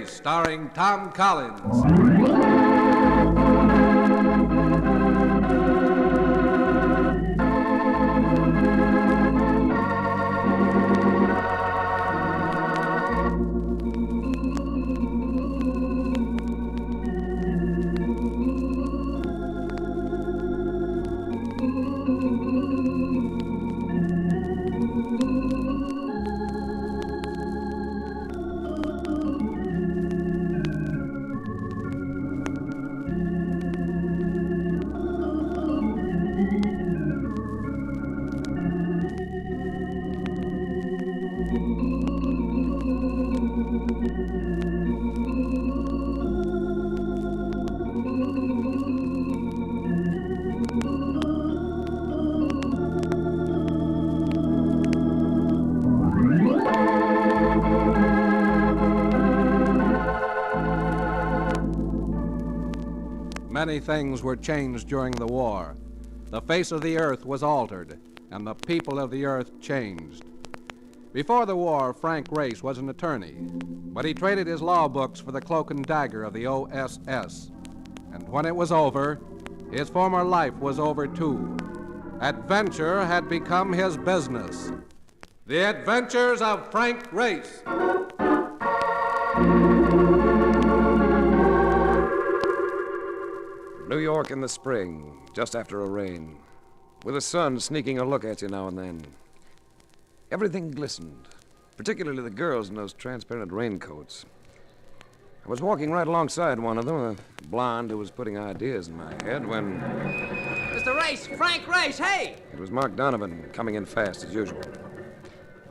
starring Tom Collins. Many things were changed during the war. The face of the earth was altered, and the people of the earth changed. Before the war, Frank Race was an attorney, but he traded his law books for the cloak and dagger of the OSS. And when it was over, his former life was over too. Adventure had become his business. The Adventures of Frank Race. New York in the spring, just after a rain, with the sun sneaking a look at you now and then. Everything glistened, particularly the girls in those transparent raincoats. I was walking right alongside one of them, a blonde who was putting ideas in my head, when... Mr. Race! Frank Race, hey! It was Mark Donovan, coming in fast as usual.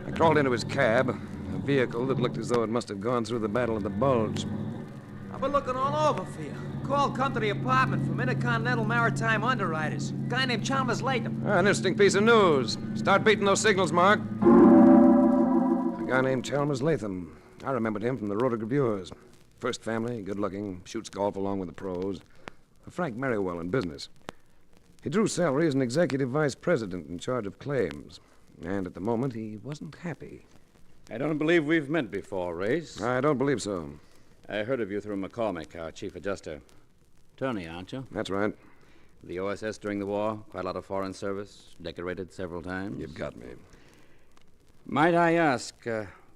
I crawled into his cab, a vehicle that looked as though it must have gone through the Battle of the Bulge. I've been looking all over for you. Call come to the apartment from Intercontinental Maritime Underwriters. A guy named Chalmers Latham. An interesting piece of news. Start beating those signals, Mark. A guy named Chalmers Latham. I remembered him from the Rotogravures. First family, good-looking, shoots golf along with the pros. A Frank Merriwell in business. He drew salary as an executive vice president in charge of claims. And at the moment, he wasn't happy. I don't believe we've met before, Race. I don't believe so. I heard of you through McCormick, our chief adjuster. Attorney, aren't you? That's right. The OSS during the war, quite a lot of foreign service, decorated several times. You've got me. Might I ask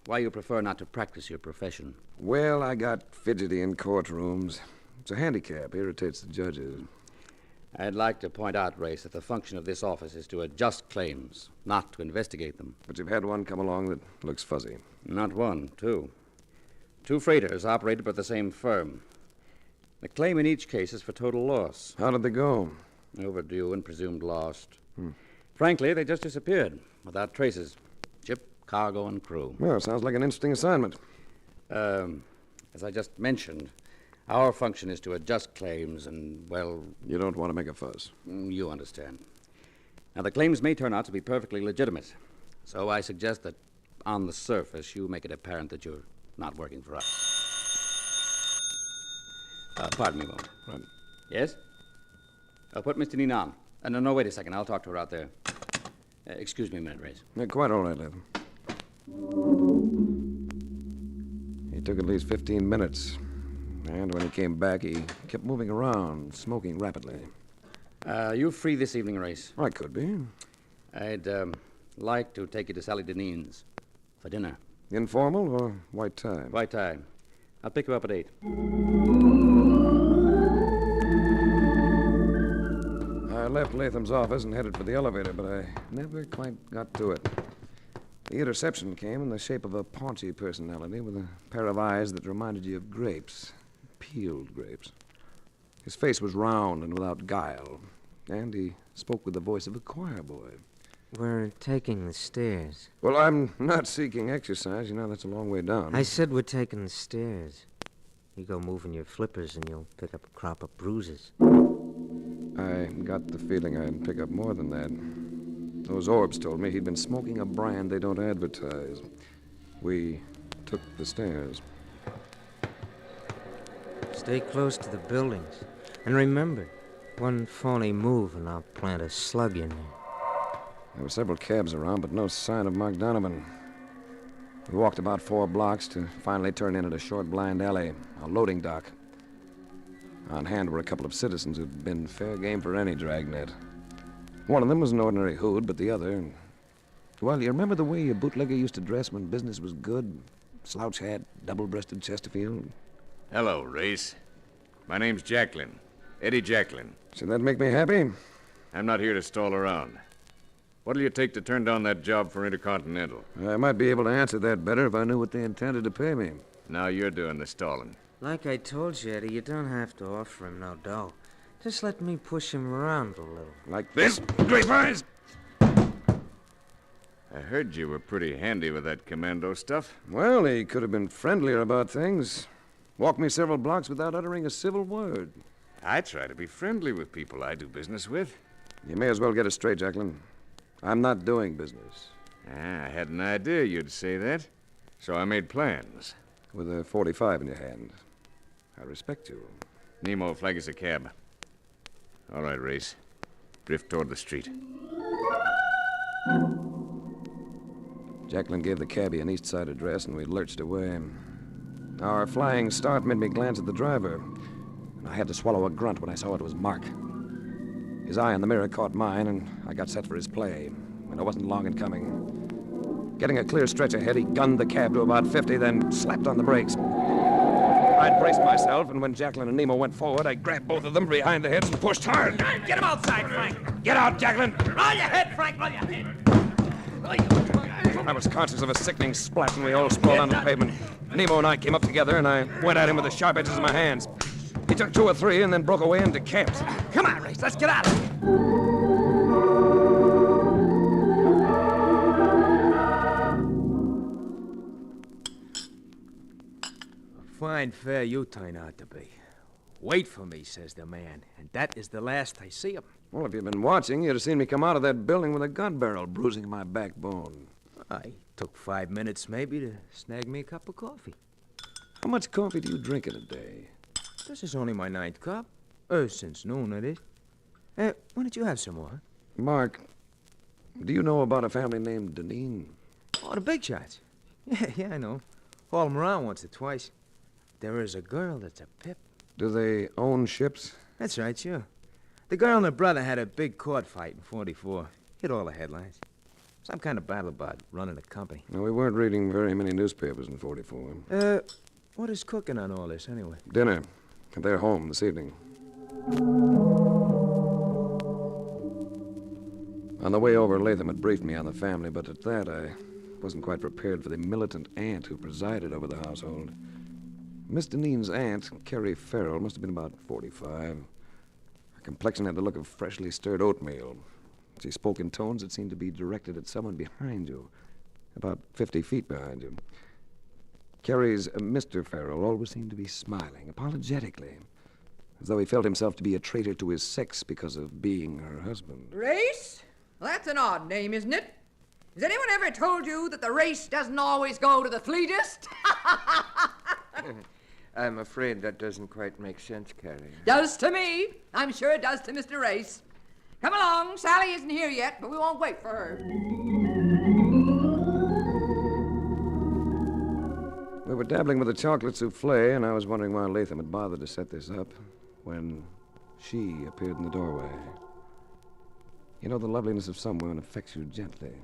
why you prefer not to practice your profession? Well, I got fidgety in courtrooms. It's a handicap, irritates the judges. I'd like to point out, Race, that the function of this office is to adjust claims, not to investigate them. But you've had one come along that looks fuzzy. Not one, two. Two freighters operated by the same firm. The claim in each case is for total loss. How did they go? Overdue and presumed lost. Frankly, they just disappeared, without traces. Ship, cargo, and crew. Well, sounds like an interesting assignment. As I just mentioned, our function is to adjust claims and, well... You don't want to make a fuss. You understand. Now, the claims may turn out to be perfectly legitimate. So I suggest that, on the surface, you make it apparent that you're not working for us. Pardon me a moment. Right. Yes? Put Mr. Nina on. No, wait a second. I'll talk to her out there. Excuse me a minute, Race. Yeah, quite all right, Latham. He took at least 15 minutes. And when he came back, he kept moving around, smoking rapidly. You free this evening, Race? I could be. I'd like to take you to Sally Deneen's for dinner. Informal or white tie? White tie. I'll pick you up at 8. I left Latham's office and headed for the elevator, but I never quite got to it. The interception came in the shape of a paunchy personality with a pair of eyes that reminded you of grapes. Peeled grapes. His face was round and without guile, and he spoke with the voice of a choir boy. We're taking the stairs. Well, I'm not seeking exercise. You know, that's a long way down. I said we're taking the stairs. You go moving your flippers and you'll pick up a crop of bruises. I got the feeling I'd pick up more than that. Those orbs told me he'd been smoking a brand they don't advertise. We took the stairs. Stay close to the buildings. And remember, one phony move and I'll plant a slug in there. There were several cabs around, but no sign of Mark Donovan. We walked about 4 blocks to finally turn in at a short blind alley, a loading dock. On hand were a couple of citizens who'd been fair game for any dragnet. One of them was an ordinary hood, but the other... Well, you remember the way a bootlegger used to dress when business was good? Slouch hat, double-breasted Chesterfield. Hello, Race. My name's Jacklin. Eddie Jacklin. Should that make me happy? I'm not here to stall around. What'll you take to turn down that job for Intercontinental? I might be able to answer that better if I knew what they intended to pay me. Now you're doing the stalling. Like I told you, Eddie, you don't have to offer him no dough. Just let me push him around a little. Like this? Grapevines? I heard you were pretty handy with that commando stuff. Well, he could have been friendlier about things. Walked me several blocks without uttering a civil word. I try to be friendly with people I do business with. You may as well get it straight, Jacqueline. I'm not doing business. I had an idea you'd say that, so I made plans. With a .45 in your hand. I respect you. Nemo, flag us a cab. All right, Race. Drift toward the street. Jacqueline gave the cabbie an east side address, and we lurched away. Our flying start made me glance at the driver, and I had to swallow a grunt when I saw it was Mark. His eye in the mirror caught mine, and I got set for his play, and it wasn't long in coming. Getting a clear stretch ahead, he gunned the cab to about 50, then slapped on the brakes. I'd braced myself, and when Jacqueline and Nemo went forward, I grabbed both of them behind the heads and pushed hard. Get him outside, Frank. Get out, Jacqueline! Roll your head, Frank. Roll your head. I was conscious of a sickening splat, and we all sprawled onto the pavement. Nemo and I came up together, and I went at him with the sharp edges of my hands. He took 2 or 3 and then broke away into camps. Come on, Race. Let's get out of here. Fine fare you turn out to be. Wait for me, says the man, and that is the last I see him. Well, if you'd been watching, you'd have seen me come out of that building with a gun barrel bruising my backbone. I took 5 minutes, maybe, to snag me a cup of coffee. How much coffee do you drink in a day? This is only my 9th cup. Since noon, it is. Why don't you have some more? Mark, do you know about a family named Deneen? Oh, the big shots. Yeah, I know. Hauled 'em around once or twice. There is a girl that's a pip. Do they own ships? That's right, sure. The girl and her brother had a big court fight in '44. Hit all the headlines. Some kind of battle about running a company. No, we weren't reading very many newspapers in '44. What is cooking on all this, anyway? Dinner. They're home this evening. On the way over, Latham had briefed me on the family, but at that, I wasn't quite prepared for the militant aunt who presided over the household. Miss Deneen's aunt, Carrie Farrell, must have been about 45. Her complexion had the look of freshly stirred oatmeal. She spoke in tones that seemed to be directed at someone behind you, about 50 feet behind you. Carrie's Mr. Farrell always seemed to be smiling, apologetically, as though he felt himself to be a traitor to his sex because of being her husband. Race? Well, that's an odd name, isn't it? Has anyone ever told you that the race doesn't always go to the fleetest? I'm afraid that doesn't quite make sense, Carrie. Does to me. I'm sure it does to Mr. Race. Come along. Sally isn't here yet, but we won't wait for her. We were dabbling with a chocolate souffle, and I was wondering why Latham had bothered to set this up when she appeared in the doorway. You know, the loveliness of some women affects you gently,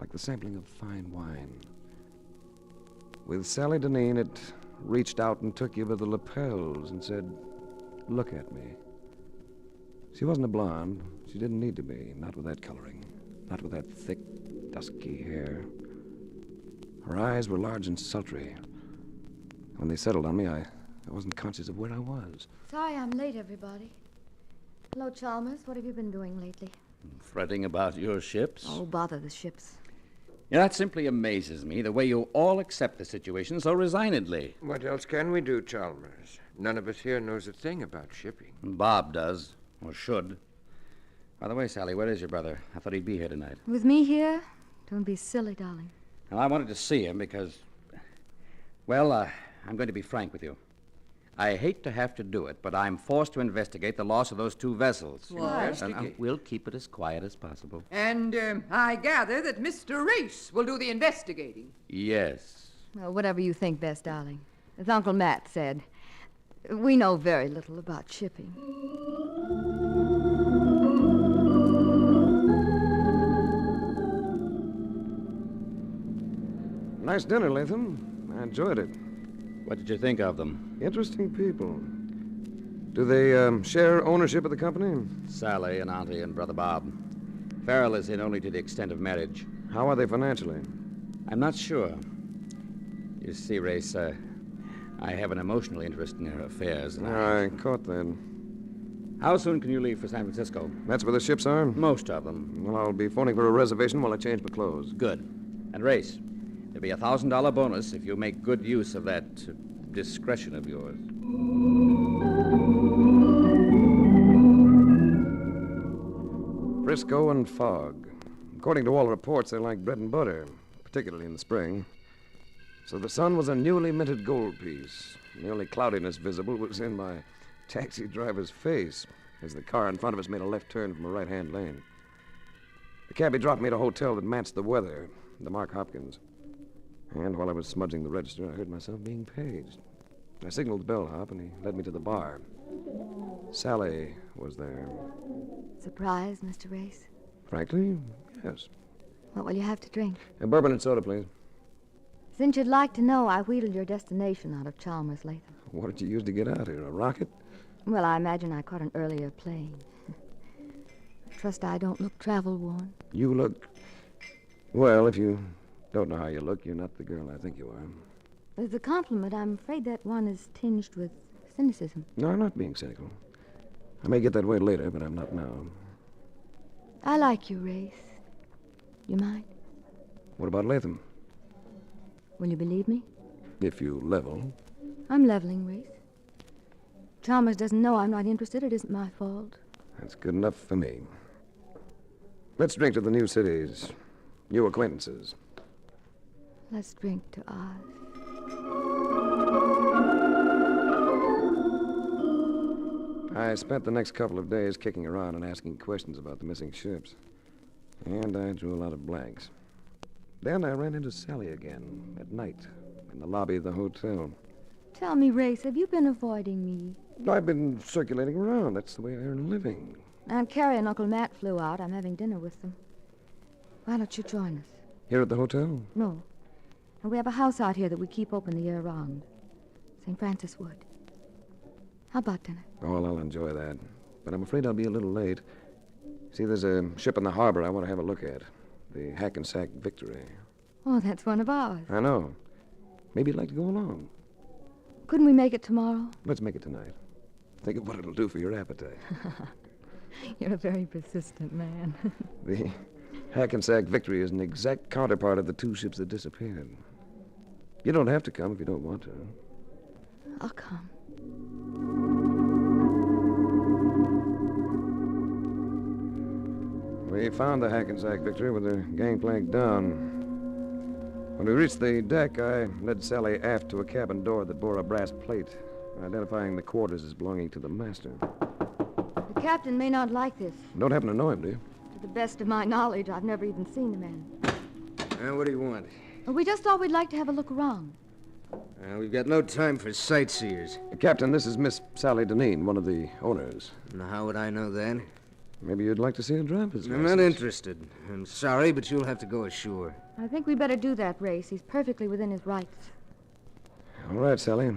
like the sampling of fine wine. With Sally Deneen, it reached out and took you by the lapels and said, "Look at me." She wasn't a blonde. She didn't need to be, not with that coloring, not with that thick, dusky hair. Her eyes were large and sultry. When they settled on me, I wasn't conscious of where I was. Sorry I'm late, everybody. Hello, Chalmers. What have you been doing lately? Fretting about your ships? Oh, bother the ships. Yeah, that simply amazes me, the way you all accept the situation so resignedly. What else can we do, Chalmers? None of us here knows a thing about shipping. Bob does, or should. By the way, Sally, where is your brother? I thought he'd be here tonight. With me here? Don't be silly, darling. Well, I wanted to see him because, well, I'm going to be frank with you. I hate to have to do it, but I'm forced to investigate the loss of those 2 vessels. What? And we'll keep it as quiet as possible. And I gather that Mr. Race will do the investigating. Yes. Well, whatever you think best, darling. As Uncle Matt said, we know very little about shipping. Nice dinner, Latham. I enjoyed it. What did you think of them? Interesting people. Do they share ownership of the company? Sally and Auntie and Brother Bob. Farrell is in only to the extent of marriage. How are they financially? I'm not sure. You see, Race, I have an emotional interest in their affairs. And I caught that. How soon can you leave for San Francisco? That's where the ships are? Most of them. Well, I'll be phoning for a reservation while I change my clothes. Good. And Race, there'll be a $1,000 bonus if you make good use of that discretion of yours. Frisco and fog. According to all reports, they like bread and butter, particularly in the spring. So the sun was a newly minted gold piece. The only cloudiness visible was in my taxi driver's face as the car in front of us made a left turn from a right-hand lane. The cabbie dropped me at a hotel that matched the weather, the Mark Hopkins. And while I was smudging the register, I heard myself being paged. I signaled the bellhop, and he led me to the bar. Sally was there. Surprised, Mr. Race? Frankly, yes. What will you have to drink? A bourbon and soda, please. Since you'd like to know, I wheedled your destination out of Chalmers, Latham. What did you use to get out here? A rocket? Well, I imagine I caught an earlier plane. I trust I don't look travel-worn. You look... Well, if you don't know how you look, you're not the girl I think you are. As a compliment, I'm afraid that one is tinged with cynicism. No, I'm not being cynical. I may get that way later, but I'm not now. I like you, Race. You mind? What about Latham? Will you believe me? If you level. I'm leveling, Race. Chalmers doesn't know I'm not interested. It isn't my fault. That's good enough for me. Let's drink to the new cities, new acquaintances. Let's drink to Oz. I spent the next couple of days kicking around and asking questions about the missing ships. And I drew a lot of blanks. Then I ran into Sally again at night in the lobby of the hotel. Tell me, Race, have you been avoiding me? I've been circulating around. That's the way I earn a living. Aunt Carrie and Uncle Matt flew out. I'm having dinner with them. Why don't you join us? Here at the hotel? No. And we have a house out here that we keep open the year round. St. Francis Wood. How about dinner? Oh, well, I'll enjoy that. But I'm afraid I'll be a little late. See, there's a ship in the harbor I want to have a look at. The Hackensack Victory. Oh, that's one of ours. I know. Maybe you'd like to go along. Couldn't we make it tomorrow? Let's make it tonight. Think of what it'll do for your appetite. You're a very persistent man. The Hackensack Victory is an exact counterpart of the 2 ships that disappeared. You don't have to come if you don't want to. I'll come. We found the Hackensack Victory with the gangplank down. When we reached the deck, I led Sally aft to a cabin door that bore a brass plate, identifying the quarters as belonging to the master. The captain may not like this. Don't happen to know him, do you? To the best of my knowledge, I've never even seen the man. What do you want? We just thought we'd like to have a look around. We've got no time for sightseers. Captain, this is Miss Sally Deneen, one of the owners. Now, how would I know that? Maybe you'd like to see a driver's I'm not interested. I'm sorry, but you'll have to go ashore. I think we better do that, Race. He's perfectly within his rights. All right, Sally.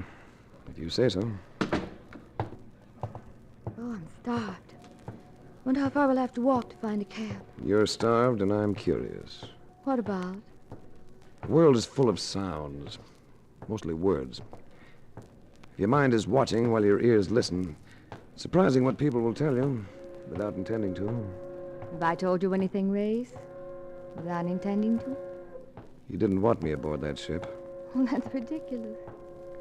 If you say so. Oh, I'm starved. Wonder how far we'll have to walk to find a cab. You're starved, and I'm curious. What about? The world is full of sounds, mostly words. If your mind is watching while your ears listen, it's surprising what people will tell you without intending to. Have I told you anything, Race? Without intending to? You didn't want me aboard that ship. Oh, that's ridiculous.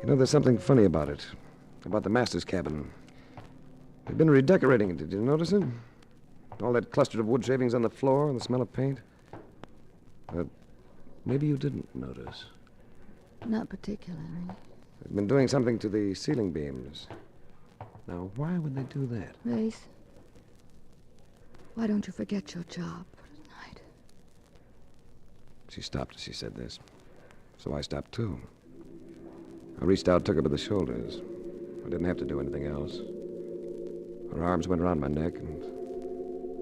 You know, there's something funny about it. About the master's cabin. They've been redecorating it. Did you notice it? All that cluster of wood shavings on the floor and the smell of paint. Maybe you didn't notice. Not particularly. They've been doing something to the ceiling beams. Now, why would they do that? Race, why don't you forget your job for tonight? She stopped as she said this. So I stopped, too. I reached out, took her by the shoulders. I didn't have to do anything else. Her arms went around my neck, and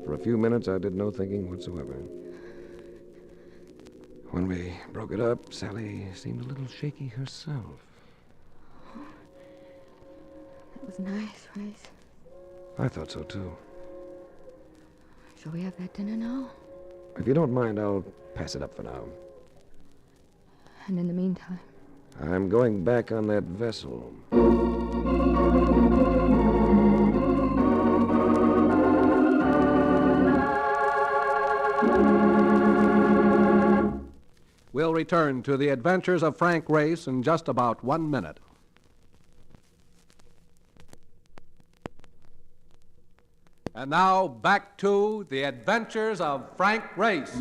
for a few minutes I did no thinking whatsoever. When we broke it up, Sally seemed a little shaky herself. That was nice, Race. I thought so, too. Shall we have that dinner now? If you don't mind, I'll pass it up for now. And in the meantime? I'm going back on that vessel. We'll return to the adventures of Frank Race in just about 1 minute. And now back to the adventures of Frank Race.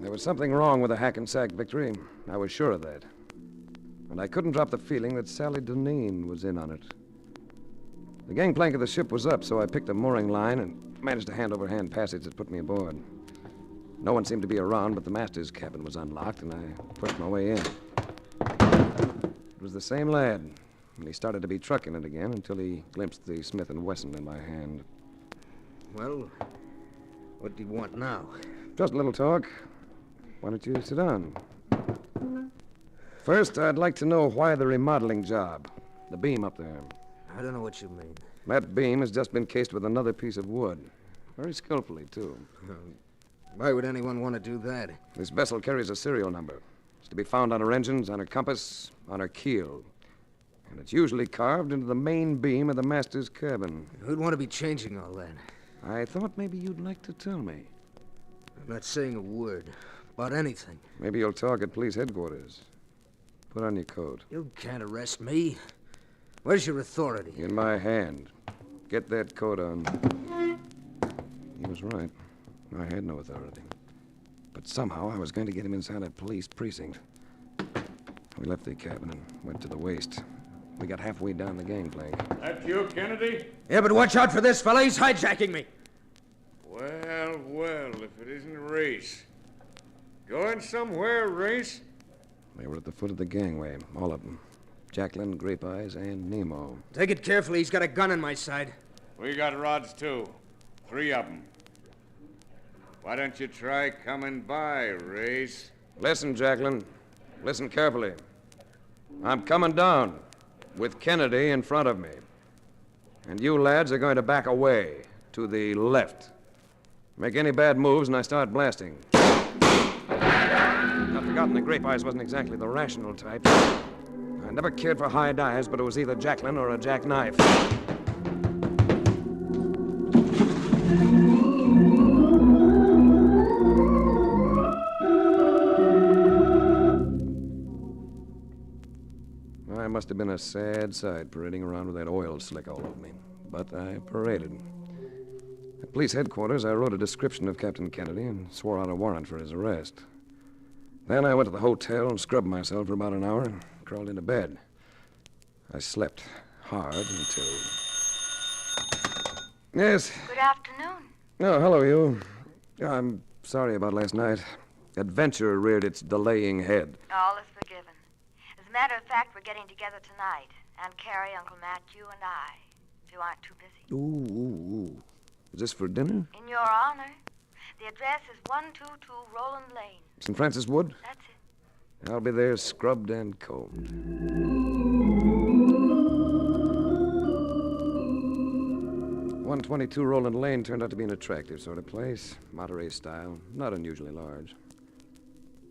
There was something wrong with the Hackensack victory. I was sure of that. And I couldn't drop the feeling that Sally Deneen was in on it. The gangplank of the ship was up, so I picked a mooring line and managed a hand-over-hand passage that put me aboard. No one seemed to be around, but the master's cabin was unlocked, and I pushed my way in. It was the same lad, and he started to be trucking it again until he glimpsed the Smith & Wesson in my hand. Well, what do you want now? Just a little talk. Why don't you sit down? First, I'd like to know why the remodeling job. The beam up there. I don't know what you mean. That beam has just been cased with another piece of wood. Very skillfully, too. Why would anyone want to do that? This vessel carries a serial number. It's to be found on her engines, on her compass, on her keel. And it's usually carved into the main beam of the master's cabin. Who'd want to be changing all that? I thought maybe you'd like to tell me. I'm not saying a word about anything. Maybe you'll talk at police headquarters. Put on your coat. You can't arrest me. Where's your authority? In my hand. Get that coat on. He was right. I had no authority. But somehow I was going to get him inside a police precinct. We left the cabin and went to the waist. We got halfway down the gangplank. That you, Kennedy? Yeah, but watch out for this fella. He's hijacking me. Well, well, if it isn't Race. Going somewhere, Race? They were at the foot of the gangway, all of them. Jacqueline, Grape Eyes, and Nemo. Take it carefully. He's got a gun on my side. We got rods, too. 3 of them. Why don't you try coming by, Race? Listen, Jacqueline. Listen carefully. I'm coming down with Kennedy in front of me. And you lads are going to back away to the left. Make any bad moves and I start blasting. I've forgotten that Grape Eyes wasn't exactly the rational type. I never cared for high dives, but it was either Jacqueline or a jackknife. I must have been a sad sight parading around with that oil slick all over me. But I paraded. At police headquarters, I wrote a description of Captain Kennedy and swore out a warrant for his arrest. Then I went to the hotel and scrubbed myself for about an hour and crawled into bed. I slept hard until... Yes? Good afternoon. Oh, hello, you. I'm sorry about last night. Adventure reared its delaying head. All is forgiven. As a matter of fact, we're getting together tonight. Aunt Carrie, Uncle Matt, you and I. If you aren't too busy. Ooh. Is this for dinner? In your honor. The address is 122 Roland Lane. St. Francis Wood? That's it. I'll be there scrubbed and combed. 122 Roland Lane turned out to be an attractive sort of place. Monterey style, not unusually large.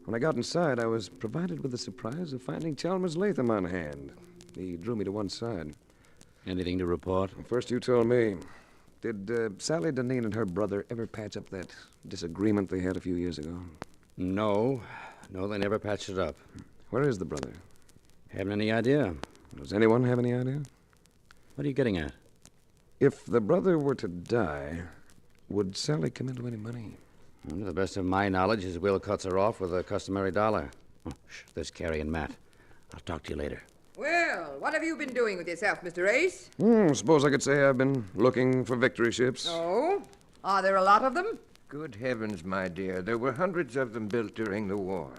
When I got inside, I was provided with the surprise of finding Chalmers Latham on hand. He drew me to one side. Anything to report? First you told me. Did Sally Deneen and her brother ever patch up that disagreement they had a few years ago? No, they never patched it up. Where is the brother? Haven't any idea. Does anyone have any idea? What are you getting at? If the brother were to die, would Sally come into any money? To the best of my knowledge, his will cuts her off with a customary dollar. Oh, there's Carrie and Matt. I'll talk to you later. Well, what have you been doing with yourself, Mr. Ace? Suppose I could say I've been looking for victory ships. Oh? Are there a lot of them? Good heavens, my dear. There were hundreds of them built during the war.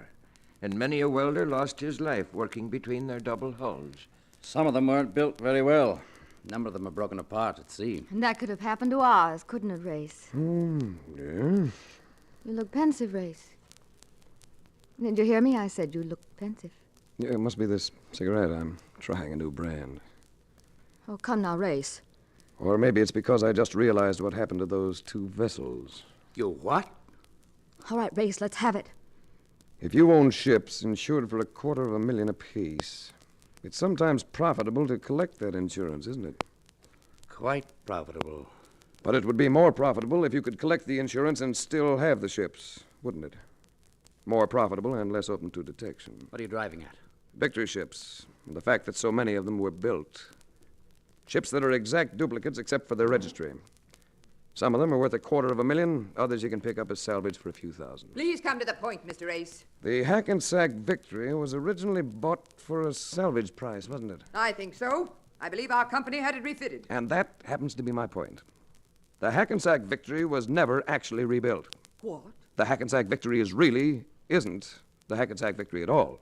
And many a welder lost his life working between their double hulls. Some of them weren't built very well. A number of them are broken apart at sea. And that could have happened to ours, couldn't it, Race? Yeah. You look pensive, Race. Did you hear me? I said you look pensive. Yeah, it must be this cigarette. I'm trying a new brand. Oh, come now, Race. Or maybe it's because I just realized what happened to those 2 vessels. You what? All right, Race, let's have it. If you own ships insured for $250,000 apiece, it's sometimes profitable to collect that insurance, isn't it? Quite profitable. But it would be more profitable if you could collect the insurance and still have the ships, wouldn't it? More profitable and less open to detection. What are you driving at? Victory ships, and the fact that so many of them were built. Ships that are exact duplicates except for their registry. Some of them are worth $250,000, others you can pick up as salvage for a few thousand. Please come to the point, Mr. Ace. The Hackensack Victory was originally bought for a salvage price, wasn't it? I think so. I believe our company had it refitted. And that happens to be my point. The Hackensack Victory was never actually rebuilt. What? The Hackensack Victory isn't the Hackensack Victory at all.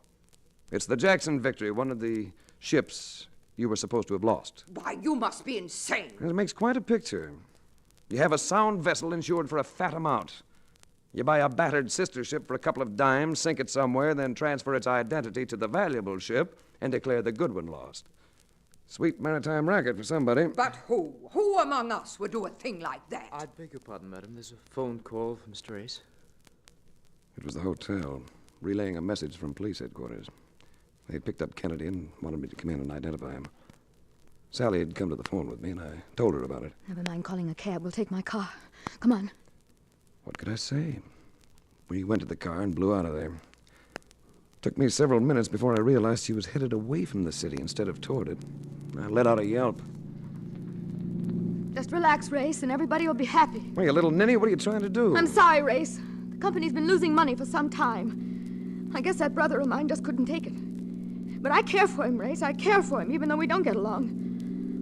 It's the Jackson Victory, one of the ships you were supposed to have lost. Why, you must be insane. It makes quite a picture. You have a sound vessel insured for a fat amount. You buy a battered sister ship for a couple of dimes, sink it somewhere, then transfer its identity to the valuable ship and declare the good one lost. Sweet maritime racket for somebody. But who? Who among us would do a thing like that? I beg your pardon, madam. There's a phone call from Mr. Ace. It was the hotel, relaying a message from police headquarters. They had picked up Kennedy and wanted me to come in and identify him. Sally had come to the phone with me, and I told her about it. Never mind calling a cab. We'll take my car. Come on. What could I say? We went to the car and blew out of there. Took me several minutes before I realized she was headed away from the city instead of toward it. I let out a yelp. Just relax, Race, and everybody will be happy. Hey, you little ninny, what are you trying to do? I'm sorry, Race. The company's been losing money for some time. I guess that brother of mine just couldn't take it. But I care for him, Race. I care for him, even though we don't get along.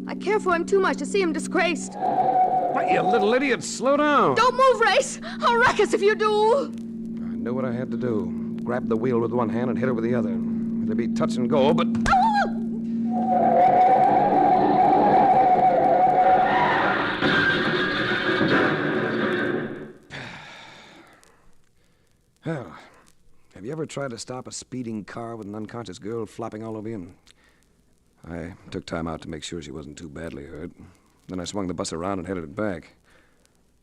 I care for him too much to see him disgraced. Why, you little idiot, slow down. Don't move, Race. I'll wreck us if you do. I knew what I had to do. Grab the wheel with one hand and hit her with the other. It'd be touch and go, but... Well, have you ever tried to stop a speeding car with an unconscious girl flopping all over you? I took time out to make sure she wasn't too badly hurt. Then I swung the bus around and headed it back.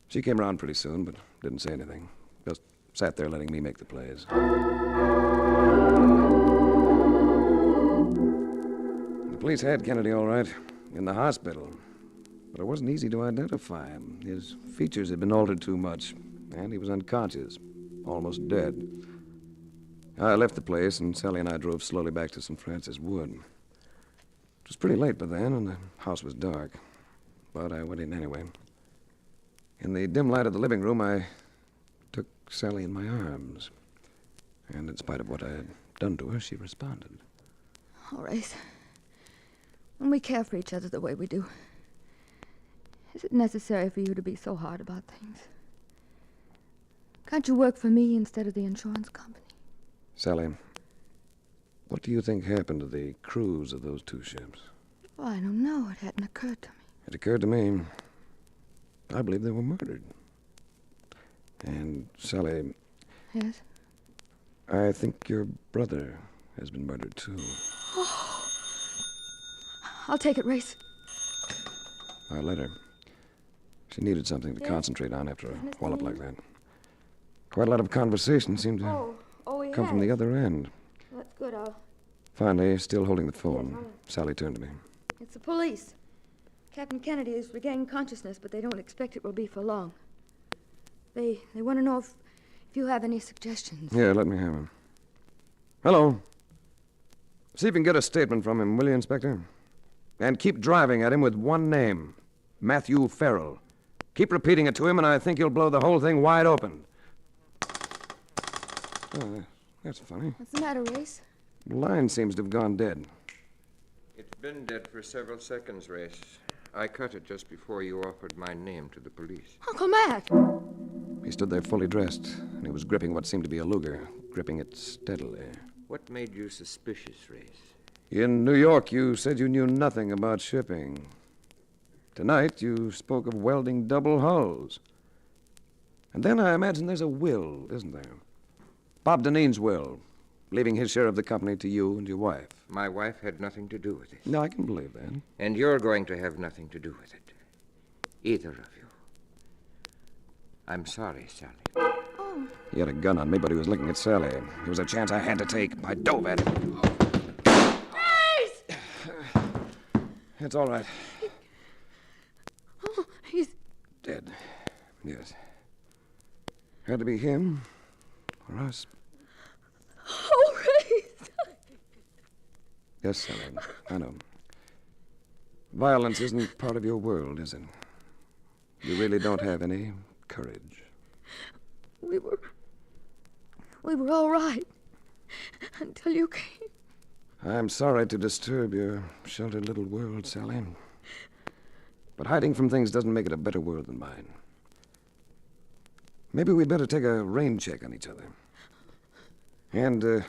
She came around pretty soon, but didn't say anything. Just sat there letting me make the plays. The police had Kennedy all right, in the hospital. But it wasn't easy to identify him. His features had been altered too much, and he was unconscious, almost dead. I left the place, and Sally and I drove slowly back to St. Francis Wood. It was pretty late by then, and the house was dark. But I went in anyway. In the dim light of the living room, I took Sally in my arms. And in spite of what I had done to her, she responded. Oh, Race. When we care for each other the way we do, is it necessary for you to be so hard about things? Can't you work for me instead of the insurance company? Sally, what do you think happened to the crews of those 2 ships? Oh, I don't know. It hadn't occurred to me. It occurred to me. I believe they were murdered. And, Sally... Yes? I think your brother has been murdered, too. Oh. I'll take it, Race. I let her. She needed something to Yes? concentrate on after a Isn't it wallop strange? like that. Quite a lot of conversation seemed to he come from the other end. That's good. Finally, still holding the phone, Yes, Sally turned to me. It's the police. Captain Kennedy has regained consciousness, but they don't expect it will be for long. They want to know if you have any suggestions. Here, let me have him. Hello. See if you can get a statement from him, will you, Inspector? And keep driving at him with one name. Matthew Farrell. Keep repeating it to him, and I think you'll blow the whole thing wide open. Oh, that's funny. What's the matter, Race? The line seems to have gone dead. It's been dead for several seconds, Race. I cut it just before you offered my name to the police. Uncle Matt! He stood there fully dressed, and he was gripping what seemed to be a Luger, gripping it steadily. What made you suspicious, Race? In New York, you said you knew nothing about shipping. Tonight, you spoke of welding double hulls. And then I imagine there's a will, isn't there? Bob Deneen's will, leaving his share of the company to you and your wife. My wife had nothing to do with it. No, I can believe that. And you're going to have nothing to do with it. Either of you. I'm sorry, Sally. He had a gun on me, but he was looking at Sally. It was a chance I had to take. I dove at it. Race! It's all right. Oh, he's Dead. Yes. Had to be him or us. Oh, Race! Yes, Sally. I know. Violence isn't part of your world, is it? You really don't have any courage. We were all right until you came. I'm sorry to disturb your sheltered little world, Sally. But hiding from things doesn't make it a better world than mine. Maybe we'd better take a rain check on each other. And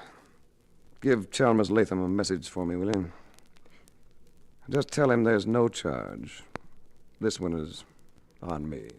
give Chalmers Latham a message for me, will you? Just tell him there's no charge. This one is on me.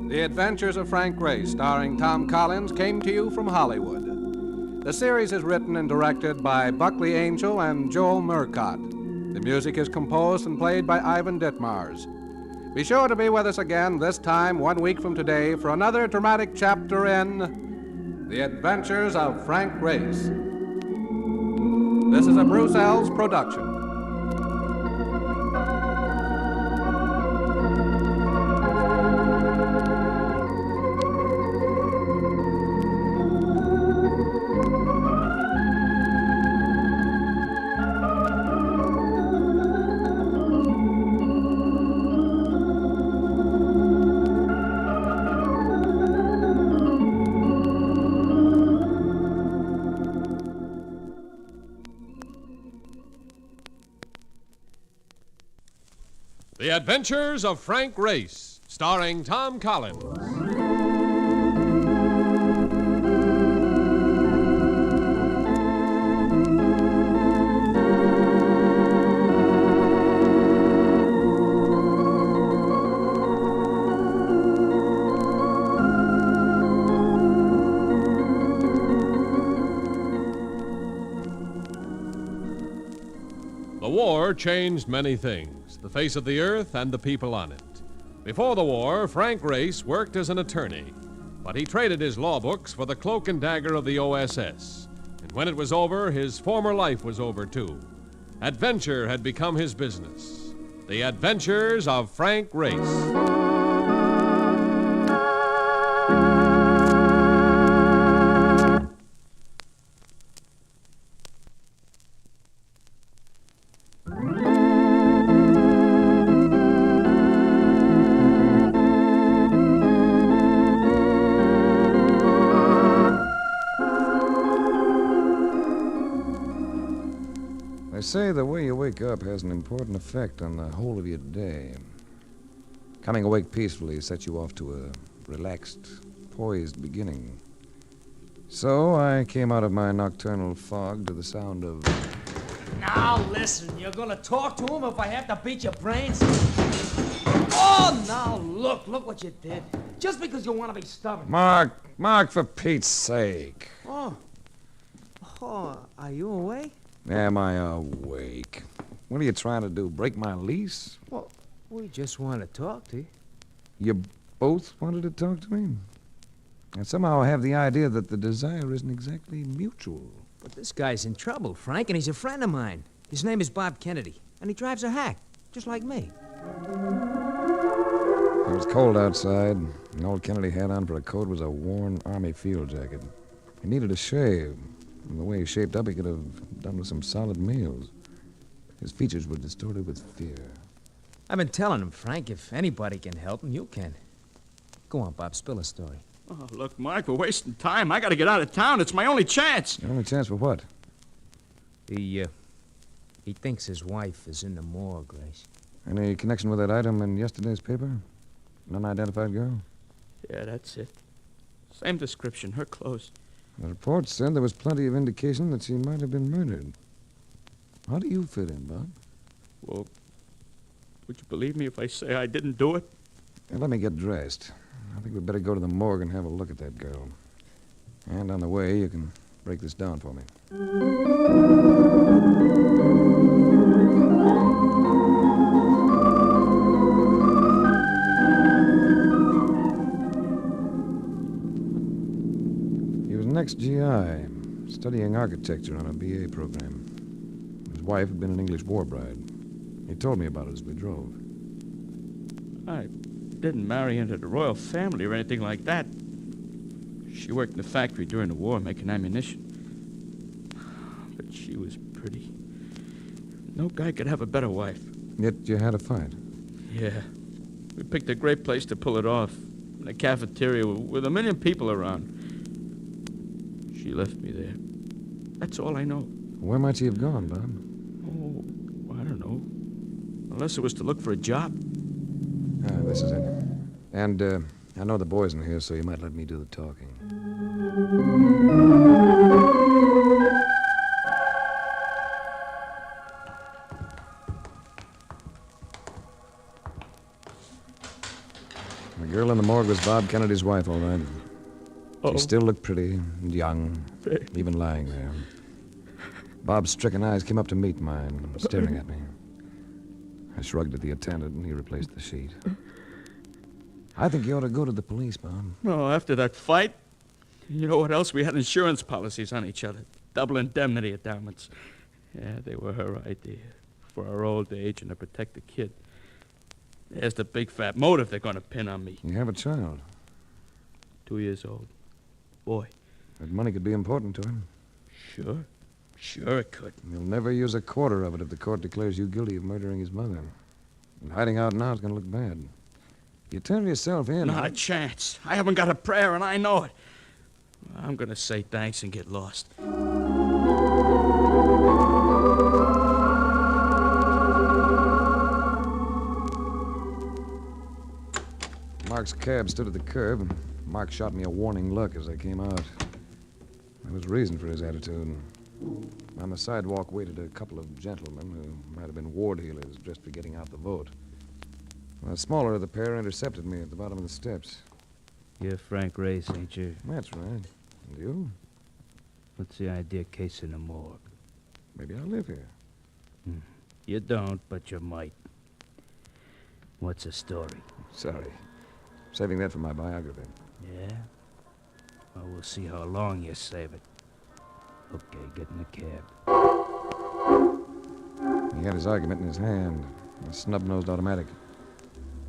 The Adventures of Frank Race, starring Tom Collins, came to you from Hollywood. The series is written and directed by Buckley Angel and Joel Murcott. The music is composed and played by Ivan Ditmars. Be sure to be with us again this time 1 week from today for another dramatic chapter in The Adventures of Frank Race. This is a Bruce Ells production. The Adventures of Frank Race, starring Tom Collins. The war changed many things, the face of the earth and the people on it. Before the war, Frank Race worked as an attorney, but he traded his law books for the cloak and dagger of the OSS. And when it was over, his former life was over too. Adventure had become his business. The Adventures of Frank Race. say the way you wake up has an important effect on the whole of your day. Coming awake peacefully sets you off to a relaxed, poised beginning. So I came out of my nocturnal fog to the sound of... Now listen, you're gonna talk to him if I have to beat your brains? Oh, now look what you did. Just because you want to be stubborn. Mark, for Pete's sake. Oh, are you awake? Am I awake? What are you trying to do, break my lease? Well, we just want to talk to you. You both wanted to talk to me? And somehow I have the idea that the desire isn't exactly mutual. But this guy's in trouble, Frank, and he's a friend of mine. His name is Bob Kennedy, and he drives a hack, just like me. It was cold outside, and all Kennedy had on for a coat was a worn Army field jacket. He needed a shave. And the way he shaped up, he could have done with some solid meals. His features were distorted with fear. I've been telling him, Frank, if anybody can help him, you can. Go on, Bob, spill a story. Oh, look, Mark, we're wasting time. I gotta get out of town. It's my only chance. Your only chance for what? He thinks his wife is in the morgue, Grace. Any connection with that item in yesterday's paper? An unidentified girl? Yeah, that's it. Same description, her clothes. The report said there was plenty of indication that she might have been murdered. How do you fit in, Bob? Well, would you believe me if I say I didn't do it? Now, let me get dressed. I think we'd better go to the morgue and have a look at that girl. And on the way, you can break this down for me. He was an ex-GI, studying architecture on a BA program. His wife had been an English war bride. He told me about it as we drove. I didn't marry into the royal family or anything like that. She worked in the factory during the war making ammunition. But she was pretty. No guy could have a better wife. Yet you had a fight. Yeah. We picked a great place to pull it off. In a cafeteria with 1 million people around. She left me there. That's all I know. Where might she have gone, Bob? Oh, I don't know. Unless it was to look for a job. Ah, this is it. And, I know the boys in here, so you might let me do the talking. The girl in the morgue was Bob Kennedy's wife, all right. She still looked pretty and young, even lying there. Bob's stricken eyes came up to meet mine, staring at me. I shrugged at the attendant, and he replaced the sheet. I think you ought to go to the police, Bob. No, after that fight, you know what else? We had insurance policies on each other. Double indemnity endowments. Yeah, they were her idea. For our old age and to protect the kid. There's the big fat motive they're going to pin on me. You have a child. 2 years old. Boy. That money could be important to him. Sure it could. He'll never use a quarter of it if the court declares you guilty of murdering his mother. And hiding out now is going to look bad. You turn yourself in... Not a chance. I haven't got a prayer, and I know it. I'm going to say thanks and get lost. Mark's cab stood at the curb, and Mark shot me a warning look as I came out. There was reason for his attitude. On the sidewalk waited a couple of gentlemen who might have been ward heelers just for getting out the vote. The smaller of the pair intercepted me at the bottom of the steps. You're Frank Race, ain't you? That's right. And you? What's the idea case in the morgue? Maybe I'll live here. You don't, but you might. What's the story? Sorry. Saving that for my biography. Yeah? Well, we'll see how long you save it. Okay, get in the cab. He had his argument in his hand, a snub-nosed automatic.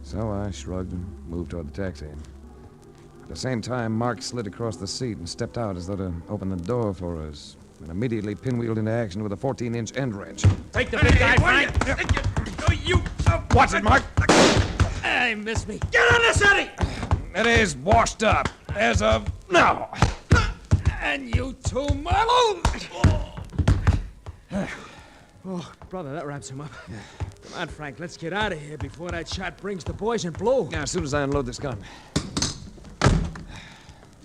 So I shrugged and moved toward the taxi. At the same time, Mark slid across the seat and stepped out as though to open the door for us, and immediately pinwheeled into action with a 14-inch end wrench. Take the big guy, Frank! Watch it, Mark! Hey, miss me. Get on this, Eddie! It is washed up as of now. And you too, Marlowe! Oh, brother, that wraps him up. Come on, Frank, let's get out of here before that shot brings the boys in blue. Yeah, as soon as I unload this gun.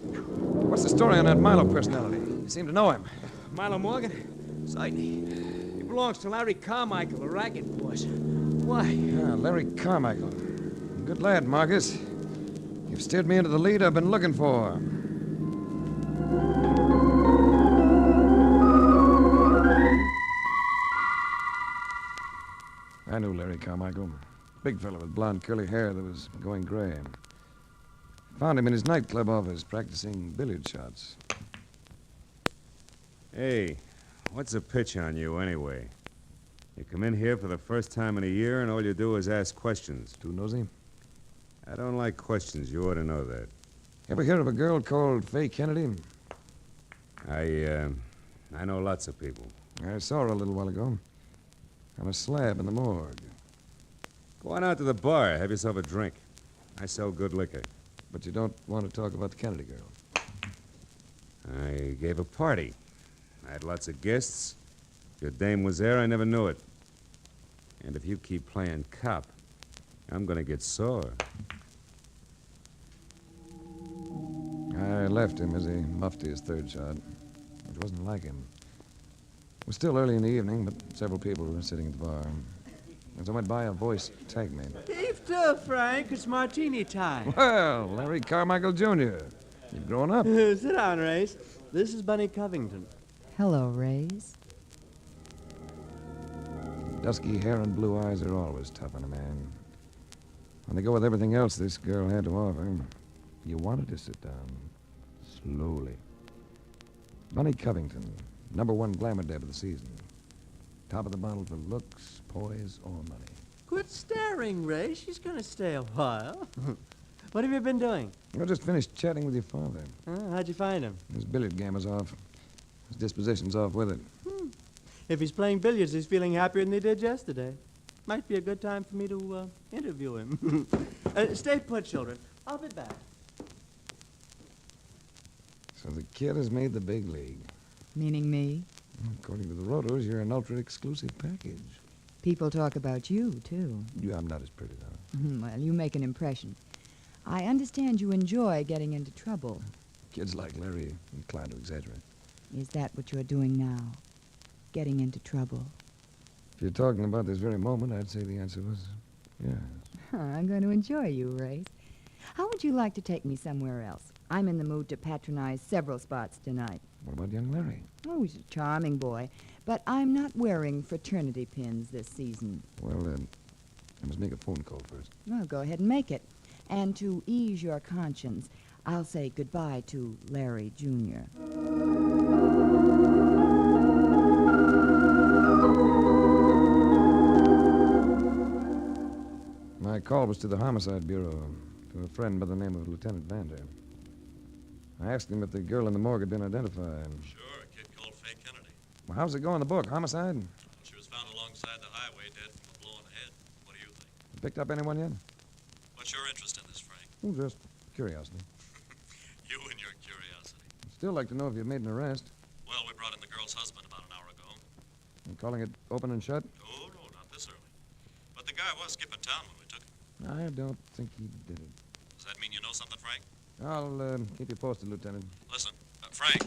What's the story on that Milo personality? You seem to know him. Milo Morgan? Certainly. He belongs to Larry Carmichael, the racket boss. Why? Yeah, Larry Carmichael. Good lad, Marcus. You've steered me into the lead I've been looking for. I knew Larry Carmichael. Big fellow with blonde curly hair that was going gray. Found him in his nightclub office practicing billiard shots. Hey, what's the pitch on you anyway? You come in here for the first time in a year and all you do is ask questions. Too nosy? I don't like questions. You ought to know that. Ever hear of a girl called Fay Kennedy? I know lots of people. I saw her a little while ago. On a slab in the morgue. Go on out to the bar. Have yourself a drink. I sell good liquor. But you don't want to talk about the Kennedy girl. I gave a party. I had lots of guests. Your dame was there. I never knew it. And if you keep playing cop, I'm going to get sore. I left him as he muffed his third shot, which wasn't like him. It was still early in the evening, but several people were sitting at the bar. As I went by, a voice tagged me. Heave to, Frank. It's martini time. Well, Larry Carmichael, Jr. You've grown up. Sit down, Race. This is Bunny Covington. Hello, Race. Dusky hair and blue eyes are always tough on a man. When they go with everything else this girl had to offer, you wanted to sit down. Slowly. Bunny Covington, #1 glamour deb of the season. Top of the bottle for looks, poise, or money. Quit staring, Ray. She's going to stay a while. What have you been doing? I just finished chatting with your father. How'd you find him? His billiard game is off. His disposition's off with it. If he's playing billiards, he's feeling happier than he did yesterday. Might be a good time for me to interview him. Stay put, children. I'll be back. So the kid has made the big league. Meaning me? According to the rotos, you're an ultra-exclusive package. People talk about you, too. Yeah, I'm not as pretty, though. Well, you make an impression. I understand you enjoy getting into trouble. Kids like Larry are inclined to exaggerate. Is that what you're doing now? Getting into trouble? If you're talking about this very moment, I'd say the answer was yes. I'm going to enjoy you, Race. How would you like to take me somewhere else? I'm in the mood to patronize several spots tonight. What about young Larry? Oh, he's a charming boy, but I'm not wearing fraternity pins this season. Well, I must make a phone call first. Well, go ahead and make it. And to ease your conscience, I'll say goodbye to Larry Jr. My call was to the Homicide Bureau, to a friend by the name of Lieutenant Vander. I asked him if the girl in the morgue had been identified. Sure, a kid called Fay Kennedy. Well, how's it go in the book? Homicide? Well, she was found alongside the highway, dead from a blow on the head. What do you think? You picked up anyone yet? What's your interest in this, Frank? Oh, just curiosity. You and your curiosity. I'd still like to know if you've made an arrest. Well, we brought in the girl's husband about an hour ago. You calling it open and shut? Oh, no, not this early. But the guy was skipping town when we took him. I don't think he did it. Does that mean you know something, Frank? I'll keep you posted, Lieutenant. Listen, Frank.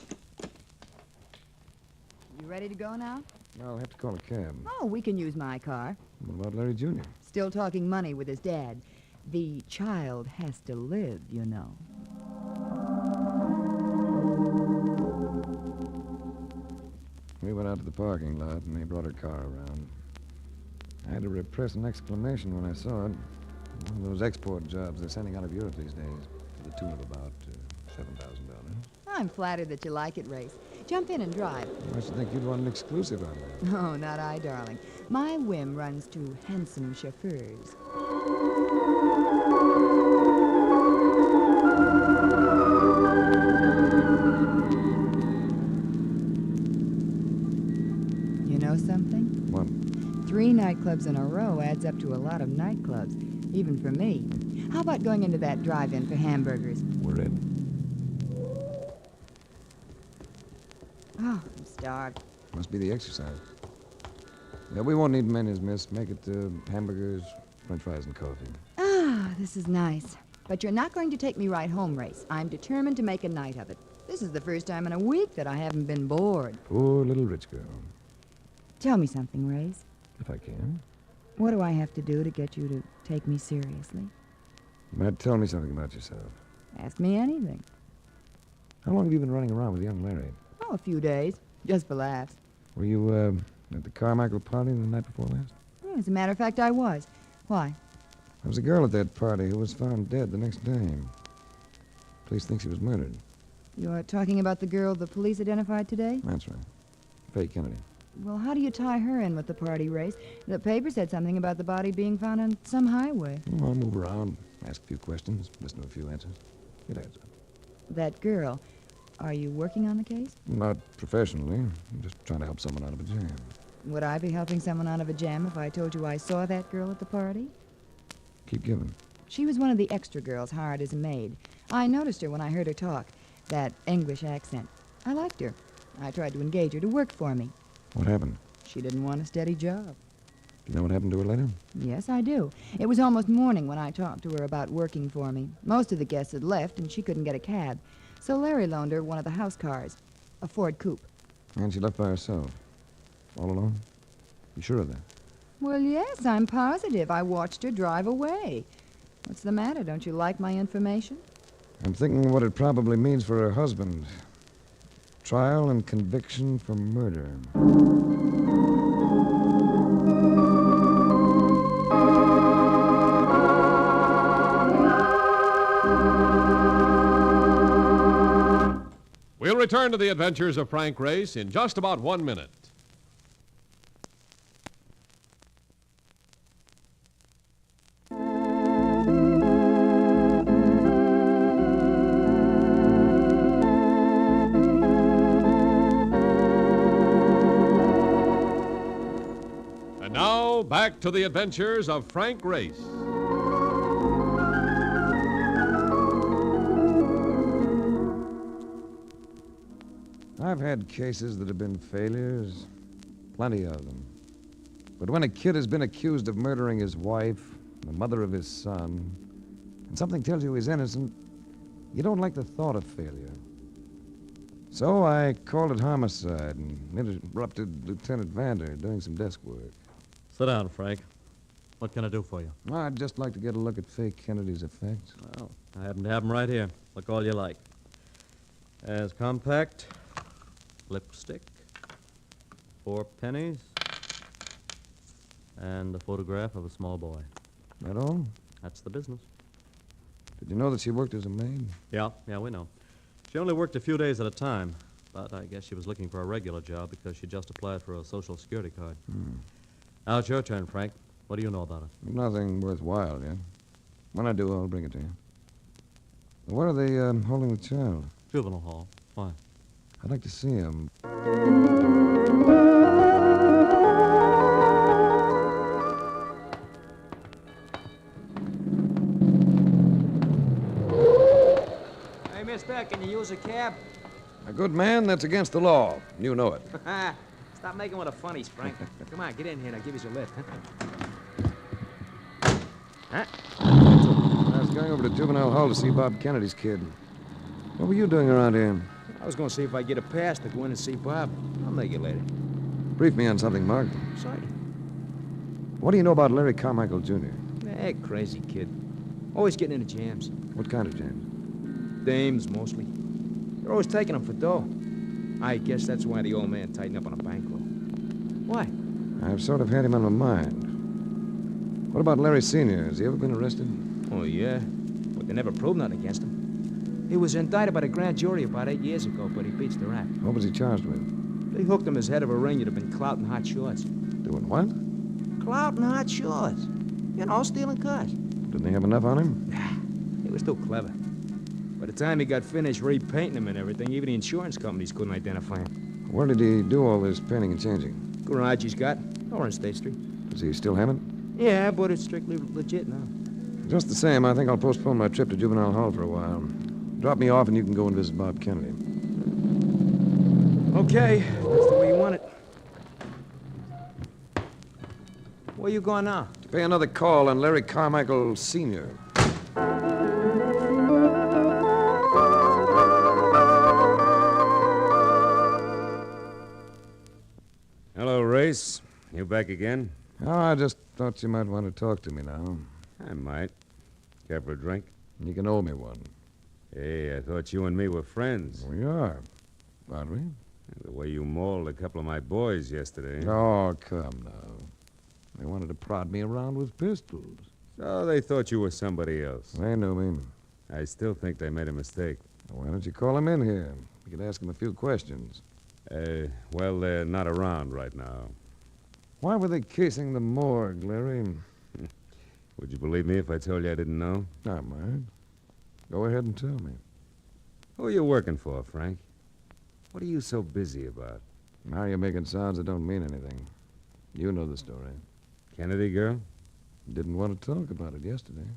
You ready to go now? I'll have to call a cab. Oh, we can use my car. What about Larry Jr.? Still talking money with his dad. The child has to live, you know. We went out to the parking lot, and they brought her car around. I had to repress an exclamation when I saw it. One of those export jobs they're sending out of Europe these days, to the tune of about $7,000. I'm flattered that you like it, Race. Jump in and drive. I should think you'd want an exclusive on that. Oh, not I, darling. My whim runs to handsome chauffeurs. You know something? What? 3 nightclubs in a row adds up to a lot of nightclubs, even for me. How about going into that drive-in for hamburgers? We're in. Oh, I'm starved. Must be the exercise. Yeah, we won't need menus, miss. Make it hamburgers, french fries, and coffee. Ah, this is nice. But you're not going to take me right home, Race. I'm determined to make a night of it. This is the first time in a week that I haven't been bored. Poor little rich girl. Tell me something, Race. If I can. What do I have to do to get you to take me seriously? You might tell me something about yourself. Ask me anything. How long have you been running around with young Larry? Oh, a few days. Just for laughs. Were you at the Carmichael party the night before last? Yeah, as a matter of fact, I was. Why? There was a girl at that party who was found dead the next day. Police think she was murdered. You're talking about the girl the police identified today? That's right. Faye Kennedy. Well, how do you tie her in with the party, Race? The paper said something about the body being found on some highway. Oh, I'll move around, ask a few questions, listen to a few answers. Get answers. That girl, are you working on the case? Not professionally. I'm just trying to help someone out of a jam. Would I be helping someone out of a jam if I told you I saw that girl at the party? Keep giving. She was one of the extra girls hired as a maid. I noticed her when I heard her talk. That English accent. I liked her. I tried to engage her to work for me. What happened? She didn't want a steady job. Do you know what happened to her later? Yes, I do. It was almost morning when I talked to her about working for me. Most of the guests had left, and she couldn't get a cab. So Larry loaned her one of the house cars, a Ford coupe. And she left by herself. All alone? You sure of that? Well, yes, I'm positive. I watched her drive away. What's the matter? Don't you like my information? I'm thinking what it probably means for her husband. Trial and conviction for murder. We'll return to the adventures of Frank Race in just about 1 minute. And now, back to the adventures of Frank Race. I've had cases that have been failures, plenty of them. But when a kid has been accused of murdering his wife, the mother of his son, and something tells you he's innocent, you don't like the thought of failure. So I called it homicide and interrupted Lieutenant Vander doing some desk work. Sit down, Frank. What can I do for you? I'd just like to get a look at Faye Kennedy's effects. Well, I happen to have them right here. Look all you like. As compact, lipstick, 4 pennies, and a photograph of a small boy. That all? That's the business. Did you know that she worked as a maid? Yeah, we know. She only worked a few days at a time, but I guess she was looking for a regular job because she just applied for a Social Security card. Now it's your turn, Frank. What do you know about it? Nothing worthwhile yet. When I do, I'll bring it to you. Where are they holding the child? Juvenile hall. Why? I'd like to see him. Hey, mister, can you use a cab? A good man, that's against the law. You know it. Stop making with the funnies, Frank. Come on, get in here and I'll give you a lift. I was going over to Juvenile Hall to see Bob Kennedy's kid. What were you doing around here? I was going to see if I get a pass to go in and see Bob. I'll make it later. Brief me on something, Mark. Sorry. What do you know about Larry Carmichael, Jr.? Crazy kid. Always getting into jams. What kind of jams? Dames, mostly. They're always taking them for dough. I guess that's why the old man tightened up on a bankroll. Why? I've sort of had him on my mind. What about Larry Sr.? Has he ever been arrested? Oh, yeah. But they never proved nothing against him. He was indicted by the grand jury about 8 years ago, but he beats the rap. What was he charged with? They hooked him as head of a ring that had been clouting hot shorts. Doing what? Clouting hot shorts. You know, stealing cars. Didn't they have enough on him? He was too clever. By the time he got finished repainting them and everything, even the insurance companies couldn't identify him. Where did he do all this painting and changing? Garage he's got, over on State Street. Does he still have it? Yeah, but it's strictly legit now. Just the same, I think I'll postpone my trip to Juvenile Hall for a while. Drop me off and you can go and visit Bob Kennedy. Okay, that's the way you want it. Where you going now? To pay another call on Larry Carmichael Sr. Hello, Race. You back again? Oh, I just thought you might want to talk to me now. I might. Care for a drink? You can owe me one. Hey, I thought you and me were friends. We are, aren't we? The way you mauled a couple of my boys yesterday. Oh, come now. They wanted to prod me around with pistols. So they thought you were somebody else. They knew me. I still think they made a mistake. Why don't you call them in here? You could ask them a few questions. Well, they're not around right now. Why were they casing the morgue, Larry? Would you believe me if I told you I didn't know? I might. Go ahead and tell me. Who are you working for, Frank? What are you so busy about? Now you're making sounds that don't mean anything. You know the story. Kennedy girl? Didn't want to talk about it yesterday.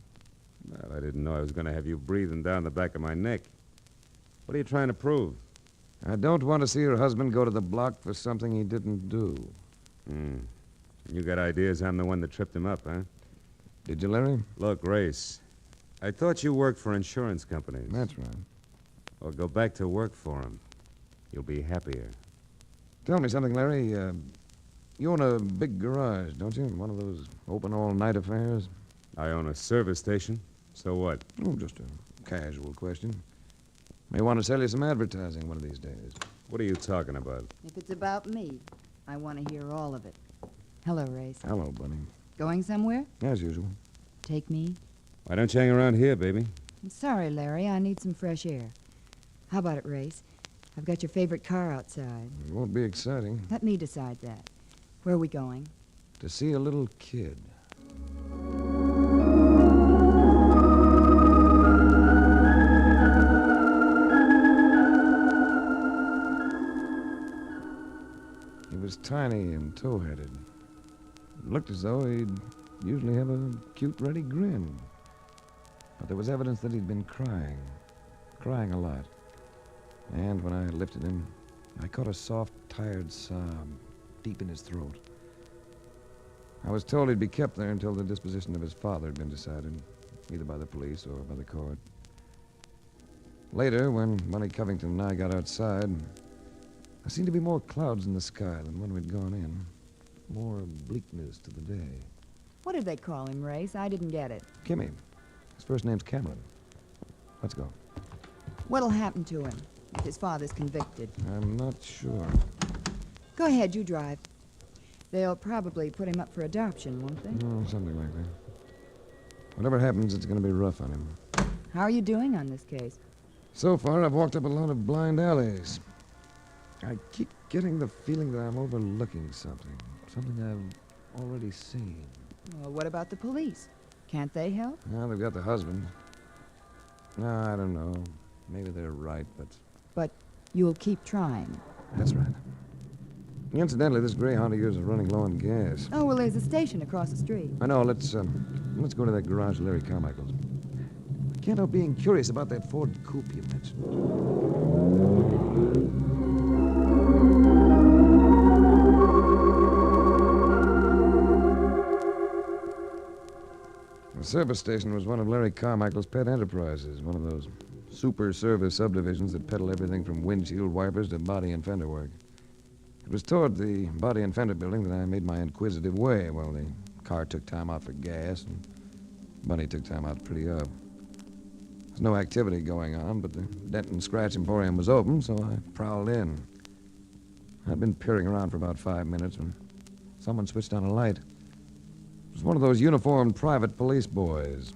Well, I didn't know I was going to have you breathing down the back of my neck. What are you trying to prove? I don't want to see her husband go to the block for something he didn't do. You got ideas I'm the one that tripped him up, huh? Did you, Larry? Look, Race, I thought you worked for insurance companies. That's right. Well, go back to work for them. You'll be happier. Tell me something, Larry. You own a big garage, don't you? One of those open all-night affairs? I own a service station. So what? Oh, just a casual question. May want to sell you some advertising one of these days. What are you talking about? If it's about me, I want to hear all of it. Hello, Race. Hello, Bunny. Going somewhere? As usual. Take me? Why don't you hang around here, baby? I'm sorry, Larry. I need some fresh air. How about it, Race? I've got your favorite car outside. It won't be exciting. Let me decide that. Where are we going? To see a little kid. He was tiny and tow-headed. It looked as though he'd usually have a cute, ready grin. But there was evidence that he'd been crying a lot. And when I lifted him, I caught a soft, tired sob deep in his throat. I was told he'd be kept there until the disposition of his father had been decided, either by the police or by the court. Later, when Bunny Covington and I got outside, there seemed to be more clouds in the sky than when we'd gone in. More bleakness to the day. What did they call him, Race? I didn't get it. Kimmy. His first name's Cameron. Let's go. What'll happen to him if his father's convicted? I'm not sure. Go ahead, you drive. They'll probably put him up for adoption, won't they? Oh, something like that. Whatever happens, it's going to be rough on him. How are you doing on this case? So far, I've walked up a lot of blind alleys. I keep getting the feeling that I'm overlooking something. Something I've already seen. Well, what about the police? Can't they help? Well, they've got the husband. No, I don't know. Maybe they're right, but... But you'll keep trying. That's right. Incidentally, this Greyhound of yours is running low on gas. Oh, well, there's a station across the street. I know. Let's go to that garage of Larry Carmichael's. I can't help being curious about that Ford coupe you mentioned. The service station was one of Larry Carmichael's pet enterprises, one of those super service subdivisions that peddle everything from windshield wipers to body and fender work. It was toward the body and fender building that I made my inquisitive way while the car took time out for gas and Bunny took time out to pretty up. There's no activity going on, but the Dent and Scratch Emporium was open, so I prowled in. I'd been peering around for about 5 minutes when someone switched on a light. It was one of those uniformed private police boys.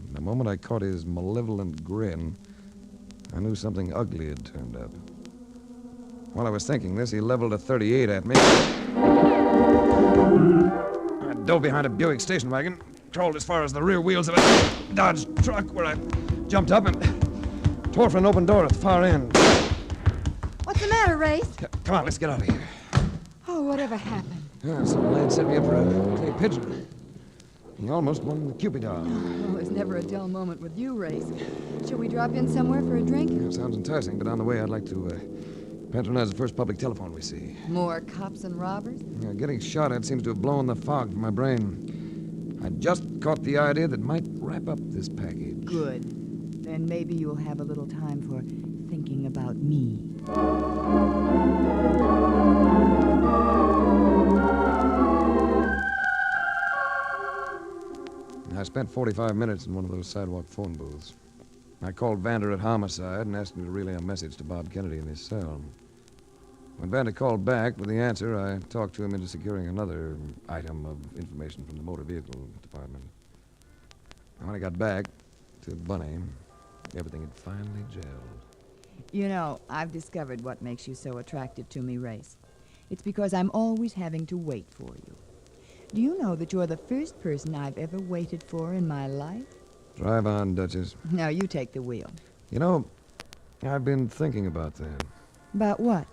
And the moment I caught his malevolent grin, I knew something ugly had turned up. While I was thinking this, he leveled a .38 at me. I dove behind a Buick station wagon, crawled as far as the rear wheels of a Dodge truck, where I jumped up and tore for an open door at the far end. What's the matter, Race? Come on, let's get out of here. Oh, whatever happened? Some lad set me up for a clay pigeon. He almost won the Cupid dog. Oh, there's never a dull moment with you, Race. Shall we drop in somewhere for a drink? Yeah, sounds enticing, but on the way I'd like to Patronize the first public telephone we see. More cops and robbers? Yeah, getting shot at seems to have blown the fog from my brain. I just caught the idea that might wrap up this package. Good. Then maybe you'll have a little time for thinking about me. I spent 45 minutes in one of those sidewalk phone booths. I called Vander at Homicide and asked him to relay a message to Bob Kennedy in his cell. When Vander called back with the answer, I talked to him into securing another item of information from the motor vehicle department. And when I got back to Bunny, everything had finally gelled. You know, I've discovered what makes you so attractive to me, Race. It's because I'm always having to wait for you. Do you know that you're the first person I've ever waited for in my life? Drive on, Duchess. Now you take the wheel. You know, I've been thinking about that. About what?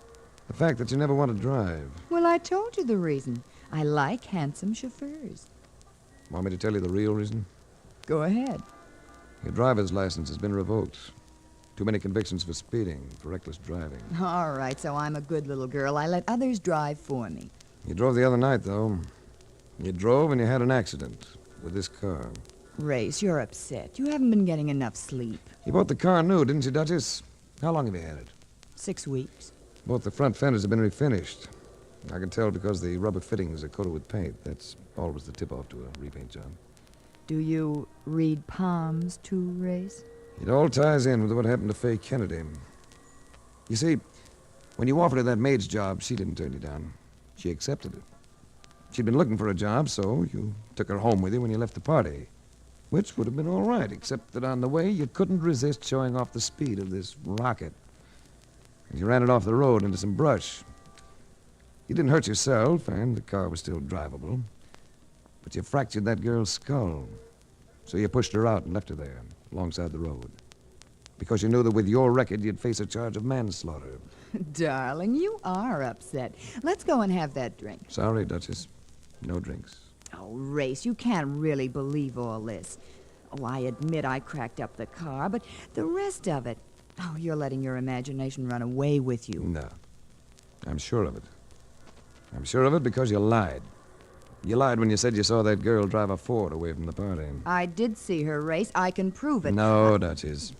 The fact that you never want to drive. Well, I told you the reason. I like handsome chauffeurs. Want me to tell you the real reason? Go ahead. Your driver's license has been revoked. Too many convictions for speeding, for reckless driving. All right, so I'm a good little girl. I let others drive for me. You drove the other night, though. You drove and you had an accident with this car. Race, you're upset. You haven't been getting enough sleep. You bought the car new, didn't you, Duchess? How long have you had it? 6 weeks. Both the front fenders have been refinished. I can tell because the rubber fittings are coated with paint. That's always the tip-off to a repaint job. Do you read palms, too, Race? It all ties in with what happened to Fay Kennedy. You see, when you offered her that maid's job, she didn't turn you down. She accepted it. She'd been looking for a job, so you took her home with you when you left the party. Which would have been all right, except that on the way, you couldn't resist showing off the speed of this rocket. And you ran it off the road into some brush. You didn't hurt yourself, and the car was still drivable. But you fractured that girl's skull. So you pushed her out and left her there, alongside the road. Because you knew that with your record, you'd face a charge of manslaughter. Darling, you are upset. Let's go and have that drink. Sorry, Duchess. No drinks. Oh, Race, you can't really believe all this. Oh, I admit I cracked up the car, but the rest of it... Oh, you're letting your imagination run away with you. No. I'm sure of it. I'm sure of it because you lied. You lied when you said you saw that girl drive a Ford away from the party. I did see her, Race. I can prove it. No, Duchess.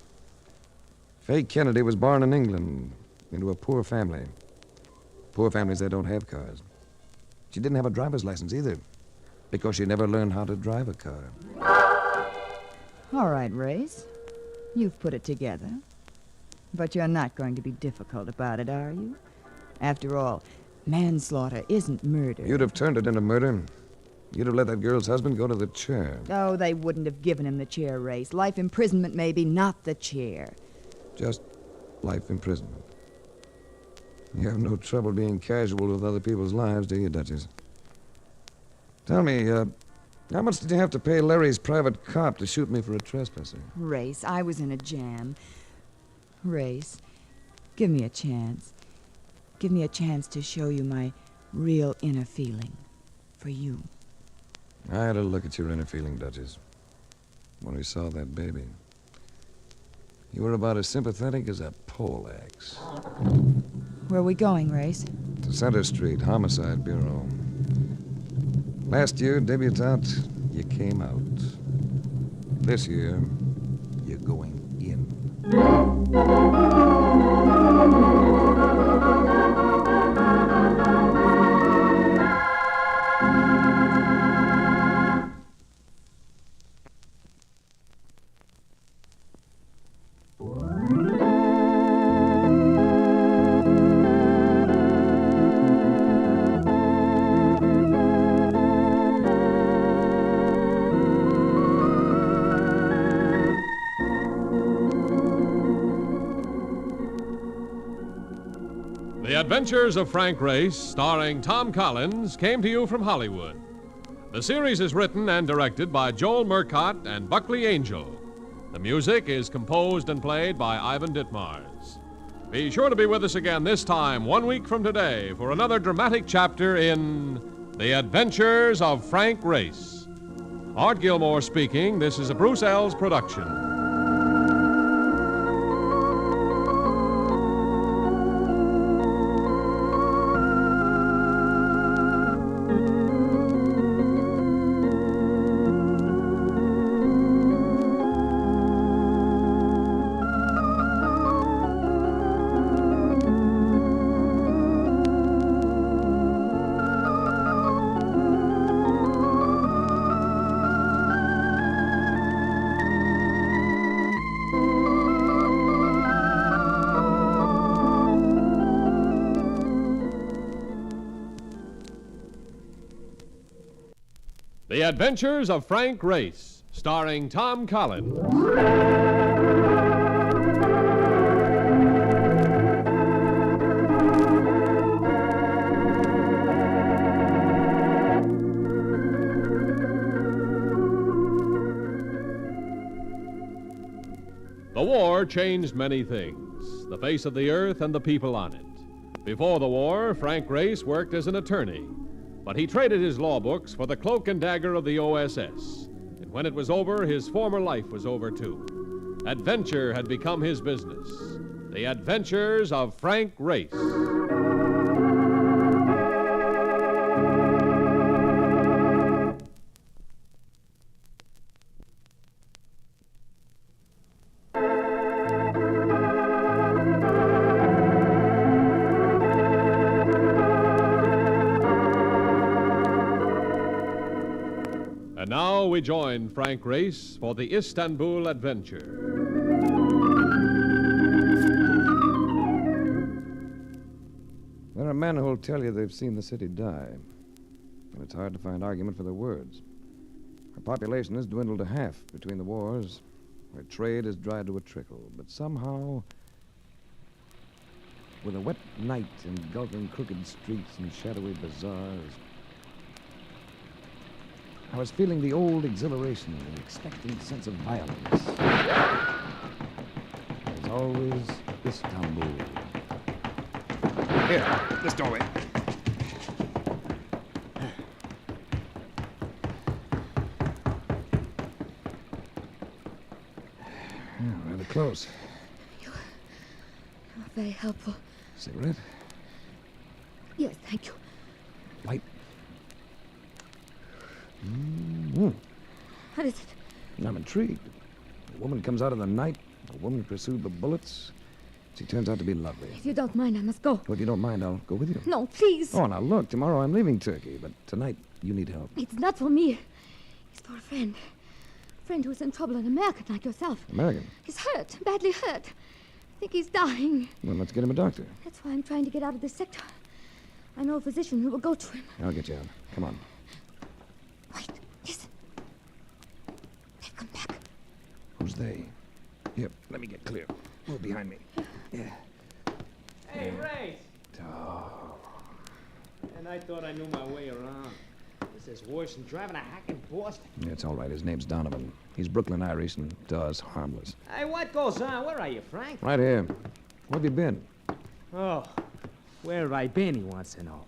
Fay Kennedy was born in England into a poor family. Poor families, they don't have cars. She didn't have a driver's license either because she never learned how to drive a car. All right, Race. You've put it together. But you're not going to be difficult about it, are you? After all, manslaughter isn't murder. You'd have turned it into murder. You'd have let that girl's husband go to the chair. Oh, they wouldn't have given him the chair, Race. Life imprisonment, maybe, not the chair. Just life imprisonment. You have no trouble being casual with other people's lives, do you, Duchess? Tell me, how much did you have to pay Larry's private cop to shoot me for a trespasser? Race, I was in a jam. Race, give me a chance. Give me a chance to show you my real inner feeling for you. I had a look at your inner feeling, Duchess, when we saw that baby. You were about as sympathetic as a poleaxe. Where are we going, Race? To Center Street, Homicide Bureau. Last year, debutante, you came out. This year, you're going in. The Adventures of Frank Race, starring Tom Collins, came to you from Hollywood. The series is written and directed by Joel Murcott and Buckley Angel. The music is composed and played by Ivan Ditmars. Be sure to be with us again this time, 1 week from today, for another dramatic chapter in The Adventures of Frank Race. Art Gilmore speaking. This is a Bruce Ells production. The Adventures of Frank Race, starring Tom Collins. The war changed many things, the face of the earth and the people on it. Before the war, Frank Race worked as an attorney, but he traded his law books for the cloak and dagger of the OSS. And when it was over, his former life was over too. Adventure had become his business. The Adventures of Frank Race. And now we join Frank Race for the Istanbul adventure. There are men who'll tell you they've seen the city die, and it's hard to find argument for their words. Our population has dwindled to half between the wars. Our trade has dried to a trickle, but somehow, with a wet night engulfing crooked streets and shadowy bazaars, I was feeling the old exhilaration and expectant sense of violence. There's always Istanbul. Here, this doorway. Rather close. You're very helpful. Cigarette? Yes, thank you. Light? What is it? I'm intrigued. A woman comes out of the night, a woman who pursued the bullets. She turns out to be lovely. If you don't mind, I must go. Well, if you don't mind, I'll go with you. No, please. Oh, now look, tomorrow I'm leaving Turkey, but tonight you need help. It's not for me. It's for a friend. A friend who's in trouble, an American like yourself. American? He's hurt, badly hurt. I think he's dying. Well, let's get him a doctor. That's why I'm trying to get out of this sector. I know a physician who will go to him. I'll get you out. Come on. Wait, listen. They've come back. Who's they? Here, let me get clear. Move behind me. Yeah. Hey, Race! Oh. And I thought I knew my way around. This is worse than driving a hack in Boston. Yeah, it's all right. His name's Donovan. He's Brooklyn Irish and to us harmless. Hey, what goes on? Where are you, Frank? Right here. Where have you been? Oh, where have I been, he wants to know.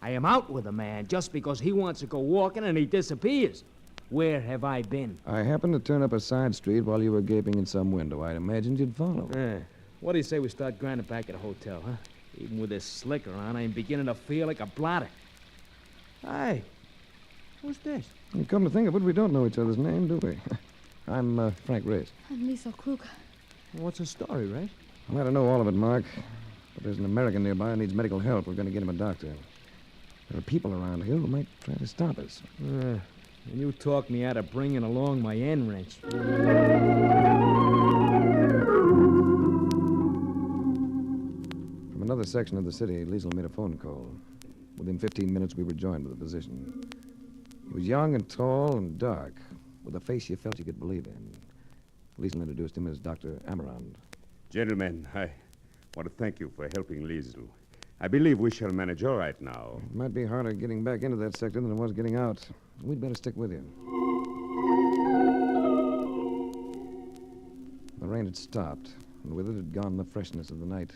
I am out with a man just because he wants to go walking and he disappears. Where have I been? I happened to turn up a side street while you were gaping in some window. I'd imagined you'd follow. What do you say we start grinding back at the hotel, huh? Even with this slicker on, I'm beginning to feel like a blotter. Hey, who's this? And come to think of it, we don't know each other's name, do we? I'm Frank Race. I'm Lisa Kruger. What's the story, Ray? Well, I don't know all of it, Mark. But there's an American nearby who needs medical help. We're going to get him a doctor. There are people around here who might try to stop us. And you talked me out of bringing along my end wrench. From another section of the city, Liesel made a phone call. Within 15 minutes, we were joined with a physician. He was young and tall and dark, with a face you felt you could believe in. Liesel introduced him as Dr. Amarand. Gentlemen, I want to thank you for helping Liesel. I believe we shall manage all right now. It might be harder getting back into that sector than it was getting out. We'd better stick with you. The rain had stopped, and with it had gone the freshness of the night.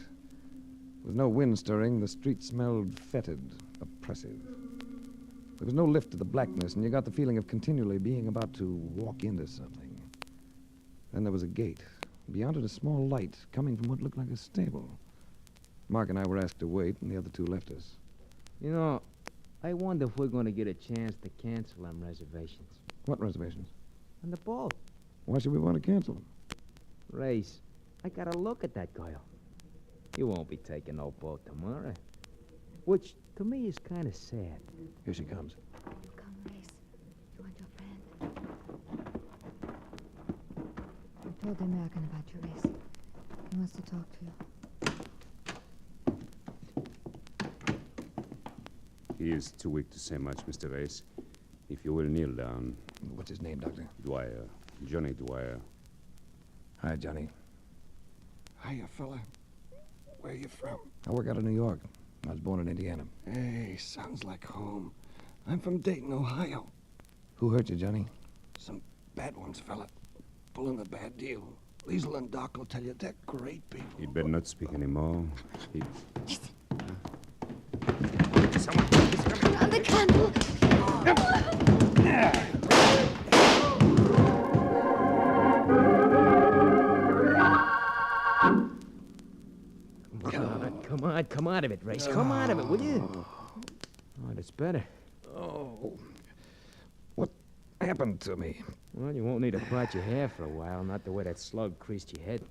With no wind stirring, the street smelled fetid, oppressive. There was no lift to the blackness, and you got the feeling of continually being about to walk into something. Then there was a gate. Beyond it, a small light coming from what looked like a stable. Mark and I were asked to wait, and the other two left us. You know, I wonder if we're going to get a chance to cancel them reservations. What reservations? On the boat. Why should we want to cancel them? Race, I got to look at that girl. You won't be taking no boat tomorrow. Which, to me, is kind of sad. Here she comes. Come, Race. You want your friend? I told the American about you, Race. He wants to talk to you. He is too weak to say much, Mr. Race. If you will kneel down. What's his name, Doctor? Dwyer. Johnny Dwyer. Hi, Johnny. Hiya, fella. Where you from? I work out of New York. I was born in Indiana. Hey, sounds like home. I'm from Dayton, Ohio. Who hurt you, Johnny? Some bad ones, fella. Pulling a bad deal. Liesel and Doc will tell you they're great people. He'd better not speak anymore. Someone, he's coming. On the candle. Come out of it, Race. Come out of it, will you? Oh, that's better. Oh. What happened to me? Well, you won't need to part your hair for a while, not the way that slug creased your head.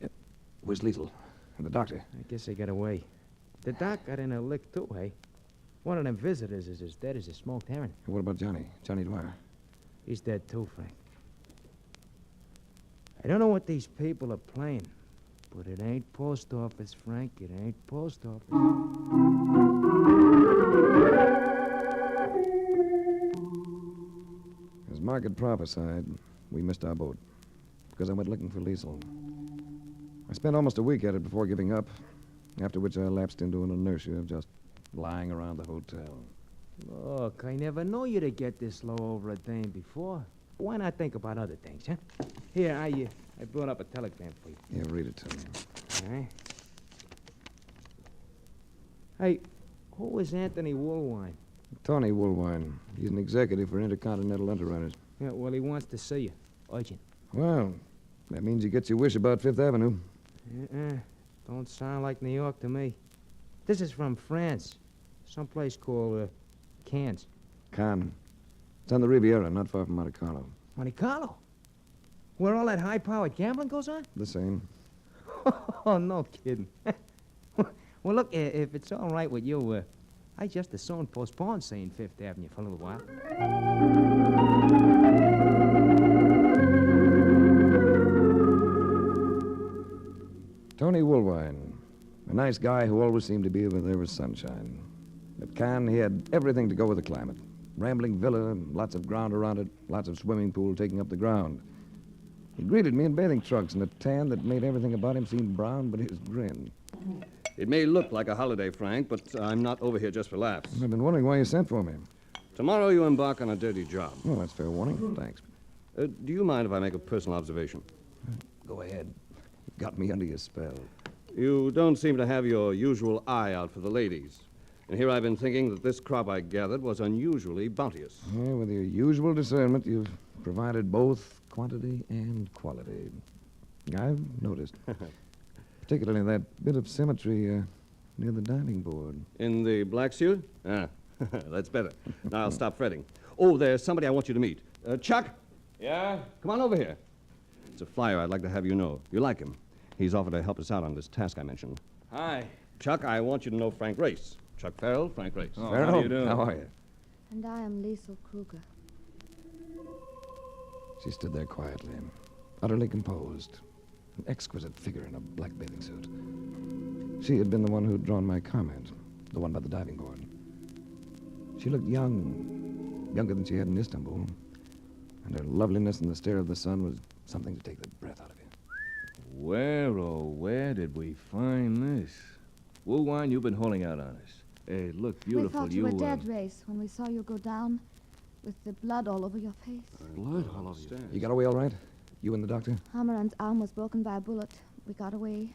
Where's Liesel? And the doctor? I guess they got away. The doc got in a lick, too, hey? One of them visitors is as dead as a smoked herring. What about Johnny? Johnny Dwyer? He's dead, too, Frank. I don't know what these people are playing, but it ain't post office, Frank. It ain't post office. As Mark had prophesied, we missed our boat because I went looking for Liesel. I spent almost a week at it before giving up, after which I lapsed into an inertia of just lying around the hotel. Look, I never knew you to get this low over a dame before. Why not think about other things, huh? Here, I brought up a telegram for you. Yeah, read it to me. All right. Hey, who is Anthony Woolwine? Tony Woolwine. He's an executive for Intercontinental Underwriters. Yeah, well, he wants to see you. Urgent. Well, that means you get your wish about Fifth Avenue. Don't sound like New York to me. This is from France. Someplace called, Cannes. Cannes. It's on the Riviera, not far from Monte Carlo. Monte Carlo? Where all that high-powered gambling goes on? The same. Oh, no kidding. Well, look, if it's all right with you, I just as soon postpone seeing Fifth Avenue for a little while. Tony Woolwine. A nice guy who always seemed to be where there was sunshine. At Cannes, he had everything to go with the climate. Rambling villa, lots of ground around it, lots of swimming pool taking up the ground. He greeted me in bathing trunks and a tan that made everything about him seem brown but his grin. It may look like a holiday, Frank, but I'm not over here just for laughs. I've been wondering why you sent for me. Tomorrow you embark on a dirty job. Well, that's fair warning. Thanks. Do you mind if I make a personal observation? Go ahead. You got me under your spell. You don't seem to have your usual eye out for the ladies. And here I've been thinking that this crop I gathered was unusually bounteous. Yeah, with your usual discernment, you've provided both quantity and quality. I've noticed. Particularly that bit of symmetry near the diving board. In the black suit? Ah, that's better. Now I'll stop fretting. Oh, there's somebody I want you to meet. Chuck? Yeah? Come on over here. It's a flyer I'd like to have you know. You like him. He's offered to help us out on this task I mentioned. Hi. Chuck, I want you to know Frank Race. Chuck Farrell, Frank Race. Oh, how do you do? How are you? And I am Liesel Kruger. She stood there quietly, utterly composed. An exquisite figure in a black bathing suit. She had been the one who'd drawn my comment, the one by the diving board. She looked young, younger than she had in Istanbul. And her loveliness in the stare of the sun was something to take the breath out of you. Where, oh, where did we find this? Woolwine, you've been holding out on us. Hey, look beautiful. We thought you were dead, Race, when we saw you go down with the blood all over your face. Blood all over your face? You got away all right? You and the doctor? Hammeran's arm was broken by a bullet. We got away.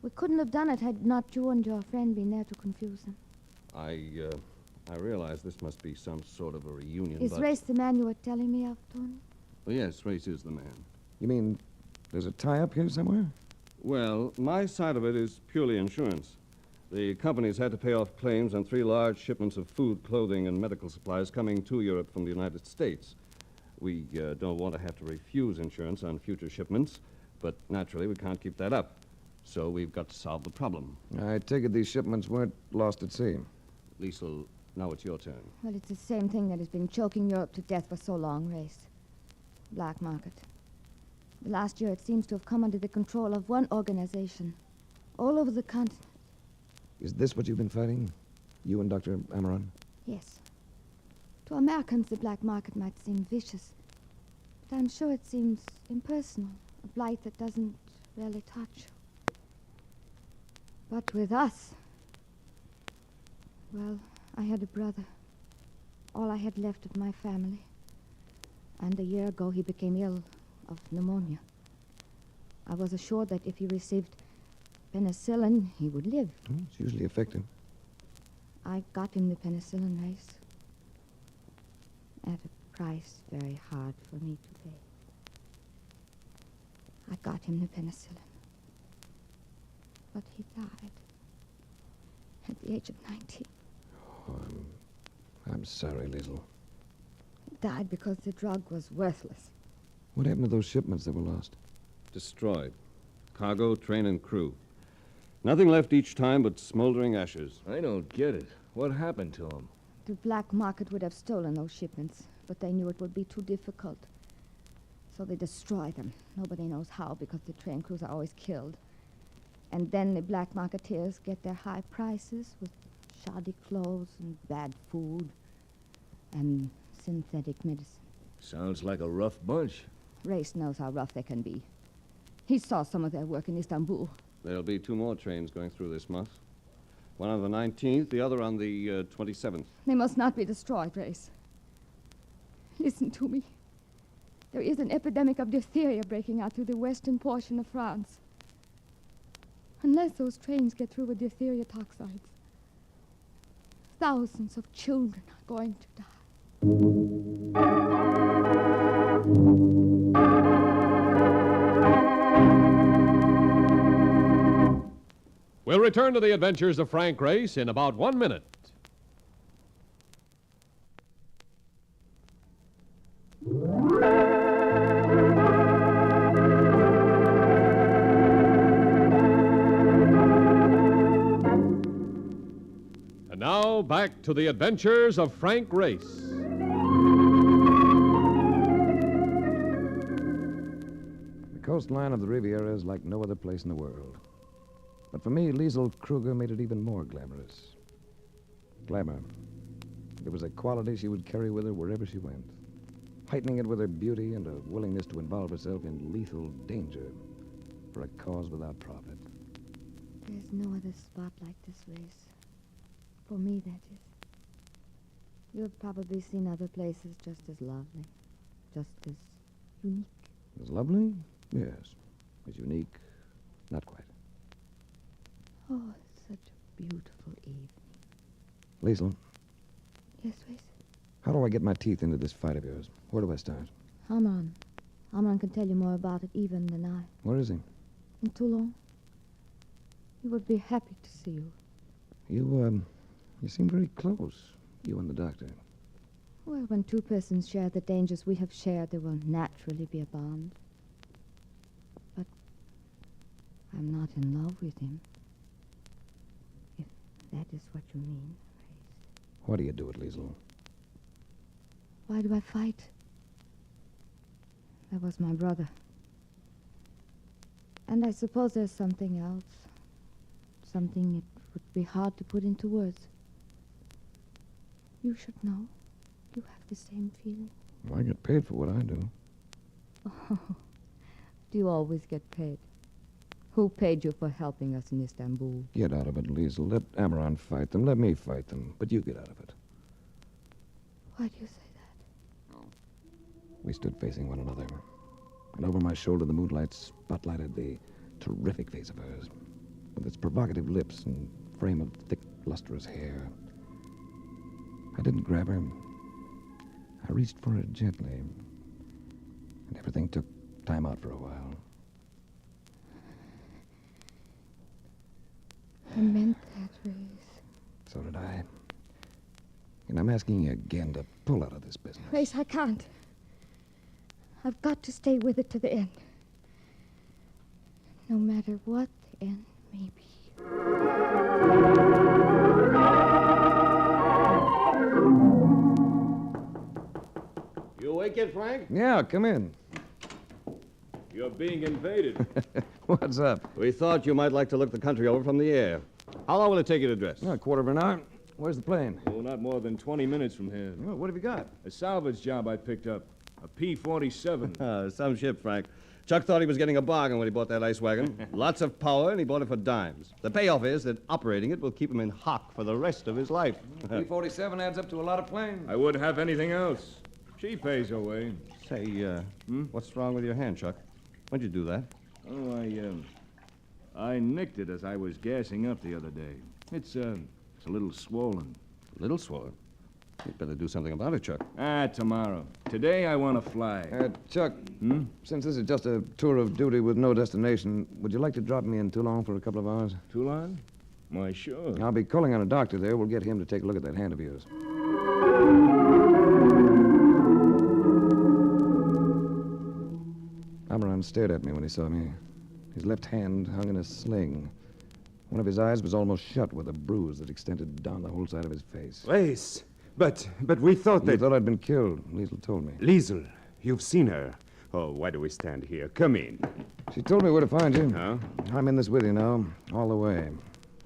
We couldn't have done it had not you and your friend been there to confuse him. I realize this must be some sort of a reunion, Is but... Race the man you were telling me of, Tony? Well, yes, Race is the man. You mean there's a tie-up here somewhere? Well, my side of it is purely insurance. The companies had to pay off claims on 3 large shipments of food, clothing, and medical supplies coming to Europe from the United States. We don't want to have to refuse insurance on future shipments, but naturally we can't keep that up. So we've got to solve the problem. I take it these shipments weren't lost at sea. Liesel, now it's your turn. Well, it's the same thing that has been choking Europe to death for so long, Race. Black market. The last year it seems to have come under the control of one organization, all over the continent. Is this what you've been fighting? You and Dr. Amaran? Yes. To Americans, the black market might seem vicious, but I'm sure it seems impersonal, a blight that doesn't really touch. But with us, well, I had a brother, all I had left of my family, and a year ago he became ill of pneumonia. I was assured that if he received penicillin, he would live. It's usually effective. I got him the penicillin, Race, at a price very hard for me to pay. I got him the penicillin, but he died at the age of 19. Oh, I'm sorry, Liesl. He died because the drug was worthless. What happened to those shipments that were lost? Destroyed. Cargo, train, and crew. Nothing left each time but smoldering ashes. I don't get it. What happened to them? The black market would have stolen those shipments, but they knew it would be too difficult. So they destroyed them. Nobody knows how, because the train crews are always killed. And then the black marketeers get their high prices with shoddy clothes and bad food and synthetic medicine. Sounds like a rough bunch. Race knows how rough they can be. He saw some of their work in Istanbul. There'll be 2 more trains going through this month. One on the 19th, the other on the 27th. They must not be destroyed, Race. Listen to me. There is an epidemic of diphtheria breaking out through the western portion of France. Unless those trains get through with diphtheria toxides, thousands of children are going to die. We'll return to the adventures of Frank Race in about 1 minute. And now, back to the adventures of Frank Race. The coastline of the Riviera is like no other place in the world. But for me, Liesl Kruger made it even more glamorous. Glamour. It was a quality she would carry with her wherever she went, heightening it with her beauty and a willingness to involve herself in lethal danger for a cause without profit. There's no other spot like this, Race. For me, that is. You've probably seen other places just as lovely, just as unique. As lovely? Yes. As unique? Not quite. Oh, such a beautiful evening. Liesl, Yes, Race? how do I get my teeth into this fight of yours? Where do I start? Haman. Haman can tell you more about it even than I. Where is he? In Toulon. He would be happy to see you. You seem very close, you and the doctor. Well, when 2 persons share the dangers we have shared, there will naturally be a bond. But I'm not in love with him. If that is what you mean. Why do you do it, Liesl? Why do I fight? That was my brother. And I suppose there's something else. Something it would be hard to put into words. You should know. You have the same feeling. I get paid for what I do. Oh, do you always get paid? Who paid you for helping us in Istanbul? Get out of it, Liesl. Let Amaran fight them. Let me fight them. But you get out of it. Why do you say that? We stood facing one another. And over my shoulder, the moonlight spotlighted the terrific face of hers, with its provocative lips and frame of thick, lustrous hair. I didn't grab her. I reached for her gently. And everything took time out for a while. I meant that, Race. So did I. And I'm asking you again to pull out of this business. Race, I can't. I've got to stay with it to the end. No matter what the end may be. You awake yet, Frank? Yeah, come in. You're being invaded. What's up? We thought you might like to look the country over from the air. How long will it take you to dress? A quarter of an hour. Where's the plane? Oh, not more than 20 minutes from here. Oh, what have you got? A salvage job I picked up. A P-47. Some ship, Frank. Chuck thought he was getting a bargain when he bought that ice wagon. Lots of power, and he bought it for dimes. The payoff is that operating it will keep him in hock for the rest of his life. P-47 adds up to a lot of planes. I wouldn't have anything else. She pays her way. Say, what's wrong with your hand, Chuck? When'd you do that? Oh, I nicked it as I was gassing up the other day. It's a little swollen. A little swollen? You'd better do something about it, Chuck. Tomorrow. Today I want to fly. Chuck, since this is just a tour of duty with no destination, would you like to drop me in Toulon for a couple of hours? Toulon? Why, sure. I'll be calling on a doctor there. We'll get him to take a look at that hand of yours. Amaran stared at me when he saw me. His left hand hung in a sling. One of his eyes was almost shut with a bruise that extended down the whole side of his face. Race, but we thought that... You thought I'd been killed, Liesl told me. Liesl, you've seen her. Oh, why do we stand here? Come in. She told me where to find you. Huh? I'm in this with you now, all the way.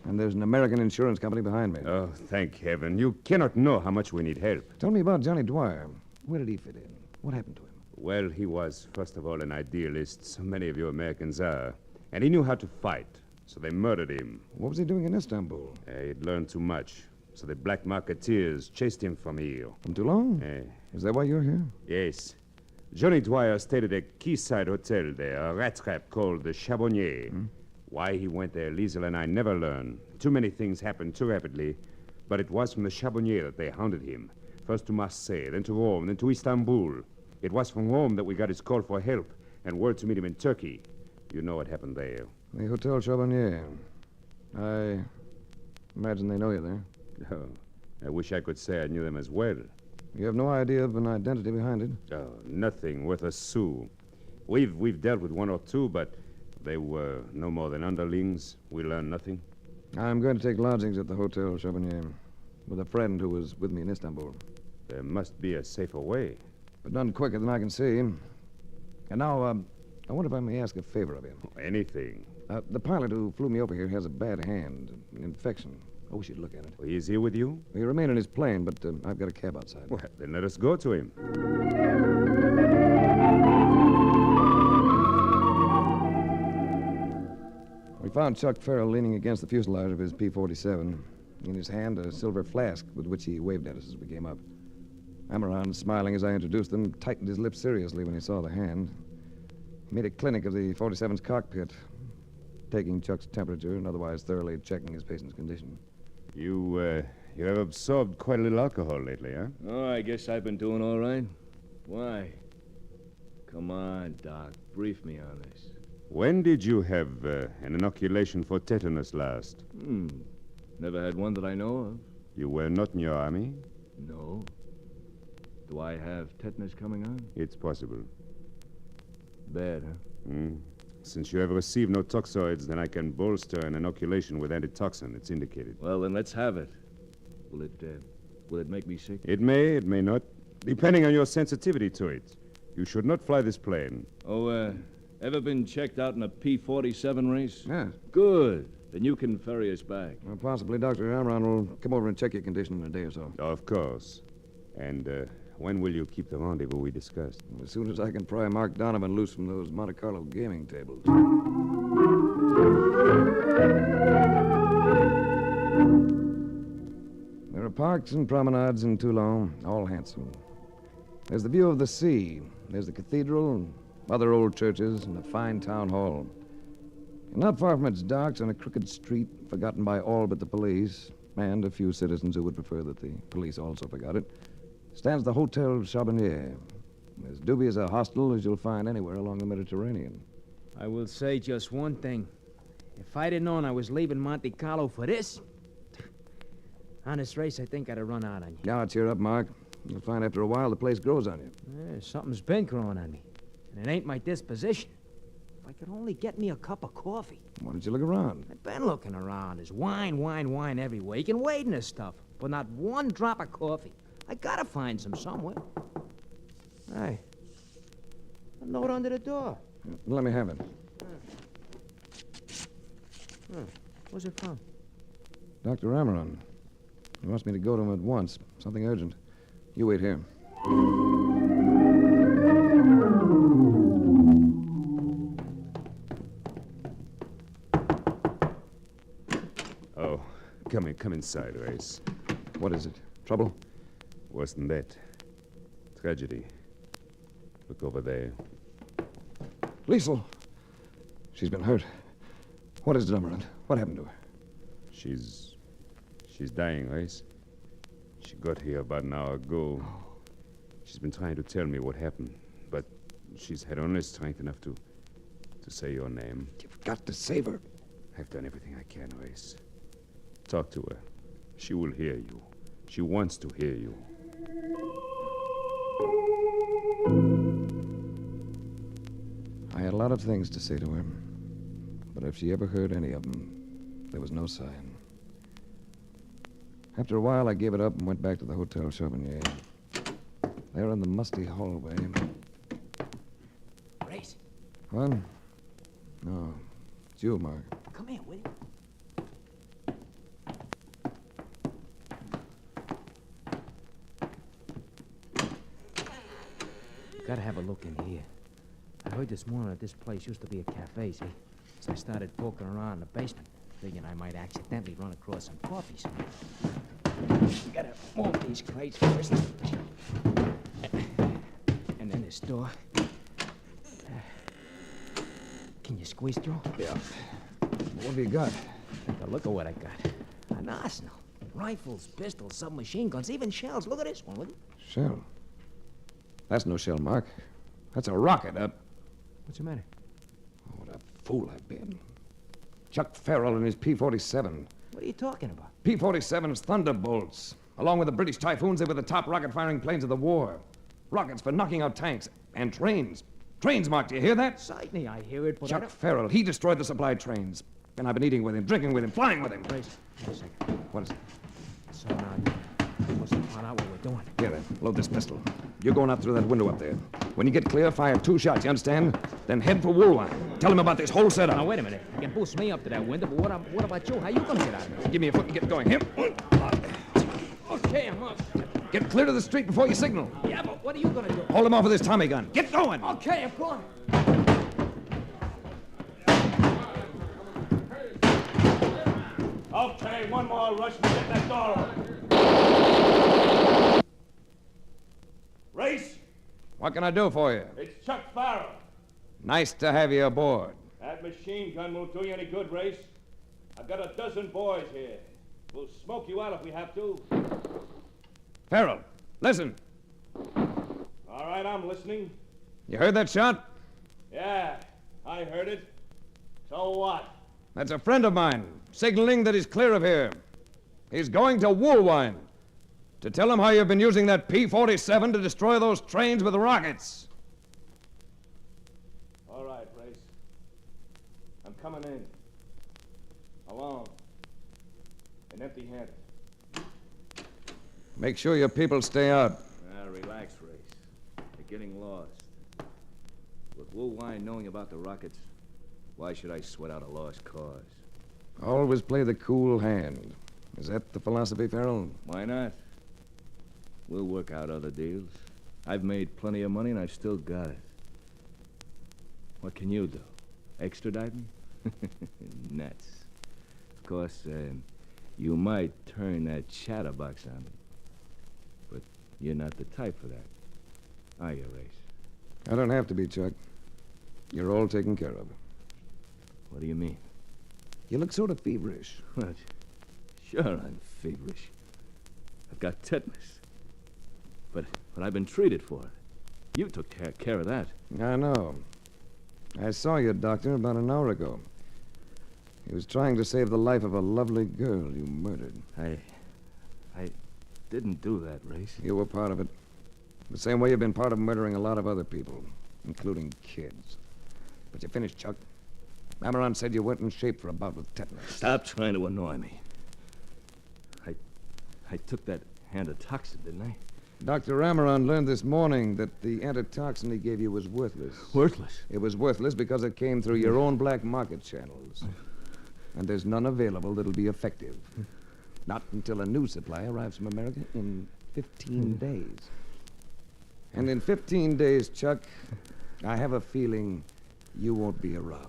And there's an American insurance company behind me. Oh, thank heaven. You cannot know how much we need help. Tell me about Johnny Dwyer. Where did he fit in? What happened to him? Well, he was, first of all, an idealist. So many of you Americans are. And he knew how to fight. So they murdered him. What was he doing in Istanbul? He'd learned too much. So the black marketeers chased him from here. From Toulon? Is that why you're here? Yes. Johnny Dwyer stayed at a quayside hotel there, a rat trap called the Charbonnier. Why he went there, Liesl and I never learned. Too many things happened too rapidly. But it was from the Charbonnier that they hounded him. First to Marseille, then to Rome, then to Istanbul. It was from Rome that we got his call for help and word to meet him in Turkey. You know what happened there. The Hotel Charbonnier. I imagine they know you there. Oh, I wish I could say I knew them as well. You have no idea of an identity behind it? Oh, nothing worth a sou. We've dealt with one or two, but they were no more than underlings. We learned nothing. I'm going to take lodgings at the Hotel Charbonnier with a friend who was with me in Istanbul. There must be a safer way. But none quicker than I can see. And now, I wonder if I may ask a favor of you. Anything. The pilot who flew me over here has a bad hand, an infection. I wish you'd look at it. Well, he's here with you? He remained in his plane, but I've got a cab outside. Well, then let us go to him. We found Chuck Farrell leaning against the fuselage of his P-47. In his hand, a silver flask with which he waved at us as we came up. Amaran, smiling as I introduced them, tightened his lips seriously when he saw the hand. He made a clinic of the 47's cockpit, taking Chuck's temperature and otherwise thoroughly checking his patient's condition. You have absorbed quite a little alcohol lately, huh? Oh, I guess I've been doing all right. Why? Come on, Doc. Brief me on this. When did you have an inoculation for tetanus last? Never had one that I know of. You were not in your army? No. Do I have tetanus coming on? It's possible. Bad, huh? Since you have received no toxoids, then I can bolster an inoculation with antitoxin. It's indicated. Well, then let's have it. Will it make me sick? It may not. Depending on your sensitivity to it. You should not fly this plane. Oh, ever been checked out in a P-47 race? Yeah. Good. Then you can ferry us back. Well, possibly Dr. Amron will come over and check your condition in a day or so. Of course. And when will you keep the rendezvous we discussed? As soon as I can pry Mark Donovan loose from those Monte Carlo gaming tables. There are parks and promenades in Toulon, all handsome. There's the view of the sea. There's the cathedral, and other old churches, and a fine town hall. And not far from its docks, on a crooked street, forgotten by all but the police, and a few citizens who would prefer that the police also forgot it, stands the Hotel Charbonnier, as dubious a hostel as you'll find anywhere along the Mediterranean. I will say just one thing. If I'd have known I was leaving Monte Carlo for this, on this race, I think I'd have run out on you. Now, cheer up, Mark. You'll find after a while the place grows on you. Something's been growing on me, and it ain't my disposition. If I could only get me a cup of coffee. Why don't you look around? I've been looking around. There's wine everywhere. You can wade in this stuff, but not one drop of coffee. I gotta find some somewhere. Hey, a note under the door. Let me have it. Where's it from? Dr. Amaron. He wants me to go to him at once. Something urgent. You wait here. Oh, come inside, Race. What is it? Trouble? Worse than that. Tragedy. Look over there. Liesel! She's been hurt. What is it, Emerald? What happened to her? She's dying, Race. She got here about an hour ago. She's been trying to tell me what happened, but she's had only strength enough to say your name. You've got to save her. I've done everything I can, Race. Talk to her. She will hear you. She wants to hear you. I had a lot of things to say to her, but if she ever heard any of them, there was no sign. After a while, I gave it up and went back to the Hotel Charbonnier. There in the musty hallway. Race, What? No. It's you, Mark. come here, will you? Gotta have a look in here. I heard this morning that this place used to be a cafe, see? So I started poking around in the basement, thinking I might accidentally run across some coffees. Gotta move these crates first. And then this door. Can you squeeze through? Yeah. What have you got? Take a look at what I got. An arsenal. Rifles, pistols, submachine guns, even shells. Look at this one, will you? Shell. That's no shell, Mark. That's a rocket. What's the matter? Oh, what a fool I've been. Chuck Farrell and his P-47. What are you talking about? P-47's Thunderbolts. Along with the British Typhoons, they were the top rocket-firing planes of the war. Rockets for knocking out tanks and trains. Trains, Mark, do you hear that? Certainly I hear it, but Chuck Farrell, he destroyed the supply trains. And I've been eating with him, drinking with him, flying with him. Wait a second. What is it? So now you must have found out what we're doing. Here, then. Load this pistol. You're going out through that window up there. When you get clear, fire 2 shots, you understand? Then head for Woolwine. Tell him about this whole setup. Now, wait a minute. You can boost me up to that window, but what about you? How you gonna get out of it? Give me a foot and get going. Here. Okay, I'm up. Get clear to the street before you signal. Yeah, but what are you gonna do? Hold him off with this Tommy gun. Get going. Okay, I'm going. Okay, one more rush to get that door open. Race, What can I do for you? it's Chuck Farrell. Nice to have you aboard. That machine gun won't do you any good, Race. I've got a dozen boys here. We'll smoke you out if we have to. Farrell, listen. All right, I'm listening. You heard that shot? Yeah, I heard it. So what? That's a friend of mine, signaling that he's clear of here. He's going to Woolwine to tell him how you've been using that P-47 to destroy those trains with rockets. All right, Race. I'm coming in. Alone. And empty-handed. Make sure your people stay out. Now, relax, Race. They're getting lost. With Woolwine knowing about the rockets, why should I sweat out a lost cause? Always play the cool hand. Is that the philosophy, Farrell? Why not? We'll work out other deals. I've made plenty of money and I've still got it. What can you do? Extradite me? Nuts. Of course, you might turn that chatterbox on me. But you're not the type for that. Are you, Race? I don't have to be, Chuck. You're all taken care of. What do you mean? You look sort of feverish. What? Sure, I'm feverish. I've got tetanus. But I've been treated for it. You took care of that. I know. I saw your doctor about an hour ago. He was trying to save the life of a lovely girl you murdered. I didn't do that, Race. You were part of it. The same way you've been part of murdering a lot of other people, including kids. But you finished, Chuck. Amaran said you weren't in shape for a bout with tetanus. Stop trying to annoy me. I took that antitoxin, didn't I? Dr. Amaran learned this morning that the antitoxin he gave you was worthless. Worthless? It was worthless because it came through your own black market channels. And there's none available that'll be effective. Not until a new supply arrives from America in 15 days. And in 15 days, Chuck, I have a feeling you won't be around.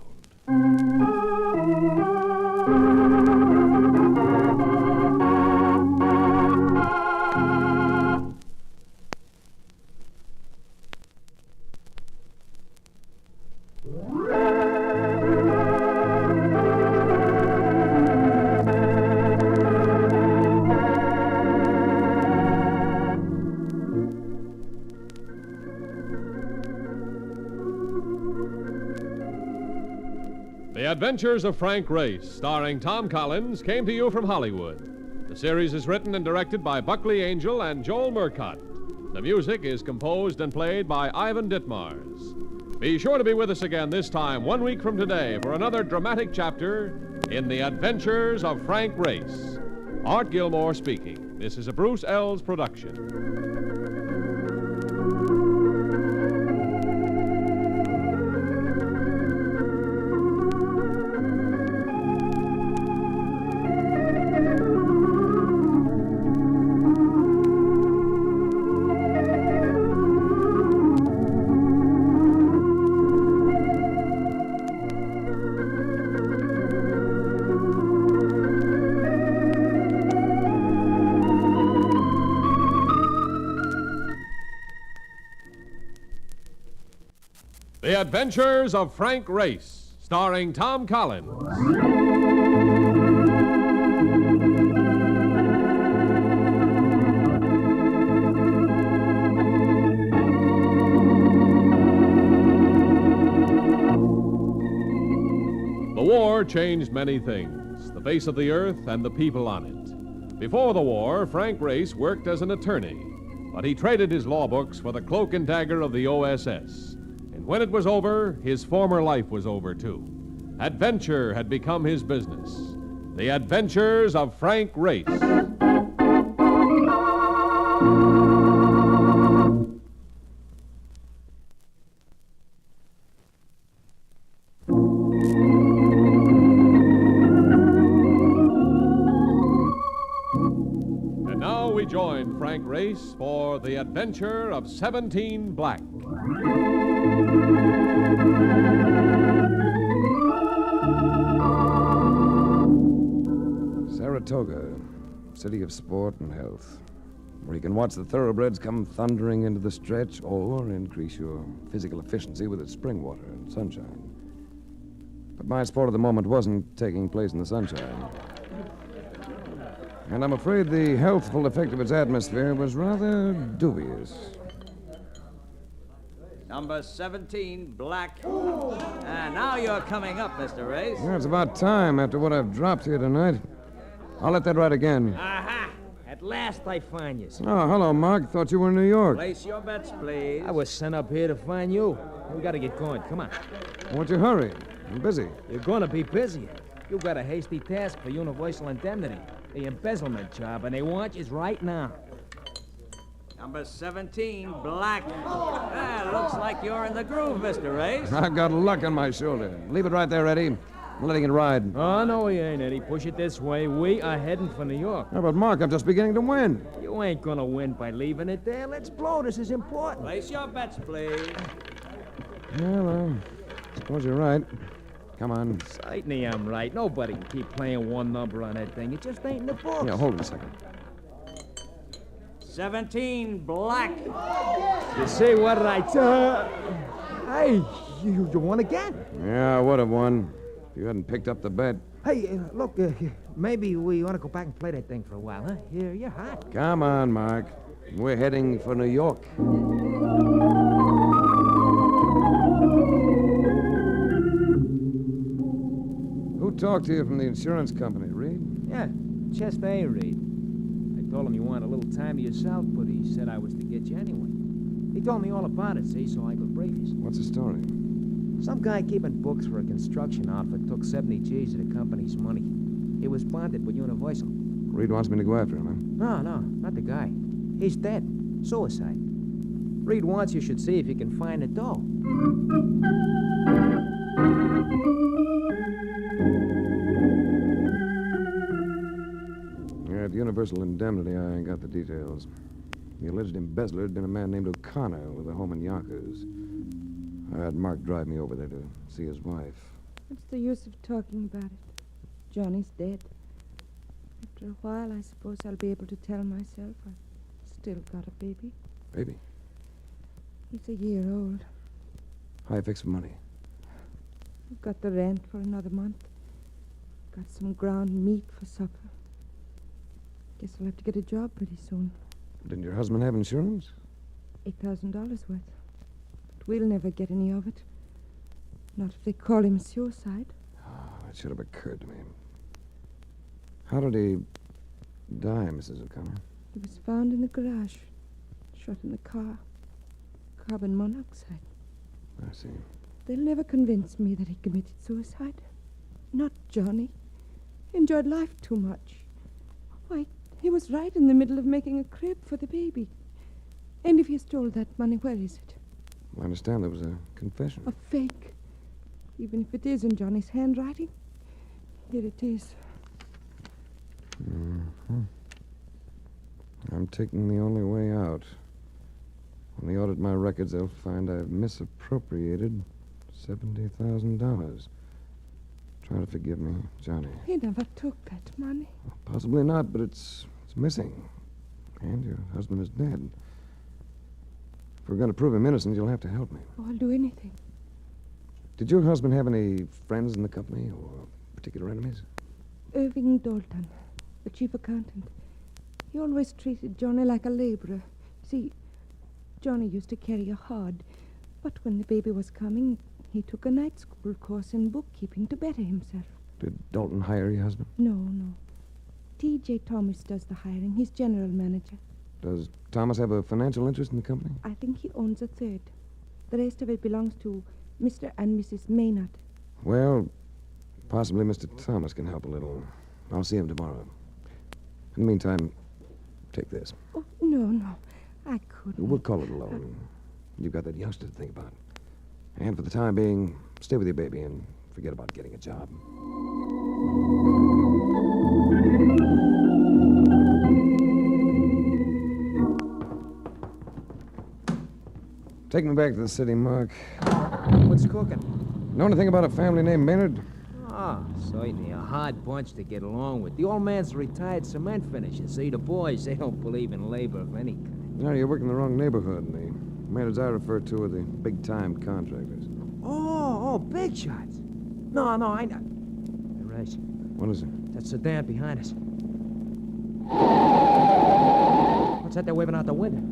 The Adventures of Frank Race, starring Tom Collins, came to you from Hollywood. The series is written and directed by Buckley Angel and Joel Murcott. The music is composed and played by Ivan Ditmars. Be sure to be with us again this time, 1 week from today, for another dramatic chapter in The Adventures of Frank Race. Art Gilmore speaking. This is a Bruce Ells production. The Adventures of Frank Race, starring Tom Collins. The war changed many things, the face of the earth and the people on it. Before the war, Frank Race worked as an attorney, but he traded his law books for the cloak and dagger of the OSS. And when it was over, his former life was over, too. Adventure had become his business. The Adventures of Frank Race. And now we join Frank Race for The Adventure of 17 Black. Saratoga, city of sport and health, where you can watch the thoroughbreds come thundering into the stretch or increase your physical efficiency with its spring water and sunshine. But my sport of the moment wasn't taking place in the sunshine. And I'm afraid the healthful effect of its atmosphere was rather dubious. Number 17, Black. And now you're coming up, Mr. Race. Yeah, it's about time after what I've dropped here tonight. I'll let that ride again. Aha! At last I find you. Oh, hello, Mark. Thought you were in New York. Place your bets, please. I was sent up here to find you. We gotta get going. Come on. Won't you hurry? I'm busy. You're gonna be busy. You got a hasty task for Universal Indemnity. The embezzlement job, and they want you right now. Number 17, Black. Looks like you're in the groove, Mr. Race. I've got luck on my shoulder. Leave it right there, Eddie. I'm letting it ride. Oh, no, we ain't, Eddie. Push it this way. We are heading for New York. Yeah, but, Mark, I'm just beginning to win. You ain't gonna win by leaving it there. Let's blow. This is important. Place your bets, please. Well, suppose you're right. Come on. Certainly I'm right. Nobody can keep playing one number on that thing. It just ain't in the books. Yeah, hold it a second. 17, Black. You see what did I tell? Hey, you won again. Yeah, I would have won if you hadn't picked up the bet. Hey, look, maybe we ought to go back and play that thing for a while, huh? You're hot. Come on, Mark. We're heading for New York. Who talked to you from the insurance company, Reed? Yeah, Chester A. Reed. I told him you wanted a little time to yourself, but he said I was to get you anyway. He told me all about it, see, so I could brief you. What's the story? Some guy keeping books for a construction outfit took 70 G's of the company's money. He was bonded with Universal. Reed wants me to go after him, No, not the guy. He's dead. Suicide. Reed wants you should see if you can find the dough. huh? personal indemnity, I ain't got the details. The alleged embezzler had been a man named O'Connor with a home in Yonkers. I had Mark drive me over there to see his wife. What's the use of talking about it? Johnny's dead. After a while, I suppose I'll be able to tell myself I've still got a baby. Baby? He's a year old. How you fix for money? I've got the rent for another month. Got some ground meat for supper. Guess I'll have to get a job pretty soon. Didn't your husband have insurance? $8,000 worth. But we'll never get any of it. Not if they call him suicide. That should have occurred to me. How did he die, Mrs. O'Connor? He was found in the garage. Shot in the car. Carbon monoxide. I see. They'll never convince me that he committed suicide. Not Johnny. He enjoyed life too much. Why, he was right in the middle of making a crib for the baby. And if he stole that money, where is it? I understand there was a confession. A fake. Even if it is in Johnny's handwriting. Here it is. Mm-hmm. I'm taking the only way out. When they audit my records, they'll find I've misappropriated $70,000. Try to forgive me, Johnny. He never took that money. Possibly not, but it's missing. And your husband is dead. If we're going to prove him innocent, you'll have to help me. Oh, I'll do anything. Did your husband have any friends in the company or particular enemies? Irving Dalton, the chief accountant. He always treated Johnny like a laborer. See, Johnny used to carry a hod, but when the baby was coming, he took a night school course in bookkeeping to better himself. Did Dalton hire your husband? No. T.J. Thomas does the hiring. He's general manager. Does Thomas have a financial interest in the company? I think he owns a third. The rest of it belongs to Mr. and Mrs. Maynard. Well, possibly Mr. Thomas can help a little. I'll see him tomorrow. In the meantime, take this. Oh, no. I couldn't. We'll call it alone. You've got that youngster to think about. And for the time being, stay with your baby and forget about getting a job. Take me back to the city, Mark. What's cooking? Know anything about a family named Maynard? Ah, certainly a hard bunch to get along with. The old man's a retired cement finisher. See, the boys, they don't believe in labor of any kind. No, you're working in the wrong neighborhood. The Maynards I refer to are the big-time contractors. Oh, big shots. No, I know. Hey, Race. What is it? That sedan behind us. What's that they're waving out the window?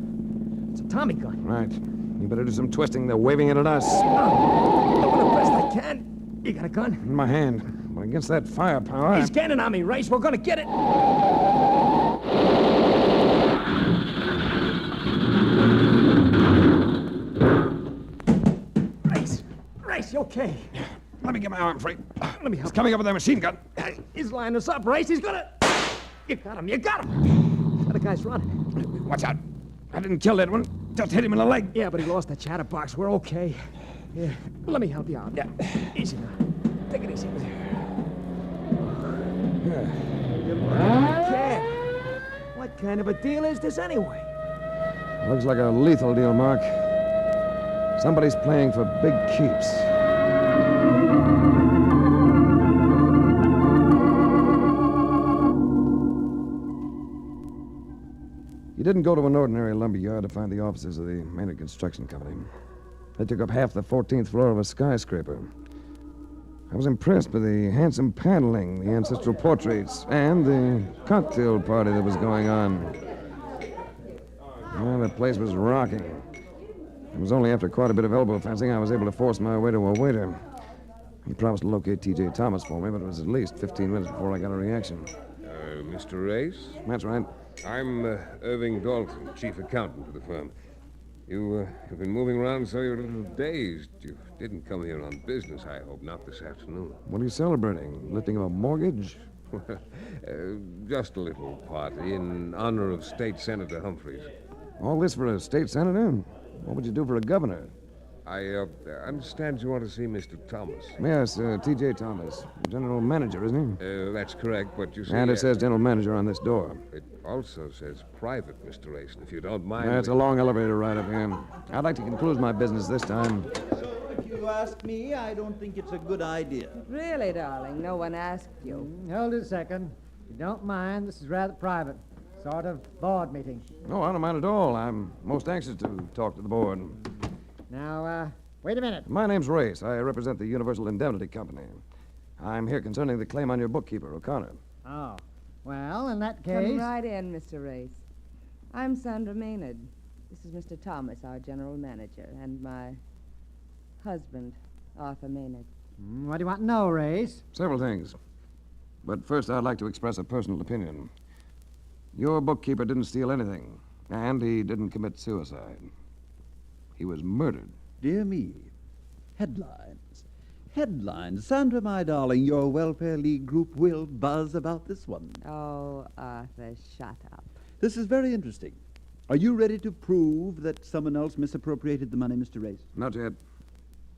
It's a Tommy gun. Right. You better do some twisting. They're waving it at us. I'm doing the best I can. You got a gun? In my hand. But against that firepower... He's gaining on me, Race. We're gonna get it. Race, you okay? Let me get my arm free. Let me help. He's coming up with that machine gun. He's lining us up, Race. He's gonna... You got him. The other guy's running. Watch out. I didn't kill that one. Just hit him in the leg. Yeah, but he lost the chatterbox. We're okay. Yeah, let me help you out. Yeah. Easy now. Take it easy. What kind of a deal is this anyway? Looks like a lethal deal, Mark. Somebody's playing for big keeps. You didn't go to an ordinary lumber yard to find the offices of the Maynard Construction Company. They took up half the 14th floor of a skyscraper. I was impressed by the handsome paneling, the ancestral portraits, and the cocktail party that was going on. Well, the place was rocking. It was only after quite a bit of elbow fencing I was able to force my way to a waiter. He promised to locate T.J. Thomas for me, but it was at least 15 minutes before I got a reaction. Mr. Race? That's right. I'm Irving Dalton, chief accountant of the firm. You've been moving around so you're a little dazed. You didn't come here on business, I hope, not this afternoon. What are you celebrating? Lifting of a mortgage? Just a little party in honor of State Senator Humphreys. All this for a state senator? What would you do for a governor? I understand you want to see Mr. Thomas. Yes, T.J. Thomas. General manager, isn't he? That's correct, but you see... And it says general manager on this door. It also says private, Mr. Race, and if you don't mind... That's a long elevator ride up here. I'd like to conclude my business this time. So, if you ask me, I don't think it's a good idea. Really, darling, no one asked you. Hold it a second. If you don't mind, this is rather private. Sort of board meeting. No, I don't mind at all. I'm most anxious to talk to the board. Now, wait a minute. My name's Race. I represent the Universal Indemnity Company. I'm here concerning the claim on your bookkeeper, O'Connor. Oh. Well, in that case... Come right in, Mr. Race. I'm Sandra Maynard. This is Mr. Thomas, our general manager, and my husband, Arthur Maynard. What do you want to know, Race? Several things. But first, I'd like to express a personal opinion. Your bookkeeper didn't steal anything, and he didn't commit suicide. He was murdered. Dear me. Headlines. Headlines. Sandra, my darling, your Welfare League group will buzz about this one. Oh, Arthur, shut up. This is very interesting. Are you ready to prove that someone else misappropriated the money, Mr. Race? Not yet.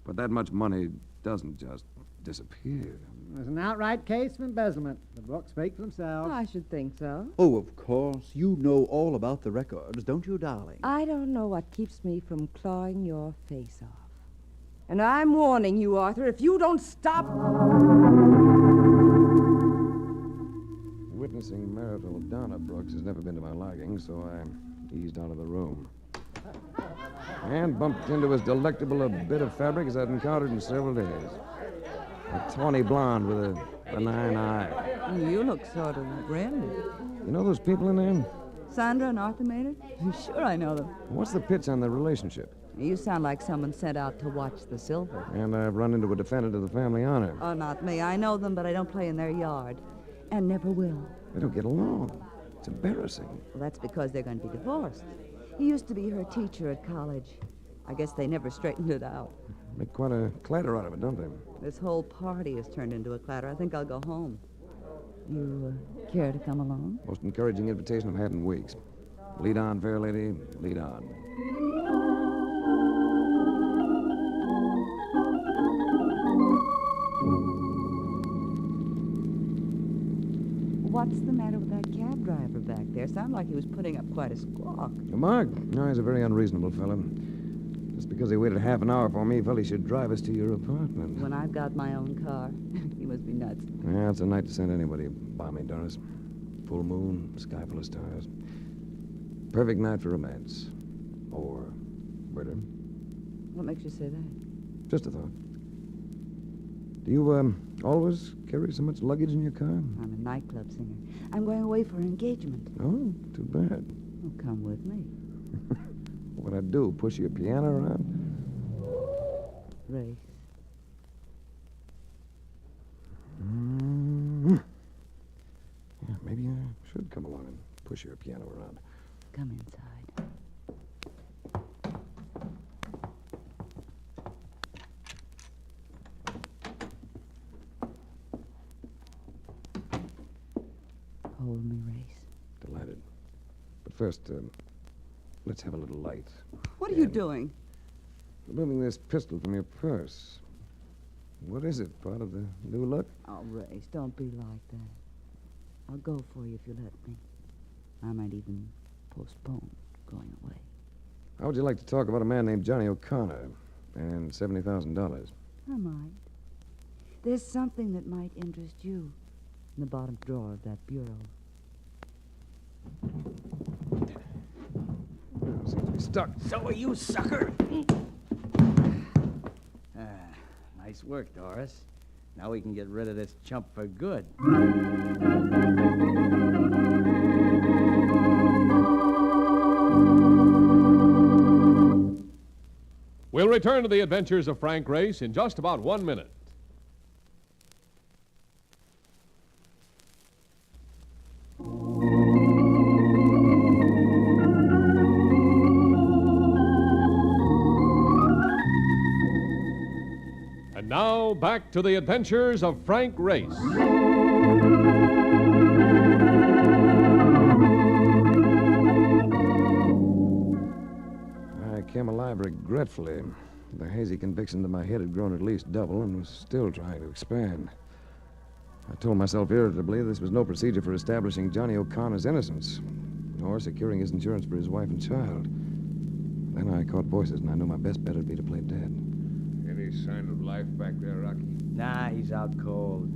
But that much money doesn't just disappear. There's an outright case of embezzlement. The books speak for themselves. I should think so. Oh, of course. You know all about the records, don't you, darling? I don't know what keeps me from clawing your face off. And I'm warning you, Arthur, if you don't stop... Witnessing marital Donna Brooks has never been to my liking, so I eased out of the room. And bumped into as delectable a bit of fabric as I'd encountered in several days. A tawny blonde with a benign eye. You look sort of grim. You know those people in there? Sandra and Arthur Maynard? Sure, I know them. What's the pitch on the relationship? You sound like someone sent out to watch the silver. And I've run into a defendant of the family honor. Oh, not me. I know them, but I don't play in their yard. And never will. They don't get along. It's embarrassing. Well, that's because they're going to be divorced. He used to be her teacher at college. I guess they never straightened it out. Make quite a clatter out of it, don't they? This whole party has turned into a clatter. I think I'll go home. You care to come along? Most encouraging invitation I've had in weeks. Lead on, fair lady. Lead on. What's the matter with that cab driver back there? Sounded like he was putting up quite a squawk. Mark? No, he's a very unreasonable fellow. Just because he waited half an hour for me, he felt he should drive us to your apartment. When I've got my own car. He must be nuts. Yeah, it's a night to send anybody bombing, Doris. Full moon, sky full of stars. Perfect night for romance. Or murder. What makes you say that? Just a thought. Do you, always carry so much luggage in your car? I'm a nightclub singer. I'm going away for an engagement. Oh, too bad. Well, come with me. What'd I do, push your piano around? Race. Yeah, maybe I should come along and push your piano around. Come inside. Hold me, Race. Delighted. But first, let's have a little light. What are you doing? Removing this pistol from your purse. What is it? Part of the new look? Oh, Race, don't be like that. I'll go for you if you let me. I might even postpone going away. How would you like to talk about a man named Johnny O'Connor and $70,000? I might. There's something that might interest you in the bottom drawer of that bureau. Seems to be stuck. So are you, sucker. Nice work, Doris. Now we can get rid of this chump for good. We'll return to the adventures of Frank Race in just about 1 minute. And now, back to the adventures of Frank Race. I came alive regretfully. The hazy conviction that my head had grown at least double and was still trying to expand. I told myself irritably this was no procedure for establishing Johnny O'Connor's innocence, nor securing his insurance for his wife and child. Then I caught voices, and I knew my best bet would be to play dead. Any sign of life back there, Rocky? Nah, he's out cold.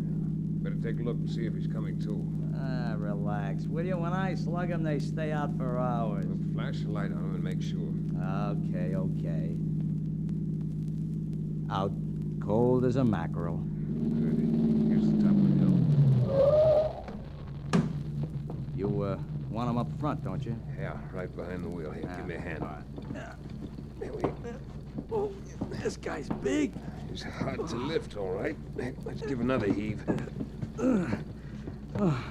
Better take a look and see if he's coming to. Ah, relax. Will you? When I slug them, they stay out for hours. Well, flash a light on him and make sure. Okay, okay. Out cold as a mackerel. Good. Here's the top of the hill. You, want him up front, don't you? Yeah, right behind the wheel. Here, give me a hand. All right. Yeah. Here we Oh, this guy's big. He's hard to lift, all right. Let's give another heave. Oh.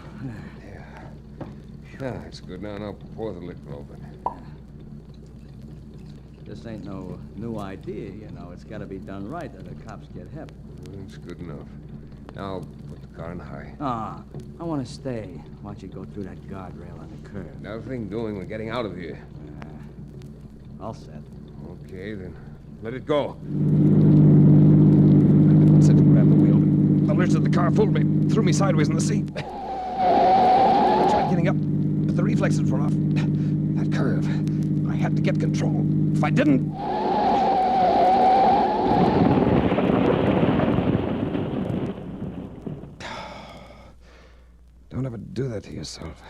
Yeah, that's good. Now pour the liquor over it. This ain't no new idea, you know. It's got to be done right or the cops get hip. That's good enough. Now, put the car in high. Ah, I want to stay. Watch you go through that guardrail on the curb. Nothing doing. We're getting out of here. All set. Okay, then. Let it go. I said to grab the wheel, but the lifts of the car fooled me. Threw me sideways in the seat. I tried getting up, but the reflexes were off. That curve. I had to get control. If I didn't... Don't ever do that to yourself.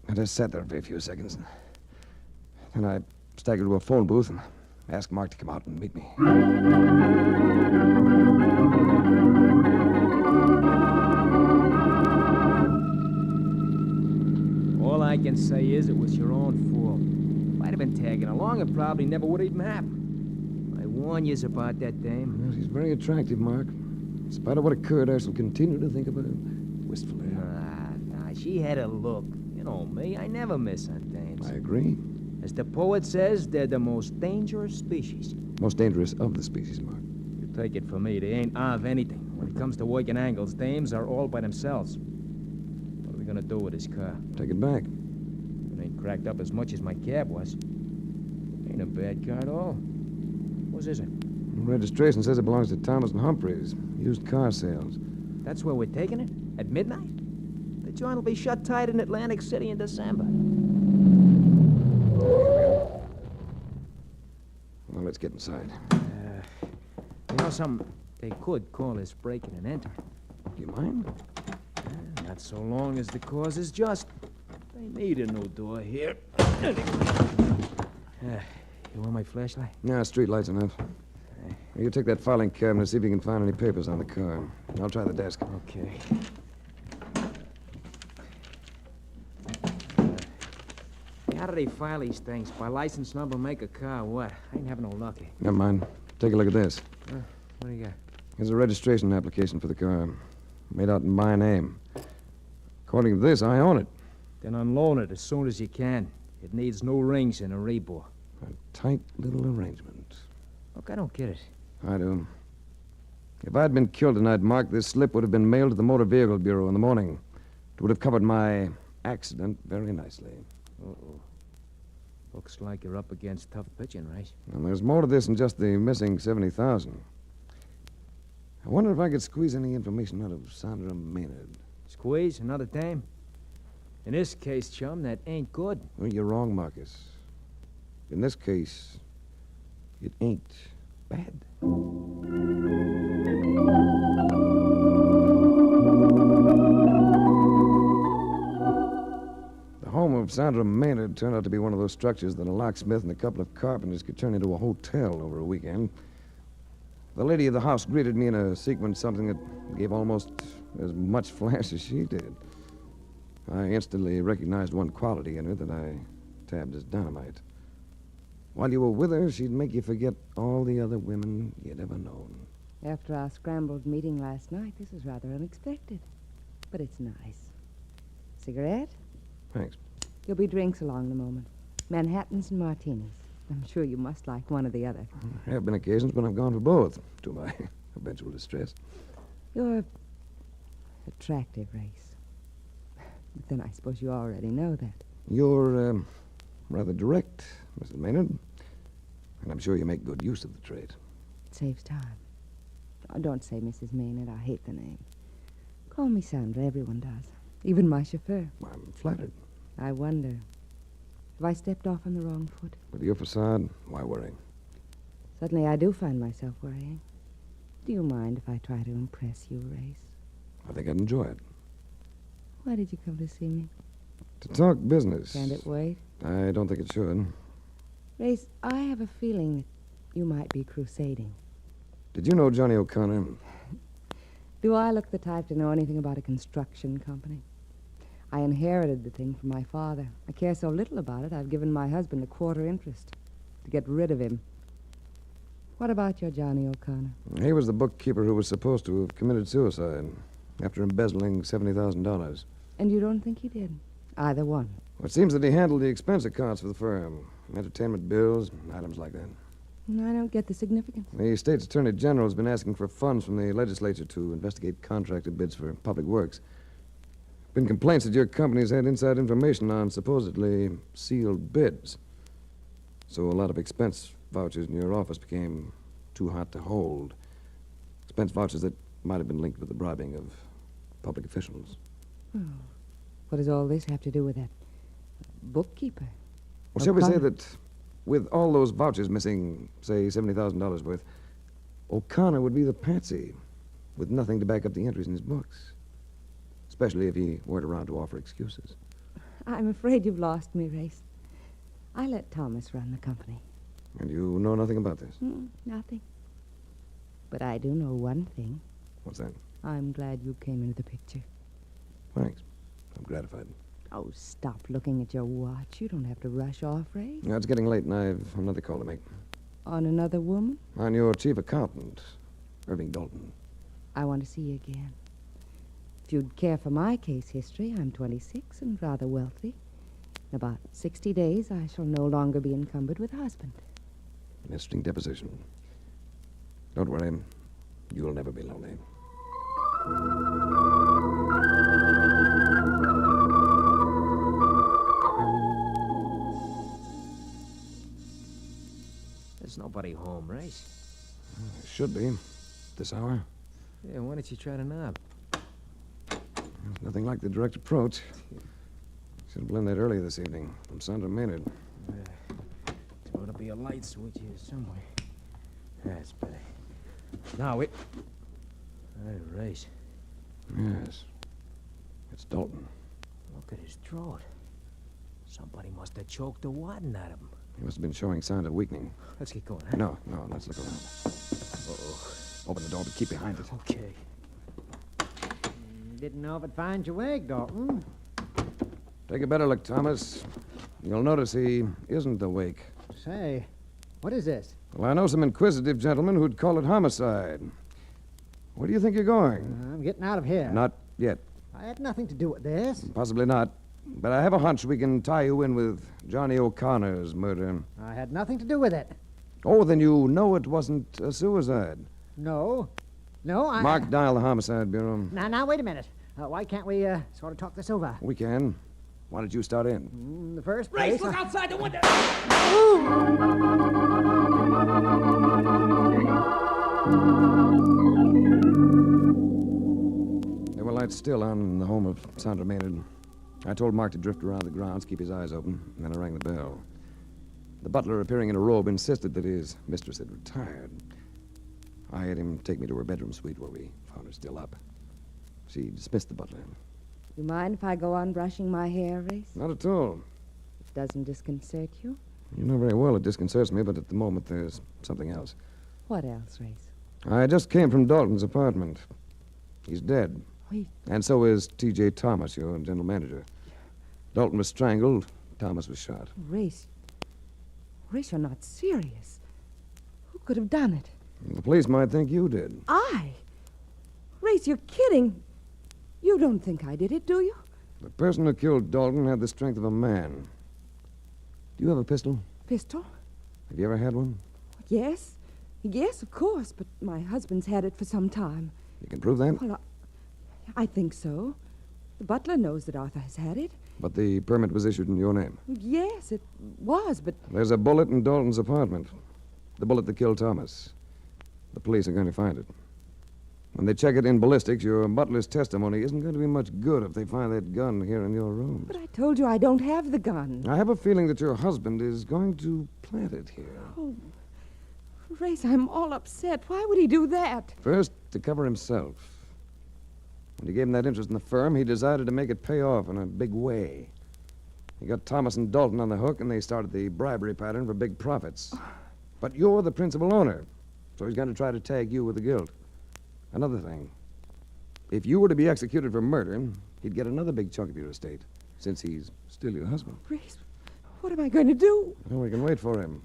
I just sat there for a few seconds. Then I staggered to a phone booth and asked Mark to come out and meet me. All I can say is it was your own fault. If I'd have been tagging along, it probably never would even happen. I warn yous about that dame. Well, she's very attractive, Mark. In spite of what occurred, I shall continue to think of her wistfully. Nah, she had a look. You know me, I never miss on dames. I agree. As the poet says, they're the most dangerous species. Most dangerous of the species, Mark. You take it from me, they ain't of anything. When it comes to working angles, dames are all by themselves. What are we gonna do with this car? Take it back. It ain't cracked up as much as my cab was. Ain't a bad car at all. Whose is it? The registration says it belongs to Thomas and Humphreys. Used car sales. That's where we're taking it? At midnight? The joint will be shut tight in Atlantic City in December. Well, let's get inside. You know something? They could call this breaking and enter. Do you mind? Not so long as the cause is just. They need a new door here. You want my flashlight? Yeah, street light's enough. You take that filing cabinet and see if you can find any papers on the car. I'll try the desk. Okay. How do they file these things? By license number, make a car, what? I ain't having no lucky. Never mind. Take a look at this. What do you got? Here's a registration application for the car. Made out in my name. According to this, I own it. Then unload it as soon as you can. It needs new rings and a rebore. A tight little arrangement. Look, I don't get it. I do. If I'd been killed tonight, Mark, this slip would have been mailed to the Motor Vehicle Bureau in the morning. It would have covered my accident very nicely. Uh-oh. Looks like you're up against tough pitching, right? And there's more to this than just the missing 70,000. I wonder if I could squeeze any information out of Sandra Maynard. Squeeze? Another dame? In this case, chum, that ain't good. Well, you're wrong, Marcus. In this case, it ain't bad. The home of Sandra Maynard turned out to be one of those structures that a locksmith and a couple of carpenters could turn into a hotel over a weekend. The lady of the house greeted me in a sequence, something that gave almost as much flash as she did. I instantly recognized one quality in her that I tabbed as dynamite. While you were with her, she'd make you forget all the other women you'd ever known. After our scrambled meeting last night, this is rather unexpected. But it's nice. Cigarette? Thanks. There'll be drinks along the moment. Manhattans and martinis. I'm sure you must like one or the other. There have been occasions when I've gone for both, to my eventual distress. You're attractive, Race. But then I suppose you already know that. You're rather direct, Mrs. Maynard. And I'm sure you make good use of the trade. It saves time. Oh, don't say Mrs. Maynard. I hate the name. Call me Sandra. Everyone does. Even my chauffeur. I'm flattered. I wonder. Have I stepped off on the wrong foot? With your facade, why worry? Suddenly I do find myself worrying. Do you mind if I try to impress you, Race? I think I'd enjoy it. Why did you come to see me? To talk business. Can't it wait? I don't think it should. Race, I have a feeling that you might be crusading. Did you know Johnny O'Connor? Do I look the type to know anything about a construction company? I inherited the thing from my father. I care so little about it, I've given my husband a quarter interest to get rid of him. What about your Johnny O'Connor? He was the bookkeeper who was supposed to have committed suicide after embezzling $70,000. And you don't think he did? Either one. Well, it seems that he handled the expense accounts for the firm. Entertainment bills, items like that. I don't get the significance. The state's attorney general has been asking for funds from the legislature to investigate contracted bids for public works. Been complaints that your company's had inside information on supposedly sealed bids. So a lot of expense vouchers in your office became too hot to hold. Expense vouchers that might have been linked with the bribing of public officials. Oh. What does all this have to do with that bookkeeper? Well, shall we say that with all those vouchers missing, say, $70,000 worth, O'Connor would be the patsy with nothing to back up the entries in his books, especially if he weren't around to offer excuses. I'm afraid you've lost me, Race. I let Thomas run the company. And you know nothing about this? Nothing. But I do know one thing. What's that? I'm glad you came into the picture. Thanks. I'm gratified. Oh, stop looking at your watch. You don't have to rush off, Ray. No, it's getting late, and I've another call to make. On another woman? On your chief accountant, Irving Dalton. I want to see you again. If you'd care for my case history, I'm 26 and rather wealthy. In about 60 days, I shall no longer be encumbered with a husband. An interesting deposition. Don't worry. You'll never be lonely. There's nobody home, Race. Should be. This hour. Yeah, why don't you try to knock? There's nothing like the direct approach. Should have learned that earlier this evening from Sandra Maynard. There's going to be a light switch here somewhere. That's better. Now, wait. Hey, Race. Yes. It's Dalton. Look at his throat. Somebody must have choked the wadding out of him. He must have been showing signs of weakening. Let's get going, huh? No, let's look around. Uh-oh. Open the door, but keep behind it. Okay. Didn't know if it'd find your wig, Dalton. Take a better look, Thomas. You'll notice he isn't awake. Say, what is this? Well, I know some inquisitive gentlemen who'd call it homicide. Where do you think you're going? I'm getting out of here. Not yet. I had nothing to do with this. Possibly not. But I have a hunch we can tie you in with Johnny O'Connor's murder. I had nothing to do with it. Oh, then you know it wasn't a suicide. No, I... Mark, dial the Homicide Bureau. Now, wait a minute. Why can't we sort of talk this over? We can. Why don't you start in? In the first Race, place... look outside the window! There were lights still on in the home of Sandra Maynard. I told Mark to drift around the grounds, keep his eyes open, and then I rang the bell. The butler, appearing in a robe, insisted that his mistress had retired. I had him take me to her bedroom suite where we found her still up. She dismissed the butler. You mind if I go on brushing my hair, Race? Not at all. It doesn't disconcert you? You know very well it disconcerts me, but at the moment there's something else. What else, Race? I just came from Dalton's apartment. He's dead. Wait. And so is T.J. Thomas, your general manager. Dalton was strangled. Thomas was shot. Race, you're not serious. Who could have done it? The police might think you did. I? Race, you're kidding. You don't think I did it, do you? The person who killed Dalton had the strength of a man. Do you have a pistol? Pistol? Have you ever had one? Yes. Yes, of course, but my husband's had it for some time. You can prove that? Well, I think so. The butler knows that Arthur has had it. But the permit was issued in your name. Yes, it was, but... There's a bullet in Dalton's apartment. The bullet that killed Thomas. The police are going to find it. When they check it in ballistics, your butler's testimony isn't going to be much good if they find that gun here in your room. But I told you I don't have the gun. I have a feeling that your husband is going to plant it here. Oh, Race, I'm all upset. Why would he do that? First, to cover himself. When you gave him that interest in the firm, he decided to make it pay off in a big way. He got Thomas and Dalton on the hook, and they started the bribery pattern for big profits. But you're the principal owner, so he's going to try to tag you with the guilt. Another thing, if you were to be executed for murder, he'd get another big chunk of your estate, since he's still your husband. Race, what am I going to do? Well, we can wait for him.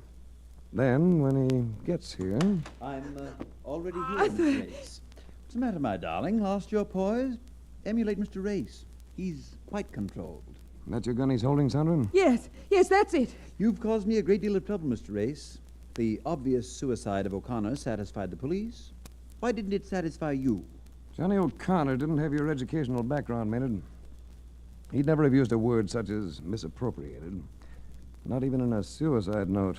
Then, when he gets here... I'm already here, Miss Race. What's the matter, my darling? Lost your poise? Emulate Mr. Race. He's quite controlled. That your gun he's holding, Sandra? Yes, that's it. You've caused me a great deal of trouble, Mr. Race. The obvious suicide of O'Connor satisfied the police. Why didn't it satisfy you? Johnny O'Connor didn't have your educational background, Maynard. He'd never have used a word such as misappropriated. Not even in a suicide note.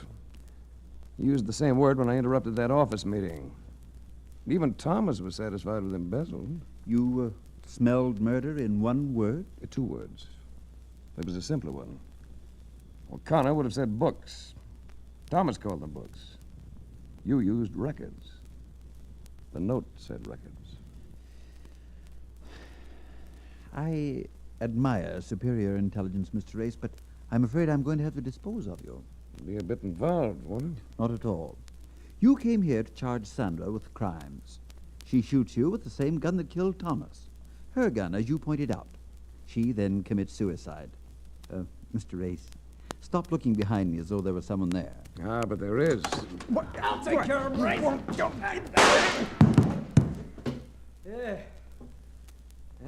He used the same word when I interrupted that office meeting. Even Thomas was satisfied with embezzle. You smelled murder in one word? 2 words. It was a simpler one. O'Connor would have said books. Thomas called them books. You used records. The note said records. I admire superior intelligence, Mr. Race, but I'm afraid I'm going to have to dispose of you. Be a bit involved, won't it? Not at all. You came here to charge Sandra with crimes. She shoots you with the same gun that killed Thomas. Her gun, as you pointed out. She then commits suicide. Mr. Race, stop looking behind me as though there was someone there. Ah, but there is. What? I'll take care of Race. Yeah.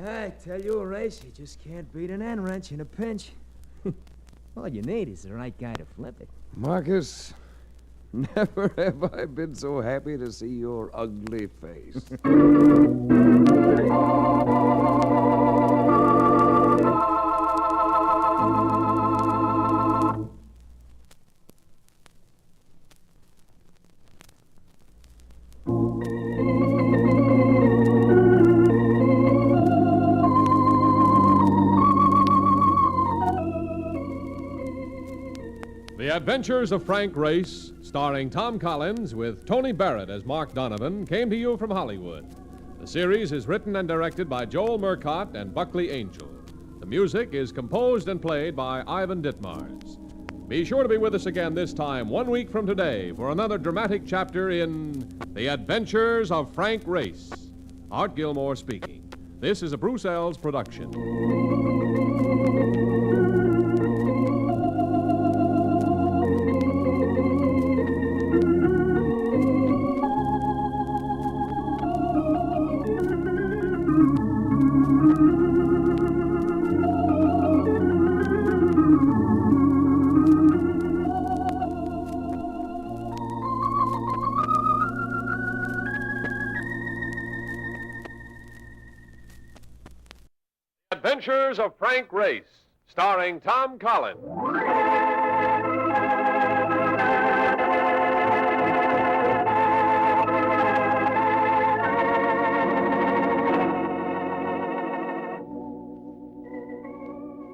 I tell you, Race, you just can't beat an end wrench in a pinch. All you need is the right guy to flip it. Marcus, never have I been so happy to see your ugly face. The Adventures of Frank Race, starring Tom Collins with Tony Barrett as Mark Donovan, came to you from Hollywood. The series is written and directed by Joel Murcott and Buckley Angel. The music is composed and played by Ivan Ditmars. Be sure to be with us again this time 1 week from today for another dramatic chapter in The Adventures of Frank Race. Art Gilmore speaking. This is a Bruce Ells production. Adventures of Frank Race, starring Tom Collins.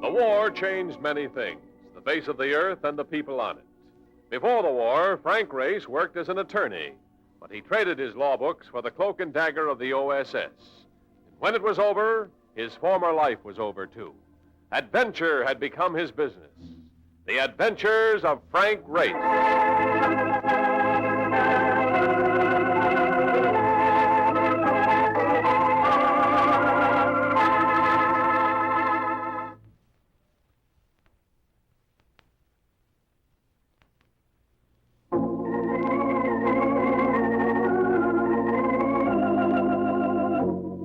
The war changed many things, the face of the earth and the people on it. Before the war, Frank Race worked as an attorney, but he traded his law books for the cloak and dagger of the OSS. And when it was over, his former life was over, too. Adventure had become his business. The Adventures of Frank Race.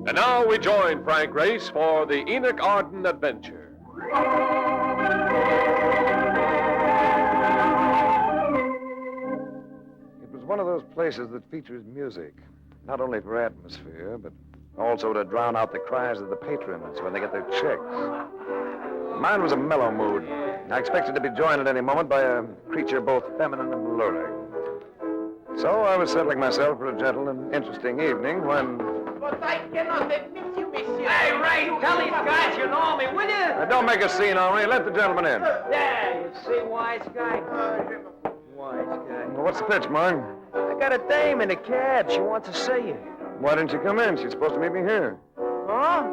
And now we join Frank Race for the Enoch Arden adventure. It was one of those places that features music, not only for atmosphere, but also to drown out the cries of the patrons when they get their checks. Mine was a mellow mood. I expected to be joined at any moment by a creature both feminine and alluring. So I was settling myself for a gentle and interesting evening when... But I cannot admit you, monsieur. Hey, Ray, tell these guys you know me, will you? Don't make a scene, Henri. Let the gentleman in. Yeah, you see, wise guy. Wise guy. Well, what's the pitch, Mark? I got a dame in a cab. She wants to see you. Why didn't she come in? She's supposed to meet me here. Huh?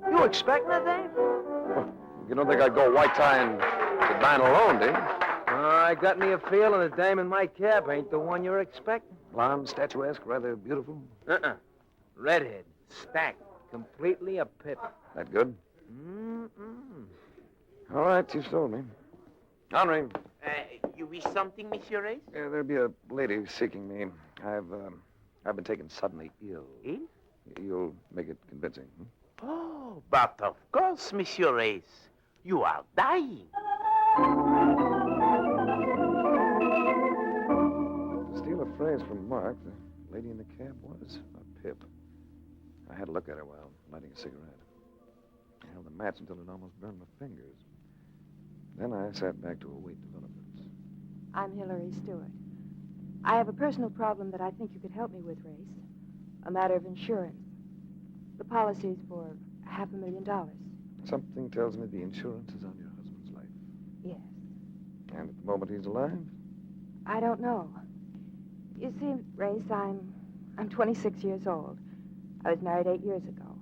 You expecting a dame? You don't think I'd go white tie and to dine alone, do you? I got me a feeling the dame in my cab ain't the one you're expecting. Blonde, statuesque, rather beautiful. Redhead, stacked, completely a pip. That good? Mm-mm. All right, you sold me. Henri. You wish something, Monsieur Race? Yeah, there'll be a lady seeking me. I've been taken suddenly ill. Ill? You'll make it convincing. Oh, but of course, Monsieur Race. You are dying. To steal a phrase from Mark, the lady in the cab was a pip. I had a look at her while lighting a cigarette. I held the match until it almost burned my fingers. Then I sat back to await developments. I'm Hillary Stewart. I have a personal problem that I think you could help me with, Race. A matter of insurance. The policy's for $500,000. Something tells me the insurance is on your husband's life. Yes. And at the moment he's alive? I don't know. You see, Race, I'm 26 years old. I was married 8 years ago.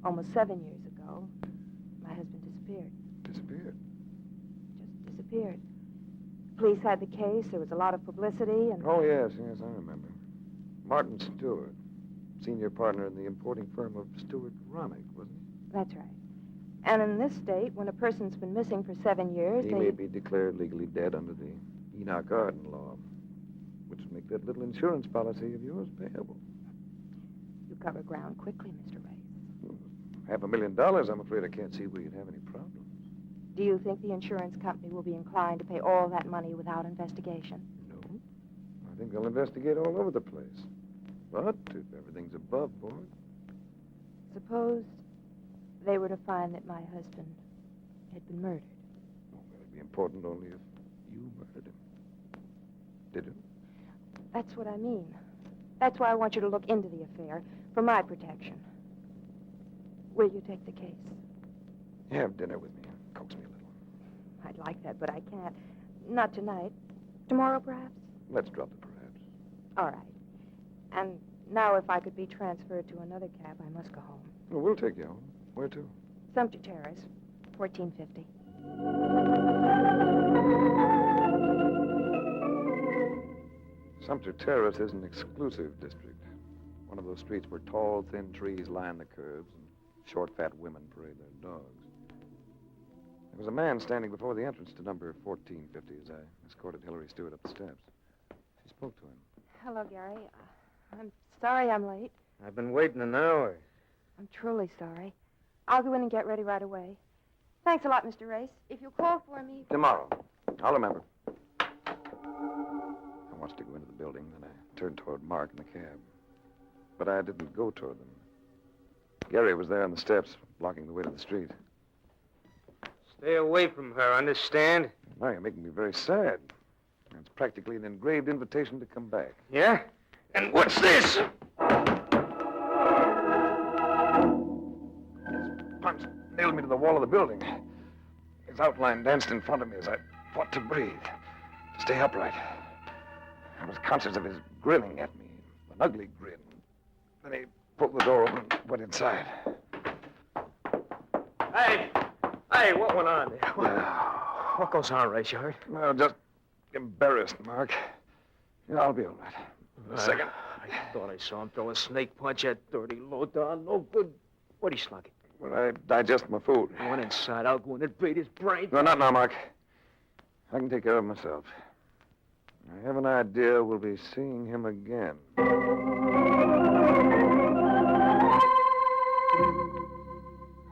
Almost 7 years ago, my husband disappeared. Disappeared? Just disappeared. Police had the case. There was a lot of publicity and... Oh, yes, I remember. Martin Stewart, senior partner in the importing firm of Stewart Ronick, wasn't he? That's right. And in this state, when a person's been missing for 7 years, He may be declared legally dead under the Enoch Arden law, which would make that little insurance policy of yours payable. You cover ground quickly, Mr. Ray. $500,000, I'm afraid I can't see where you'd have any problems. Do you think the insurance company will be inclined to pay all that money without investigation? No. I think they'll investigate all over the place. But if everything's above board... Suppose they were to find that my husband had been murdered. Well, it'd be important only if you murdered him. Did you? That's what I mean. That's why I want you to look into the affair, for my protection. Will you take the case? Have dinner with me. Coax me a little. I'd like that, but I can't. Not tonight. Tomorrow, perhaps? Let's drop the perhaps. All right. And now if I could be transferred to another cab, I must go home. Well, we'll take you home. Where to? Sumter Terrace, 1450. Sumter Terrace is an exclusive district. One of those streets where tall, thin trees line the curbs and short, fat women parade their dogs. There was a man standing before the entrance to number 1450 as I escorted Hillary Stewart up the steps. She spoke to him. Hello, Gary. I'm sorry I'm late. I've been waiting an hour. I'm truly sorry. I'll go in and get ready right away. Thanks a lot, Mr. Race. If you'll call for me... Tomorrow. I'll remember. I watched her go into the building, then I turned toward Mark in the cab. But I didn't go toward them. Gary was there on the steps, blocking the way to the street. Stay away from her, understand? Now you're making me very sad. It's practically an engraved invitation to come back. Yeah? And what's this? Punch nailed me to the wall of the building. His outline danced in front of me as I fought to breathe, to stay upright. I was conscious of his grinning at me, an ugly grin. Then he pulled the door open and went inside. Hey, what went on there? What goes on, Ray? You hurt? Well, just embarrassed, Mark. Yeah, I'll be all right. A second. I thought I saw him throw a snake punch at dirty low-down. No good. Where'd he slug it? When I digest my food. He went inside. I'll go in and beat his brains. No, not now, Mark. I can take care of myself. I have an idea we'll be seeing him again. The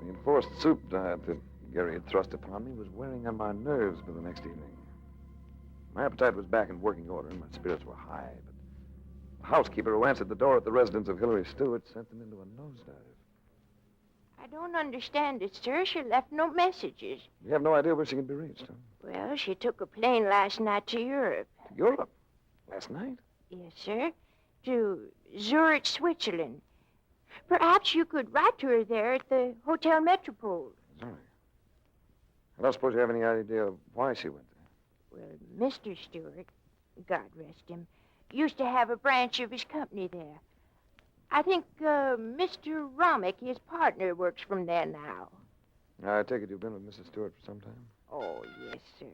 enforced soup diet that Gary had thrust upon me was wearing on my nerves for the next evening. My appetite was back in working order, and my spirits were high, but the housekeeper who answered the door at the residence of Hillary Stewart sent them into a nosedive. I don't understand it, sir. She left no messages. You have no idea where she can be reached, huh? Well, she took a plane last night to Europe. To Europe? Last night? Yes, sir. To Zurich, Switzerland. Perhaps you could write to her there at the Hotel Metropole. Sorry. I don't suppose you have any idea of why she went there. Well, Mr. Stewart, God rest him, used to have a branch of his company there. I think Mr. Romick, his partner, works from there now. I take it you've been with Mrs. Stewart for some time? Oh, yes, sir.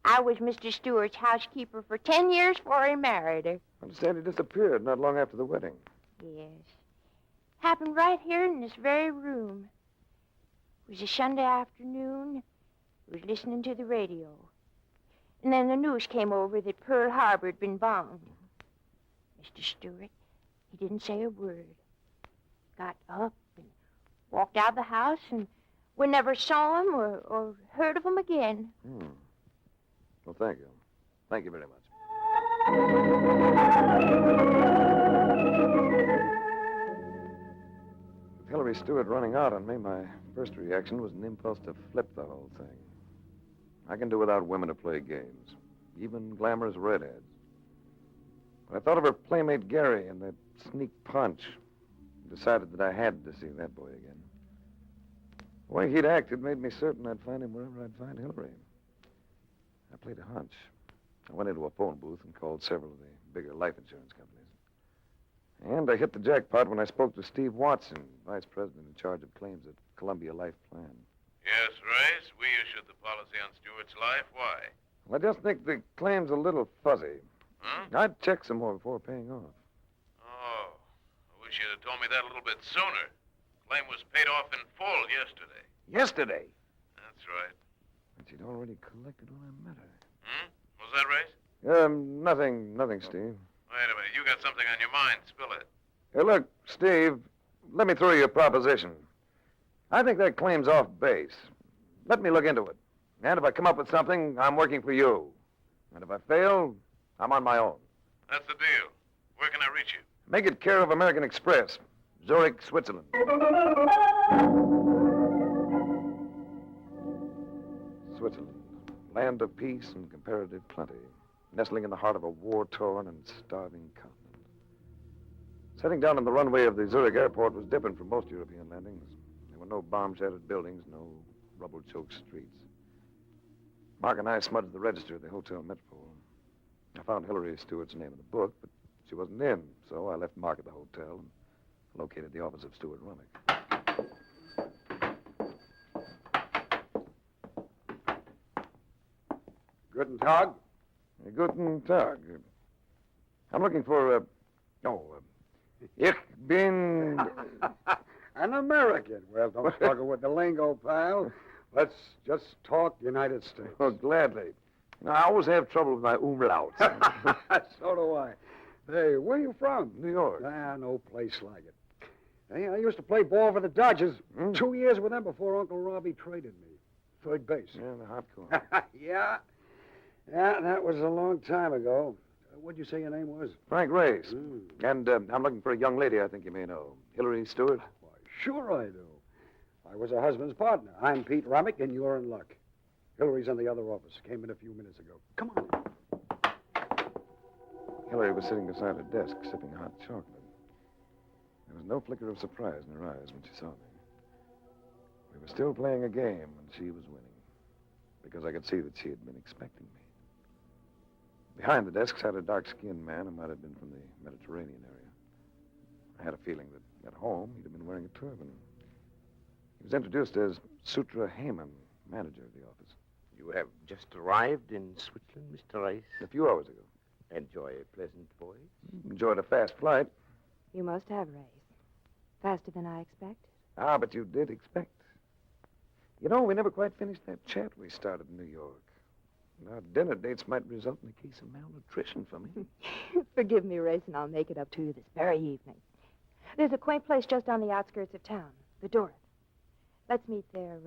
I was Mr. Stewart's housekeeper for 10 years before he married her. I understand he disappeared not long after the wedding. Yes. Happened right here in this very room. It was a Sunday afternoon. I was listening to the radio. And then the news came over that Pearl Harbor had been bombed. Mr. Stewart, he didn't say a word. Got up and walked out of the house, and we never saw him or heard of him again. Well, thank you. Thank you very much. With Hillary Stewart running out on me, my first reaction was an impulse to flip the whole thing. I can do without women to play games, even glamorous redheads. But I thought of her playmate Gary and that sneak punch, and decided that I had to see that boy again. The way he'd acted made me certain I'd find him wherever I'd find Hillary. I played a hunch. I went into a phone booth and called several of the bigger life insurance companies. And I hit the jackpot when I spoke to Steve Watson, vice president in charge of claims at Columbia Life Plan. Yes, Rice, we issued the policy on Stewart's life. Why? Well, I just think the claim's a little fuzzy. Huh? I'd check some more before paying off. Oh, I wish you'd have told me that a little bit sooner. Claim was paid off in full yesterday. Yesterday? That's right. But she'd already collected when I met her. Was that Rice? Nothing, Steve. Wait a minute. You got something on your mind. Spill it. Hey, look, Steve, let me throw you a proposition. I think that claim's off base. Let me look into it. And if I come up with something, I'm working for you. And if I fail, I'm on my own. That's the deal. Where can I reach you? Make it care of American Express, Zurich, Switzerland. Switzerland, land of peace and comparative plenty, nestling in the heart of a war-torn and starving continent. Setting down on the runway of the Zurich airport was different from most European landings. There were no bomb-shattered buildings, no rubble-choked streets. Mark and I smudged the register at the Hotel Metropole. I found Hillary Stewart's name in the book, but she wasn't in, so I left Mark at the hotel and located the office of Stewart Romick. Guten Tag. Guten Tag. I'm looking for, ich bin... An American. Well, don't struggle with the lingo, pal. Let's just talk United States. Oh, gladly. You know, I always have trouble with my umlauts. So do I. Hey, where are you from? New York. No place like it. Hey, I used to play ball for the Dodgers. 2 years with them before Uncle Robbie traded me. Third base. Yeah, the hot corner. Yeah, that was a long time ago. What'd you say your name was? Frank Race. And I'm looking for a young lady I think you may know. Hillary Stewart? Why, sure I do. I was her husband's partner. I'm Pete Romick, and you're in luck. Hillary's in the other office. Came in a few minutes ago. Come on. Hillary was sitting beside her desk, sipping hot chocolate. There was no flicker of surprise in her eyes when she saw me. We were still playing a game, and she was winning, because I could see that she had been expecting me. Behind the desk sat a dark-skinned man who might have been from the Mediterranean area. I had a feeling that at home he'd have been wearing a turban. He was introduced as Sutra Heyman, manager of the office. You have just arrived in Switzerland, Mr. Rice? A few hours ago. Enjoy a pleasant voyage? Enjoyed a fast flight. You must have, Race. Faster than I expected. Ah, but you did expect. You know, we never quite finished that chat we started in New York. And our dinner dates might result in a case of malnutrition for me. Forgive me, Race, and I'll make it up to you this very evening. There's a quaint place just on the outskirts of town, the Dorth. Let's meet there,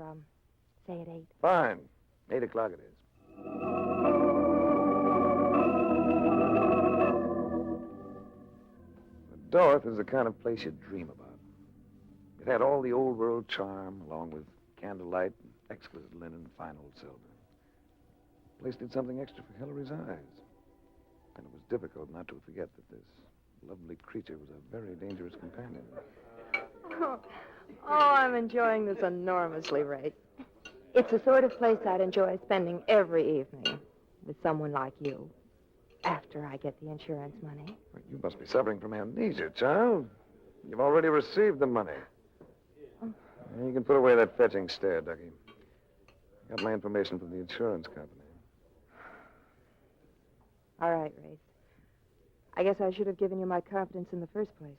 say at 8. Fine. 8 o'clock it is. The Dorth is the kind of place you dream about. It had all the old world charm, along with candlelight, and exquisite linen, and fine old silver. The place did something extra for Hillary's eyes. And it was difficult not to forget that this lovely creature was a very dangerous companion. Oh, I'm enjoying this enormously, Ray. It's the sort of place I'd enjoy spending every evening with someone like you after I get the insurance money. You must be suffering from amnesia, child. You've already received the money. You can put away that fetching stare, Ducky. Got my information from the insurance company. All right, Ray. I guess I should have given you my confidence in the first place.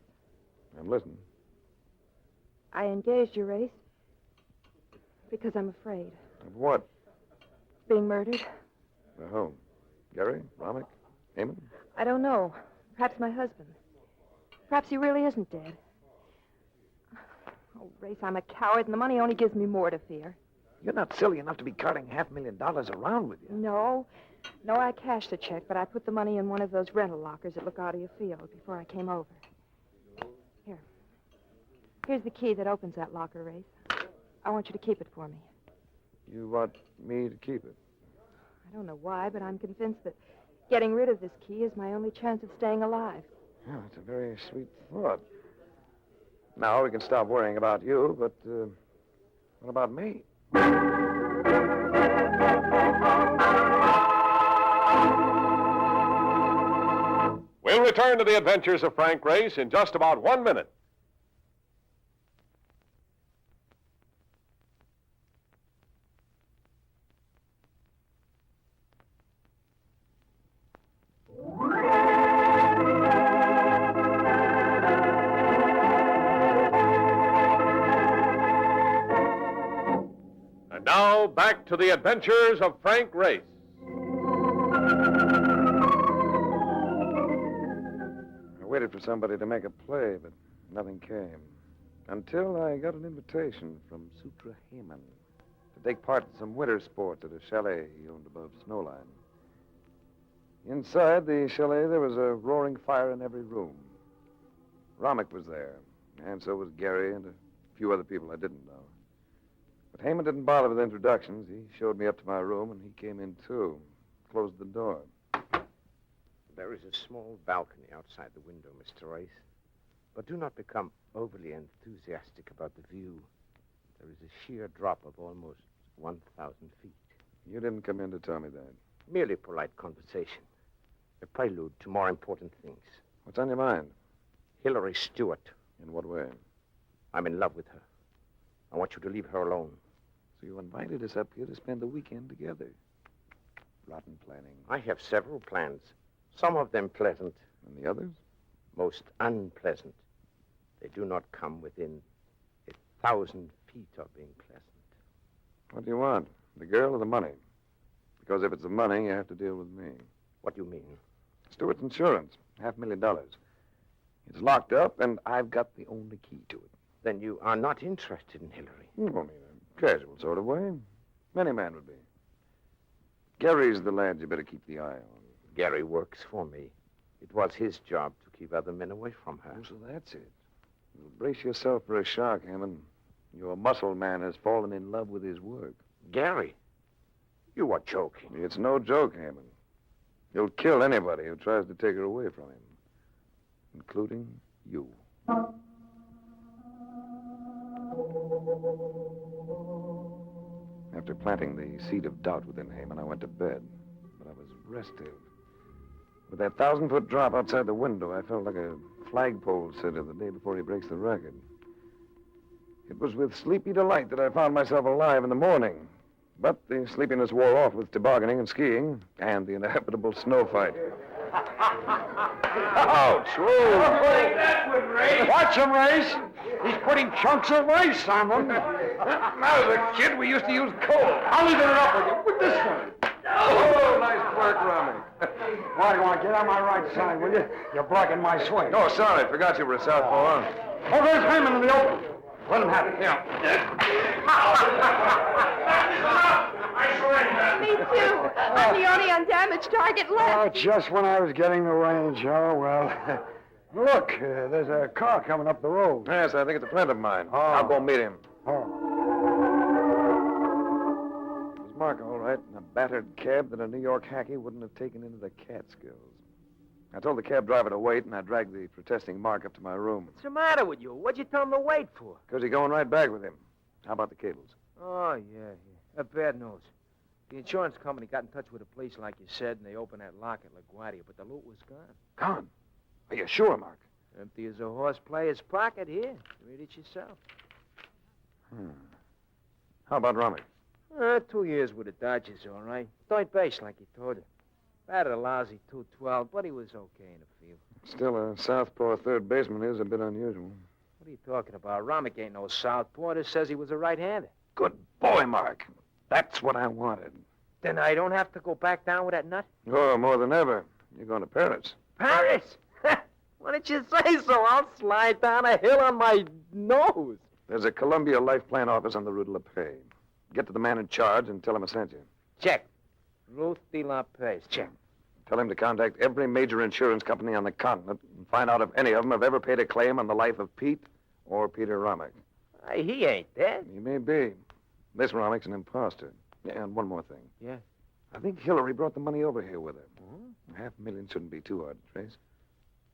I'm listening. I engaged you, Race, because I'm afraid. Of what? Being murdered? By whom? Gary? Romick? Heyman? I don't know. Perhaps my husband. Perhaps he really isn't dead. Oh, Race, I'm a coward, and the money only gives me more to fear. You're not silly enough to be carting $500,000 around with you. No. No, I cashed the check, but I put the money in one of those rental lockers that look out of your field before I came over. Here. Here's the key that opens that locker, Race. I want you to keep it for me. You want me to keep it? I don't know why, but I'm convinced that getting rid of this key is my only chance of staying alive. Yeah, it's a very sweet thought. Now we can stop worrying about you, but what about me? We'll return to the adventures of Frank Race in just about 1 minute. And now, back to the adventures of Frank Race. I waited for somebody to make a play, but nothing came. Until I got an invitation from Sutra Heyman to take part in some winter sports at a chalet he owned above Snowline. Inside the chalet, there was a roaring fire in every room. Romick was there, and so was Gary and a few other people I didn't know. But Heyman didn't bother with introductions. He showed me up to my room, and he came in, too. Closed the door. There is a small balcony outside the window, Mr. Race. But do not become overly enthusiastic about the view. There is a sheer drop of almost 1,000 feet. You didn't come in to tell me that. Merely polite conversation. A prelude to more important things. What's on your mind? Hillary Stewart. In what way? I'm in love with her. I want you to leave her alone. So you invited us up here to spend the weekend together. Rotten planning. I have several plans. Some of them pleasant. And the others? Most unpleasant. They do not come within 1,000 feet of being pleasant. What do you want? The girl or the money? Because if it's the money, you have to deal with me. What do you mean? Stewart's insurance. $500,000. It's locked up, and I've got the only key to it. Then you are not interested in Hillary? Well, in a casual sort of way. Any man would be. Gary's the lad you better keep the eye on. Gary works for me. It was his job to keep other men away from her. Oh, so that's it. Well, brace yourself for a shock, Hammond. Your muscle man has fallen in love with his work. Gary? You are joking. It's no joke, Hammond. He'll kill anybody who tries to take her away from him, including you. After planting the seed of doubt within Heyman, I went to bed. But I was restive. With that 1,000-foot drop outside the window, I felt like a flagpole sitter the day before he breaks the record. It was with sleepy delight that I found myself alive in the morning. But the sleepiness wore off with tobogganing and skiing and the inevitable snow fight. Ouch! Watch him, Race. He's putting chunks of rice on them. When I was a kid, we used to use coal. I'll even it up with you. With this one. Oh, nice work, Romy. Why do you want to get on my right side, will you? You're blocking my swing. Oh, sorry. Forgot you were a southpaw. Oh, there's Heyman in the open. Let him have it. Yeah. Me too. I'm the only undamaged target left. Oh, just when I was getting the range. Oh, well. Look, there's a car coming up the road. Yes, I think it's a friend of mine. Oh. I'll go meet him. Oh. It was Mark, all right, in a battered cab that a New York hacky wouldn't have taken into the Catskills. I told the cab driver to wait, and I dragged the protesting Mark up to my room. What's the matter with you? What'd you tell him to wait for? Because he's going right back with him. How about the cables? Oh, yeah. Bad news. The insurance company got in touch with the police, like you said, and they opened that lock at LaGuardia, but the loot was gone. Gone? Are you sure, Mark? Empty as a horse player's pocket. Here, read it yourself. How about Romick? 2 years with the Dodgers, all right. Third base, like you told you. Batted a lousy 212, but he was okay in the field. Still, a southpaw third baseman is a bit unusual. What are you talking about? Romick ain't no southpaw. Just says he was a right-hander. Good boy, Mark. That's what I wanted. Then I don't have to go back down with that nut? Oh, more than ever. You're going to Paris. Paris? Why didn't you say so? I'll slide down a hill on my nose. There's a Columbia Life Plan office on the Rue de la Paix. Get to the man in charge and tell him I sent you. Check. Ruth de la Paix. Check. Tell him to contact every major insurance company on the continent and find out if any of them have ever paid a claim on the life of Pete or Peter Romick. He ain't dead. He may be. This Romick's an imposter. Yeah, and one more thing. Yeah? I think Hillary brought the money over here with her. $500,000 shouldn't be too hard to trace.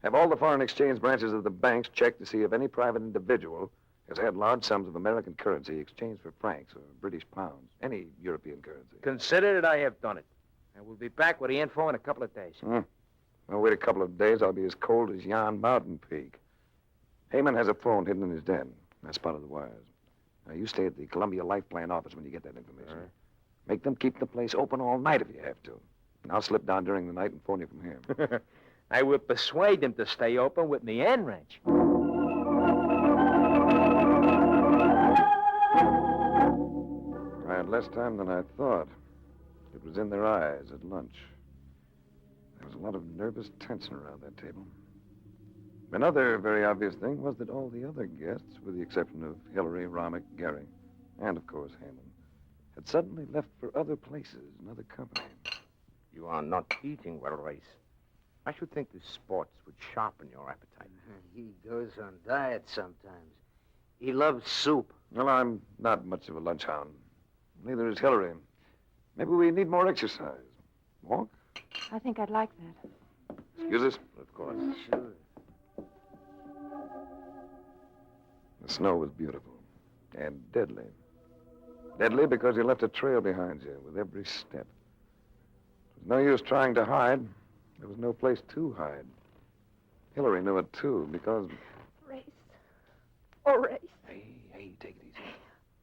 Have all the foreign exchange branches of the banks check to see if any private individual has had large sums of American currency exchanged for francs or British pounds, any European currency. Consider that I have done it. And we'll be back with the info in a couple of days. Well, wait a couple of days. I'll be as cold as yon mountain peak. Heyman has a phone hidden in his den. I spotted the wires. Now, you stay at the Columbia Life Plan office when you get that information. Make them keep the place open all night if you have to. And I'll slip down during the night and phone you from here. I will persuade them to stay open with me and wrench. I had less time than I thought. It was in their eyes at lunch. There was a lot of nervous tension around that table. Another very obvious thing was that all the other guests, with the exception of Hillary, Romick, Gary, and, of course, Heyman, had suddenly left for other places and other company. You are not eating well, Race. I should think the sports would sharpen your appetite. He goes on diet sometimes. He loves soup. Well, I'm not much of a lunch hound. Neither is Hillary. Maybe we need more exercise. Walk? I think I'd like that. Excuse us? Of course. Sure. The snow was beautiful and deadly. Deadly because you left a trail behind you with every step. There was no use trying to hide. There was no place to hide. Hillary knew it, too, because... Race. Oh, Race. Hey, take it easy.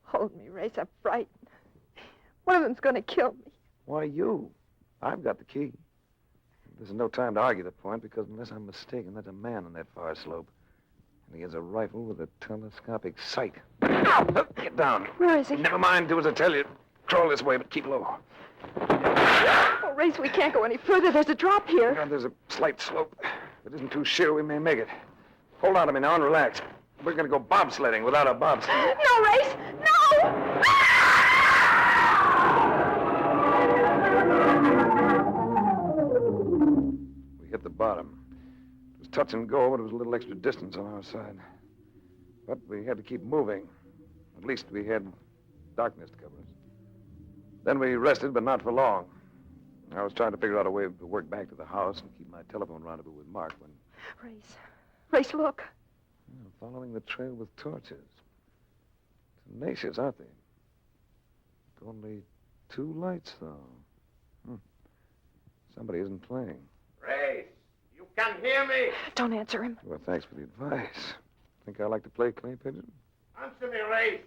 Hold me, Race. I'm frightened. One of them's going to kill me. Why, you? I've got the key. There's no time to argue the point, because unless I'm mistaken, there's a man on that far slope. And he has a rifle with a telescopic sight. Get down. Where is he? Never mind. Do as I tell you. Crawl this way, but keep low. Oh, Race, we can't go any further. There's a drop here. God, there's a slight slope. If it isn't too sheer, we may make it. Hold on to me now and relax. We're going to go bobsledding without a bobsled. No, Race! No! We hit the bottom. It was touch and go, but it was a little extra distance on our side. But we had to keep moving. At least we had darkness to cover us. Then we rested, but not for long. I was trying to figure out a way to work back to the house and keep my telephone rendezvous with Mark when... Race, look. Following the trail with torches. Tenacious, aren't they? Only 2 lights, though. Somebody isn't playing. Race, you can hear me? Don't answer him. Well, thanks for the advice. Think I like to play clay pigeon? Answer me, Race,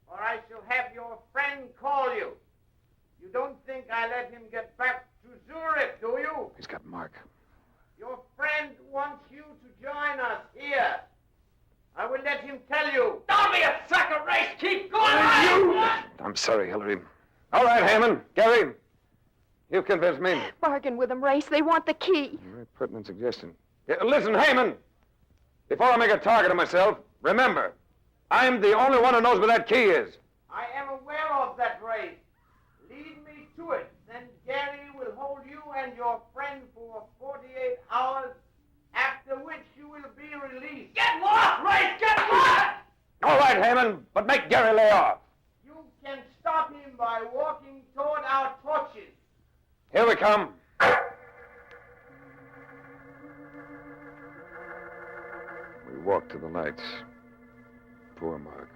or I shall have your friend call you. You don't think I let him get back to Zurich, do you? He's got Mark. Your friend wants you to join us here. I will let him tell you. Don't be a sucker, Race. Keep going. I'm sorry, Hillary. All right, Heyman. Gary. You've convinced me. Bargain with them, Race. They want the key. A very pertinent suggestion. Yeah, listen, Heyman. Before I make a target of myself, remember, I'm the only one who knows where that key is. I am aware of that, Race. Lead me to it. Then Gary will hold you and your friend for 48 hours, after which you will be released. Get lost, Race! Get lost! All right, Heyman, but make Gary lay off. You can stop him by walking toward our torches. Here we come. walked to the lights. Poor Mark.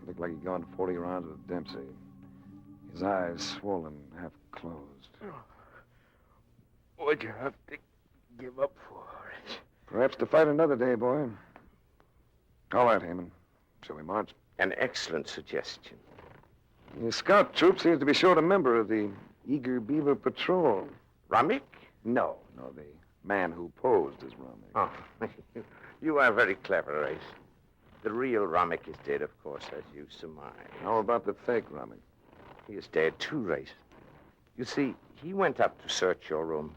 Looked like he'd gone 40 rounds with Dempsey. His eyes swollen, half closed. What'd you have to give up for? Perhaps to fight another day, boy. All right, Heyman. Shall we march? An excellent suggestion. The scout troop seems to be short a member of the Eager Beaver Patrol. Rummick? No, the man who posed as Rummick. Oh, you are very clever, Race. The real Rummick is dead, of course, as you surmise. How about the fake Rummick? He is dead too, Race. You see, he went up to search your room,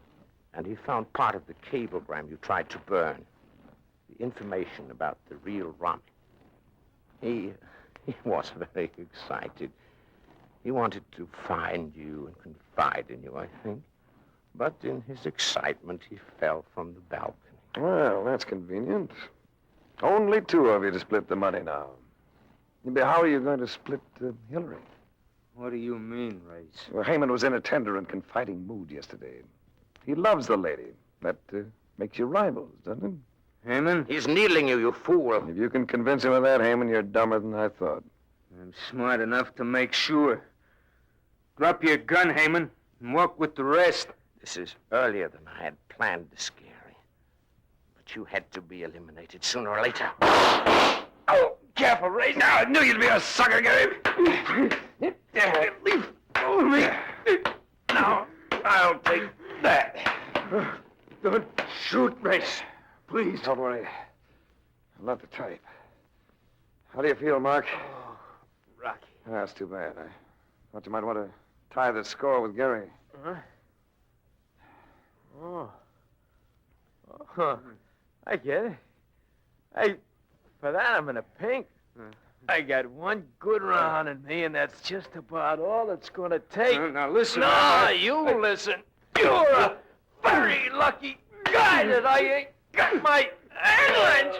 and he found part of the cablegram you tried to burn. The information about the real Rummick. He was very excited. He wanted to find you and confide in you, I think. But in his excitement, he fell from the balcony. Well, that's convenient. Only two of you to split the money now. How are you going to split Hillary? What do you mean, Race? Well, Heyman was in a tender and confiding mood yesterday. He loves the lady. That makes you rivals, doesn't it? Heyman? He's needling you, you fool. If you can convince him of that, Heyman, you're dumber than I thought. I'm smart enough to make sure. Drop your gun, Heyman, and walk with the rest. This is earlier than I had planned to scare you. But you had to be eliminated sooner or later. Oh, careful, Ray. Now, I knew you'd be a sucker, Gabe. Leave go of me. Now, I'll take that. Don't shoot, Race. Please. Don't worry. I'm not the type. How do you feel, Mark? Oh, rocky. That's too bad. I thought you might want to tie the score with Gary. Huh? Oh. I get it. For that, I'm in a pink. I got one good round in me, and that's just about all it's going to take. Now, listen. No, you listen. You're a very lucky guy that I ain't got my ambulance.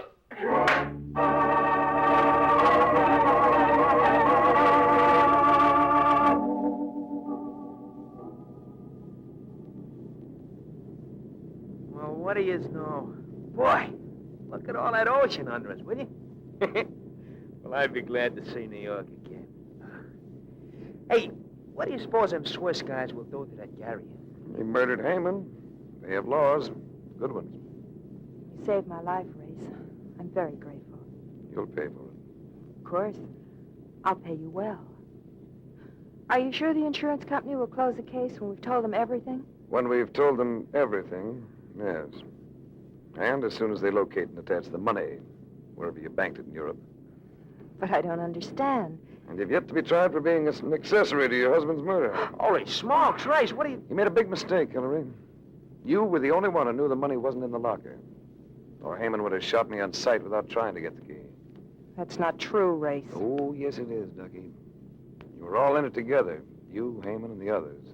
Well, what do you know? Boy, look at all that ocean under us, will you? Well, I'd be glad to see New York again. Hey, what do you suppose them Swiss guys will do to that Gary? He murdered Heyman. They have laws. Good ones. You saved my life, Race. I'm very grateful. You'll pay for it. Of course. I'll pay you well. Are you sure the insurance company will close the case when we've told them everything? When we've told them everything, yes. And as soon as they locate and attach the money, wherever you banked it in Europe. But I don't understand. And you've yet to be tried for being an accessory to your husband's murder. Holy smokes, Race, what do you... You made a big mistake, Hillary. You were the only one who knew the money wasn't in the locker. Or Heyman would have shot me on sight without trying to get the key. That's not true, Race. Oh, yes it is, Ducky. You were all in it together. You, Heyman, and the others.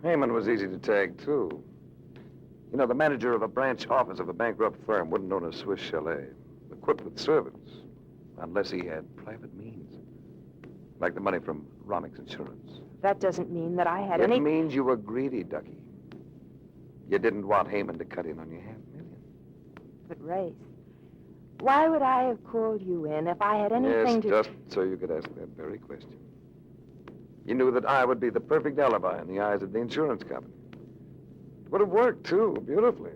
Heyman was easy to tag, too. You know, the manager of a branch office of a bankrupt firm wouldn't own a Swiss chalet, equipped with servants, unless he had private means. Like the money from Romick's insurance. That doesn't mean that I had It any... means you were greedy, Ducky. You didn't want Heyman to cut in on your $500,000. But, Race, why would I have called you in if I had anything Yes, just so you could ask that very question. You knew that I would be the perfect alibi in the eyes of the insurance company. It would have worked, too, beautifully,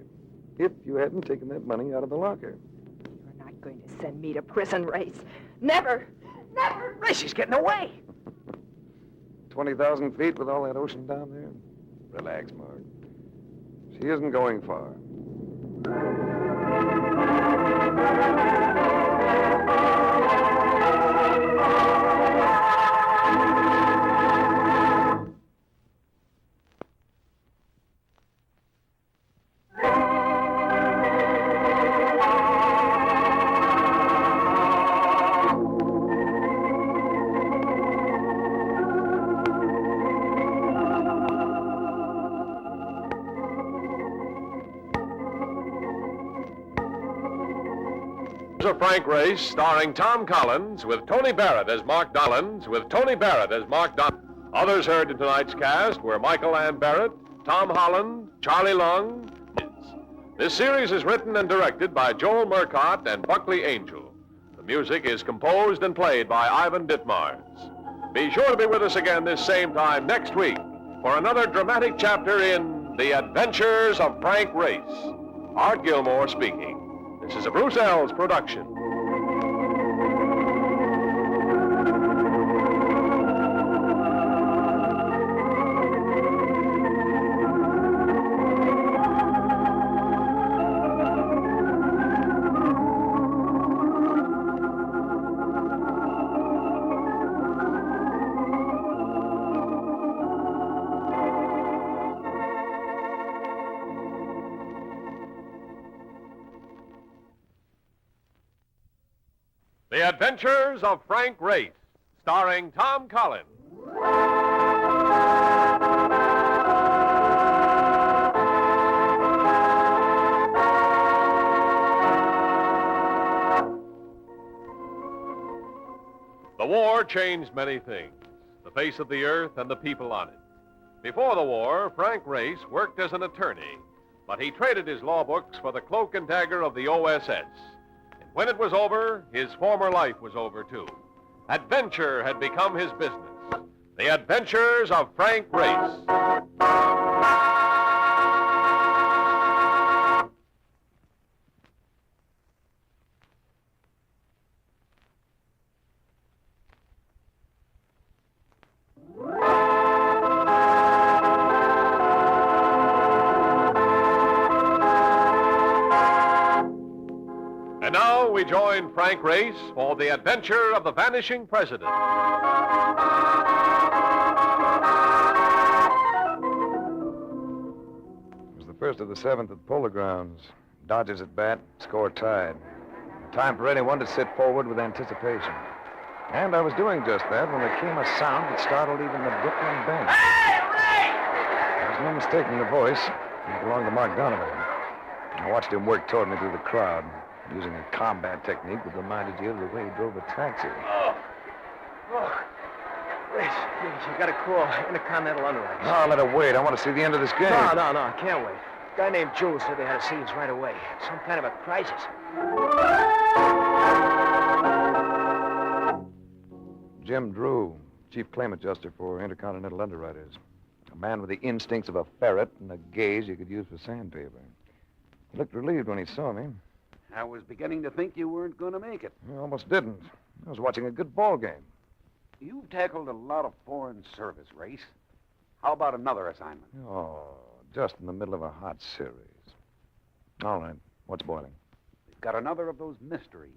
if you hadn't taken that money out of the locker. You're not going to send me to prison, Race. Never! Never! Race, he's getting away. 20,000 feet with all that ocean down there? Relax, Mark. She isn't going far. A Frank Race, starring Tom Collins, with Tony Barrett as Mark Dollins, Others heard in tonight's cast were Michael Ann Barrett, Tom Holland, Charlie Long. This series is written and directed by Joel Murcott and Buckley Angel. The music is composed and played by Ivan Ditmars. Be sure to be with us again this same time next week for another dramatic chapter in The Adventures of Frank Race. Art Gilmore speaking. This is a Bruce Ells production. The Adventures of Frank Race, starring Tom Collins. The war changed many things, the face of the earth and the people on it. Before the war, Frank Race worked as an attorney, but he traded his law books for the cloak and dagger of the OSS. When it was over, his former life was over, too. Adventure had become his business. The Adventures of Frank Race. And now we join Frank Race for the adventure of the vanishing president. It was the first of the seventh at Polo Grounds. Dodgers at bat, score tied. Time for anyone to sit forward with anticipation. And I was doing just that when there came a sound that startled even the Brooklyn bench. Hey, Ray! There was no mistaking the voice. It belonged to Mark Donovan. I watched him work toward me through the crowd, using a combat technique that reminded you of the way he drove a taxi. Wait, you got a call. Intercontinental Underwriters. No, let it wait. I want to see the end of this game. No, I can't wait. A guy named Jules said they had to see us right away. Some kind of a crisis. Jim Drew, chief claim adjuster for Intercontinental Underwriters. A man with the instincts of a ferret and a gaze you could use for sandpaper. He looked relieved when he saw me. I was beginning to think you weren't going to make it. I almost didn't. I was watching a good ball game. You've tackled a lot of foreign service, Race. How about another assignment? Oh, just in the middle of a hot series. All right. What's boiling? We've got another of those mysteries.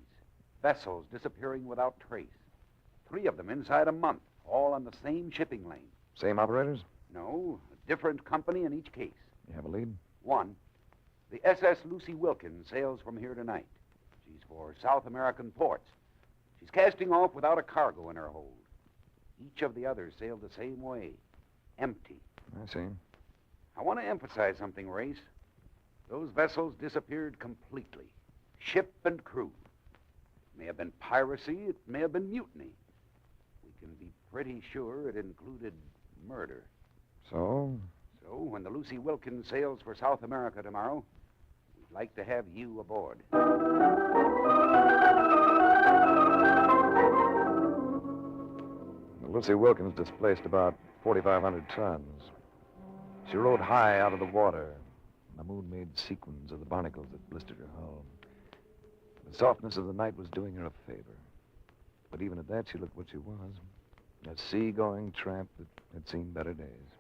Vessels disappearing without trace. 3 of them inside a month, all on the same shipping lane. Same operators? No, a different company in each case. You have a lead? 1. The SS Lucy Wilkins sails from here tonight. She's for South American ports. She's casting off without a cargo in her hold. Each of the others sailed the same way, empty. I see. I want to emphasize something, Race. Those vessels disappeared completely, ship and crew. It may have been piracy, it may have been mutiny. We can be pretty sure it included murder. So? So, when the Lucy Wilkins sails for South America tomorrow, we'd like to have you aboard. The Lucy Wilkins displaced about 4,500 tons. She rode high out of the water. The moon made sequins of the barnacles that blistered her hull. The softness of the night was doing her a favor. But even at that, she looked what she was. A sea-going tramp that had seen better days.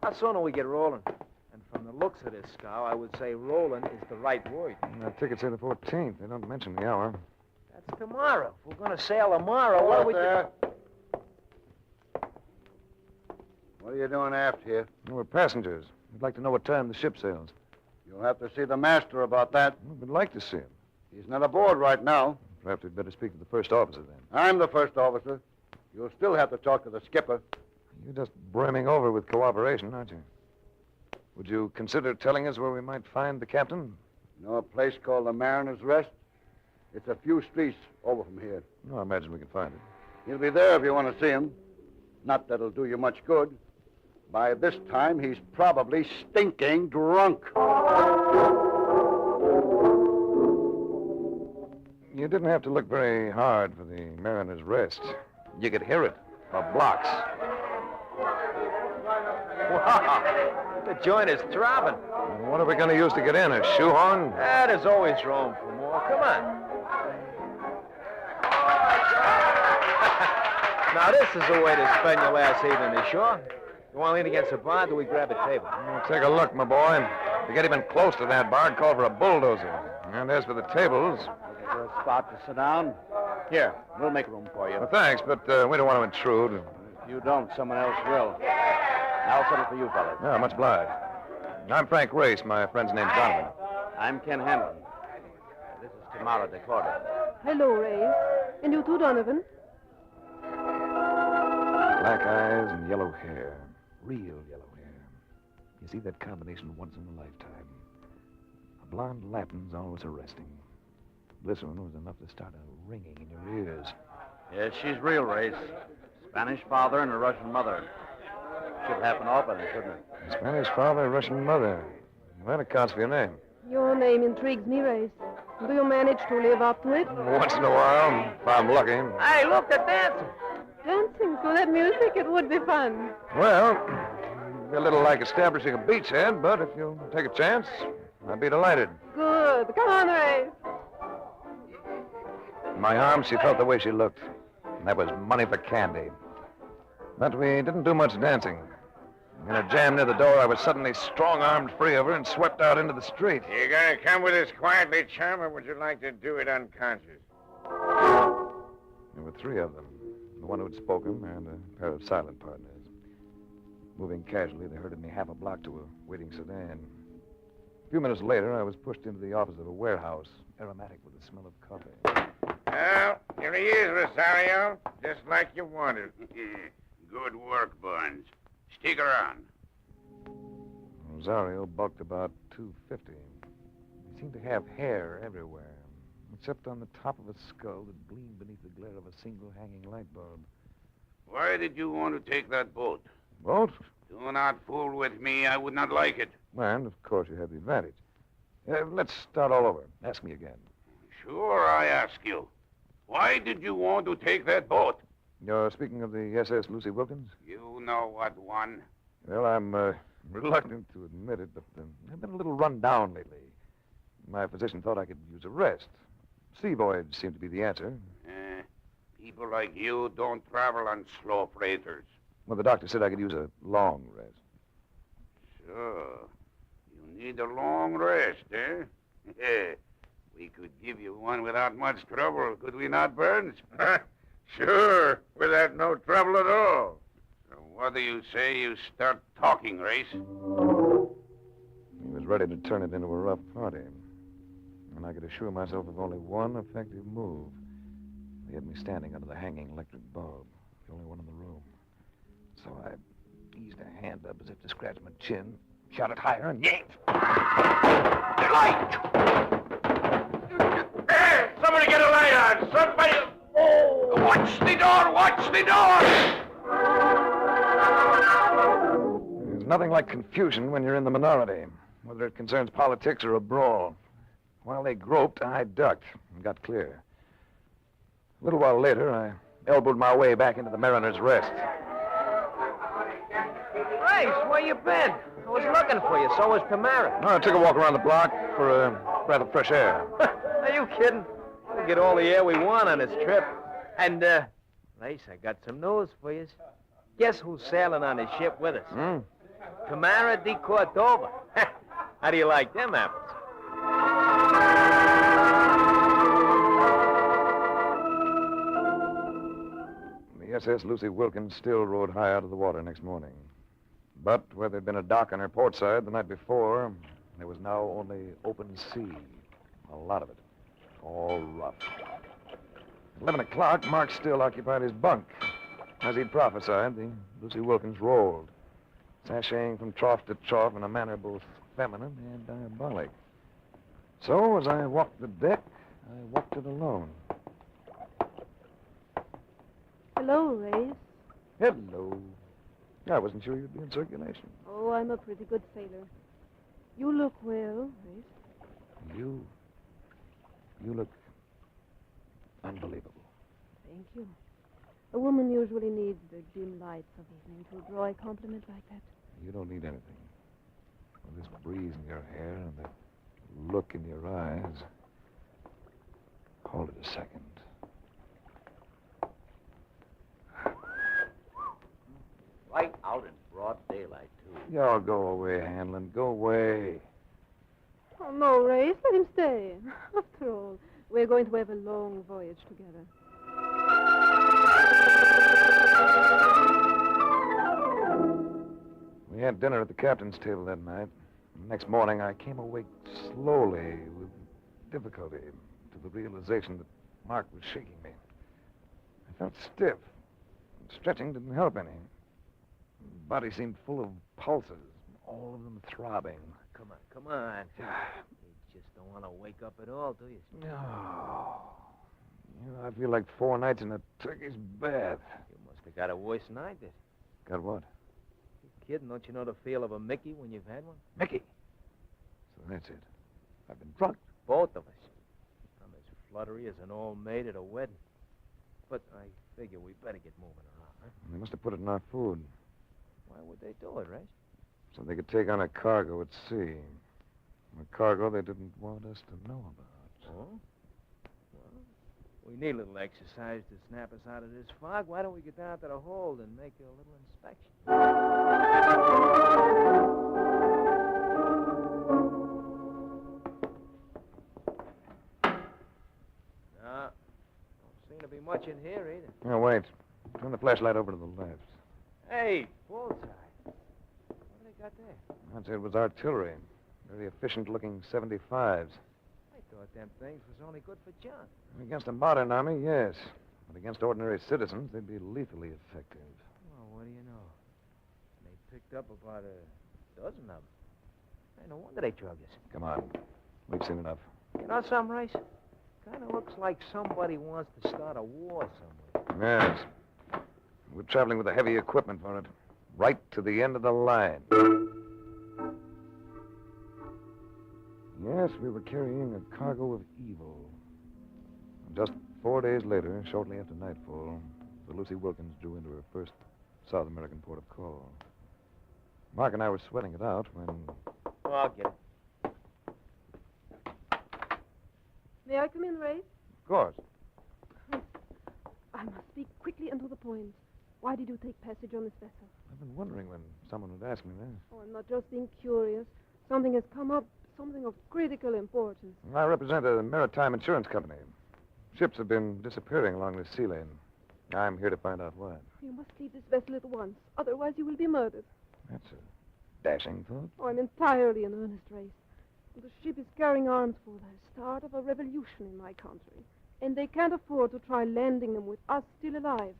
How soon will we get rolling? And from the looks of this scow, I would say rolling is the right word. The tickets say the 14th. They don't mention the hour. That's tomorrow. If we're going to sail tomorrow, what do we there. What are you doing aft here? We're passengers. We'd like to know what time the ship sails. You'll have to see the master about that. We'd like to see him. He's not aboard right now. Perhaps we'd better speak to the first officer then. I'm the first officer. You'll still have to talk to the skipper. You're just brimming over with cooperation, aren't you? Would you consider telling us where we might find the captain? You know a place called the Mariner's Rest? It's a few streets over from here. No, I imagine we can find it. He'll be there if you want to see him. Not that it'll do you much good. By this time, he's probably stinking drunk. You didn't have to look very hard for the Mariner's Rest. You could hear it for blocks. Wow, the joint is throbbing. What are we going to use to get in? A shoehorn? There's always room for more. Come on. Now, this is the way to spend your last evening ashore. You want to lean against the bar, do we grab a table? Take a look, my boy. If you get even close to that bar, call for a bulldozer. And as for the tables... Is there a spot to sit down? Here, we'll make room for you. Well, thanks, but we don't want to intrude. If you don't, someone else will. I'll settle for you, fellas. Yeah, much obliged. I'm Frank Race. My friend's name's Donovan. I'm Ken Hanlon. This is Tamara DeCorda. Hello, Ray. And you too, Donovan. Black eyes and yellow hair. Real yellow hair. You see that combination once in a lifetime. A blonde Latin's always arresting. This one was enough to start a ringing in your ears. Yes, she's real race. Spanish father and a Russian mother. Should happen often, shouldn't it? Spanish father, Russian mother. Well, that accounts for your name. Your name intrigues me, Race. Do you manage to live up to it? Once in a while, if I'm lucky. Hey, look, they're dancing. Dancing to that music, it would be fun. Well, it'd be a little like establishing a beachhead, but if you'll take a chance, I'd be delighted. Good. Come on, Race. In my arms, she felt the way she looked. And that was money for candy. But we didn't do much dancing. In a jam near the door, I was suddenly strong-armed free of her and swept out into the street. You gonna come with us quietly, chum, or would you like to do it unconscious? There were three of them. The one who'd spoken and a pair of silent partners. Moving casually, they herded me half a block to a waiting sedan. A few minutes later, I was pushed into the office of a warehouse, aromatic with the smell of coffee. Well, here he is, Rosario. Just like you wanted. Good work, Barnes. Stick around. Rosario bulked about 250. He seemed to have hair everywhere, except on the top of a skull that gleamed beneath the glare of a single hanging light bulb. Why did you want to take that boat? Boat? Do not fool with me. I would not like it. And, of course, you have the advantage. Let's start all over. Ask me again. Sure, I ask you. Why did you want to take that boat? You're speaking of the SS Lucy Wilkins? You know what one. Well, I'm reluctant to admit it, but I've been a little run down lately. My physician thought I could use a rest. Sea voyage seemed to be the answer. People like you don't travel on slow freighters. Well, the doctor said I could use a long rest. Sure. You need a long rest, eh? We could give you one without much trouble, could we not, Burns? Sure, without no trouble at all. So what do you say you start talking, Race? He was ready to turn it into a rough party. And I could assure myself of only one effective move. He had me standing under the hanging electric bulb, the only one in the room. So I eased a hand up as if to scratch my chin, shot it higher, and yanked. Light! Hey, somebody get a light on! Somebody... Oh! Watch the door! Watch the door! There's nothing like confusion when you're in the minority, whether it concerns politics or a brawl. While they groped, I ducked and got clear. A little while later, I elbowed my way back into the Mariner's Rest. Race, where you been? I was looking for you, so was Tamara. I took a walk around the block for a breath of fresh air. Are you kidding? We'll get all the air we want on this trip. And, Race, I got some news for you. Guess who's sailing on the ship with us? Tamara de Cordova. How do you like them apples? The SS Lucy Wilkins still rode high out of the water next morning. But where there'd been a dock on her port side the night before, there was now only open sea. A lot of it. All rough. At 11 o'clock, Mark still occupied his bunk. As he'd prophesied, the Lucy Wilkins rolled, sashaying from trough to trough in a manner both feminine and diabolic. So, as I walked the deck, I walked it alone. Hello, Race. Hello. I wasn't sure you'd be in circulation. Oh, I'm a pretty good sailor. You look well, Race. You look unbelievable. Thank you. A woman usually needs the dim lights of evening to draw a compliment like that. You don't need anything. With this breeze in your hair and the look in your eyes. Hold it a second. Right out in broad daylight, too. Y'all go away, Hanlon. Go away. Oh, no, Race, let him stay. After all, we're going to have a long voyage together. We had dinner at the captain's table that night. The next morning, I came awake slowly, with difficulty, to the realization that Mark was shaking me. I felt stiff. Stretching didn't help any. The body seemed full of pulses, all of them throbbing. Come on. You just don't want to wake up at all, do you? No. You know, I feel like 4 nights in a Turkish bath. You must have got a worse night. Got what? You kidding? Don't you know the feel of a Mickey when you've had one? Mickey. So that's it. I've been drunk. Both of us. I'm as fluttery as an old maid at a wedding. But I figure we better get moving around, huh? They must have put it in our food. Why would they do it, Ray? So they could take on a cargo at sea. A cargo they didn't want us to know about. Oh? Well, we need a little exercise to snap us out of this fog. Why don't we get down to the hold and make a little inspection? No, don't seem to be much in here either. Now, wait. Turn the flashlight over to the left. Hey, bullseye. What do they got there? I'd say it was artillery. Very efficient-looking 75s. I thought them things was only good for junk. Against a modern army, yes. But against ordinary citizens, they'd be lethally effective. Well, what do you know? They picked up about a dozen of them. Hey, no wonder they drugged us. Come on. We've seen enough. You know something, Race? Kind of looks like somebody wants to start a war somewhere. Yes. We're traveling with the heavy equipment for it. Right to the end of the line. Yes, we were carrying a cargo of evil. Just 4 days later, shortly after nightfall, the Lucy Wilkins drew into her first South American port of call. Mark and I were sweating it out when... Oh, I'll get it. May I come in, Ray? Of course. I must speak quickly and to the point. Why did you take passage on this vessel? I've been wondering when someone would ask me that. Oh, I'm not just being curious. Something has come up, something of critical importance. I represent a maritime insurance company. Ships have been disappearing along this sea lane. I'm here to find out why. You must leave this vessel at once. Otherwise, you will be murdered. That's a dashing thought. Oh, I'm entirely in earnest, Race. The ship is carrying arms for the start of a revolution in my country. And they can't afford to try landing them with us still alive.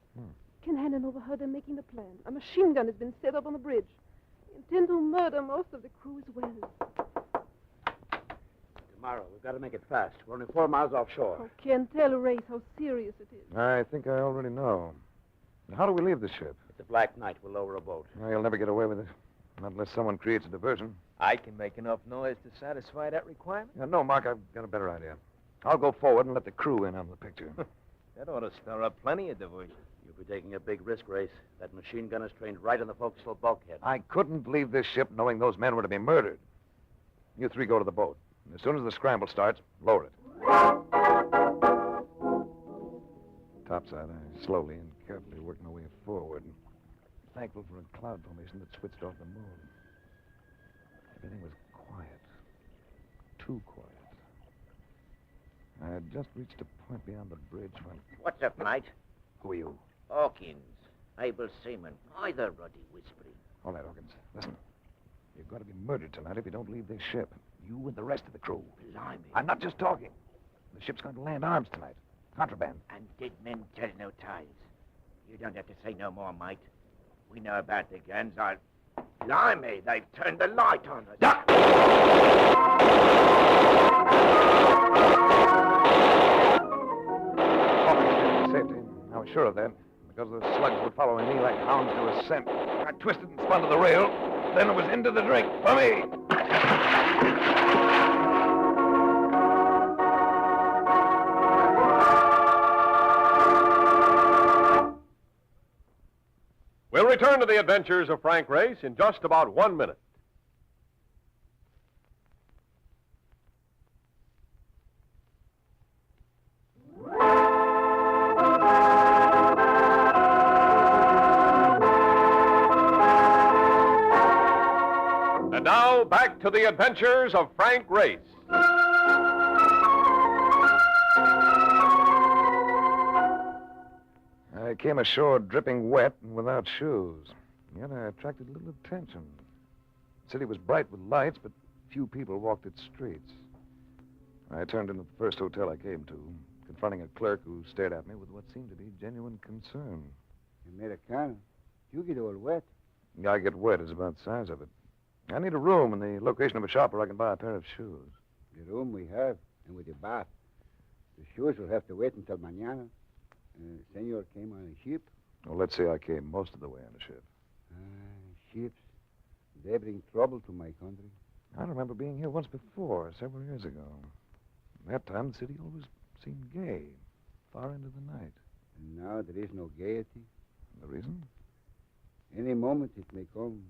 Ken Hannon overheard them making the plan. A machine gun has been set up on the bridge. They intend to murder most of the crew as well. Tomorrow, we've got to make it fast. We're only 4 miles offshore. Oh, Ken, tell Race how serious it is. I think I already know. How do we leave the ship? It's a black night. We'll lower a boat. Well, you'll never get away with it. Not unless someone creates a diversion. I can make enough noise to satisfy that requirement. No, Mark, I've got a better idea. I'll go forward and let the crew in on the picture. That ought to stir up plenty of diversion. You'll be taking a big risk, Race. That machine gun is trained right on the forecastle bulkhead. I couldn't leave this ship knowing those men were to be murdered. You 3 go to the boat. And as soon as the scramble starts, lower it. Topside, I slowly and carefully worked my way forward. Thankful for a cloud formation that switched off the moon. Everything was quiet. Too quiet. I had just reached a point beyond the bridge when... What's up, mate? Who are you? Hawkins. Able seaman. Either ruddy whispering. All right, Hawkins. Listen. You've got to be murdered tonight if you don't leave this ship. You and the rest of the crew. Blimey. I'm not just talking. The ship's going to land arms tonight. Contraband. And dead men tell no tales. You don't have to say no more, mate. We know about the guns. Blimey, they've turned the light on us. Hawkins, safety. I was sure of that. Because the slugs were following me like hounds to a scent. twisted and spun to the rail. Then it was into the drink for me. We'll return to the adventures of Frank Race in just about 1 minute. And now, back to the adventures of Frank Race. I came ashore dripping wet and without shoes. Yet I attracted little attention. The city was bright with lights, but few people walked its streets. I turned into the first hotel I came to, confronting a clerk who stared at me with what seemed to be genuine concern. Americano, you get all wet. I get wet is about the size of it. I need a room and the location of a shop where I can buy a pair of shoes. The room we have, and with the bath. The shoes will have to wait until mañana. Senor came on a ship. Well, let's say I came most of the way on a ship. Ships. They bring trouble to my country. I remember being here once before, several years ago. At that time, the city always seemed gay, far into the night. And now there is no gaiety. The reason? Any moment it may come,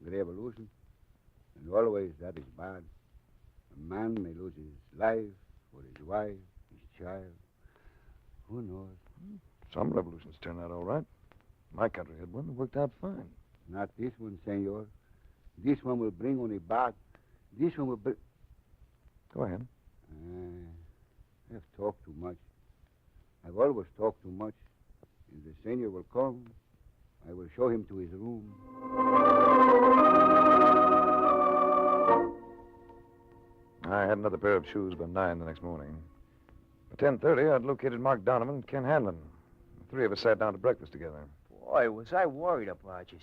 the revolution. And always that is bad. A man may lose his life, or his wife, his child. Who knows? Some revolutions turn out all right. My country had one that worked out fine. Not this one, senor. This one will bring only bad. This one will bring... Go ahead. I have talked too much. I've always talked too much. If the senor will come, I will show him to his room. I had another pair of shoes by 9 the next morning. By 10:30, I'd located Mark Donovan and Ken Hanlon. The three of us sat down to breakfast together. Boy, was I worried about you.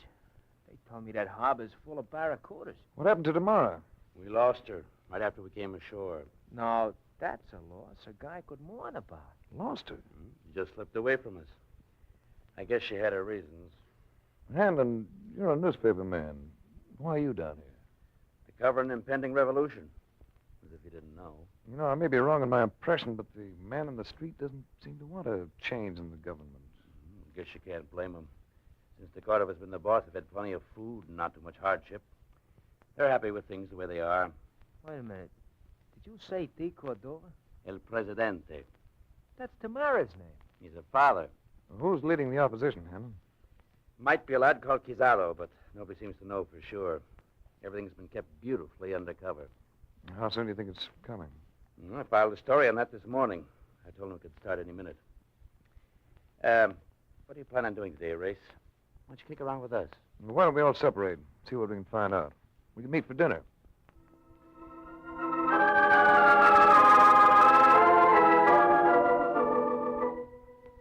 They told me that harbor's full of barracudas. What happened to Tamara? We lost her right after we came ashore. No, that's a loss a guy could mourn about. Lost her? She just slipped away from us. I guess she had her reasons. Hanlon, you're a newspaper man. Why are you down here? To cover an impending revolution. As if you didn't know. You know, I may be wrong in my impression, but the man in the street doesn't seem to want a change in the government. Guess you can't blame them. Since the Cordova's been the boss, they've had plenty of food and not too much hardship. They're happy with things the way they are. Wait a minute. Did you say T. Cordova? El Presidente. That's Tamara's name. He's a father. Who's leading the opposition, Hanlon? Might be a lad called Kizarro, but nobody seems to know for sure. Everything's been kept beautifully undercover. How soon do you think it's coming? I filed a story on that this morning. I told him it could start any minute. What do you plan on doing today, Race? Why don't you kick around with us? Why don't we all separate, see what we can find out? We can meet for dinner.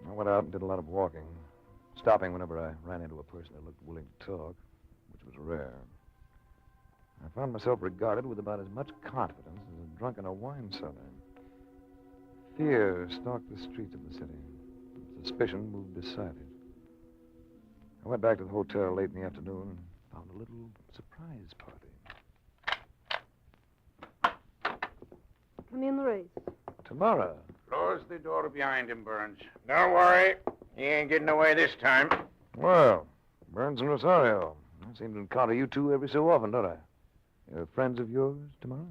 I went out and did a lot of walking, stopping whenever I ran into a person that looked willing to talk, which was rare. I found myself regarded with about as much confidence as a drunk in a wine cellar. Fear stalked the streets of the city. Suspicion moved beside it. I went back to the hotel late in the afternoon and found a little surprise party. Come in, Race. Tamara. Close the door behind him, Burns. Don't worry. He ain't getting away this time. Well, Burns and Rosario. I seem to encounter you two every so often, don't I? Friends of yours, Tamara?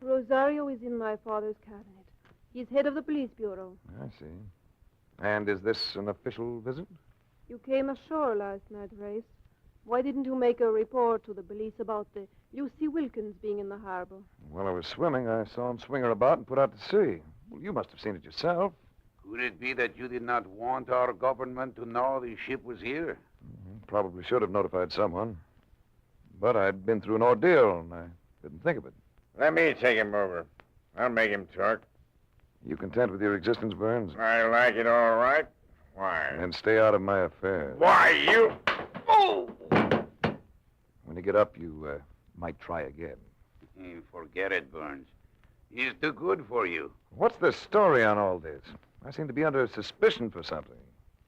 Rosario is in my father's cabinet. He's head of the police bureau. I see. And is this an official visit? You came ashore last night, Race. Why didn't you make a report to the police about the Lucy Wilkins being in the harbor? While I was swimming, I saw him swing her about and put out to sea. Well, you must have seen it yourself. Could it be that you did not want our government to know the ship was here? Probably should have notified someone. But I'd been through an ordeal, and I didn't think of it. Let me take him over. I'll make him talk. You content with your existence, Burns? I like it all right. Why? And stay out of my affairs. Why, you... Oh! When you get up, you might try again. Forget it, Burns. He's too good for you. What's the story on all this? I seem to be under suspicion for something.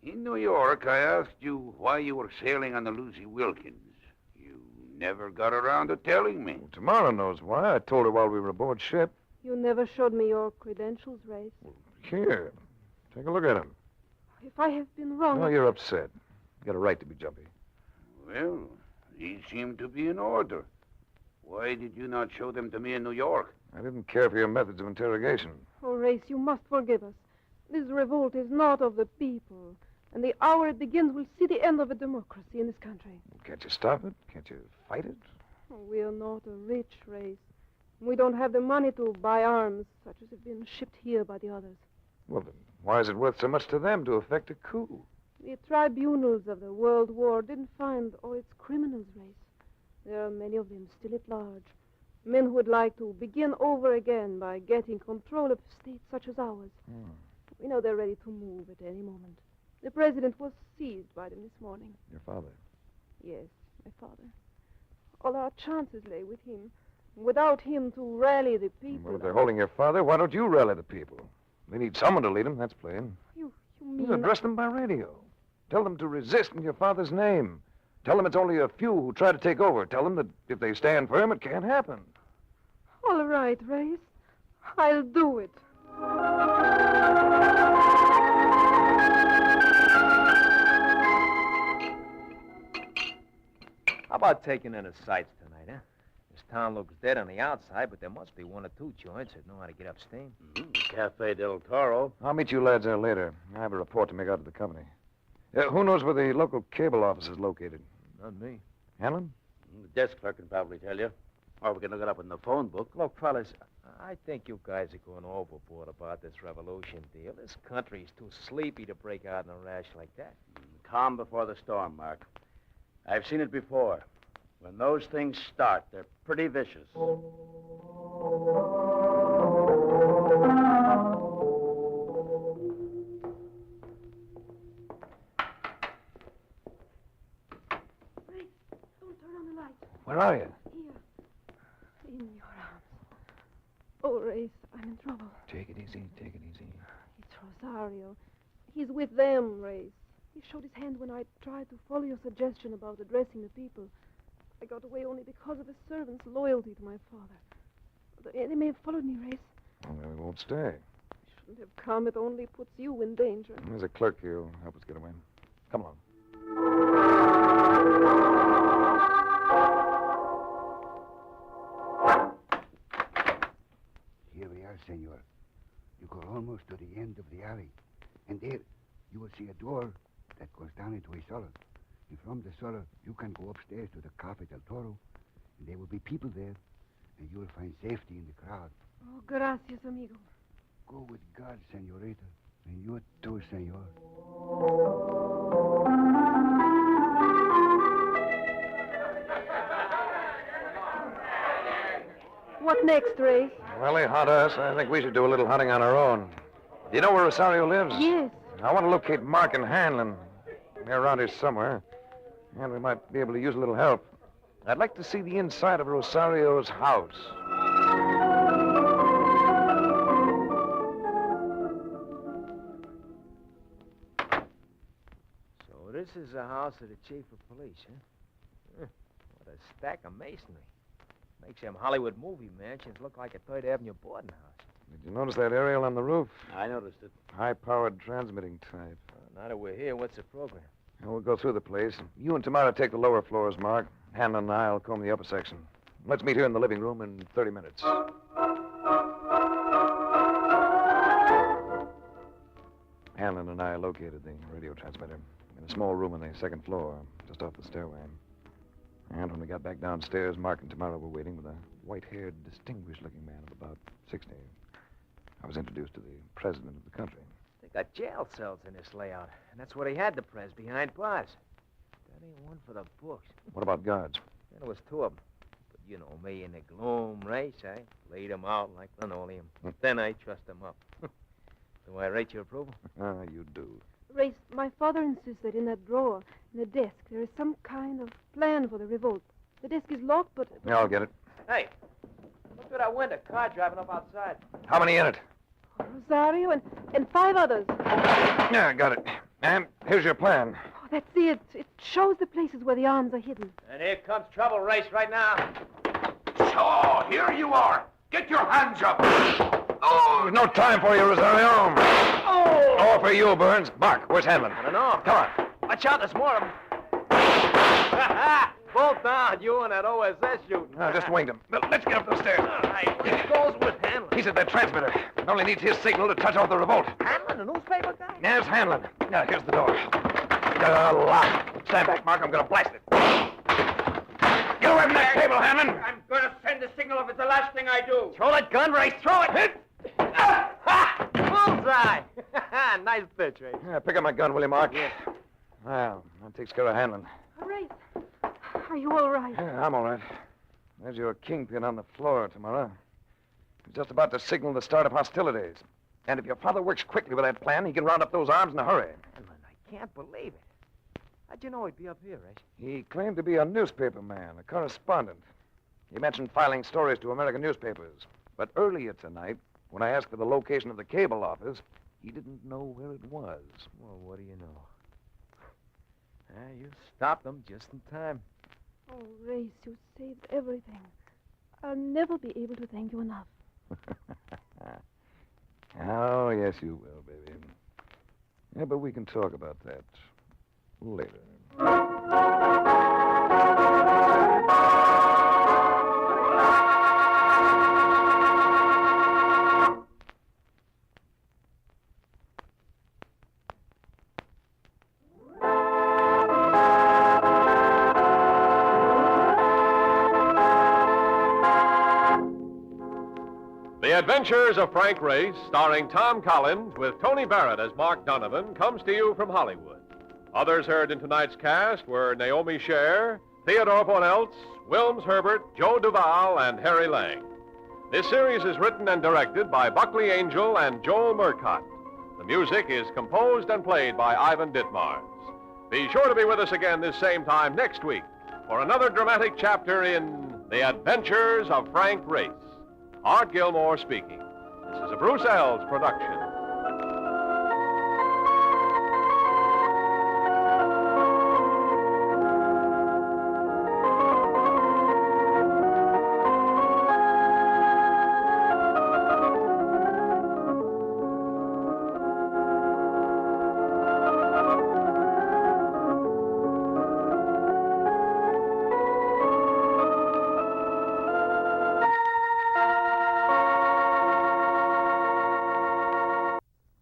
In New York, I asked you why you were sailing on the Lucy Wilkins. never got around to telling me. Tamara knows why. I told her while we were aboard ship. You never showed me your credentials, Race. Here, take a look at them. If I have been wrong... Oh, you're upset. You got a right to be jumpy. Well, these seem to be in order. Why did you not show them to me in New York? I didn't care for your methods of interrogation. Oh, Race, you must forgive us. This revolt is not of the people. And the hour it begins will see the end of a democracy in this country. Can't you stop it? Can't you fight it? Oh, we are not a rich race. We don't have the money to buy arms, such as have been shipped here by the others. Well, then, why is it worth so much to them to effect a coup? The tribunals of the World War didn't find all its criminals, Race. There are many of them still at large. Men who would like to begin over again by getting control of states such as ours. We know they're ready to move at any moment. The president was seized by them this morning. Your father? Yes, my father. All our chances lay with him. Without him to rally the people... Well, if they're holding your father, why don't you rally the people? They need someone to lead them, that's plain. You mean... Address them by radio. Tell them to resist in your father's name. Tell them it's only a few who try to take over. Tell them that if they stand firm, it can't happen. All right, Race. I'll do it. How about taking in the sights tonight, huh? This town looks dead on the outside, but there must be one or two joints that know how to get up steam. Cafe del Toro. I'll meet you lads there later. I have a report to make out to the company. Who knows where the local cable office is located? Not me. Hanlon? The desk clerk can probably tell you. Or we can look it up in the phone book. Look, fellas, I think you guys are going overboard about this revolution deal. This country's too sleepy to break out in a rash like that. Calm before the storm, Mark. I've seen it before. When those things start, they're pretty vicious. Where are you? Here. In your arms. Oh, Race, I'm in trouble. Take it easy, take it easy. It's Rosario. He's with them, Race. He showed his hand when I tried to follow your suggestion about addressing the people. I got away only because of the servant's loyalty to my father. They may have followed me, Race. Well, we won't stay. Shouldn't have come. It only puts you in danger. There's a clerk here who'll help us get away. Come along. Here we are, senor. You go almost to the end of the alley. And there, you will see a door that goes down into a cellar. And from the cellar, you can go upstairs to the Cafe del Toro. And there will be people there. And you will find safety in the crowd. Oh, gracias, amigo. Go with God, senorita. And you too, senor. What next, Race? Well, they hunt us. I think we should do a little hunting on our own. Do you know where Rosario lives? Yes. I want to locate Mark and Hanlon. They're around here somewhere. And we might be able to use a little help. I'd like to see the inside of Rosario's house. So this is the house of the chief of police, huh? What a stack of masonry. Makes them Hollywood movie mansions look like a Third Avenue boarding house. Did you notice that aerial on the roof? I noticed it. High-powered transmitting type. Now that we're here, what's the program? And we'll go through the place. You and Tamara take the lower floors, Mark. Hanlon and I'll comb the upper section. Let's meet here in the living room in 30 minutes. Hanlon and I located the radio transmitter in a small room on the second floor, just off the stairway. And when we got back downstairs, Mark and Tamara were waiting with a white-haired, distinguished-looking man of about 60. I was introduced to the president of the country. They got jail cells in this layout, and that's where they had the press, behind bars. That ain't one for the books. What about guards? There was two of them. But you know me, in the gloom race, I laid them out like linoleum. Then I trussed them up. Do I rate your approval? You do. Race, my father insists that in that drawer, in the desk, there is some kind of plan for the revolt. The desk is locked, but... Yeah, I'll get it. Hey, look through that window. Car driving up outside. How many in it? Rosario and 5 others. Yeah, I got it. And here's your plan. Oh, That's it. It shows the places where the arms are hidden. And here comes trouble, Race, right now. So, here you are. Get your hands up. There's no time for you, Rosario. Oh! All for you, Burns. Mark, where's Hanlon? I don't know. Come on. Watch out, there's more of them. Bolt down, you and that OSS shooting. No, just winged him. Let's get up those stairs. All right, where goes with Hanlon? He's at that transmitter. It only needs his signal to touch off the revolt. Hanlon, the newspaper guy? There's Hanlon. Now, here's the door. Lock. Stand back, Mark. I'm going to blast it. Get away from that table, Hanlon. I'm going to send a signal if it's the last thing I do. Throw that gun, Race. Throw it. Hit. Bullseye. Nice pitch, Race. Yeah, pick up my gun, will you, Mark? Yeah. Well, that takes care of Hanlon. Race, are you all right? Yeah, I'm all right. There's your kingpin on the floor tomorrow. He's just about to signal the start of hostilities. And if your father works quickly with that plan, he can round up those arms in a hurry. Hanlon, I can't believe it. How'd you know he'd be up here, Race? He claimed to be a newspaper man, a correspondent. He mentioned filing stories to American newspapers. But earlier tonight, when I asked for the location of the cable office, he didn't know where it was. Well, what do you know? You stopped them just in time. Oh, Race, you saved everything. I'll never be able to thank you enough. Oh, yes, you will, baby. Yeah, but we can talk about that later. The Adventures of Frank Race, starring Tom Collins with Tony Barrett as Mark Donovan, comes to you from Hollywood. Others heard in tonight's cast were Naomi Scher, Theodore Bonelts, Wilms Herbert, Joe Duvall, and Harry Lang. This series is written and directed by Buckley Angel and Joel Murcott. The music is composed and played by Ivan Ditmars. Be sure to be with us again this same time next week for another dramatic chapter in The Adventures of Frank Race. Art Gilmore speaking. This is a Bruce Ells production.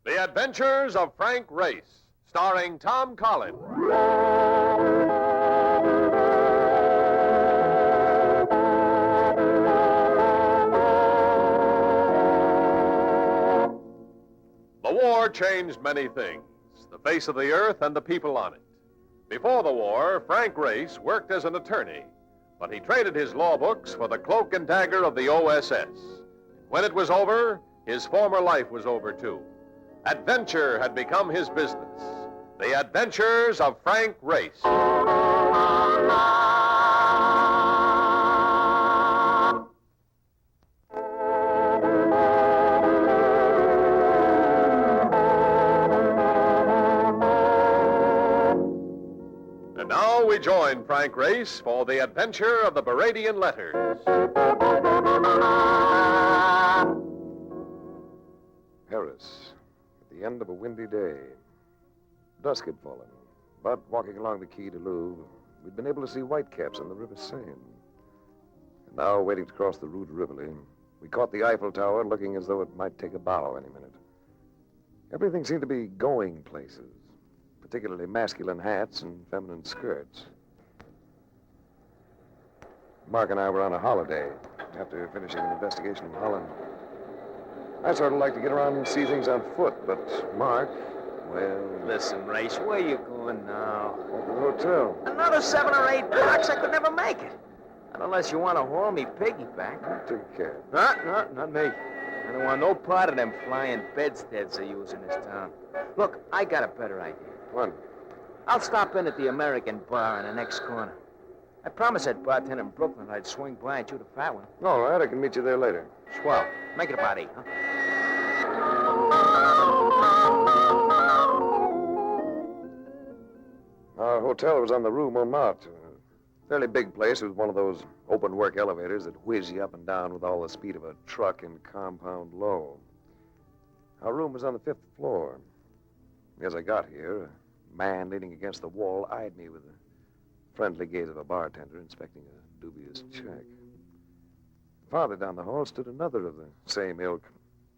The Adventures of Frank Race, starring Tom Collins. The war changed many things, the face of the earth and the people on it. Before the war, Frank Race worked as an attorney, but he traded his law books for the cloak and dagger of the OSS. When it was over, his former life was over, too. Adventure had become his business. The Adventures of Frank Race. And now we join Frank Race for the adventure of the Baradian letters. Paris. At the end of a windy day. Dusk had fallen, but walking along the Quai du Louvre, we'd been able to see whitecaps on the River Seine. And now, waiting to cross the Rue de Rivoli, we caught the Eiffel Tower looking as though it might take a bow any minute. Everything seemed to be going places, particularly masculine hats and feminine skirts. Mark and I were on a holiday after finishing an investigation in Holland. I sort of like to get around and see things on foot, but Mark, well... Listen, Race, where you going now? At the hotel. Another 7 or 8 blocks, I could never make it. Not unless you want to haul me piggyback. Take care. No, not me. I don't want no part of them flying bedsteads they use in this town. Look, I got a better idea. What? I'll stop in at the American bar in the next corner. I promised that bartender in Brooklyn I'd swing by and shoot a fat one. All right, I can meet you there later. Swell. Make it about 8, huh? All hotel was on the Rue Montmartre. A fairly big place. It was one of those open-work elevators that whiz you up and down with all the speed of a truck in compound low. Our room was on the 5th floor. As I got here, a man leaning against the wall eyed me with the friendly gaze of a bartender inspecting a dubious check. Farther down the hall stood another of the same ilk,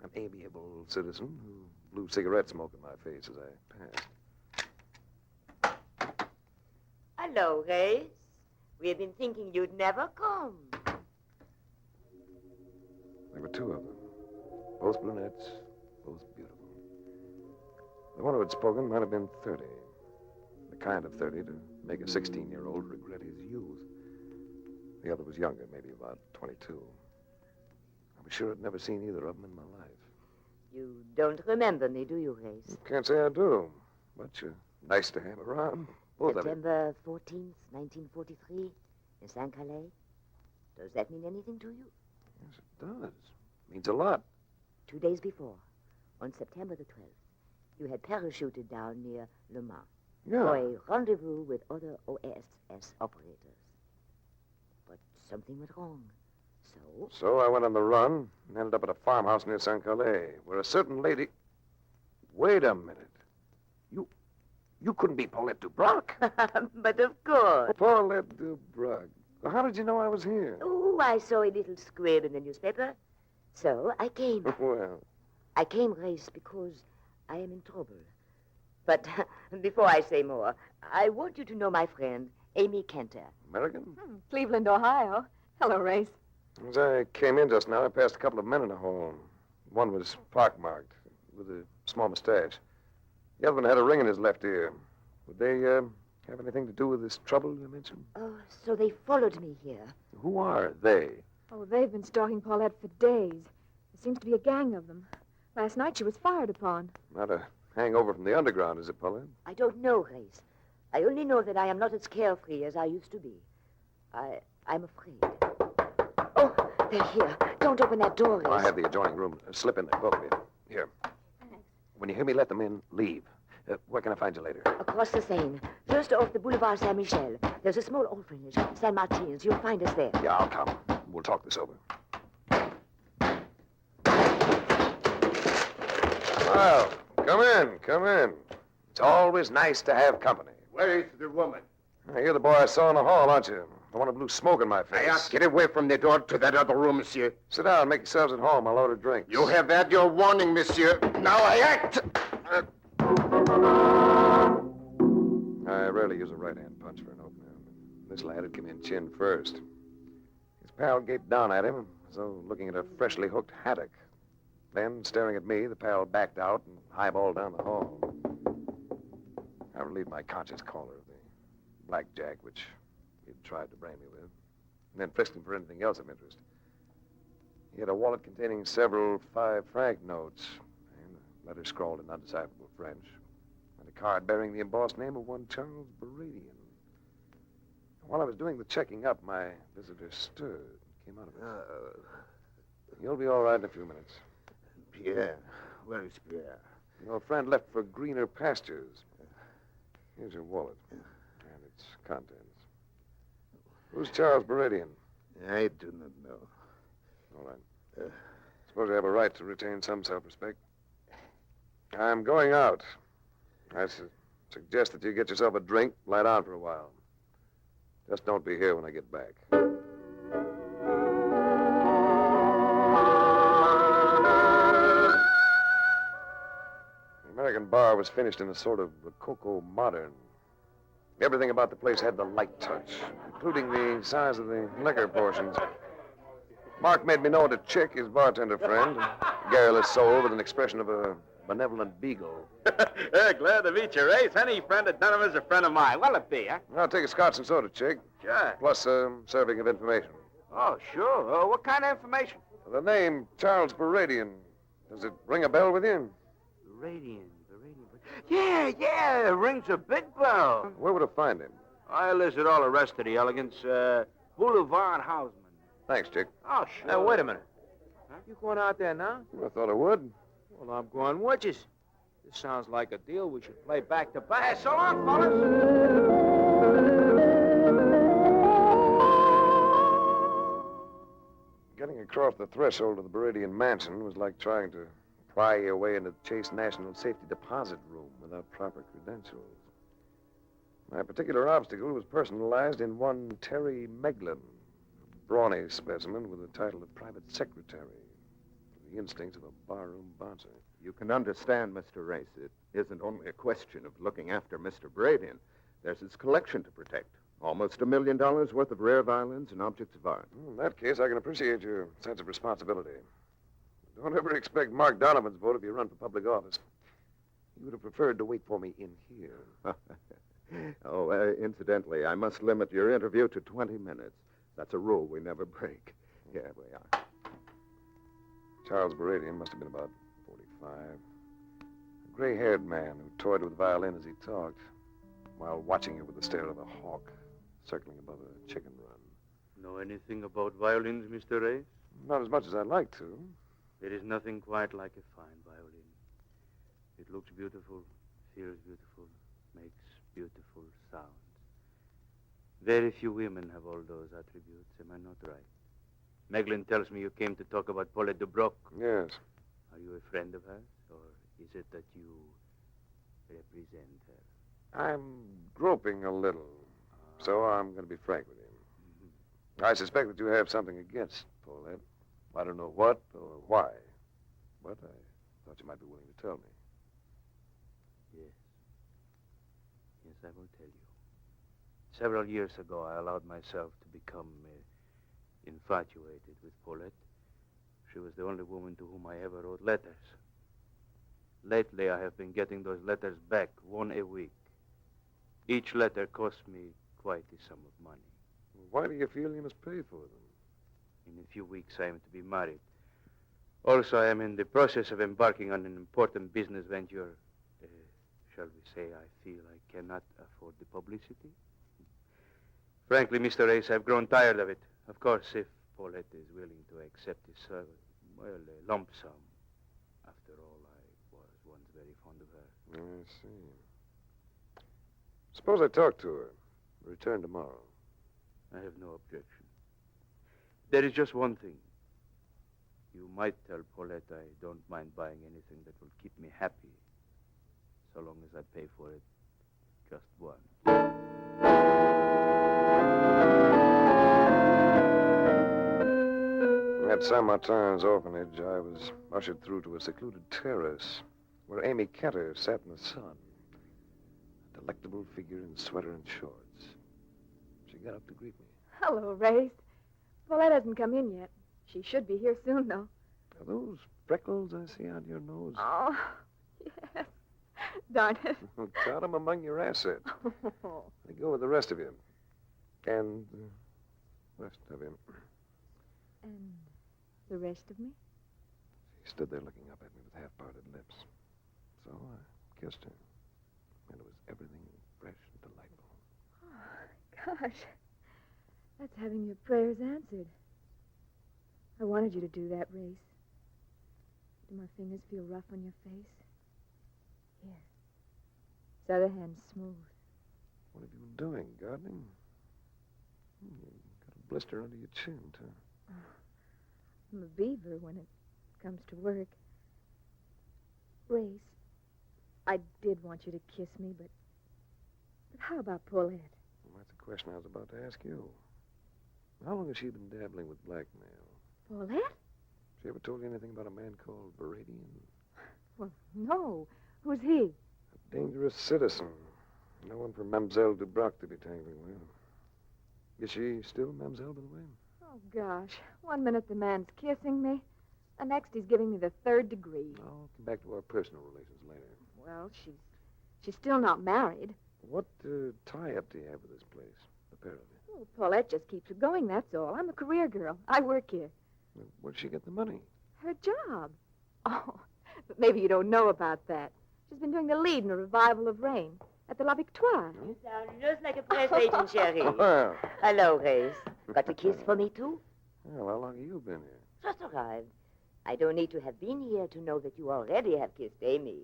an amiable citizen who blew cigarette smoke in my face as I passed. Hello, Race. We have been thinking you'd never come. There were two of them, both brunettes, both beautiful. The one who had spoken might have been 30, the kind of 30 to make a 16-year-old regret his youth. The other was younger, maybe about 22. I was sure I'd never seen either of them in my life. You don't remember me, do you, Race? Can't say I do, but you're nice to have around. Both of you. September 14th, 1943, in St. Calais. Does that mean anything to you? Yes, it does. Means a lot. 2 days before, on September the 12th, you had parachuted down near Le Mans for a rendezvous with other OSS operators. But something went wrong. So I went on the run and ended up at a farmhouse near St. Calais, where a certain lady... Wait a minute. You couldn't be Paulette Dubrac. But of course. Paulette Dubrac. How did you know I was here? Oh, I saw a little squib in the newspaper. So I came. Well. I came, Race, because I am in trouble. But before I say more, I want you to know my friend, Amy Kenter. American? Cleveland, Ohio. Hello, Race. As I came in just now, I passed a couple of men in a hall. One was pockmarked, with a small mustache. The other one had a ring in his left ear. Would they have anything to do with this trouble you mentioned? Oh, so they followed me here. Who are they? Oh, they've been stalking Paulette for days. There seems to be a gang of them. Last night she was fired upon. Not a hangover from the underground, is it, Paulette? I don't know, Race. I only know that I am not as carefree as I used to be. I'm afraid. Oh, they're here. Don't open that door, Race. I have the adjoining room. Slip in there, both of you. Here. Thanks. When you hear me let them in, leave. Where can I find you later? Across the Seine. First off the Boulevard Saint-Michel. There's a small orphanage, Saint Martin's. You'll find us there. Yeah, I'll come. We'll talk this over. Well, come in. It's always nice to have company. Where is the woman? You're the boy I saw in the hall, aren't you? The one who blew smoke in my face. I ask, get away from the door to that other room, monsieur. Sit down, make yourselves at home. I'll order drinks. You have had your warning, monsieur. Now I act. I rarely use a right-hand punch for an opener. This lad had come in chin first. His pal gaped down at him, as though looking at a freshly hooked haddock. Then, staring at me, the pal backed out and highballed down the hall. I relieved my conscious caller of the blackjack, which he'd tried to brain me with, and then frisked him for anything else of interest. He had a wallet containing several 5-franc notes, and a letter scrawled in undecipherable French, and a card bearing the embossed name of one Charles Berradian. While I was doing the checking up, my visitor stirred, came out of it. You'll be all right in a few minutes. Pierre. Where is Pierre? Your friend left for greener pastures. Here's your wallet and its contents. Who's Charles Berradian? I do not know. All right. Suppose I have a right to retain some self-respect. I'm going out. I suggest that you get yourself a drink, lie down for a while. Just don't be here when I get back. The American bar was finished in a sort of Rococo modern. Everything about the place had the light touch, including the size of the liquor portions. Mark made me know to check his bartender friend, a garrulous soul with an expression of a benevolent beagle. Glad to meet you, Race. Any friend at Dunham is a friend of mine. What'll it be, huh? I'll take a scotch and soda, Chick. Sure. Plus a serving of information. Oh, sure. What kind of information? The name Charles Berradian. Does it ring a bell with you? Berradian. Yeah, it rings a big bell. Where would I find him? I listed all the rest of the elegance. Boulevard Houseman. Thanks, Chick. Oh, sure. Now, wait a minute. Huh? You going out there now? I thought I would. Well, I'm going with you. This sounds like a deal we should play back to back. So long, fellas. Getting across the threshold of the Beradian mansion was like trying to pry your way into the Chase National Safety Deposit Room without proper credentials. My particular obstacle was personalized in one Terry Meglin, a brawny specimen with the title of private secretary, the instincts of a barroom bouncer. You can understand, Mr. Race, it isn't only a question of looking after Mr. Bradian. There's his collection to protect. Almost $1 million worth of rare violins and objects of art. In that case, I can appreciate your sense of responsibility. Don't ever expect Mark Donovan's vote if you run for public office. He would have preferred to wait for me in here. Incidentally, I must limit your interview to 20 minutes. That's a rule we never break. Here we are. Charles Beradian must have been about 45. A gray-haired man who toyed with the violin as he talked, while watching it with the stare of a hawk circling above a chicken run. Know anything about violins, Mr. Race? Not as much as I'd like to. There is nothing quite like a fine violin. It looks beautiful, feels beautiful, makes beautiful sounds. Very few women have all those attributes, am I not right? Meglin tells me you came to talk about Paulette Dubroc. Yes. Are you a friend of hers, or is it that you represent her? I'm groping a little, so I'm going to be frank with you. I suspect that you have something against Paulette. I don't know what or why, but I thought you might be willing to tell me. Yes. Yes, I will tell you. Several years ago, I allowed myself to become infatuated with Paulette. She was the only woman to whom I ever wrote letters. Lately, I have been getting those letters back, one a week. Each letter cost me quite a sum of money. Why do you feel you must pay for them? In a few weeks, I am to be married. Also, I am in the process of embarking on an important business venture. Shall we say I feel I cannot afford the publicity? Frankly, Mr. Race, I've grown tired of it. Of course, if Paulette is willing to accept this, a lump sum. After all, I was once very fond of her. I see. Suppose I talk to her. Return tomorrow. I have no objection. There is just one thing. You might tell Paulette I don't mind buying anything that will keep me happy, so long as I pay for it just once. At Saint Martin's orphanage, I was ushered through to a secluded terrace where Amy Kenter sat in the sun. A delectable figure in sweater and shorts. She got up to greet me. Hello, Race. Paulette hasn't come in yet. She should be here soon, though. Are those freckles I see on your nose? Oh, yes. Darn it. Count them among your assets. They go with the rest of you. And the rest of him. And the rest of me? She stood there looking up at me with half-parted lips. So I kissed her. And it was everything fresh and delightful. Oh, gosh. That's having your prayers answered. I wanted you to do that, Race. Do my fingers feel rough on your face? Here. This other hand's smooth. What have you been doing? Gardening? You got a blister under your chin, too. I'm a beaver when it comes to work. Race, I did want you to kiss me, but how about Paulette? Well, that's a question I was about to ask you. How long has she been dabbling with blackmail? Paulette? She ever told you anything about a man called Beradian? Well, no. Who's he? A dangerous citizen. No one for Mademoiselle Dubroc to be tangling with. Is she still Mademoiselle, by the way? Oh, gosh. 1 minute the man's kissing me. The next he's giving me the 3rd degree. I'll come back to our personal relations later. Well, she's still not married. What tie-up do you have with this place, apparently? Oh, Paulette just keeps her going, that's all. I'm a career girl. I work here. Well, where'd she get the money? Her job. Oh, but maybe you don't know about that. She's been doing the lead in a revival of Rain at the La Victoire. You sound just like a press agent, Sherry. Well. Hello, Race. Got a kiss for me, too? Well, how long have you been here? Just arrived. I don't need to have been here to know that you already have kissed Amy.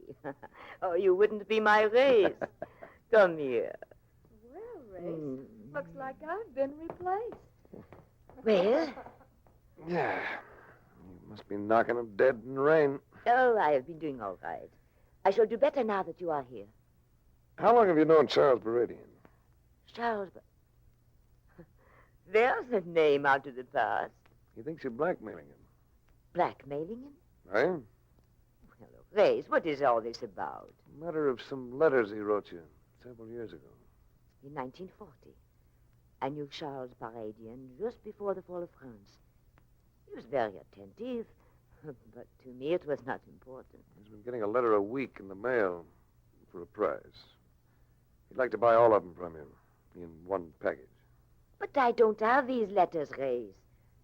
Or you wouldn't be my race. Come here. Well, Race, looks like I've been replaced. Well? Yeah. You must be knocking him dead in the rain. Oh, I have been doing all right. I shall do better now that you are here. How long have you known Charles Baradian? Charles, there's a name out of the past. He thinks you're blackmailing him. Blackmailing him? Right? Well, Race, what is all this about? Matter of some letters he wrote you several years ago. In 1940, I knew Charles Baradian just before the fall of France. He was very attentive, but to me it was not important. He's been getting a letter a week in the mail for a price. He'd like to buy all of them from you in one package. But I don't have these letters, Race.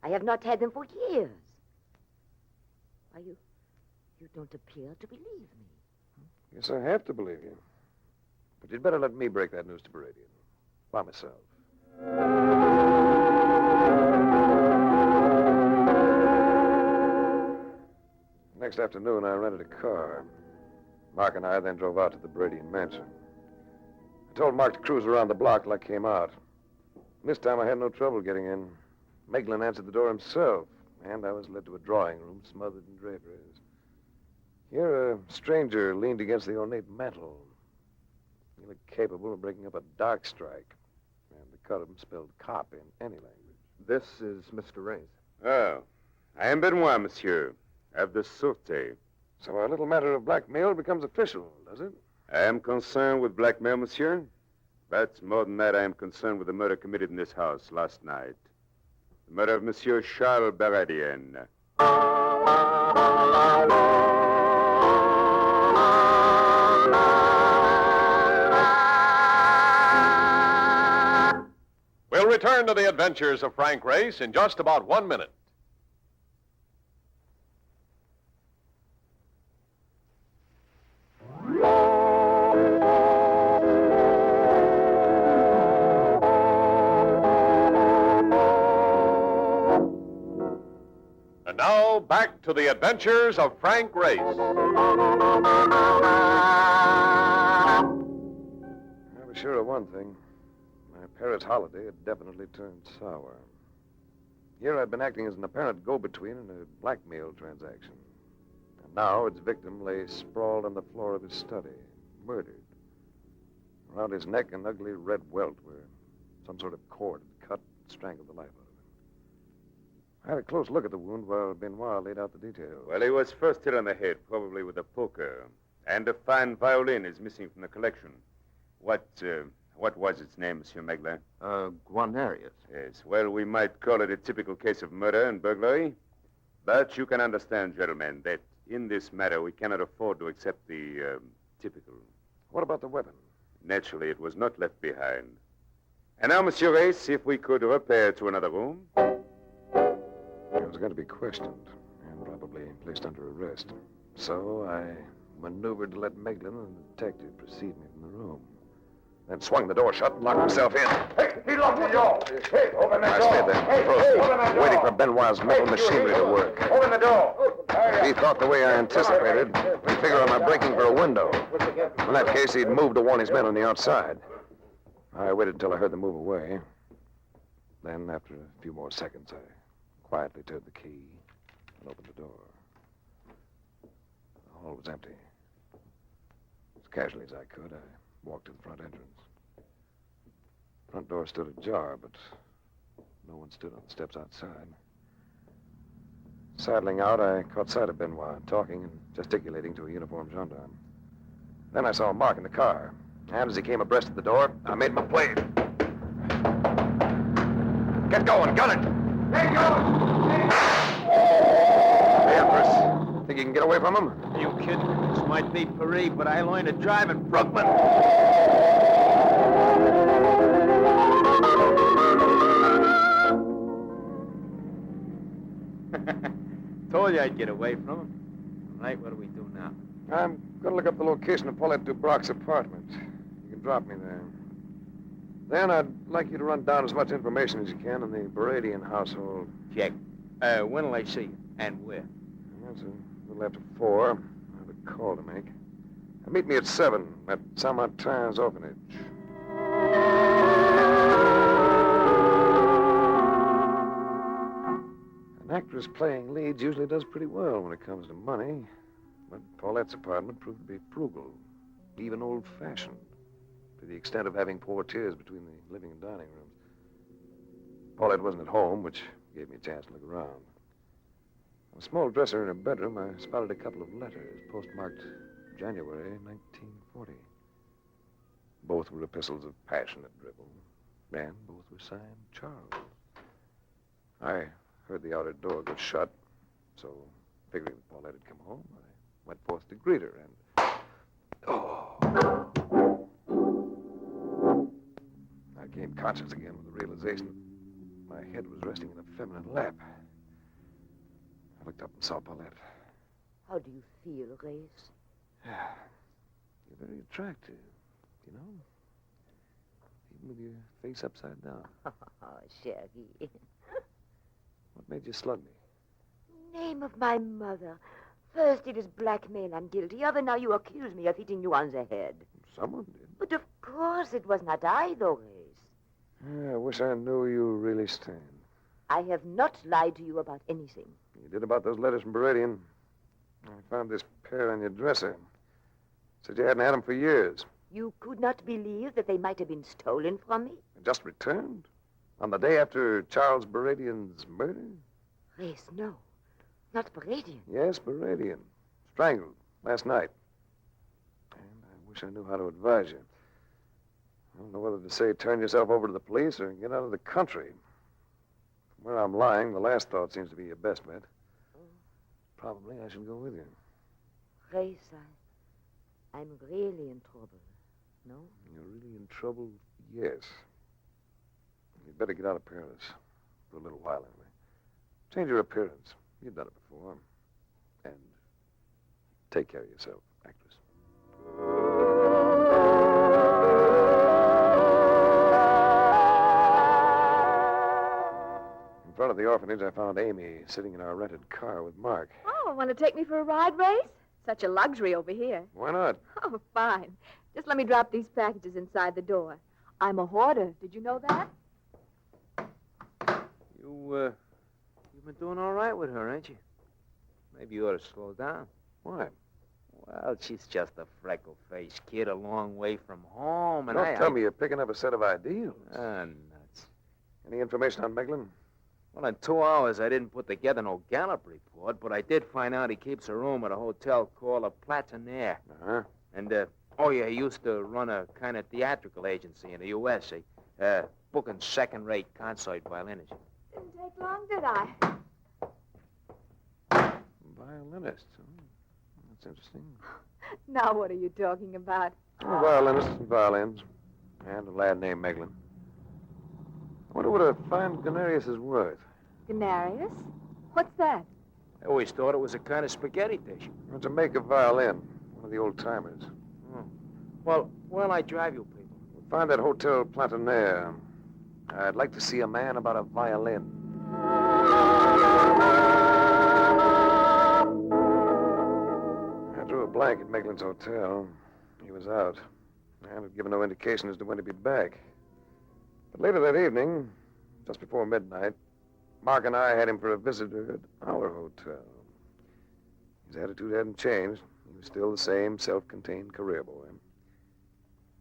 I have not had them for years. Why, you don't appear to believe me. Guess I have to believe you. But you'd better let me break that news to Baradian. By myself. Next afternoon, I rented a car. Mark and I then drove out to the Baradian mansion. I told Mark to cruise around the block till I came out. This time I had no trouble getting in. Meglin answered the door himself, and I was led to a drawing room smothered in draperies. Here, a stranger leaned against the ornate mantel. He looked capable of breaking up a dark strike, and the cut of him spelled cop in any language. This is Mr. Race. Oh, I am Benoit, monsieur, of the Sûreté. So our little matter of blackmail becomes official, does it? I am concerned with blackmail, monsieur. But more than that, I am concerned with the murder committed in this house last night. The murder of Monsieur Charles Baradien. We'll return to the adventures of Frank Race in just about 1 minute. And now, back to the adventures of Frank Race. I was sure of one thing. My Paris holiday had definitely turned sour. Here I'd been acting as an apparent go-between in a blackmail transaction. And now its victim lay sprawled on the floor of his study, murdered. Around his neck, an ugly red welt where some sort of cord had cut and strangled the life out of him. I had a close look at the wound while Benoit laid out the details. Well, he was first hit on the head, probably with a poker. And a fine violin is missing from the collection. What was its name, Monsieur Meglin? Guarnerius. Yes, well, we might call it a typical case of murder and burglary. But you can understand, gentlemen, that in this matter we cannot afford to accept the typical. What about the weapon? Naturally, it was not left behind. And now, Monsieur Race, if we could repair to another room. I was going to be questioned and probably placed under arrest. So I maneuvered to let Meglin and the detective precede me from the room. Then swung the door shut and locked himself in. Hey, he locked the door. Hey, open the I door. stayed there, frozen, waiting for Benoit's mental machinery to work. Open the door. If he thought the way I anticipated, he'd figure on my breaking for a window. In that case, he'd move to warn his men on the outside. I waited until I heard them move away. Then, after a few more seconds, I quietly turned the key and opened the door. The hall was empty. As casually as I could, I walked to the front entrance. Front door stood ajar, but no one stood on the steps outside. Sidling out, I caught sight of Benoit, talking and gesticulating to a uniformed gendarme. Then I saw Mark in the car, and as he came abreast of the door, I made him a play. Get going, gun it! Get going! Hey, Empress, think you can get away from him? You kid, this might be Paris, but I learned to drive in Brooklyn. Told you I'd get away from him. All right, what do we do now? I'm going to look up the location of Paulette Dubrock's apartment. You can drop me there. Then I'd like you to run down as much information as you can on the Baradian household. Check. When'll I see you? And where? It's a little after 4. I have a call to make. Meet me at 7 at St. Martin's orphanage. An actress playing leads usually does pretty well when it comes to money. But Paulette's apartment proved to be frugal, even old-fashioned, to the extent of having portieres between the living and dining rooms. Paulette wasn't at home, which gave me a chance to look around. On a small dresser in her bedroom, I spotted a couple of letters postmarked January 1940. Both were epistles of passionate drivel, and both were signed Charles. I heard the outer door go shut, so figuring that Paulette had come home, I went forth to greet her, and... I came conscious again with the realization that my head was resting in a feminine lap. I looked up and saw Paulette. How do you feel, Grace? You're very attractive, you know? Even with your face upside down. Oh, Shaggy. What made you slug me? Name of my mother. First it is blackmail I'm guilty of, and now you accuse me of hitting you on the head. Someone did. But of course it was not I, though, Grace. I wish I knew you were really Stan. I have not lied to you about anything. You did about those letters from Beradian. I found this pair on your dresser. Said you hadn't had them for years. You could not believe that they might have been stolen from me? Just returned? On the day after Charles Beradian's murder? Grace, no. Not Beradian. Yes, Beradian. Strangled last night. And I wish I knew how to advise you. I don't know whether to say turn yourself over to the police or get out of the country. From where I'm lying, the last thought seems to be your best bet. Probably I should go with you. Grace, I'm really in trouble. No? You're really in trouble? Yes. You'd better get out of Paris. For a little while, anyway. Change your appearance. You've done it before. And take care of yourself, actress. In front of the orphanage, I found Amy sitting in our rented car with Mark. Oh, want to take me for a ride, Race? Such a luxury over here. Why not? Oh, fine. Just let me drop these packages inside the door. I'm a hoarder. Did you know that? You've been doing all right with her, ain't you? Maybe you ought to slow down. Why? Well, she's just a freckle-faced kid a long way from home, and Don't tell me you're picking up a set of ideals. Nuts. Any information on Meglin? Well, in 2 hours, I didn't put together no Gallup report, but I did find out he keeps a room at a hotel called a Platonaire. Uh-huh. And, he used to run a kind of theatrical agency in the U.S., booking second-rate concert violinists. Didn't take long, did I? Violinist. Oh, that's interesting. Now what are you talking about? Oh, violinists and violins. And a lad named Meglin. I wonder what a fine denarius is worth. Denarius? What's that? I always thought it was a kind of spaghetti dish. It's a make of violin. One of the old-timers. Well, where'll I drive you people? We'll find that Hotel Platonaire. I'd like to see a man about a violin. I drew a blank at Meglin's hotel. He was out. And had given no indication as to when he'd be back. But later that evening, just before midnight, Mark and I had him for a visitor at our hotel. His attitude hadn't changed. He was still the same self-contained career boy.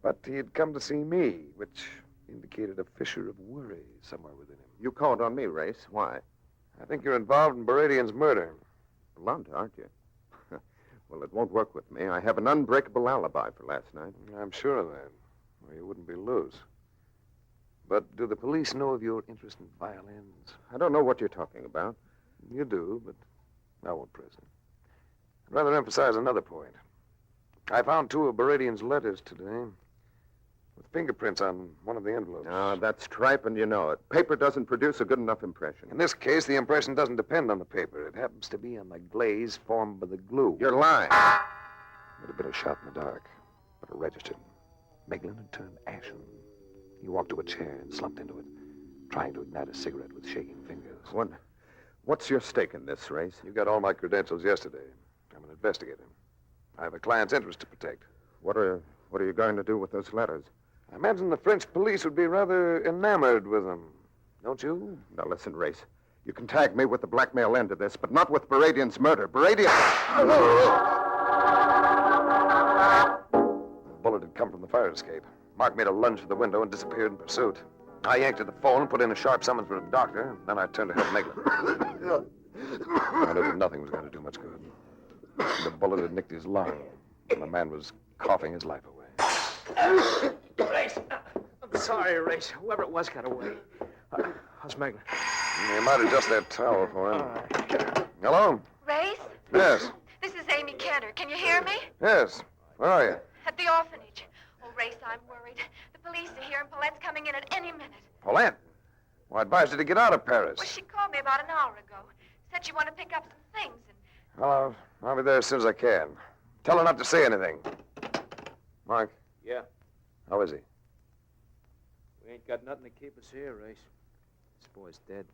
But he had come to see me, which indicated a fissure of worry somewhere within him. You called on me, Race. Why? I think you're involved in Beradian's murder. Blunt, aren't you? Well, it won't work with me. I have an unbreakable alibi for last night. I'm sure of that, or you wouldn't be loose. But do the police know of your interest in violins? I don't know what you're talking about. You do, but I won't press it. I'd rather emphasize another point. I found 2 of Beradian's letters today, with fingerprints on one of the envelopes. Ah, that's tripe, and you know it. Paper doesn't produce a good enough impression. In this case, the impression doesn't depend on the paper. It happens to be on the glaze formed by the glue. You're lying. It would have been a shot in the dark, but it registered. Meglin had turned ashen. He walked to a chair and slumped into it, trying to ignite a cigarette with shaking fingers. What's your stake in this, Race? You got all my credentials yesterday. I'm an investigator. I have a client's interest to protect. What are you going to do with those letters? I imagine the French police would be rather enamored with them. Don't you? Now, listen, Race. You can tag me with the blackmail end of this, but not with Baradian's murder. Baradian... The bullet had come from the fire escape. Mark made a lunge for the window and disappeared in pursuit. I yanked at the phone and put in a sharp summons for a doctor. Then I turned to help Meglin. I knew that nothing was going to do much good. The bullet had nicked his lung, and the man was coughing his life away. Race. I'm sorry, Race. Whoever it was got away. How's Meglin? You might adjust that towel for him. Hello? Race? Yes. This is Amy Kenner. Can you hear me? Yes. Where are you? At the orphanage. Oh, Race, I'm worried. The police are here and Paulette's coming in at any minute. Paulette? Well, I advised her to get out of Paris. Well, she called me about an hour ago. Said she wanted to pick up some things and... Well, I'll be there as soon as I can. Tell her not to say anything. Mark, Yeah. how is he? We ain't got nothing to keep us here, Race. This boy's dead.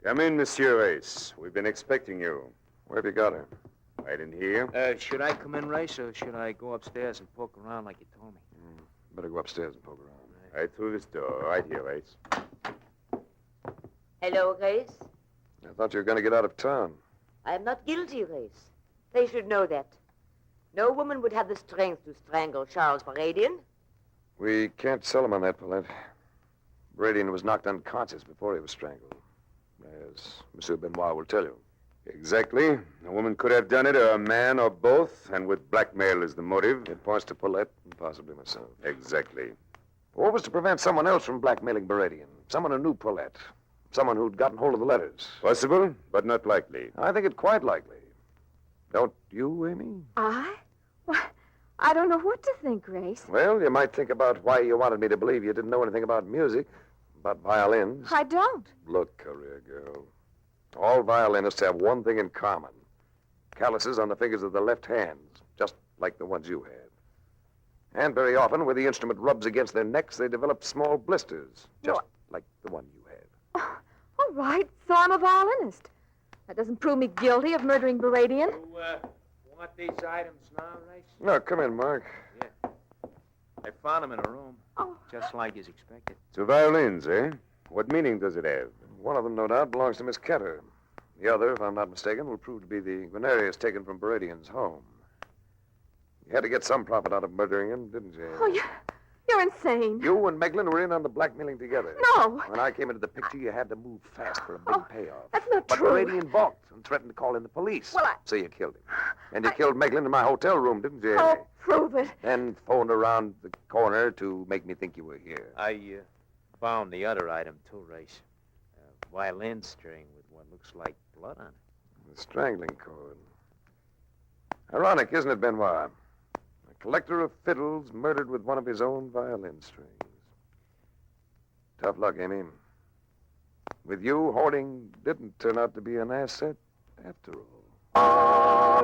Come in, Monsieur Race. We've been expecting you. Where have you got her? Right in here? Should I come in, Race, or should I go upstairs and poke around like you told me? Better go upstairs and poke around. Right through this door. Right here, Race. Hello, Race. I thought you were going to get out of town. I am not guilty, Race. They should know that. No woman would have the strength to strangle Charles Baradian. We can't sell him on that, Paulette. Bradian was knocked unconscious before he was strangled. As Monsieur Benoit will tell you. Exactly. A woman could have done it, or a man, or both, and with blackmail as the motive. It points to Paulette and possibly myself. Exactly. What was to prevent someone else from blackmailing Baradian? Someone who knew Paulette. Someone who'd gotten hold of the letters. Possible, but not likely. I think it quite likely. Don't you, Amy? I? Well, I don't know what to think, Race. Well, you might think about why you wanted me to believe you didn't know anything about music, about violins. I don't. Look, career girl. All violinists have one thing in common. Calluses on the fingers of the left hands, just like the ones you had. And very often, where the instrument rubs against their necks, they develop small blisters, just like the one you had. All right, so I'm a violinist. That doesn't prove me guilty of murdering Baradian. You, want these items now, Race? No, come in, Mark. Yeah. I found them in a room. Oh. Just like is expected. Two violins, eh? What meaning does it have? One of them, no doubt, belongs to Miss Ketter. The other, if I'm not mistaken, will prove to be the Grenarius taken from Baradian's home. You had to get some profit out of murdering him, didn't you? Oh, you're insane. You and Meglin were in on the blackmailing together. No. When I came into the picture, you had to move fast for a big payoff. That's not But true. Baradian balked and threatened to call in the police. Well, So you killed him. And you killed Meglin in my hotel room, didn't you? Oh, prove it. Then phoned around the corner to make me think you were here. I found the other item, too, Race. A violin string with what looks like blood on it. The strangling cord. Ironic, isn't it, Benoit? A collector of fiddles murdered with one of his own violin strings. Tough luck, Amy. With you, hoarding didn't turn out to be an asset after all.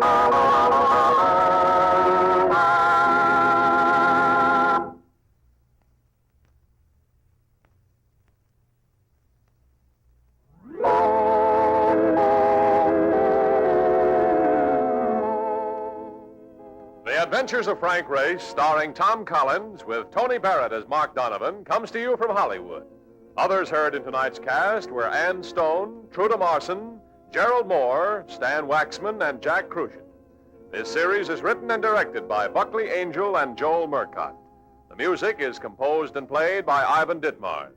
The Adventures of Frank Race, starring Tom Collins with Tony Barrett as Mark Donovan, comes to you from Hollywood. Others heard in tonight's cast were Ann Stone, Truda Marson, Gerald Moore, Stan Waxman, and Jack Crucian. This series is written and directed by Buckley Angel and Joel Murcott. The music is composed and played by Ivan Ditmars.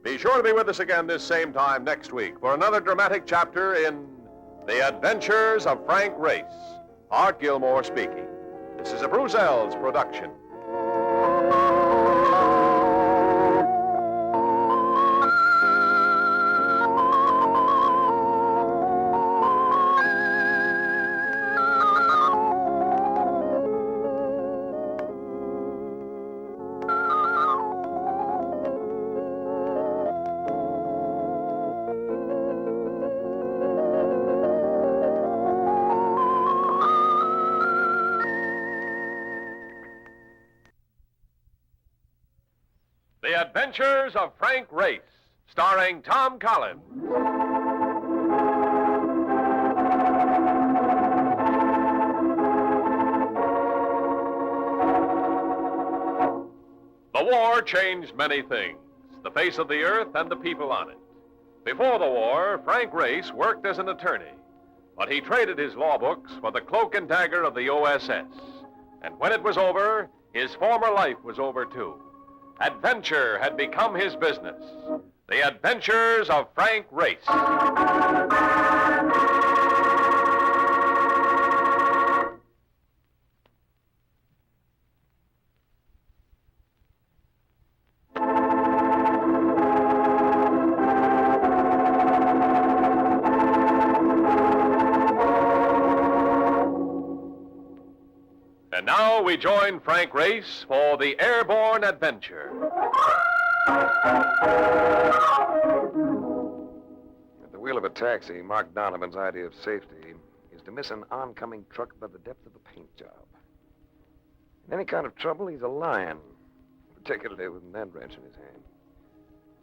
Be sure to be with us again this same time next week for another dramatic chapter in The Adventures of Frank Race. Art Gilmore speaking. This is a Bruce Ells production. The Adventures of Frank Race, starring Tom Collins. The war changed many things, the face of the earth and the people on it. Before the war, Frank Race worked as an attorney, but he traded his law books for the cloak and dagger of the OSS. And when it was over, his former life was over too. Adventure had become his business. The Adventures of Frank Race. And now we join Frank Race for the airborne adventure. At the wheel of a taxi, Mark Donovan's idea of safety is to miss an oncoming truck by the depth of a paint job. In any kind of trouble, he's a lion, particularly with an end wrench in his hand.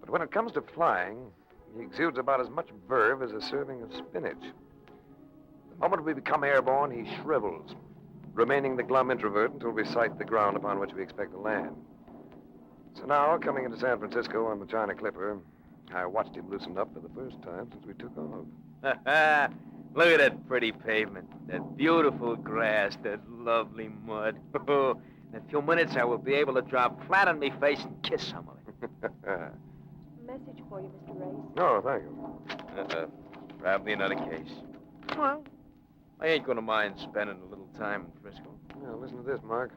But when it comes to flying, he exudes about as much verve as a serving of spinach. The moment we become airborne, he shrivels, remaining the glum introvert until we sight the ground upon which we expect to land. So now, coming into San Francisco on the China Clipper, I watched him loosen up for the first time since we took off. Look at that pretty pavement, that beautiful grass, that lovely mud. In a few minutes, I will be able to drop flat on me face and kiss some of it. Message for you, Mr. Race. Oh, thank you. Probably another case. Well, I ain't gonna mind spending a little time in Frisco. Now, listen to this, Mark.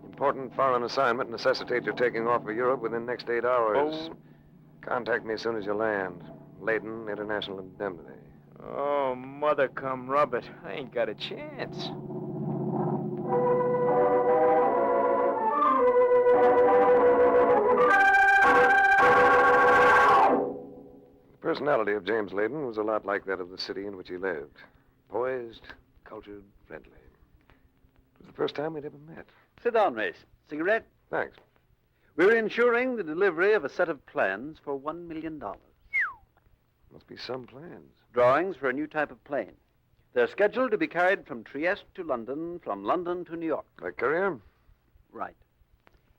Important foreign assignment necessitates your taking off for Europe within the next 8 hours. Oh. Contact me as soon as you land. Layton International Indemnity. Oh, mother come rub it. I ain't got a chance. The personality of James Layton was a lot like that of the city in which he lived. Poised, cultured, friendly. It was the first time we'd ever met. Sit down, Race. Cigarette? Thanks. We're insuring the delivery of a set of plans for $1 million. Must be some plans. Drawings for a new type of plane. They're scheduled to be carried from Trieste to London, from London to New York. Like courier? Right.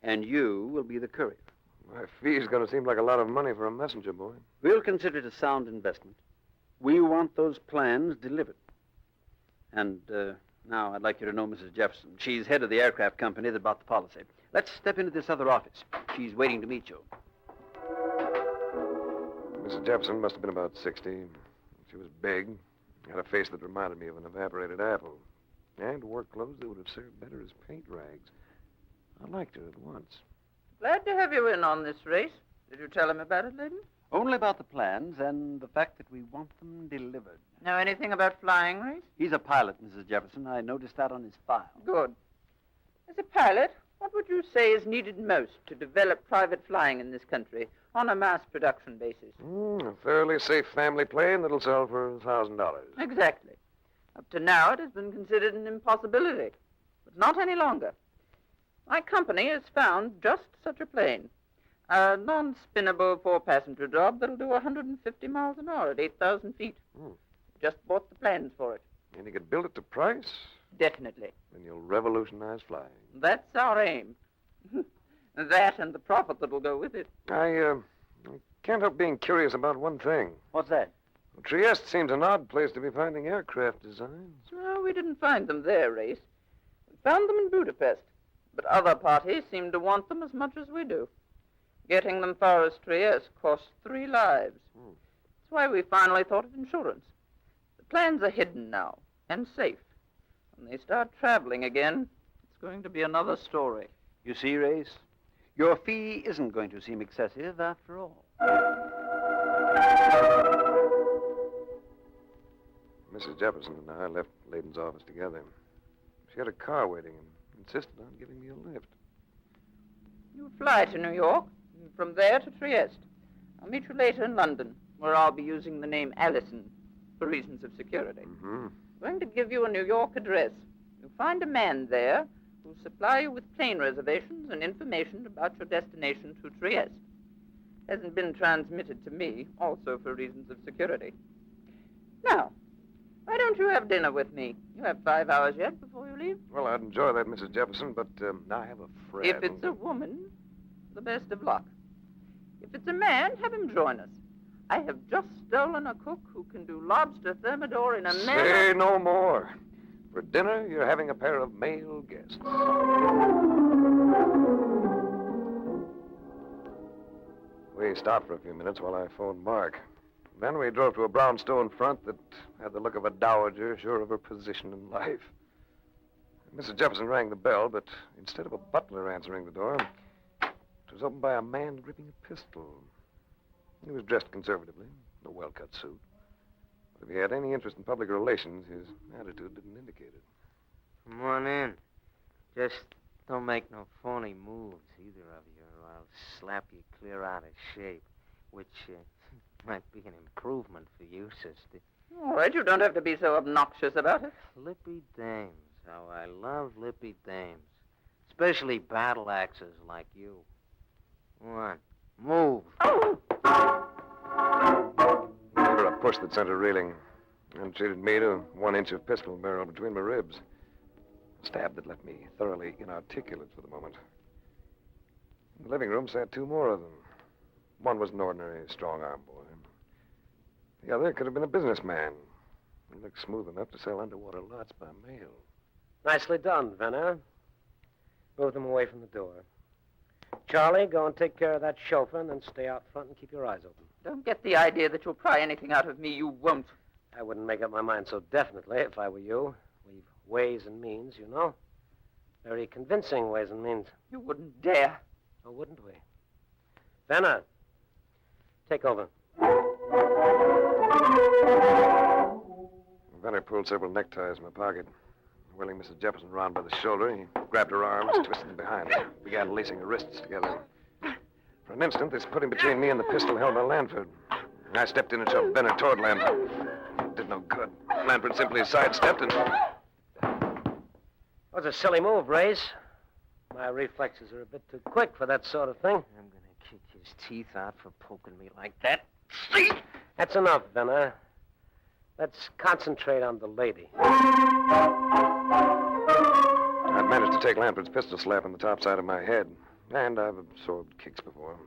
And you will be the courier. My fee's going to seem like a lot of money for a messenger boy. We'll consider it a sound investment. We want those plans delivered. And now I'd like you to know Mrs. Jefferson. She's head of the aircraft company that bought the policy. Let's step into this other office. She's waiting to meet you. Mrs. Jefferson must have been about 60. She was big, had a face that reminded me of an evaporated apple, and wore clothes that would have served better as paint rags. I liked her at once. Glad to have you in on this race. Did you tell him about it, Layton? Only about the plans and the fact that we want them delivered. Know anything about flying, Race? He's a pilot, Mrs. Jefferson. I noticed that on his file. Good. As a pilot, what would you say is needed most to develop private flying in this country on a mass production basis? A fairly safe family plane that'll sell for $1,000. Exactly. Up to now, it has been considered an impossibility, but not any longer. My company has found just such a plane. A non-spinnable four-passenger job that'll do 150 miles an hour at 8,000 feet. Just bought the plans for it. And you could build it to price? Definitely. Then you'll revolutionize flying. That's our aim. That and the profit that'll go with it. I can't help being curious about one thing. What's that? Trieste seems an odd place to be finding aircraft designs. Well, we didn't find them there, Race. We found them in Budapest. But other parties seem to want them as much as we do. Getting them far as Trieste costs 3 lives. That's why we finally thought of insurance. The plans are hidden now, and safe. When they start traveling again, it's going to be another story. You see, Race, your fee isn't going to seem excessive after all. Mrs. Jefferson and I left Layton's office together. She had a car waiting and insisted on giving me a lift. You fly to New York, and from there to Trieste. I'll meet you later in London, where I'll be using the name Allison for reasons of security. Mm-hmm. I'm going to give you a New York address. You'll find a man there who supply you with plane reservations and information about your destination to Trieste. Hasn't been transmitted to me, also for reasons of security. Now, why don't you have dinner with me? You have 5 hours yet before you leave. Well, I'd enjoy that, Mrs. Jefferson, but I have a friend. If it's a woman, the best of luck. If it's a man, have him join us. I have just stolen a cook who can do lobster thermidor in a manner... Say no more. For dinner, you're having a pair of male guests. We stopped for a few minutes while I phoned Mark. Then we drove to a brownstone front that had the look of a dowager sure of her position in life. Mrs. Jefferson rang the bell, but instead of a butler answering the door, it was opened by a man gripping a pistol. He was dressed conservatively, in a well-cut suit. But if he had any interest in public relations, his attitude didn't indicate it. Come on in. Just don't make no phony moves, either of you, or I'll slap you clear out of shape, which might be an improvement for you, sister. All right, you don't have to be so obnoxious about it. Lippy dames. How I love lippy dames. Especially battle axes like you. Come on, move. Oh! I gave her a push that sent her reeling, and treated me to 1 inch of pistol barrel between my ribs. A stab that left me thoroughly inarticulate for the moment. In the living room sat 2 more of them. One was an ordinary strong-arm boy. The other could have been a businessman. He looked smooth enough to sell underwater lots by mail. Nicely done, Venner. Move them away from the door. Charlie, go and take care of that chauffeur, and then stay out front and keep your eyes open. Don't get the idea that you'll pry anything out of me. You won't. I wouldn't make up my mind so definitely if I were you. We've ways and means, you know. Very convincing ways and means. You wouldn't dare. Oh, wouldn't we? Venner, take over. Venner pulled several neckties from my pocket. Whirling Mrs. Jefferson round by the shoulder, he grabbed her arms, twisted them behind her, began lacing her wrists together. For an instant, this put him between me and the pistol held by Lanford. I stepped in and shoved Venner toward Lanford. It did no good. Lanford simply sidestepped and... That was a silly move, Race. My reflexes are a bit too quick for that sort of thing. I'm gonna kick his teeth out for poking me like that. See? That's enough, Venner. Let's concentrate on the lady. I'd managed to take Lanford's pistol slap on the top side of my head, and I've absorbed kicks before.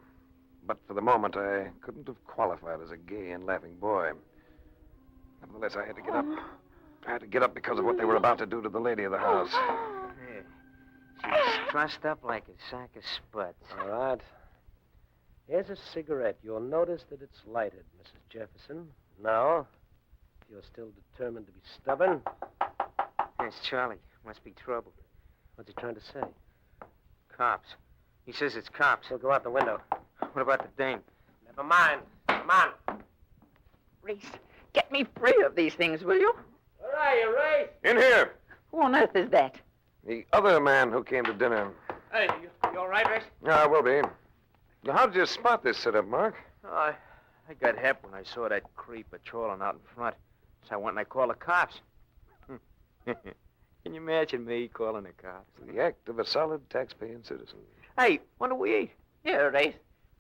But for the moment, I couldn't have qualified as a gay and laughing boy. Nevertheless, I had to get up. I had to get up because of what they were about to do to the lady of the house. Hey, she's trussed up like a sack of spuds. All right. Here's a cigarette. You'll notice that it's lighted, Mrs. Jefferson. Now, if you're still determined to be stubborn... Yes, Charlie. Must be trouble. What's he trying to say? Cops. He says it's cops. We'll go out the window. What about the dame? Never mind. Come on. Reese, get me free of these things, will you? Where are you, Ray? In here. Who on earth is that? The other man who came to dinner. Hey, you all right, Race? Yeah, I will be. Now, how did you spot this setup, Mark? Oh, I got hep when I saw that creep patrolling out in front. So I went and I called the cops. Can you imagine me calling the cops? The act of a solid tax-paying citizen. Hey, what do we eat? Here, Race.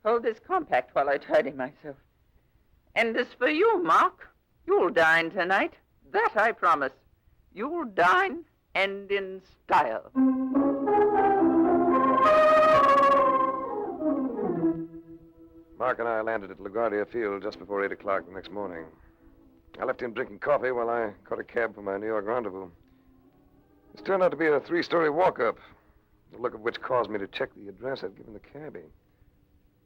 Hold this compact while I tidy myself. And as for you, Mark, you'll dine tonight. That I promise. You'll dine, and in style. Mark and I landed at LaGuardia Field just before 8 o'clock the next morning. I left him drinking coffee while I caught a cab for my New York rendezvous. This turned out to be a 3-story walk-up, the look of which caused me to check the address I'd given the cabbie.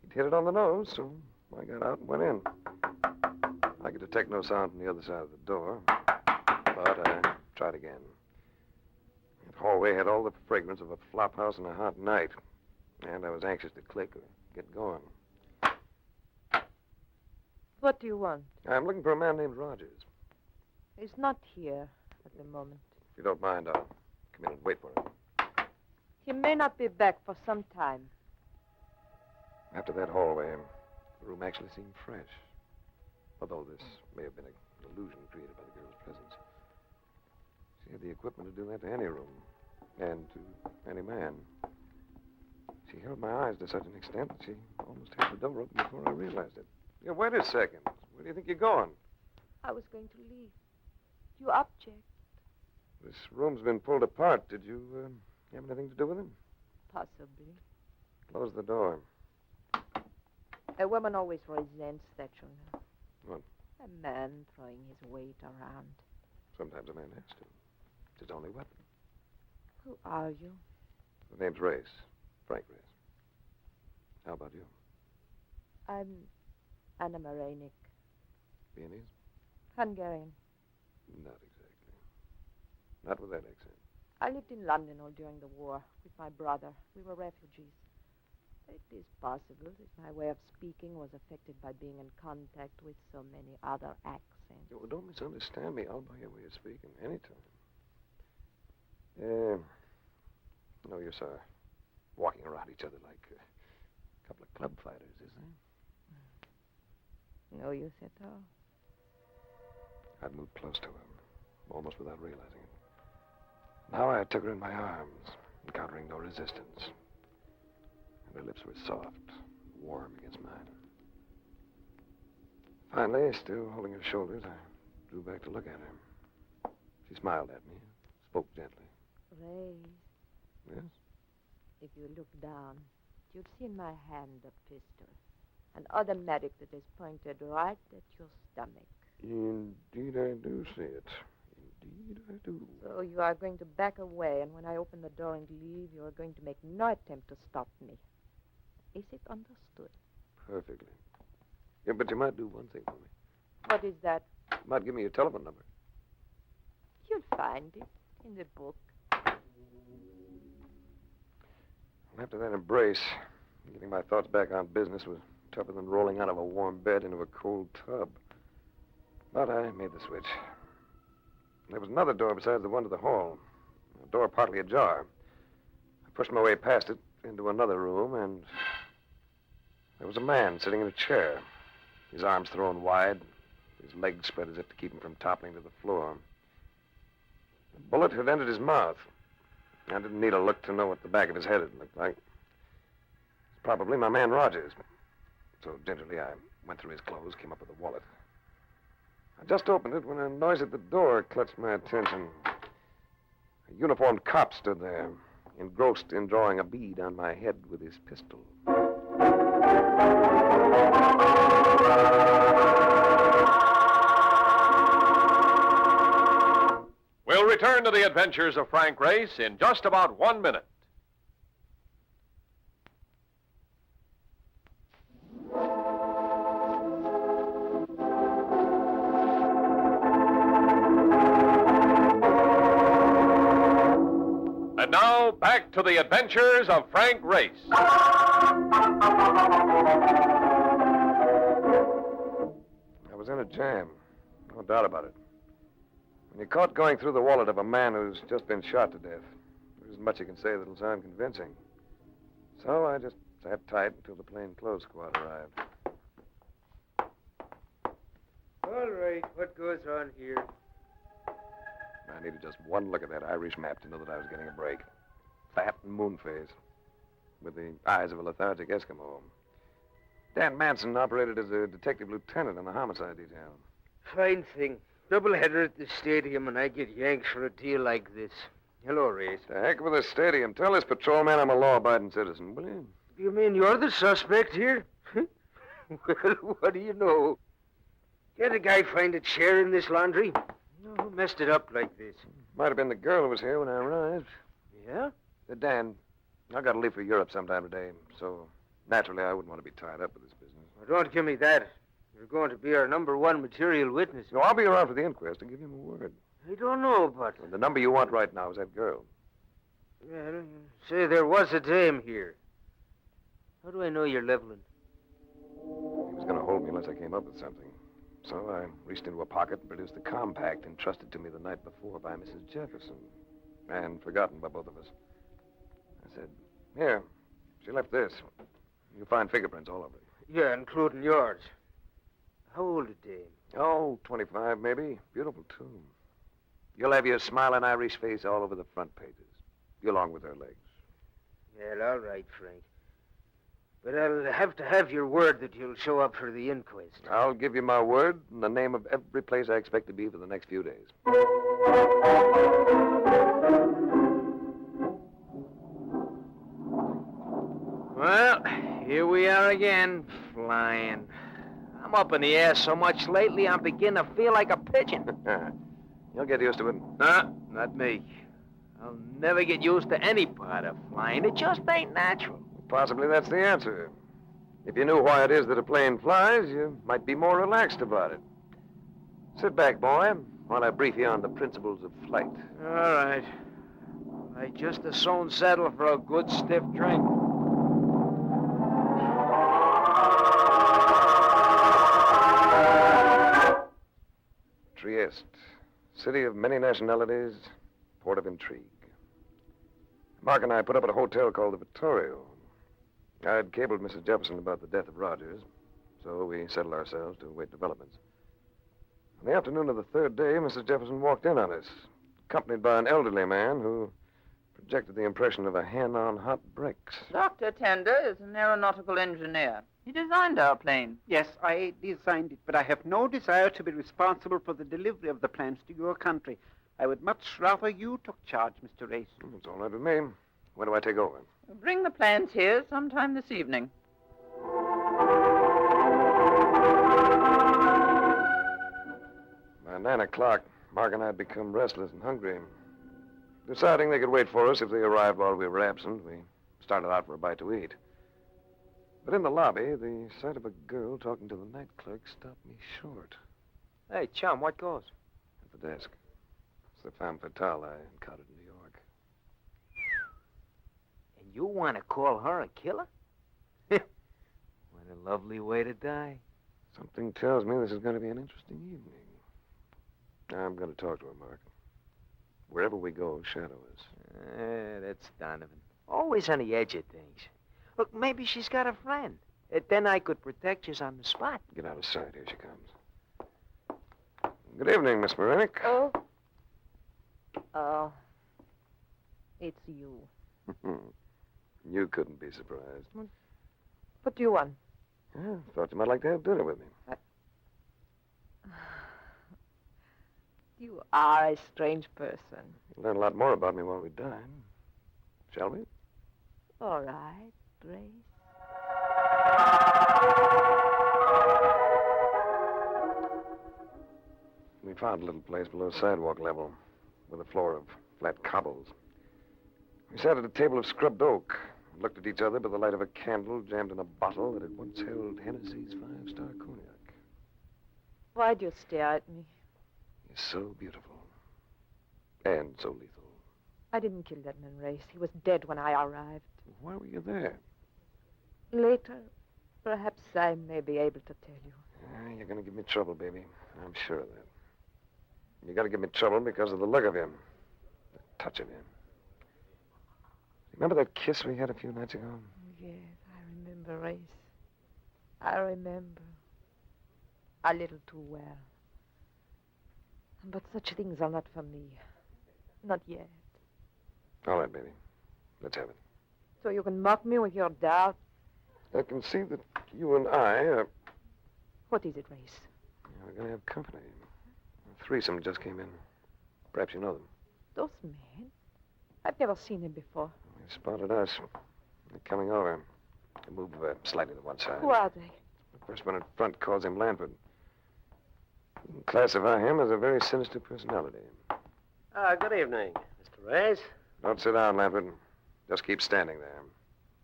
He'd hit it on the nose, so I got out and went in. I could detect no sound from the other side of the door, but I tried again. That hallway had all the fragrance of a flop house on a hot night, and I was anxious to click or get going. What do you want? I'm looking for a man named Rogers. He's not here at the moment. If you don't mind, I'll come in and wait for him. He may not be back for some time. After that hallway, the room actually seemed fresh. Although this may have been an illusion created by the girl's presence. She had the equipment to do that to any room. and to any man. She held my eyes to such an extent that she almost had the door open before I realized it. Yeah, wait a second. Where do you think you're going? I was going to leave. You object. This room's been pulled apart. Did you have anything to do with it? Possibly. Close the door. A woman always resents that, you know. What? A man throwing his weight around. Sometimes a man has to. It's his only weapon. Who are you? The name's Race. Frank Race. How about you? I'm Anna Marenik. Viennese? Hungarian. Not exactly. Not with that accent. I lived in London all during the war with my brother. We were refugees. It is possible that my way of speaking was affected by being in contact with so many other accents. Well, don't misunderstand me. I'll buy your way of speaking anytime. No use walking around each other like a couple of club fighters, is there? No use at all. I'd moved close to her, almost without realizing it. Now I took her in my arms, encountering no resistance. And her lips were soft, warm against mine. Finally, still holding her shoulders, I drew back to look at her. She smiled at me, spoke gently. Ray, Yes? if you look down, you'll see in my hand a pistol. An automatic that is pointed right at your stomach. Indeed, I do see it. Indeed, I do. So you are going to back away, and when I open the door and leave, you are going to make no attempt to stop me. Is it understood? Perfectly. Yeah, but you might do one thing for me. What is that? You might give me your telephone number. You'll find it in the book. After that embrace, getting my thoughts back on business was tougher than rolling out of a warm bed into a cold tub. But I made the switch. There was another door besides the one to the hall, a door partly ajar. I pushed my way past it into another room, and there was a man sitting in a chair, his arms thrown wide, his legs spread as if to keep him from toppling to the floor. The bullet had entered his mouth. I didn't need a look to know what the back of his head had looked like. It's probably my man Rogers. So gingerly, I went through his clothes, came up with a wallet. I just opened it when a noise at the door clutched my attention. A uniformed cop stood there, engrossed in drawing a bead on my head with his pistol. We'll return to the adventures of Frank Race in just about 1 minute. And now, back to the adventures of Frank Race. I was in a jam, no doubt about it. When you're caught going through the wallet of a man who's just been shot to death, there isn't much you can say that'll sound convincing. So I just sat tight until the plainclothes squad arrived. All right, what goes on here? I needed just one look at that Irish map to know that I was getting a break. Fat and moon-faced, with the eyes of a lethargic Eskimo. Dan Manson operated as a detective lieutenant on the homicide detail. Fine thing. Doubleheader at the stadium, and I get yanked for a deal like this. Hello, Race. The heck with the stadium. Tell this patrolman I'm a law-abiding citizen, will you? You mean you're the suspect here? Well, what do you know? Can't a guy find a chair in this laundry? No, who messed it up like this? Might have been the girl who was here when I arrived. Yeah? Dan, I've got to leave for Europe sometime today, so naturally I wouldn't want to be tied up with this business. Well, don't give me that. You're going to be our #1 material witness. No, I'll be around for the inquest and give him a word. I don't know, but... The number you want right now is that girl. Well, say there was a dame here. How do I know you're leveling? He was going to hold me unless I came up with something. So I reached into a pocket and produced the compact entrusted to me the night before by Mrs. Jefferson, and forgotten by both of us. I said, here, she left this. You'll find fingerprints all over it. Yeah, including yours. How old a dame? Oh, 25, maybe. Beautiful, too. You'll have your smiling Irish face all over the front pages. along with her legs. Yeah, all right, Frank. But I'll have to have your word that you'll show up for the inquest. I'll give you my word in the name of every place I expect to be for the next few days. Well, here we are again, flying. I'm up in the air so much lately, I'm beginning to feel like a pigeon. You'll get used to it. Nah, not me. I'll never get used to any part of flying. It just ain't natural. Possibly that's the answer. If you knew why it is that a plane flies, you might be more relaxed about it. Sit back, boy, while I brief you on the principles of flight. All right. I just as soon settle for a good stiff drink. Trieste, city of many nationalities, port of intrigue. Mark and I put up at a hotel called the Vittorio. I'd cabled Mrs. Jefferson about the death of Rogers, so we settled ourselves to await developments. On the afternoon of the third day, Mrs. Jefferson walked in on us, accompanied by an elderly man who projected the impression of a hen on hot bricks. Dr. Tender is an aeronautical engineer. He designed our plane. Yes, I designed it, but I have no desire to be responsible for the delivery of the plans to your country. I would much rather you took charge, Mr. Race. It's all right with me. When do I take over? Bring the plans here sometime this evening. By 9 o'clock, Mark and I had become restless and hungry. Deciding they could wait for us if they arrived while we were absent, we started out for a bite to eat. But in the lobby, the sight of a girl talking to the night clerk stopped me short. Hey, chum, what goes? At the desk. It's the femme fatale I encountered in New York. And you want to call her a killer? What a lovely way to die. Something tells me this is going to be an interesting evening. I'm going to talk to her, Mark. Wherever we go, shadow us. That's Donovan. Always on the edge of things. Look, maybe she's got a friend. Then I could protect you on the spot. Get out of sight. Here she comes. Good evening, Miss Marinick. Oh, it's you. You couldn't be surprised. What do you want? Yeah, thought you might like to have dinner with me. You are a strange person. You'll learn a lot more about me while we dine. Shall we? All right, Grace. We found a little place below sidewalk level with a floor of flat cobbles. We sat at a table of scrubbed oak and looked at each other by the light of a candle jammed in a bottle that had once held Hennessy's five-star cognac. Why'd you stare at me? You're so beautiful. And so lethal. I didn't kill that man, Race. He was dead when I arrived. Why were you there? Later, perhaps I may be able to tell you. You're going to give me trouble, baby. I'm sure of that. You're going to give me trouble because of the look of him. The touch of him. Remember that kiss we had a few nights ago? Yes, I remember, Race. I remember. A little too well. But such things are not for me. Not yet. All right, baby. Let's have it. So you can mock me with your doubt? I can see that you and I are... What is it, Race? We're going to have company. A threesome just came in. Perhaps you know them. Those men? I've never seen them before. They spotted us. They're coming over. They move slightly to one side. Who are they? The first one in front calls him Lanford. You can classify him as a very sinister personality. Good evening, Mr. Reyes. Don't sit down, Lanford. Just keep standing there.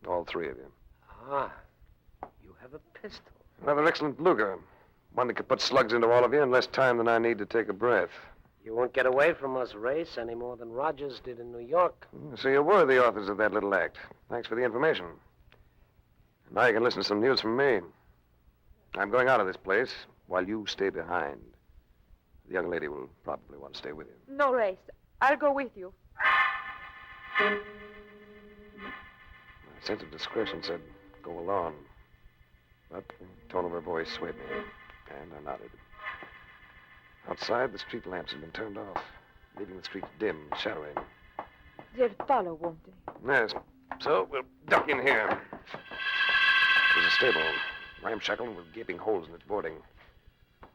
All three of you. Ah, you have a pistol. Another excellent Luger. One that could put slugs into all of you in less time than I need to take a breath. You won't get away from us, Race, any more than Rogers did in New York. So you were the authors of that little act. Thanks for the information. Now you can listen to some news from me. I'm going out of this place while you stay behind. The young lady will probably want to stay with you. No, Race. I'll go with you. My sense of discretion said, go along. But the tone of her voice swayed me, and I nodded. Outside, the street lamps had been turned off, leaving the streets dim, shadowy. They'll follow, won't they? Yes. So we'll duck in here. There's a stable, ramshackle and with gaping holes in its boarding.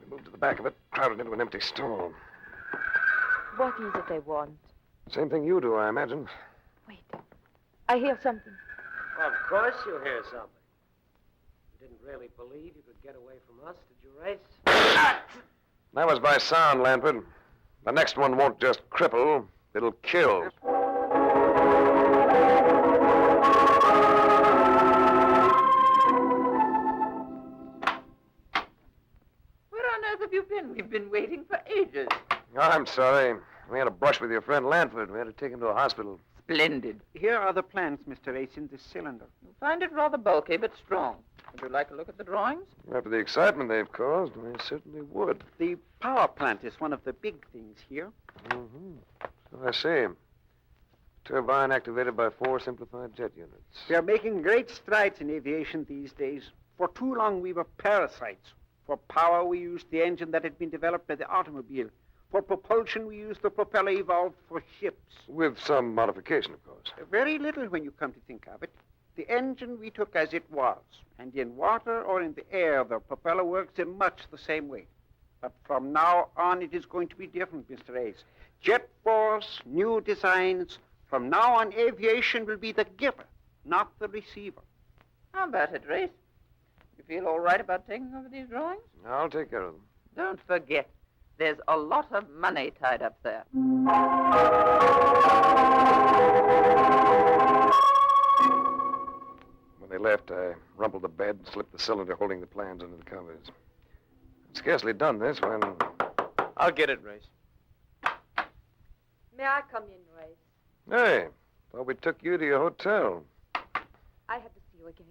We moved to the back of it, crowded into an empty stall. What is it they want? Same thing you do, I imagine. I hear something. Well, of course you hear something. You didn't really believe you could get away from us, did you, Race? That was by sound, Lanford. The next one won't just cripple, it'll kill. Where on earth have you been? We've been waiting for ages. I'm sorry. We had a brush with your friend Lanford. We had to take him to a hospital. Splendid. Here are the plans, Mr. Ace, in this cylinder. You'll find it rather bulky, but strong. Would you like a look at the drawings? After the excitement they've caused, we certainly would. The power plant is one of the big things here. Mm-hmm. So I see. Turbine activated by 4 simplified jet units. We are making great strides in aviation these days. For too long, we were parasites. For power, we used the engine that had been developed by the automobile. For propulsion, we used the propeller evolved for ships. With some modification, of course. Very little when you come to think of it. The engine we took as it was, and in water or in the air, the propeller works in much the same way. But from now on, it is going to be different, Mr. Ace. Jet force, new designs. From now on, aviation will be the giver, not the receiver. How about it, Race? You feel all right about taking over these drawings? I'll take care of them. Don't forget, there's a lot of money tied up there. When they left, I rumpled the bed and slipped the cylinder holding the plans under the covers. I'd scarcely done this when... I'll get it, Race. May I come in, Race? Hey, thought we took you to your hotel. I have to see you again.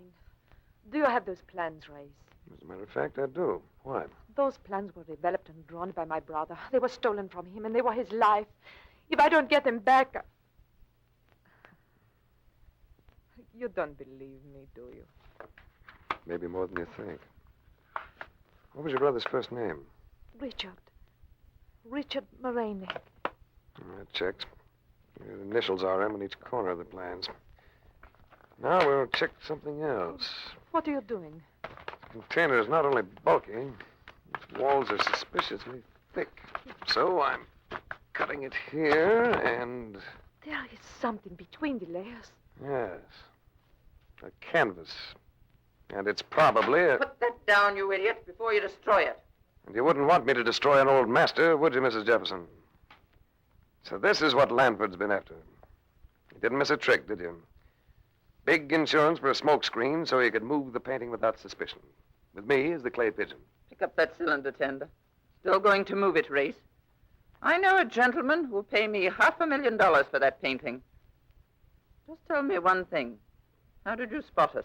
Do you have those plans, Race? As a matter of fact, I do. Why? Those plans were developed and drawn by my brother. They were stolen from him, and they were his life. If I don't get them back... You don't believe me, do you? Maybe more than you think. What was your brother's first name? Richard. Richard Moraney. That checks. The initials are M on each corner of the plans. Now we'll check something else. What are you doing? The container is not only bulky, its walls are suspiciously thick. So I'm cutting it here and... There is something between the layers. Yes. A canvas. And it's probably a... Put that down, you idiot, before you destroy it. And you wouldn't want me to destroy an old master, would you, Mrs. Jefferson? So this is what Lanford's been after. He didn't miss a trick, did you? Big insurance for a smoke screen so he could move the painting without suspicion. With me as the clay pigeon. Pick up that cylinder, Tender. Still going to move it, Race. I know a gentleman who'll pay me $500,000 for that painting. Just tell me one thing. How did you spot us?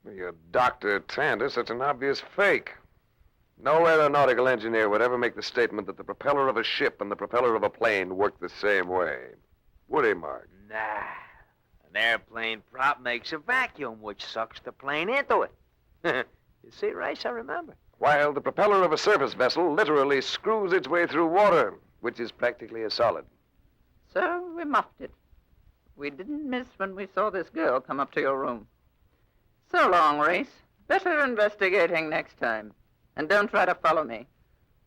Your Dr. Tanner, such an obvious fake. No aeronautical engineer would ever make the statement that the propeller of a ship and the propeller of a plane work the same way. Would he, Mark? Nah. An airplane prop makes a vacuum, which sucks the plane into it. You see, Race, I remember. While the propeller of a surface vessel literally screws its way through water, which is practically a solid. So we muffed it. We didn't miss when we saw this girl come up to your room. So long, Race. Better investigating next time. And don't try to follow me.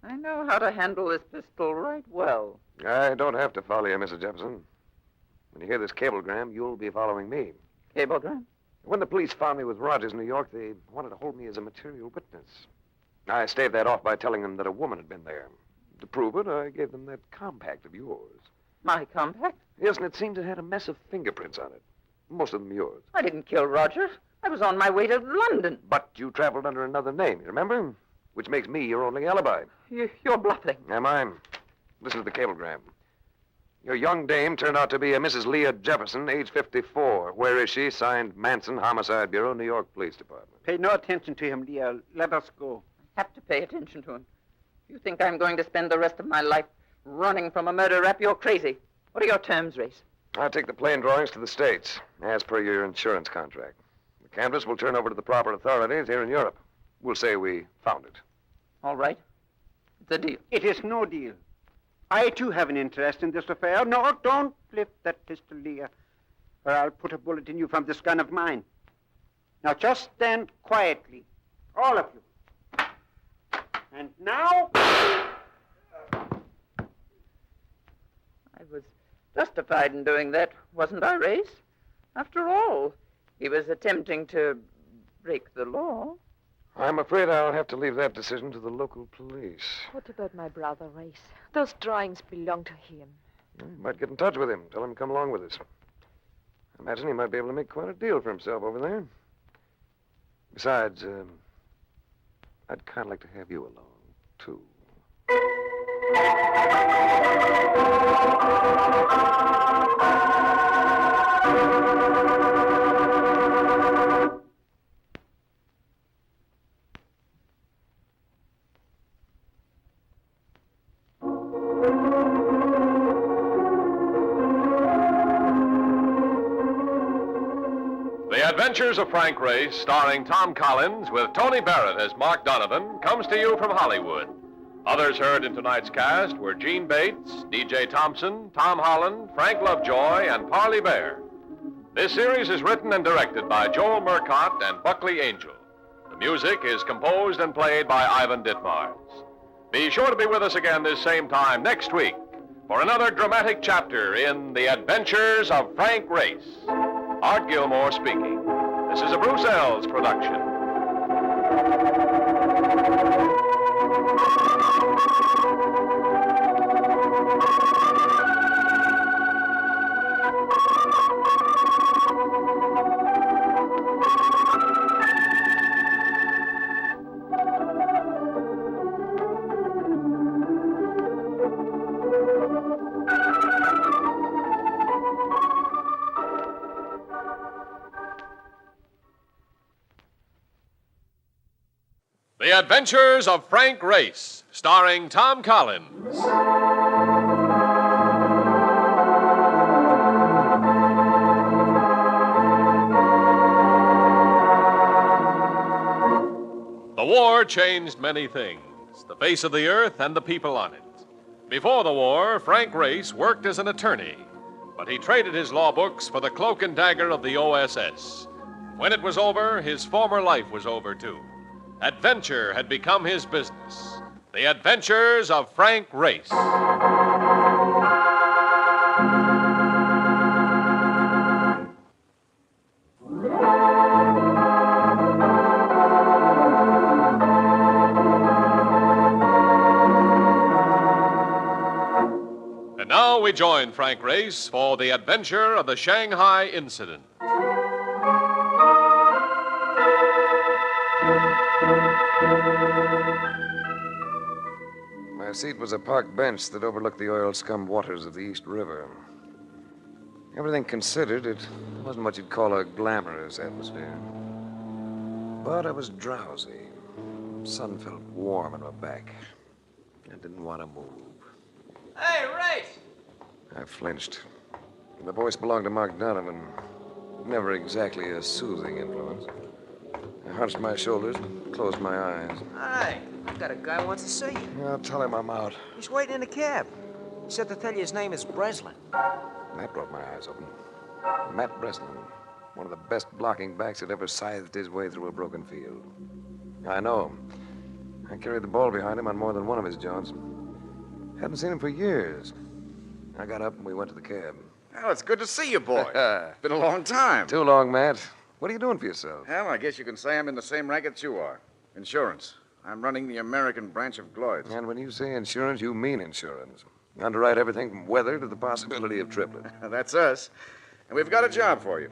I know how to handle this pistol right well. I don't have to follow you, Mrs. Jefferson. When you hear this cablegram, you'll be following me. Cablegram? When the police found me with Rogers in New York, they wanted to hold me as a material witness. I staved that off by telling them that a woman had been there. To prove it, I gave them that compact of yours. My compact? Yes, and it seemed it had a mess of fingerprints on it. Most of them yours. I didn't kill Rogers. I was on my way to London. But you traveled under another name, you remember? Which makes me your only alibi. You're bluffing. Am I? Listen to the cablegram. Your young dame turned out to be a Mrs. Leah Jefferson, age 54. Where is she? Signed Manson, Homicide Bureau, New York Police Department. Pay no attention to him, Leah. Let us go. I have to pay attention to him. You think I'm going to spend the rest of my life running from a murder rap? You're crazy. What are your terms, Race? I'll take the plane drawings to the States, as per your insurance contract. The canvas will turn over to the proper authorities here in Europe. We'll say we found it. All right. It's a deal. It is no deal. I, too, have an interest in this affair. No, don't lift that pistol, Leah, or I'll put a bullet in you from this gun of mine. Now, just stand quietly, all of you. And now... I was justified in doing that, wasn't I, Race? After all, he was attempting to break the law. I'm afraid I'll have to leave that decision to the local police. What about my brother, Race? Those drawings belong to him. You might get in touch with him. Tell him to come along with us. I imagine he might be able to make quite a deal for himself over there. Besides, I'd kind of like to have you along, too. The Adventures of Frank Race, starring Tom Collins with Tony Barrett as Mark Donovan, comes to you from Hollywood. Others heard in tonight's cast were Gene Bates, D.J. Thompson, Tom Holland, Frank Lovejoy, and Parley Bear. This series is written and directed by Joel Murcott and Buckley Angel. The music is composed and played by Ivan Ditmars. Be sure to be with us again this same time next week for another dramatic chapter in The Adventures of Frank Race. Art Gilmore speaking. This is a Bruce Ells production. The Adventures of Frank Race, starring Tom Collins. The war changed many things, the face of the earth and the people on it. Before the war, Frank Race worked as an attorney, but he traded his law books for the cloak and dagger of the OSS. When it was over, his former life was over, too. Adventure had become his business. The Adventures of Frank Race. And now we join Frank Race for the adventure of the Shanghai Incident. My seat was a park bench that overlooked the oil-scummed waters of the East River. Everything considered, it wasn't what you'd call a glamorous atmosphere. But I was drowsy. The sun felt warm in my back. I didn't want to move. Hey, Race! I flinched. The voice belonged to Mark Donovan. Never exactly a soothing influence. I hunched my shoulders and closed my eyes. Hey, I've got a guy who wants to see you. I'll tell him I'm out. He's waiting in the cab. He said to tell you his name is Breslin. That brought my eyes open. Matt Breslin, one of the best blocking backs that ever scythed his way through a broken field. I know him. I carried the ball behind him on more than one of his jaunts. Hadn't seen him for years. I got up and we went to the cab. Well, it's good to see you, boy. Been a long time. Too long, Matt. What are you doing for yourself? Well, I guess you can say I'm in the same racket that you are. Insurance. I'm running the American branch of Gloyd's. And when you say insurance, you mean insurance. Underwrite everything from weather to the possibility of triplet. That's us. And we've got a job for you.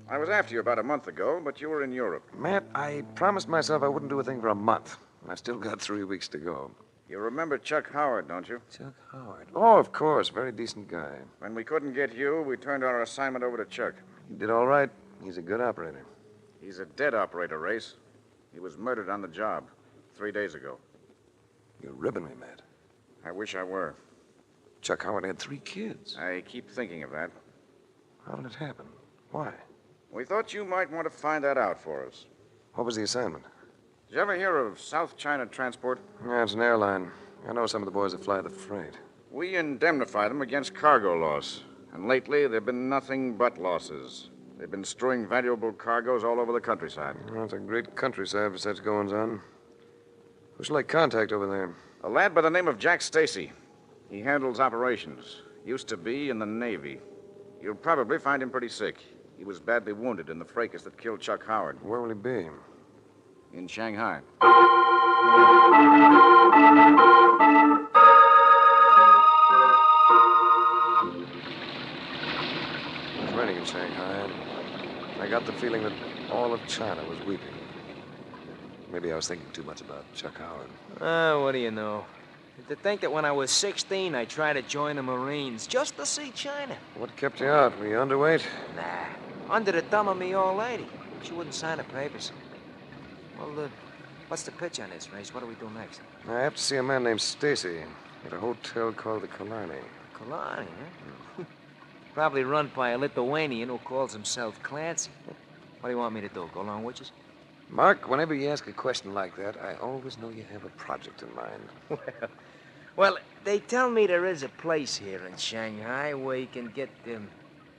I was after you about a month ago, but you were in Europe. Matt, I promised myself I wouldn't do a thing for a month. I've still got 3 weeks to go. You remember Chuck Howard, don't you? Chuck Howard? Oh, of course. Very decent guy. When we couldn't get you, we turned our assignment over to Chuck. He did all right. He's a good operator. He's a dead operator, Race. He was murdered on the job 3 days ago. You're ribbing me, Matt. I wish I were. Chuck Howard had 3 kids. I keep thinking of that. How did it happen? Why? We thought you might want to find that out for us. What was the assignment? Did you ever hear of South China Transport? Yeah, it's an airline. I know some of the boys that fly the freight. We indemnify them against cargo loss. And lately, there have been nothing but losses. They've been strewing valuable cargoes all over the countryside. Well, it's a great countryside for such goings on. Who shall I contact over there? A lad by the name of Jack Stacy. He handles operations. Used to be in the Navy. You'll probably find him pretty sick. He was badly wounded in the fracas that killed Chuck Howard. Where will he be? In Shanghai. It was raining in Shanghai. I got the feeling that all of China was weeping. Maybe I was thinking too much about Chuck Howard. What do you know? To think that when I was 16, I tried to join the Marines just to see China. What kept you out? Were you underweight? Nah, under the thumb of me old lady. She wouldn't sign the papers. Well, what's the pitch on this, Race? What do we do next? I have to see a man named Stacy at a hotel called the Killarney. Killarney, huh? Probably run by a Lithuanian who calls himself Clancy. What do you want me to do? Go along with you? Mark, whenever you ask a question like that, I always know you have a project in mind. Well, they tell me there is a place here in Shanghai where you can get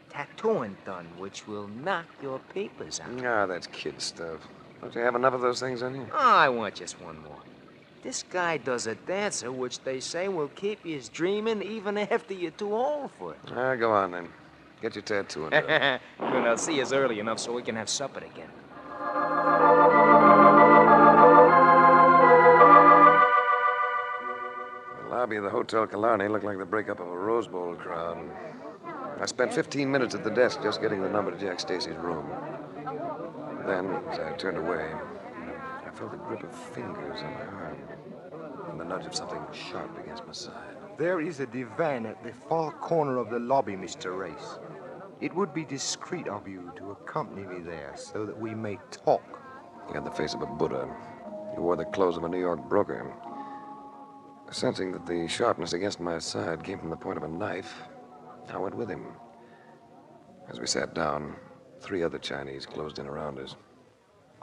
tattooing done, which will knock your papers out. Ah, that's kid stuff. Don't you have enough of those things on you? Oh, I want just one more. This guy does a dancer, which they say will keep you dreaming even after you're too old for it. Ah, go on then. Get your tattoo and Good, I'll see us early enough so we can have supper again. The lobby of the Hotel Killarney looked like the breakup of a Rose Bowl crowd. I spent 15 minutes at the desk just getting the number to Jack Stacy's room. Then, as I turned away, I felt the grip of fingers on my arm and the nudge of something sharp against my side. There is a divan at the far corner of the lobby, Mr. Race. It would be discreet of you to accompany me there so that we may talk. He had the face of a Buddha. He wore the clothes of a New York broker. Sensing that the sharpness against my side came from the point of a knife, I went with him. As we sat down, 3 other Chinese closed in around us.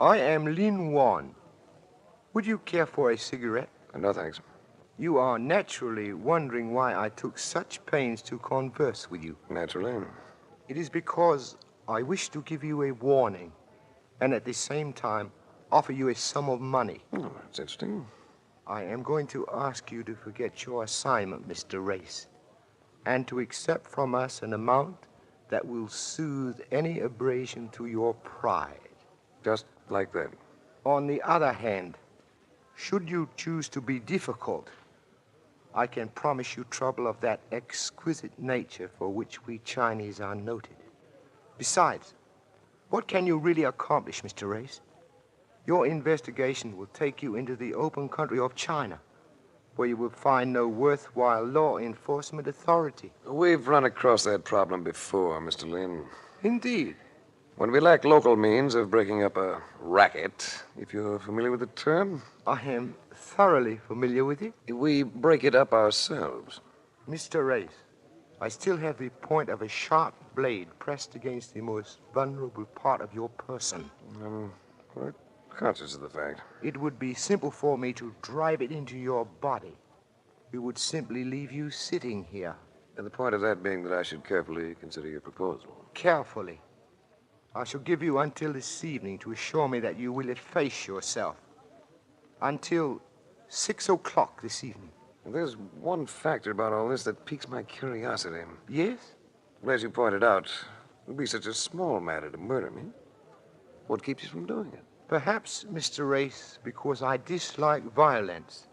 I am Lin Wan. Would you care for a cigarette? No, thanks. You are naturally wondering why I took such pains to converse with you. Naturally. It is because I wish to give you a warning and at the same time offer you a sum of money. Oh, that's interesting. I am going to ask you to forget your assignment, Mr. Race, and to accept from us an amount that will soothe any abrasion to your pride. Just like that. On the other hand, should you choose to be difficult, I can promise you trouble of that exquisite nature for which we Chinese are noted. Besides, what can you really accomplish, Mr. Race? Your investigation will take you into the open country of China, where you will find no worthwhile law enforcement authority. We've run across that problem before, Mr. Lin. Indeed. When we lack local means of breaking up a racket, if you're familiar with the term. I am thoroughly familiar with it. We break it up ourselves. Mr. Race, I still have the point of a sharp blade pressed against the most vulnerable part of your person. I'm quite conscious of the fact. It would be simple for me to drive it into your body. We would simply leave you sitting here. And the point of that being that I should carefully consider your proposal. Carefully. I shall give you until this evening to assure me that you will efface yourself. Until 6 o'clock this evening. There's one factor about all this that piques my curiosity. Yes? Well, as you pointed out, it would be such a small matter to murder me. What keeps you from doing it? Perhaps, Mr. Race, because I dislike violence.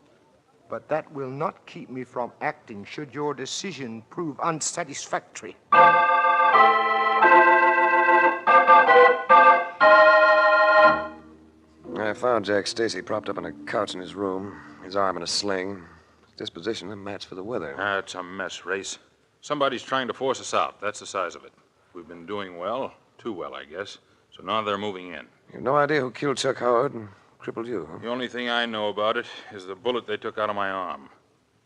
But that will not keep me from acting should your decision prove unsatisfactory. I found Jack Stacy propped up on a couch in his room, his arm in a sling. His disposition a match for the weather. It's a mess, Race. Somebody's trying to force us out. That's the size of it. We've been doing well. Too well, I guess. So now they're moving in. You've no idea who killed Chuck Howard and crippled you, huh? The only thing I know about it is the bullet they took out of my arm.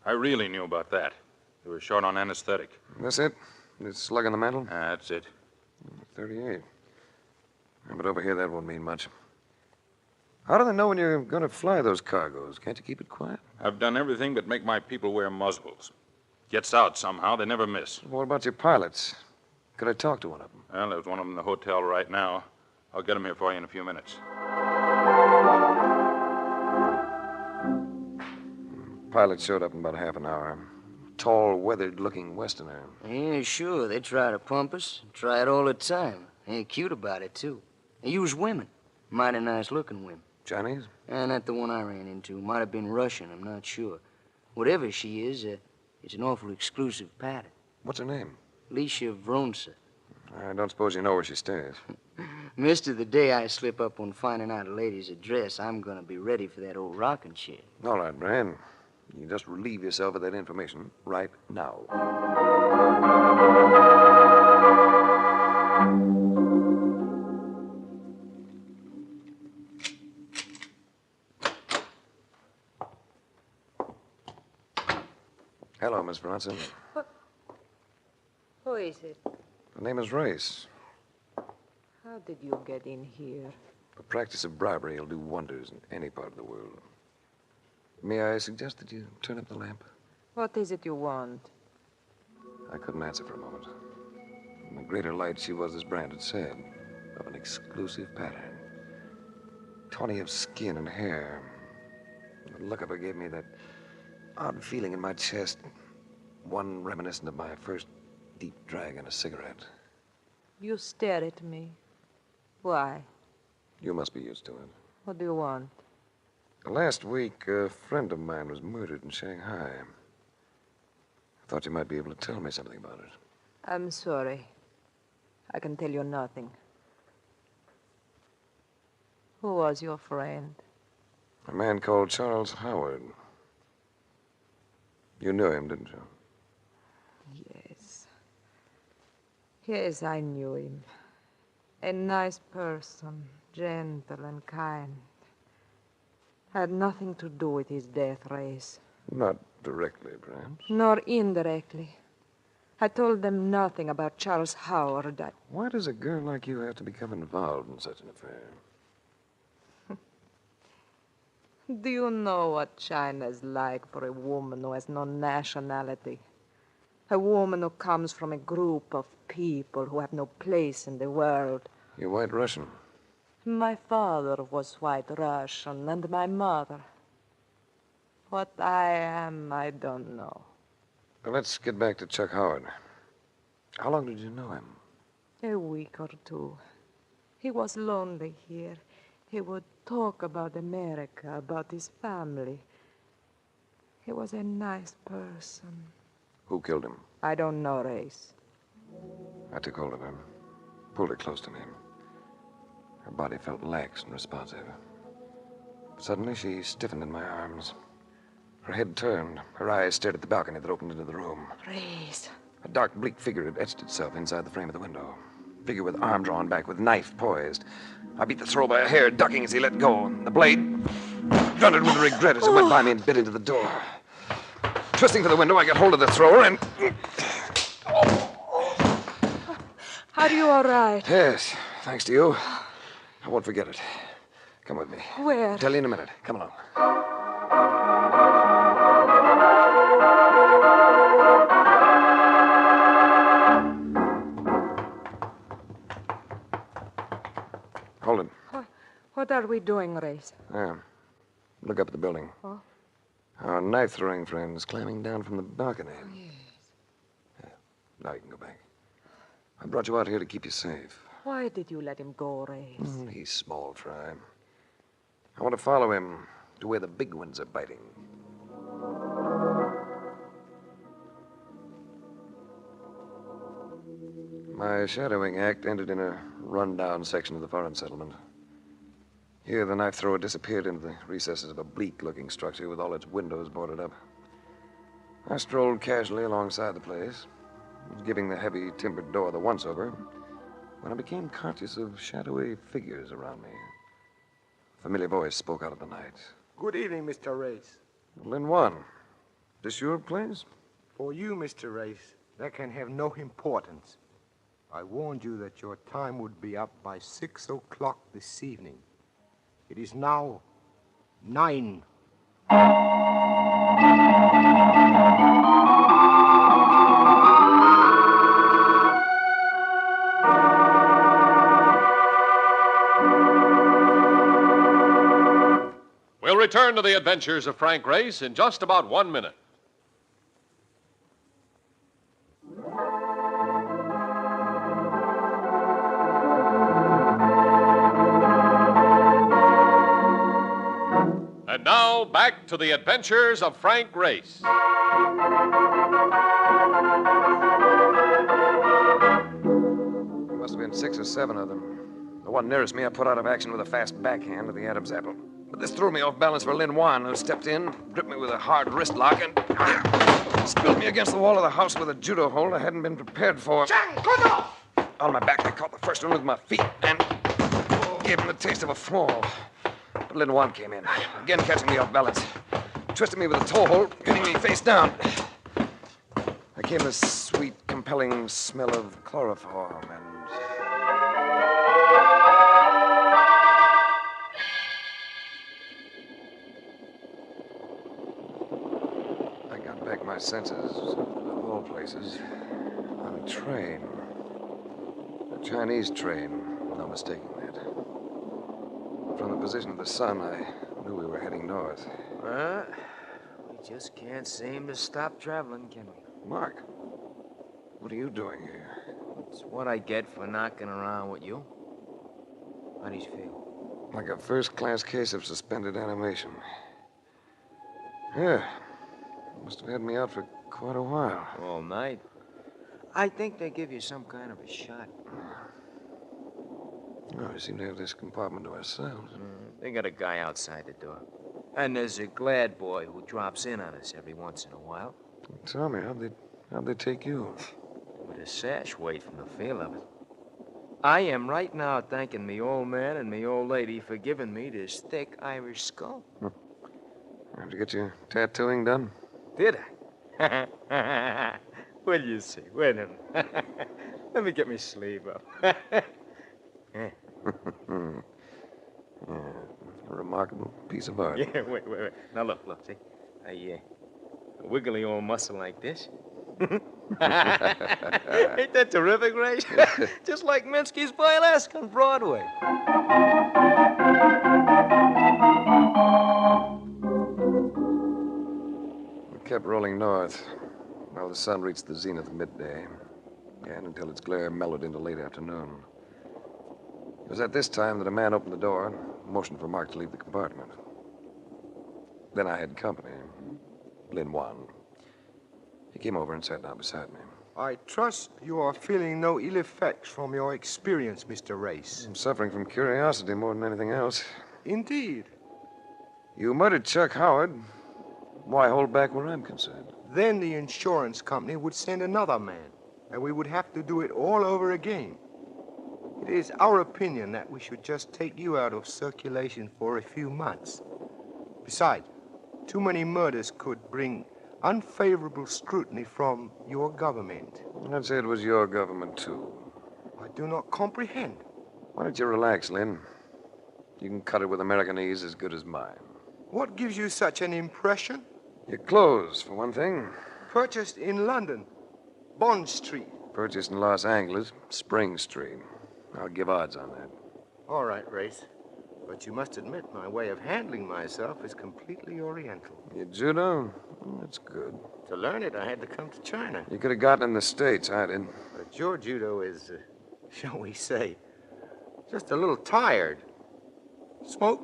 I really knew about that. They were short on anesthetic. That's it? The slug in the mantle? That's it. 38. But over here, that won't mean much. How do they know when you're going to fly those cargoes? Can't you keep it quiet? I've done everything but make my people wear muzzles. Gets out somehow. They never miss. What about your pilots? Could I talk to one of them? Well, there's one of them in the hotel right now. I'll get him here for you in a few minutes. Pilot showed up in about half an hour. Tall, weathered-looking Westerner. Yeah, sure. They try to pump us. Try it all the time. They're cute about it, too. They use women. Mighty nice-looking women. Chinese? Not the one I ran into. Might have been Russian. I'm not sure. Whatever she is, it's an awful exclusive pattern. What's her name? Lisha Vronsa. I don't suppose you know where she stays. Mister, the day I slip up on finding out a lady's address, I'm gonna be ready for that old rocking chair. All right, Brand. You just relieve yourself of that information right now. Hello, Miss Bronson. Who is it? The name is Race. How did you get in here? The practice of bribery will do wonders in any part of the world. May I suggest that you turn up the lamp? What is it you want? I couldn't answer for a moment. In the greater light, she was, as Brand had said, of an exclusive pattern. Tawny of skin and hair. The look of her gave me that odd feeling in my chest, one reminiscent of my first deep drag in a cigarette. You stare at me. Why? You must be used to it. What do you want? Last week, a friend of mine was murdered in Shanghai. I thought you might be able to tell me something about it. I'm sorry. I can tell you nothing. Who was your friend? A man called Charles Howard. You knew him, didn't you? Yes. Yes, I knew him. A nice person, gentle and kind. Had nothing to do with his death race. Not directly, perhaps. Nor indirectly. I told them nothing about Charles Howard. Why does a girl like you have to become involved in such an affair? Do you know what China's like for a woman who has no nationality? A woman who comes from a group of people who have no place in the world. You're White Russian. My father was White Russian, and my mother. What I am, I don't know. Well, let's get back to Chuck Howard. How long did you know him? A week or two. He was lonely here. He would talk about America, about his family. He was a nice person. Who killed him? I don't know, Race. I took hold of her, pulled her close to me. Her body felt lax and responsive. Suddenly, she stiffened in my arms. Her head turned. Her eyes stared at the balcony that opened into the room. Race. A dark, bleak figure had etched itself inside the frame of the window. Figure with arm drawn back, with knife poised. I beat the throw by a hair, ducking as he let go. The blade grunted with regret as it went by me and bit into the door. Twisting for the window, I got hold of the thrower and... Are you all right? Yes, thanks to you. I won't forget it. Come with me. Where? Tell you in a minute. Come along. Hold it. What are we doing, Race? Look up at the building. Oh? Our knife-throwing friend is climbing down from the balcony. Yes. Now you can go back. I brought you out here to keep you safe. Why did you let him go, Race? He's small fry. I want to follow him to where the big ones are biting. My shadowing act ended in a run-down section of the foreign settlement. Here, the knife thrower disappeared into the recesses of a bleak-looking structure with all its windows boarded up. I strolled casually alongside the place, giving the heavy timbered door the once-over, when I became conscious of shadowy figures around me. A familiar voice spoke out of the night. Good evening, Mr. Race. Lin Wan, this your place? For you, Mr. Race, that can have no importance. I warned you that your time would be up by 6 o'clock this evening. It is now 9. return to the adventures of Frank Race in just about 1 minute. And now, back to the adventures of Frank Race. There must have been 6 or 7 of them. The one nearest me I put out of action with a fast backhand to the Adam's apple. But this threw me off balance for Lin Wan, who stepped in, gripped me with a hard wrist lock, and spilled me against the wall of the house with a judo hold I hadn't been prepared for. On my back, I caught the first one with my feet and gave him the taste of a fall. But Lin Wan came in, again catching me off balance, twisted me with a toe hold, pinning me face down. There came the sweet, compelling smell of chloroform, and I got back my senses, of all places, on a train. A Chinese train, no mistaking that. From the position of the sun, I knew we were heading north. We just can't seem to stop traveling, can we? Mark, what are you doing here? It's what I get for knocking around with you. How do you feel? Like a first-class case of suspended animation. Yeah. Must have had me out for quite a while. All night? I think they give you some kind of a shot. Oh, we seem to have this compartment to ourselves. They got a guy outside the door. And there's a glad boy who drops in on us every once in a while. Tell me, how'd they take you? With a sash weight from the feel of it. I am right now thanking me old man and me old lady for giving me this thick Irish skull. How'd you get your tattooing done? Did I? Well, you see. Wait a minute. Let me get my sleeve up. Yeah. A remarkable piece of art. Yeah, wait. Now, look, see? A wiggly old muscle like this. Ain't that terrific, Ray? Just like Minsky's Burlesque on Broadway. We kept rolling north while the sun reached the zenith of midday, and until its glare mellowed into late afternoon. It was at this time that a man opened the door and motioned for Mark to leave the compartment. Then I had company. Lin Wan. He came over and sat down beside me. I trust you are feeling no ill effects from your experience, Mr. Race. I'm suffering from curiosity more than anything else. Indeed. You murdered Chuck Howard. Why hold back where I'm concerned? Then the insurance company would send another man, and we would have to do it all over again. It is our opinion that we should just take you out of circulation for a few months. Besides, too many murders could bring unfavorable scrutiny from your government. I'd say it was your government, too. I do not comprehend. Why don't you relax, Lynn? You can cut it with Americanese as good as mine. What gives you such an impression? Your clothes, for one thing. Purchased in London, Bond Street. Purchased in Los Angeles, Spring Street. I'll give odds on that. All right, Race. But you must admit my way of handling myself is completely oriental. Your judo? That's good. To learn it, I had to come to China. You could have gotten in the States, I did. But your judo is, shall we say, just a little tired. Smoke?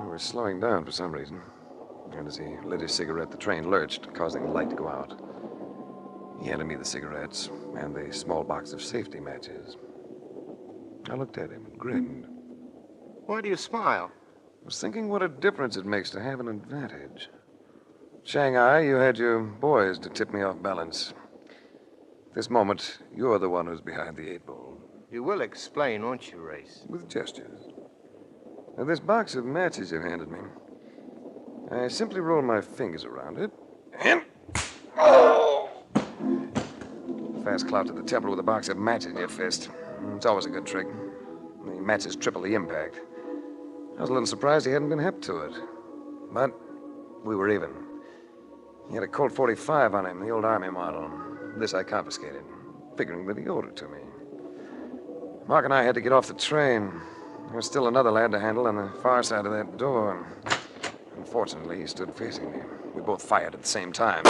We were slowing down for some reason. And as he lit his cigarette, the train lurched, causing the light to go out. He handed me the cigarettes and the small box of safety matches. I looked at him and grinned. Why do you smile? I was thinking what a difference it makes to have an advantage. Shanghai, you had your boys to tip me off balance. At this moment, you're the one who's behind the 8-ball. You will explain, won't you, Race? With gestures. Now, this box of matches you've handed me, I simply roll my fingers around it, and... Oh! Fast clout to the temple with a box of matches in your fist. It's always a good trick. The matches triple the impact. I was a little surprised he hadn't been hep to it. But we were even. He had a Colt 45 on him, the old Army model. This I confiscated, figuring that he owed it to me. Mark and I had to get off the train. There's still another lad to handle on the far side of that door. Unfortunately, he stood facing me. We both fired at the same time.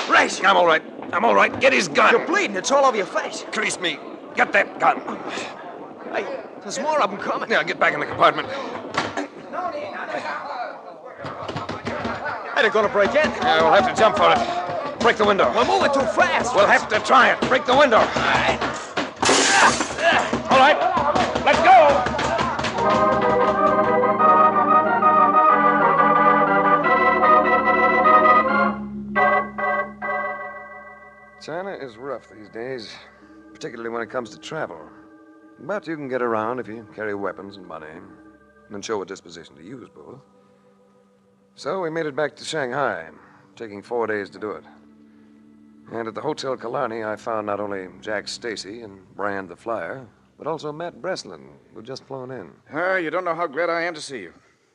Race! I'm all right. I'm all right. Get his gun. You're bleeding. It's all over your face. Crease me. Get that gun. Hey, there's more of them coming. Yeah, get back in the compartment. Hey, they're gonna break in. Yeah, we'll have to jump for it. Break the window. We're moving too fast. We'll have to try it. Break the window. All right. Let's go. China is rough these days, particularly when it comes to travel. But you can get around if you carry weapons and money, and show a disposition to use both. So we made it back to Shanghai, taking 4 days to do it. And at the Hotel Killarney, I found not only Jack Stacy and Brand the Flyer, but also Matt Breslin, who'd just flown in. You don't know how glad I am to see you.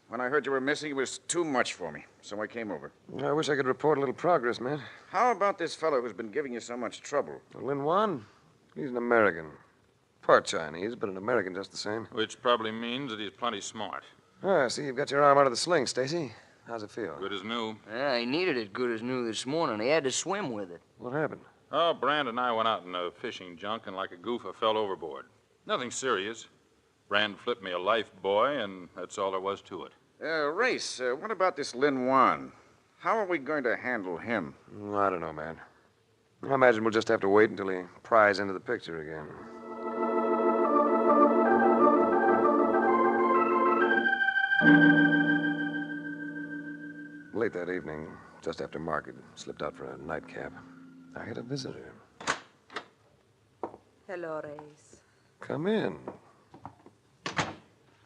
When I heard you were missing, it was too much for me, so I came over. I wish I could report a little progress, Matt. How about this fellow who's been giving you so much trouble? Lin Wan? He's an American. Part Chinese, but an American just the same. Which probably means that he's plenty smart. I see you've got your arm out of the sling, Stacy. How's it feel? Good as new. Yeah, he needed it good as new this morning. He had to swim with it. What happened? Oh, Brand and I went out in a fishing junk, and like a goof, I fell overboard. Nothing serious. Brand flipped me a life buoy, and that's all there was to it. Race, what about this Lin Wan? How are we going to handle him? I don't know, man. I imagine we'll just have to wait until he pries into the picture again. Late that evening, just after market, slipped out for a nightcap. I had a visitor. Hello, Race. Come in.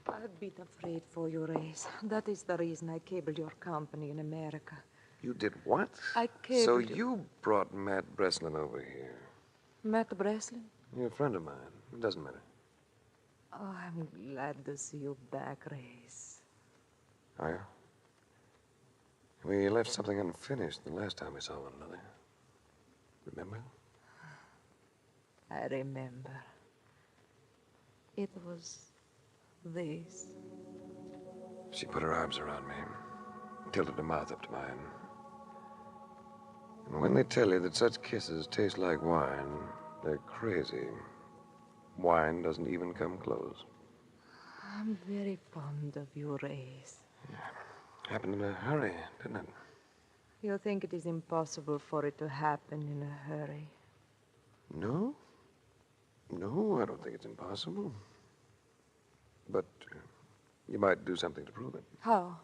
I've been afraid for you, Race. That is the reason I cabled your company in America. You did what? I cabled So you brought Matt Breslin over here. Matt Breslin? You're a friend of mine. It doesn't matter. Oh, I'm glad to see you back, Race. Are you? We left something unfinished the last time we saw one another. Remember? I remember. It was this. She put her arms around me, tilted her mouth up to mine. And when they tell you that such kisses taste like wine, they're crazy. Wine doesn't even come close. I'm very fond of you, Race. Happened in a hurry, didn't it? You think it is impossible for it to happen in a hurry? No? No, I don't think it's impossible. But you might do something to prove it. How?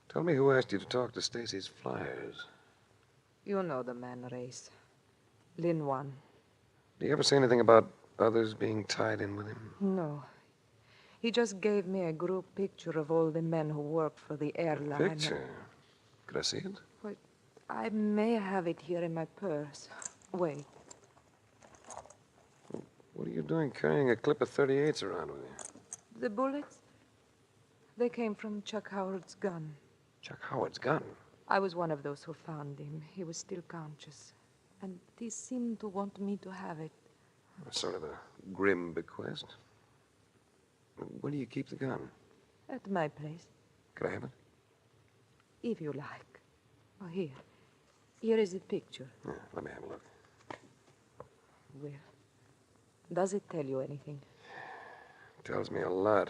Tell me who asked you to talk to Stacy's flyers. You know the man, Race. Lin Wan. Do you ever say anything about others being tied in with him? No. He just gave me a group picture of all the men who work for the airline. Picture? Could I see it? Wait, I may have it here in my purse. Wait. What are you doing carrying a clip of 38s around with you? The bullets? They came from Chuck Howard's gun. Chuck Howard's gun? I was one of those who found him. He was still conscious. And he seemed to want me to have it. Sort of a grim bequest. Where do you keep the gun? At my place. Could I have it? If you like. Oh, here. Here is the picture. Yeah, let me have a look. Well, does it tell you anything? Tells me a lot.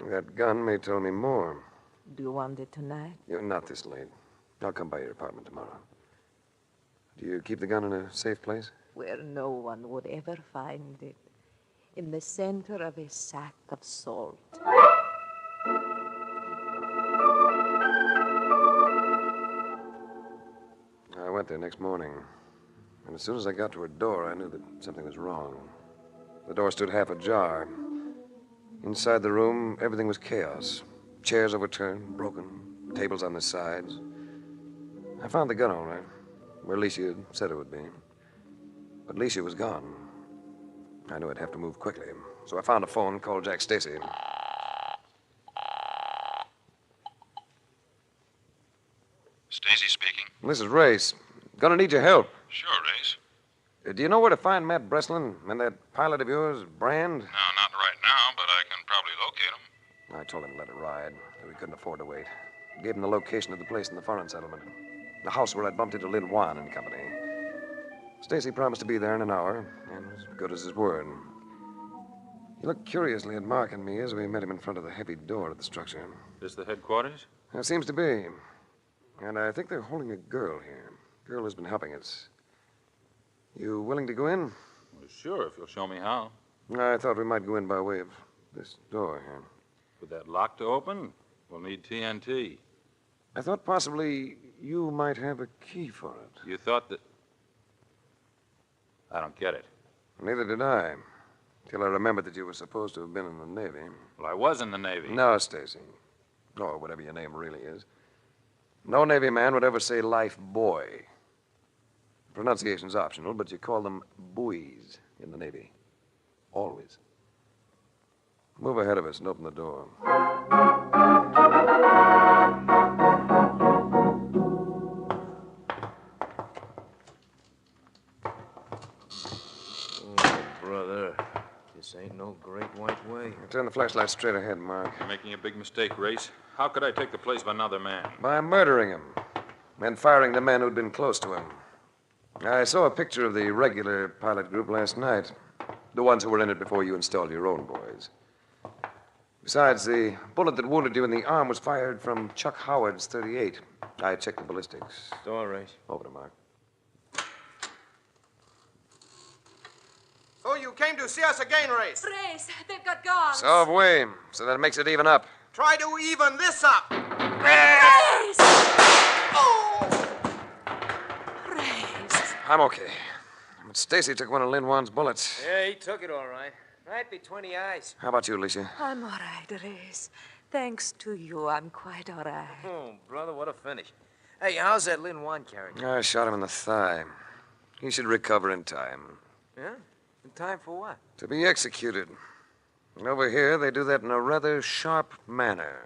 That gun may tell me more. Do you want it tonight? Not this late. I'll come by your apartment tomorrow. Do you keep the gun in a safe place? Where no one would ever find it. In the center of a sack of salt. I went there next morning. And as soon as I got to her door, I knew that something was wrong. The door stood half ajar. Inside the room, everything was chaos. Chairs overturned, broken, tables on the sides. I found the gun all right, where Alicia had said it would be. But Alicia was gone. I knew I'd have to move quickly, so I found a phone and called Jack Stacy. Stacy speaking. This is Race. Gonna need your help. Sure, Race. Do you know where to find Matt Breslin and that pilot of yours, Brand? No, not right now, but I can probably locate him. I told him to let it ride. We couldn't afford to wait. Gave him the location of the place in the foreign settlement. The house where I'd bumped into Lin Juan and company. Stacy promised to be there in an hour, and was good as his word. He looked curiously at Mark and me as we met him in front of the heavy door of the structure. This the headquarters? It seems to be. And I think they're holding a girl here. Girl has been helping us. You willing to go in? Well, sure, if you'll show me how. I thought we might go in by way of this door here. With that lock to open, we'll need TNT. I thought possibly you might have a key for it. You thought that... I don't get it. Neither did I. Till I remembered that you were supposed to have been in the Navy. Well, I was in the Navy. No, Stacy. Or whatever your name really is. No Navy man would ever say life boy. Pronunciation's optional, but you call them buoys in the Navy. Always. Move ahead of us and open the door. Oh, brother. This ain't no great white way. Turn the flashlight straight ahead, Mark. You're making a big mistake, Race. How could I take the place of another man? By murdering him. And firing the men who'd been close to him. I saw a picture of the regular pilot group last night. The ones who were in it before you installed your own boys. Besides, the bullet that wounded you in the arm was fired from Chuck Howard's .38. I checked the ballistics. Door, Race. Over to Mark. So you came to see us again, Race? Race, they've got guns. So have we. So that makes it even up. Try to even this up. Race! Oh! Race. I'm okay. But Stacy took one of Lin Juan's bullets. Yeah, he took it all right. Right between the eyes. How about you, Alicia? I'm all right, Race. Thanks to you, I'm quite all right. Oh, brother, what a finish. Hey, how's that Lin Juan character? I shot him in the thigh. He should recover in time. Yeah? In time for what? To be executed. And over here, they do that in a rather sharp manner.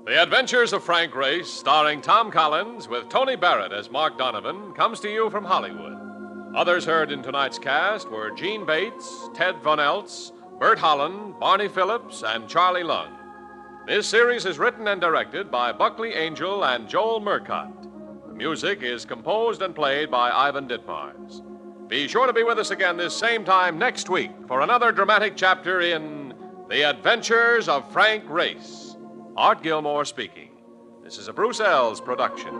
The Adventures of Frank Race, starring Tom Collins with Tony Barrett as Mark Donovan, comes to you from Hollywood. Others heard in tonight's cast were Gene Bates, Ted Von Eltz, Bert Holland, Barney Phillips, and Charlie Lung. This series is written and directed by Buckley Angel and Joel Murcott. The music is composed and played by Ivan Ditmars. Be sure to be with us again this same time next week for another dramatic chapter in The Adventures of Frank Race. Art Gilmore speaking. This is a Bruce Ells production.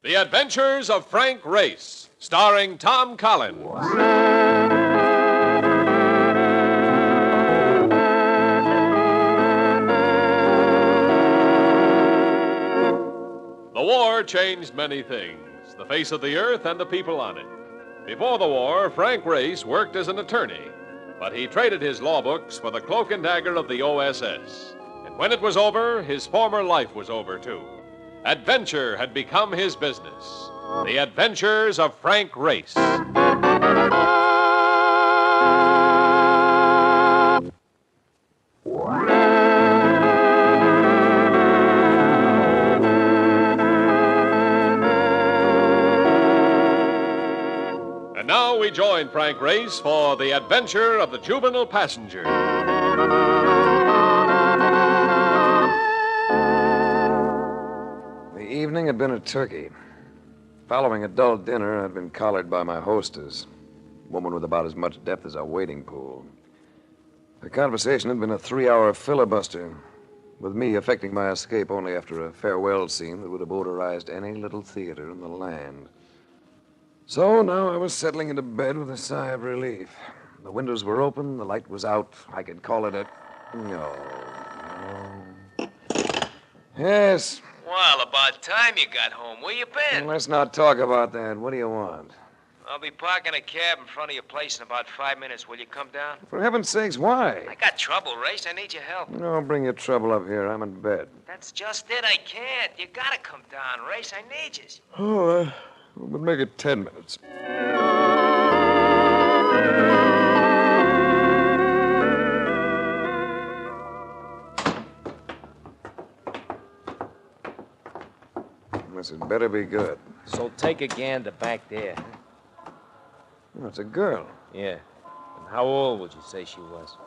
The Adventures of Frank Race, starring Tom Collins. The war changed many things, the face of the earth and the people on it. Before the war, Frank Race worked as an attorney, but he traded his law books for the cloak and dagger of the OSS. And when it was over, his former life was over, too. Adventure had become his business. The Adventures of Frank Race. And now we join Frank Race for The Adventure of the Juvenile Passenger. The evening had been a turkey. Following a dull dinner, I'd been collared by my hostess, a woman with about as much depth as a wading pool. The conversation had been a 3-hour filibuster, with me effecting my escape only after a farewell scene that would have odorized any little theater in the land. So now I was settling into bed with a sigh of relief. The windows were open, the light was out. I could call it a... No. Yes. Well, about time you got home. Where you been? Let's not talk about that. What do you want? I'll be parking a cab in front of your place in about 5 minutes. Will you come down? For heaven's sakes, why? I got trouble, Race. I need your help. No, bring your trouble up here. I'm in bed. That's just it. I can't. You gotta come down, Race. I need you. Oh, we'll make it 10 minutes. This had better be good. So take a gander back there. Oh, it's a girl. Yeah. And how old would you say she was?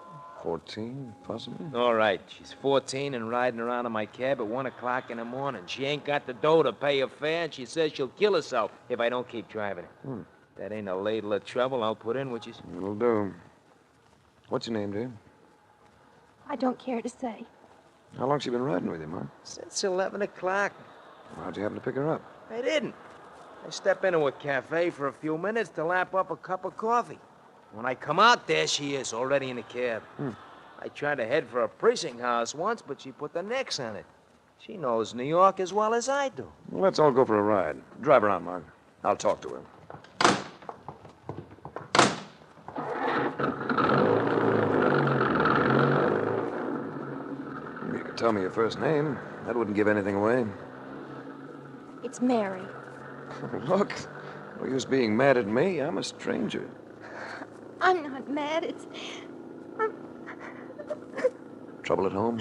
14, possibly. All right. She's 14 and riding around in my cab at 1 o'clock in the morning. She ain't got the dough to pay her fare, and she says she'll kill herself if I don't keep driving her. That ain't a ladle of trouble I'll put in, which is... It'll do. What's your name, dear? I don't care to say. How long's she been riding with you, Ma? Since 11 o'clock. How'd you happen to pick her up? I didn't. I step into a cafe for a few minutes to lap up a cup of coffee. When I come out, there she is, already in the cab. I tried to head for a precinct house once, but she put the nix on it. She knows New York as well as I do. Well, let's all go for a ride. Drive around, Mark. I'll talk to her. You could tell me your first name. That wouldn't give anything away. It's Mary. Look, no use being mad at me. I'm a stranger. I'm not mad. It's... Trouble at home?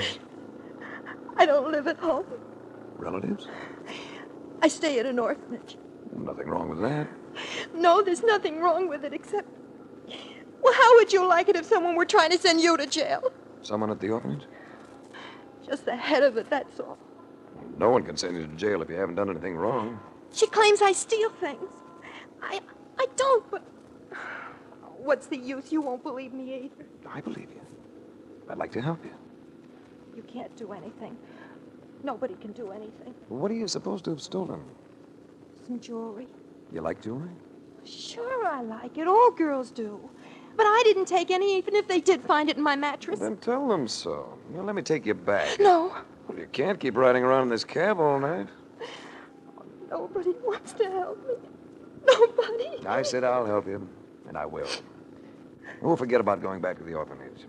I don't live at home. Relatives? I stay at an orphanage. Nothing wrong with that. No, there's nothing wrong with it except... Well, how would you like it if someone were trying to send you to jail? Someone at the orphanage? Just the head of it, that's all. No one can send you to jail if you haven't done anything wrong. She claims I steal things. I don't, but... What's the use? You won't believe me either. I believe you. I'd like to help you. You can't do anything. Nobody can do anything. What are you supposed to have stolen? Some jewelry. You like jewelry? Sure, I like it. All girls do. But I didn't take any, even if they did find it in my mattress. Then tell them so. Well, let me take you back. No. Well, you can't keep riding around in this cab all night. Nobody wants to help me. Nobody. I said I'll help you, and I will. We'll forget about going back to the orphanage.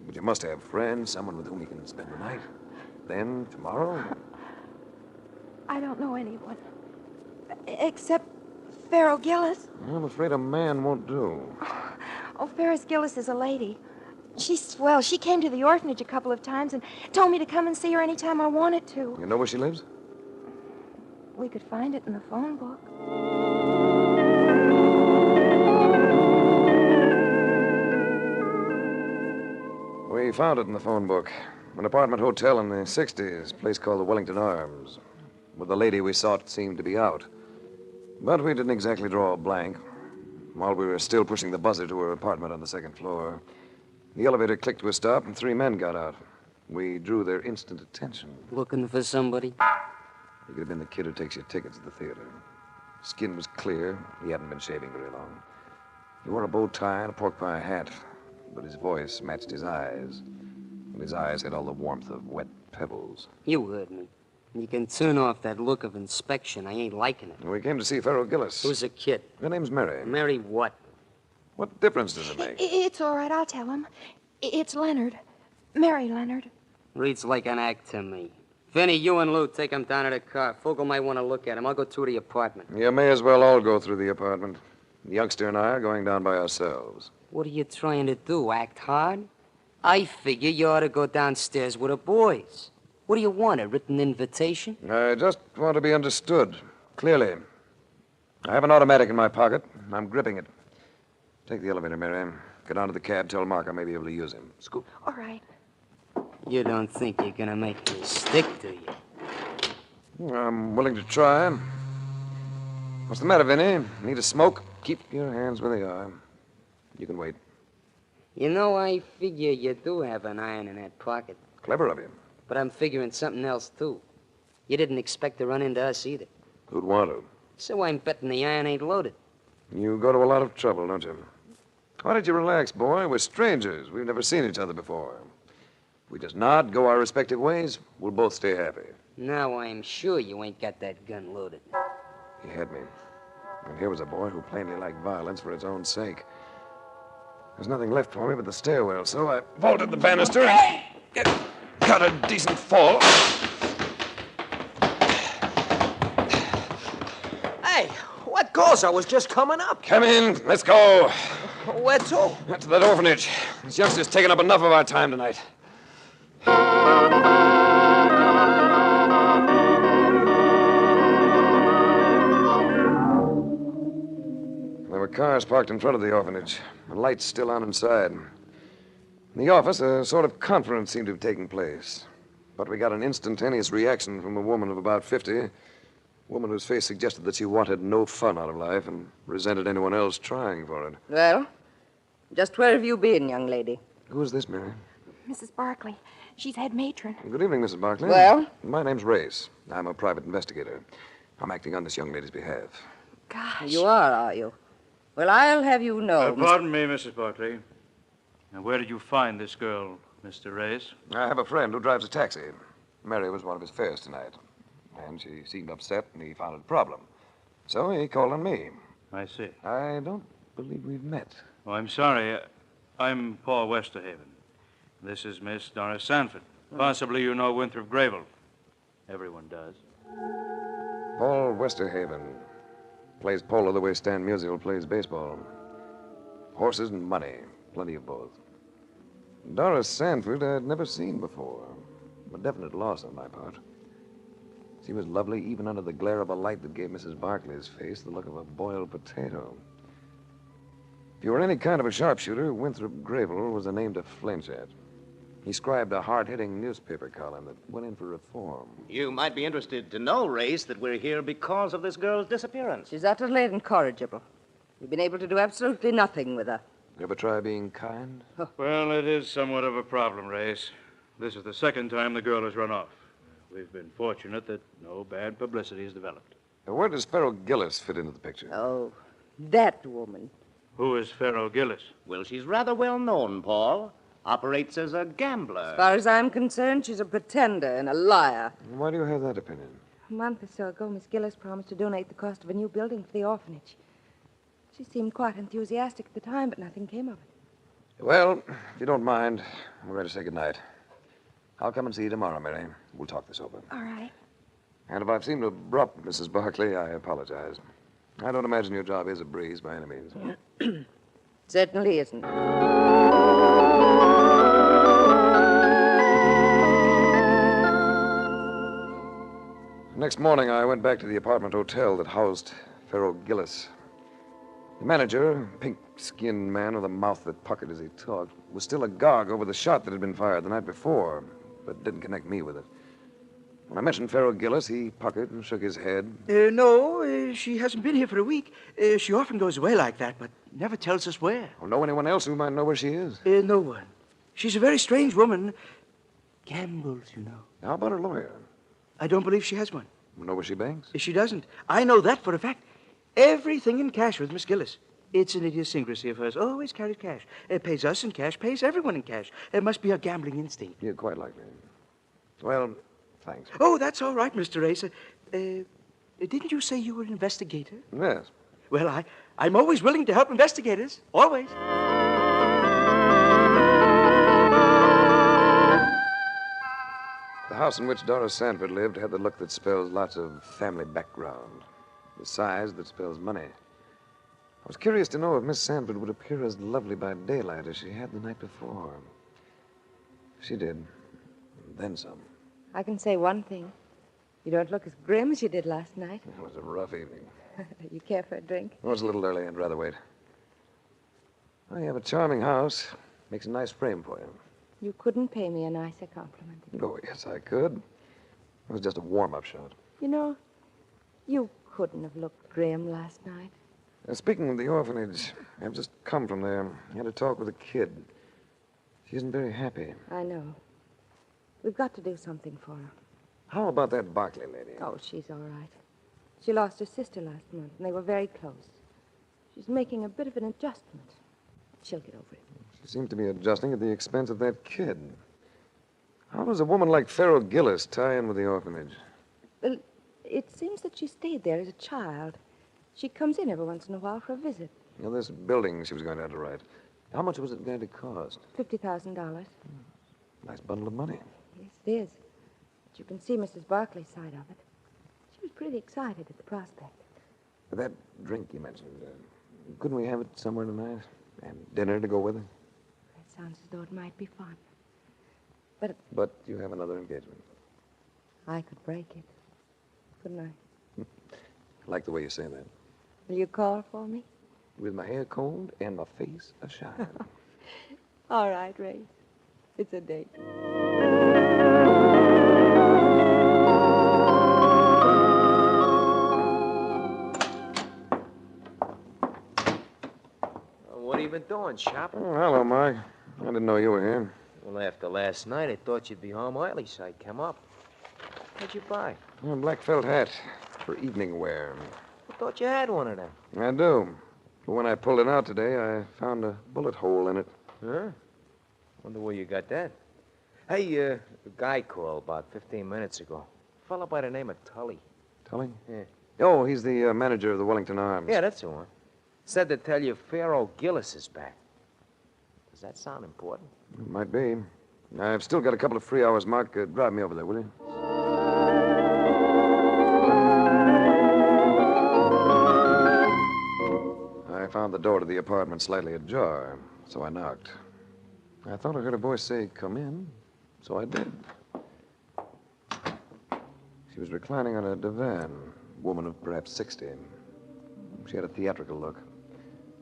But you must have friends, someone with whom you can spend the night. Then, tomorrow... I don't know anyone. Except Pharaoh Gillis. I'm afraid a man won't do. Oh, Ferris Gillis is a lady. She's swell. She came to the orphanage a couple of times and told me to come and see her anytime I wanted to. You know where she lives? We could find it in the phone book. We found it in the phone book. An apartment hotel in the 60s, a place called the Wellington Arms. With the lady we sought seemed to be out. But we didn't exactly draw a blank. While we were still pushing the buzzer to her apartment on the second floor, the elevator clicked to a stop and 3 men got out. We drew their instant attention. Looking for somebody? He could have been the kid who takes your tickets at the theater. Skin was clear. He hadn't been shaving very long. He wore a bow tie and a pork pie hat, but his voice matched his eyes. And his eyes had all the warmth of wet pebbles. You heard me. You can turn off that look of inspection. I ain't liking it. We came to see Pharaoh Gillis. Who's the kid? Her name's Mary. Mary what? What difference does it make? It's all right. I'll tell him. It's Leonard. Mary Leonard. Reads like an act to me. Vinny, you and Lou take him down to the car. Fogel might want to look at him. I'll go through the apartment. You may as well all go through the apartment. The youngster and I are going down by ourselves. What are you trying to do, act hard? I figure you ought to go downstairs with the boys. What do you want, a written invitation? I just want to be understood, clearly. I have an automatic in my pocket. I'm gripping it. Take the elevator, Mary. Get onto the cab. Tell Mark I may be able to use him. Scoop. All right. You don't think you're going to make me stick, do you? I'm willing to try. What's the matter, Vinny? Need a smoke? Keep your hands where they are. You can wait. You know, I figure you do have an iron in that pocket. Clever of you. But I'm figuring something else, too. You didn't expect to run into us either. Who'd want to? So I'm betting the iron ain't loaded. You go to a lot of trouble, don't you? Why don't you relax, boy? We're strangers. We've never seen each other before. If we just nod, go our respective ways, we'll both stay happy. Now I'm sure you ain't got that gun loaded. He had me. And here was a boy who plainly liked violence for its own sake. There's nothing left for me but the stairwell, so I vaulted the banister and got a decent fall. Hey, what goes? I was just coming up. Come in. Let's go. Where to? To that orphanage. This youngster's taken up enough of our time tonight. There were cars parked in front of the orphanage, and lights still on inside. In the office, a sort of conference seemed to have taken place. But we got an instantaneous reaction from a woman of about 50, a woman whose face suggested that she wanted no fun out of life and resented anyone else trying for it. Well, just where have you been, young lady? Who is this, Mary? Mrs. Barkley. She's head matron. Good evening, Mrs. Barkley. Well? My name's Race. I'm a private investigator. I'm acting on this young lady's behalf. Gosh. You are you? Well, I'll have you know... Pardon me, Mrs. Barkley. Now, where did you find this girl, Mr. Reyes? I have a friend who drives a taxi. Mary was one of his fares tonight. And she seemed upset, and he found it a problem. So he called on me. I see. I don't believe we've met. Oh, I'm sorry. I'm Paul Westerhaven. This is Miss Doris Sanford. Possibly you know Winthrop Gravel. Everyone does. Paul Westerhaven. Plays polo the way Stan Musial plays baseball. Horses and money. Plenty of both. Doris Sanford I'd never seen before. A definite loss on my part. She was lovely even under the glare of a light that gave Mrs. Barkley's face the look of a boiled potato. If you were any kind of a sharpshooter, Winthrop Gravel was a name to flinch at. He scribed a hard-hitting newspaper column that went in for reform. You might be interested to know, Race, that we're here because of this girl's disappearance. She's utterly incorrigible. We've been able to do absolutely nothing with her. You ever try being kind? Well, it is somewhat of a problem, Race. This is the second time the girl has run off. We've been fortunate that no bad publicity has developed. Now, where does Farrell Gillis fit into the picture? Oh, that woman. Who is Farrell Gillis? Well, she's rather well known, Paul. Operates as a gambler. As far as I'm concerned, she's a pretender and a liar. Why do you have that opinion? A month or so ago, Miss Gillis promised to donate the cost of a new building for the orphanage. She seemed quite enthusiastic at the time, but nothing came of it. Well, if you don't mind, we're ready to say goodnight. I'll come and see you tomorrow, Mary. We'll talk this over. All right. And if I've seemed abrupt, Mrs. Barkley, I apologize. I don't imagine your job is a breeze by any means. Certainly isn't. Next morning, I went back to the apartment hotel that housed Farrell Gillis. The manager, a pink-skinned man with a mouth that puckered as he talked, was still agog over the shot that had been fired the night before, but didn't connect me with it. When I mentioned Farrell Gillis, he puckered and shook his head. No, she hasn't been here for a week. She often goes away like that, but never tells us where. Or know anyone else who might know where she is? No one. She's a very strange woman. Gambles, you know. How about her lawyer? I don't believe she has one. Know where she banks? She doesn't. I know that for a fact. Everything in cash with Miss Gillis. It's an idiosyncrasy of hers. Always carries cash. Pays us in cash, pays everyone in cash. It must be a gambling instinct. Yeah, quite likely. Well, thanks. Oh, that's all right, Mr. Racer. Didn't you say you were an investigator? Yes. Well, I'm always willing to help investigators. Always. The house in which Doris Sanford lived had the look that spells lots of family background. The size that spells money. I was curious to know if Miss Sanford would appear as lovely by daylight as she had the night before. She did. And then some. I can say one thing. You don't look as grim as you did last night. It was a rough evening. You care for a drink? It was a little early. I'd rather wait. Oh, you have a charming house. Makes a nice frame for you. You couldn't pay me a nicer compliment. Oh, yes, I could. It was just a warm-up shot. You know, you couldn't have looked grim last night. Speaking of the orphanage, I've just come from there. I had a talk with a kid. She isn't very happy. I know. We've got to do something for her. How about that Barkley lady? Oh, she's all right. She lost her sister last month, and they were very close. She's making a bit of an adjustment. She'll get over it. She seems to be adjusting at the expense of that kid. How does a woman like Farrell Gillis tie in with the orphanage? Well, it seems that she stayed there as a child. She comes in every once in a while for a visit. You know, this building she was going to underwrite, how much was it going to cost? $50,000. Nice bundle of money. Yes, it is. But you can see Mrs. Barclay's side of it. She was pretty excited at the prospect. That drink you mentioned, couldn't we have it somewhere tonight? And dinner to go with it? That sounds as though it might be fun. But you have another engagement. I could break it, couldn't I? I like the way you say that. Will you call for me? With my hair combed and my face ashine. All right, Ray. It's a date. What have you been doing, shopping? Oh, hello, Mark. I didn't know you were here. Well, after last night, I thought you'd be home early, so I came up. What'd you buy? A black felt hat for evening wear. I thought you had one of them. I do. But when I pulled it out today, I found a bullet hole in it. Huh? Wonder where you got that. Hey, a guy called about 15 minutes ago. A fellow by the name of Tully. Tully? Yeah. Oh, he's the manager of the Wellington Arms. Yeah, that's the one. Said to tell you Farrell Gillis is back. Does that sound important? It might be. I've still got a couple of free hours, Mark. Drive me over there, will you? I found the door to the apartment slightly ajar, so I knocked. I thought I heard a voice say, "Come in," so I did. She was reclining on a divan, a woman of perhaps 60. She had a theatrical look.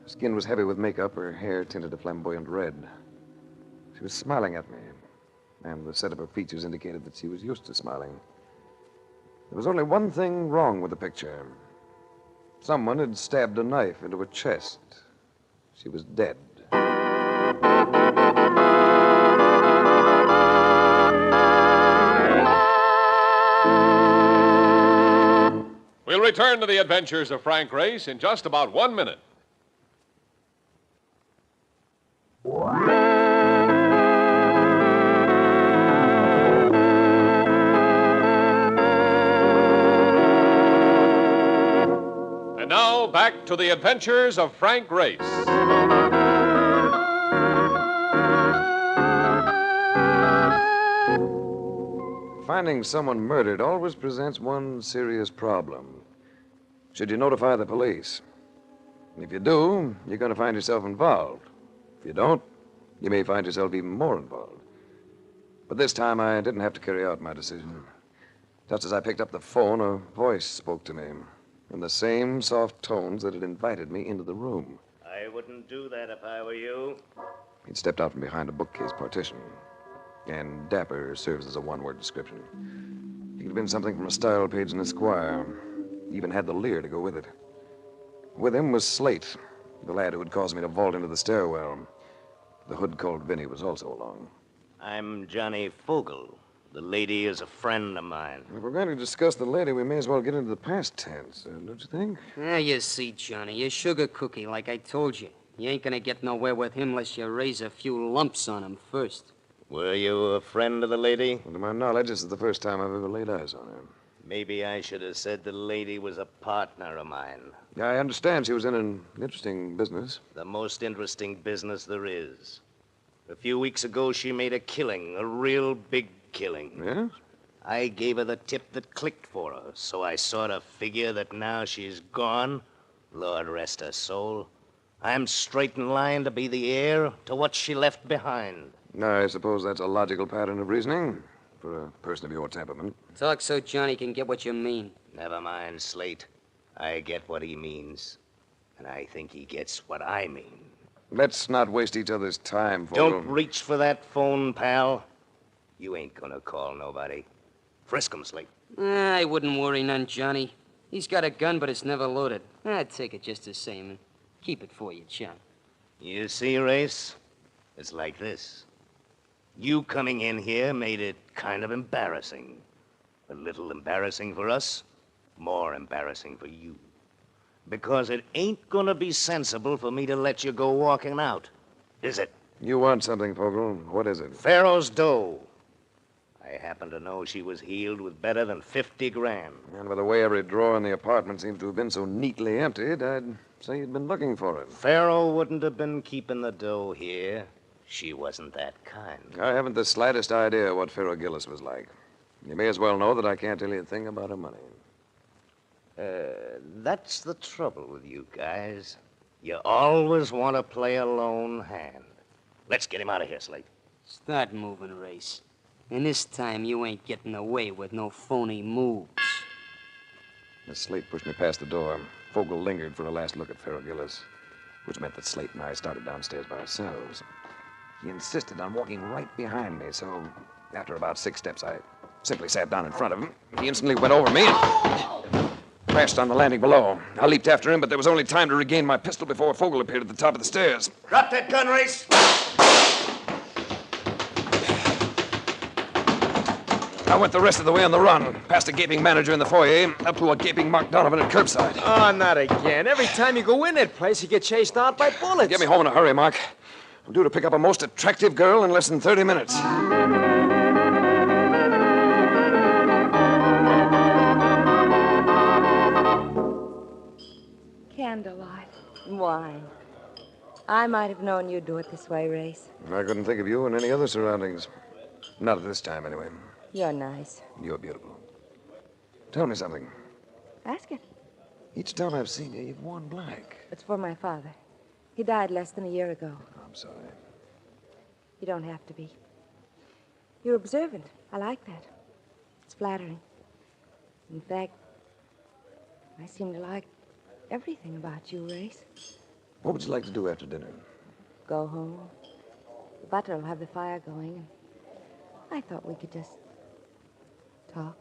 Her skin was heavy with makeup, her hair tinted a flamboyant red. She was smiling at me, and the set of her features indicated that she was used to smiling. There was only one thing wrong with the picture. Someone had stabbed a knife into her chest. She was dead. We'll return to the adventures of Frank Race in just about 1 minute. And now, back to the adventures of Frank Race. Finding someone murdered always presents one serious problem. Should you notify the police? If you do, you're going to find yourself involved. If you don't, you may find yourself even more involved. But this time, I didn't have to carry out my decision. Just as I picked up the phone, a voice spoke to me in the same soft tones that had invited me into the room. I wouldn't do that if I were you. He'd stepped out from behind a bookcase partition. And dapper serves as a one-word description. He could have been something from a style page in Esquire. He even had the leer to go with it. With him was Slate, the lad who had caused me to vault into the stairwell. The hood called Vinny was also along. I'm Johnny Fogel. The lady is a friend of mine. If we're going to discuss the lady, we may as well get into the past tense, don't you think? Ah, you see, Johnny, you're sugar cookie, like I told you. You ain't gonna get nowhere with him unless you raise a few lumps on him first. Were you a friend of the lady? Well, to my knowledge, this is the first time I've ever laid eyes on her. Maybe I should have said the lady was a partner of mine. Yeah, I understand she was in an interesting business. The most interesting business there is. A few weeks ago, she made a killing, a real big killing. Yes? I gave her the tip that clicked for her, so I sort of figure that now she's gone, Lord rest her soul, I'm straight in line to be the heir to what she left behind. I suppose that's a logical pattern of reasoning for a person of your temperament. Talk so Johnny can get what you mean. Never mind, Slate. I get what he means, and I think he gets what I mean. Let's not waste each other's time, Fogel. Don't reach for that phone, pal. You ain't gonna call nobody. Frisk him, Slate. I wouldn't worry none, Johnny. He's got a gun, but it's never loaded. I'd take it just the same and keep it for you, chum. You see, Race? It's like this. You coming in here made it kind of embarrassing. A little embarrassing for us, more embarrassing for you. Because it ain't gonna be sensible for me to let you go walking out, is it? You want something, Fogel. What is it? Pharaoh's dough. I happen to know she was healed with better than 50 grand. And with the way every drawer in the apartment seems to have been so neatly emptied, I'd say you'd been looking for it. Pharaoh wouldn't have been keeping the dough here. She wasn't that kind. I haven't the slightest idea what Pharaoh Gillis was like. You may as well know that I can't tell you a thing about her money. That's the trouble with you guys. You always want to play a lone hand. Let's get him out of here, Slate. Start moving, Race. And this time you ain't getting away with no phony moves. As Slate pushed me past the door, Fogel lingered for a last look at Pharaoh Gillis, which meant that Slate and I started downstairs by ourselves. He insisted on walking right behind me, so after about 6 steps, I simply sat down in front of him. He instantly went over me and crashed on the landing below. I leaped after him, but there was only time to regain my pistol before Fogel appeared at the top of the stairs. Drop that gun, Race! I went the rest of the way on the run, past a gaping manager in the foyer, up to a gaping Mark Donovan at curbside. Oh, not again. Every time you go in that place, you get chased out by bullets. Get me home in a hurry, Mark. I'm due to pick up a most attractive girl in less than 30 minutes. Candlelight. Wine. I might have known you'd do it this way, Race. I couldn't think of you in any other surroundings. Not at this time, anyway. You're nice. You're beautiful. Tell me something. Ask it. Each time I've seen you, you've worn black. It's for my father. He died less than a year ago. I'm sorry. You don't have to be. You're observant. I like that. It's flattering. In fact, I seem to like everything about you, Race. What would you like to do after dinner? Go home. The butler will have the fire going, and I thought we could just talk.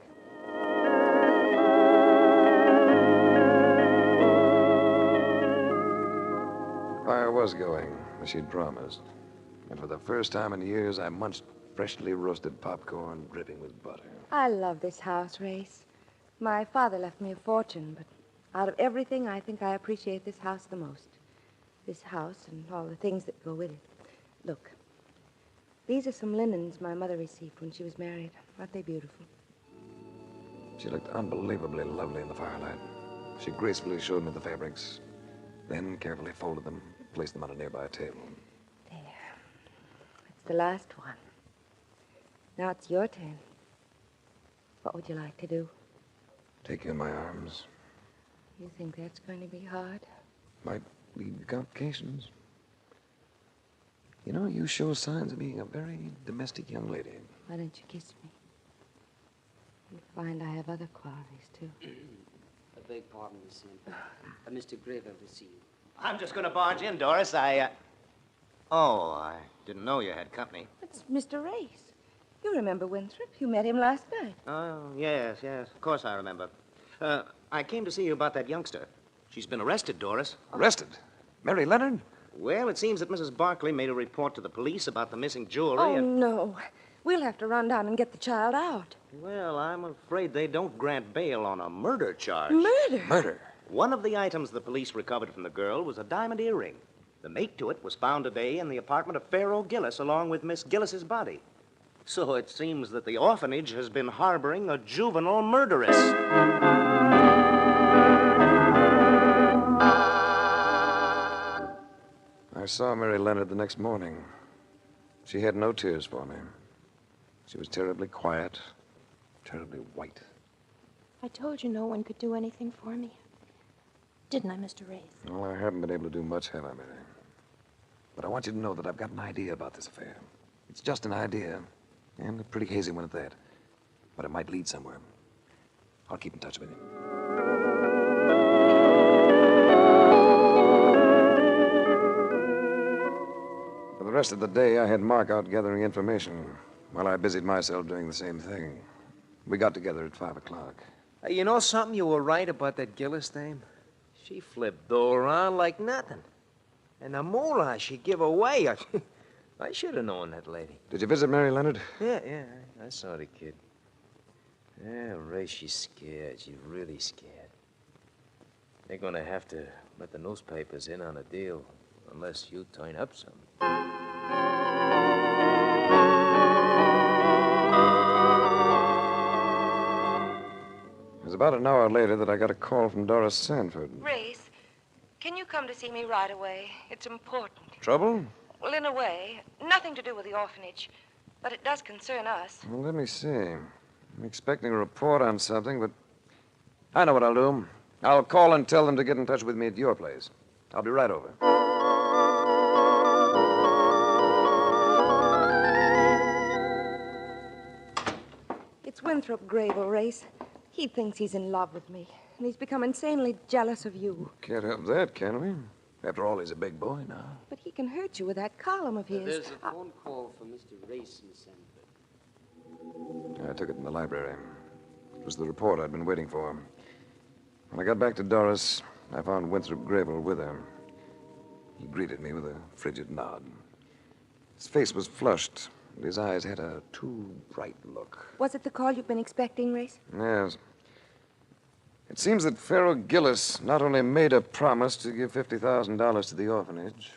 The fire was going, as she'd promised. And for the first time in years, I munched freshly roasted popcorn dripping with butter. I love this house, Race. My father left me a fortune, but out of everything, I think I appreciate this house the most. This house and all the things that go with it. Look, these are some linens my mother received when she was married. Aren't they beautiful? She looked unbelievably lovely in the firelight. She gracefully showed me the fabrics, then carefully folded them, placed them on a nearby table. It's the last one. Now it's your turn. What would you like to do? Take you in my arms. You think that's going to be hard? Might lead to complications. You know, you show signs of being a very domestic young lady. Why don't you kiss me? You'll find I have other qualities, too. I beg pardon, Miss Sanford. Mr. Grayville to see you. I'm just going to barge in, Doris. Oh, I didn't know you had company. It's Mr. Race. You remember Winthrop. You met him last night. Oh, yes. Of course I remember. I came to see you about that youngster. She's been arrested, Doris. Arrested? Mary Leonard? Well, it seems that Mrs. Barkley made a report to the police about the missing jewelry. Oh, no. We'll have to run down and get the child out. Well, I'm afraid they don't grant bail on a murder charge. Murder? Murder? One of the items the police recovered from the girl was a diamond earring. The mate to it was found today in the apartment of Pharaoh Gillis, along with Miss Gillis's body. So it seems that the orphanage has been harboring a juvenile murderess. I saw Mary Leonard the next morning. She had no tears for me. She was terribly quiet, terribly white. I told you no one could do anything for me. Didn't I, Mr. Race? Well, I haven't been able to do much, have I, Mary? But I want you to know that I've got an idea about this affair. It's just an idea, and a pretty hazy one at that. But it might lead somewhere. I'll keep in touch with you. For the rest of the day, I had Mark out gathering information, while I busied myself doing the same thing. We got together at 5 o'clock. You know something? You were right about that Gillis dame. She flipped though around like nothing. And the moolah she give away, I should have known that lady. Did you visit Mary Leonard? Yeah, I saw the kid. Yeah, Ray, she's scared. She's really scared. They're going to have to let the newspapers in on a deal, unless you turn up some. It was about an hour later that I got a call from Doris Sanford. Race, can you come to see me right away? It's important. Trouble? Well, in a way. Nothing to do with the orphanage. But it does concern us. Well, let me see. I'm expecting a report on something, but I know what I'll do. I'll call and tell them to get in touch with me at your place. I'll be right over. It's Winthrop Grable, Race. He thinks he's in love with me, and he's become insanely jealous of you. Can't help that, can we? After all, he's a big boy now. But he can hurt you with that column of his. There's a phone call for Mr. Race, Miss Sanford. I took it in the library. It was the report I'd been waiting for. When I got back to Doris, I found Winthrop Grable with her. He greeted me with a frigid nod. His face was flushed, and his eyes had a too bright look. Was it the call you've been expecting, Race? Yes. It seems that Pharaoh Gillis not only made a promise to give $50,000 to the orphanage,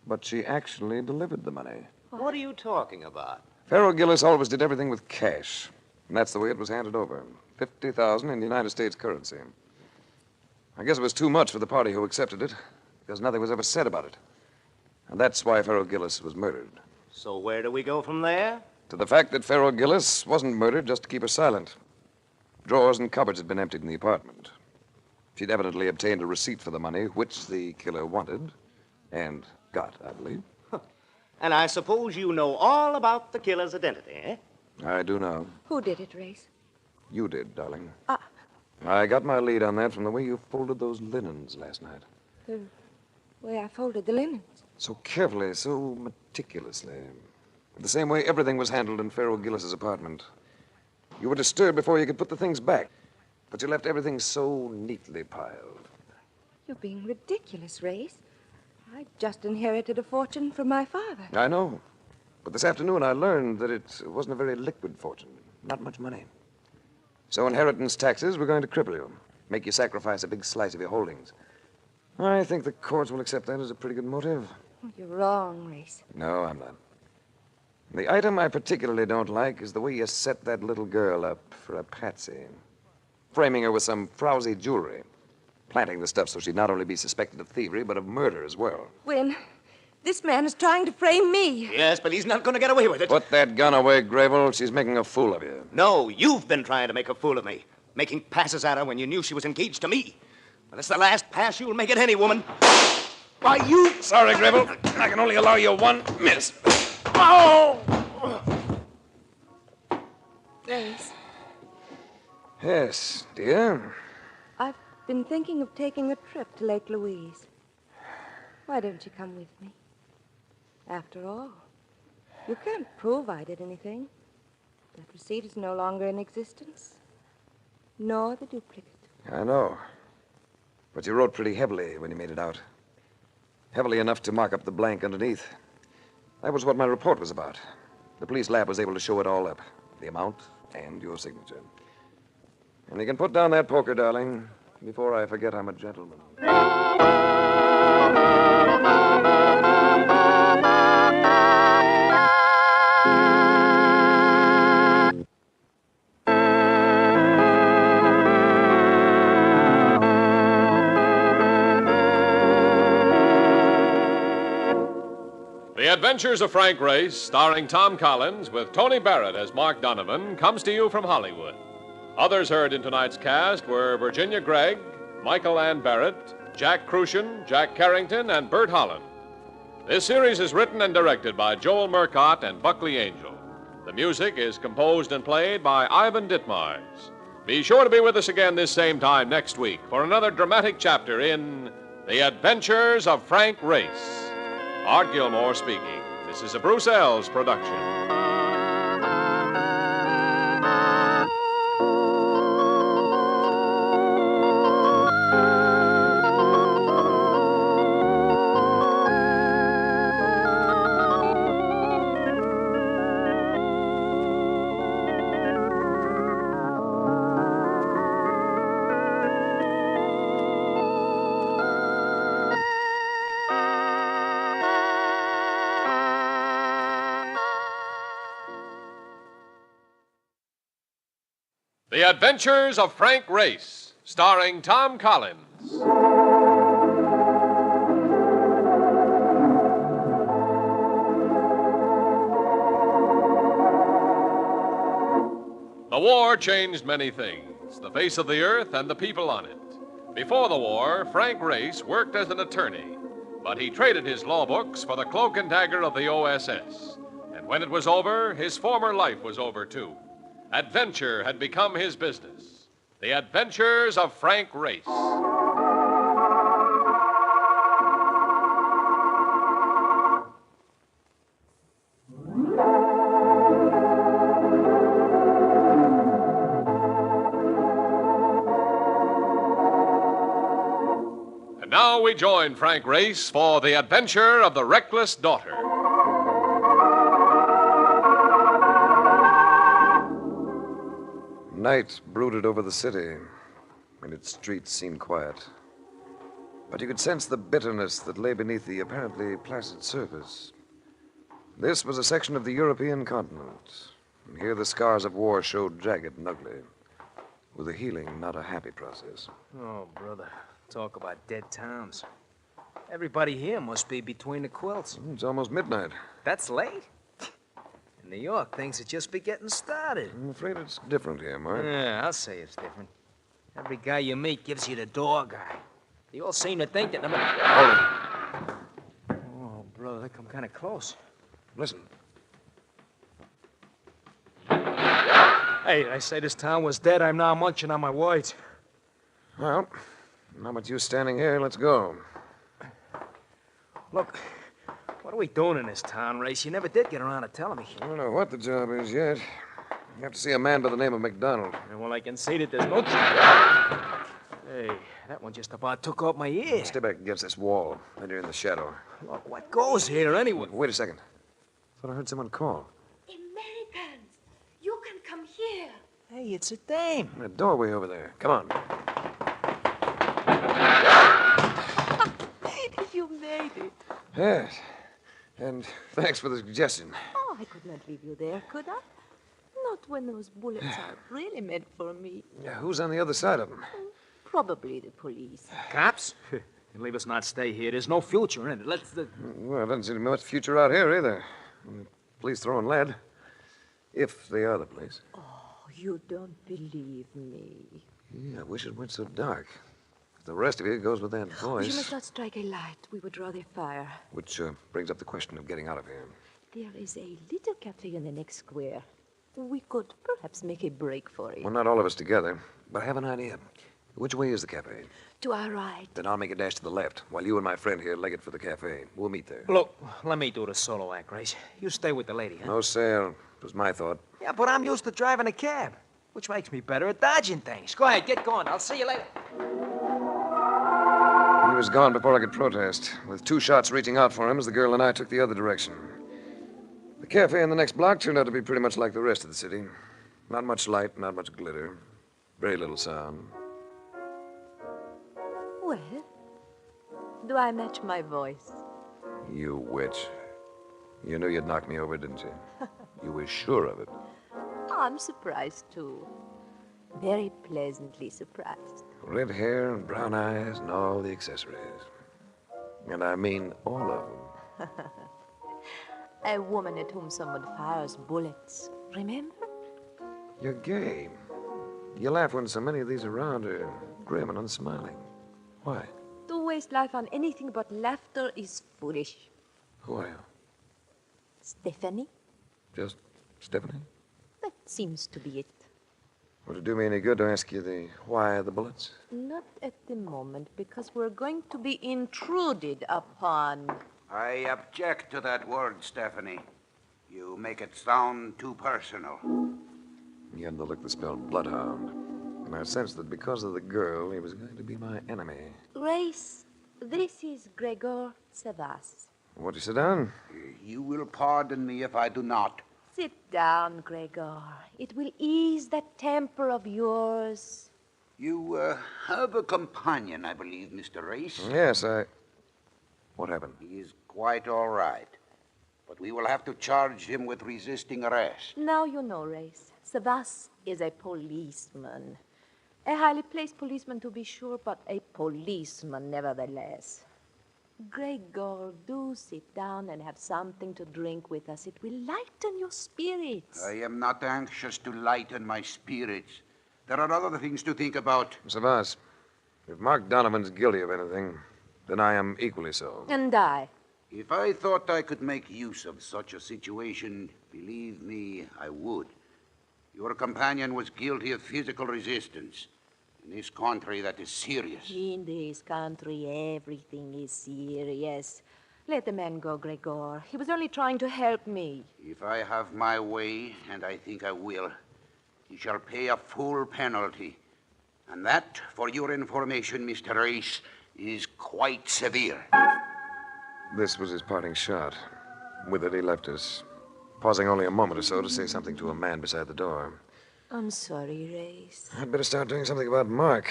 but she actually delivered the money. What are you talking about? Pharaoh Gillis always did everything with cash, and that's the way it was handed over. $50,000 in United States currency. I guess it was too much for the party who accepted it, because nothing was ever said about it. And that's why Pharaoh Gillis was murdered. So where do we go from there? To the fact that Pharaoh Gillis wasn't murdered just to keep her silent. Drawers and cupboards had been emptied in the apartment. She'd evidently obtained a receipt for the money, which the killer wanted, and got, I believe. And I suppose you know all about the killer's identity, eh? I do know. Who did it, Race? You did, darling. I got my lead on that from the way you folded those linens last night. The way I folded the linens. So carefully, so meticulously. The same way everything was handled in Pharaoh Gillis's apartment. You were disturbed before you could put the things back, but you left everything so neatly piled. You're being ridiculous, Race. I just inherited a fortune from my father. I know. But this afternoon I learned that it wasn't a very liquid fortune. Not much money. So inheritance taxes were going to cripple you, make you sacrifice a big slice of your holdings. I think the courts will accept that as a pretty good motive. You're wrong, Race. No, I'm not. The item I particularly don't like is the way you set that little girl up for a patsy. Framing her with some frowsy jewelry. Planting the stuff so she'd not only be suspected of thievery, but of murder as well. Win, this man is trying to frame me. Yes, but he's not going to get away with it. Put that gun away, Grable. She's making a fool of you. No, you've been trying to make a fool of me. Making passes at her when you knew she was engaged to me. But it's the last pass you'll make at any woman. Why, you... Sorry, Grable. I can only allow you one miss. Oh! Race, Yes, dear. I've been thinking of taking a trip to Lake Louise. Why don't you come with me? After all, you can't prove I did anything. That receipt is no longer in existence, nor the duplicate. I know. But you wrote pretty heavily when you made it out. Heavily enough to mark up the blank underneath. That was what my report was about. The police lab was able to show it all up. The amount and your signature. And you can put down that poker, darling, before I forget I'm a gentleman. The Adventures of Frank Race, starring Tom Collins with Tony Barrett as Mark Donovan, comes to you from Hollywood. Others heard in tonight's cast were Virginia Gregg, Michael Ann Barrett, Jack Crucian, Jack Carrington, and Bert Holland. This series is written and directed by Joel Murcott and Buckley Angel. The music is composed and played by Ivan Ditmars. Be sure to be with us again this same time next week for another dramatic chapter in The Adventures of Frank Race. Art Gilmore speaking. This is a Bruce Ells production. The Adventures of Frank Race, starring Tom Collins. The war changed many things, the face of the earth and the people on it. Before the war, Frank Race worked as an attorney, but he traded his law books for the cloak and dagger of the OSS. And when it was over, his former life was over, too. Adventure had become his business. The Adventures of Frank Race. And now we join Frank Race for The Adventure of the Reckless Daughter. Night brooded over the city, and its streets seemed quiet. But you could sense the bitterness that lay beneath the apparently placid surface. This was a section of the European continent, and here the scars of war showed jagged and ugly, with a healing, not a happy process. Oh, brother, talk about dead towns. Everybody here must be between the quilts. It's almost midnight. That's late? In New York, things are just be getting started. I'm afraid it's different here, Mark. Yeah, I'll say it's different. Every guy you meet gives you the dog eye. They all seem to think that no matter... Hold it. Oh, brother, they come kind of close. Listen. Hey, I say this town was dead. I'm now munching on my words. Well, now with you standing here, let's go. Look, what are we doing in this town, Race? You never did get around to telling me. I don't know what the job is yet. You have to see a man by the name of McDonald. Well, I can see that there's no... Hey, that one just about took off my ear. Stay back against this wall. Then you're in the shadow. Look, what goes here anyway? Wait a second. Thought I heard someone call. Americans, you can come here. Hey, it's a dame. In a doorway over there. Come on. You made it. Yes. And thanks for the suggestion. Oh, I could not leave you there, could I? Not when those bullets are really meant for me. Yeah, who's on the other side of them? Probably the police. Cops? You leave us not stay here. There's no future in it. Let's... Well, doesn't seem to be much future out here either. The police throwing lead. If they are the police. Oh, you don't believe me. Yeah, I wish it weren't so dark. If the rest of you goes with that voice... You must not strike a light. We would draw their fire. Which brings up the question of getting out of here. There is a little cafe in the next square. We could perhaps make a break for it. Well, not all of us together, but I have an idea. Which way is the cafe? To our right. Then I'll make a dash to the left, while you and my friend here leg it for the cafe. We'll meet there. Look, let me do the solo act, Grace. You stay with the lady, huh? No sale. It was my thought. Yeah, but I'm used to driving a cab, which makes me better at dodging things. Go ahead, get going. I'll see you later. He was gone before I could protest. With two shots reaching out for him as the girl and I took the other direction. The cafe in the next block turned out to be pretty much like the rest of the city. Not much light, not much glitter. Very little sound. Well, do I match my voice? You witch. You knew you'd knock me over, didn't you? You were sure of it. I'm surprised, too. Very pleasantly surprised. Red hair and brown eyes and all the accessories. And I mean all of them. A woman at whom someone fires bullets. Remember? You're gay. You laugh when so many of these around are grim and unsmiling. Why? To waste life on anything but laughter is foolish. Who are you? Stephanie? Just Stephanie? That seems to be it. Would it do me any good to ask you the why of the bullets? Not at the moment, because we're going to be intruded upon. I object to that word, Stephanie. You make it sound too personal. He had the look that spelled bloodhound. And I sensed that because of the girl, he was going to be my enemy. Race, this is Gregor Savas. Won't you sit down? You will pardon me if I do not. Sit down, Gregor. It will ease that temper of yours. You have a companion, I believe, Mr. Race. Yes, What happened? He is quite all right. But we will have to charge him with resisting arrest. Now you know, Race. Savas is a policeman. A highly placed policeman, to be sure, but a policeman nevertheless. Gregor, do sit down and have something to drink with us. It will lighten your spirits. I am not anxious to lighten my spirits. There are other things to think about. Savas, if Mark Donovan's guilty of anything, then I am equally so. And I. If I thought I could make use of such a situation, believe me, I would. Your companion was guilty of physical resistance. In this country, that is serious. In this country, everything is serious. Let the man go, Gregor. He was only trying to help me. If I have my way, and I think I will, he shall pay a full penalty. And that, for your information, Mr. Race, is quite severe. This was his parting shot. With it, he left us, pausing only a moment or so to say something to a man beside the door. I'm sorry, Race. I'd better start doing something about Mark.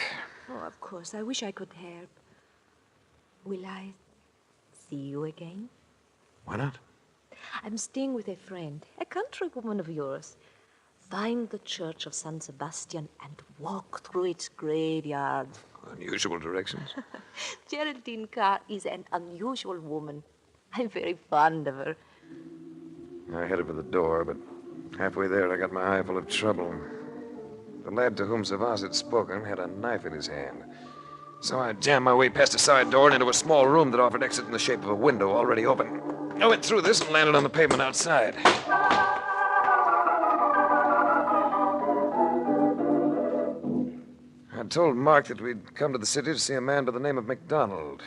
Oh, of course. I wish I could help. Will I see you again? Why not? I'm staying with a friend, a countrywoman of yours. Find the church of San Sebastian and walk through its graveyard. Unusual directions. Geraldine Carr is an unusual woman. I'm very fond of her. I headed for the door, but halfway there I got my eye full of trouble. The lad to whom Savas had spoken had a knife in his hand. So I jammed my way past a side door and into a small room that offered exit in the shape of a window already open. I went through this and landed on the pavement outside. I told Mark that we'd come to the city to see a man by the name of MacDonald,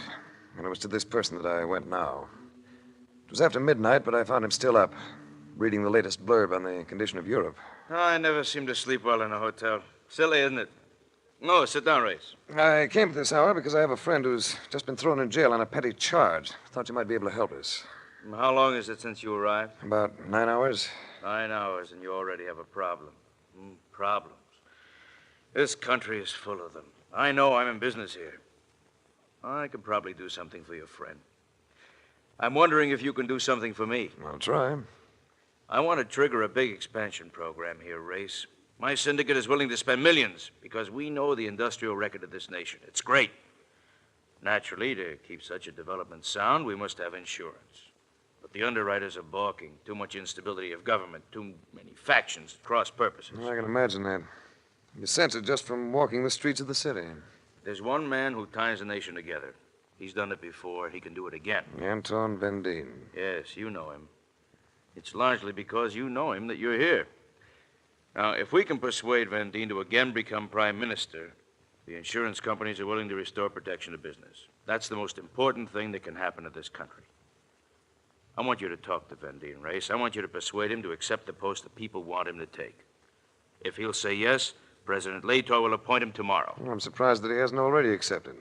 and it was to this person that I went now. It was after midnight, but I found him still up, reading the latest blurb on the condition of Europe. Oh, I never seem to sleep well in a hotel. Silly, isn't it? No, sit down, Race. I came at this hour because I have a friend who's just been thrown in jail on a petty charge. Thought you might be able to help us. How long is it since you arrived? About 9 hours. 9 hours, and you already have a problem. Problems. This country is full of them. I know I'm in business here. I could probably do something for your friend. I'm wondering if you can do something for me. I'll try. I want to trigger a big expansion program here, Race. My syndicate is willing to spend millions because we know the industrial record of this nation. It's great. Naturally, to keep such a development sound, we must have insurance. But the underwriters are balking. Too much instability of government, too many factions, cross purposes. I can imagine that. You sense it just from walking the streets of the city. There's one man who ties the nation together. He's done it before. He can do it again. Anton Vendine. Yes, you know him. It's largely because you know him that you're here. Now, if we can persuade Vendine to again become prime minister, the insurance companies are willing to restore protection to business. That's the most important thing that can happen to this country. I want you to talk to Vendine, Race. I want you to persuade him to accept the post the people want him to take. If he'll say yes, President Lator will appoint him tomorrow. I'm surprised that he hasn't already accepted.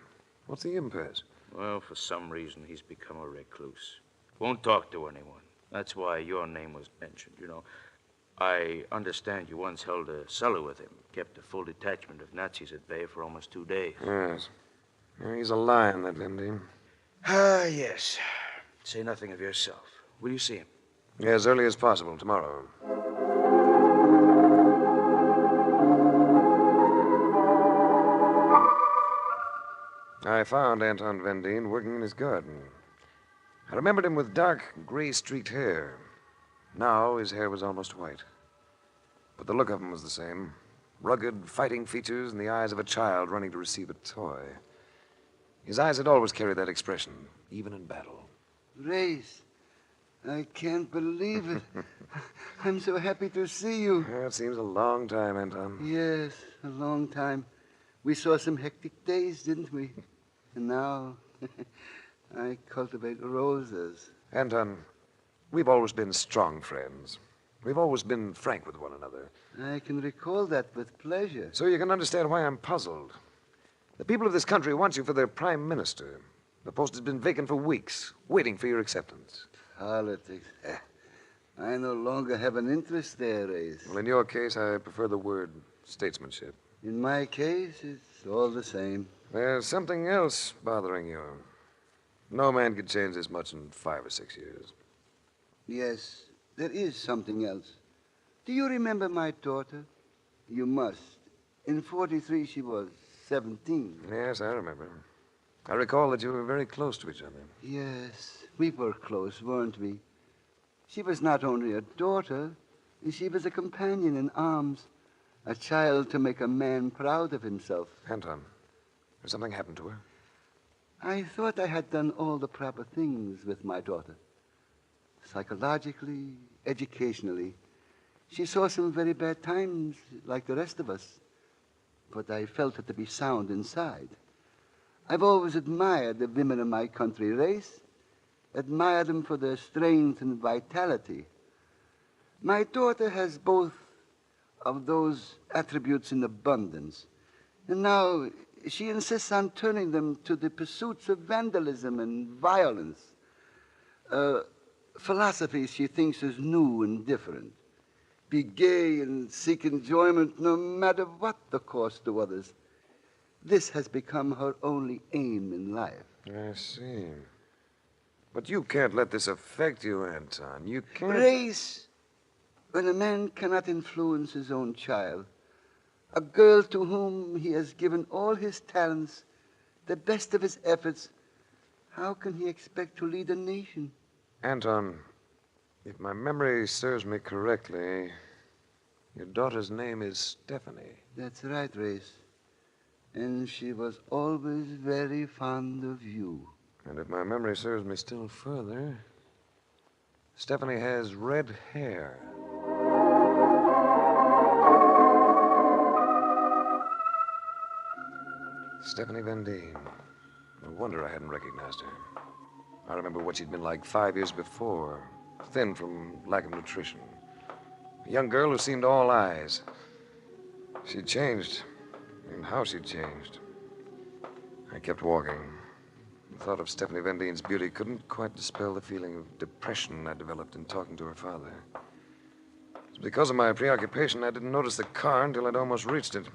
What's the impasse? Well, for some reason, he's become a recluse. Won't talk to anyone. That's why your name was mentioned. You know, I understand you once held a cellar with him, kept a full detachment of Nazis at bay for almost 2 days. Yes. Yeah, he's a lion, that Vendine. Ah, yes. Say nothing of yourself. Will you see him? Yeah, as early as possible, tomorrow. I found Anton Vendine working in his garden. I remembered him with dark, gray-streaked hair. Now his hair was almost white. But the look of him was the same. Rugged, fighting features and the eyes of a child running to receive a toy. His eyes had always carried that expression, even in battle. Race, I can't believe it. I'm so happy to see you. Yeah, it seems a long time, Anton. Yes, a long time. We saw some hectic days, didn't we? And now I cultivate roses. Anton, we've always been strong friends. We've always been frank with one another. I can recall that with pleasure. So you can understand why I'm puzzled. The people of this country want you for their prime minister. The post has been vacant for weeks, waiting for your acceptance. Politics. I no longer have an interest there, Race. Well, in your case, I prefer the word statesmanship. In my case, it's all the same. There's something else bothering you. No man could change this much in 5 or 6 years. Yes, there is something else. Do you remember my daughter? You must. In 43, she was 17. Yes, I remember. I recall that you were very close to each other. Yes, we were close, weren't we? She was not only a daughter, she was a companion in arms, a child to make a man proud of himself. Anton, has something happened to her? I thought I had done all the proper things with my daughter. Psychologically, educationally. She saw some very bad times, like the rest of us. But I felt her to be sound inside. I've always admired the women of my country race, admired them for their strength and vitality. My daughter has both of those attributes in abundance, and now she insists on turning them to the pursuits of vandalism and violence. Philosophies she thinks is new and different. Be gay and seek enjoyment no matter what the cost to others. This has become her only aim in life. I see. But you can't let this affect you, Anton. You can't... Race. When a man cannot influence his own child, a girl to whom he has given all his talents, the best of his efforts, how can he expect to lead a nation? Anton, if my memory serves me correctly, your daughter's name is Stephanie. That's right, Race. And she was always very fond of you. And if my memory serves me still further, Stephanie has red hair. Stephanie Van Deen. No wonder I hadn't recognized her. I remember what she'd been like 5 years before, thin from lack of nutrition. A young girl who seemed all eyes. She'd changed, and how she'd changed. I kept walking. The thought of Stephanie Van Deen's beauty couldn't quite dispel the feeling of depression I developed in talking to her father. Because of my preoccupation, I didn't notice the car until I'd almost reached it.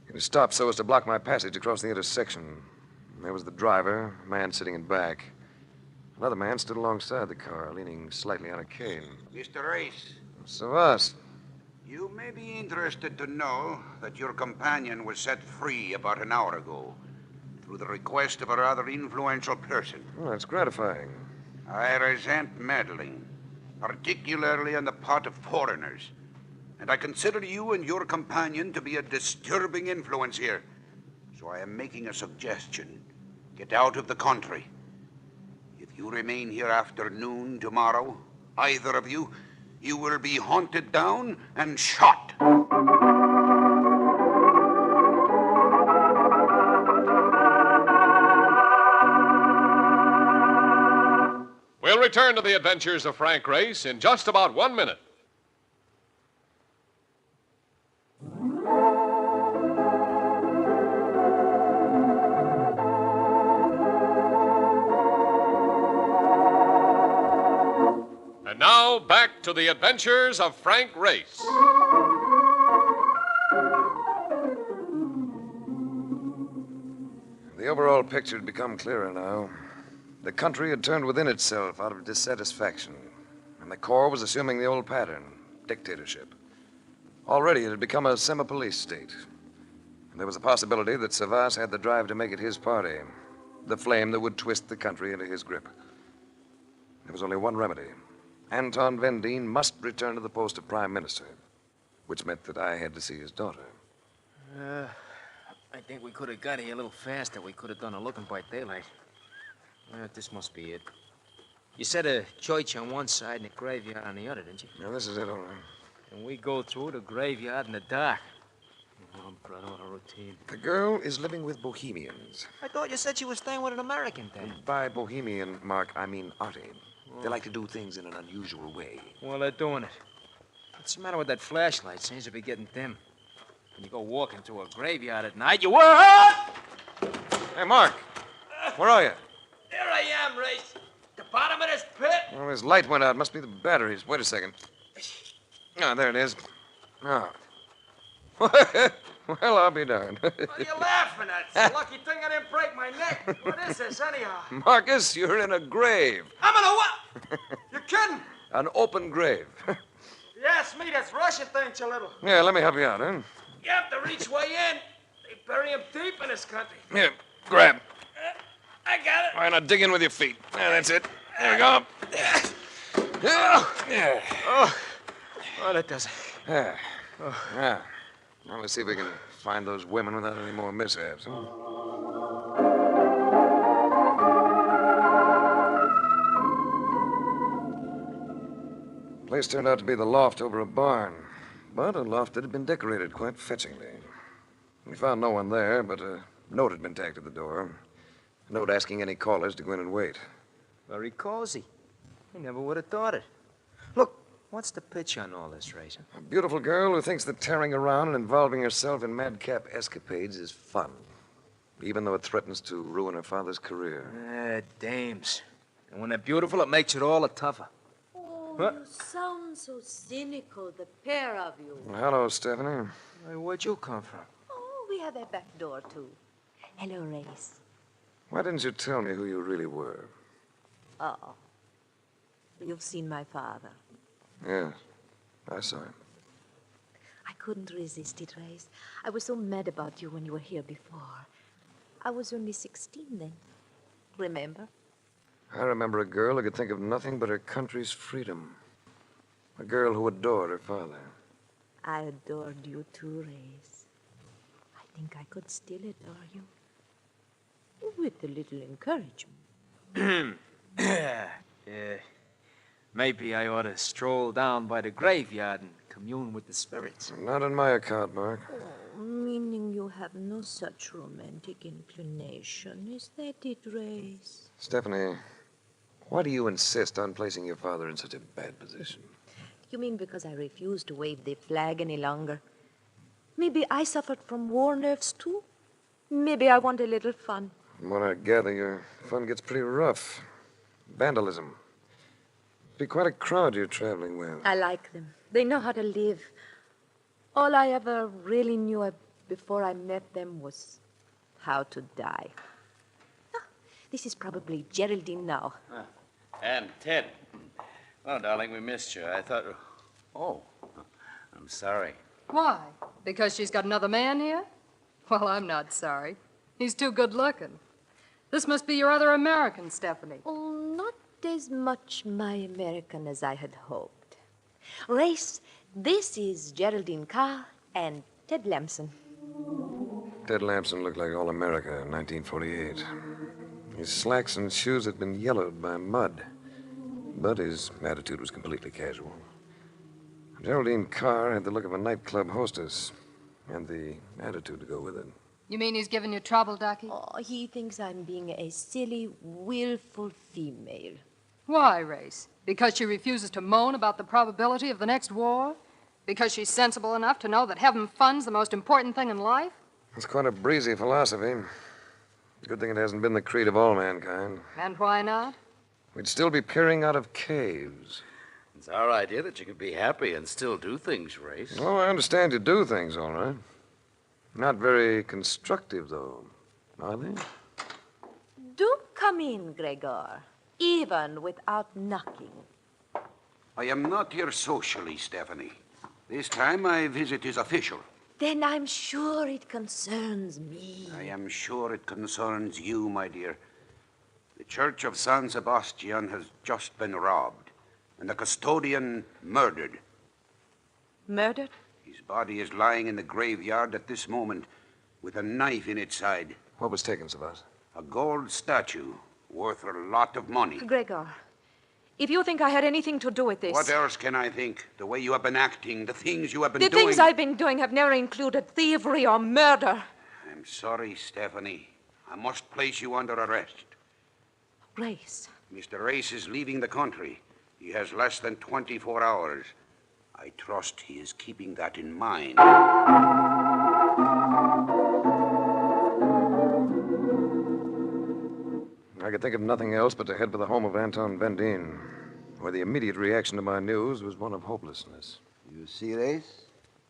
It had stopped so as to block my passage across the intersection. There was the driver, a man sitting in back. Another man stood alongside the car, leaning slightly on a cane. Mr. Race. Savas. You may be interested to know that your companion was set free about an hour ago through the request of a rather influential person. Oh, that's gratifying. I resent meddling, particularly on the part of foreigners. And I consider you and your companion to be a disturbing influence here. So I am making a suggestion. Get out of the country. If you remain here after noon tomorrow, either of you, you will be hunted down and shot. We'll return to the adventures of Frank Race in just about 1 minute. And now, back to the adventures of Frank Race. The overall picture had become clearer now. The country had turned within itself out of dissatisfaction, and the Corps was assuming the old pattern, dictatorship. Already it had become a semi-police state. And there was a possibility that Savas had the drive to make it his party, the flame that would twist the country into his grip. There was only one remedy. Anton Van Deen must return to the post of Prime Minister, which meant that I had to see his daughter. I think we could have got here a little faster. We could have done a looking by daylight. This must be it. You said a church on one side and a graveyard on the other, didn't you? Now, this is it, all right. And we go through the graveyard in the dark. I'm proud of our routine. The girl is living with Bohemians. I thought you said she was staying with an American then. By Bohemian, Mark, I mean arty. They like to do things in an unusual way. Well, they're doing it. What's the matter with that flashlight? Seems to be getting dim. When you go walking through a graveyard at night, you were... Hey, Mark, where are you? There I am, Race. The bottom of this pit. Well, his light went out. Must be the batteries. Wait a second. Ah, there it is. Ah. Well, I'll be darned. What are you laughing at? It's a lucky thing I didn't break my neck. What is this, anyhow? Marcus, you're in a grave. I'm in a what? You're kidding? An open grave. Yes, me, that's Russian things a little. Yeah, let me help you out, huh? You have to reach way in. They bury him deep in this country. Here, grab. I got it. All right, now dig in with your feet. Yeah, that's it. There we go. Yeah. Oh, that does it. Yeah. Yeah. Well, let's see if we can find those women without any more mishaps. Huh? Place turned out to be the loft over a barn, but a loft that had been decorated quite fetchingly. We found no one there, but a note had been tacked at the door. A note asking any callers to go in and wait. Very cozy. I never would have thought it. Look, what's the pitch on all this, Raisin? A beautiful girl who thinks that tearing around and involving herself in madcap escapades is fun, even though it threatens to ruin her father's career. Dames. And when they're beautiful, it makes it all the tougher. Oh, What? you sound so cynical, the pair of you. Well, hello, Stephanie. Hey, where'd you come from? Oh, we have a back door, too. Hello, Race. Why didn't you tell me who you really were? Oh. You've seen my father. Yes, I saw him. I couldn't resist it, Race. I was so mad about you when you were here before. I was only 16 then. Remember? I remember a girl who could think of nothing but her country's freedom. A girl who adored her father. I adored you too, Race. I think I could still adore you. With a little encouragement. Yeah. Maybe I ought to stroll down by the graveyard and commune with the spirits. Not on my account, Mark. Meaning you have no such romantic inclination. Is that it, Race? Stephanie, why do you insist on placing your father in such a bad position? You mean because I refuse to wave the flag any longer? Maybe I suffered from war nerves, too? Maybe I want a little fun. From what I gather, your fun gets pretty rough. Vandalism. Be quite a crowd you're traveling with. I like them. They know how to live. All I ever really knew before I met them was how to die. Ah, this is probably Geraldine now. And Ted. Well, darling, we missed you. I thought... Oh, I'm sorry. Why? Because she's got another man here? Well, I'm not sorry. He's too good looking. This must be your other American, Stephanie. Oh, not as much my American as I had hoped. Race, this is Geraldine Carr and Ted Lamson. Ted Lamson looked like all America in 1948. His slacks and shoes had been yellowed by mud, but his attitude was completely casual. Geraldine Carr had the look of a nightclub hostess, and the attitude to go with it. You mean he's giving you trouble, Ducky? Oh, he thinks I'm being a silly, willful female. Why, Race? Because she refuses to moan about the probability of the next war? Because she's sensible enough to know that having fun's the most important thing in life? It's quite a breezy philosophy. Good thing it hasn't been the creed of all mankind. And why not? We'd still be peering out of caves. It's our idea that you could be happy and still do things, Race. Oh, I understand you do things, all right. Not very constructive, though, are they? Do come in, Gregor, even without knocking. I am not here socially, Stephanie. This time my visit is official. Then I'm sure it concerns me. I am sure it concerns you, my dear. The Church of San Sebastian has just been robbed, and the custodian murdered. Murdered? His body is lying in the graveyard at this moment with a knife in its side. What was taken, Savas? A gold statue worth a lot of money. Gregor, if you think I had anything to do with this... What else can I think? The way you have been acting, the things you have been The doing... things I've been doing have never included thievery or murder. I'm sorry, Stephanie. I must place you under arrest. Race. Mr. Race is leaving the country. He has less than 24 hours. I trust he is keeping that in mind. I could think of nothing else but to head for the home of Anton Vendine, where the immediate reaction to my news was one of hopelessness. You see, Race?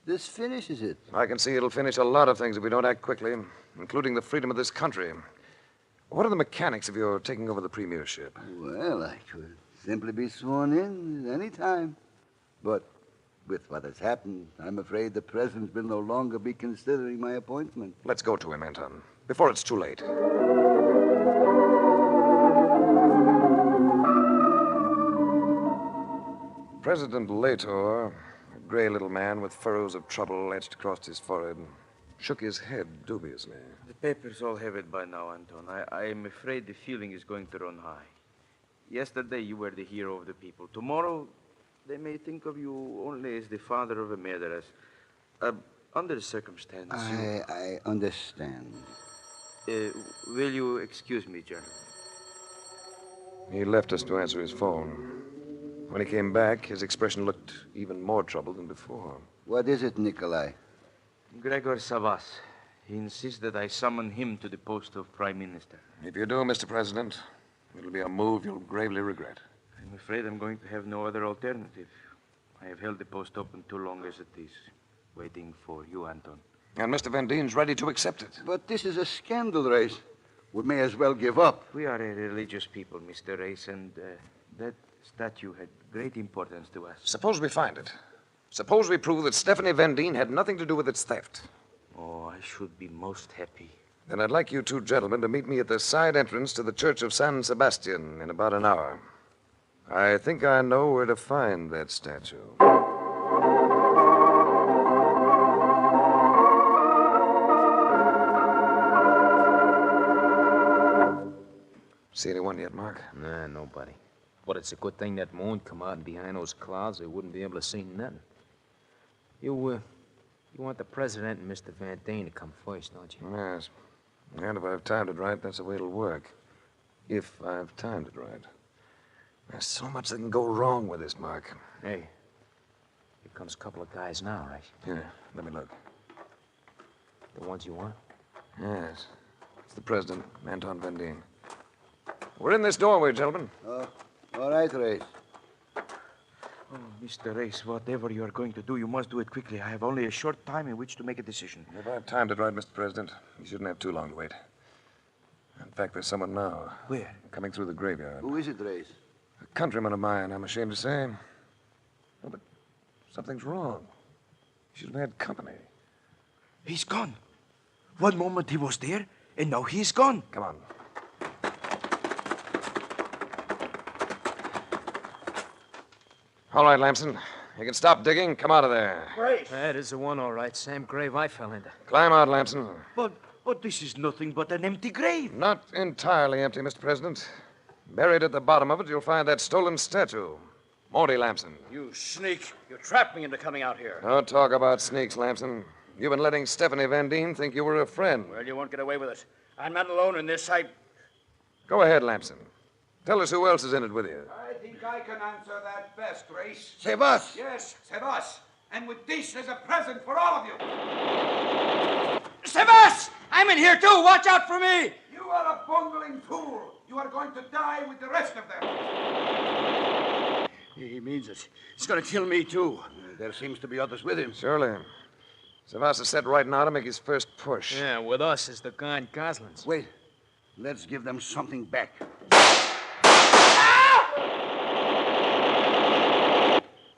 This finishes it. I can see it'll finish a lot of things if we don't act quickly, including the freedom of this country. What are the mechanics of your taking over the premiership? Well, I could simply be sworn in at any time. But with what has happened, I'm afraid the president will no longer be considering my appointment. Let's go to him, Anton, before it's too late. President Lator, a gray little man with furrows of trouble etched across his forehead, shook his head dubiously. The papers all have it by now, Anton. I am afraid the feeling is going to run high. Yesterday, you were the hero of the people. Tomorrow, they may think of you only as the father of a murderess. Under the circumstances... I understand. Will you excuse me, gentlemen? He left us to answer his phone. When he came back, his expression looked even more troubled than before. What is it, Nikolai? Gregor Savas. He insists that I summon him to the post of Prime Minister. If you do, Mr. President, it'll be a move you'll gravely regret. I'm afraid I'm going to have no other alternative. I have held the post open too long as it is, waiting for you, Anton. And Mr. Van Dien's ready to accept it. But this is a scandal, Race. We may as well give up. We are a religious people, Mr. Race, and that statue had great importance to us. Suppose we find it. Suppose we prove that Stephanie Van Dien had nothing to do with its theft. Oh, I should be most happy. Then I'd like you two gentlemen to meet me at the side entrance to the Church of San Sebastian in about an hour. I think I know where to find that statue. See anyone yet, Mark? Nah, nobody. But it's a good thing that moon come out, and behind those clouds, they wouldn't be able to see nothing. You want the president and Mr. Van Dien to come first, don't you? Yes. And if I've timed it right, that's the way it'll work. If I've timed it right. There's so much that can go wrong with this, Mark. Hey, here comes a couple of guys now, right? Here, let me look. The ones you want? Yes. It's the president, Anton Van Dien. We're in this doorway, gentlemen. All right, Race. Oh, Mr. Race, whatever you are going to do, you must do it quickly. I have only a short time in which to make a decision. If I've timed it right, Mr. President, you shouldn't have too long to wait. In fact, there's someone now. Where? Coming through the graveyard. Who is it, Race? A countryman of mine, I'm ashamed to say. Oh, but something's wrong. He should have had company. He's gone. One moment he was there, and now he's gone. Come on. All right, Lamson. You can stop digging. Come out of there. Grace. That is the one, all right. Same grave I fell into. Climb out, Lamson. But this is nothing but an empty grave. Not entirely empty, Mr. President. Buried at the bottom of it, you'll find that stolen statue. Morty Lamson. You sneak. You trapped me into coming out here. Don't talk about sneaks, Lamson. You've been letting Stephanie Van Dien think you were a friend. Well, you won't get away with it. I'm not alone in this. Go ahead, Lamson. Tell us who else is in it with you. I think I can answer that best, Race. Sebas! Yes, Sebas. And with this as a present for all of you. Sebas! I'm in here, too. Watch out for me. You are a bungling fool. You are going to die with the rest of them. He means it. He's going to kill me, too. There seems to be others with him. Surely. Savas is set right now to make his first push. Yeah, with us is the guy in Gosling's. Wait. Let's give them something back.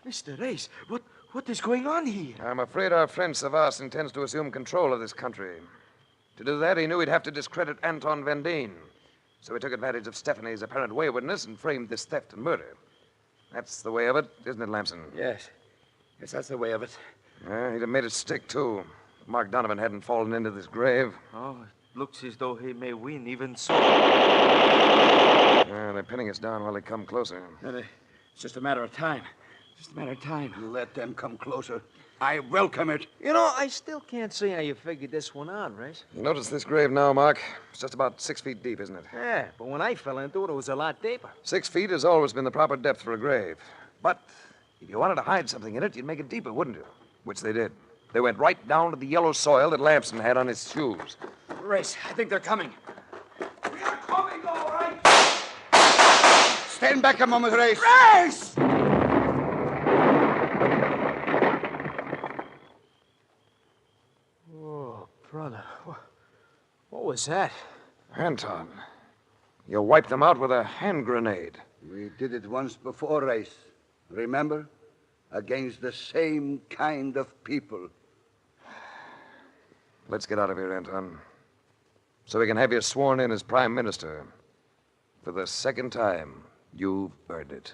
Mr. Race, what is going on here? I'm afraid our friend Savas intends to assume control of this country. To do that, he knew he'd have to discredit Anton Van Dien. So he took advantage of Stephanie's apparent waywardness and framed this theft and murder. That's the way of it, isn't it, Lamson? Yes. Yes, that's the way of it. Yeah, he'd have made it stick, too. If Mark Donovan hadn't fallen into this grave. Oh, it looks as though he may win, even so. Yeah, they're pinning us down while they come closer. It's just a matter of time. Just a matter of time. Let them come closer. I welcome it. You know, I still can't see how you figured this one out, Race. You notice this grave now, Mark? It's just about 6 feet deep, isn't it? Yeah, but when I fell into it, it was a lot deeper. 6 feet has always been the proper depth for a grave. But if you wanted to hide something in it, you'd make it deeper, wouldn't you? Which they did. They went right down to the yellow soil that Lamson had on his shoes. Race, I think they're coming. We are coming, all right. Stand back a moment, Race. Race! Oh, brother. What was that? Anton, you wiped them out with a hand grenade. We did it once before, Race. Remember? against the same kind of people. Let's get out of here, Anton. So we can have you sworn in as Prime Minister. For the second time, you've earned it.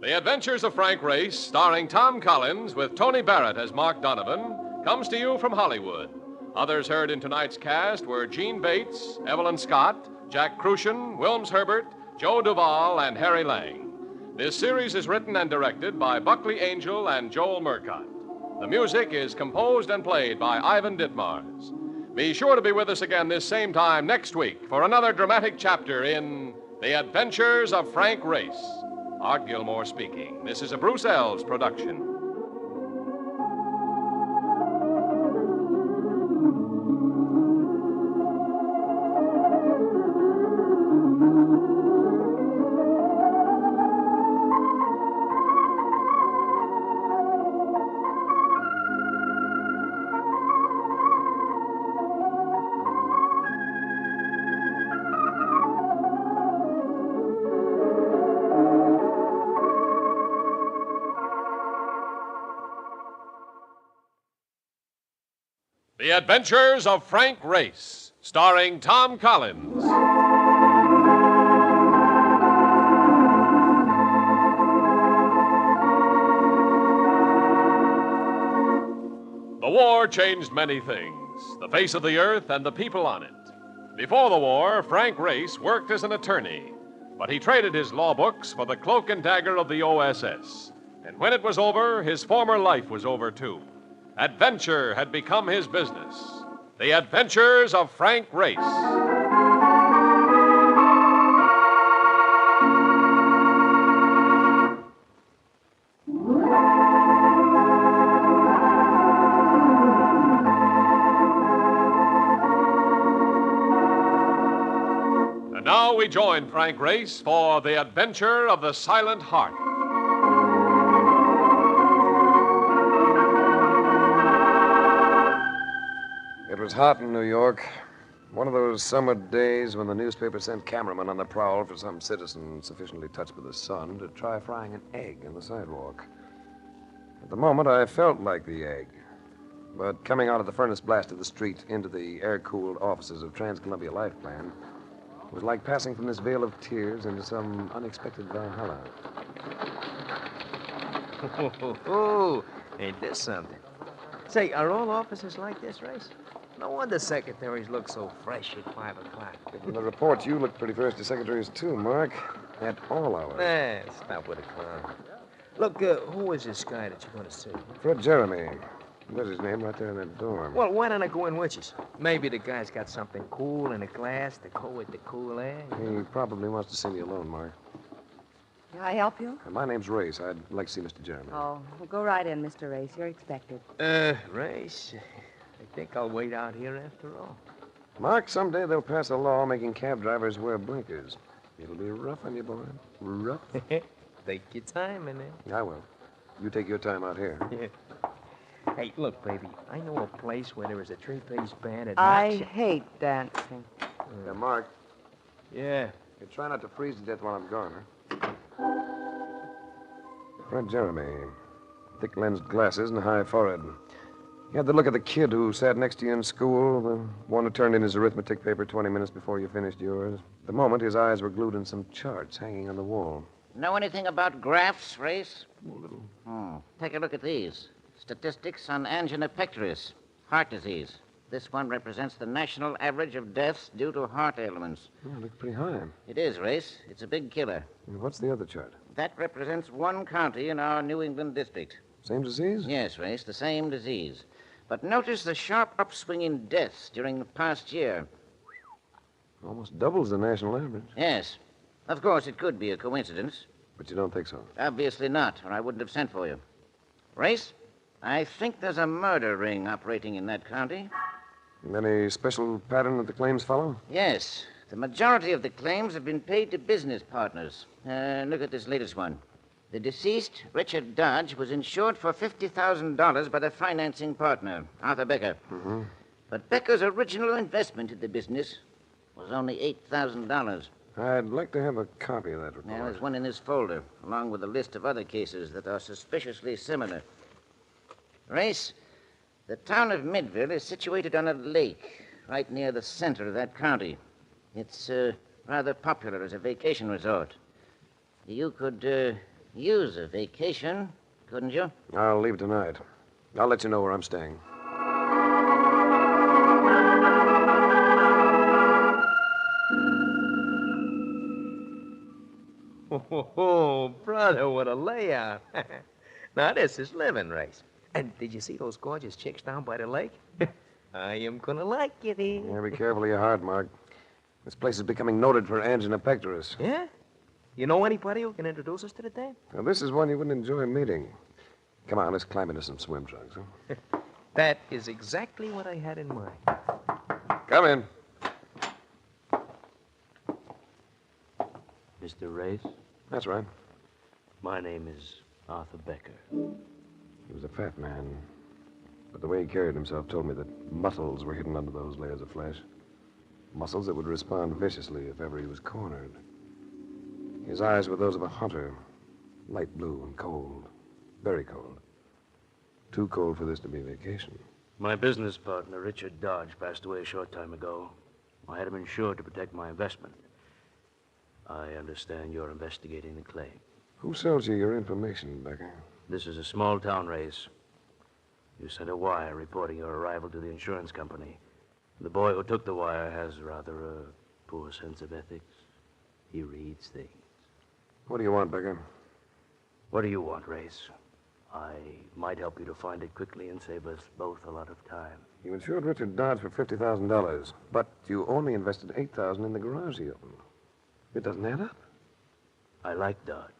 The Adventures of Frank Race, starring Tom Collins with Tony Barrett as Mark Donovan, comes to you from Hollywood. Others heard in tonight's cast were Gene Bates, Evelyn Scott, Jack Crucian, Wilms Herbert, Joe Duvall, and Harry Lang. This series is written and directed by Buckley Angel and Joel Murcott. The music is composed and played by Ivan Ditmars. Be sure to be with us again this same time next week for another dramatic chapter in The Adventures of Frank Race. Art Gilmore speaking. This is a Bruce Ells production. The Adventures of Frank Race, starring Tom Collins. The war changed many things, the face of the earth and the people on it. Before the war, Frank Race worked as an attorney, but he traded his law books for the cloak and dagger of the OSS. And when it was over, his former life was over, too. Adventure had become his business. The Adventures of Frank Race. And now we join Frank Race for The Adventure of the Silent Heart. It was hot in New York. One of those summer days when the newspaper sent cameramen on the prowl for some citizen sufficiently touched with the sun to try frying an egg in the sidewalk. At the moment, I felt like the egg. But coming out of the furnace blast of the street into the air-cooled offices of Trans-Columbia Life Plan was like passing from this vale of tears into some unexpected Valhalla. Oh, ain't this something? Say, are all offices like this, Race? No wonder secretaries look so fresh at 5 o'clock. From the reports, you look pretty fresh to secretaries, too, Mark. At all hours. Stop with a clown. Look, who is this guy that you're going to see? Fred Jeremy. There's his name right there in that dorm. Well, why don't I go in with you? Maybe the guy's got something cool in a glass to go with the cool air. He probably wants to see me alone, Mark. Can I help you? My name's Race. I'd like to see Mr. Jeremy. Oh, well, go right in, Mr. Race. You're expected. Race, I think I'll wait out here after all. Mark, someday they'll pass a law making cab drivers wear blinkers. It'll be rough on you, boy. Rough. Take your time in it. I will. You take your time out here. Yeah. Hey, look, baby, I know a place where there is a three-piece band at I hate dancing. Yeah, Mark. Yeah. You try not to freeze to death while I'm gone, huh? Fred Jeremy. Thick-lensed glasses and a high forehead. He had the look of the kid who sat next to you in school, the one who turned in his arithmetic paper 20 minutes before you finished yours. The moment, his eyes were glued on some charts hanging on the wall. Know anything about graphs, Race? A little. Take a look at these. Statistics on angina pectoris, heart disease. This one represents the national average of deaths due to heart ailments. Oh, looks pretty high. It is, Race. It's a big killer. And what's the other chart? That represents one county in our New England district. Same disease? Yes, Race, the same disease. But notice the sharp upswing in deaths during the past year. Almost doubles the national average. Yes. Of course, it could be a coincidence. But you don't think so? Obviously not, or I wouldn't have sent for you. Race, I think there's a murder ring operating in that county. Any special pattern that the claims follow? Yes. The majority of the claims have been paid to business partners. Look at this latest one. The deceased, Richard Dodge, was insured for $50,000 by the financing partner, Arthur Becker. Mm-hmm. But Becker's original investment in the business was only $8,000. I'd like to have a copy of that report. There's one in his folder, along with a list of other cases that are suspiciously similar. Race, the town of Midville is situated on a lake right near the center of that county. It's rather popular as a vacation resort. You could use a vacation, couldn't you? I'll leave tonight. I'll let you know where I'm staying. Oh, brother, what a layout. Now, this is living, Race. And did you see those gorgeous chicks down by the lake? I am gonna like it here. Yeah, be careful of your heart, Mark. This place is becoming noted for angina pectoris. Yeah? You know anybody who can introduce us to the dame? Now, this is one you wouldn't enjoy meeting. Come on, let's climb into some swim trunks, huh? That is exactly what I had in mind. Come in. Mr. Race? That's right. My name is Arthur Becker. He was a fat man. But the way he carried himself told me that muscles were hidden under those layers of flesh. Muscles that would respond viciously if ever he was cornered. His eyes were those of a hunter. Light blue and cold. Very cold. Too cold for this to be vacation. My business partner, Richard Dodge, passed away a short time ago. I had him insured to protect my investment. I understand you're investigating the claim. Who sells you your information, Becker? This is a small town race. You sent a wire reporting your arrival to the insurance company. The boy who took the wire has rather a poor sense of ethics. He reads things. What do you want, Becker? What do you want, Race? I might help you to find it quickly and save us both a lot of time. You insured Richard Dodge for $50,000, but you only invested $8,000 in the garage he opened. It doesn't add up. I like Dodge.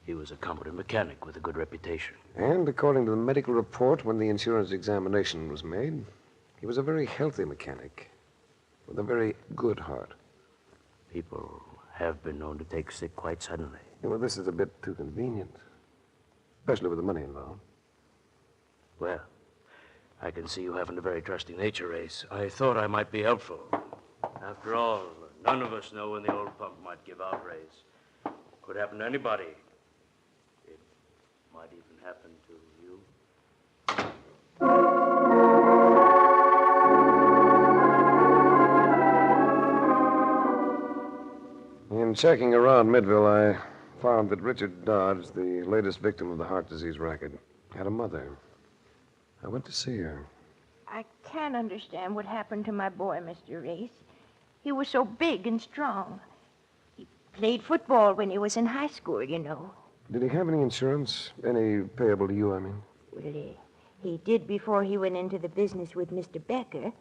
He was a competent mechanic with a good reputation. And according to the medical report, when the insurance examination was made, he was a very healthy mechanic with a very good heart. People have been known to take sick quite suddenly. Yeah, well, this is a bit too convenient, especially with the money involved. Well, I can see you haven't a very trusting nature, Race. I thought I might be helpful. After all, none of us know when the old pump might give out, Race. Could happen to anybody. It might even happen to you. In checking around Midville, I found that Richard Dodge, the latest victim of the heart disease racket, had a mother. I went to see her. I can't understand what happened to my boy, Mr. Race. He was so big and strong. He played football when he was in high school, you know. Did he have any insurance? Any payable to you, I mean? Well, he did before he went into the business with Mr. Becker.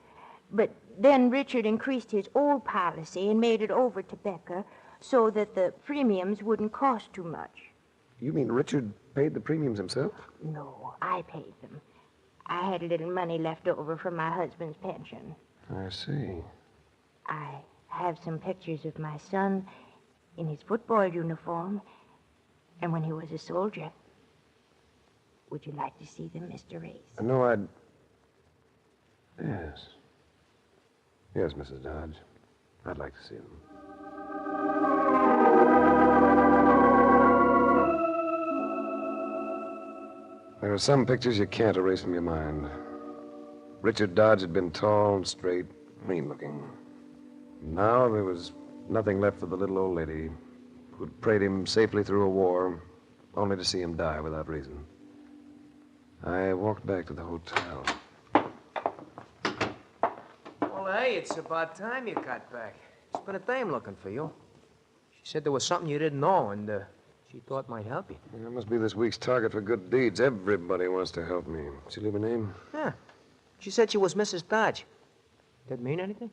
But then Richard increased his old policy and made it over to Becker so that the premiums wouldn't cost too much. You mean Richard paid the premiums himself? No, I paid them. I had a little money left over from my husband's pension. I see. I have some pictures of my son in his football uniform and when he was a soldier. Would you like to see them, Mr. Race? No, I'd... Yes. Yes, Mrs. Dodge. I'd like to see them. There are some pictures you can't erase from your mind. Richard Dodge had been tall and straight, mean-looking. Now there was nothing left for the little old lady who'd prayed him safely through a war, only to see him die without reason. I walked back to the hotel. Well, hey, it's about time you got back. It's been a dame looking for you. She said there was something you didn't know, and she thought might help you. I must be this week's target for good deeds. Everybody wants to help me. She leave a name? Yeah. She said she was Mrs. Dodge. That mean anything?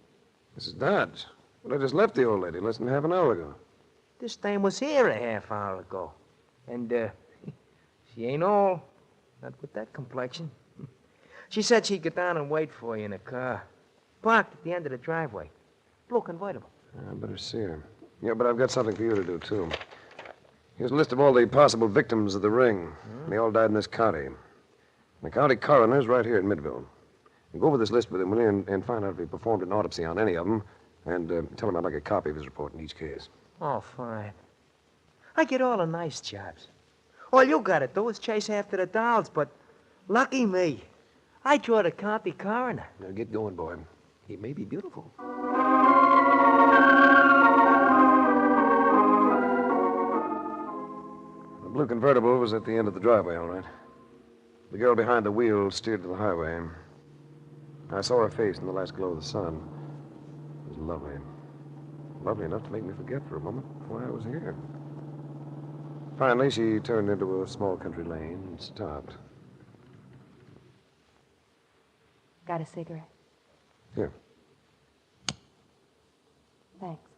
Mrs. Dodge? Well, I just left the old lady less than half an hour ago. This dame was here a half hour ago. And, she ain't all. Not with that complexion. She said she'd get down and wait for you in a car. Parked at the end of the driveway. Blue convertible. I better see her. Yeah, but I've got something for you to do, too. Here's a list of all the possible victims of the ring. They all died in this county. The county coroner's right here in Midville. Go over this list with him, will you, and find out if he performed an autopsy on any of them, and tell him I'd like a copy of his report in each case. Oh, fine. I get all the nice jobs. All you gotta do is chase after the dolls, but lucky me. I draw the county coroner. Now get going, boy. He may be beautiful. The blue convertible was at the end of the driveway, all right. The girl behind the wheel steered to the highway. I saw her face in the last glow of the sun. It was lovely. Lovely enough to make me forget for a moment why I was here. Finally, she turned into a small country lane and stopped. Got a cigarette? Here. Thanks.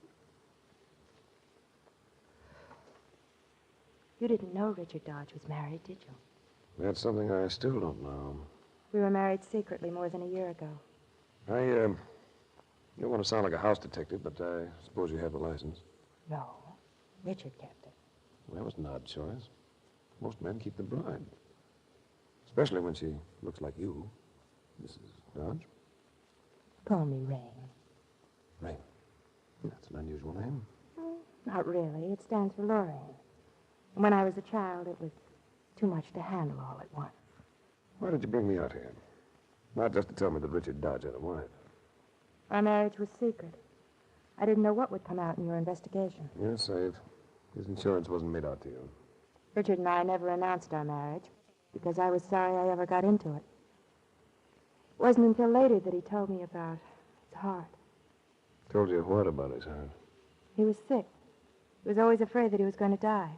You didn't know Richard Dodge was married, did you? That's something I still don't know. We were married secretly more than a year ago. I don't want to sound like a house detective, but I suppose you have a license. No, Richard kept it. Well, that was an odd choice. Most men keep the bride. Especially when she looks like you, Mrs. Dodge. Call me Rain. Rain. That's an unusual name. Not really. It stands for Lorraine. And when I was a child, it was too much to handle all at once. Why did you bring me out here? Not just to tell me that Richard Dodge had a wife. Our marriage was secret. I didn't know what would come out in your investigation. You're safe. His insurance wasn't made out to you. Richard and I never announced our marriage because I was sorry I ever got into it. It wasn't until later that he told me about his heart. Told you what about his heart? He was sick. He was always afraid that he was going to die.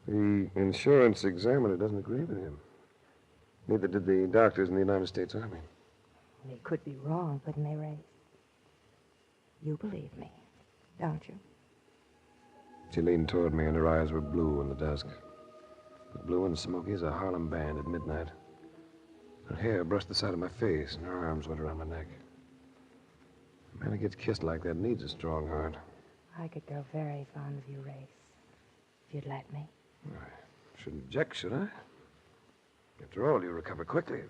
The insurance examiner doesn't agree with him. Neither did the doctors in the United States Army. They could be wrong, couldn't they, Ray? You believe me, don't you? She leaned toward me, and her eyes were blue in the dusk. But blue and smoky as a Harlem band at midnight. Her hair brushed the side of my face, and her arms went around my neck. A man who gets kissed like that needs a strong heart. I could grow very fond of you, Race, if you'd let me. I shouldn't object, should I? After all, you recover quickly.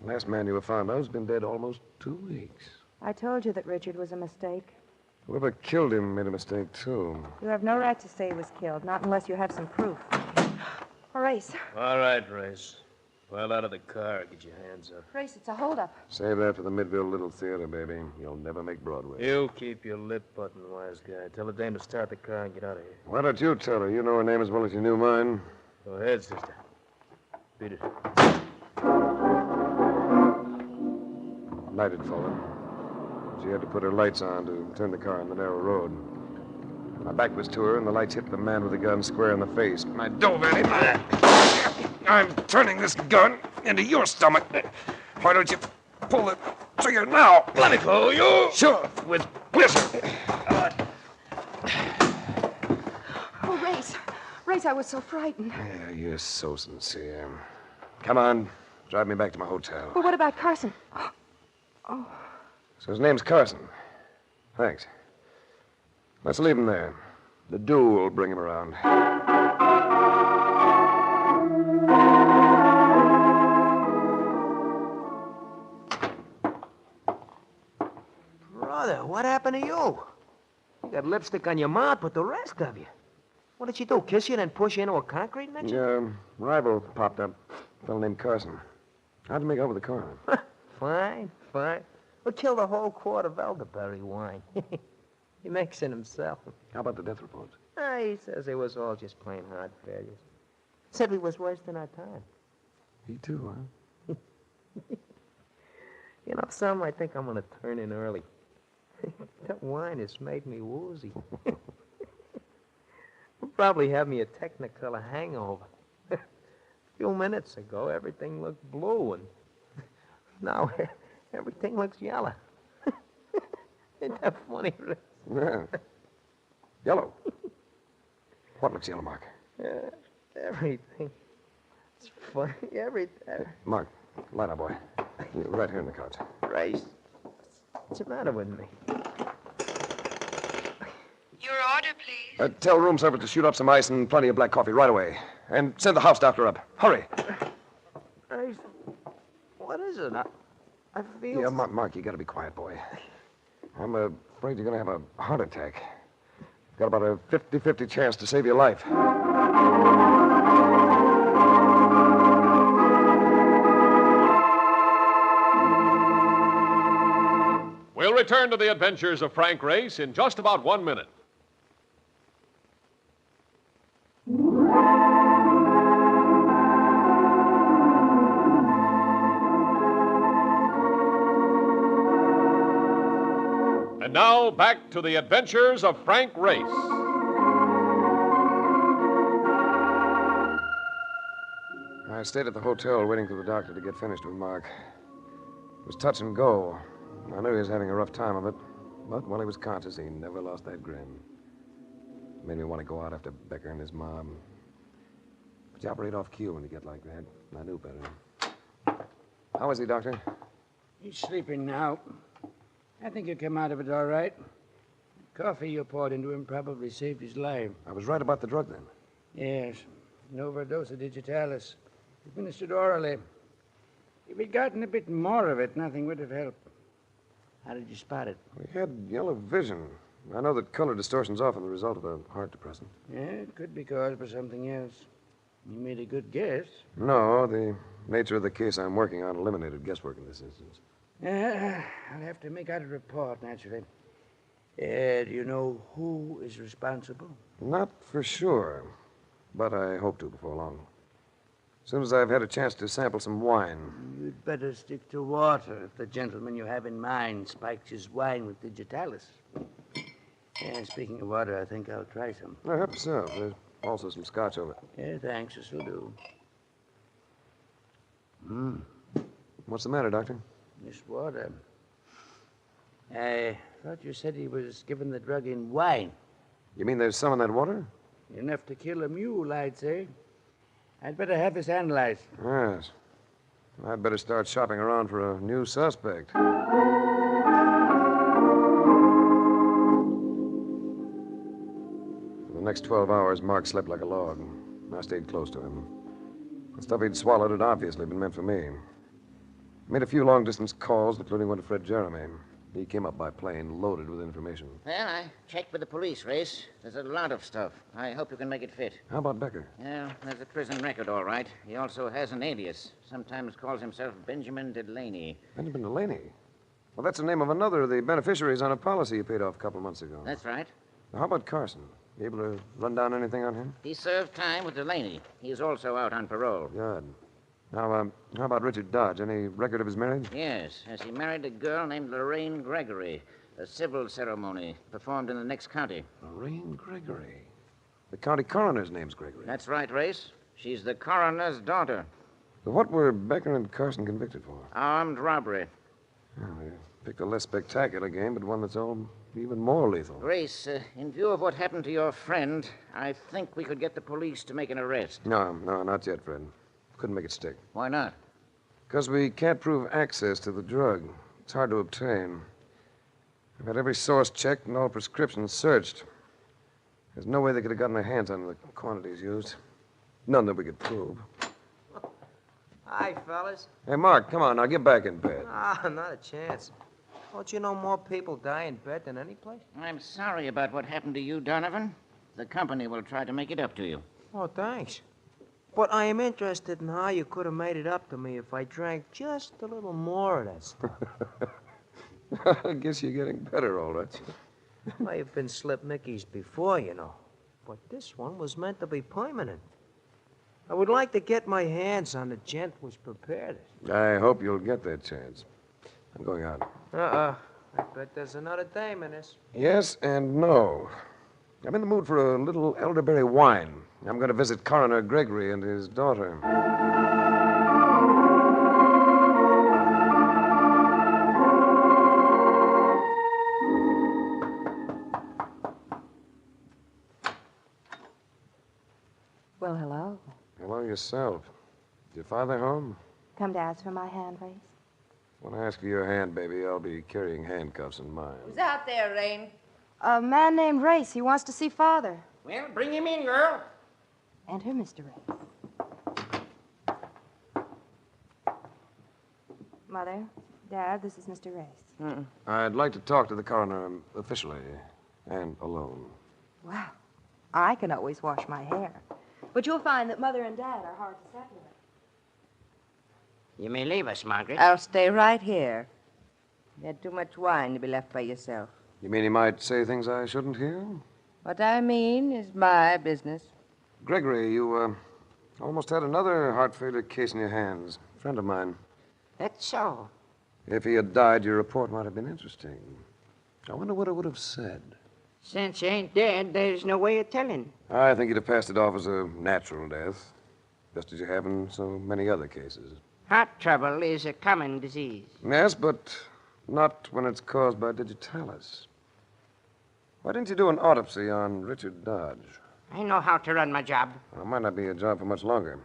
The last man you were found of has been dead almost 2 weeks. I told you that Richard was a mistake. Whoever killed him made a mistake, too. You have no right to say he was killed, not unless you have some proof. Race. All right, Race. Pile out of the car. Get your hands up. Race, it's a holdup. Save that for the Midville Little Theater, baby. You'll never make Broadway. You keep your lip buttoned, wise guy. Tell the dame to start the car and get out of here. Why don't you tell her? You know her name as well as you knew mine. Go ahead, sister. Beat it. Night had fallen. She had to put her lights on to turn the car on the narrow road. My back was to her, and the lights hit the man with the gun square in the face. And I dove at him. I'm turning this gun into your stomach. Why don't you pull the trigger now? Let me pull you. Sure, with pleasure. Oh, Race. Race, I was so frightened. Yeah, you're so sincere. Come on, drive me back to my hotel. Well, what about Carson? Oh. So his name's Carson. Thanks. Let's leave him there. The dew will bring him around. Brother, what happened to you? You got lipstick on your mouth, but the rest of you. What did she do, kiss you and then push you into a concrete mixer? Yeah, rival popped up. A fellow named Carson. How'd you make out with the coroner? Fine, fine. We'll kill the whole quart of elderberry wine. He makes it himself. How about the death reports? He says they was all just plain heart failures. Said we was wasting our time. He too, huh? You know, some I think I'm going to turn in early. That wine has made me woozy. Will probably have me a Technicolor hangover. A few minutes ago, everything looked blue, and now everything looks yellow. Ain't that funny, Rick? Yeah. Yellow. What looks yellow, Mark? Everything. It's funny. Everything. Mark, light up, boy. Right here in the couch. Race. What's the matter with me? Your order, please? Tell room service to shoot up some ice and plenty of black coffee right away. And send the house doctor up. Hurry. Race, what is it? I feel... Yeah, Mark, you got to be quiet, boy. I'm afraid you're going to have a heart attack. Got about a 50-50 chance to save your life. We'll return to the adventures of Frank Race in just about 1 minute. And now, back to the adventures of Frank Race. I stayed at the hotel waiting for the doctor to get finished with Mark. It was touch and go. I knew he was having a rough time of it, but while he was conscious, he never lost that grin. It made me want to go out after Becker and his mom. But you operate off cue when you get like that. I knew better. How is he, Doctor? He's sleeping now. I think he'll come out of it all right. The coffee you poured into him probably saved his life. I was right about the drug, then. Yes, an overdose of digitalis. Administered orally. If he'd gotten a bit more of it, nothing would have helped. How did you spot it? He had yellow vision. I know that color distortion's often the result of a heart depressant. Yeah, it could be caused by something else. You made a good guess. No, the nature of the case I'm working on eliminated guesswork in this instance. I'll have to make out a report, naturally. Do you know who is responsible? Not for sure, but I hope to before long. As soon as I've had a chance to sample some wine. You'd better stick to water if the gentleman you have in mind spikes his wine with digitalis. Yeah, speaking of water, I think I'll try some. I hope so. There's also some scotch over it. Yeah, thanks. This'll do. What's the matter, Doctor? This water. I thought you said he was given the drug in wine. You mean there's some in that water? Enough to kill a mule, I'd say. I'd better have this analyzed. Yes. I'd better start shopping around for a new suspect. For the next 12 hours, Mark slept like a log. I stayed close to him. The stuff he'd swallowed had obviously been meant for me. Made a few long-distance calls, including one to Fred Jeremy. He came up by plane, loaded with information. Well, I checked with the police, Race. There's a lot of stuff. I hope you can make it fit. How about Becker? Yeah, there's a prison record, all right. He also has an alias. Sometimes calls himself Benjamin Delaney. Benjamin Delaney? Well, that's the name of another of the beneficiaries on a policy you paid off a couple of months ago. That's right. Now, how about Carson? You able to run down anything on him? He served time with Delaney. He's also out on parole. Good. Now, how about Richard Dodge? Any record of his marriage? Yes, as he married a girl named Lorraine Gregory. A civil ceremony performed in the next county. Lorraine Gregory? The county coroner's name's Gregory. That's right, Race. She's the coroner's daughter. So what were Becker and Carson convicted for? Armed robbery. Well, they picked a less spectacular game, but one that's all even more lethal. Race, in view of what happened to your friend, I think we could get the police to make an arrest. No, not yet, Fred. Couldn't make it stick. Why not? Because we can't prove access to the drug. It's hard to obtain. I've had every source checked and all prescriptions searched. There's no way they could have gotten their hands on the quantities used. None that we could prove. Hi, fellas. Hey, Mark, come on, now get back in bed. Not a chance. Don't you know more people die in bed than any place? I'm sorry about what happened to you, Donovan. The company will try to make it up to you. Oh, thanks. But I am interested in how you could have made it up to me if I drank just a little more of that stuff. I guess you're getting better, all right. I've been slip Mickeys before, you know. But this one was meant to be permanent. I would like to get my hands on the gent who's prepared it. I hope you'll get that chance. I'm going out. I bet there's another dame in this. Yes and no. I'm in the mood for a little elderberry wine. I'm going to visit Coroner Gregory and his daughter. Well, hello. Hello yourself. Is your father home? Come to ask for my hand, Race? When I ask for your hand, baby, I'll be carrying handcuffs in mine. Who's out there, Rain? A man named Race. He wants to see Father. Well, bring him in, girl. Enter, Mr. Race. Mother, Dad, this is Mr. Race. I'd like to talk to the coroner officially and alone. Well, I can always wash my hair. But you'll find that Mother and Dad are hard to separate. You may leave us, Margaret. I'll stay right here. You had too much wine to be left by yourself. You mean he might say things I shouldn't hear? What I mean is my business. Gregory, you almost had another heart failure case in your hands. Friend of mine. That's so. If he had died, your report might have been interesting. I wonder what it would have said. Since he ain't dead, there's no way of telling. I think you'd have passed it off as a natural death, just as you have in so many other cases. Heart trouble is a common disease. Yes, but not when it's caused by digitalis. Why didn't you do an autopsy on Richard Dodge? I know how to run my job. Well, it might not be a job for much longer.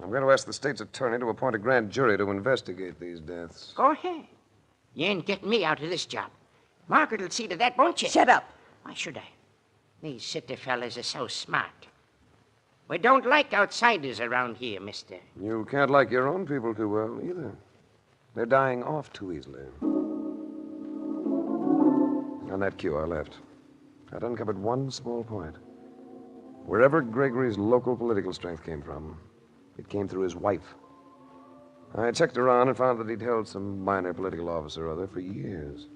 I'm going to ask the state's attorney to appoint a grand jury to investigate these deaths. Go ahead. You ain't getting me out of this job. Margaret will see to that, won't you? Shut up. Why should I? These city fellas are so smart. We don't like outsiders around here, mister. You can't like your own people too well, either. They're dying off too easily. On that cue, I left. I'd uncovered one small point. Wherever Gregory's local political strength came from, it came through his wife. I checked around and found that he'd held some minor political office or other for years.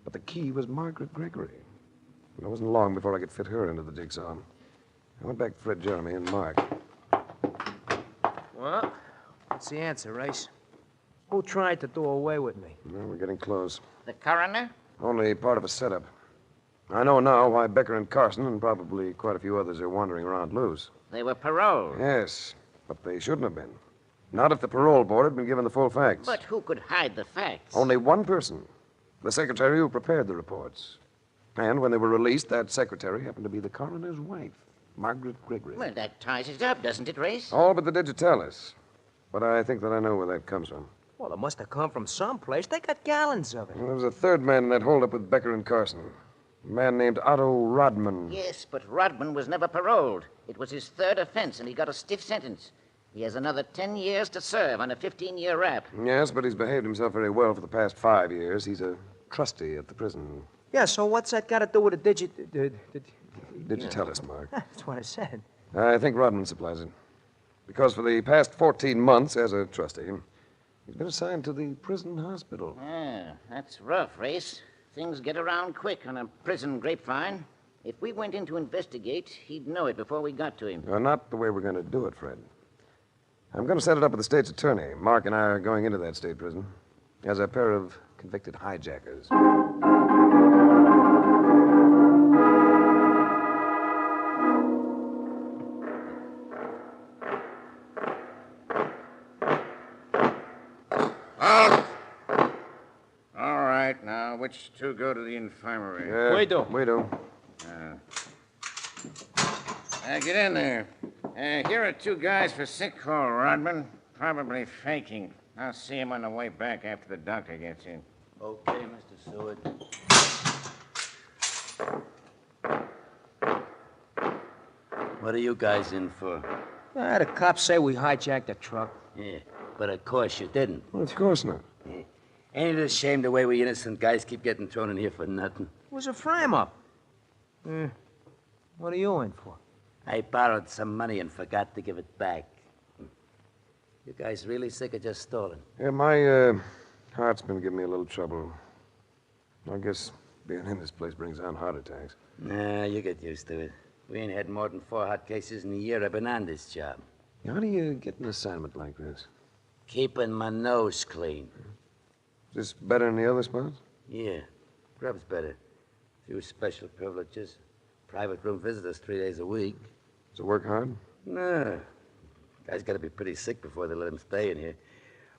But the key was Margaret Gregory. And it wasn't long before I could fit her into the jigsaw. I went back to Fred Jeremy and Mark. Well, what's the answer, Race? Who tried to do away with me? Well, we're getting close. The coroner? Only part of a setup. I know now why Becker and Carson and probably quite a few others are wandering around loose. They were paroled. Yes, but they shouldn't have been. Not if the parole board had been given the full facts. But who could hide the facts? Only one person. The secretary who prepared the reports. And when they were released, that secretary happened to be the coroner's wife, Margaret Gregory. Well, that ties it up, doesn't it, Race? All but the digitalis. But I think that I know where that comes from. Well, it must have come from someplace. They got gallons of it. There was a third man in that holdup with Becker and Carson. A man named Otto Rodman. Yes, but Rodman was never paroled. It was his third offense, and he got a stiff sentence. He has another 10 years to serve on a 15-year rap. Yes, but he's behaved himself very well for the past 5 years. He's a trustee at the prison. Yeah, so what's that got to do with the Digitalis, Mark. That's what I said. I think Rodman supplies it. Because for the past 14 months, as a trustee, he's been assigned to the prison hospital. Ah, that's rough, Race. Things get around quick on a prison grapevine. If we went in to investigate, he'd know it before we got to him. Not the way we're going to do it, Fred. I'm going to set it up with the state's attorney. Mark and I are going into that state prison as a pair of convicted hijackers. All right, now, which two go to the infirmary? We do. Get in there. Here are two guys for sick call, Rodman. Probably faking. I'll see him on the way back after the doctor gets in. Okay, Mr. Seward. What are you guys in for? The cops say we hijacked a truck. Yeah, but of course you didn't. Well, of course not. Yeah. Ain't it a shame the way we innocent guys keep getting thrown in here for nothing? It was a frame-up. What are you in for? I borrowed some money and forgot to give it back. You guys really sick of just stalling? Yeah, my heart's been giving me a little trouble. I guess being in this place brings on heart attacks. Nah, you get used to it. We ain't had more than 4 hot cases in a year I've been on this job. How do you get an assignment like this? Keeping my nose clean. Is this better than the other spots? Yeah, grub's better. Few special privileges. Private room visitors 3 days a week. Does it work hard? Nah. Guy's got to be pretty sick before they let him stay in here.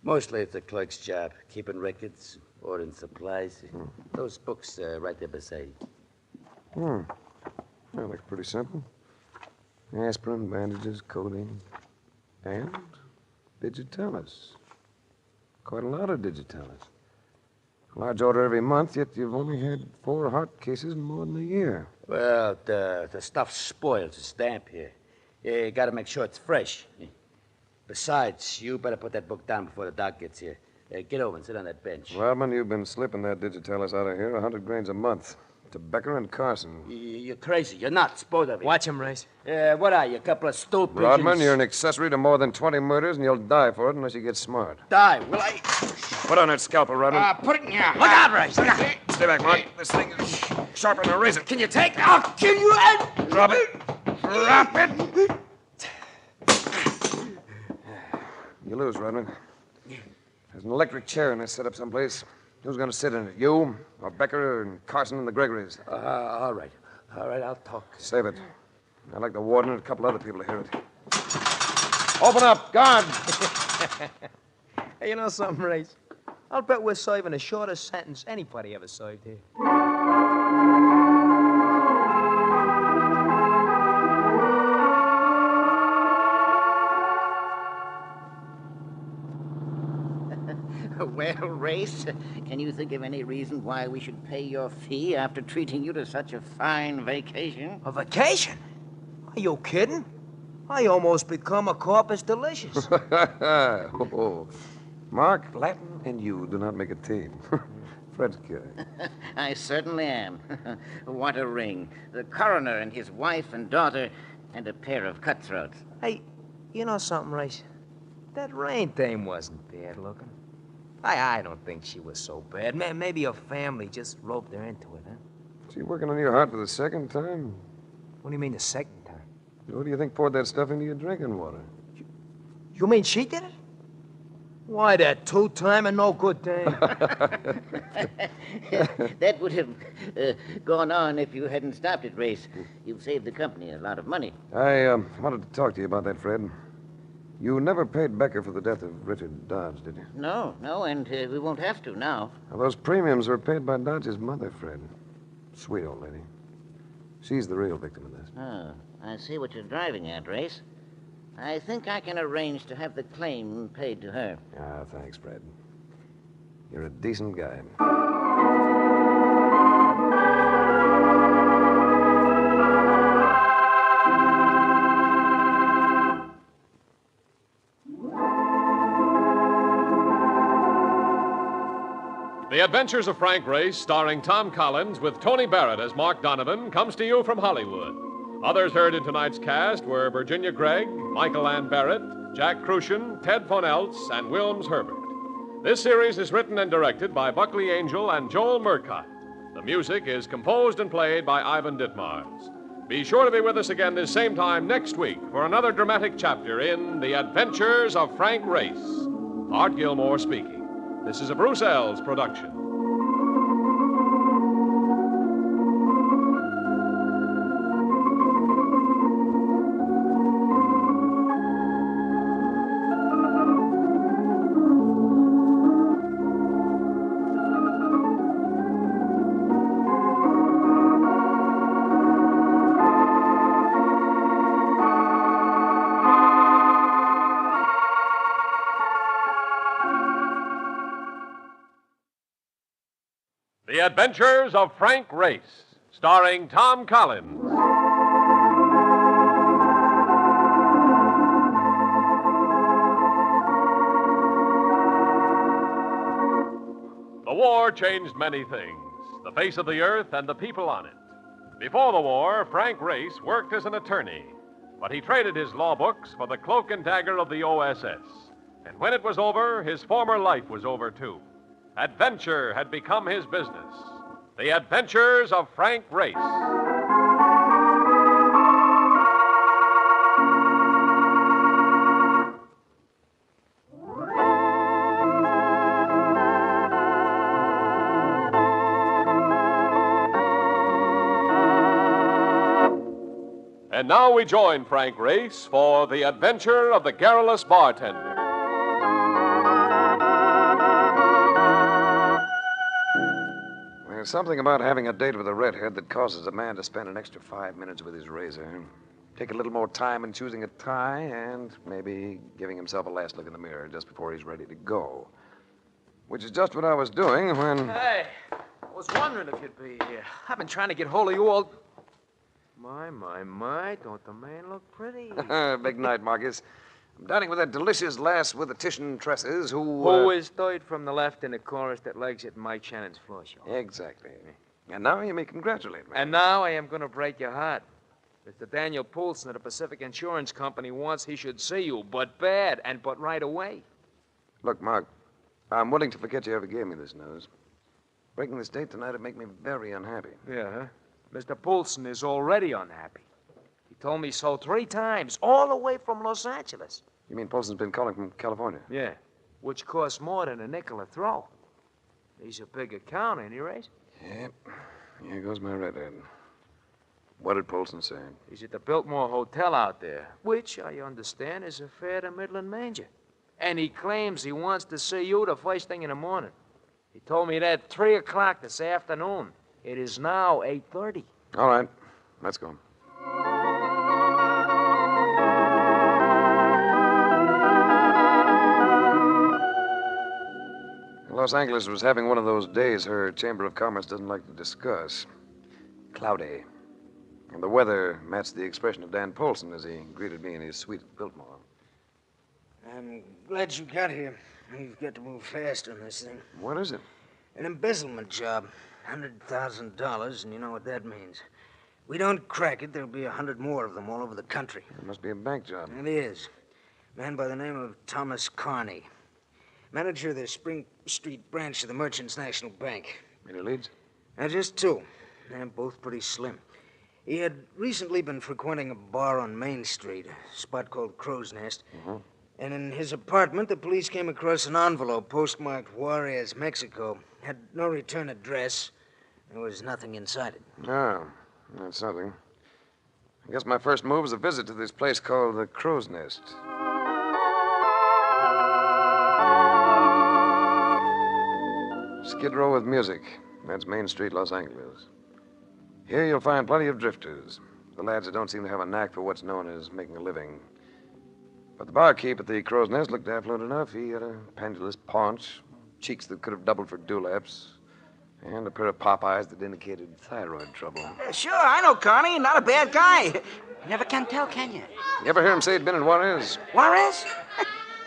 Mostly it's a clerk's job, keeping records, ordering supplies. Those books right there beside you. That looks pretty simple. Aspirin, bandages, codeine, and digitalis. Quite a lot of digitalis. Large order every month, yet you've only had 4 heart cases in more than a year. Well, the stuff spoils. It's damp here. You gotta make sure it's fresh. Besides, you better put that book down before the doc gets here. Get over and sit on that bench. Rodman, you've been slipping that digitalis out of here 100 grains a month. To Becker and Carson. You're crazy. You're nuts, both of you. Watch him, Race. What are you, a couple of stool pigeons? Rodman, you're an accessory to more than 20 murders, and you'll die for it unless you get smart. Die? Will I? Put on that scalpel, Rodman. Put it in your... Look out, Race! Stay back, Mark. This thing is sharper than a razor. Can you take it? I'll kill you and... Drop it. Drop it. You lose, Rodman. There's an electric chair in this setup someplace. Who's going to sit in it? You, or Becker, and Carson, and the Gregorys? All right. All right, I'll talk. Save it. I'd like the warden and a couple other people to hear it. Open up, guard! Hey, you know something, Race? I'll bet we're serving the shortest sentence anybody ever served here. Well, Race, can you think of any reason why we should pay your fee after treating you to such a fine vacation? A vacation? Are you kidding? I almost become a corpus delicious. Oh. Mark, Latin and you do not make a team. Fred's guy. I certainly am. What a ring. The coroner and his wife and daughter, and a pair of cutthroats. Hey, you know something, Race? That Rain dame wasn't bad looking. I don't think she was so bad. Maybe her family just roped her into it, huh? She working on your heart for the second time? What do you mean the second time? Who do you think poured that stuff into your drinking water? You mean she did it? Why, that two-timer, no good dame. That would have gone on if you hadn't stopped it, Race. You've saved the company a lot of money. I wanted to talk to you about that, Fred. You never paid Becker for the death of Richard Dodge, did you? No, and we won't have to now. Well, those premiums were paid by Dodge's mother, Fred. Sweet old lady. She's the real victim of this. Oh, I see what you're driving at, Race. I think I can arrange to have the claim paid to her. Ah, thanks, Fred. You're a decent guy. The Adventures of Frank Race, starring Tom Collins with Tony Barrett as Mark Donovan, comes to you from Hollywood. Others heard in tonight's cast were Virginia Gregg, Michael Ann Barrett, Jack Crucian, Ted Von Eltz, and Wilms Herbert. This series is written and directed by Buckley Angel and Joel Murcott. The music is composed and played by Ivan Ditmars. Be sure to be with us again this same time next week for another dramatic chapter in The Adventures of Frank Race. Art Gilmore speaking. This is a Bruce Ells production. The Adventures of Frank Race, starring Tom Collins. The war changed many things, the face of the earth and the people on it. Before the war, Frank Race worked as an attorney, but he traded his law books for the cloak and dagger of the OSS. And when it was over, his former life was over, too. Adventure had become his business. The Adventures of Frank Race. And now we join Frank Race for The Adventure of the Garrulous Bartender. There's something about having a date with a redhead that causes a man to spend an extra 5 minutes with his razor, take a little more time in choosing a tie, and maybe giving himself a last look in the mirror just before he's ready to go. Which is just what I was doing when... Hey, I was wondering if you'd be here. I've been trying to get hold of you all... My, don't the man look pretty? Big night, Marcus. I'm dining with that delicious lass with the Titian tresses who... Who is third from the left in the chorus that legs at Mike Shannon's floor show. Exactly. And now you may congratulate me. And now I am going to break your heart. Mr. Daniel Poulsen of the Pacific Insurance Company wants he should see you, but bad, and but right away. Look, Mark, I'm willing to forget you ever gave me this news. Breaking this date tonight would make me very unhappy. Yeah, huh? Mr. Poulsen is already unhappy. He told me so 3 times, all the way from Los Angeles. You mean Poulsen's been calling from California? Yeah, which costs more than a nickel a throw. He's a big account, ain't he, Race? Yep. Here goes my redhead. What did Poulsen say? He's at the Biltmore Hotel out there, which, I understand, is a fair to Midland manger. And he claims he wants to see you the first thing in the morning. He told me that at 3 o'clock this afternoon. It is now 8:30. All right. Let's go. Los Angeles was having one of those days her Chamber of Commerce doesn't like to discuss. Cloudy. And the weather matched the expression of Dan Poulsen as he greeted me in his suite at Biltmore. I'm glad you got here. You've got to move fast on this thing. What is it? An embezzlement job. $100,000, and you know what that means. We don't crack it, there'll be 100 more of them all over the country. It must be a bank job. It is. A man by the name of Thomas Carney. Manager of the Spring Street branch of the Merchants National Bank. Any leads? Just 2. They're both pretty slim. He had recently been frequenting a bar on Main Street, a spot called Crow's Nest. And in his apartment, the police came across an envelope postmarked Juarez, Mexico. Had no return address. There was nothing inside it. Oh, that's something. I guess my first move was a visit to this place called the Crow's Nest. Skid Row with music. That's Main Street, Los Angeles. Here you'll find plenty of drifters. The lads that don't seem to have a knack for what's known as making a living. But the barkeep at the Crow's Nest looked affluent enough. He had a pendulous paunch, cheeks that could have doubled for dewlaps, and a pair of pop eyes that indicated thyroid trouble. Sure, I know Connie. Not a bad guy. You never can tell, can you? You ever hear him say he'd been in Juarez? Juarez?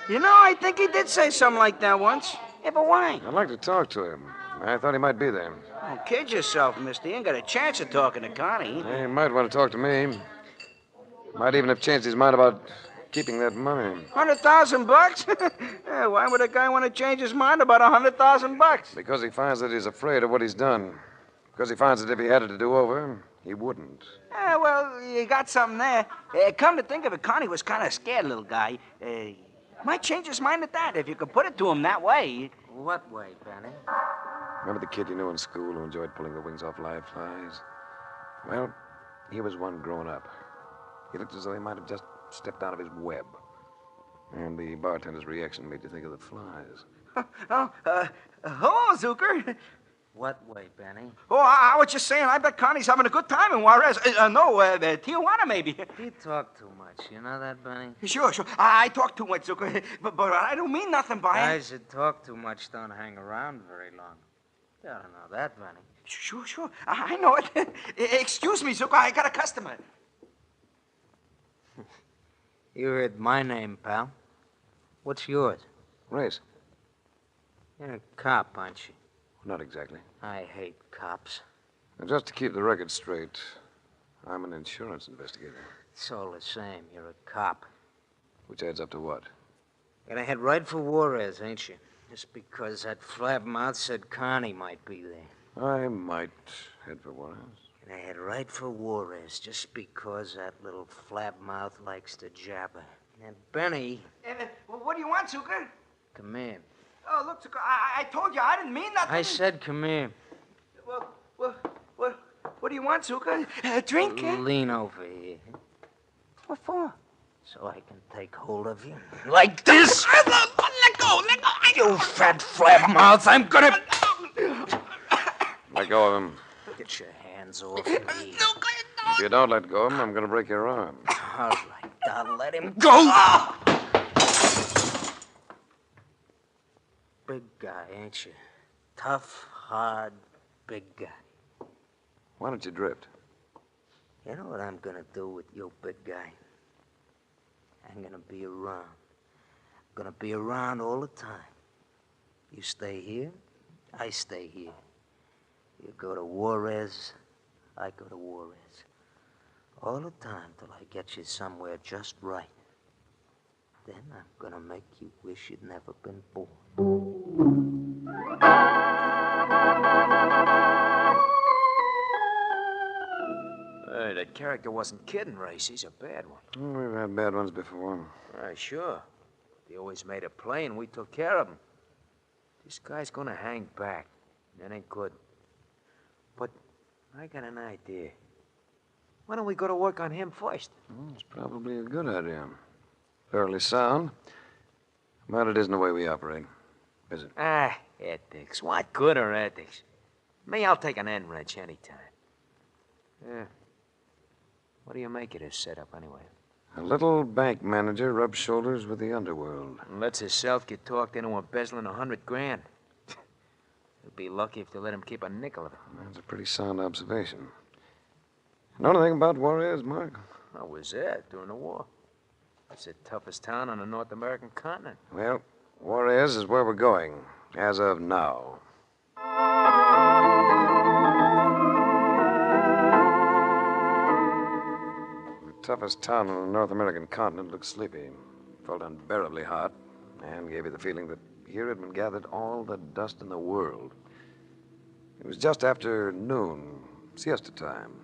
You know, I think he did say something like that once. Yeah, but why? I'd like to talk to him. I thought he might be there. Don't kid yourself, mister. You ain't got a chance of talking to Connie. He might want to talk to me. Might even have changed his mind about keeping that money. $100,000? Yeah, why would a guy want to change his mind about $100,000? Because he finds that he's afraid of what he's done. Because he finds that if he had it to do over, he wouldn't. Yeah, well, you got something there. Come to think of it, Connie was kind of scared, little guy. Might change his mind at that, if you could put it to him that way. What way, Benny? Remember the kid you knew in school who enjoyed pulling the wings off live flies? Well, he was one grown up. He looked as though he might have just stepped out of his web. And the bartender's reaction made you think of the flies. Hello, Zucker. What way, Benny? Oh, I was just saying, I bet Connie's having a good time in Juarez. Tijuana, maybe. You talk too much. You know that, Benny? Sure. I talk too much, Zucker. But I don't mean nothing by it. Guys that talk too much don't hang around very long. You ought to know that, Benny. Sure. I know it. Excuse me, Zucker. I got a customer. You heard my name, pal. What's yours? Race. You're a cop, aren't you? Not exactly. I hate cops. And just to keep the record straight, I'm an insurance investigator. It's all the same. You're a cop. Which adds up to what? Gonna head right for Juarez, ain't you? Just because that flabmouth said Connie might be there. I might head for Juarez. Gonna head right for Juarez just because that little flabmouth likes to jabber. And Benny... What do you want, Zucker? Come here. Oh, look, Zucker, I told you I didn't mean nothing. I said come here. What do you want, Zucker? A drink? Lean over here. What for? So I can take hold of you. Like this! Let go! You fat flabmouth, I'm gonna... Let go of him. Get your hands off me. If you don't let go of him, I'm going to break your arm. All right, I'll let him go. big guy, ain't you? Tough, hard, big guy. Why don't you drift? You know what I'm gonna do with you, big guy? I'm gonna be around. Gonna be around all the time. You stay here, I stay here. You go to Juarez, I go to Juarez. All the time till I get you somewhere just right. Then I'm gonna make you wish you'd never been born. Hey, that character wasn't kidding, Race. He's a bad one. We've had bad ones before. Sure. He always made a play, and we took care of him. This guy's gonna hang back. That ain't good. But I got an idea. Why don't we go to work on him first? It's probably a good idea. Fairly sound. But it isn't the way we operate, is it? Ethics. What good are ethics? Me, I'll take an end wrench anytime. Yeah. What do you make of this setup, anyway? A little bank manager rubs shoulders with the underworld. And lets himself get talked into embezzling $100 grand. He'll be lucky if they let him keep a nickel of it. That's a pretty sound observation. Know anything about Juarez, Mark? I was there during the war. It's the toughest town on the North American continent. Well, Juarez is where we're going, as of now. The toughest town on the North American continent looked sleepy, felt unbearably hot, and gave you the feeling that here had been gathered all the dust in the world. It was just after noon, siesta time.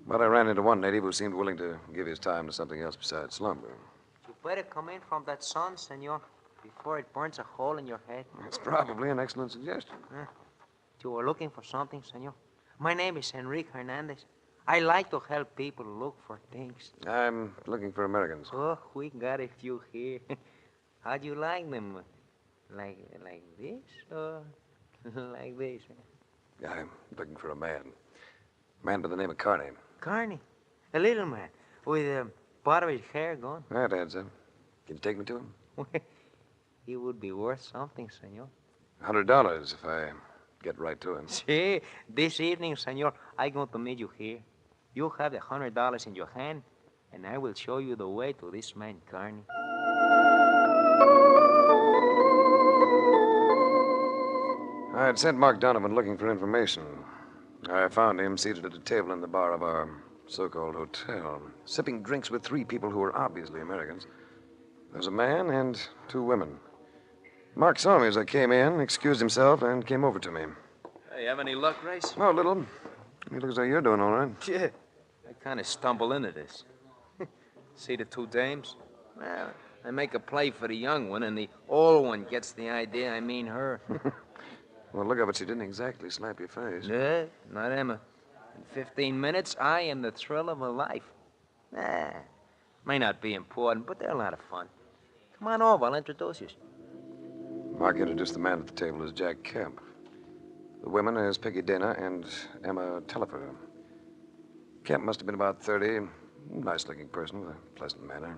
But I ran into one native who seemed willing to give his time to something else besides slumber. You better come in from that sun, senor, before it burns a hole in your head. That's probably an excellent suggestion. You were looking for something, senor? My name is Enrique Hernandez. I like to help people look for things. I'm looking for Americans. Oh, we got a few here. How'd you like them? Like this or like this? I'm looking for a man. A man by the name of Carney. Carney, a little man with part of his hair gone. That adds up. Can you take me to him? He would be worth something, senor. $100 if I get right to him. See, this evening, senor, I'm going to meet you here. You have the $100 in your hand, and I will show you the way to this man, Carney. I had sent Mark Donovan looking for information. I found him seated at a table in the bar of our so-called hotel, sipping drinks with three people who were obviously Americans. There was a man and two women. Mark saw me as I came in, excused himself, and came over to me. Hey, have any luck, Race? Oh, a little. You look as though you're doing all right. Yeah. I kind of stumble into this. See the two dames? Well, I make a play for the young one, and the old one gets the idea I mean her. Well, look up it. She didn't exactly slap your face. Yeah, not Emma. In 15 minutes, I am the thrill of her life. May not be important, but they're a lot of fun. Come on over, I'll introduce you. Mark introduced the man at the table as Jack Kemp. The women as Peggy Dana and Emma Tellifer. Kemp must have been about 30. Nice-looking person with a pleasant manner.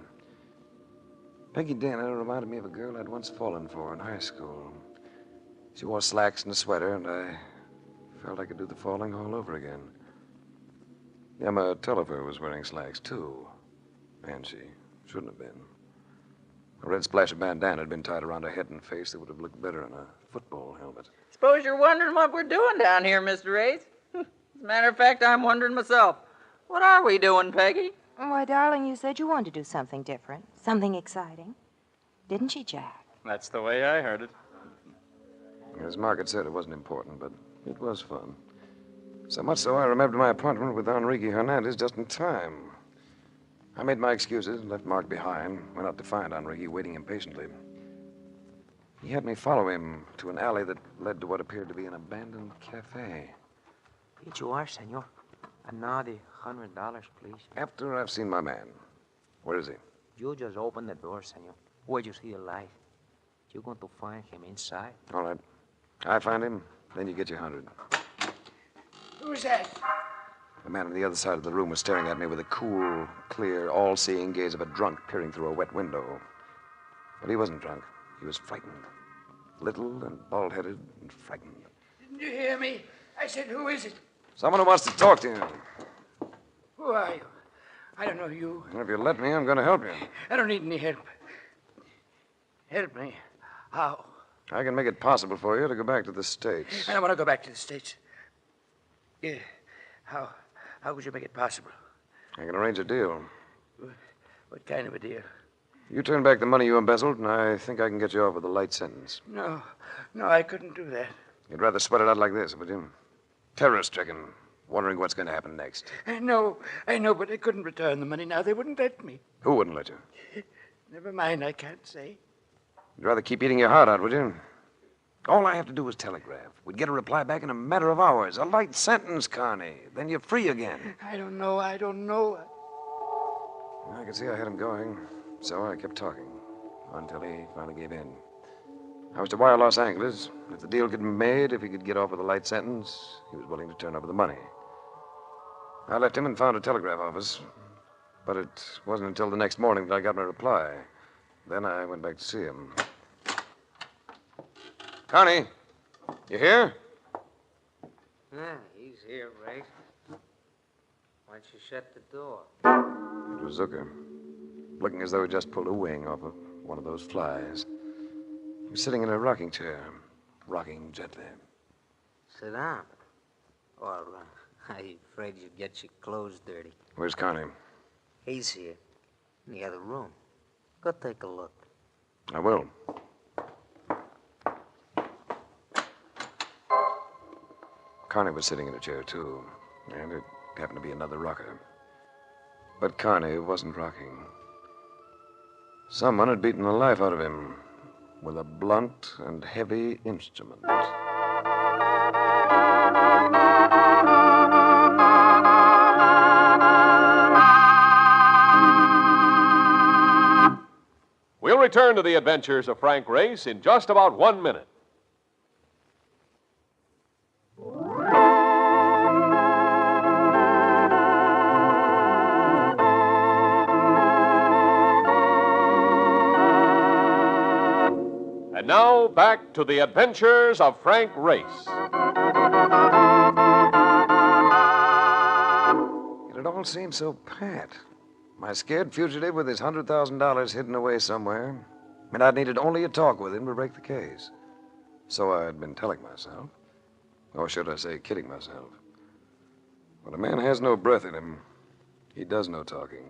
Peggy Dana reminded me of a girl I'd once fallen for in high school. She wore slacks and a sweater, and I felt I could do the falling all over again. Emma Tellifer was wearing slacks, too. And she shouldn't have been. A red splash of bandana had been tied around her head and face that would have looked better in a football helmet. Suppose you're wondering what we're doing down here, Mr. Race. As a matter of fact, I'm wondering myself. What are we doing, Peggy? Why, darling, you said you wanted to do something different, something exciting. Didn't she, Jack? That's the way I heard it. As Mark had said, it wasn't important, but it was fun. So much so I remembered my appointment with Enrique Hernandez just in time. I made my excuses, left Mark behind, went out to find Enrique waiting impatiently. He had me follow him to an alley that led to what appeared to be an abandoned cafe. Here you are, senor. And now the $100, please. After I've seen my man. Where is he? You just open the door, senor. Where you see the light. You're going to find him inside. All right. I find him, then you get your 100. Who's that? The man on the other side of the room was staring at me with the cool, clear, all-seeing gaze of a drunk peering through a wet window. But he wasn't drunk. He was frightened. little and bald-headed and frightened. Didn't you hear me? I said, who is it? Someone who wants to talk to you. Who are you? I don't know you. And if you let me, I'm going to help you. I don't need any help. Help me. How? I can make it possible for you to go back to the States. I don't want to go back to the States. Yeah. How would you make it possible? I can arrange a deal. What kind of a deal? You turn back the money you embezzled, and I think I can get you off with a light sentence. No, I couldn't do that. You'd rather sweat it out like this, would you? Terror-stricken, wondering what's going to happen next. I know, but I couldn't return the money now. They wouldn't let me. Who wouldn't let you? Never mind, I can't say. You'd rather keep eating your heart out, would you? All I have to do is telegraph. We'd get a reply back in a matter of hours. A light sentence, Carney. Then you're free again. I don't know. I could see I had him going, so I kept talking until he finally gave in. I was to wire Los Angeles. If the deal could be made, if he could get off with a light sentence, he was willing to turn over the money. I left him and found a telegraph office, but it wasn't until the next morning that I got my reply. Then I went back to see him. Connie, you here? Yeah, he's here, Ray. Why don't you shut the door? It was Zucker, looking as though he just pulled a wing off of one of those flies. He was sitting in a rocking chair, rocking gently. Sit down. Or, I'm afraid you'd get your clothes dirty. Where's Connie? He's here, in the other room. Go take a look. I will. Connie was sitting in a chair, too, and it happened to be another rocker. But Connie wasn't rocking. Someone had beaten the life out of him with a blunt and heavy instrument. We'll return to the adventures of Frank Race in just about 1 minute. And now, back to the adventures of Frank Race. It all seemed so pat. My scared fugitive with his $100,000 hidden away somewhere, and I'd needed only a talk with him to break the case. So I'd been telling myself, or should I say kidding myself. When a man has no breath in him, he does no talking.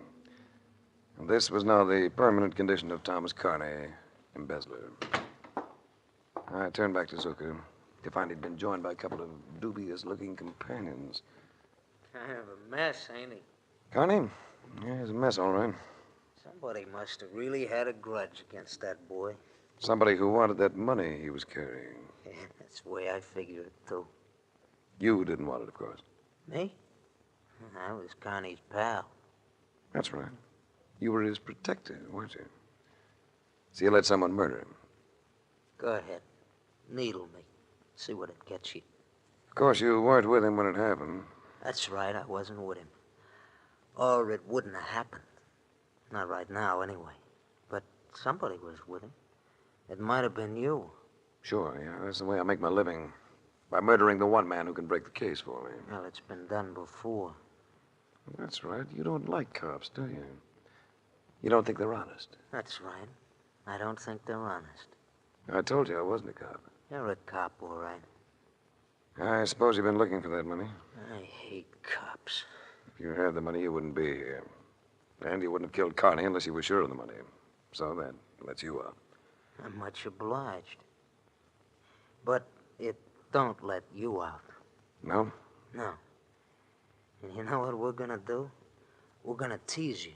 And this was now the permanent condition of Thomas Carney, embezzler. I turned back to Zucker to find he'd been joined by a couple of dubious-looking companions. Kind of a mess, ain't he? Carney? Yeah, he's a mess, all right. Somebody must have really had a grudge against that boy. Somebody who wanted that money he was carrying. Yeah, that's the way I figure it, too. You didn't want it, of course. Me? I was Connie's pal. That's right. You were his protector, weren't you? So you let someone murder him. Go ahead. Needle me. See what it gets you. Of course, you weren't with him when it happened. That's right, I wasn't with him. Or it wouldn't have happened. Not right now, anyway. But somebody was with him. It might have been you. Sure, yeah. That's the way I make my living. By murdering the one man who can break the case for me. Well, it's been done before. That's right. You don't like cops, do you? You don't think they're honest. That's right. I don't think they're honest. I told you I wasn't a cop. You're a cop, all right. I suppose you've been looking for that money. I hate cops. If you had the money, you wouldn't be here. And you wouldn't have killed Carney unless you were sure of the money. So that lets you out. I'm much obliged. But it don't let you out. No? No. And you know what we're gonna do? We're gonna tease you.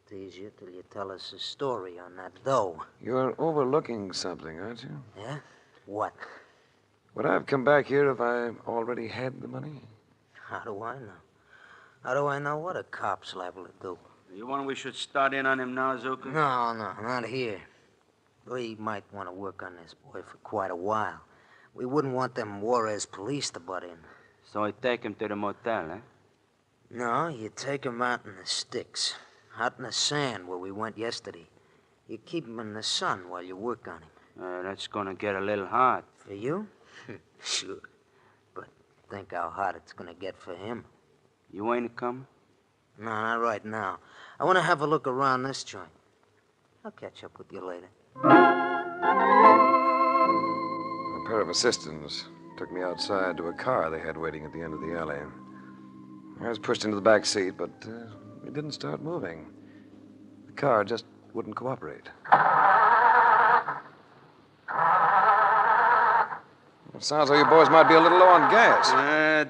Tease you till you tell us a story on that dough. You're overlooking something, aren't you? Yeah? What? Would I have come back here if I already had the money? How do I know? How do I know what a cop's liable to do? You want we should start in on him now, Zucker? No, not here. We might want to work on this boy for quite a while. We wouldn't want them Juarez police to butt in. So I take him to the motel, eh? No, you take him out in the sticks. Out in the sand where we went yesterday. You keep him in the sun while you work on him. That's gonna get a little hot. For you? Sure. But think how hot it's gonna get for him. You ain't coming? No, not right now. I want to have a look around this joint. I'll catch up with you later. A pair of assistants took me outside to a car they had waiting at the end of the alley. I was pushed into the back seat, but it didn't start moving. The car just wouldn't cooperate. It sounds like you boys might be a little low on gas.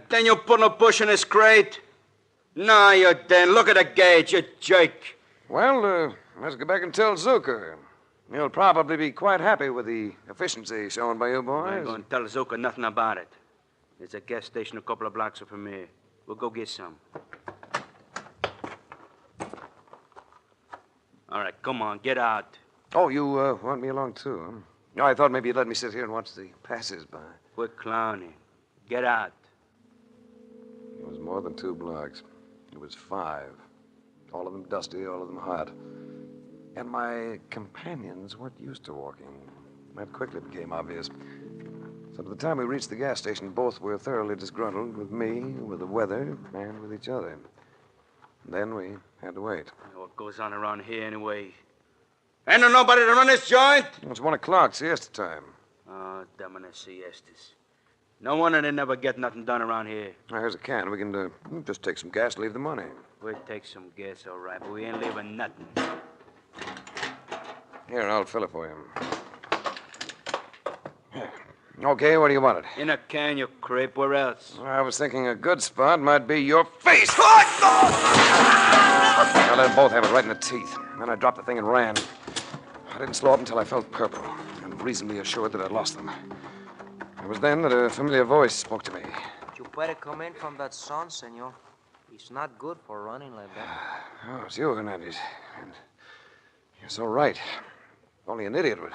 Then you put a bush in his crate? No, you didn't. Look at the gauge, you jerk. Well, let's go back and tell Zucker. He'll probably be quite happy with the efficiency shown by you boys. I ain't gonna tell Zuka nothing about it. There's a gas station a couple of blocks from here. We'll go get some. All right, come on, get out. Oh, you want me along, too, huh? No, I thought maybe you'd let me sit here and watch the passers-by. Quit clowning. Get out. It was more than 2 blocks. It was 5. All of them dusty, all of them hot. And my companions weren't used to walking. That quickly became obvious. So by the time we reached the gas station, both were thoroughly disgruntled with me, with the weather, and with each other. Then we had to wait. What goes on around here anyway? Ain't there nobody to run this joint? It's 1 o'clock, siesta time. Oh, damn it, siestas. No wonder they never get nothing done around here. Now, here's a can. We can just take some gas, leave the money. We'll take some gas, all right, but we ain't leaving nothing. Here, I'll fill it for you. Here. Okay, where do you want it? In a can, you creep. Where else? I was thinking a good spot might be your face. I let them both have it right in the teeth. Then I dropped the thing and ran. I didn't slow up until I felt purple and reasonably assured that I'd lost them. It was then that a familiar voice spoke to me. You better come in from that sun, senor. It's not good for running like that. Oh, it's you, Hernandez. And you're so right. Only an idiot would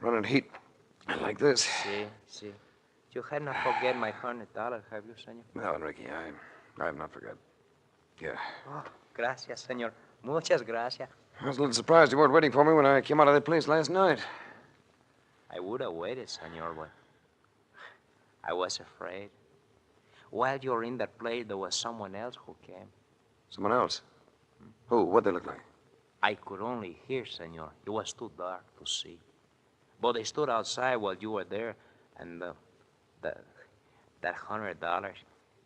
run in heat like this. See. You had not forget my $100, have you, senor? No, Enrique, I have not forgot. Yeah. Oh, gracias, senor. Muchas gracias. I was a little surprised you weren't waiting for me when I came out of that place last night. I would have waited, senor, but I was afraid. While you were in that place, there was someone else who came. Someone else? Who? What'd they look like? I could only hear, senor. It was too dark to see. But they stood outside while you were there, and that $100,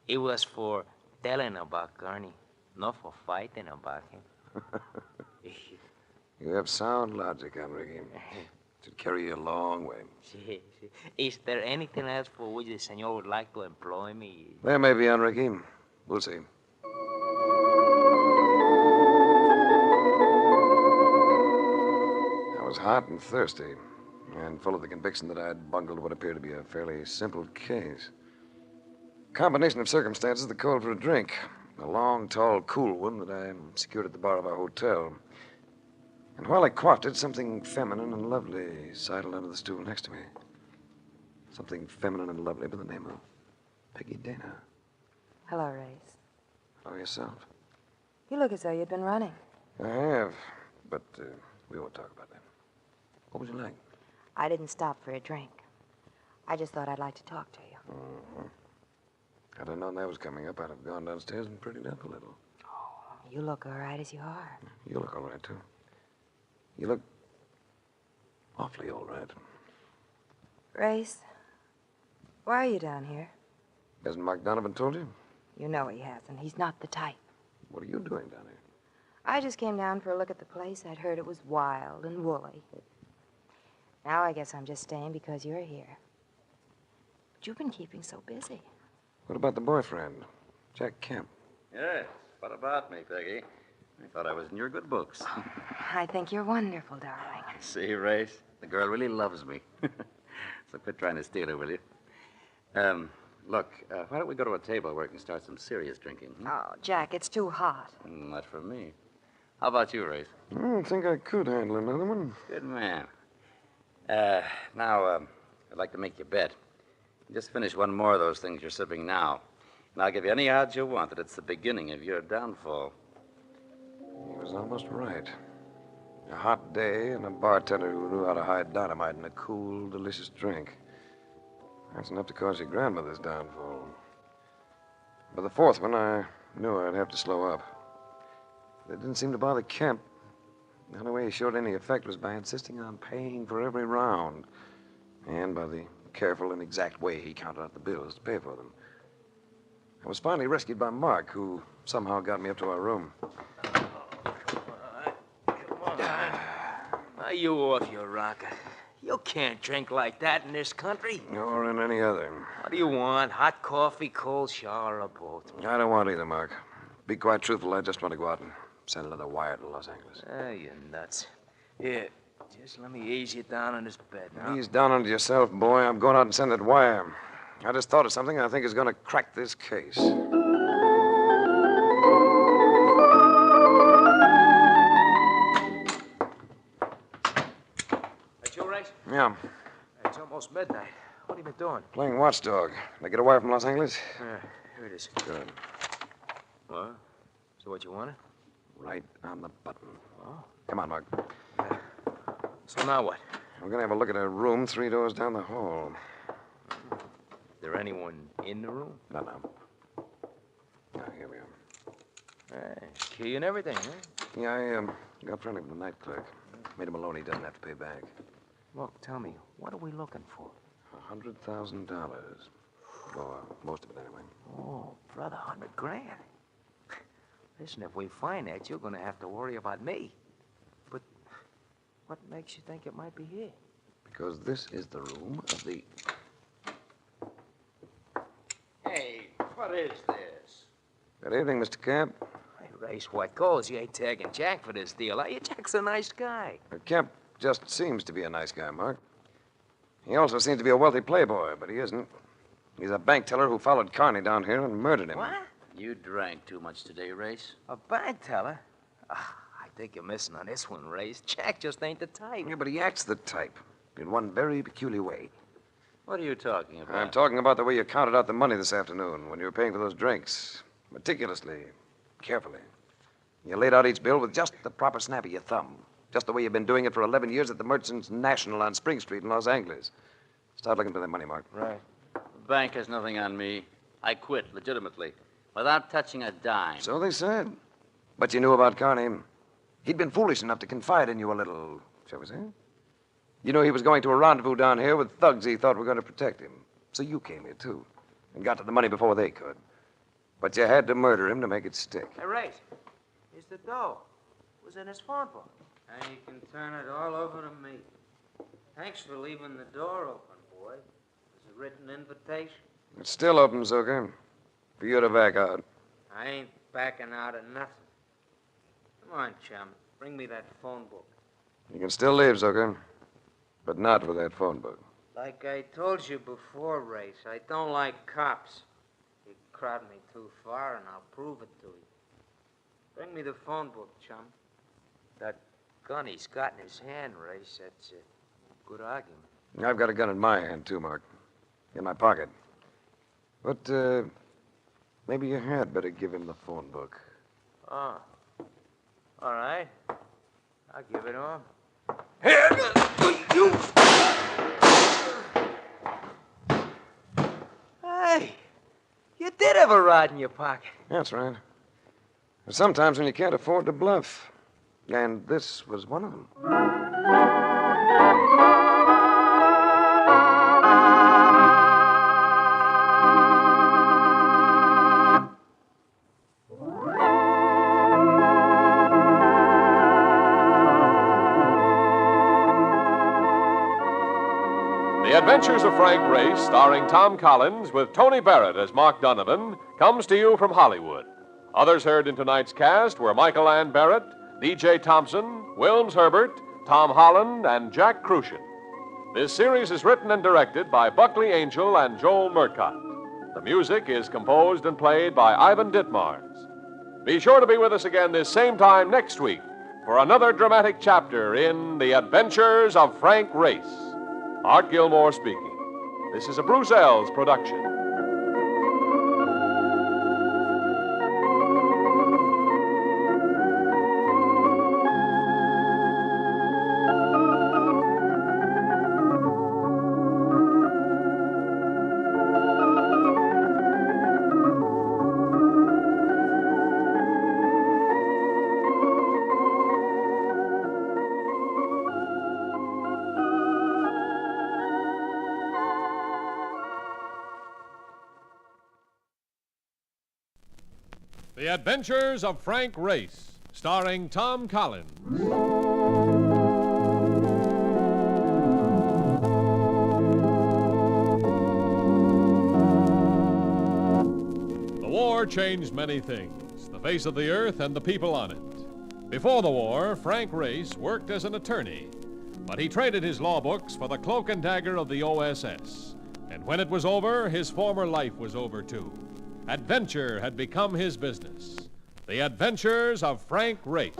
it was for telling about Carney, not for fighting about him. You have sound logic, Enrique. It should carry you a long way. Is there anything else for which the senor would like to employ me? There may be, Enrique. We'll see. I was hot and thirsty, and full of the conviction that I'd bungled what appeared to be a fairly simple case. A combination of circumstances that called for a drink. A long, tall, cool one that I secured at the bar of our hotel. And while I quaffed it, something feminine and lovely sidled under the stool next to me. Something feminine and lovely by the name of Peggy Dana. Hello, Race. Hello yourself. You look as though you'd been running. I have, but we won't talk about that. What would you like? I didn't stop for a drink. I just thought I'd like to talk to you. Mm-hmm. Had I known that was coming up, I'd have gone downstairs and prettied up a little. Oh, you look all right as you are. You look all right, too. You look awfully all right. Race, why are you down here? Hasn't Mark Donovan told you? You know he hasn't. He's not the type. What are you doing down here? I just came down for a look at the place. I'd heard it was wild and woolly. Now I guess I'm just staying because you're here. But you've been keeping so busy. What about the boyfriend, Jack Kemp? Yes, what about me, Peggy? I thought I was in your good books. I think you're wonderful, darling. See, Race, the girl really loves me. So quit trying to steal her, will you? Look, why don't we go to a table where we can start some serious drinking? Oh, Jack, it's too hot. Not for me. How about you, Race? I don't think I could handle another one. Good man. Now, I'd like to make you a bet. Just finish one more of those things you're sipping now, and I'll give you any odds you want that it's the beginning of your downfall. He was almost right. A hot day and a bartender who knew how to hide dynamite in a cool, delicious drink. That's enough to cause your grandmother's downfall. By the fourth one, I knew I'd have to slow up. It didn't seem to bother Kemp. The only way he showed any effect was by insisting on paying for every round, and by the careful and exact way he counted out the bills to pay for them. I was finally rescued by Mark, who somehow got me up to our room. Are you off your rocker? You can't drink like that in this country. Or in any other. What do you want? Hot coffee, cold shower, or both? I don't want either, Mark. Be quite truthful, I just want to go out and send another wire to Los Angeles. You're nuts. Here, just let me ease you down on this bed now. Ease down onto yourself, boy. I'm going out and send that wire. I just thought of something I think is going to crack this case. That you, Race? Yeah, It's almost midnight. What have you been doing? playing watchdog. Did I get a wire from Los Angeles? Here it is. Good. What? So what you wanted? Right on the button. Oh. Come on, Mark. So now what? We're going to have a look at a room 3 doors down the hall. Is there anyone in the room? No. Now, here we are. Key and everything, huh? Yeah, I got friendly with the night clerk. Made him a loan he doesn't have to pay back. Look, tell me, what are we looking for? $100,000. Or most of it, anyway. Oh, brother, $100,000. Listen, if we find that, you're going to have to worry about me. But what makes you think it might be here? Because this is the room of the... Hey, what is this? Good evening, Mr. Kemp. Hey, Race, what goes? You ain't tagging Jack for this deal, are you? Jack's a nice guy. Kemp just seems to be a nice guy, Mark. He also seems to be a wealthy playboy, but he isn't. He's a bank teller who followed Carney down here and murdered him. What? You drank too much today, Race. A bank teller? I think you're missing on this one, Race. Jack just ain't the type. Yeah, but he acts the type in one very peculiar way. What are you talking about? I'm talking about the way you counted out the money this afternoon when you were paying for those drinks. Meticulously, carefully. You laid out each bill with just the proper snap of your thumb. Just the way you've been doing it for 11 years at the Merchants National on Spring Street in Los Angeles. Start looking for that money, Mark. Right. The bank has nothing on me. I quit legitimately, without touching a dime. So they said. But you knew about Carney. He'd been foolish enough to confide in you a little, shall we say? You knew he was going to a rendezvous down here with thugs he thought were going to protect him. So you came here, too, and got to the money before they could. But you had to murder him to make it stick. Hey, Race, here's the dough. It was in his phone book. And you can turn it all over to me. Thanks for leaving the door open, boy. It's a written invitation. It's still open, Zucker. For you to back out. I ain't backing out of nothing. Come on, chum. Bring me that phone book. You can still leave, Zucker. But not with that phone book. Like I told you before, Race, I don't like cops. You crowd me too far, and I'll prove it to you. Bring me the phone book, chum. That gun he's got in his hand, Race, that's a good argument. I've got a gun in my hand, too, Mark. In my pocket. But, maybe you had better give him the phone book. Oh. All right. I'll give it to him. Hey, you did have a rod in your pocket. That's right. There's sometimes when you can't afford to bluff. And this was one of them. The Adventures of Frank Race, starring Tom Collins with Tony Barrett as Mark Donovan, comes to you from Hollywood. Others heard in tonight's cast were Michael Ann Barrett, D.J. Thompson, Wilms Herbert, Tom Holland, and Jack Crucian. This series is written and directed by Buckley Angel and Joel Murcott. The music is composed and played by Ivan Ditmars. Be sure to be with us again this same time next week for another dramatic chapter in The Adventures of Frank Race. Art Gilmore speaking. This is a Bruce Ells production. The Adventures of Frank Race, starring Tom Collins. The war changed many things, the face of the earth and the people on it. Before the war, Frank Race worked as an attorney, but he traded his law books for the cloak and dagger of the OSS. And when it was over, his former life was over too. Adventure had become his business. The Adventures of Frank Race.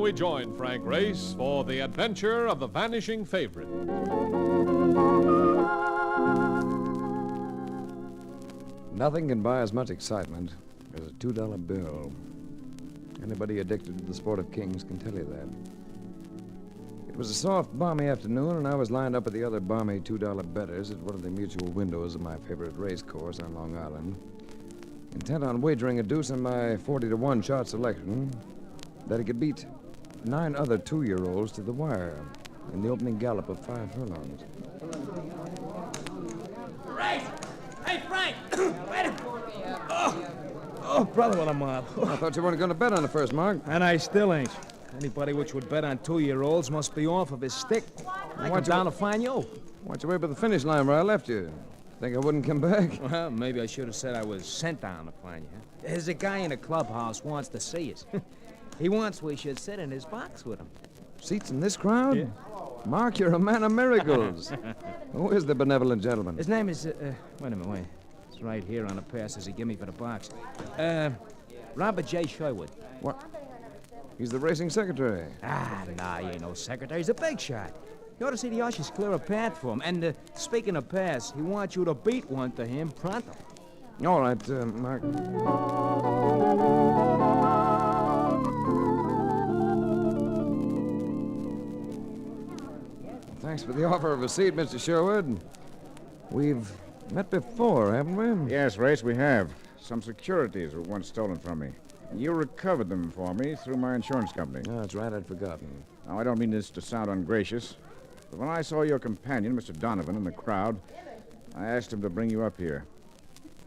We join Frank Race for the adventure of the vanishing favorite. Nothing can buy as much excitement as a $2 bill. Anybody addicted to the sport of kings can tell you that. It was a soft, balmy afternoon, and I was lined up with the other balmy $2 bettors at one of the mutual windows of my favorite race course on Long Island, intent on wagering a deuce on my 40-to-1 shot selection that he could beat 9 other 2-year-olds to the wire in the opening gallop of 5 furlongs. Race! Hey, Frank! Wait a minute! Oh, brother, what a mob. I thought you weren't going to bet on the first, Mark. And I still ain't. Anybody which would bet on 2-year-olds must be off of his stick. I come down to find you. Why'd you wait by the finish line where I left you? Think I wouldn't come back? Well, maybe I should have said I was sent down to find you. There's a guy in the clubhouse wants to see us. He wants we should sit in his box with him. Seats in this crowd? Yeah. Mark, you're a man of miracles. Who is the benevolent gentleman? His name is, wait a minute, wait. It's right here on the passes he gave me for the box. Robert J. Sherwood. What? He's the racing secretary. Nah, he ain't no secretary. He's a big shot. You ought to see the ushers clear a path for him. And, speaking of paths, he wants you to beat one to him pronto. All right, Mark. Thanks for the offer of a seat, Mr. Sherwood. We've met before, haven't we? Yes, Race, we have. Some securities were once stolen from me. You recovered them for me through my insurance company. Oh, that's right, I'd forgotten. Now, I don't mean this to sound ungracious, but when I saw your companion, Mr. Donovan, in the crowd, I asked him to bring you up here.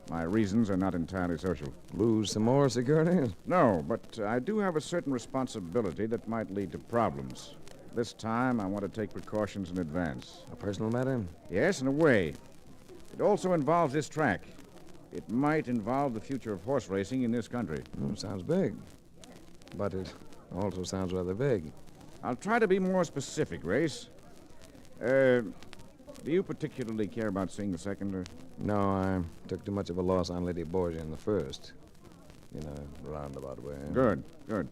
My reasons are not entirely social. Lose some more securities? No, but I do have a certain responsibility that might lead to problems. This time, I want to take precautions in advance. A personal matter? Yes, in a way. It also involves this track. It might involve the future of horse racing in this country. Sounds big. But it also sounds rather vague. I'll try to be more specific, Race. Do you particularly care about seeing the second, or? No, I took too much of a loss on Lady Borgia in the first. In a roundabout way. Good, good.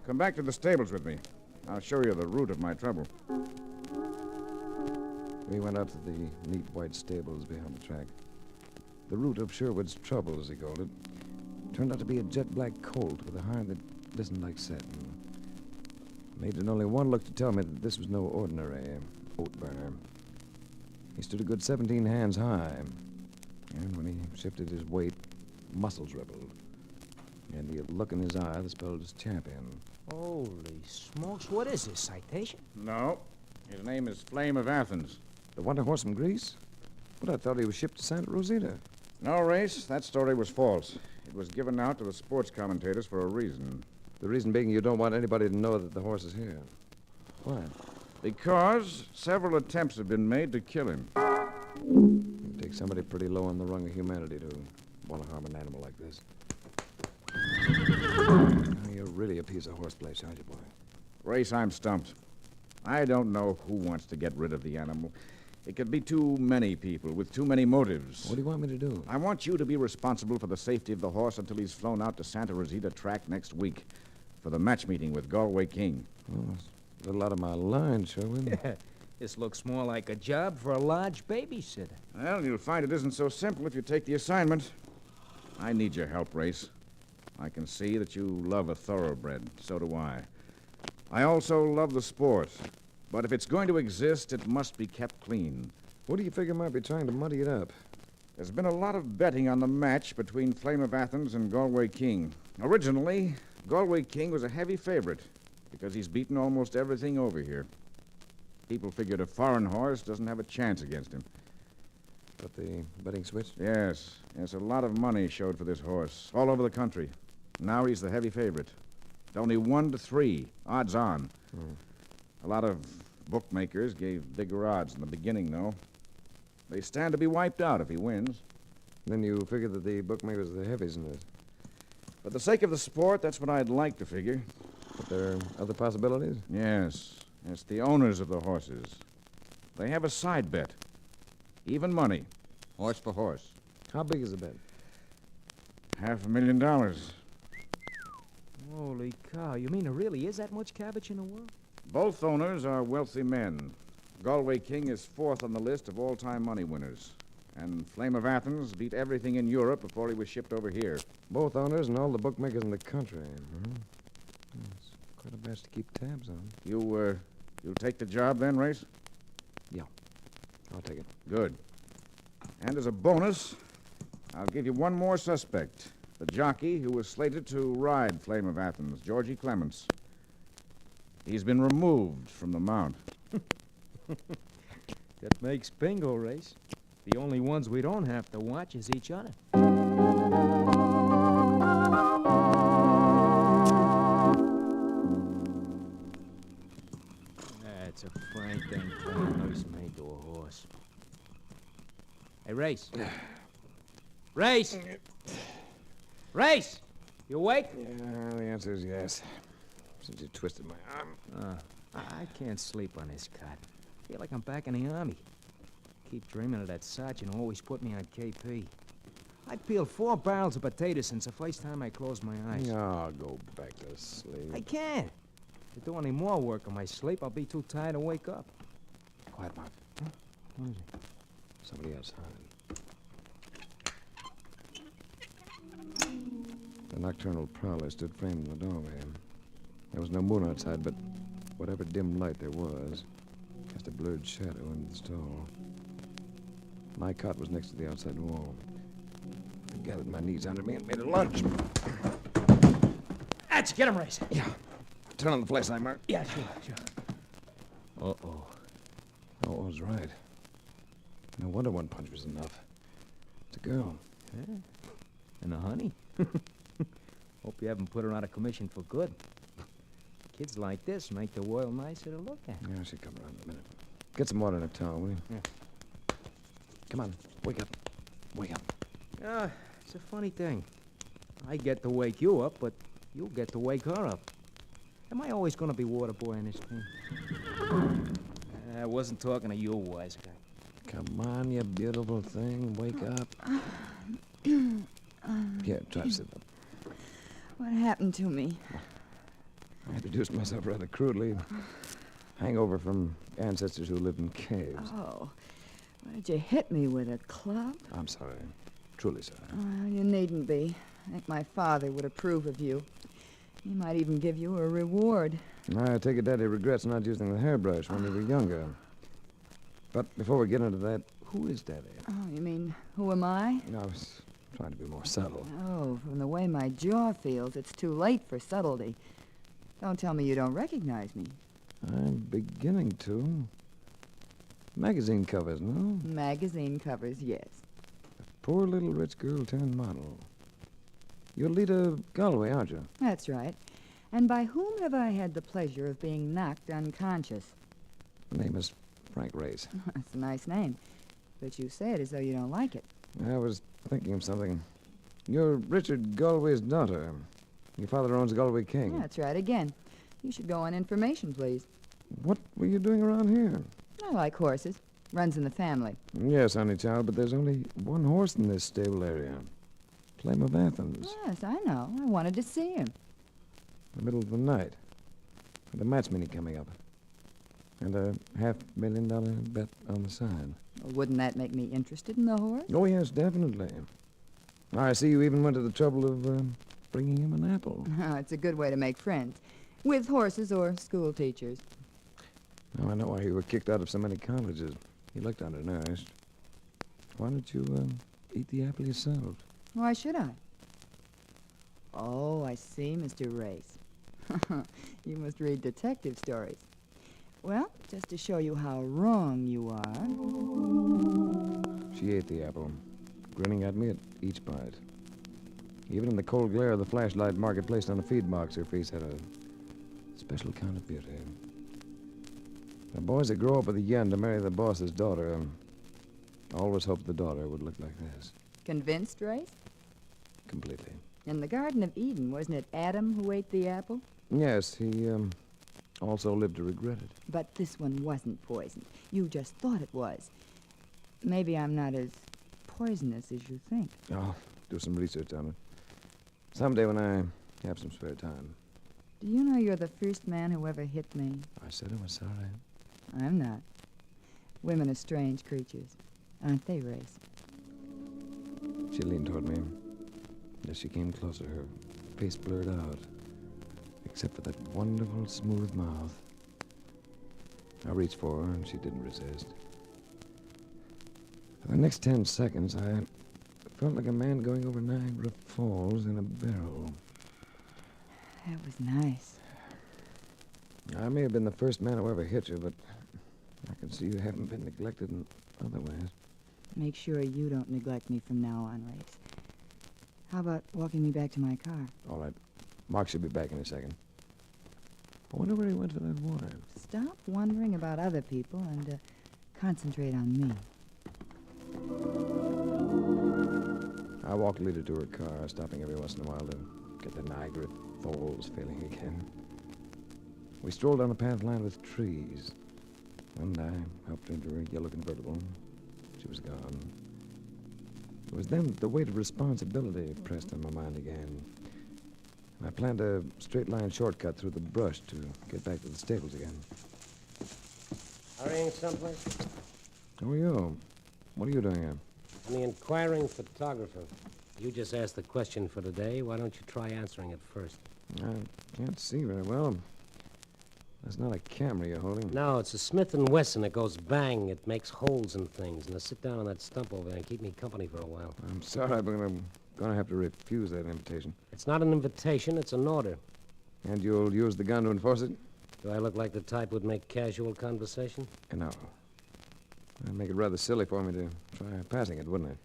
Come back to the stables with me. I'll show you the root of my trouble. We went out to the neat white stables behind the track. The root of Sherwood's trouble, as he called it, turned out to be a jet-black colt with a hide that glistened like satin. Needed only one look to tell me that this was no ordinary oat burner. He stood a good 17 hands high, and when he shifted his weight, muscles rippled, and the look in his eye that spelled his champion. Holy smokes, what is this, citation? No. His name is Flame of Athens. The wonder horse from Greece? But I thought he was shipped to Santa Rosita. No, Race, that story was false. It was given out to the sports commentators for a reason. The reason being you don't want anybody to know that the horse is here. Why? Because several attempts have been made to kill him. It takes somebody pretty low on the rung of humanity to want to harm an animal like this. You're really a piece of horseplay, aren't you, boy? Race, I'm stumped. I don't know who wants to get rid of the animal. It could be too many people with too many motives. What do you want me to do? I want you to be responsible for the safety of the horse until he's flown out to Santa Rosita track next week for the match meeting with Galway King. Oh, it's a little out of my line, Sherwin. This looks more like a job for a lodge babysitter. Well, you'll find it isn't so simple if you take the assignment. I need your help, Race. I can see that you love a thoroughbred. So do I. I also love the sport. But if it's going to exist, it must be kept clean. What do you figure might be trying to muddy it up? There's been a lot of betting on the match between Flame of Athens and Galway King. Originally, Galway King was a heavy favorite because he's beaten almost everything over here. People figured a foreign horse doesn't have a chance against him. But the betting switched? Yes. Yes, a lot of money showed for this horse all over the country. Now he's the heavy favorite. It's only 1-3, odds on. A lot of bookmakers gave bigger odds in the beginning, though. They stand to be wiped out if he wins. Then you figure that the bookmakers are the heavies in this. For the sake of the sport, that's what I'd like to figure. But there are other possibilities? Yes. It's the owners of the horses. They have a side bet. Even money. Horse for horse. How big is the bet? $500,000. Holy cow. You mean there really is that much cabbage in the world? Both owners are wealthy men. Galway King is fourth on the list of all-time money winners. And Flame of Athens beat everything in Europe before he was shipped over here. Both owners and all the bookmakers in the country. It's quite a batch to keep tabs on. You'll take the job then, Race? Yeah. I'll take it. Good. And as a bonus, I'll give you one more suspect. The jockey who was slated to ride Flame of Athens, Georgie Clements. He's been removed from the mount. That makes bingo, Race. The only ones we don't have to watch is each other. That's a fine thing playing nursemaid to a horse. Hey, Race. Race! Race! You awake? Yeah, the answer is yes. Since you twisted my arm. I can't sleep on this cot. Feel like I'm back in the Army. Keep dreaming of that sergeant who always put me on KP. I peeled 4 barrels of potatoes since the first time I closed my eyes. Oh, go back to sleep. I can't. If I do any more work in my sleep, I'll be too tired to wake up. Quiet, Mark. What is it? Somebody outside. The nocturnal prowler stood framed in the doorway. There was no moon outside, but whatever dim light there was cast a blurred shadow into the stall. My cot was next to the outside wall. I gathered my knees under me and made a lunge. That's get him, Race. Yeah. Turn on the flashlight, Mark. Yeah, sure. Uh-oh. Oh, I was right. No wonder one punch was enough. It's a girl. Yeah. And a honey. Hope you haven't put her out of commission for good. Kids like this make the world nicer to look at. Yeah, she'll come around in a minute. Get some water in a towel, will you? Yeah. Come on, wake up. Wake up. It's a funny thing. I get to wake you up, but you get to wake her up. Am I always going to be water boy in this thing? I wasn't talking to you, wise guy. Come on, you beautiful thing. Wake up. Here, try to sit up. What happened to me? I introduced myself rather crudely. Hangover from ancestors who lived in caves. Oh, why did you hit me with a club? I'm sorry. Truly sorry. You needn't be. I think my father would approve of you. He might even give you a reward. I take it Daddy regrets not using the hairbrush when we were younger. But before we get into that, who is Daddy? Oh, you mean, who am I? I was trying to be more subtle. Oh, from the way my jaw feels, it's too late for subtlety. Don't tell me you don't recognize me. I'm beginning to. Magazine covers, no? Magazine covers, yes. Poor little rich girl turned model. You're Lita Galway, aren't you? That's right. And by whom have I had the pleasure of being knocked unconscious? The name is Frank Race. That's a nice name. But you say it as though you don't like it. I was thinking of something. You're Richard Galway's daughter. Your father owns Galway King. That's right again. You should go on information, please. What were you doing around here? I like horses. Runs in the family. Yes, honey child, but there's only one horse in this stable area. Flame of Athens. Yes, I know. I wanted to see him. The middle of the night. With a match meeting coming up. And a $500,000 bet on the side. Well, wouldn't that make me interested in the horse? Oh, yes, definitely. I see you even went to the trouble of bringing him an apple. It's a good way to make friends. With horses or school teachers. Now I know why you were kicked out of so many colleges. You looked undernourished. Why don't you eat the apple yourself? Why should I? Oh, I see, Mr. Race. You must read detective stories. Well, just to show you how wrong you are. She ate the apple, grinning at me at each bite. Even in the cold glare of the flashlight Margaret placed on the feed box, her face had a special kind of beauty. The boys that grow up with a yen to marry the boss's daughter always hoped the daughter would look like this. Convinced, Race? Completely. In the Garden of Eden, wasn't it Adam who ate the apple? Yes, he also lived to regret it. But this one wasn't poisoned. You just thought it was. Maybe I'm not as poisonous as you think. I'll do some research on it. Someday when I have some spare time. Do you know you're the first man who ever hit me? I said I was sorry. I'm not. Women are strange creatures, aren't they, Race? She leaned toward me. As she came closer, her face blurred out, except for that wonderful, smooth mouth. I reached for her, and she didn't resist. For the next 10 seconds, I felt like a man going over Niagara Falls in a barrel. That was nice. I may have been the first man who ever hit you, but I can see you haven't been neglected in other ways. Make sure you don't neglect me from now on, Race. How about walking me back to my car? All right. Mark should be back in a second. I wonder where he went for that wine. Stop wondering about other people and concentrate on me. I walked Lita to her car, stopping every once in a while to get the Niagara Falls feeling again. We strolled down a path lined with trees, and I helped her into her yellow convertible. She was gone. It was then the weight of responsibility pressed on my mind again. I planned a straight-line shortcut through the brush to get back to the stables again. Hurrying someplace? Who are you? What are you doing here? I'm the inquiring photographer. You just asked the question for today. Why don't you try answering it first? I can't see very well. That's not a camera you're holding. No, it's a Smith & Wesson. It goes bang. It makes holes in things. Now sit down on that stump over there and keep me company for a while. I'm sorry, but I'm going to have to refuse that invitation. It's not an invitation. It's an order. And you'll use the gun to enforce it? Do I look like the type who'd make casual conversation? No. That'd make it rather silly for me to try passing it, wouldn't it?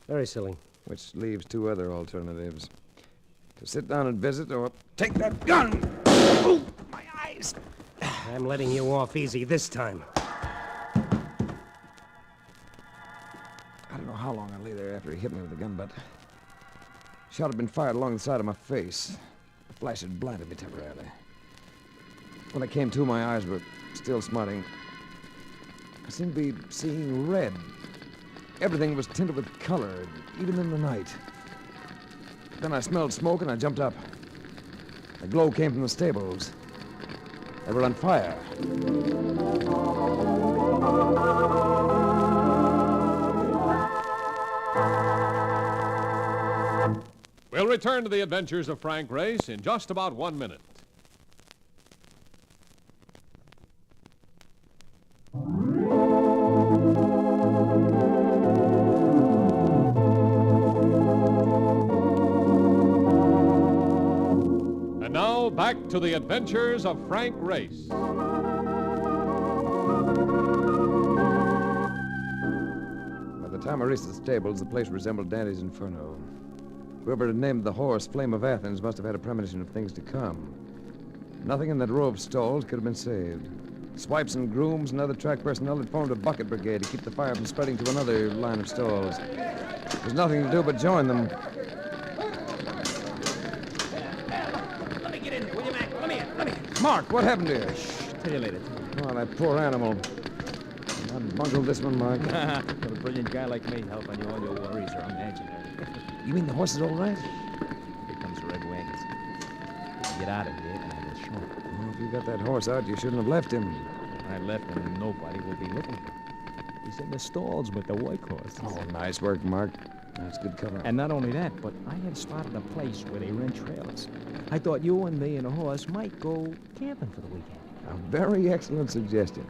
Very silly. Which leaves two other alternatives. To sit down and visit or take that gun! Ooh, my eyes! I'm letting you off easy this time. I don't know how long I lay there after he hit me with the gun, but a shot had been fired along the side of my face. The flash had blinded me temporarily. When I came to, my eyes were still smarting. I seemed to be seeing red. Everything was tinted with color, even in the night. Then I smelled smoke and I jumped up. The glow came from the stables. They were on fire. We'll return to the adventures of Frank Race in just about 1 minute. And now, back to the adventures of Frank Race. By the time I reached the stables, the place resembled Dante's Inferno. Whoever had named the horse Flame of Athens must have had a premonition of things to come. Nothing in that row of stalls could have been saved. Swipes and grooms and other track personnel had formed a bucket brigade to keep the fire from spreading to another line of stalls. There was nothing to do but join them. Let me get in here, will you, Mac? Let me in. Mark, what happened to you? Tell you later. Oh, that poor animal. I bungled this one, Mark. Got a brilliant guy like me helping you, all your worries are imaginary. You mean the horse is all right? Here comes the red wagons. Get out of here and I will show him. Well, if you got that horse out, you shouldn't have left him. I left him and nobody will be looking for him. He's in the stalls with the white horses. Oh, nice work, Mark. That's good cover. And not only that, but I have spotted a place where they rent trailers. I thought you and me and the horse might go camping for the weekend. A very excellent suggestion.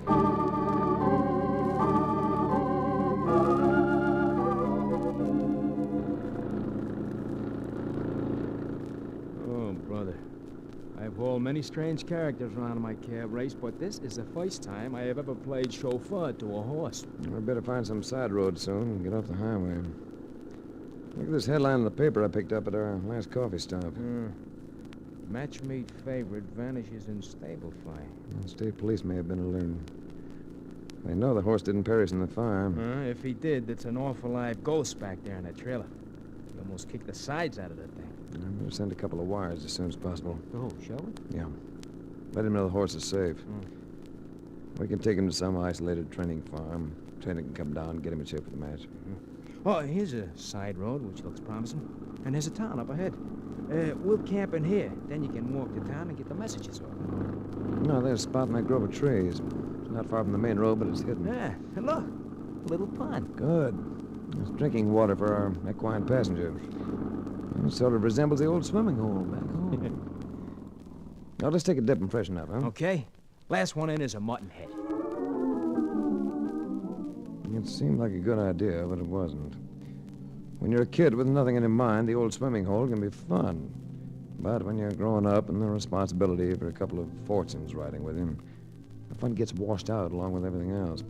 Oh, brother. I've hauled many strange characters around in my cab race, but this is the first time I have ever played chauffeur to a horse. I better find some side road soon and get off the highway. Look at this headline in the paper I picked up at our last coffee stop. Match-made favorite vanishes in stable fight. The state police may have been alerted. They know the horse didn't perish in the fire. If he did, that's an awful live ghost back there in that trailer. He almost kicked the sides out of that thing. I better send a couple of wires as soon as possible. Oh, shall we? Yeah. Let him know the horse is safe. We can take him to some isolated training farm. Trainer can come down and get him in shape for the match. Oh, here's a side road, which looks promising. And there's a town up ahead. We'll camp in here. Then you can walk to town and get the messages off. No, there's a spot in that grove of trees. It's not far from the main road, but it's hidden. Yeah, and look. A little pond. Good. It's drinking water for our equine passenger. It sort of resembles the old swimming hole back home. Now, let's take a dip and freshen up, huh? Okay. Last one in is a mutton head. It seemed like a good idea, but it wasn't. When you're a kid with nothing in your mind, the old swimming hole can be fun. But when you're growing up and the responsibility for a couple of fortunes riding with you, the fun gets washed out along with everything else.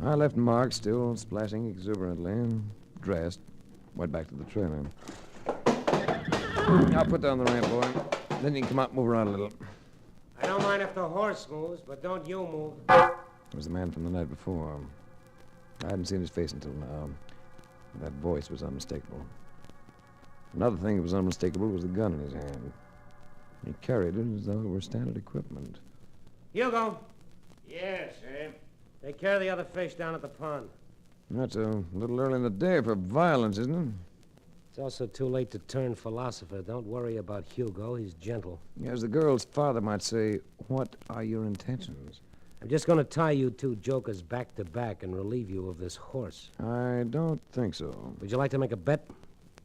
I left Mark still splashing exuberantly and dressed. Went back to the trailer. I'll put down the ramp, boy. Then you can come out and move around a little. I don't mind if the horse moves, but don't you move. It was the man from the night before. I hadn't seen his face until now. That voice was unmistakable. Another thing that was unmistakable was the gun in his hand. He carried it as though it were standard equipment. Hugo, Yes, sir. take care of the other fish down at the pond. That's a little early in the day for violence, isn't it? It's also too late to turn philosopher. Don't worry about Hugo. He's gentle. As the girl's father might say, what are your intentions? I'm just going to tie you two jokers back to back and relieve you of this horse. I don't think so. Would you like to make a bet?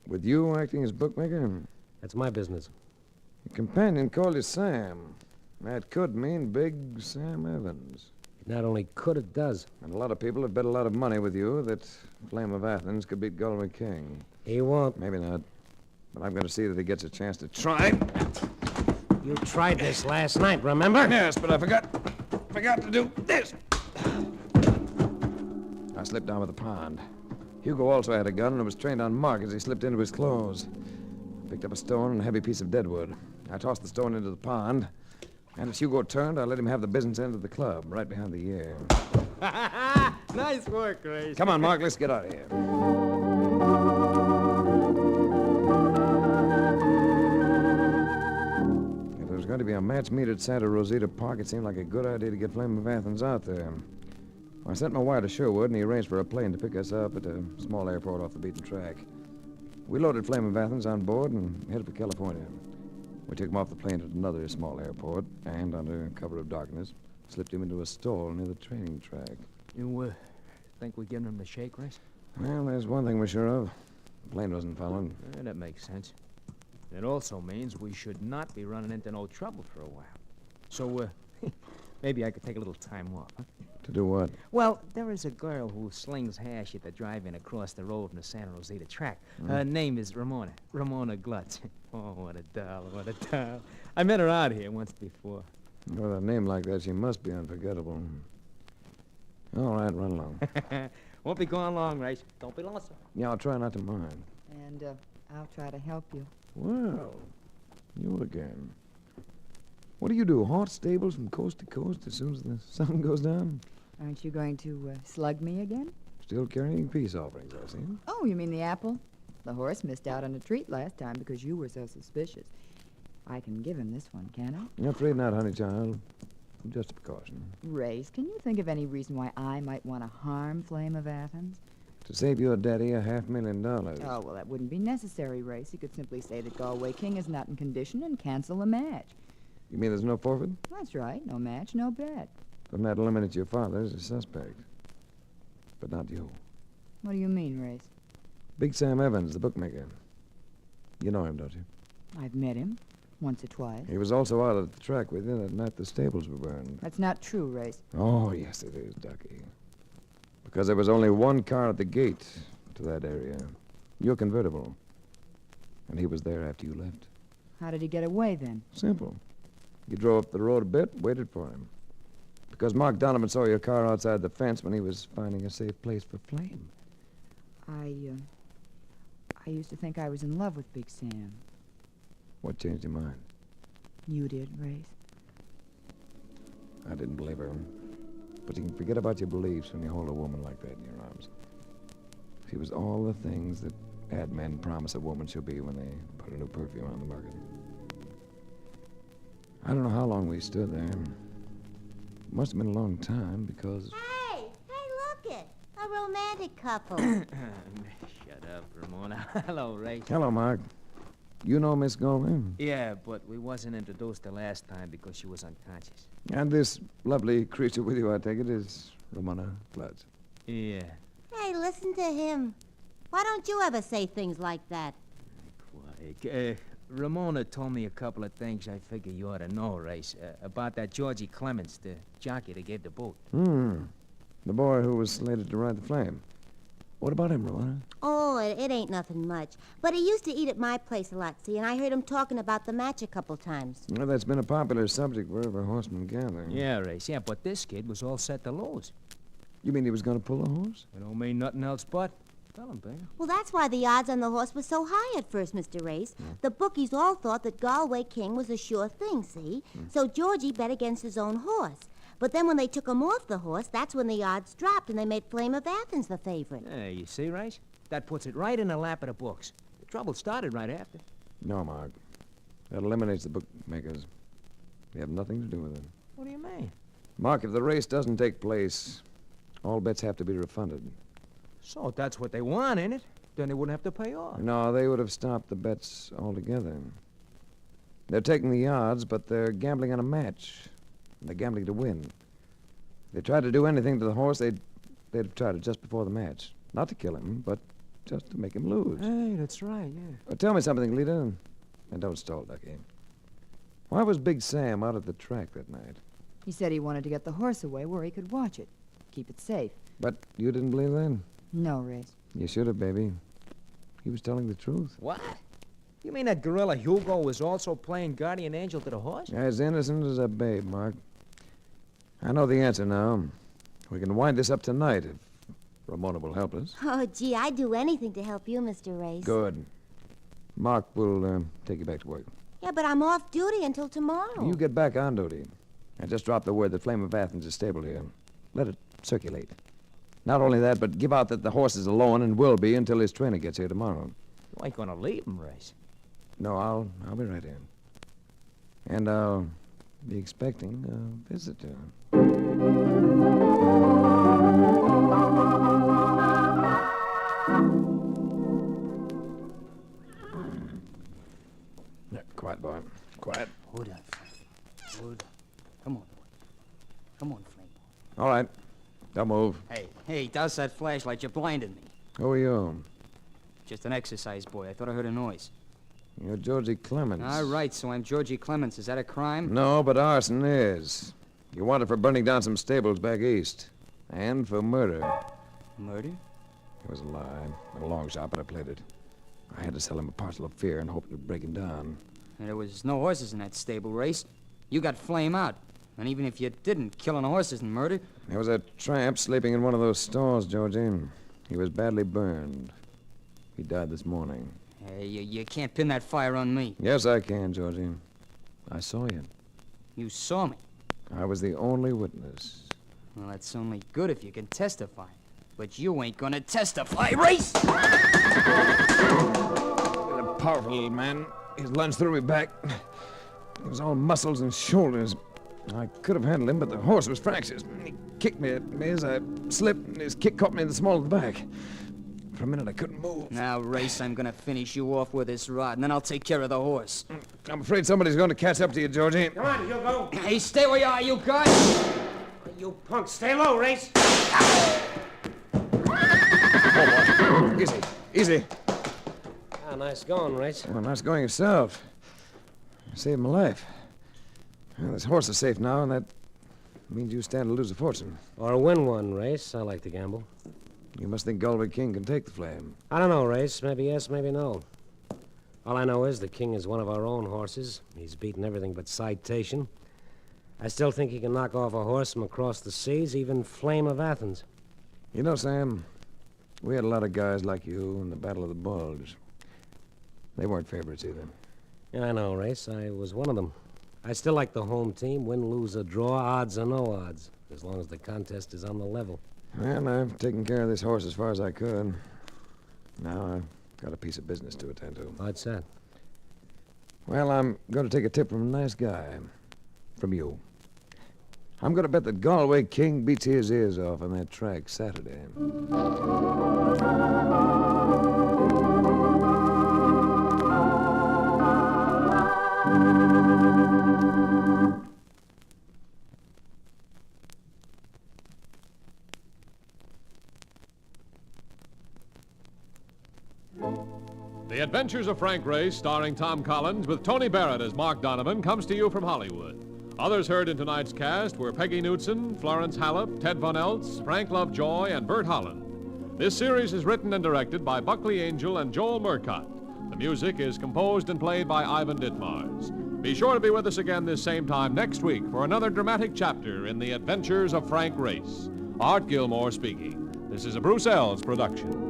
With you acting as bookmaker? That's my business. Your companion called you Sam. That could mean Big Sam Evans. It not only could, it does. And a lot of people have bet a lot of money with you that Flame of Athens could beat Galway King. He won't. Maybe not. But I'm going to see that he gets a chance to try. You tried this last night, remember? Yes, but I forgot to do this. I slipped down with the pond. Hugo also had a gun and was trained on Mark as he slipped into his clothes. Picked up a stone and a heavy piece of deadwood. I tossed the stone into the pond. And as Hugo turned, I let him have the business end of the club, right behind the ear. Nice work, Grace. Come on, Mark, let's get out of here. If there was going to be a match meet at Santa Rosita Park, it seemed like a good idea to get Flame of Athens out there. I sent my wire to Sherwood, and he arranged for a plane to pick us up at a small airport off the beaten track. We loaded Flame of Athens on board and headed for California. We took him off the plane at another small airport, and under cover of darkness, slipped him into a stall near the training track. You, think we're giving him the shake, Grace? Well, there's one thing we're sure of. The plane wasn't followed. That makes sense. It also means we should not be running into no trouble for a while. So, maybe I could take a little time off, huh? To do what? Well, there is a girl who slings hash at the drive-in across the road from the Santa Rosita track. Her name is Ramona. Ramona Glutz. Oh, what a doll, what a doll. I met her out here once before. With a name like that, she must be unforgettable. All right, run along. Won't be gone long, Race. Don't be lonesome. Yeah, I'll try not to mind. And I'll try to help you. Well, you again. What do you do, haunt stables from coast to coast as soon as the sun goes down? Aren't you going to slug me again? Still carrying peace offerings, I see. Oh, you mean the apple? The horse missed out on a treat last time because you were so suspicious. I can give him this one, can I? You're afraid not, honey child. Just a precaution. Race, can you think of any reason why I might want to harm Flame of Athens? To save your daddy $500,000. Oh, well, that wouldn't be necessary, Race. You could simply say that Galway King is not in condition and cancel the match. You mean there's no forfeit? That's right. No match, no bet. Then that eliminates your father as a suspect. But not you. What do you mean, Race? Big Sam Evans, the bookmaker. You know him, don't you? I've met him. once or twice. He was also out at the track with you that night the stables were burned. That's not true, Race. Oh, yes, it is, Ducky. Because there was only one car at the gate to that area. Your convertible. And he was there after you left. How did he get away, then? Simple. You drove up the road a bit, waited for him. Because Mark Donovan saw your car outside the fence when he was finding a safe place for Flame. I used to think I was in love with Big Sam. What changed your mind? You did, Race. I didn't believe her. But you can forget about your beliefs when you hold a woman like that in your arms. She was all the things that ad men promise a woman she'll be when they put a new perfume on the market. I don't know how long we stood there. It must have been a long time because... Hey, look it. A romantic couple. Shut up, Ramona. Hello, Ray. Hello, Mark. You know Miss Golding? Yeah, but we wasn't introduced the last time because she was unconscious. And this lovely creature with you, I take it, is Ramona Glutz. Yeah. Hey, listen to him. Why don't you ever say things like that? Quiet. Ramona told me a couple of things I figure you ought to know, Race. About that Georgie Clements, the jockey that gave the boot. The boy who was slated to ride the Flame. What about him, Ramona? Oh, it ain't nothing much. But he used to eat at my place a lot, see, and I heard him talking about the match a couple times. Well, that's been a popular subject wherever horsemen gather. Yeah, Race, yeah, but this kid was all set to lose. You mean he was going to pull a horse? It don't mean nothing else but. Tell him, baby. Well, that's why the odds on the horse were so high at first, Mr. Race. The bookies all thought that Galway King was a sure thing, see? So Georgie bet against his own horse. But then when they took him off the horse, that's when the odds dropped and they made Flame of Athens the favorite. Hey, you see, Race? That puts it right in the lap of the books. The trouble started right after. No, Mark. That eliminates the bookmakers. They have nothing to do with it. What do you mean? Mark, if the race doesn't take place, all bets have to be refunded. So that's what they want, ain't it? Then they wouldn't have to pay off. No, they would have stopped the bets altogether. They're taking the odds, but they're gambling on a match. They're gambling to win. If they tried to do anything to the horse, they'd have tried it just before the match. Not to kill him, but just to make him lose. Hey, that's right, yeah. Tell me something, Lita. And don't stall, Ducky. Why was Big Sam out at the track that night? He said he wanted to get the horse away where he could watch it. Keep it safe. But you didn't believe that? No, Race. You should have, baby. He was telling the truth. What? You mean that gorilla Hugo was also playing guardian angel to the horse? As innocent as a babe, Mark. I know the answer now. We can wind this up tonight if Ramona will help us. Oh, gee, I'd do anything to help you, Mr. Race. Good. Mark will take you back to work. Yeah, but I'm off duty until tomorrow. You get back on duty. And just drop the word that Flame of Athens is stable here. Let it circulate. Not only that, but give out that the horse is alone and will be until his trainer gets here tomorrow. You ain't gonna leave him, Race. No, I'll be right in. And I'll be expecting a visitor. Quiet, boy. Quiet. Hold on. Hold on. Come on, boy. Come on, Flame. All right. Don't move. Hey, douse that flashlight. You blinded me. Who are you? Just an exercise boy. I thought I heard a noise. You're Georgie Clements. All right, so I'm Georgie Clements. Is that a crime? No, but arson is. You're wanted for burning down some stables back east. And for murder. Murder? It was a lie. A long shot, but I played it. I had to sell him a parcel of fear and hoped it would break him down. And there was no horses in that stable, Race. You got Flame out. And even if you didn't, killing a horse isn't murder. There was a tramp sleeping in one of those stalls, Georgie. He was badly burned. He died this morning. Hey, you can't pin that fire on me. Yes, I can, Georgie. I saw you. You saw me. I was the only witness. Well, that's only good if you can testify. But you ain't gonna testify, Race! A powerful little man. He lunged through me back. He was all muscles and shoulders. I could have handled him, but the horse was fractious. He kicked me as I slipped, and his kick caught me in the small of the back. For a minute, I couldn't move. Now, Race, I'm gonna finish you off with this rod, and then I'll take care of the horse. I'm afraid somebody's going to catch up to you, Georgie. Come on, Hugo. Hey, stay where you are, you guys! You punk, stay low, Race. Oh, boy. Easy. Ah, nice going, Race. Well, nice going yourself. Saved my life. Well, this horse is safe now, and that means you stand to lose a fortune. Or win one, Race. I like to gamble. You must think Galway King can take the flame. I don't know, Race. Maybe yes, maybe no. All I know is the King is one of our own horses. He's beaten everything but citation. I still think he can knock off a horse from across the seas, even Flame of Athens. You know, Sam, we had a lot of guys like you in the Battle of the Bulge. They weren't favorites either. Yeah, I know, Race. I was one of them. I still like the home team, win, lose, or draw, odds or no odds, as long as the contest is on the level. Well, I've taken care of this horse as far as I could. Now I've got a piece of business to attend to. What's that? Well, I'm going to take a tip from a nice guy. From you. I'm going to bet that Galway King beats his ears off on that track Saturday. The Adventures of Frank Race, starring Tom Collins, with Tony Barrett as Mark Donovan, comes to you from Hollywood. Others heard in tonight's cast were Peggy Knudsen, Florence Hallop, Ted Von Eltz, Frank Lovejoy, and Bert Holland. This series is written and directed by Buckley Angel and Joel Murcott. The music is composed and played by Ivan Ditmars. Be sure to be with us again this same time next week for another dramatic chapter in The Adventures of Frank Race. Art Gilmore speaking. This is a Bruce Ells production.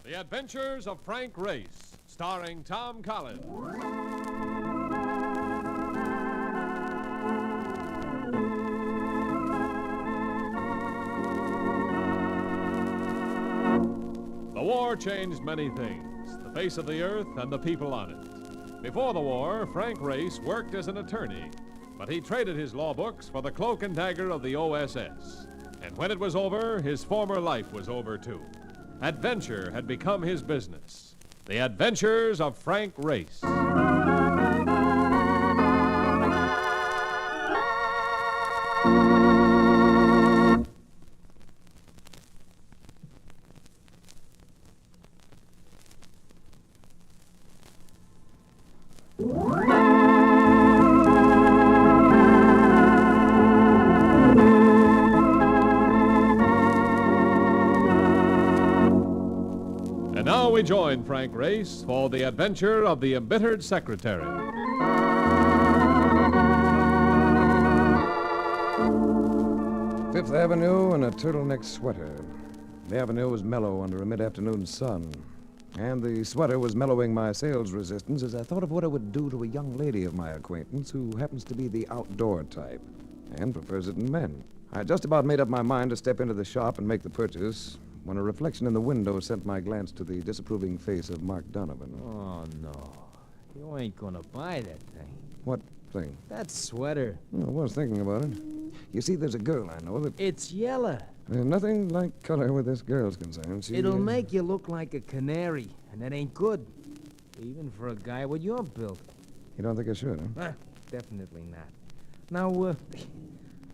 The Adventures of Frank Race, starring Tom Collins. The war changed many things, the face of the earth and the people on it. Before the war, Frank Race worked as an attorney, but he traded his law books for the cloak and dagger of the OSS. And when it was over, his former life was over too. Adventure had become his business. The Adventures of Frank Race. Now we join Frank Race for the adventure of the embittered secretary. Fifth Avenue and a turtleneck sweater. The avenue was mellow under a mid-afternoon sun, and the sweater was mellowing my sales resistance as I thought of what it would do to a young lady of my acquaintance who happens to be the outdoor type and prefers it in men. I just about made up my mind to step into the shop and make the purchase when a reflection in the window sent my glance to the disapproving face of Mark Donovan. Oh, no. You ain't gonna buy that thing. What thing? That sweater. I was thinking about it. You see, there's a girl I know that... It's yellow. There's nothing like color where this girl's concerned. It'll make you look like a canary, and that ain't good. Even for a guy with your build. You don't think I should, huh? Definitely not. Now,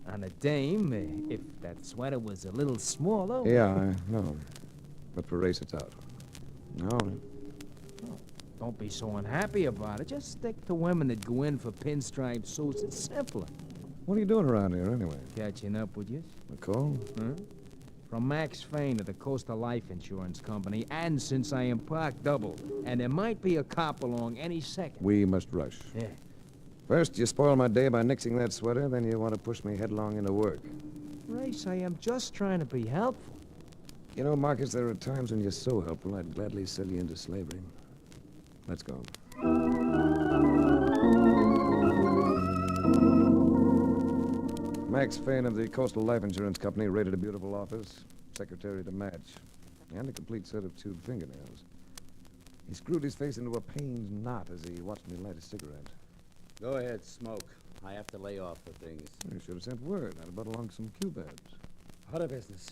on a dame, if that sweater was a little smaller... Yeah, I know. But for race, it's out. No. Don't be so unhappy about it. Just stick to women that go in for pinstripe suits. It's simpler. What are you doing around here, anyway? Catching up with you? A call? Huh? From Max Fain of the Coastal Life Insurance Company, and since I am parked double, and there might be a cop along any second. We must rush. Yeah. First, you spoil my day by nixing that sweater, then you want to push me headlong into work. Race, I am just trying to be helpful. You know, Marcus, there are times when you're so helpful, I'd gladly sell you into slavery. Let's go. Max Fain of the Coastal Life Insurance Company rated a beautiful office, secretary to match, and a complete set of tube fingernails. He screwed his face into a pained knot as he watched me light a cigarette. Go ahead, smoke. I have to lay off for things. You should have sent word. I'd have brought along some cubebs. Other business.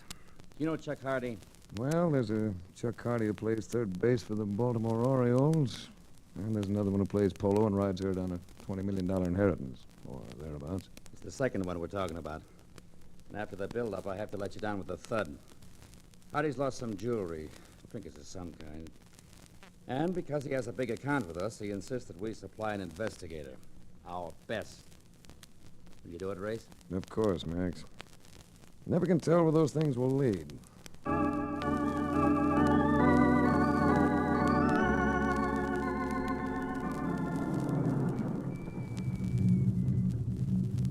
You know Chuck Hardy? Well, there's a Chuck Hardy who plays third base for the Baltimore Orioles. And there's another one who plays polo and rides herd on a $20 million inheritance, or thereabouts. It's the second one we're talking about. And after the build-up, I have to let you down with a thud. Hardy's lost some jewelry, trinkets of some kind. And because he has a big account with us, he insists that we supply an investigator. Our best. Will you do it, Race? Of course, Max. Never can tell where those things will lead.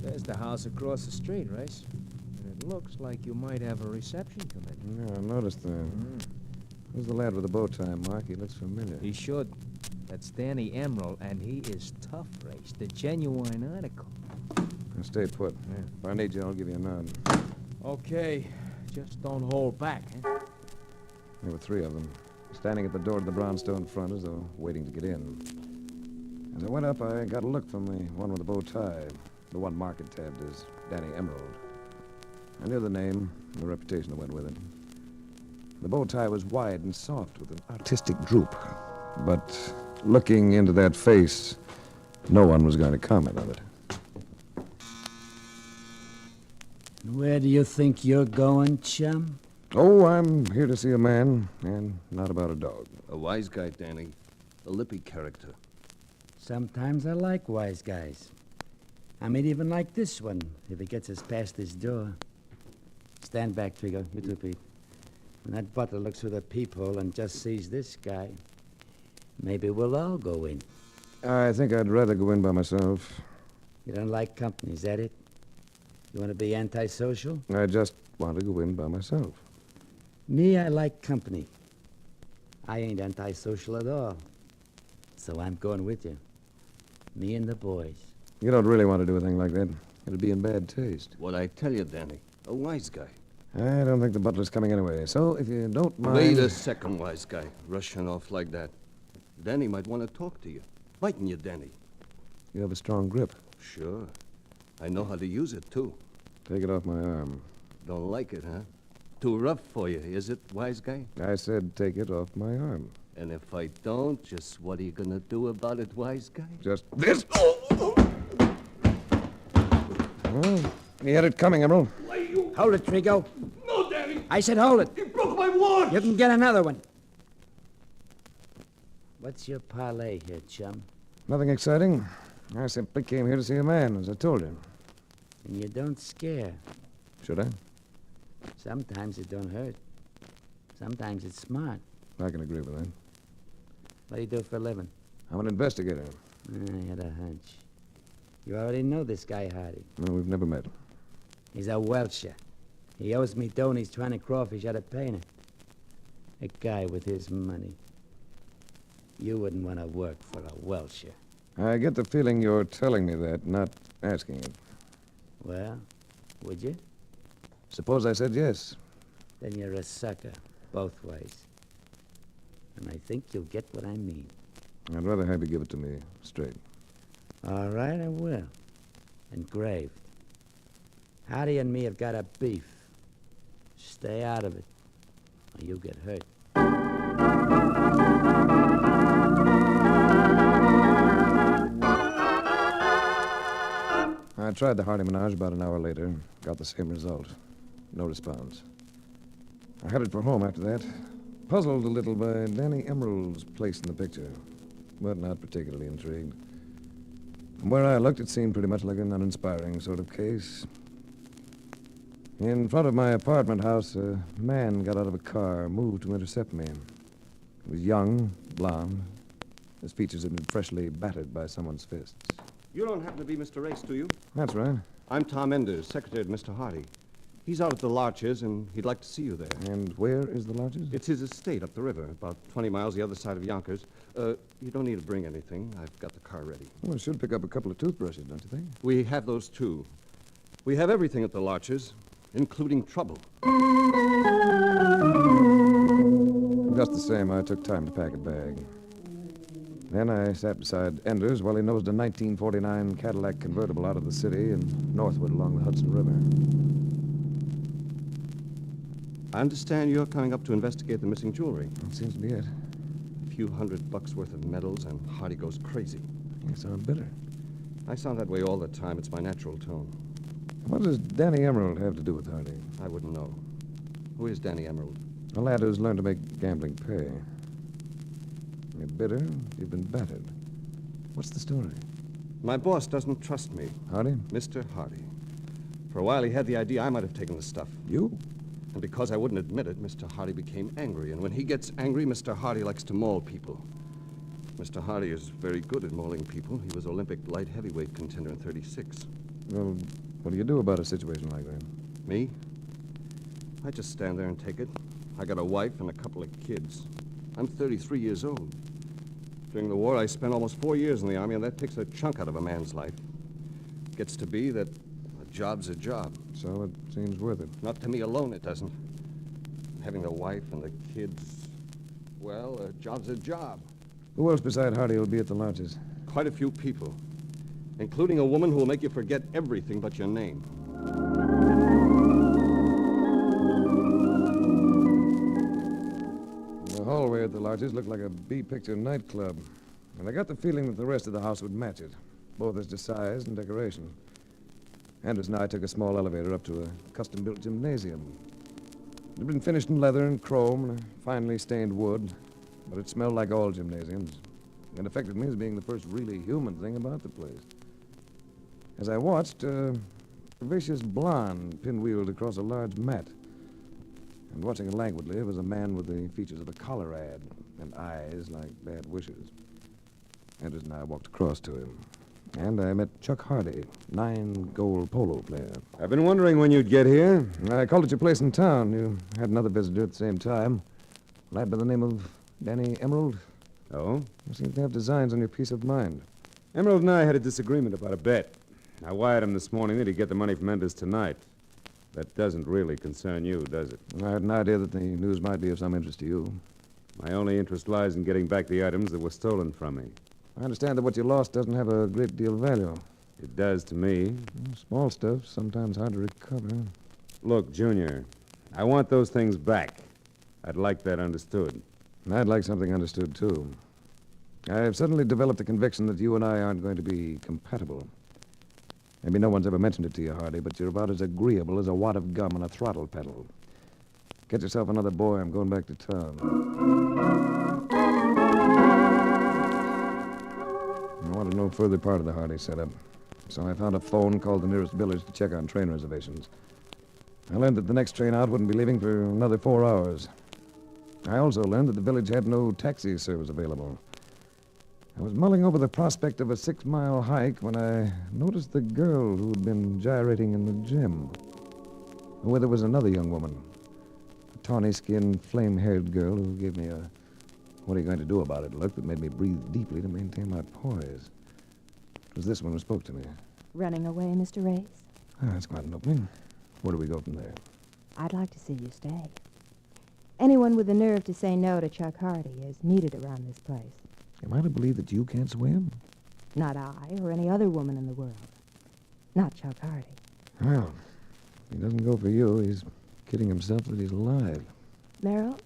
There's the house across the street, Race. And it looks like you might have a reception committee. Yeah, I noticed that. Who's the lad with the bow tie, Mark? He looks familiar. He should. That's Danny Emerald, and he is tough, Race. The genuine article. Now stay put. If I need you, I'll give you a nod. Okay. Just don't hold back, huh? There were three of them, standing at the door of the brownstone front as though waiting to get in. As I went up, I got a look from the one with the bow tie, the one Mark had tabbed as Danny Emerald. I knew the name and the reputation that went with it. The bow tie was wide and soft with an artistic droop. But looking into that face, no one was going to comment on it. Where do you think you're going, chum? Oh, I'm here to see a man, and not about a dog. A wise guy, Danny. A lippy character. Sometimes I like wise guys. I may even like this one, if he gets us past this door. Stand back, Trigo. You too, Pete. When that butler looks through the peephole and just sees this guy, maybe we'll all go in. I think I'd rather go in by myself. You don't like company, is that it? You want to be antisocial? I just want to go in by myself. Me, I like company. I ain't antisocial at all. So I'm going with you. Me and the boys. You don't really want to do a thing like that. It'd be in bad taste. What I tell you, Danny. A wise guy. I don't think the butler's coming anyway, so if you don't mind... Wait a second, wise guy. Rushing off like that. Danny might want to talk to you. Biting you, Danny. You have a strong grip. Sure. I know how to use it, too. Take it off my arm. Don't like it, huh? Too rough for you, is it, wise guy? I said take it off my arm. And if I don't, just what are you gonna do about it, wise guy? Just this. Well, he had it coming, Emerald. Hold it, Trigo. No, Danny. I said hold it. He broke my watch. You can get another one. What's your parlay here, chum? Nothing exciting. I simply came here to see a man, as I told you. And you don't scare. Should I? Sometimes it don't hurt. Sometimes it's smart. I can agree with that. What do you do for a living? I'm an investigator. I had a hunch. You already know this guy, Hardy. No, we've never met. He's a Welcher. He owes me dough and he's trying to crawfish out of Painter. A guy with his money. You wouldn't want to work for a Welcher. I get the feeling you're telling me that, not asking it. Well, would you? Suppose I said yes. Then you're a sucker, both ways. And I think you'll get what I mean. I'd rather have you give it to me straight. All right, I will. Engraved. Hardy and me have got a beef. Stay out of it, or you'll get hurt. I tried the Hardy Menage about an hour later. Got the same result. No response. I headed for home after that. Puzzled a little by Danny Emerald's place in the picture, but not particularly intrigued. From where I looked, it seemed pretty much like an uninspiring sort of case. In front of my apartment house, a man got out of a car, moved to intercept me. He was young, blond. His features had been freshly battered by someone's fists. You don't happen to be Mr. Race, do you? That's right. I'm Tom Enders, secretary to Mr. Hardy. He's out at the Larches, and he'd like to see you there. And where is the Larches? It's his estate up the river, about 20 miles the other side of Yonkers. You don't need to bring anything. I've got the car ready. Well, I should pick up a couple of toothbrushes, don't you think? We have those, too. We have everything at the Larches, including trouble. Just the same, I took time to pack a bag. Then I sat beside Enders while he nosed a 1949 Cadillac convertible out of the city and northward along the Hudson River. I understand you're coming up to investigate the missing jewelry. That seems to be it. A few $100 worth of medals, and Hardy goes crazy. You sound bitter. I sound that way all the time. It's my natural tone. What does Danny Emerald have to do with Hardy? I wouldn't know. Who is Danny Emerald? A lad who's learned to make gambling pay. You're bitter. You've been battered. What's the story? My boss doesn't trust me. Hardy? Mr. Hardy. For a while, he had the idea I might have taken the stuff. You? And because I wouldn't admit it, Mr. Hardy became angry. And when he gets angry, Mr. Hardy likes to maul people. Mr. Hardy is very good at mauling people. He was Olympic light heavyweight contender in '36. Well, what do you do about a situation like that? Me? I just stand there and take it. I got a wife and a couple of kids. I'm 33 years old. During the war, I spent almost 4 years in the Army, and that takes a chunk out of a man's life. It gets to be that a job's a job. So it seems worth it. Not to me alone, it doesn't. Having the wife and the kids, well, a job's a job. Who else beside Hardy will be at the lodges? Quite a few people, including a woman who will make you forget everything but your name. The hallway at the lodges looked like a B-picture nightclub. And I got the feeling that the rest of the house would match it, both as to size and decoration. Anders and I took a small elevator up to a custom-built gymnasium. It had been finished in leather and chrome and a finely stained wood, but it smelled like all gymnasiums. It affected me as being the first really human thing about the place. As I watched, a vicious blonde pinwheeled across a large mat. And watching it languidly was a man with the features of a Colorad and eyes like bad wishes. Anders and I walked across to him. And I met Chuck Hardy, 9-goal polo player. I've been wondering when you'd get here. I called at your place in town. You had another visitor at the same time. A lad by the name of Danny Emerald. Oh? You seem to have designs on your peace of mind. Emerald and I had a disagreement about a bet. I wired him this morning that he'd get the money from Enders tonight. That doesn't really concern you, does it? I had an idea that the news might be of some interest to you. My only interest lies in getting back the items that were stolen from me. I understand that what you lost doesn't have a great deal of value. It does to me. Small stuff, sometimes hard to recover. Look, Junior, I want those things back. I'd like that understood. I'd like something understood, too. I've suddenly developed the conviction that you and I aren't going to be compatible. Maybe no one's ever mentioned it to you, Hardy, but you're about as agreeable as a wad of gum on a throttle pedal. Get yourself another boy. I'm going back to town. I wanted no further part of the Hardy setup, so I found a phone, called the nearest village to check on train reservations. I learned that the next train out wouldn't be leaving for another 4 hours. I also learned that the village had no taxi service available. I was mulling over the prospect of a 6-mile hike when I noticed the girl who'd been gyrating in the gym. Where there was another young woman, a tawny-skinned, flame-haired girl who gave me a "what are you going to do about it" look that made me breathe deeply to maintain my poise. It was this one who spoke to me. Running away, Mr. Race? That's quite an opening. Where do we go from there? I'd like to see you stay. Anyone with the nerve to say no to Chuck Hardy is needed around this place. Am I to believe that you can't swim? Not I or any other woman in the world. Not Chuck Hardy. Well, if he doesn't go for you, he's kidding himself that he's alive. Merrill,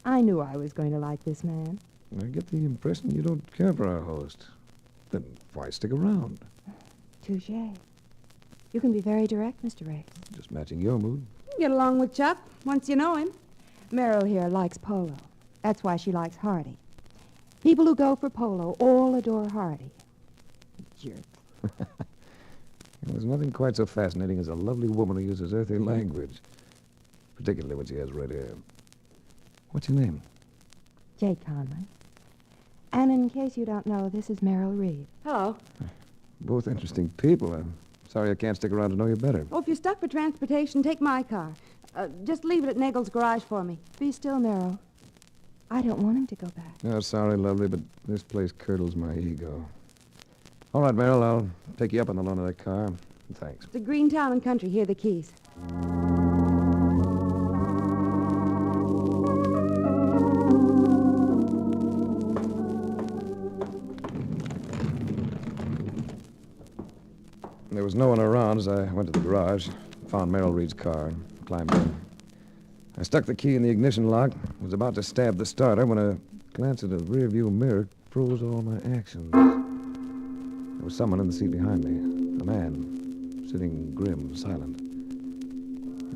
I knew I was going to like this man. I get the impression you don't care for our host. Then why stick around? Touché. You can be very direct, Mr. Race. Just matching your mood. Get along with Chuck once you know him. Merrill here likes polo. That's why she likes Hardy. People who go for polo all adore Hardy. Jerk. There's nothing quite so fascinating as a lovely woman who uses earthy language, particularly when she has red hair. What's your name? Jake Conlon. And in case you don't know, this is Merrill Reed. Hello. Both interesting people. I'm sorry I can't stick around to know you better. Oh, if you're stuck for transportation, take my car. Just leave it at Nagel's garage for me. Be still, Merrill. I don't want him to go back. Oh, sorry, lovely, but this place curdles my ego. All right, Merrill, I'll take you up on the loan of that car. Thanks. It's a green town and country. Here are the keys. There was no one around as I went to the garage, found Merrill Reed's car, and climbed in. I stuck the key in the ignition lock, was about to stab the starter when a glance at the rearview mirror froze all my actions. There was someone in the seat behind me, a man, sitting grim, silent.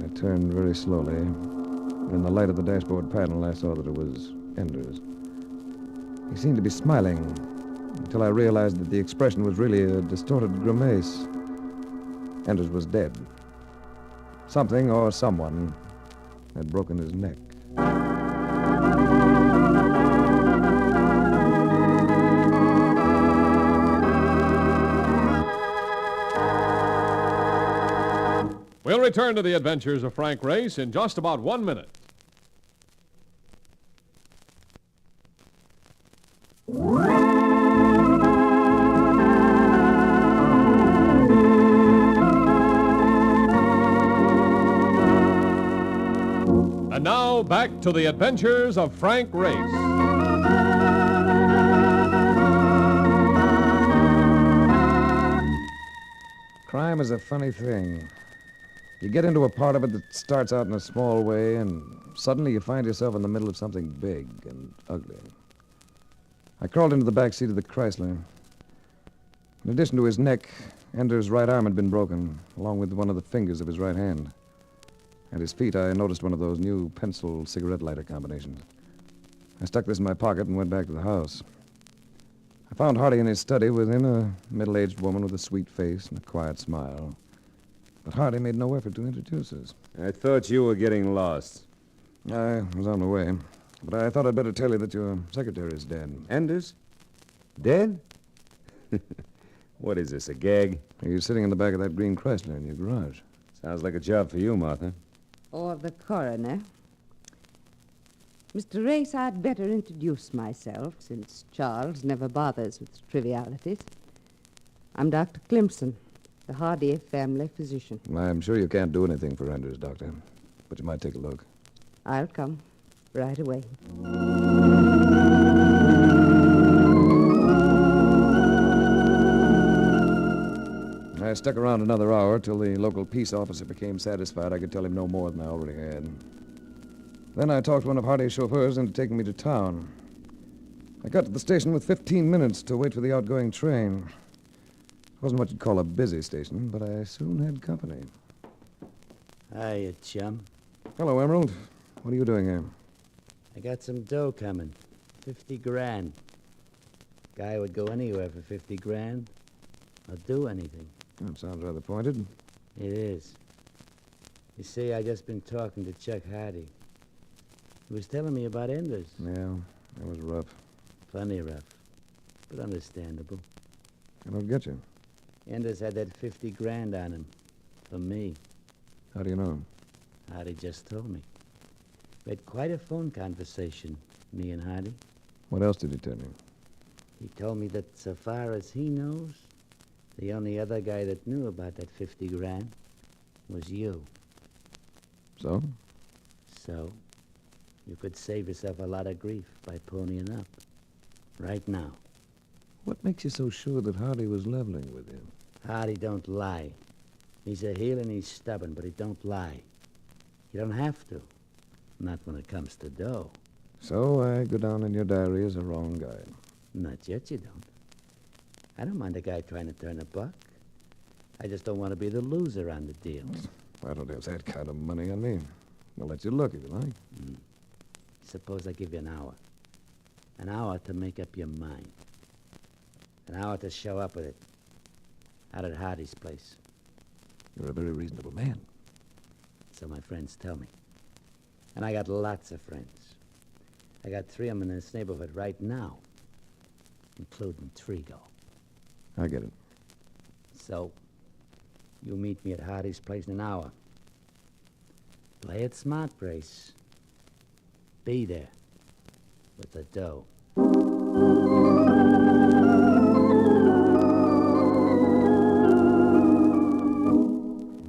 I turned very slowly, and in the light of the dashboard panel, I saw that it was Enders. He seemed to be smiling, until I realized that the expression was really a distorted grimace. Enders was dead. Something or someone had broken his neck. We'll return to the adventures of Frank Race in just about 1 minute. And now, back to the adventures of Frank Race. Crime is a funny thing. You get into a part of it that starts out in a small way, and suddenly you find yourself in the middle of something big and ugly. I crawled into the back seat of the Chrysler. In addition to his neck, Ender's right arm had been broken, along with one of the fingers of his right hand. At his feet, I noticed one of those new pencil cigarette lighter combinations. I stuck this in my pocket and went back to the house. I found Hardy in his study with him, a middle-aged woman with a sweet face and a quiet smile. But Hardy made no effort to introduce us. I thought you were getting lost. I was on my way. But I thought I'd better tell you that your secretary is dead. Enders? Dead? What is this, a gag? He's sitting in the back of that green Chrysler in your garage. Sounds like a job for you, Martha. Or the coroner. Mr. Race, I'd better introduce myself, since Charles never bothers with trivialities. I'm Dr. Clemson, the Hardy family physician. I'm sure you can't do anything for Enders, Doctor. But you might take a look. I'll come right away. I stuck around another hour till the local peace officer became satisfied I could tell him no more than I already had. Then I talked one of Hardy's chauffeurs into taking me to town. I got to the station with 15 minutes to wait for the outgoing train. It wasn't what you'd call a busy station, but I soon had company. Hiya, chum. Hello, Emerald. What are you doing here? I got some dough coming. 50 grand. Guy would go anywhere for 50 grand. I'll do anything. That sounds rather pointed. It is. You see, I just been talking to Chuck Hardy. He was telling me about Enders. Yeah, that was rough. Funny rough, but understandable. I don't get you. Enders had that 50 grand on him. For me. How do you know? Hardy just told me. We had quite a phone conversation, me and Hardy. What else did he tell you? He told me that so far as he knows, the only other guy that knew about that 50 grand was you. So? So, you could save yourself a lot of grief by ponying up. Right now. What makes you so sure that Hardy was leveling with you? Hardy don't lie. He's a heel and he's stubborn, but he don't lie. You don't have to. Not when it comes to dough. So I go down in your diary as a wrong guy. Not yet, you don't. I don't mind a guy trying to turn a buck. I just don't want to be the loser on the deal. I don't have that kind of money on me. I'll let you look if you like. Suppose I give you an hour. An hour to make up your mind. An hour to show up with it. Out at Hardy's place. You're a very reasonable man. So my friends tell me. And I got lots of friends. I got 3 of them in this neighborhood right now. Including Trigo. I get it. So, you meet me at Hardy's place in an hour. Play it smart, Brace. Be there. With the dough.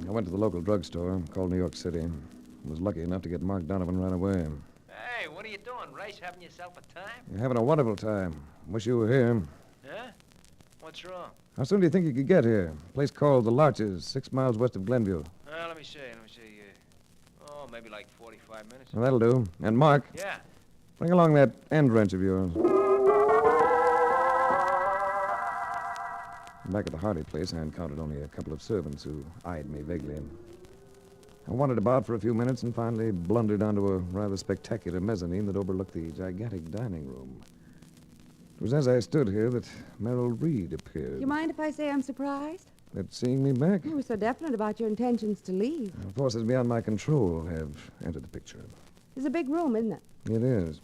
I went to the local drugstore, called New York City, and was lucky enough to get Mark Donovan right away. Hey, what are you doing, Race? Having yourself a time? You're having a wonderful time. Wish you were here. Huh? What's wrong? How soon do you think you could get here? A place called The Larches, 6 miles west of Glenview. Let me see. Oh, maybe like 45 minutes. Well, that'll do. And Mark, Yeah. bring along that end wrench of yours. Back at the Hardy place, I encountered only a couple of servants who eyed me vaguely. I wandered about for a few minutes and finally blundered onto a rather spectacular mezzanine that overlooked the gigantic dining room. It was as I stood here that Merrill Reed appeared. You mind if I say I'm surprised? At seeing me back? You were so definite about your intentions to leave. Forces beyond my control have entered the picture. It's a big room, isn't it? It is.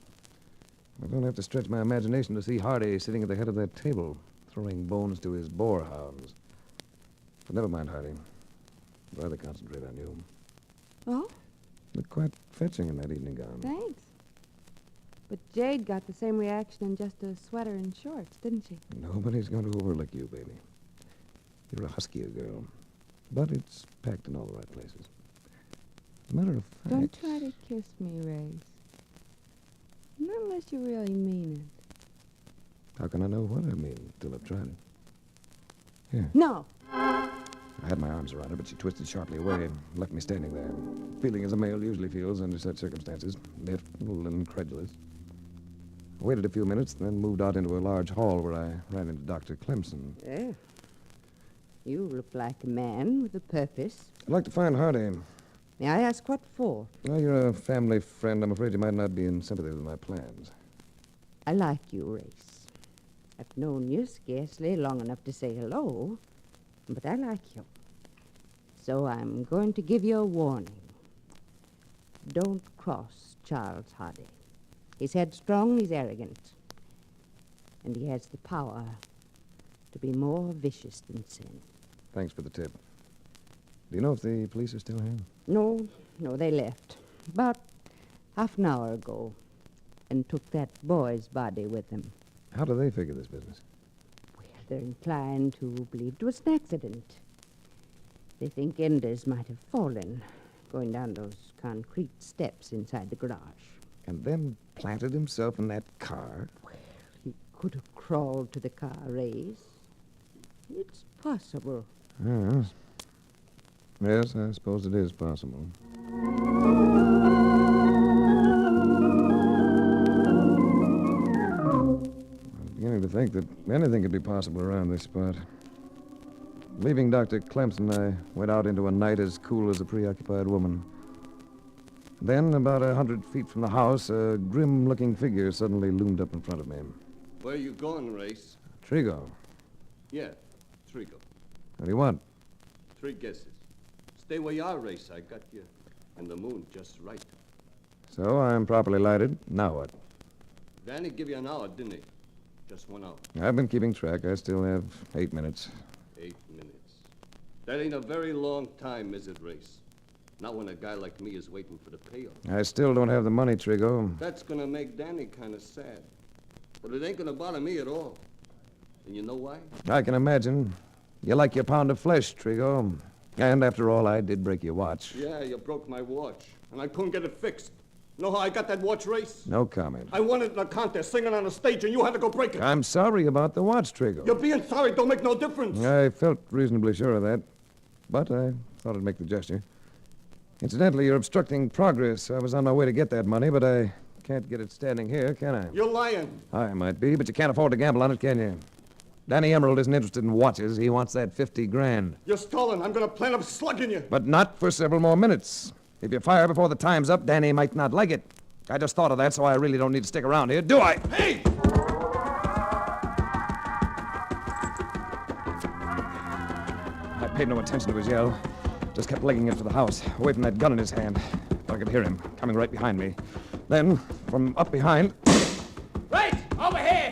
I don't have to stretch my imagination to see Hardy sitting at the head of that table, throwing bones to his boarhounds. But never mind, Hardy. I'd rather concentrate on you. Oh? Look quite fetching in that evening gown. Thanks. But Jade got the same reaction in just a sweater and shorts, didn't she? Nobody's going to overlook you, baby. You're a huskier girl, but it's packed in all the right places. As a matter of fact... Don't try to kiss me, Race. Not unless you really mean it. How can I know what I mean till I've tried it? Here. No! I had my arms around her, but she twisted sharply away and left me standing there, feeling as a male usually feels under such circumstances, miffed, a little incredulous. I waited a few minutes, then moved out into a large hall where I ran into Dr. Clemson. Yeah. You look like a man with a purpose. I'd like to find Hardy. May I ask what for? Well, you're a family friend. I'm afraid you might not be in sympathy with my plans. I like you, Race. I've known you scarcely long enough to say hello, but I like you. So I'm going to give you a warning. Don't cross Charles Hardy. He's headstrong, he's arrogant. And he has the power to be more vicious than sin. Thanks for the tip. Do you know if the police are still here? No, they left. About half an hour ago. And took that boy's body with them. How do they figure this business? They're inclined to believe it was an accident. They think Enders might have fallen, going down those concrete steps inside the garage. And then planted himself in that car? He could have crawled to the car, Race. It's possible. Yes, I suppose it is possible. I'm beginning to think that anything could be possible around this spot. Leaving Dr. Clemson, I went out into a night as cool as a preoccupied woman. Then, about 100 feet from the house, a grim-looking figure suddenly loomed up in front of me. Where you going, Race? Trigo. Yeah, Trigo. What do you want? 3 guesses. Stay where you are, Race. I got you. And the moon just right. So I'm properly lighted. Now what? Danny give you an hour, didn't he? Just 1 hour. I've been keeping track. I still have 8 minutes. 8 minutes. That ain't a very long time, is it, Race? Not when a guy like me is waiting for the payoff. I still don't have the money, Trigo. That's gonna make Danny kind of sad. But it ain't gonna bother me at all. And you know why? I can imagine. You like your pound of flesh, Trigo. And after all, I did break your watch. Yeah, you broke my watch. And I couldn't get it fixed. Know how I got that watch, Race? No comment. I won it in a contest, singing on a stage, and you had to go break it. I'm sorry about the watch, Trigo. You're being sorry don't make no difference. I felt reasonably sure of that. But I thought I'd make the gesture. Incidentally, you're obstructing progress. I was on my way to get that money, but I can't get it standing here, can I? You're lying. I might be, but you can't afford to gamble on it, can you? Danny Emerald isn't interested in watches. He wants that 50 grand. You're stalling. I'm gonna plan up slugging you. But not for several more minutes. If you fire before the time's up, Danny might not like it. I just thought of that, so I really don't need to stick around here, do I? Hey! I paid no attention to his yell. Just kept legging it for the house, away from that gun in his hand. I could hear him coming right behind me. Then, from up behind... Right! Over here!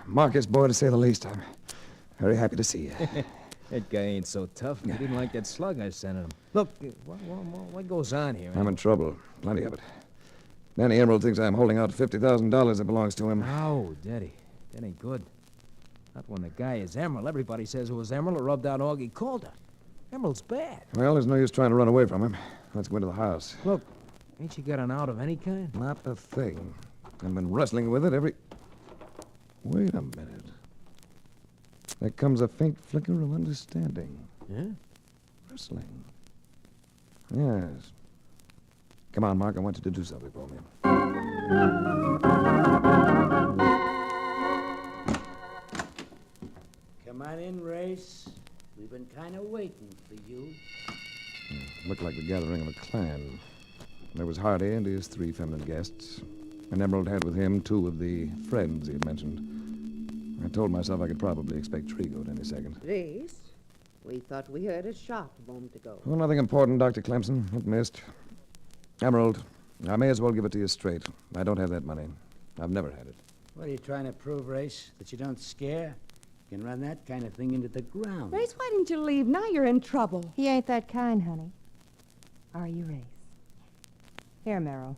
Marcus, boy, to say the least. I'm very happy to see you. That guy ain't so tough. He didn't like that slug I sent him. Look, what goes on here? I'm in trouble. Plenty of it. Danny Emerald thinks I'm holding out $50,000 that belongs to him. Oh, Daddy. That ain't good. Not when the guy is Emerald. Everybody says it was Emerald who rubbed out Augie Calder. Emerald's bad. Well, there's no use trying to run away from him. Let's go into the house. Look, ain't you got an out of any kind? Not a thing. I've been wrestling with it every... Wait a minute. There comes a faint flicker of understanding. Yeah? Wrestling. Yes. Come on, Mark. I want you to do something for me. Come on in, Race. We've been kind of waiting for you. Looked like the gathering of a clan. There was Hardy and his 3 feminine guests. And Emerald had with him 2 of the friends he had mentioned. I told myself I could probably expect Trigo at any second. Race, we thought we heard a shot a moment ago. Oh, nothing important, Dr. Clemson. It missed. Emerald, I may as well give it to you straight. I don't have that money. I've never had it. What are you trying to prove, Race? That you don't scare? You can run that kind of thing into the ground. Race, why didn't you leave? Now you're in trouble. He ain't that kind, honey. Are you, Race? Here, Merrill.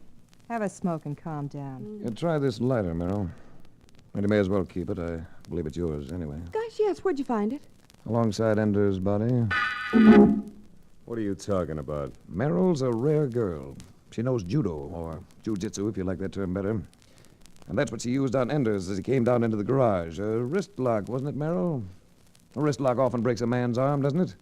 Have a smoke and calm down. Try this lighter, Merrill. And you may as well keep it. I believe it's yours anyway. Gosh, yes. Where'd you find it? Alongside Ender's body. What are you talking about? Merrill's a rare girl. She knows judo, or jujitsu, if you like that term better. And that's what she used on Enders as he came down into the garage. A wrist lock, wasn't it, Merrill? A wrist lock often breaks a man's arm, doesn't it?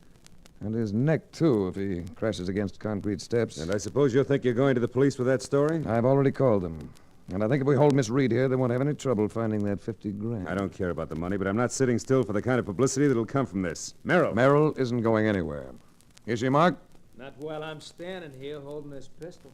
And his neck, too, if he crashes against concrete steps. And I suppose you think you're going to the police with that story? I've already called them. And I think if we hold Miss Reed here, they won't have any trouble finding that 50 grand. I don't care about the money, but I'm not sitting still for the kind of publicity that'll come from this. Merrill. Merrill isn't going anywhere. Is she, Mark? Not while I'm standing here holding this pistol.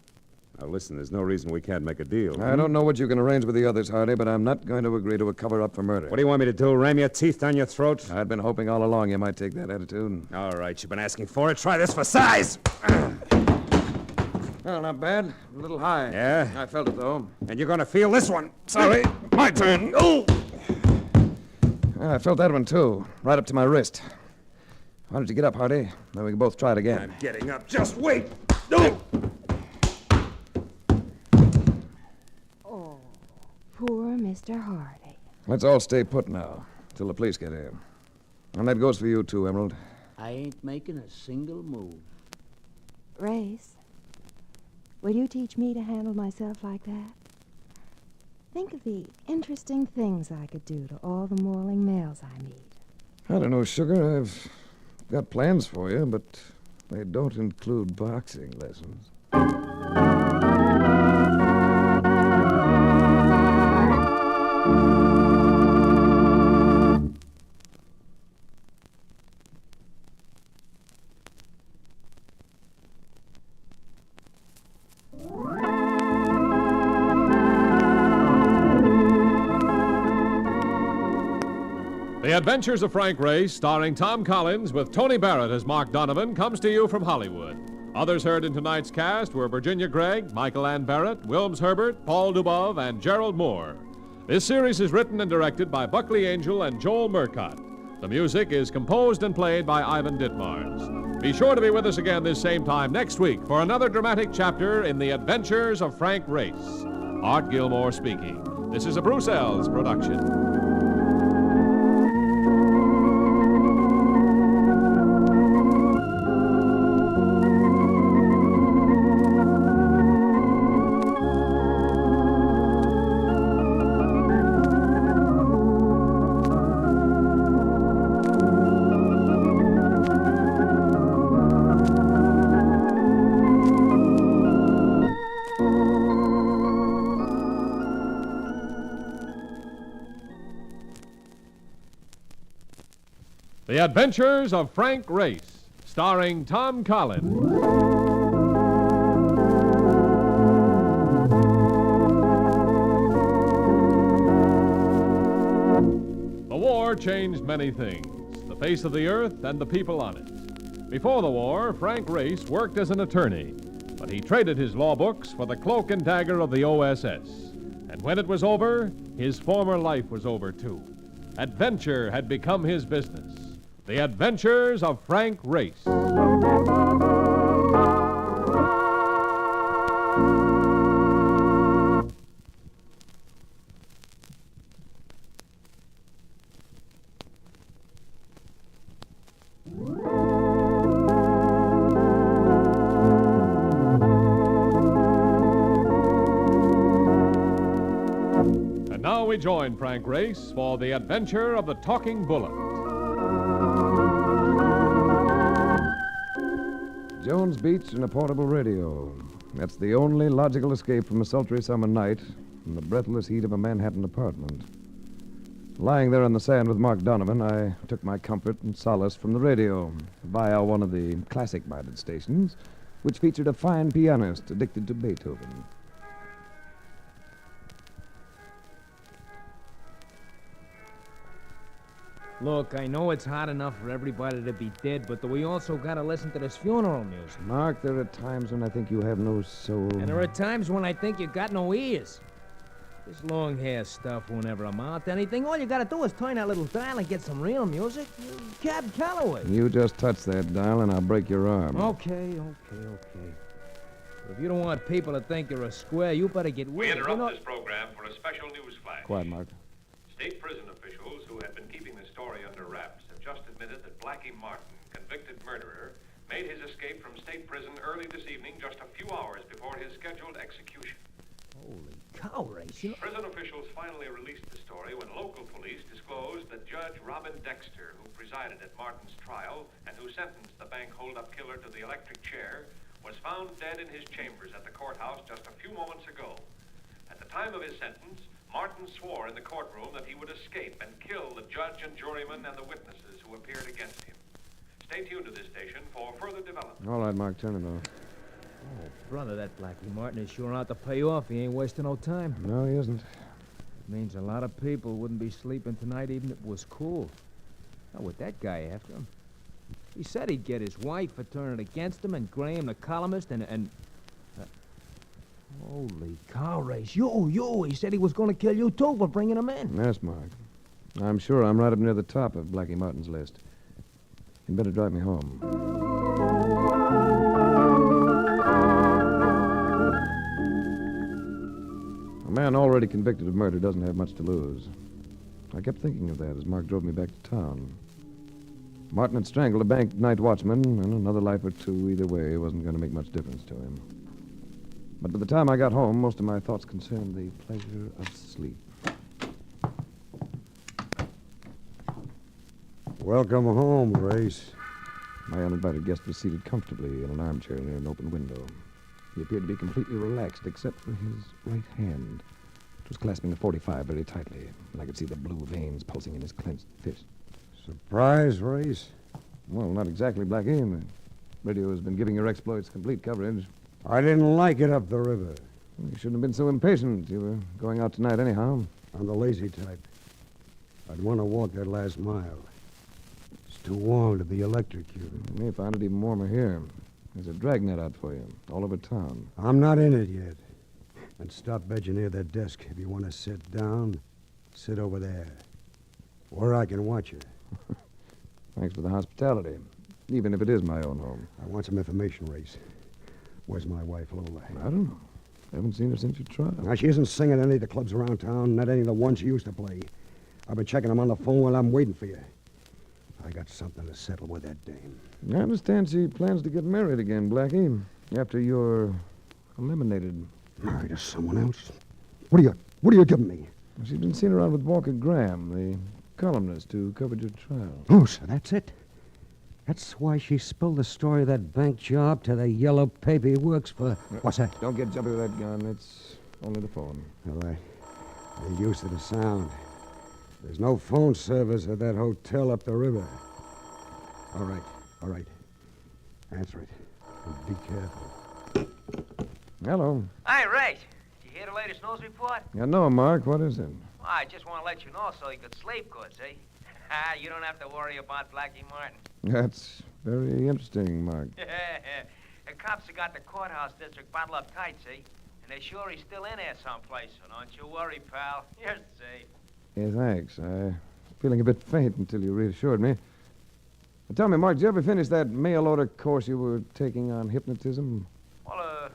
Now, listen, there's no reason we can't make a deal. I don't know what you can arrange with the others, Hardy, but I'm not going to agree to a cover-up for murder. What do you want me to do, ram your teeth down your throat? I'd been hoping all along you might take that attitude. All right, you've been asking for it. Try this for size. Well, not bad. A little high. Yeah? I felt it, though. And you're going to feel this one. Sorry. My turn. Oh! I felt that one, too. Right up to my wrist. Why don't you get up, Hardy? Then we can both try it again. I'm getting up. Just wait. Oh! Oh, poor Mr. Hardy. Let's all stay put now, till the police get here. And that goes for you, too, Emerald. I ain't making a single move. Race, will you teach me to handle myself like that? Think of the interesting things I could do to all the mourning males I meet. I don't know, Sugar. I've got plans for you, but they don't include boxing lessons. The Adventures of Frank Race, starring Tom Collins with Tony Barrett as Mark Donovan, comes to you from Hollywood. Others heard in tonight's cast were Virginia Gregg, Michael Ann Barrett, Wilms Herbert, Paul Dubov, and Gerald Moore. This series is written and directed by Buckley Angel and Joel Murcott. The music is composed and played by Ivan Ditmars. Be sure to be with us again this same time next week for another dramatic chapter in The Adventures of Frank Race. Art Gilmore speaking. This is a Bruce Ells production. The Adventures of Frank Race, starring Tom Collins. The war changed many things, the face of the earth and the people on it. Before the war, Frank Race worked as an attorney, but he traded his law books for the cloak and dagger of the OSS. And when it was over, his former life was over too. Adventure had become his business. The Adventures of Frank Race. And now we we join Frank Race for the adventure of the Talking Bullet. Jones Beach and a portable radio. That's the only logical escape from a sultry summer night in the breathless heat of a Manhattan apartment. Lying there on the sand with Mark Donovan, I took my comfort and solace from the radio via one of the classic-minded stations, which featured a fine pianist addicted to Beethoven. Look, I know it's hard enough for everybody to be dead, but we also gotta listen to this funeral music. Mark, there are times when I think you have no soul. And there are times when I think you got no ears. This long hair stuff won't ever amount to anything. All you gotta do is turn that little dial and get some real music. Cab Calloway. You just touch that dial and I'll break your arm. Okay. But if you don't want people to think you're a square, you better get We with it. interrupt this program for a special news flash. Quiet, Mark. State prison officials who have been keeping the story under wraps have just admitted that Blackie Martin, convicted murderer, made his escape from state prison early this evening, just a few hours before his scheduled execution. Holy cow, Race. You know... Prison officials finally released the story when local police disclosed that Judge Robin Dexter, who presided at Martin's trial and who sentenced the bank hold-up killer to the electric chair, was found dead in his chambers at the courthouse just a few moments ago. At the time of his sentence, Martin swore in the courtroom that he would escape and kill the judge and jurymen and the witnesses who appeared against him. Stay tuned to this station for further development. All right, Mark, turn it off. Oh, brother, that Blackie Martin is sure out to pay off. He ain't wasting no time. No, he isn't. It means a lot of people wouldn't be sleeping tonight even if it was cool. Not with that guy after him. He said he'd get his wife for turning against him, and Graham, the columnist, and holy cow, Race. You! He said he was going to kill you, too, for bringing him in. Yes, Mark. I'm sure I'm right up near the top of Blackie Martin's list. You'd better drive me home. A man already convicted of murder doesn't have much to lose. I kept thinking of that as Mark drove me back to town. Martin had strangled a bank night watchman, and another life or two either way wasn't going to make much difference to him. But by the time I got home, most of my thoughts concerned the pleasure of sleep. Welcome home, Race. My uninvited guest was seated comfortably in an armchair near an open window. He appeared to be completely relaxed, except for his right hand. It was clasping a .45 very tightly, and I could see the blue veins pulsing in his clenched fist. Surprise, Race? Well, not exactly, Blackie. The radio has been giving your exploits complete coverage. I didn't like it up the river. You shouldn't have been so impatient. You were going out tonight anyhow. I'm the lazy type. I'd want to walk that last mile. It's too warm to be electrocuted. You may find it even warmer here. There's a dragnet out for you, all over town. I'm not in it yet. And stop bedging near that desk. If you want to sit down, sit over there. Where I can watch you. Thanks for the hospitality, even if it is my own home. I want some information, Race. Where's my wife, Lola? I don't know. Haven't seen her since your trial. Now, she isn't singing at any of the clubs around town, not any of the ones she used to play. I've been checking them on the phone while I'm waiting for you. I got something to settle with that dame. I understand she plans to get married again, Blackie, after you're eliminated. Married to someone else? What are you giving me? She's been seen around with Walker Graham, the columnist who covered your trial. Oh, so that's it? That's why she spilled the story of that bank job to the yellow paper he works for. What's that? Don't get jumpy with that gun. It's only the phone. All right. They're used to the sound. There's no phone service at that hotel up the river. All right. Answer it. And be careful. Hello. Hey, Ray. Did you hear the latest news report? Yeah, no, Mark. What is it? Well, I just want to let you know so you could sleep good, see? You don't have to worry about Blackie Martin. That's very interesting, Mark. The cops have got the courthouse district bottled up tight, see? And they're sure he's still in there someplace, so don't you worry, pal. You're safe. Yeah, thanks. I'm feeling a bit faint until you reassured me. But tell me, Mark, did you ever finish that mail order course you were taking on hypnotism? Well,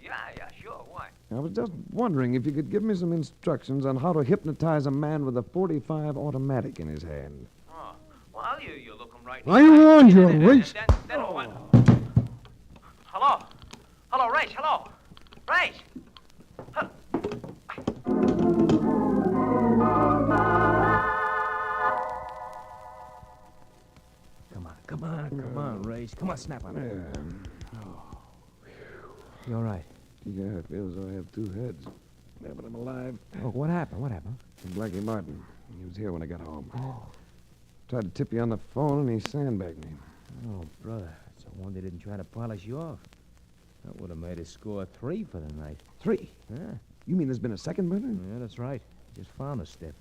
yeah, sure. Why? I was just wondering if you could give me some instructions on how to hypnotize a man with a .45 automatic in his hand. Oh, well, you look him right. I warned you, Race. Then what? Hello, Race. Hello, Race. Race. Come on, snap on it. Yeah. You all right? Yeah, I feel as though I have two heads. Yeah, but I'm alive. Oh, what happened? What happened? Blackie Martin. He was here when I got home. Tried to tip you on the phone, and he sandbagged me. Oh, brother. It's a wonder they didn't try to polish you off. That would have made us score 3 for the night. 3? Yeah. You mean there's been a second murder? Yeah, that's right. Just found a step.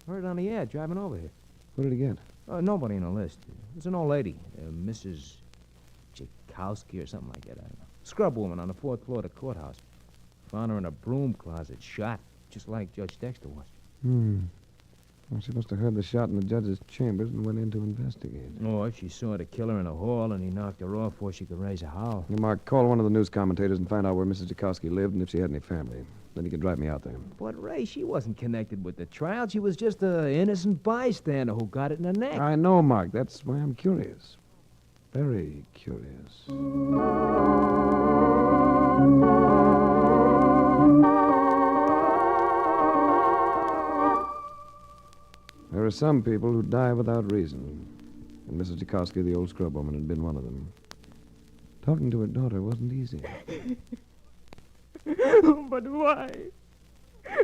Heard on the air driving over here. What did he get? Nobody in the list. It's an old lady, Mrs. Chikowski or something like that. I don't know. Scrub woman on the 4th floor of the courthouse. Found her in a broom closet, shot, just like Judge Dexter was. Well, she must have heard the shot in the judge's chambers and went in to investigate. Or she saw the killer in the hall and he knocked her off before she could raise a howl. You, Mark, call one of the news commentators and find out where Mrs. Chikowski lived and if she had any family. Then you can drive me out there. But, Ray, she wasn't connected with the trial. She was just an innocent bystander who got it in the neck. I know, Mark. That's why I'm curious. Very curious. There are some people who die without reason. And Mrs. Chikowski, the old scrub woman, had been one of them. Talking to her daughter wasn't easy. But why?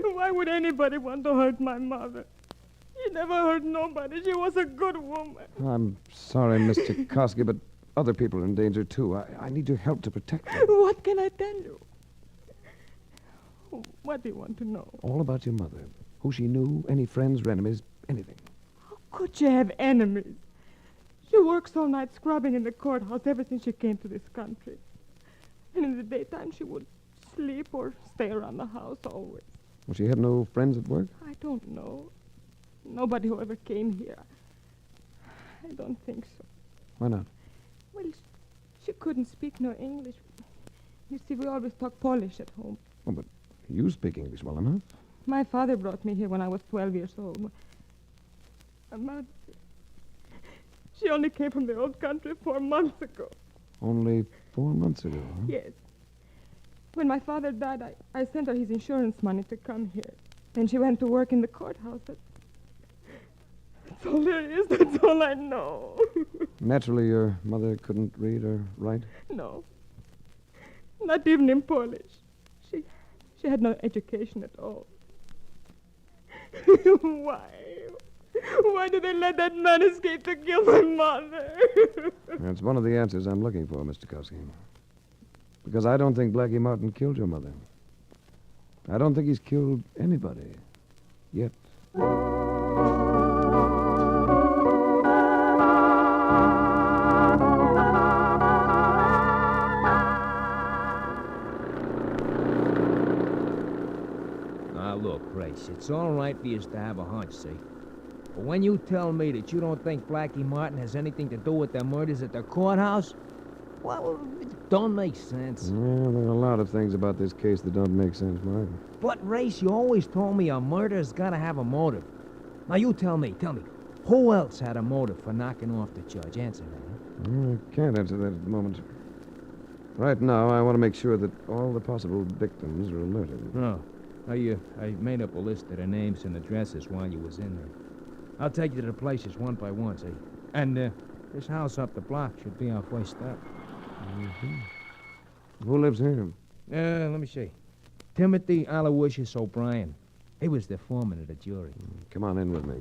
Why would anybody want to hurt my mother? She never hurt nobody. She was a good woman. I'm sorry, Miss Chikowski, but other people are in danger, too. I need your help to protect them. What can I tell you? What do you want to know? All about your mother. Who she knew, any friends or enemies, anything. Could she have enemies? She works all night scrubbing in the courthouse ever since she came to this country. And in the daytime, she would sleep or stay around the house always. Well, she had no friends at work? I don't know. Nobody who ever came here. I don't think so. Why not? Well, she couldn't speak no English. You see, we always talk Polish at home. Oh, but you speak English well enough. My father brought me here when I was 12 years old. Mother, she only came from the old country 4 months ago. Only 4 months ago, huh? Yes. When my father died, I sent her his insurance money to come here. Then she went to work in the courthouse. That's all there is. That's all I know. Naturally, your mother couldn't read or write? No. Not even in Polish. She had no education at all. Why? Why did they let that man escape to kill my mother? That's one of the answers I'm looking for, Mr. Kowski. Because I don't think Blackie Martin killed your mother. I don't think he's killed anybody. Yet. Now, look, Grace, it's all right for you to have a hunch, see? But when you tell me that you don't think Blackie Martin has anything to do with the murders at the courthouse, well, it don't make sense. Well, there are a lot of things about this case that don't make sense, Mark. But, Race, you always told me a murder's gotta have a motive. Now, you tell me, who else had a motive for knocking off the judge? Answer that, huh? I can't answer that at the moment. Right now, I want to make sure that all the possible victims are alerted. No. I made up a list of their names and addresses while you was in there. I'll take you to the places one by one, see? And, this house up the block should be our first stop. Mm-hmm. Who lives here? Let me see. Timothy Aloysius O'Brien. He was the foreman of the jury. Come on in with me.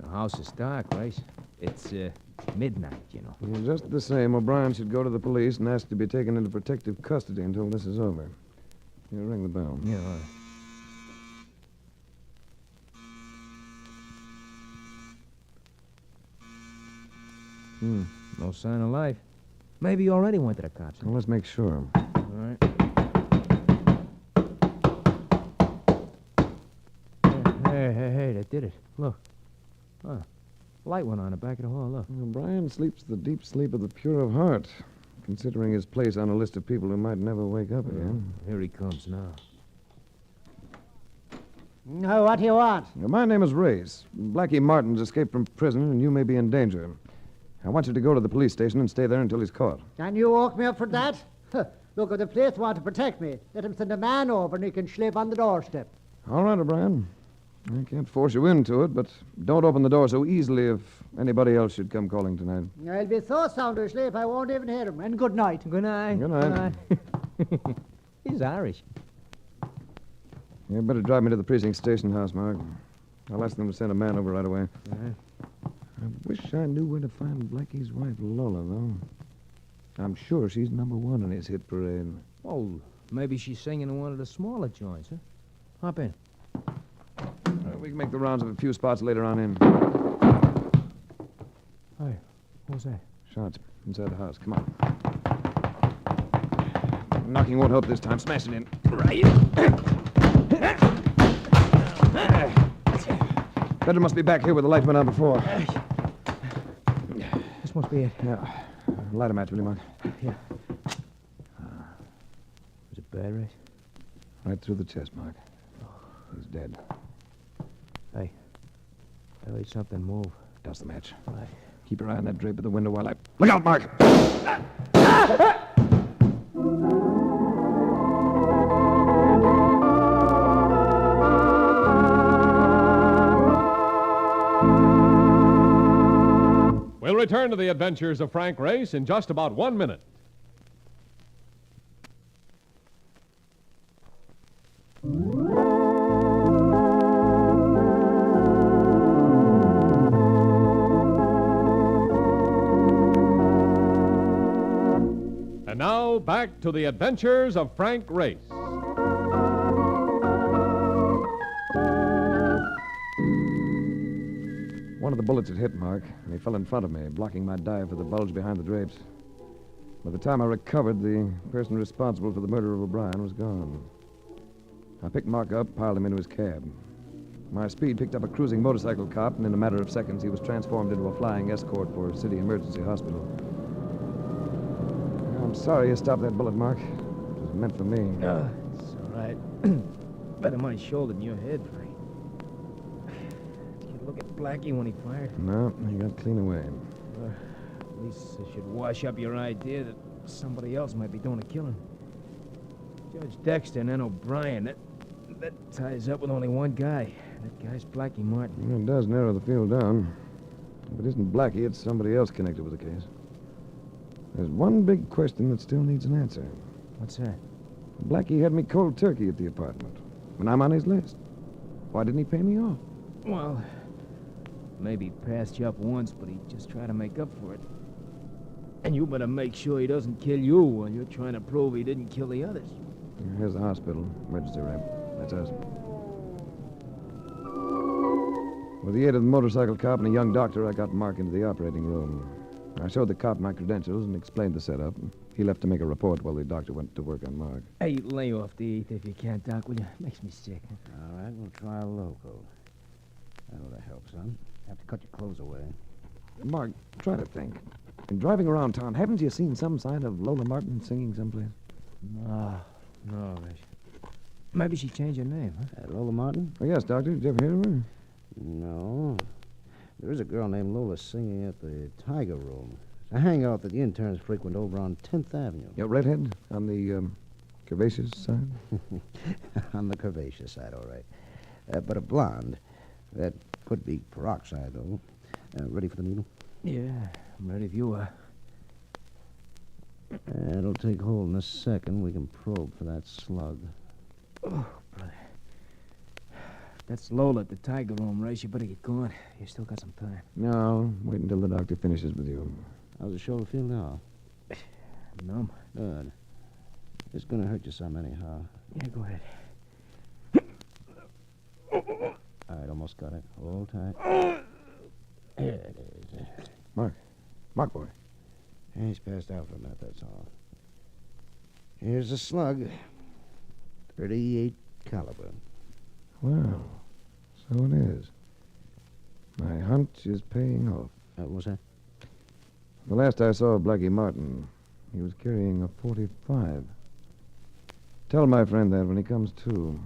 The house is dark, Race. It's, midnight, you know. Well, just the same, O'Brien should go to the police and ask to be taken into protective custody until this is over. You ring the bell. Yeah, all right. No sign of life. Maybe you already went to the cops. Well, let's make sure. All right. Hey, that did it. Look. Huh. Light went on the back of the hall, look. O'Brien sleeps the deep sleep of the pure of heart, considering his place on a list of people who might never wake up again. Here he comes now. Oh, what do you want? My name is Race. Blackie Martin's escaped from prison, and you may be in danger. I want you to go to the police station and stay there until he's caught. And you woke me up for that? Look, if the police want to protect me, let him send a man over and he can sleep on the doorstep. All right, O'Brien. I can't force you into it, but don't open the door so easily if anybody else should come calling tonight. I'll be so sound asleep I won't even hear him. And good night. Good night. Good night. He's Irish. You better drive me to the precinct station house, Mark. I'll ask them to send a man over right away. I wish I knew where to find Blackie's wife, Lola, though. I'm sure she's number one in his hit parade. Oh, maybe she's singing in one of the smaller joints, huh? Hop in. We can make the rounds of a few spots later on in. Hey, what's that? Shots inside the house. Come on. Knocking won't help this time. Smash it in. Right. Better must be back here where the light went on before. This must be it. Yeah. Light a match, will you, Mark? Yeah. Was it bad, Race? Right through the chest, Mark. He's dead. Hey. Hey, something move. Douse the match. Right. Keep your eye on that drape at the window while I... Look out, Mark! We'll return to the adventures of Frank Race in just about 1 minute. And now, back to the adventures of Frank Race. One of the bullets had hit Mark, and he fell in front of me, blocking my dive for the bulge behind the drapes. By the time I recovered, the person responsible for the murder of O'Brien was gone. I picked Mark up, piled him into his cab. My speed picked up a cruising motorcycle cop, and in a matter of seconds, he was transformed into a flying escort for City Emergency Hospital. I'm sorry you stopped that bullet, Mark. It was meant for me. It's all right. Better my shoulder than your head, Frank. Did you look at Blackie when he fired? No, he got clean away. At least it should wash up your idea that somebody else might be doing the killing. Judge Dexter and then O'Brien, that ties up with only one guy. That guy's Blackie Martin. It does narrow the field down. If it isn't Blackie, it's somebody else connected with the case. There's one big question that still needs an answer. What's that? Blackie had me cold turkey at the apartment, and I'm on his list. Why didn't he pay me off? Well, maybe he passed you up once, but he just tried to make up for it. And you better make sure he doesn't kill you while you're trying to prove he didn't kill the others. Here's the hospital. Emergency ramp. That's us. With the aid of the motorcycle cop and a young doctor, I got Mark into the operating room. I showed the cop my credentials and explained the setup. He left to make a report while the doctor went to work on Mark. Hey, lay off the eat if you can, Doc, will you? Makes me sick. All right, we'll try a local. That ought to help, son. Have to cut your clothes away. Mark, try to think. In driving around town, haven't you seen some sign of Lola Martin singing someplace? No, Rich. Maybe she changed her name, huh? Lola Martin? Oh, yes, Doctor. Did you ever hear of her? No. There is a girl named Lola singing at the Tiger Room. It's a hangout that the interns frequent over on 10th Avenue. Yeah, redhead on the curvaceous side? On the curvaceous side, all right. But a blonde. That could be peroxide, though. Ready for the needle? Yeah, I'm ready if you are. It'll take hold in a second. We can probe for that slug. Oh, brother. That's Lola at the Tiger Room, Race. You better get going. You still got some time. No, wait until the doctor finishes with you. How's the shoulder feel now? Numb. Good. It's gonna hurt you some anyhow. Yeah, go ahead. All right, almost got it. Hold tight. Here it is. Mark boy. He's passed out for a minute, that's all. Here's the slug. 38 caliber. Wow. So it is. My hunch is paying off. What's that? The last I saw of Blackie Martin, he was carrying a .45. Tell my friend that when he comes to.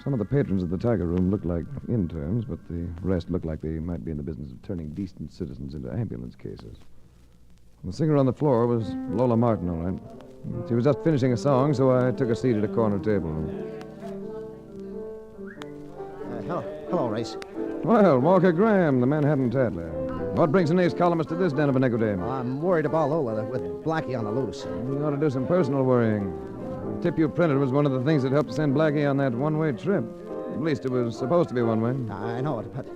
Some of the patrons of the Tiger Room look like interns, but the rest look like they might be in the business of turning decent citizens into ambulance cases. The singer on the floor was Lola Martin, all right. She was just finishing a song, so I took a seat at a corner table. Hello, Race. Well, Walker Graham, the Manhattan Tattler. What brings an ace columnist to this den of iniquity? I'm worried about Lola with Blackie on the loose. You ought to do some personal worrying. The tip you printed was one of the things that helped to send Blackie on that one-way trip. At least it was supposed to be one way. I know it, but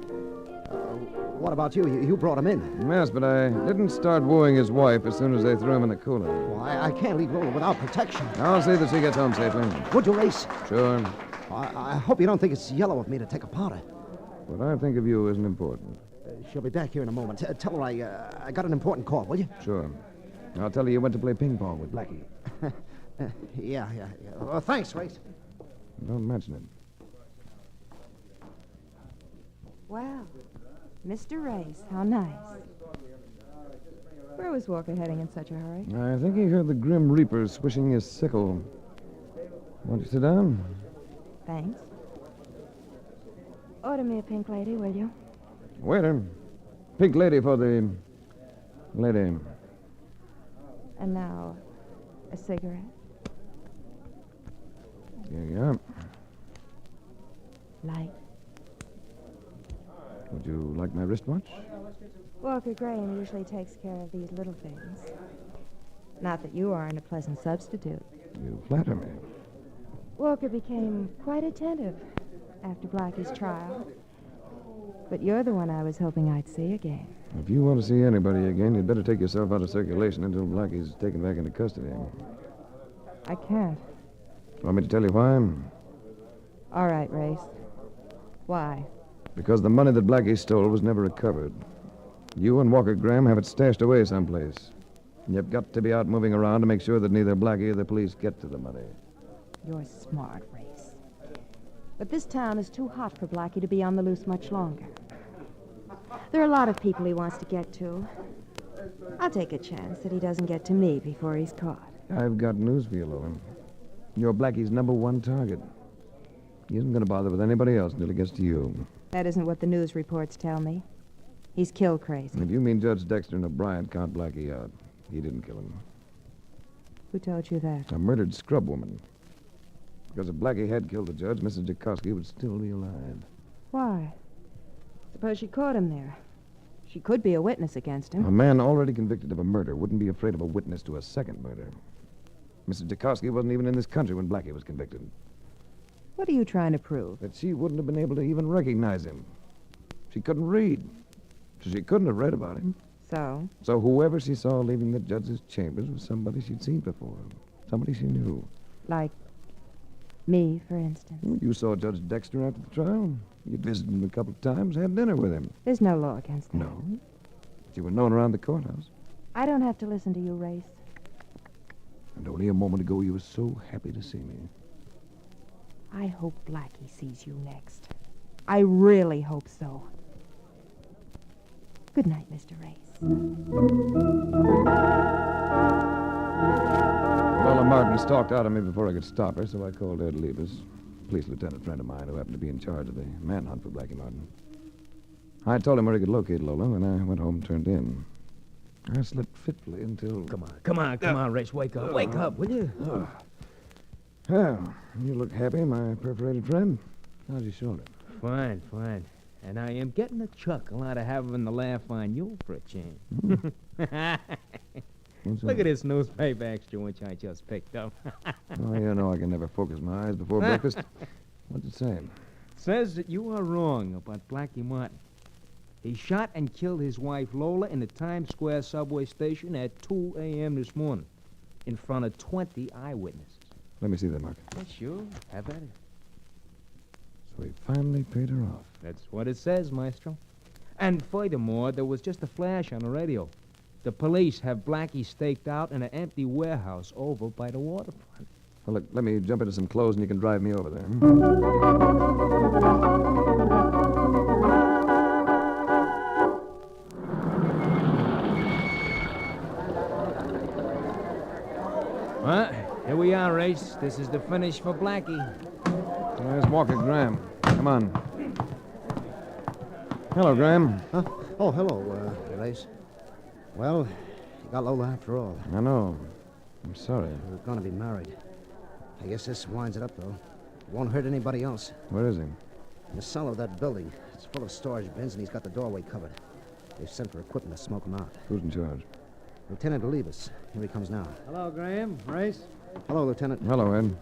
what about you? You brought him in. Yes, but I didn't start wooing his wife as soon as they threw him in the cooler. Well, I can't leave Lola without protection. I'll see that she gets home safely. Would you, Race? Sure. I hope you don't think it's yellow of me to take a powder. What I think of you isn't important. She'll be back here in a moment. Tell her I got an important call, will you? Sure. I'll tell her you went to play ping pong with Blackie. Yeah. Well, thanks, Race. Don't mention it. Wow. Mr. Race, how nice. Where was Walker heading in such a hurry? I think he heard the Grim Reaper swishing his sickle. Won't you sit down? Thanks. Order me a pink lady, will you? Waiter. Pink lady for the lady. And now, a cigarette. Here you are. Light. Would you like my wristwatch? Walker Graham usually takes care of these little things. Not that you aren't a pleasant substitute. You flatter me. Walker became quite attentive after Blackie's trial. But you're the one I was hoping I'd see again. If you want to see anybody again, you'd better take yourself out of circulation until Blackie's taken back into custody. I can't. Want me to tell you why? All right, Race. Why? Because the money that Blackie stole was never recovered. You and Walker Graham have it stashed away someplace. You've got to be out moving around to make sure that neither Blackie or the police get to the money. You're smart, Race. But this town is too hot for Blackie to be on the loose much longer. There are a lot of people he wants to get to. I'll take a chance that he doesn't get to me before he's caught. I've got news for you, Lola. You're Blackie's #1 target. He isn't going to bother with anybody else until he gets to you. That isn't what the news reports tell me. He's kill crazy. If you mean Judge Dexter and O'Brien count Blackie out, he didn't kill him. Who told you that? A murdered scrub woman. Because if Blackie had killed the judge, Mrs. Dukowski would still be alive. Why? Suppose she caught him there. She could be a witness against him. A man already convicted of a murder wouldn't be afraid of a witness to a second murder. Mrs. Dukowski wasn't even in this country when Blackie was convicted. What are you trying to prove? That she wouldn't have been able to even recognize him. She couldn't read, so she couldn't have read about him. So? So whoever she saw leaving the judge's chambers was somebody she'd seen before. Somebody she knew. Like me, for instance. You saw Judge Dexter after the trial. You'd visited him a couple of times, had dinner with him. There's no law against that. No. But you were known around the courthouse. I don't have to listen to you, Race. And only a moment ago you were so happy to see me. I hope Blackie sees you next. I really hope so. Good night, Mr. Race. Lola Martin stalked out of me before I could stop her, so I called Ed Levis, police lieutenant friend of mine who happened to be in charge of the manhunt for Blackie Martin. I told him where he could locate Lola, and I went home and turned in. I slept fitfully until... Come on, Race, wake up, will you? Well, you look happy, my perforated friend. How's your shoulder? Fine. And I am getting a chuckle out of having the laugh on you for a change. Look at this newspaper extra which I just picked up. Oh, you know I can never focus my eyes before breakfast. What's it saying? Says that you are wrong about Blackie Martin. He shot and killed his wife Lola in the Times Square subway station at 2 a.m. this morning in front of 20 eyewitnesses. Let me see that, Mark. Yeah, sure. Have at it. So he finally paid her off. That's what it says, Maestro. And furthermore, there was just a flash on the radio. The police have Blackie staked out in an empty warehouse over by the waterfront. Well, look, let me jump into some clothes and you can drive me over there. Well, here we are, Race. This is the finish for Blackie. There's Walker Graham. Come on. Hello, Graham. Huh? Oh, hello, Race. Well, you got Lola after all. I know. I'm sorry. We're going to be married. I guess this winds it up, though. Won't hurt anybody else. Where is he? In the cellar of that building. It's full of storage bins, and he's got the doorway covered. They've sent for equipment to smoke him out. Who's in charge? Lieutenant Olivas. Here he comes now. Hello, Graham. Race? Hello, Lieutenant. Hello, Ed.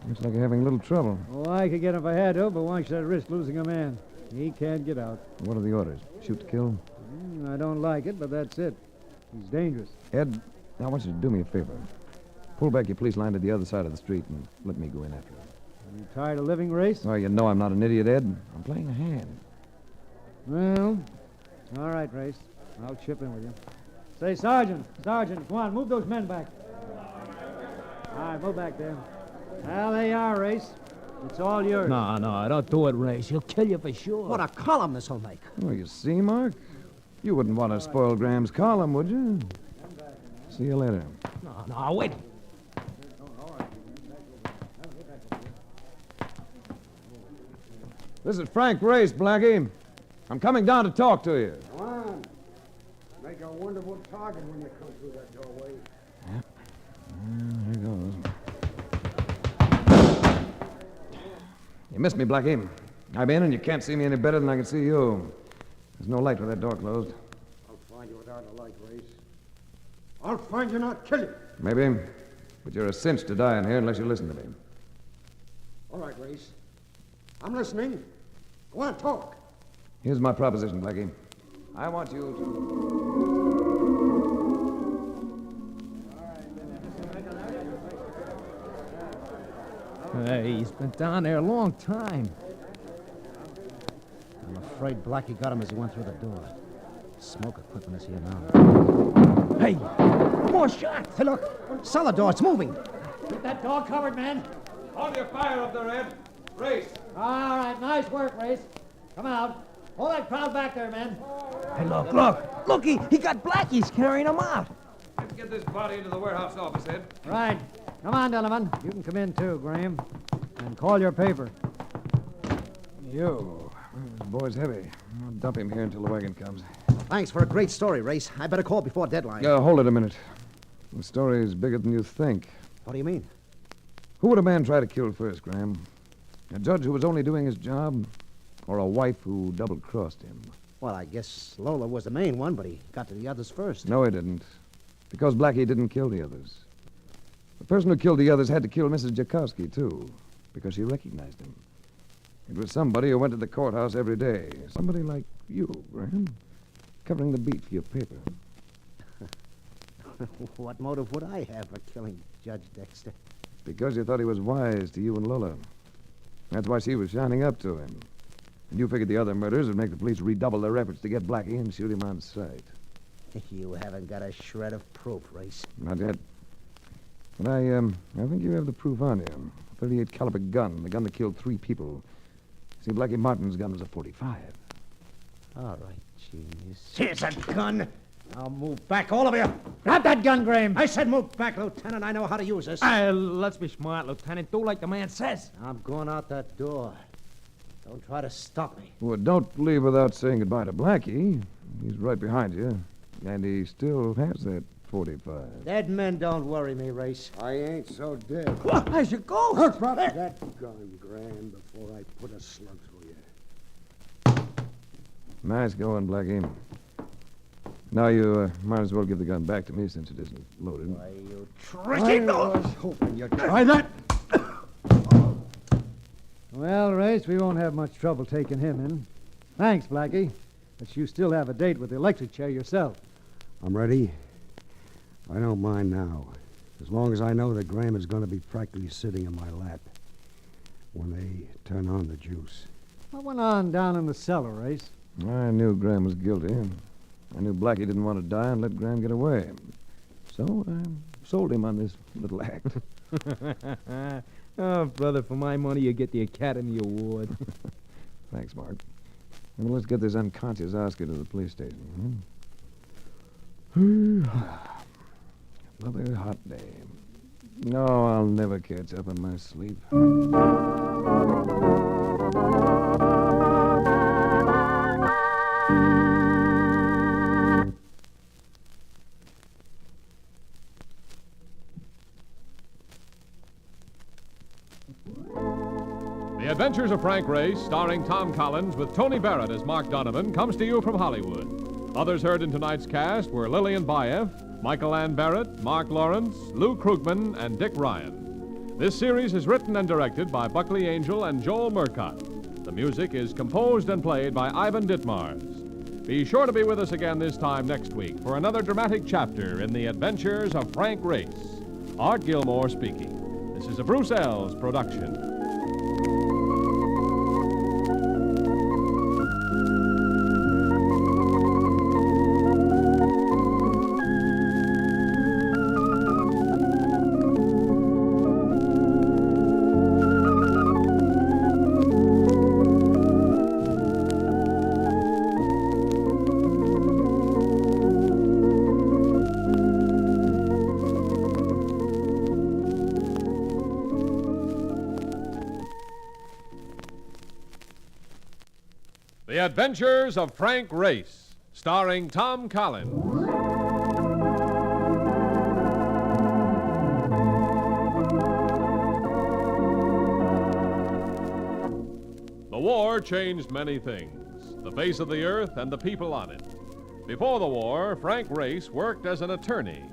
Looks like you're having a little trouble. Oh, I could get him if I had to, but why should I risk losing a man? He can't get out. What are the orders? Shoot to kill? I don't like it, but that's it. He's dangerous. Ed, I want you to do me a favor. Pull back your police line to the other side of the street and let me go in after him. Are you tired of living, Race? Oh, you know I'm not an idiot, Ed. I'm playing a hand. Well, all right, Race. I'll chip in with you. Say, Sergeant, come on, move those men back. All right, move back there. Well, there you are, Race. It's all yours. No, don't do it, Race. He'll kill you for sure. What a column this will make. Oh, you see, Mark? You wouldn't want to spoil Graham's column, would you? See you later. No, wait. This is Frank Race, Blackie. I'm coming down to talk to you. Come on. Make a wonderful target when you come through that doorway. Here goes. You missed me, Blackie. I'm in, and you can't see me any better than I can see you. There's no light with that door closed. I'll find you without a light, Race. I'll find you and I'll kill you. Maybe, but you're a cinch to die in here unless you listen to me. All right, Race. I'm listening. Go on, talk. Here's my proposition, Blackie. I want you Hey, he's been down there a long time. I'm afraid Blackie got him as he went through the door. Smoke equipment is here now. Hey, more shots. Hey, look. Cellar door, it's moving. Get that door covered, man. Hold your fire up there, Ed. Race. All right, nice work, Race. Come out. Hold that crowd back there, man. Hey, look. Look, he got Blackie's carrying him out. Let's get this body into the warehouse office, Ed. Right. Come on, Donovan. You can come in, too, Graham. And call your paper. Yo, this boy's heavy. I'll dump him here until the wagon comes. Thanks for a great story, Race. I better call before deadline. Hold it a minute. The story is bigger than you think. What do you mean? Who would a man try to kill first, Graham? A judge who was only doing his job, or a wife who double-crossed him? Well, I guess Lola was the main one, but he got to the others first. No, he didn't. Because Blackie didn't kill the others. The person who killed the others had to kill Mrs. Jakowski, too, because she recognized him. It was somebody who went to the courthouse every day. Somebody like you, Graham, covering the beat for your paper. What motive would I have for killing Judge Dexter? Because you thought he was wise to you and Lola. That's why she was shining up to him. And you figured the other murders would make the police redouble their efforts to get Blackie and shoot him on sight. You haven't got a shred of proof, Race. Not yet. But I think you have the proof on you. A .38 caliber gun, the gun that killed 3 people. See, Blackie Martin's gun was a .45. All right, genius. Here's that gun. Now move back, all of you. Grab that gun, Graham. I said move back, Lieutenant. I know how to use this. Let's be smart, Lieutenant. Do like the man says. I'm going out that door. Don't try to stop me. Well, don't leave without saying goodbye to Blackie. He's right behind you. And he still has that .45. Dead men don't worry me, Race. I ain't so dead. As you go. Drop that gun, Graham, before I put a slug through you. Nice going, Blackie. Now you might as well give the gun back to me since it isn't loaded. Why, you I was hoping you'd try that. Well, Race, we won't have much trouble taking him in. Thanks, Blackie. But you still have a date with the electric chair yourself. I'm ready. I don't mind now. As long as I know that Graham is going to be practically sitting in my lap when they turn on the juice. What went on down in the cellar, Race? I knew Graham was guilty. I knew Blackie didn't want to die and let Graham get away. So I sold him on this little act. Oh, brother, for my money, you get the Academy Award. Thanks, Mark. Well, let's get this unconscious Oscar to the police station. Another hot day. No, I'll never catch up on my sleep. The Adventures of Frank Race, starring Tom Collins with Tony Barrett as Mark Donovan, comes to you from Hollywood. Others heard in tonight's cast were Lillian Baeff, Michael Ann Barrett, Mark Lawrence, Lou Krugman, and Dick Ryan. This series is written and directed by Buckley Angel and Joel Murcott. The music is composed and played by Ivan Ditmars. Be sure to be with us again this time next week for another dramatic chapter in the Adventures of Frank Race. Art Gilmore speaking. This is a Bruce Ells production. The Adventures of Frank Race, starring Tom Collins. The war changed many things, the face of the earth and the people on it. Before the war, Frank Race worked as an attorney,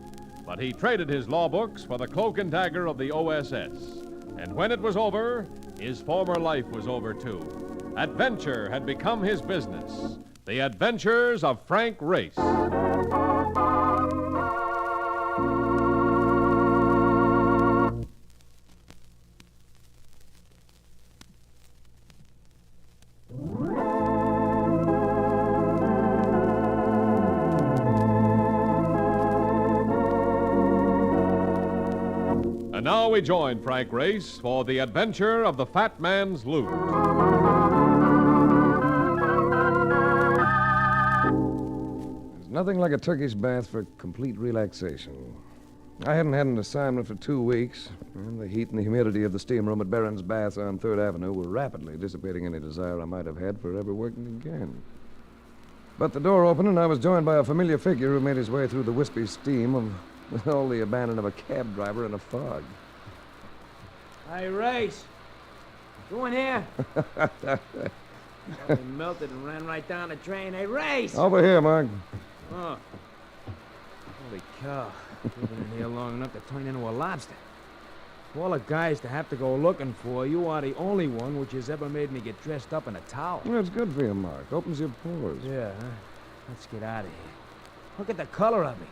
but he traded his law books for the cloak and dagger of the OSS. And when it was over, his former life was over too. Adventure had become his business. The Adventures of Frank Race. And now we join Frank Race for the adventure of the Fat Man's Loot. Nothing like a Turkish bath for complete relaxation. I hadn't had an assignment for 2 weeks, and the heat and the humidity of the steam room at Barron's Baths on 3rd Avenue were rapidly dissipating any desire I might have had for ever working again. But the door opened, and I was joined by a familiar figure who made his way through the wispy steam with all the abandon of a cab driver in a fog. Hey, Race. You in here? He melted and ran right down the drain. Hey, Race! Over here, Mark. Oh. Holy cow. You've been in here long enough to turn into a lobster. Of all the guys to have to go looking for, you are the only one which has ever made me get dressed up in a towel. Well, it's good for you, Mark. Opens your pores. Yeah, huh? Let's get out of here. Look at the color of me.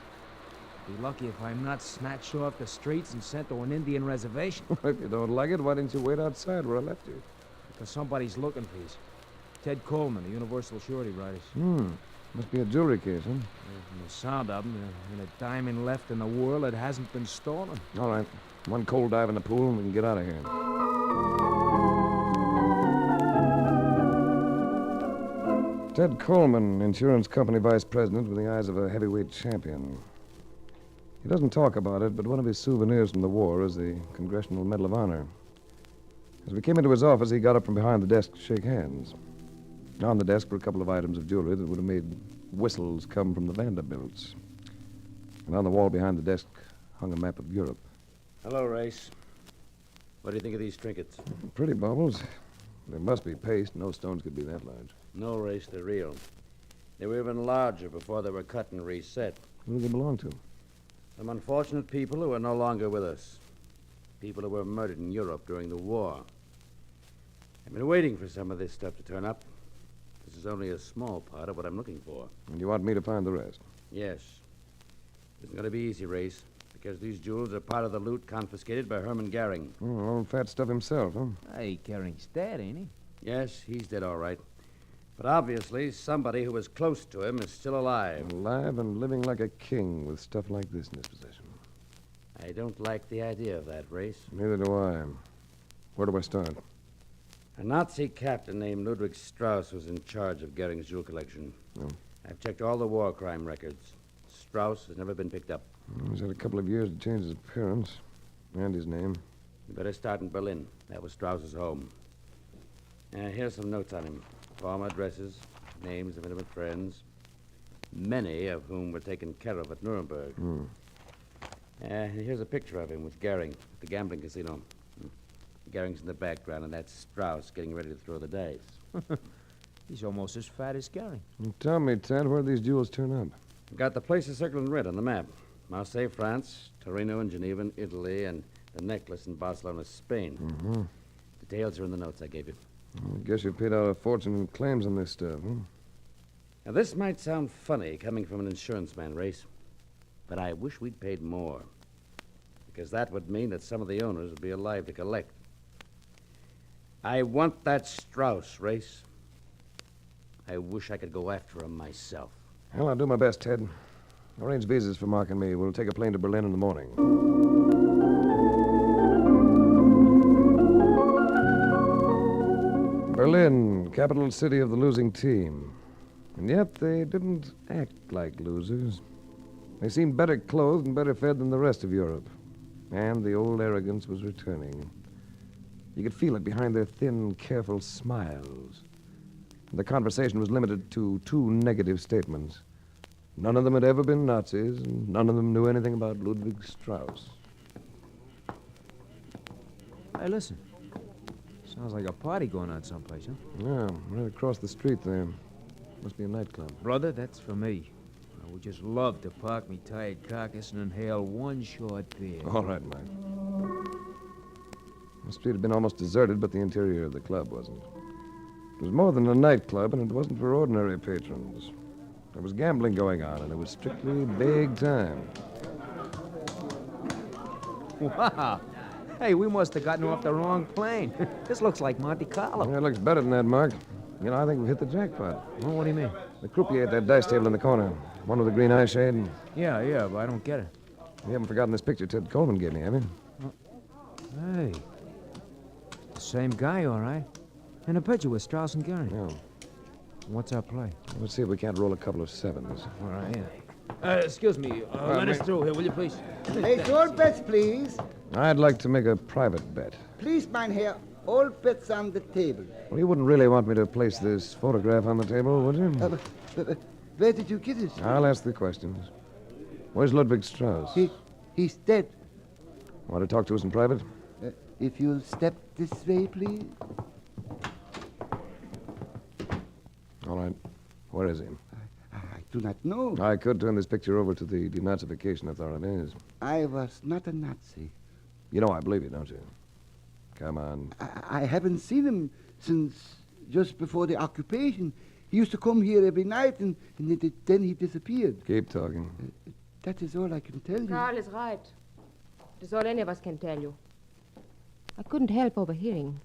Be lucky if I'm not snatched off the streets and sent to an Indian reservation. If you don't like it, why didn't you wait outside where I left you? Because somebody's looking for you. Ted Coleman, the Universal Surety Riders. Must be a jewelry case, huh? From the sound of them, there ain't a diamond left in the world that hasn't been stolen. All right. One cold dive in the pool and we can get out of here. Ted Coleman, insurance company vice president with the eyes of a heavyweight champion. He doesn't talk about it, but one of his souvenirs from the war is the Congressional Medal of Honor. As we came into his office, he got up from behind the desk to shake hands. On the desk were a couple of items of jewelry that would have made whistles come from the Vanderbilts. And on the wall behind the desk hung a map of Europe. Hello, Race. What do you think of these trinkets? Pretty baubles. They must be paste. No stones could be that large. No, Race, they're real. They were even larger before they were cut and reset. Who do they belong to? Some unfortunate people who are no longer with us. People who were murdered in Europe during the war. I've been waiting for some of this stuff to turn up. This is only a small part of what I'm looking for. And you want me to find the rest? Yes. It isn't going to be easy, Race, because these jewels are part of the loot confiscated by Herman Goering. Oh, old fat stuff himself, huh? Hey, Goering's dead, ain't he? Yes, he's dead, all right. But obviously, somebody who was close to him is still alive. Alive and living like a king with stuff like this in his possession. I don't like the idea of that, Race. Neither do I. Where do I start? A Nazi captain named Ludwig Strauss was in charge of Goering's jewel collection. Oh. I've checked all the war crime records. Strauss has never been picked up. He's had a couple of years to change his appearance and his name. You better start in Berlin. That was Strauss's home. Here's some notes on him. Former addresses, names of intimate friends, many of whom were taken care of at Nuremberg. Here's a picture of him with Goering at the gambling casino. Gering's in the background, and that's Strauss getting ready to throw the dice. He's almost as fat as Gary. Tell me, Ted, where'd these jewels turn up? Got the places circled in red on the map. Marseille, France, Torino and Geneva in Italy, and the necklace in Barcelona, Spain. Mm-hmm. Details are in the notes I gave you. I guess you paid out a fortune in claims on this stuff, huh? Now, this might sound funny coming from an insurance man, Race, but I wish we'd paid more, because that would mean that some of the owners would be alive to collect. I want that Strauss, Race. I wish I could go after him myself. Well, I'll do my best, Ted. Arrange visas for Mark and me. We'll take a plane to Berlin in the morning. Berlin, capital city of the losing team. And yet they didn't act like losers. They seemed better clothed and better fed than the rest of Europe. And the old arrogance was returning. You could feel it behind their thin, careful smiles. The conversation was limited to 2 negative statements. None of them had ever been Nazis, and none of them knew anything about Ludwig Strauss. Hey, listen. Sounds like a party going on someplace, huh? Yeah, right across the street there. Must be a nightclub. Brother, that's for me. I would just love to park me tired carcass and inhale one short beer. All right, Mike. The street had been almost deserted, but the interior of the club wasn't. It was more than a nightclub, and it wasn't for ordinary patrons. There was gambling going on, and it was strictly big time. Wow. Hey, we must have gotten off the wrong plane. This looks like Monte Carlo. Yeah, it looks better than that, Mark. You know, I think we've hit the jackpot. Oh, what do you mean? The croupier at that dice table in the corner. One with the green eye shade. Yeah, but I don't get it. You haven't forgotten this picture Ted Coleman gave me, have you? Hey. The same guy, all right. And a picture with Strauss and Gary. Yeah. What's our play? Let's see if we can't roll a couple of 7s. All right, yeah. Excuse me. Let us through here, will you, please? Hey, all bets, please. I'd like to make a private bet. Please, mein Herr, all bets on the table. Well, you wouldn't really want me to place this photograph on the table, would you? Where did you get it? I'll ask the questions. Where's Ludwig Strauss? He's dead. Want to talk to us in private? If you'll step this way, please. All right. Where is he? I do not know. I could turn this picture over to the denazification authorities. I was not a Nazi. You know I believe you, don't you? Come on. I haven't seen him since just before the occupation. He used to come here every night, and then he disappeared. Keep talking. That is all I can tell you. Carl is right. It is all any of us can tell you. I couldn't help overhearing.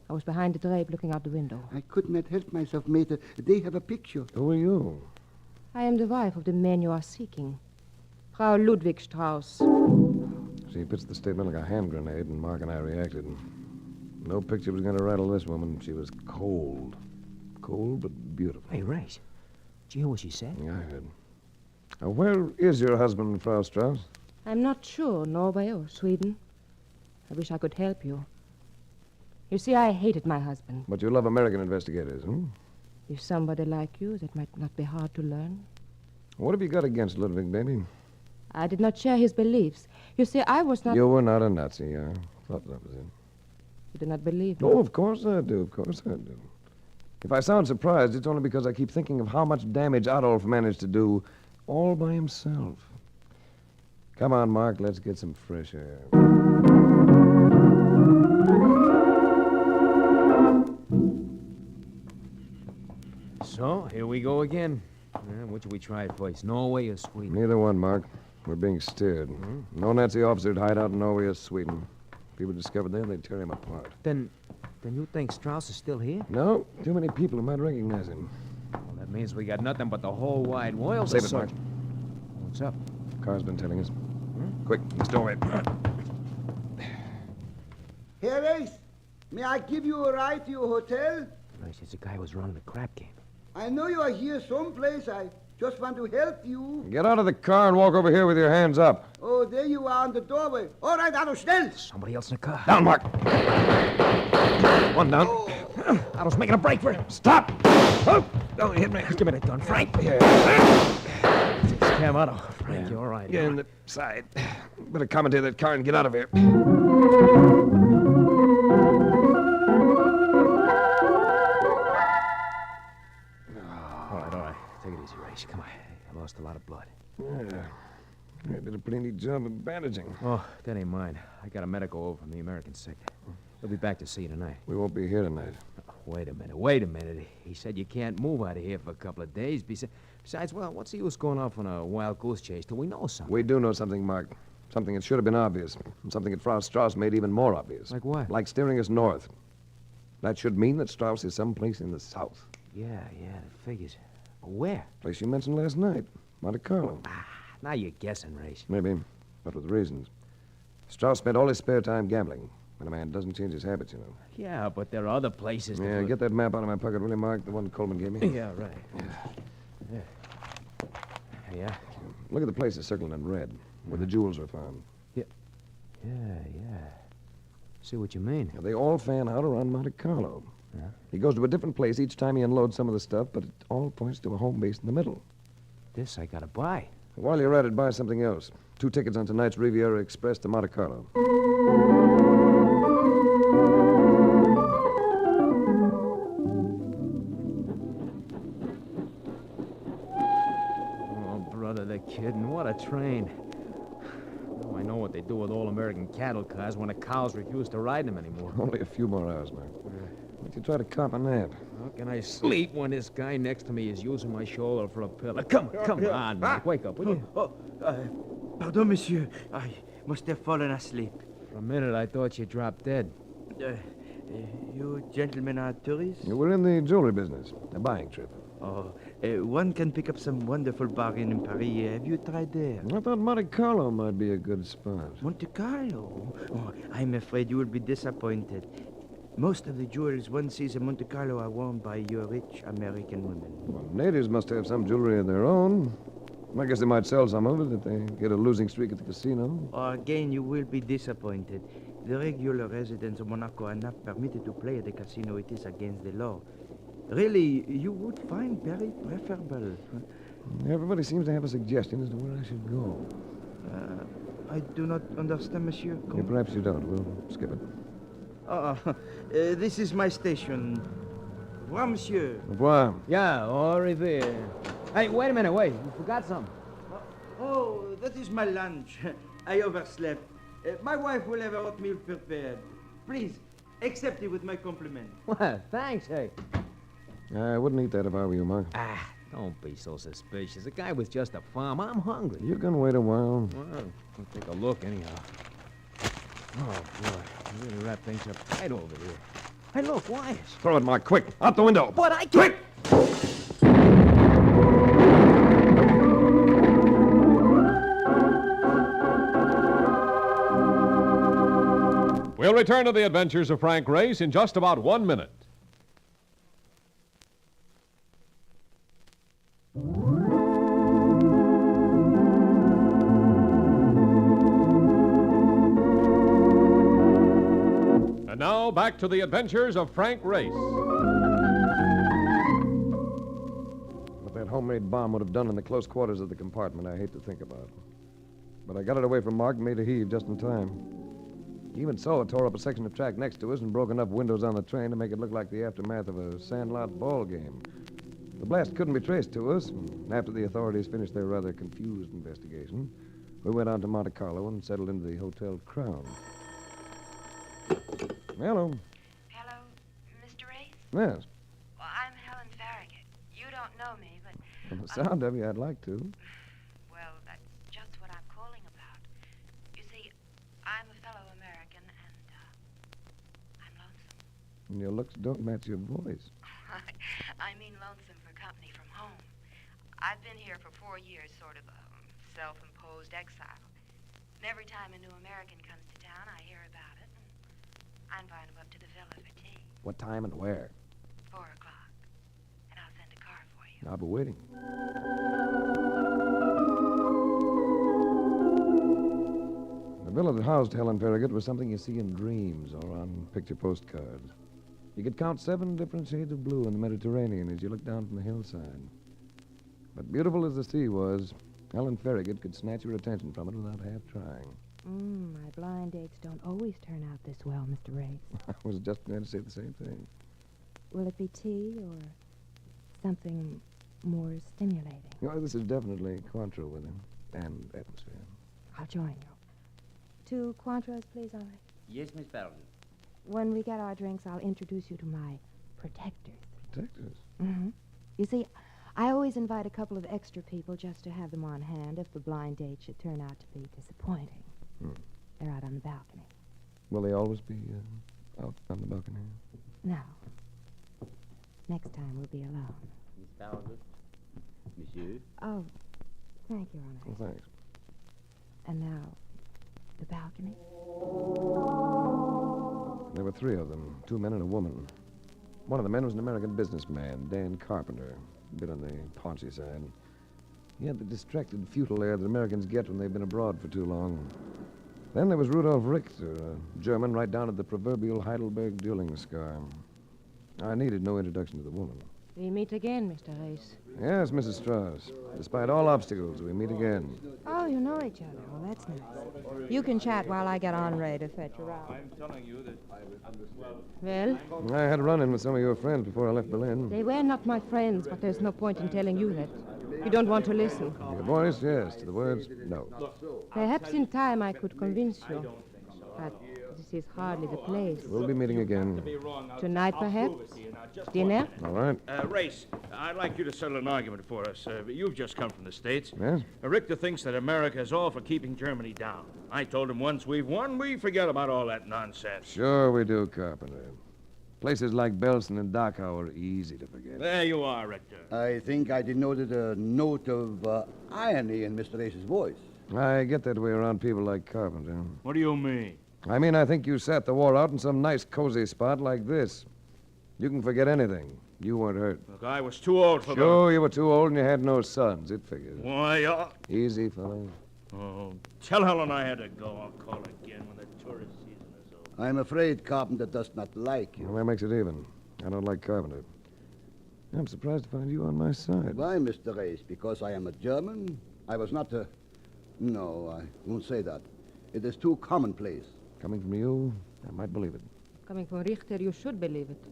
I was behind the drape looking out the window. I could not help myself, Mater. They have a picture. Who are you? I am the wife of the man you are seeking. Frau Ludwig Strauss. She puts the statement like a hand grenade, and Mark and I reacted. No picture was going to rattle this woman. She was cold. Cold, but beautiful. Hey, Race. Did you hear what she said? Yeah, I heard. Where is your husband, Frau Strauss? I'm not sure, Norway or Sweden. I wish I could help you. You see, I hated my husband. But you love American investigators, hmm? If somebody like you, that might not be hard to learn. What have you got against Ludwig, baby? I did not share his beliefs. You see, I was not... You were not a Nazi, I thought that was it. You do not believe me? Oh, of course I do, of course I do. If I sound surprised, it's only because I keep thinking of how much damage Adolf managed to do all by himself. Come on, Mark, let's get some fresh air. So, here we go again. Which we try first, Norway or Sweden? Neither one, Mark. We're being steered. No Nazi officer'd hide out in Norway or Sweden. If people discovered there, they'd tear him apart. Then you think Strauss is still here? No, too many people who might recognize him. Well, that means we got nothing but the whole wide world Save to it, Mark. search. What's up? Car's been telling us. Quick, this doorway. Herr Race, may I give you a ride to your hotel? Race, it's the guy who was running the crap game. I know you are here someplace. I just want to help you. Get out of the car and walk over here with your hands up. Oh, there you are on the doorway. All right, Otto, schnell. Somebody else in the car. Down, Mark. One down. Otto's making a break for it. Stop! Oh, don't hit me. Give me that gun, Frank. Yeah. It's Cam Otto. Frank, you're all right. Get in the side. Better commandeer that car and get out of here. did a pretty neat job of bandaging. Oh, that ain't mine. I got a medical over from the American sick. He'll be back to see you tonight. We won't be here tonight. Oh, wait a minute. He said you can't move out of here for a couple of days. Besides, well, what's the use going off on a wild goose chase till we know something? We do know something, Mark. Something that should have been obvious. And something that Frau Strauss made even more obvious. Like what? Like steering us north. That should mean that Strauss is someplace in the south. Yeah, that figures. But where? Place you mentioned last night. Monte Carlo. Now you're guessing, Race. Maybe, but with reasons. Strauss spent all his spare time gambling. When a man doesn't change his habits, you know. Yeah, but there are other places. Yeah, get that map out of my pocket, will you, Mark? The one Coleman gave me. Yeah, right. Yeah. Look at the places circled in red, where the jewels were found. Yeah. See what you mean. Now, they all fan out around Monte Carlo. Yeah. He goes to a different place each time he unloads some of the stuff, but it all points to a home base in the middle. This I gotta buy. While you're at it, buy something else. 2 tickets on tonight's Riviera Express to Monte Carlo. Oh, brother, they're kidding. What a train. Now I know what they do with all American cattle cars when the cows refuse to ride them anymore. Only a few more hours, Mark. Why don't you try to cop a nap? How can I sleep when this guy next to me is using my shoulder for a pillow? Come on, Mike. Wake up, will you? Pardon, monsieur. I must have fallen asleep. For a minute, I thought you dropped dead. You gentlemen are tourists? We're in the jewelry business. A buying trip. Oh, one can pick up some wonderful bargain in Paris. Have you tried there? I thought Monte Carlo might be a good spot. Monte Carlo? Oh, I'm afraid you will be disappointed. Most of the jewels one sees in Monte Carlo are worn by your rich American women. Well, natives must have some jewelry of their own. I guess they might sell some of it if they get a losing streak at the casino. Again, you will be disappointed. The regular residents of Monaco are not permitted to play at the casino. It is against the law. Really, you would find very preferable. Everybody seems to have a suggestion as to where I should go. I do not understand, monsieur. Yeah, perhaps you don't. We'll skip it. This is my station. Au revoir, monsieur. Au revoir. Yeah, au revoir. Hey, wait a minute, you forgot something. Oh, that is my lunch. I overslept. My wife will have oatmeal prepared. Please, accept it with my compliment. Well, thanks, hey. I wouldn't eat that if I were you, Mark. Don't be so suspicious. The guy was just a farm. I'm hungry. You can wait a while. Well, we'll take a look anyhow. Oh, boy. We really wrap things up tight over here. Hey, look, wires. Throw it, Mark, quick. Out the window. But I can't. We'll return to the adventures of Frank Race in just about 1 minute. And now, back to the adventures of Frank Race. What that homemade bomb would have done in the close quarters of the compartment, I hate to think about. But I got it away from Mark and made a heave just in time. Even so, it tore up a section of track next to us and broke enough windows on the train to make it look like the aftermath of a sandlot ball game. The blast couldn't be traced to us, and after the authorities finished their rather confused investigation, we went on to Monte Carlo and settled into the Hotel Crown. Hello. Hello, Mr. Race? Yes. Well, I'm Helen Farragut. You don't know me, but... From the sound of you, I'd like to. Well, that's just what I'm calling about. You see, I'm a fellow American, and I'm lonesome. And your looks don't match your voice. I mean lonesome for company from home. I've been here for 4 years, sort of a self-imposed exile. And every time a new American comes to town, I hear about it, and I invite him up to the villa for tea. What time and where? 4 o'clock. And I'll send a car for you. I'll be waiting. The villa that housed Helen Farragut was something you see in dreams or on picture postcards. You could count 7 different shades of blue in the Mediterranean as you looked down from the hillside. But beautiful as the sea was, Helen Farragut could snatch your attention from it without half trying. My blind dates don't always turn out this well, Mr. Race. I was just going to say the same thing. Will it be tea or something more stimulating? You know, this is definitely Cointreau with him, and atmosphere. I'll join you. 2 Cointreaux, please, all right. Yes, Miss Barrett. When we get our drinks, I'll introduce you to my protectors. Protectors? Mm-hmm. You see, I always invite a couple of extra people just to have them on hand if the blind date should turn out to be disappointing. They're out on the balcony. Will they always be out on the balcony? No. Next time we'll be alone. Miss Barrett. Monsieur. Oh, thank you, Honor. Well, thanks. And now, the balcony? There were 3 of them, 2 men and a woman. One of the men was an American businessman, Dan Carpenter, a bit on the paunchy side. He had the distracted, futile air that Americans get when they've been abroad for too long. Then there was Rudolf Richter, a German right down at the proverbial Heidelberg dueling scar. I needed no introduction to the woman. We meet again, Mr. Reis. Yes, Mrs. Strauss. Despite all obstacles, we meet again. Oh, you know each other. Well, that's nice. You can chat while I get Henri to fetch you out. I'm telling you that Well? I had a run-in with some of your friends before I left Berlin. They were not my friends, but there's no point in telling you that. You don't want to listen. Your voice, yes. To the words, no. Perhaps in time I could convince you. But this is hardly the place. We'll be meeting again. Tonight, perhaps? Dinner? All right. Race, I'd like you to settle an argument for us. You've just come from the States. Yes? Richter thinks that America is all for keeping Germany down. I told him once we've won, we forget about all that nonsense. Sure we do, Carpenter. Places like Belsen and Dachau are easy to forget. There you are, Richter. I think I denoted a note of irony in Mr. Ace's voice. I get that way around people like Carpenter. What do you mean? I mean, I think you sat the war out in some nice, cozy spot like this. You can forget anything. You weren't hurt. Look, I was too old for Sure, you were too old and you had no sons. It figures. Why, Easy, fellow. Oh, tell Helen I had to go. I'll call again when the tourist season is over. I'm afraid Carpenter does not like you. Well, that makes it even. I don't like Carpenter. I'm surprised to find you on my side. Why, Mr. Reis? Because I am a German? I was not a... No, I won't say that. It is too commonplace. Coming from you, I might believe it. Coming from Richter, you should believe it.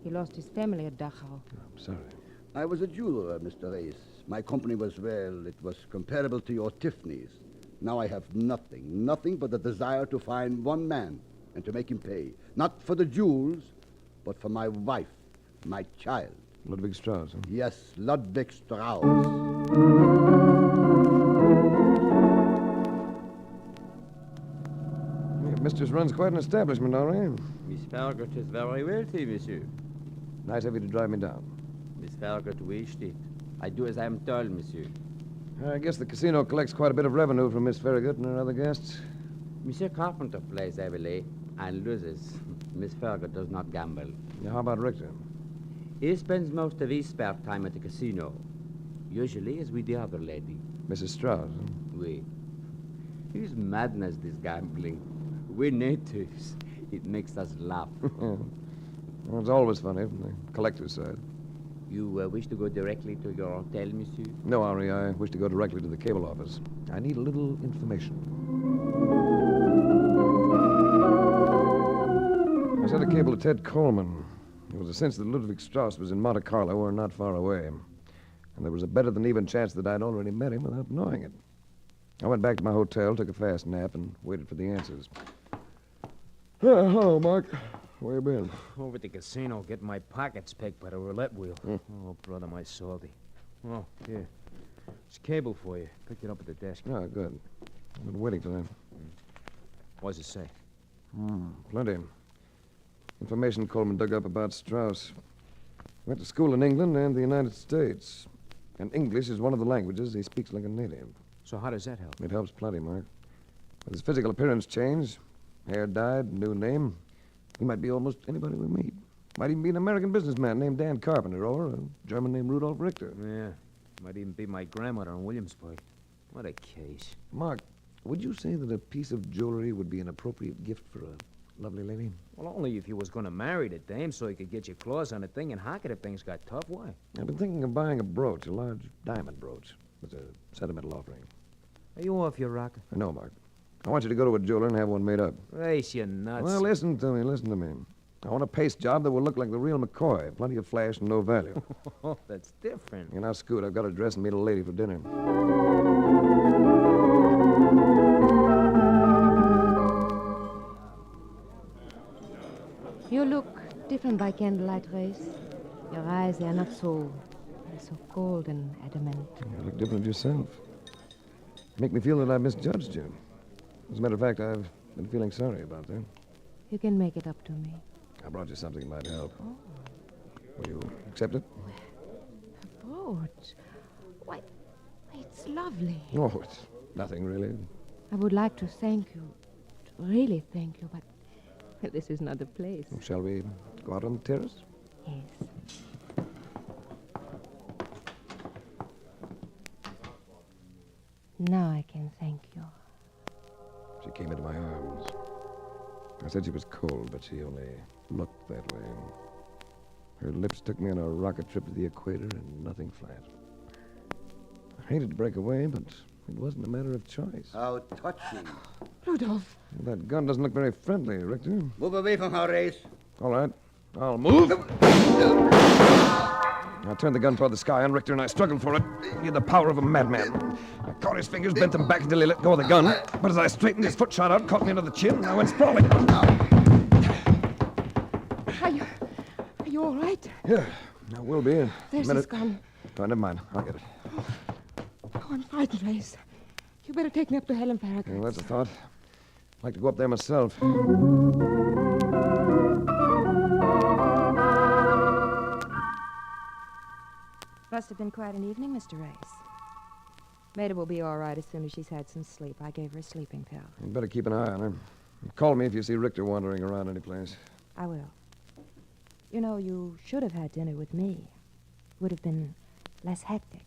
He lost his family at Dachau. I'm sorry. I was a jeweler, Mr. Reis. My company was, well, it was comparable to your Tiffany's. Now I have nothing but the desire to find one man and to make him pay. Not for the jewels, but for my wife, my child. Ludwig Strauss, huh? Yes, Ludwig Strauss. Your mistress runs quite an establishment, all right. Miss Farragut is very wealthy, monsieur. Nice of you to drive me down. Miss Farragut wished it. I do as I am told, monsieur. I guess the casino collects quite a bit of revenue from Miss Farragut and her other guests. Monsieur Carpenter plays heavily and loses. Miss Farragut does not gamble. Now, how about Richter? He spends most of his spare time at the casino. Usually is with the other lady. Mrs. Strauss, huh? Oui. He's madness, this gambling. We're natives. It makes us laugh. Well, it's always funny from the collector's side. You wish to go directly to your hotel, monsieur? No, Henri, I wish to go directly to the cable office. I need a little information. I sent a cable to Ted Coleman. There was a sense that Ludwig Strauss was in Monte Carlo or not far away. And there was a better than even chance that I'd already met him without knowing it. I went back to my hotel, took a fast nap, and waited for the answers. Hello, Mark. Where you been? Over at the casino, getting my pockets picked by the roulette wheel. Oh, brother, my salty. Oh, here. It's cable for you. Picked it up at the desk. Oh, good. I've been waiting for that. What does it say? Plenty. Information Coleman dug up about Strauss. Went to school in England and the United States. And English is one of the languages he speaks like a native. So how does that help? It helps plenty, Mark. With his physical appearance changed, hair dyed, new name, he might be almost anybody we meet. Might even be an American businessman named Dan Carpenter or a German named Rudolf Richter. Yeah. Might even be my grandmother in Williamsburg. What a case. Mark, would you say that a piece of jewelry would be an appropriate gift for a lovely lady? Well, only if you was going to marry the dame so you could get your claws on the thing and hock it if things got tough. Why? I've been thinking of buying a brooch, a large diamond brooch. It's a sentimental offering. Are you off your rocker? No, Mark. I want you to go to a jeweler and have one made up. Race, you nuts. Well, listen to me. I want a paste job that will look like the real McCoy. Plenty of flash and no value. Oh, that's different. Now, Scoot, I've got to dress and meet a lady for dinner. You look different by candlelight, Race. Your eyes, they are not so cold and adamant. You look different yourself. You make me feel that I misjudged you. As a matter of fact, I've been feeling sorry about that. You can make it up to me. I brought you something that might help. Will you accept it? A brooch. Why, it's lovely. Oh, it's nothing, really. I would like to thank you, to really thank you, but this is not the place. Shall we go out on the terrace? Yes. Now I can thank you. She came into my arms. I said she was cold, but she only looked that way. Her lips took me on a rocket trip to the equator and nothing flat. I hated to break away, but it wasn't a matter of choice. How touching. Rudolph. That gun doesn't look very friendly, Richter. Move away from her, Race. All right. I'll move. I turned the gun toward the sky on Richter, and I struggled for it. He had the power of a madman. I caught his fingers, bent them back until he let go of the gun. But as I straightened, his foot shot out, caught me under the chin, and I went sprawling. Are you all right? Yeah, I will be. In There's a minute. his gun. Oh, never mind. I'll get it. Oh, I'm frightened, Race. You better take me up to Helen Farragut. Well, that's a thought. I'd like to go up there myself. Must have been quite an evening, Mr. Race. Maida will be all right as soon as she's had some sleep. I gave her a sleeping pill. You'd better keep an eye on her. Call me if you see Richter wandering around any place. I will. You know, you should have had dinner with me. Would have been less hectic.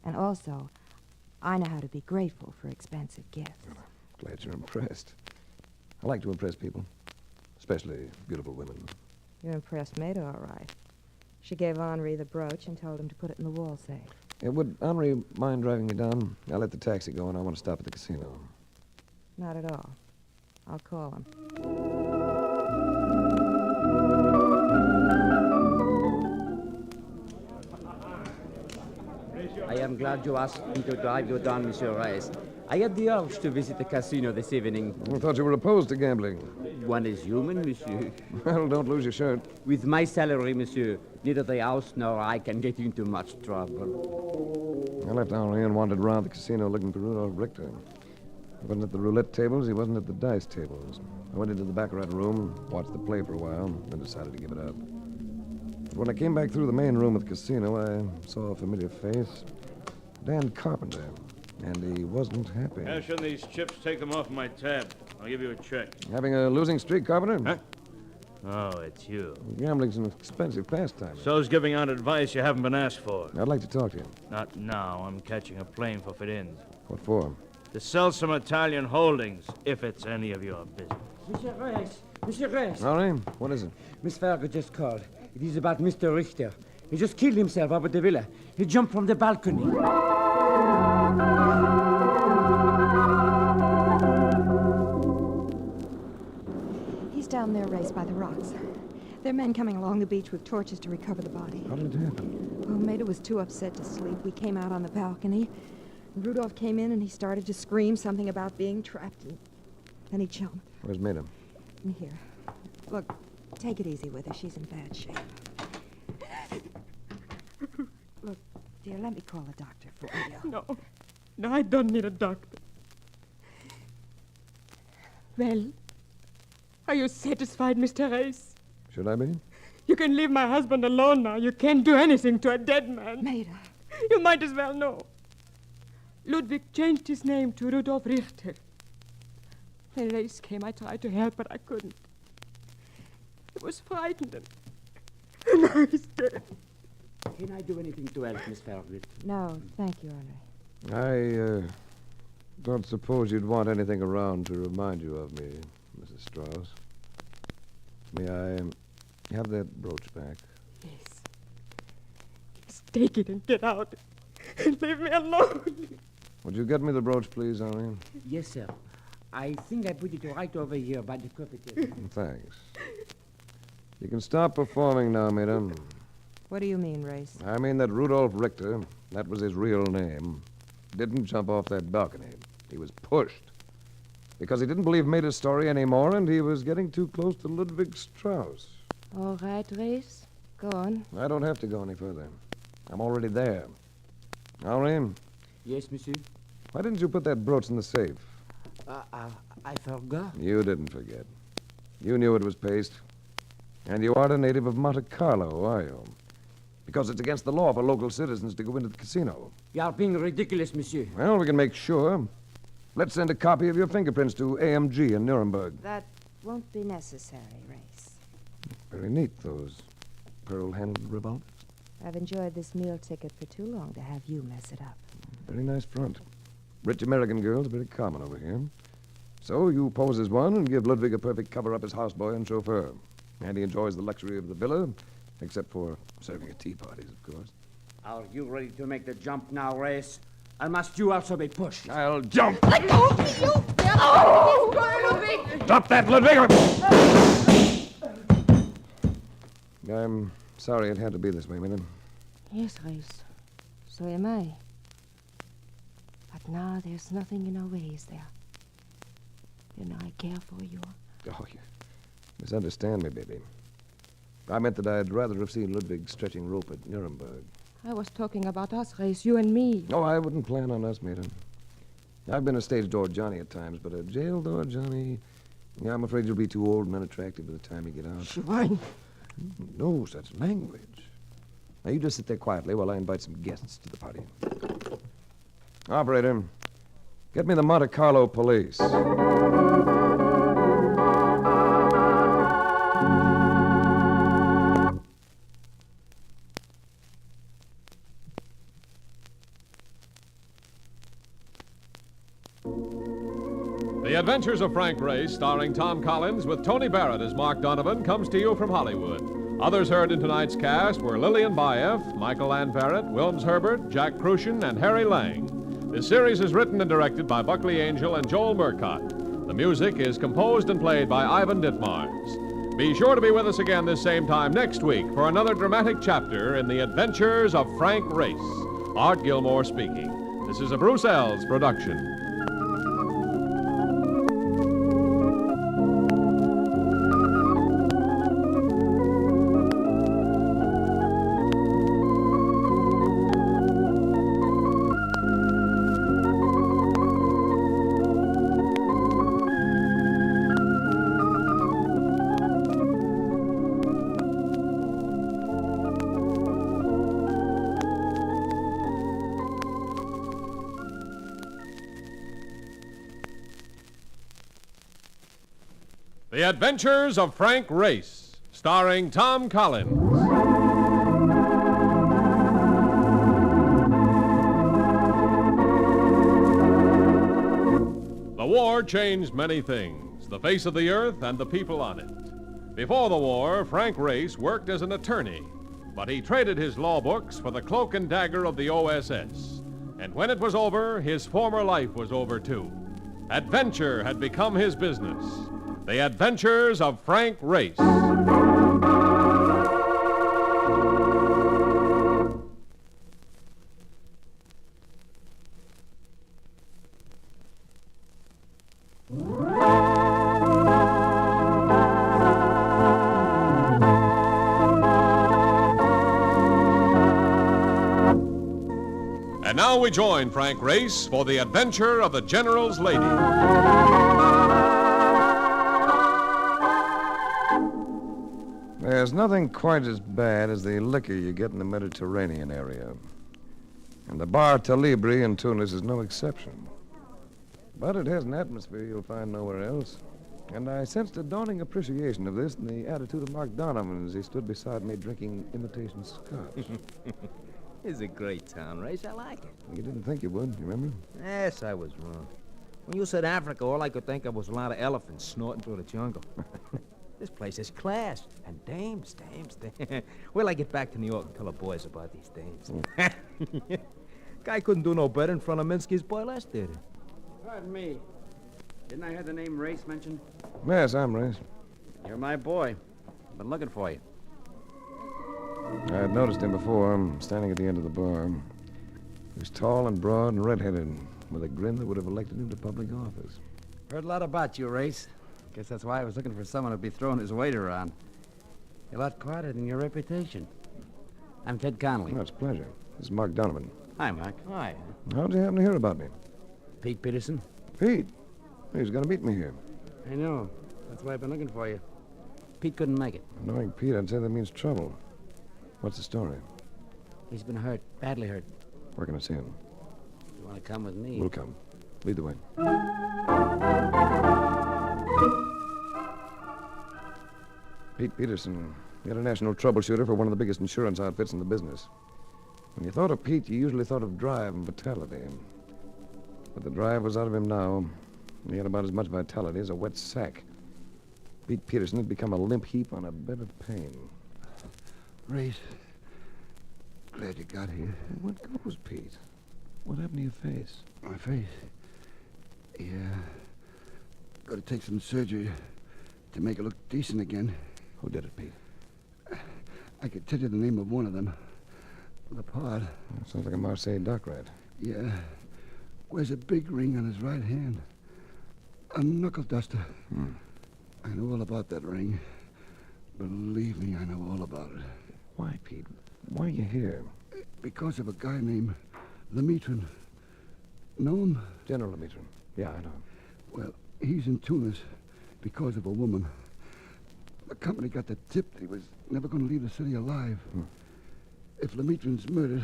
And also, I know how to be grateful for expensive gifts. Glad you're impressed. I like to impress people, especially beautiful women. You impressed Maida, all right. She gave Henri the brooch and told him to put it in the wall safe. Would Henri mind driving me down? I'll let the taxi go, and I want to stop at the casino. Not at all. I'll call him. I am glad you asked me to drive you down, Monsieur Rice. I had the urge to visit the casino this evening. I thought you were opposed to gambling. One is human, monsieur. Well, don't lose your shirt. With my salary, monsieur, neither the house nor I can get into much trouble. I left Henri and wandered around the casino looking for Rudolph Richter. He wasn't at the roulette tables, he wasn't at the dice tables. I went into the baccarat room, watched the play for a while, then decided to give it up. But when I came back through the main room of the casino, I saw a familiar face. Dan Carpenter. And he wasn't happy. Cash in these chips, take them off my tab. I'll give you a check. Having a losing streak, Carpenter? Huh? Oh, it's you. Gambling's an expensive pastime. So's giving out advice you haven't been asked for. I'd like to talk to you. Not now. I'm catching a plane for Firenze. What for? To sell some Italian holdings, if it's any of your business. Monsieur Rice! Monsieur Rice! Henri, what is it? Miss Farragut just called. It is about Mr. Richter. He just killed himself up at the villa. He jumped from the balcony. He's down there, Race, by the rocks. There are men coming along the beach with torches to recover the body. How did it happen? Well, Maida was too upset to sleep. We came out on the balcony. Rudolph came in and he started to scream something about being trapped. And then he jumped. Where's Maida? In here. Look, take it easy with her. She's in bad shape. Look, dear, let me call a doctor for you. No, I don't need a doctor. Well, are you satisfied, Mr. Race? Should I be? You can leave my husband alone now. You can't do anything to a dead man. Maida. You might as well know. Ludwig changed his name to Rudolf Richter. When Race came, I tried to help, but I couldn't. He was frightened, and now he's dead. Can I do anything to help, Miss Farragut? No, thank you, I Henri. don't suppose you'd want anything around to remind you of me, Mrs. Strauss. May I have that brooch back? Yes. Just take it and get out. And leave me alone. Would you get me the brooch, please, Henri? Yes, sir. I think I put it right over here by the cafeteria. Thanks. You can stop performing now, Maida. What do you mean, Race? I mean that Rudolf Richter, that was his real name, didn't jump off that balcony. He was pushed. Because he didn't believe Maida's story anymore, and he was getting too close to Ludwig Strauss. All right, Reese. Go on. I don't have to go any further. I'm already there. Henri? Yes, monsieur. Why didn't you put that brooch in the safe? I forgot. You didn't forget. You knew it was paste. And you aren't a native of Monte Carlo, are you? Because it's against the law for local citizens to go into the casino. You are being ridiculous, monsieur. Well, we can make sure. Let's send a copy of your fingerprints to AMG in Nuremberg. That won't be necessary, Race. Very neat, those pearl-handled revolvers. I've enjoyed this meal ticket for too long to have you mess it up. Very nice front. Rich American girls are very common over here. So you pose as one and give Ludwig a perfect cover-up as houseboy and chauffeur. And he enjoys the luxury of the villa, except for serving at tea parties, of course. Are you ready to make the jump now, Race? And must you also be pushed? I'll jump. Let go of me, you! Oh! Stop that, Ludwig! I'm sorry it had to be this way, Maida. Yes, Race. So am I. But now there's nothing in our ways there. You know I care for you. Oh, you misunderstand me, baby. I meant that I'd rather have seen Ludwig stretching rope at Nuremberg. I was talking about us, Race, you and me. Oh, I wouldn't plan on us, Maida. I've been a stage door Johnny at times, but a jail door Johnny... Yeah, I'm afraid you'll be too old and unattractive by the time you get out. Schwein. No such language. Now, you just sit there quietly while I invite some guests to the party. Operator, get me the Monte Carlo police. The Adventures of Frank Race, starring Tom Collins with Tony Barrett as Mark Donovan, comes to you from Hollywood. Others heard in tonight's cast were Lillian Baeff, Michael Ann Barrett, Wilms Herbert, Jack Crucian, and Harry Lang. This series is written and directed by Buckley Angel and Joel Murcott. The music is composed and played by Ivan Ditmars. Be sure to be with us again this same time next week for another dramatic chapter in the Adventures of Frank Race. Art Gilmore speaking. This is a Bruce Ells production. The Adventures of Frank Race, starring Tom Collins. The war changed many things, the face of the earth and the people on it. Before the war, Frank Race worked as an attorney, but he traded his law books for the cloak and dagger of the OSS. And when it was over, his former life was over too. Adventure had become his business. The Adventures of Frank Race. And now we join Frank Race for the adventure of the General's Lady. There's nothing quite as bad as the liquor you get in the Mediterranean area. And the Bar Talibri in Tunis is no exception. But it has an atmosphere you'll find nowhere else. And I sensed a dawning appreciation of this in the attitude of Mark Donovan as he stood beside me drinking imitation scotch. It's a great town, Race. I like it. You didn't think you would, you remember? Yes, I was wrong. When you said Africa, all I could think of was a lot of elephants snorting through the jungle. This place is class. And dames. Wait till I get back to New York and tell the boys about these dames. Guy couldn't do no better in front of Minsky's burlesque theater. Pardon me. Didn't I hear the name Race mentioned? Yes, I'm Race. You're my boy. I've been looking for you. I had noticed him before, standing at the end of the bar. He was tall and broad and red-headed, with a grin that would have elected him to public office. Heard a lot about you, Race. Guess that's why I was looking for someone who'd be throwing his weight around. You're a lot quieter than your reputation. I'm Ted Connolly. Oh, it's a pleasure. This is Mark Donovan. Hi, Mark. Hi. How'd you happen to hear about me? Pete Peterson. Pete? He's going to meet me here. I know. That's why I've been looking for you. Pete couldn't make it. Knowing Pete, I'd say that means trouble. What's the story? He's been hurt. Badly hurt. Where can I see him? You want to come with me? We'll come. Lead the way. Pete Peterson, international troubleshooter for one of the biggest insurance outfits in the business. When you thought of Pete, you usually thought of drive and vitality. But the drive was out of him now. He had about as much vitality as a wet sack. Pete Peterson had become a limp heap on a bed of pain. Race, glad you got here. What goes, Pete? What happened to your face? My face? Yeah. Got to take some surgery to make it look decent again. Who did it, Pete? I could tell you the name of one of them. Lepard. Sounds like a Marseille dock rat. Yeah. Wears a big ring on his right hand. A knuckle duster. I know all about that ring. Believe me, I know all about it. Why, Pete? Why are you here? Because of a guy named Lemitrin. Know him? General Lemitrin. Yeah, I know. Well, he's in Tunis because of a woman. The company got the tip that he was never going to leave the city alive. If Lemitrin's murdered,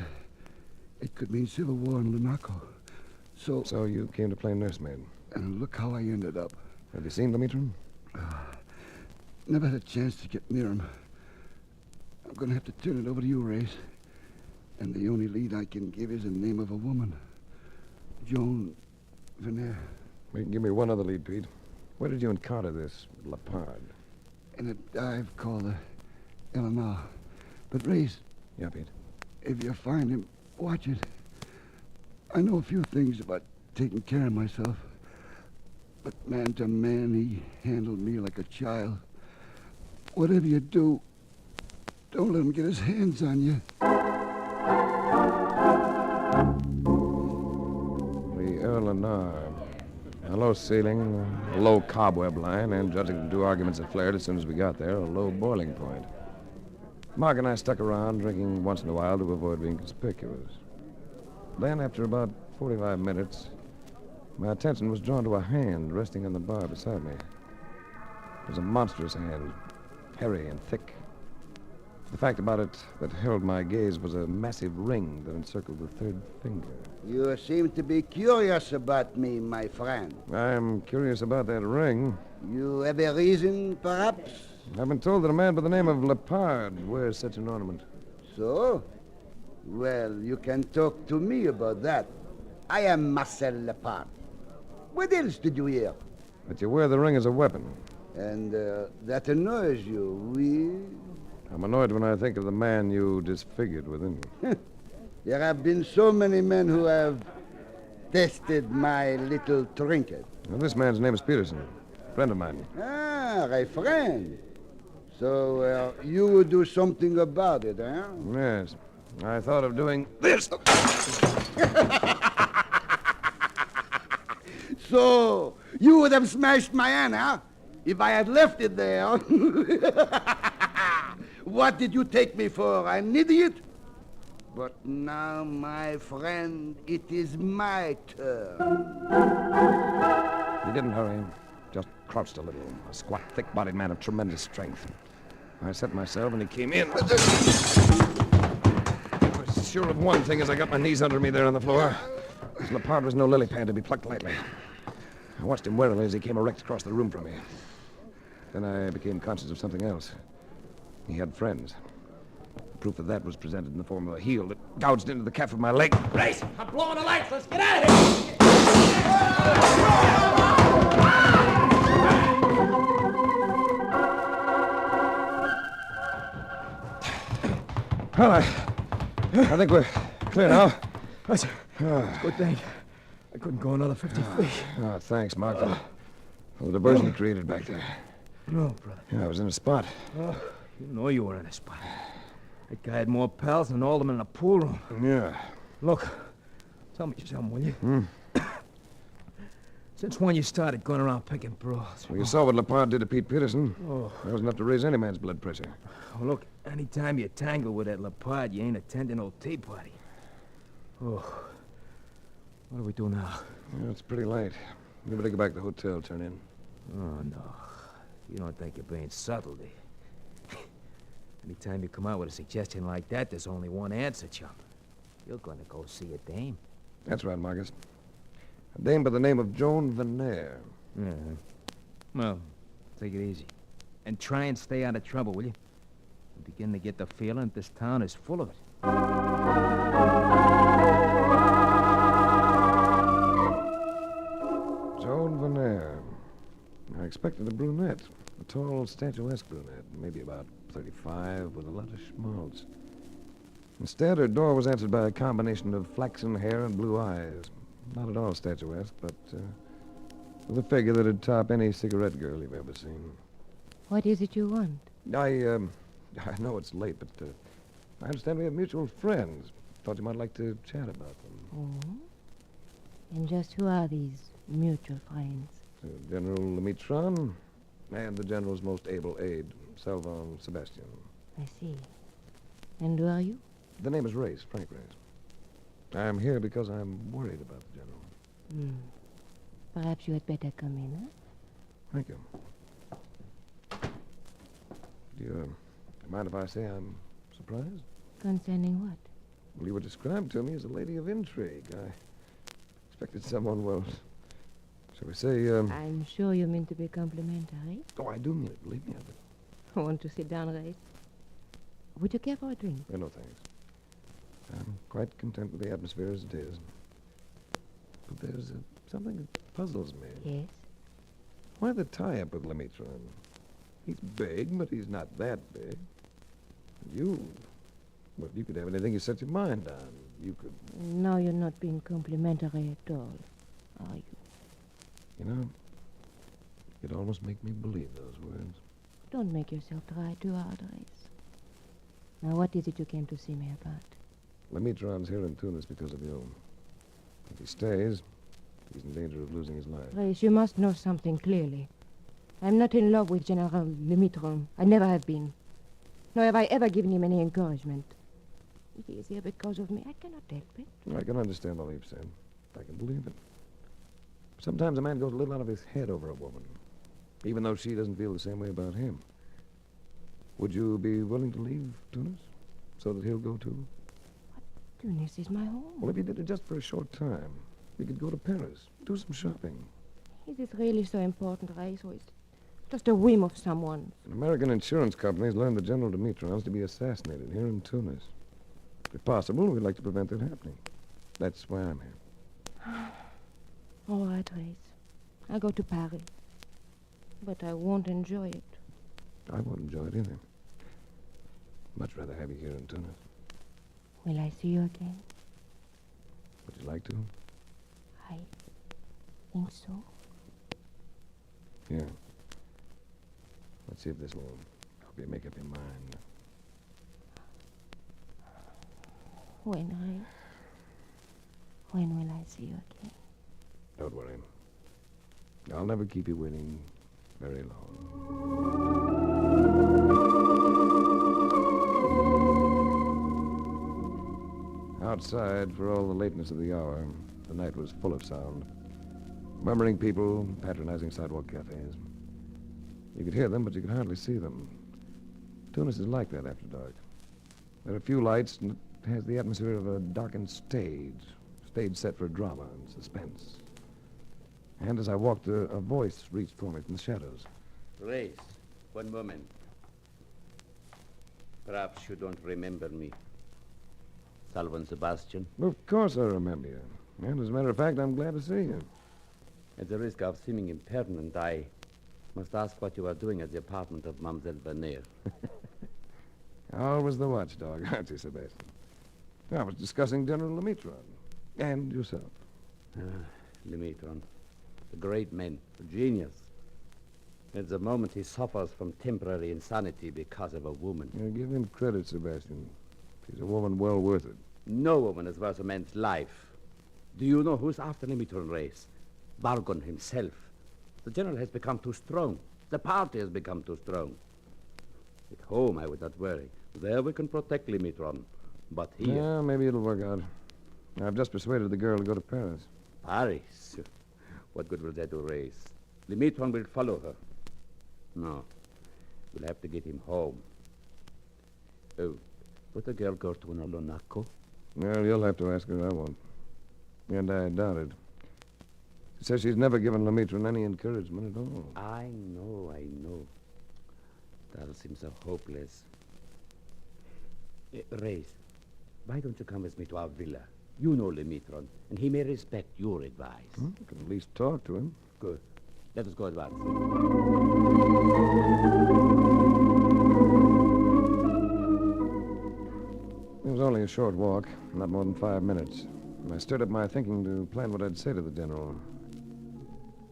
it could mean civil war in Lunaco. So you came to play nursemaid. And look how I ended up. Have you seen Lemitrin? Never had a chance to get near him. I'm going to have to turn it over to you, Race. And the only lead I can give is the name of a woman. Joan Veneer. You can give me one other lead, Pete. Where did you encounter this Lepard? In a dive called the Eleanor. But, Race. Yeah, Pete. If you find him, watch it. I know a few things about taking care of myself. But man to man, he handled me like a child. Whatever you do, don't let him get his hands on you. The Eleanor. A low ceiling, a low cobweb line, and judging from two arguments that flared as soon as we got there, a low boiling point. Mark and I stuck around, drinking once in a while to avoid being conspicuous. Then, after about 45 minutes, my attention was drawn to a hand resting on the bar beside me. It was a monstrous hand, hairy and thick. The fact about it that held my gaze was a massive ring that encircled the third finger. You seem to be curious about me, my friend. I'm curious about that ring. You have a reason, perhaps? I've been told that a man by the name of Lepard wears such an ornament. So? Well, you can talk to me about that. I am Marcel Lepard. What else did you hear? That you wear the ring as a weapon. And that annoys you, oui? I'm annoyed when I think of the man you disfigured within you. There have been so many men who have tested my little trinket. Well, this man's name is Peterson, friend of mine. Ah, a friend. So you would do something about it, eh? Yes. I thought of doing this. So you would have smashed my hand, huh? If I had left it there. What did you take me for, an idiot? But now, my friend, it is my turn. He didn't hurry, just crouched a little. A squat, thick-bodied man of tremendous strength. I set myself, and he came in. I was sure of one thing as I got my knees under me there on the floor. This Lepard was no lily pad to be plucked lightly. I watched him warily as he came erect across the room from me. Then I became conscious of something else. He had friends. Proof of that was presented in the form of a heel that gouged into the calf of my leg. Race! I'm blowing the lights. Let's get out of here! Well, I think we're clear now. That's a good thing. I couldn't go another 50 feet. Oh, thanks, Mark, for the diversion you created back there. No, brother. Yeah, I was in a spot. Oh, you know you were in a spot. That guy had more pals than all of them in a pool room. Yeah. Look, tell me something, will you? Since when you started going around picking broths? Well, you saw what Lepard did to Pete Peterson. Oh. That was enough to raise any man's blood pressure. Oh, look, anytime you tangle with that Lepard, you ain't attending no tea party. Oh. What do we do now? Well, it's pretty late. We better go back to the hotel, turn in. Oh, no. You don't think you're being subtle, do you? Anytime you come out with a suggestion like that, there's only one answer, chump. You're gonna go see a dame. That's right, Marcus. A dame by the name of Joan Veneer. Yeah. Well, take it easy. And try and stay out of trouble, will you? I'm beginning to get the feeling that this town is full of it. Joan Veneer. I expected a brunette. A tall, statuesque brunette. Maybe about 35, with a lot of schmaltz. Instead, her door was answered by a combination of flaxen hair and blue eyes. Not at all statuesque, but with a figure that'd top any cigarette girl you've ever seen. What is it you want? I know it's late, but I understand we have mutual friends. Thought you might like to chat about them. Oh? And just who are these mutual friends? General Lemitron and the General's most able aide, Salvon Sebastian. I see. And who are you? The name is Race, Frank Race. I'm here because I'm worried about the General. Perhaps you had better come in, huh? Thank you. Do you mind if I say I'm surprised? Concerning what? Well, you were described to me as a lady of intrigue. I expected someone, well, shall we say, I'm sure you mean to be complimentary. Oh, I do mean it. Believe me, I do. Want to sit down, Race? Would you care for a drink? No, thanks. I'm quite content with the atmosphere as it is. But there's something that puzzles me. Yes? Why the tie-up with Lemitron? He's big, but he's not that big. Well, you could have anything you set your mind on. You could... Now you're not being complimentary at all, are you? You know, you'd almost make me believe those words. Don't make yourself try too hard, Race. Now, what is it you came to see me about? Lemitron's here in Tunis because of you. If he stays, he's in danger of losing his life. Race, you must know something clearly. I'm not in love with General Lemitron. I never have been. Nor have I ever given him any encouragement. He is here because of me. I cannot help it. I can understand all you've said. I can believe it. Sometimes a man goes a little out of his head over a woman, even though she doesn't feel the same way about him. Would you be willing to leave Tunis so that he'll go too? Tunis is my home. Well, if you did it just for a short time, we could go to Paris, do some shopping. Is it really so important, Race, or is it just a whim of someone? American insurance companies learned that General Dimitrov's to be assassinated here in Tunis. If possible, we'd like to prevent that happening. That's why I'm here. All right, Race. I'll go to Paris. But I won't enjoy it. I won't enjoy it either. Much rather have you here in Tunis. Will I see you again? Would you like to? I think so. Here. Let's see if this will help you make up your mind. When will I see you again? Don't worry. I'll never keep you waiting very long. Outside, for all the lateness of the hour, the night was full of sound. Murmuring people, patronizing sidewalk cafes. You could hear them, but you could hardly see them. Tunis is like that after dark. There are a few lights, and it has the atmosphere of a darkened stage set for drama and suspense. And as I walked, a voice reached for me from the shadows. Race, one moment. Perhaps you don't remember me. Salvon Sebastian. Of course I remember you. And as a matter of fact, I'm glad to see you. At the risk of seeming impertinent, I must ask what you are doing at the apartment of Mademoiselle Veneer. Always the watchdog, aren't you, Sebastian? I was discussing General Lemitron. And yourself. Lemitron. A great man. A genius. At the moment he suffers from temporary insanity because of a woman. Give him credit, Sebastian. She's a woman well worth it. No woman is worth a man's life. Do you know who's after Lemitron, Race? Bargon himself. The general has become too strong. The party has become too strong. At home, I would not worry. There we can protect Limitron. But here... Yeah, maybe it'll work out. I've just persuaded the girl to go to Paris. Paris? What good will that do, Race? Limitron will follow her. No. We'll have to get him home. Oh, would the girl go to Nolonaco? Well, you'll have to ask her. I won't. And I doubt it. She says she's never given Lemitron any encouragement at all. I know. That seems so hopeless. Race, why don't you come with me to our villa? You know Lemitron, and he may respect your advice. I can at least talk to him. Good. Let us go at once. It was only a short walk, not more than 5 minutes. And I stirred up my thinking to plan what I'd say to the general.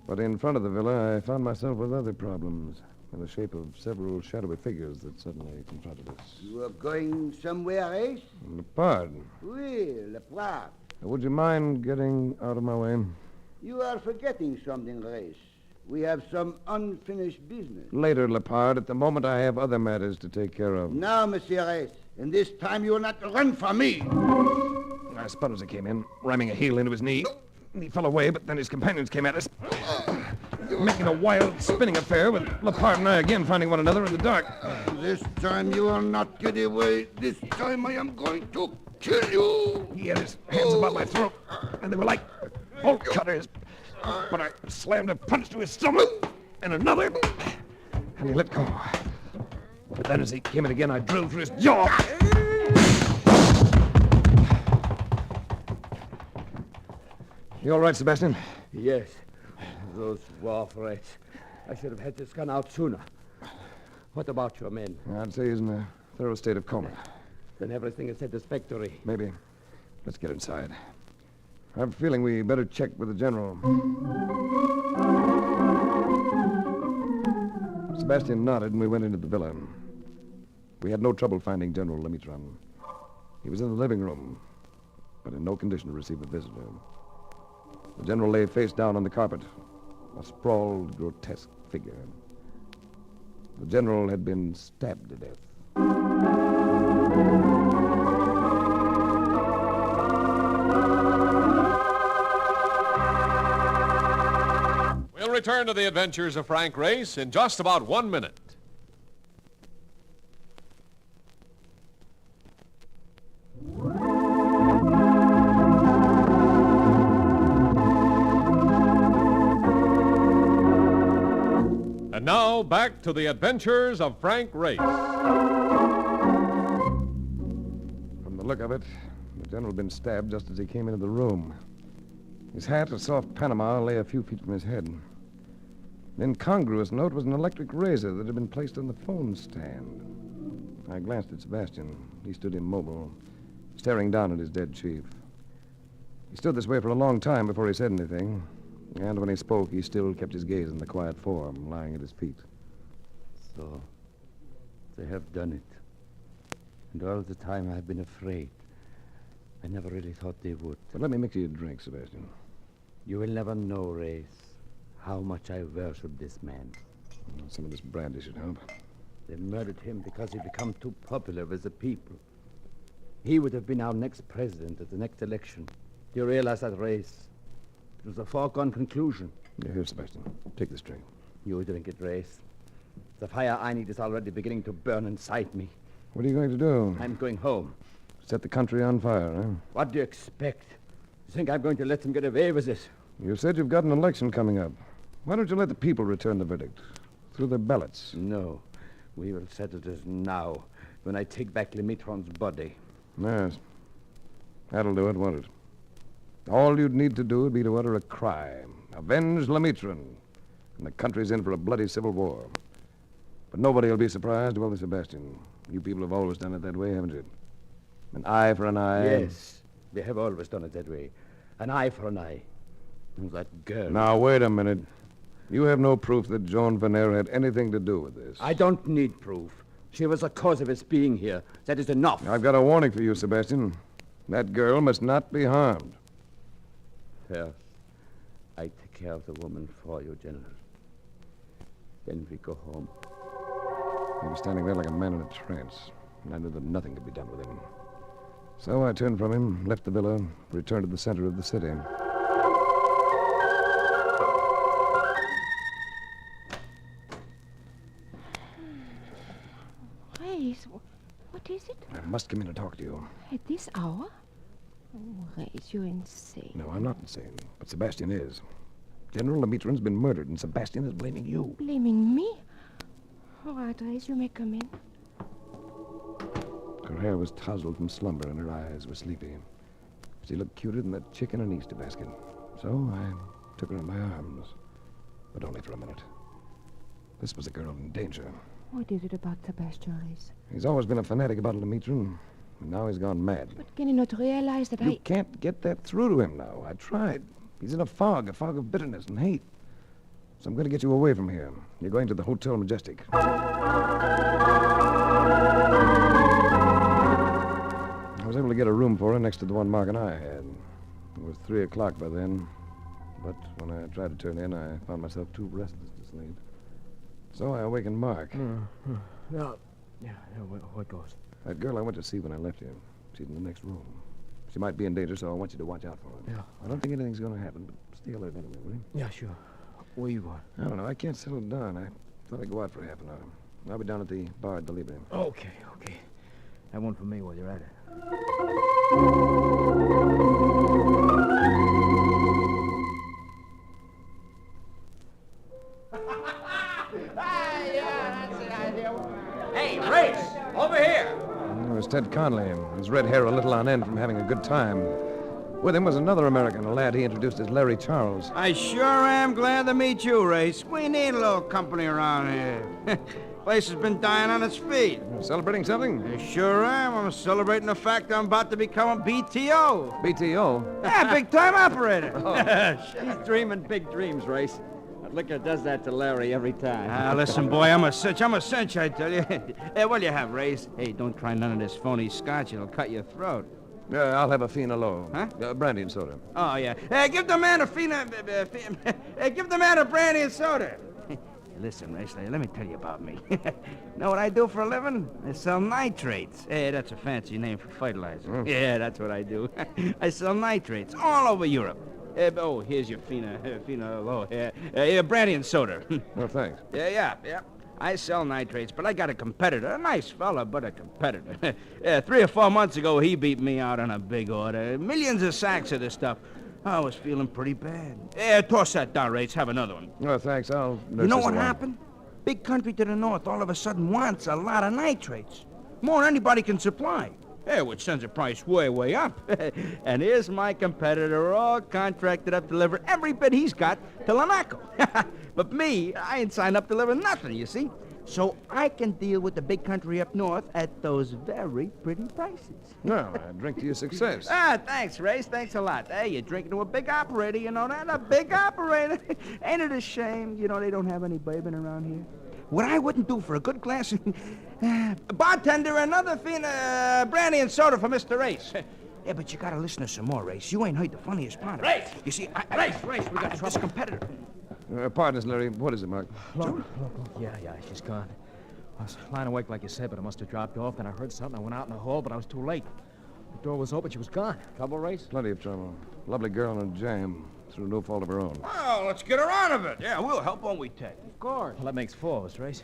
But in front of the villa, I found myself with other problems in the shape of several shadowy figures that suddenly confronted us. You are going somewhere, Ace? Lepard, Oui, Lepard. would you mind getting out of my way? You are forgetting something, Race. We have some unfinished business. Later, Lepard. At the moment, I have other matters to take care of. Now, Monsieur Race, and this time you will not run from me. I spun as I came in, ramming a heel into his knee. He fell away, but then his companions came at us, making a wild, spinning affair, with Lepard and I again finding one another in the dark. This time you will not get away. This time I am going to kill you. He had his hands about my throat, and they were like bolt cutters. But I slammed a punch to his stomach, and another, and he let go. But then as he came in again, I drilled through his jaw. You all right, Sebastian? Yes. Those wharf rats. I should have had this gun out sooner. What about your men? I'd say he's in a thorough state of coma. Then everything is satisfactory. Maybe. Let's get inside. I have a feeling we better check with the general. Sebastian nodded, and we went into the villa. We had no trouble finding General Lemitron. He was in the living room, but in no condition to receive a visitor. The general lay face down on the carpet, a sprawled, grotesque figure. The general had been stabbed to death. We'll return to the adventures of Frank Race in just about 1 minute. And now, back to the adventures of Frank Race. From the look of it, the general had been stabbed just as he came into the room. His hat, a soft Panama, lay a few feet from his head. An incongruous note was an electric razor that had been placed on the phone stand. I glanced at Sebastian. He stood immobile, staring down at his dead chief. He stood this way for a long time before he said anything, and when he spoke, he still kept his gaze on the quiet form lying at his feet. So, they have done it. And all the time I've been afraid. I never really thought they would. But let me mix you a drink, Sebastian. You will never know, Race, how much I worship this man. Some of this brandy should help. They murdered him because he became too popular with the people. He would have been our next president at the next election. Do you realize that, Race? It was a foregone conclusion. Here, Sebastian. Take this drink. You drink it, Race. The fire I need is already beginning to burn inside me. What are you going to do? I'm going home. Set the country on fire, huh? What do you expect? You think I'm going to let them get away with it? You said you've got an election coming up. Why don't you let the people return the verdict? Through their ballots. No. We will settle this now, when I take back Lemitron's body. Yes. That'll do it, won't it? All you'd need to do would be to utter a cry. Avenge Lemitron. And the country's in for a bloody civil war. But nobody will be surprised, will they, Sebastian? You people have always done it that way, haven't you? An eye for an eye. Yes, we have always done it that way. An eye for an eye. And that girl... Now, wait a minute. You have no proof that Joan Venner had anything to do with this. I don't need proof. She was the cause of his being here. That is enough. I've got a warning for you, Sebastian. That girl must not be harmed. First, I take care of the woman for you, General. Then we go home. He was standing there like a man in a trance, and I knew that nothing could be done with him. So I turned from him, left the villa, returned to the center of the city. Race, what is it? I must come in and talk to you. At this hour? Oh, Race, you're insane. No, I'm not insane, but Sebastian is. General Lemitrin's been murdered, and Sebastian is blaming you. Blaming me? All right, Race, you may come in. Her hair was tousled from slumber, and her eyes were sleepy. She looked cuter than that chick in an Easter basket. So I took her in my arms, but only for a minute. This was a girl in danger. What is it about Sebastian, Race? He's always been a fanatic about Lemitrin, and now he's gone mad. But can you not realize that You can't get that through to him now. I tried. He's in a fog of bitterness and hate. So I'm going to get you away from here. You're going to the Hotel Majestic. I was able to get a room for her next to the one Mark and I had. It was 3 o'clock by then. But when I tried to turn in, I found myself too restless to sleep. So I awakened Mark. What goes? That girl I went to see when I left here. She's in the next room. She might be in danger, so I want you to watch out for her. Yeah. I don't think anything's going to happen, but stay alert anyway, will you? Yeah, sure. Where you going? I don't know. I can't settle down. I thought I'd go out for half an hour. I'll be down at the bar at the Libre. Okay. Have one for me while you're at it. Hey, Race! Over here! It was Ted Conley, his red hair a little on end from having a good time. With him was another American, a lad he introduced as Larry Charles. I sure am glad to meet you, Race. We need a little company around here. Place has been dying on its feet. Celebrating something? I sure am. I'm celebrating the fact I'm about to become a BTO. BTO? Yeah, big-time operator. He's dreaming big dreams, Race. That liquor does that to Larry every time. Listen, boy, I'm a cinch, I tell you. Hey, what'll you have, Race? Hey, don't try none of this phony scotch. It'll cut your throat. I'll have a Fina Low. Huh? Brandy and soda. Oh, yeah. Hey, give the man a Fina... Hey, give the man a brandy and soda. Listen, Race, let me tell you about me. Know what I do for a living? I sell nitrates. Hey, that's a fancy name for fertilizer. Yeah, that's what I do. I sell nitrates all over Europe. Here's your Fina Low. Brandy and soda. Well, thanks. Yeah. I sell nitrates, but I got a competitor. A nice fella, but a competitor. 3 or 4 months ago, he beat me out on a big order. Millions of sacks of this stuff. I was feeling pretty bad. Toss that down, Race. Have another one. Oh, thanks. I'll nurse You know this what along. happened? Big country to the north all of a sudden wants a lot of nitrates. More than anybody can supply. Which sends the price way, way up. And here's my competitor all contracted up to deliver every bit he's got to Lanaco. But me, I ain't signed up to deliver nothing, you see. So I can deal with the big country up north at those very pretty prices. Well, I drink to your success. Thanks, Race. Thanks a lot. Hey, you're drinking to a big operator, you know that? A big operator. Ain't it a shame, they don't have any bourbon around here? What I wouldn't do for a good glass... Bartender, another Fina brandy and soda for Mr. Race. Yeah, but you gotta listen to some more, Race. You ain't heard the funniest part of it. Race! You see, Race, we got this competitor. Pardon us, Larry. What is it, Mark? Look. Yeah, she's gone. I was lying awake like you said, but I must have dropped off, and I heard something. I went out in the hall, but I was too late. The door was open. She was gone. Trouble, Race? Plenty of trouble. Lovely girl in a jam, through no fault of her own. Well, let's get her out of it. Yeah, we'll help, won't we, Ted? Of course. Well, that makes 4 of us, Race.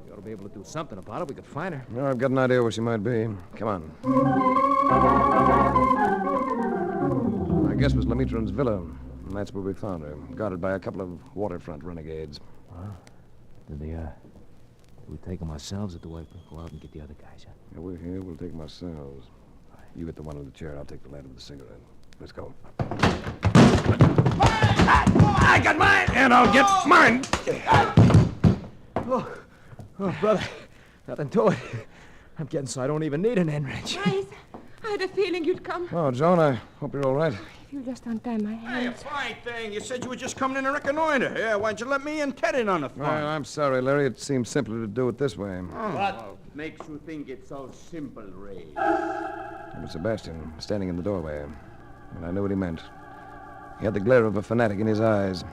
We ought to be able to do something about it. We could find her. Well, I've got an idea where she might be. Come on. I guess it was Lemitrin's villa. And that's where we found her, guarded by a couple of waterfront renegades. Did we take them ourselves, or do I go out and get the other guys? Huh? Yeah, we're here. We'll take them ourselves. You get the one in the chair. I'll take the lad with the cigarette. Let's go. I got mine! And I'll get mine! Oh, brother. Nothing to it. I'm getting so I don't even need an end wrench. Race, I had a feeling you'd come. Oh, Joan, I hope you're all right. If you just untie my Hey, a hands. fine thing. You said you were just coming in to reconnoiter. Yeah, why'd you let me and Ted in on the phone? Well, I'm sorry, Larry. It seemed simpler to do it this way. What makes you think it's so simple, Ray? It was Sebastian, standing in the doorway. And I knew what he meant. He had the glare of a fanatic in his eyes.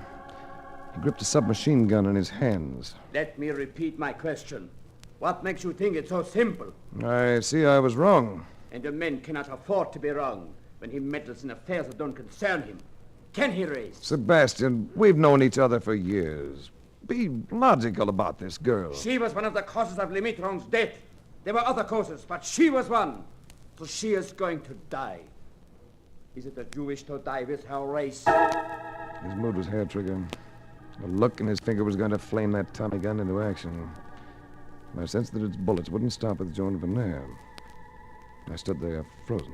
He gripped a submachine gun in his hands. Let me repeat my question. What makes you think it's so simple? I see I was wrong. And a man cannot afford to be wrong when he meddles in affairs that don't concern him. Can he, Race? Sebastian, we've known each other for years. Be logical about this girl. She was one of the causes of Limitron's death. There were other causes, but she was one. So she is going to die. Is it that you wish to die with her, Race? His mood was hair-trigger. A look in his finger was going to flame that Tommy gun into action. I sensed that its bullets wouldn't stop with Joan Veneer. I stood there, frozen,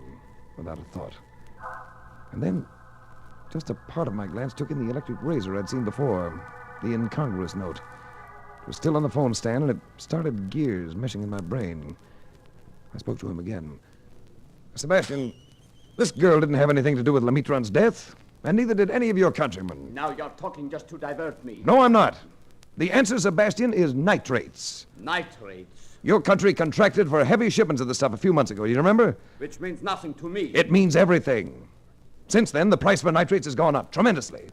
without a thought. And then, just a part of my glance took in the electric razor I'd seen before, the incongruous note. It was still on the phone stand, and it started gears meshing in my brain. I spoke to him again. Sebastian, this girl didn't have anything to do with Lemitron's death, and neither did any of your countrymen. Now you're talking just to divert me. No, I'm not. The answer, Sebastian, is nitrates. Nitrates? Your country contracted for heavy shipments of the stuff a few months ago. You remember? Which means nothing to me. It means everything. Since then, the price for nitrates has gone up tremendously.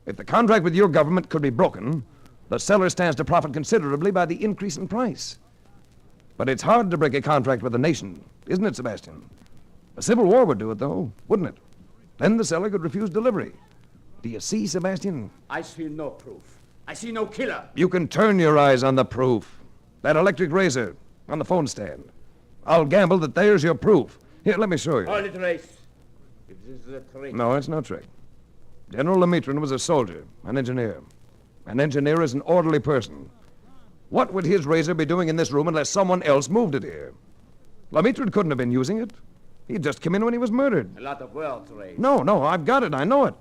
If the contract with your government could be broken, the seller stands to profit considerably by the increase in price. But it's hard to break a contract with a nation, isn't it, Sebastian? A civil war would do it, though, wouldn't it? Then the seller could refuse delivery. Do you see, Sebastian? I see no proof. I see no killer. You can turn your eyes on the proof. That electric razor on the phone stand. I'll gamble that there's your proof. Here, let me show you. Hold it, Race. If this is a trick. No, it's no trick. General Lemitron was a soldier, an engineer. An engineer is an orderly person. What would his razor be doing in this room unless someone else moved it here? Lemitron couldn't have been using it. He'd just come in when he was murdered. A lot of words, Race. No, I've got it. I know it.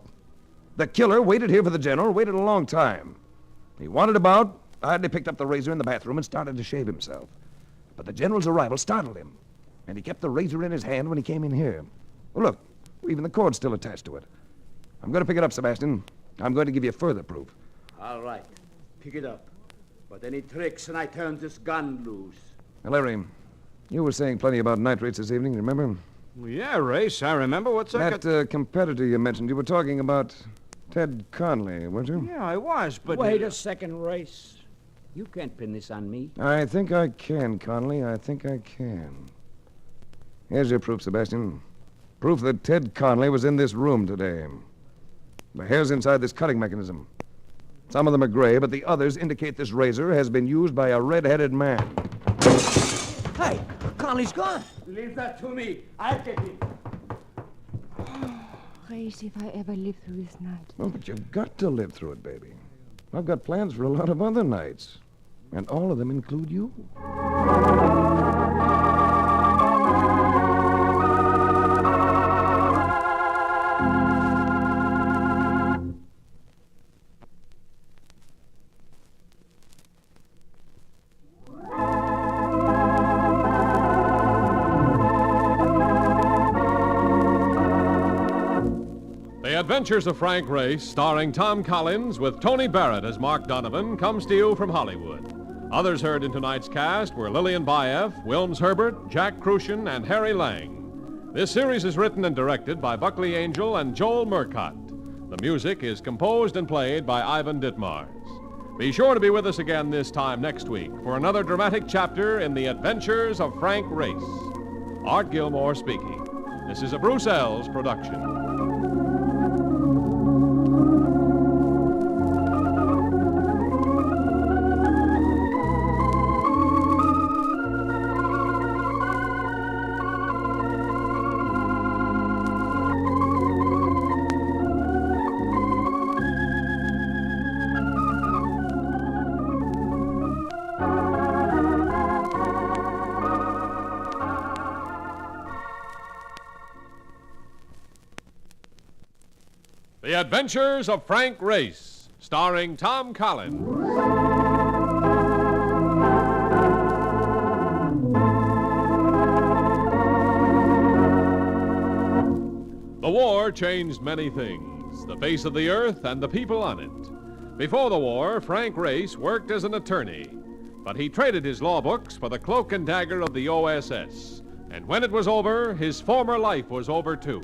The killer waited here for the general, waited a long time. He wandered about, idly picked up the razor in the bathroom and started to shave himself. But the general's arrival startled him, and he kept the razor in his hand when he came in here. Well, look, even the cord's still attached to it. I'm going to pick it up, Sebastian. I'm going to give you further proof. All right. Pick it up. But any tricks and I turn this gun loose. Now, Larry, you were saying plenty about nitrates this evening, remember? Well, yeah, Race, I remember. What's that? That competitor you mentioned, you were talking about Ted Conley, weren't you? Yeah, I was, but... Wait a second, Race. You can't pin this on me. I think I can, Conley. I think I can. Here's your proof, Sebastian. Proof that Ted Conley was in this room today. The hairs inside this cutting mechanism. Some of them are gray, but the others indicate this razor has been used by a red-headed man. Hey, Conley's gone. Leave that to me. I'll get him. Race, if I ever live through this night. Oh, but you've got to live through it, baby. I've got plans for a lot of other nights. And all of them include you. The Adventures of Frank Race, starring Tom Collins with Tony Barrett as Mark Donovan, comes to you from Hollywood. Others heard in tonight's cast were Lillian Baeff, Wilms Herbert, Jack Crucian, and Harry Lang. This series is written and directed by Buckley Angel and Joel Murcott. The music is composed and played by Ivan Ditmars. Be sure to be with us again this time next week for another dramatic chapter in the Adventures of Frank Race. Art Gilmore speaking. This is a Bruce Ells production. The Adventures of Frank Race, starring Tom Collins. The war changed many things, the face of the earth and the people on it. Before the war, Frank Race worked as an attorney, but he traded his law books for the cloak and dagger of the OSS. And when it was over, his former life was over too.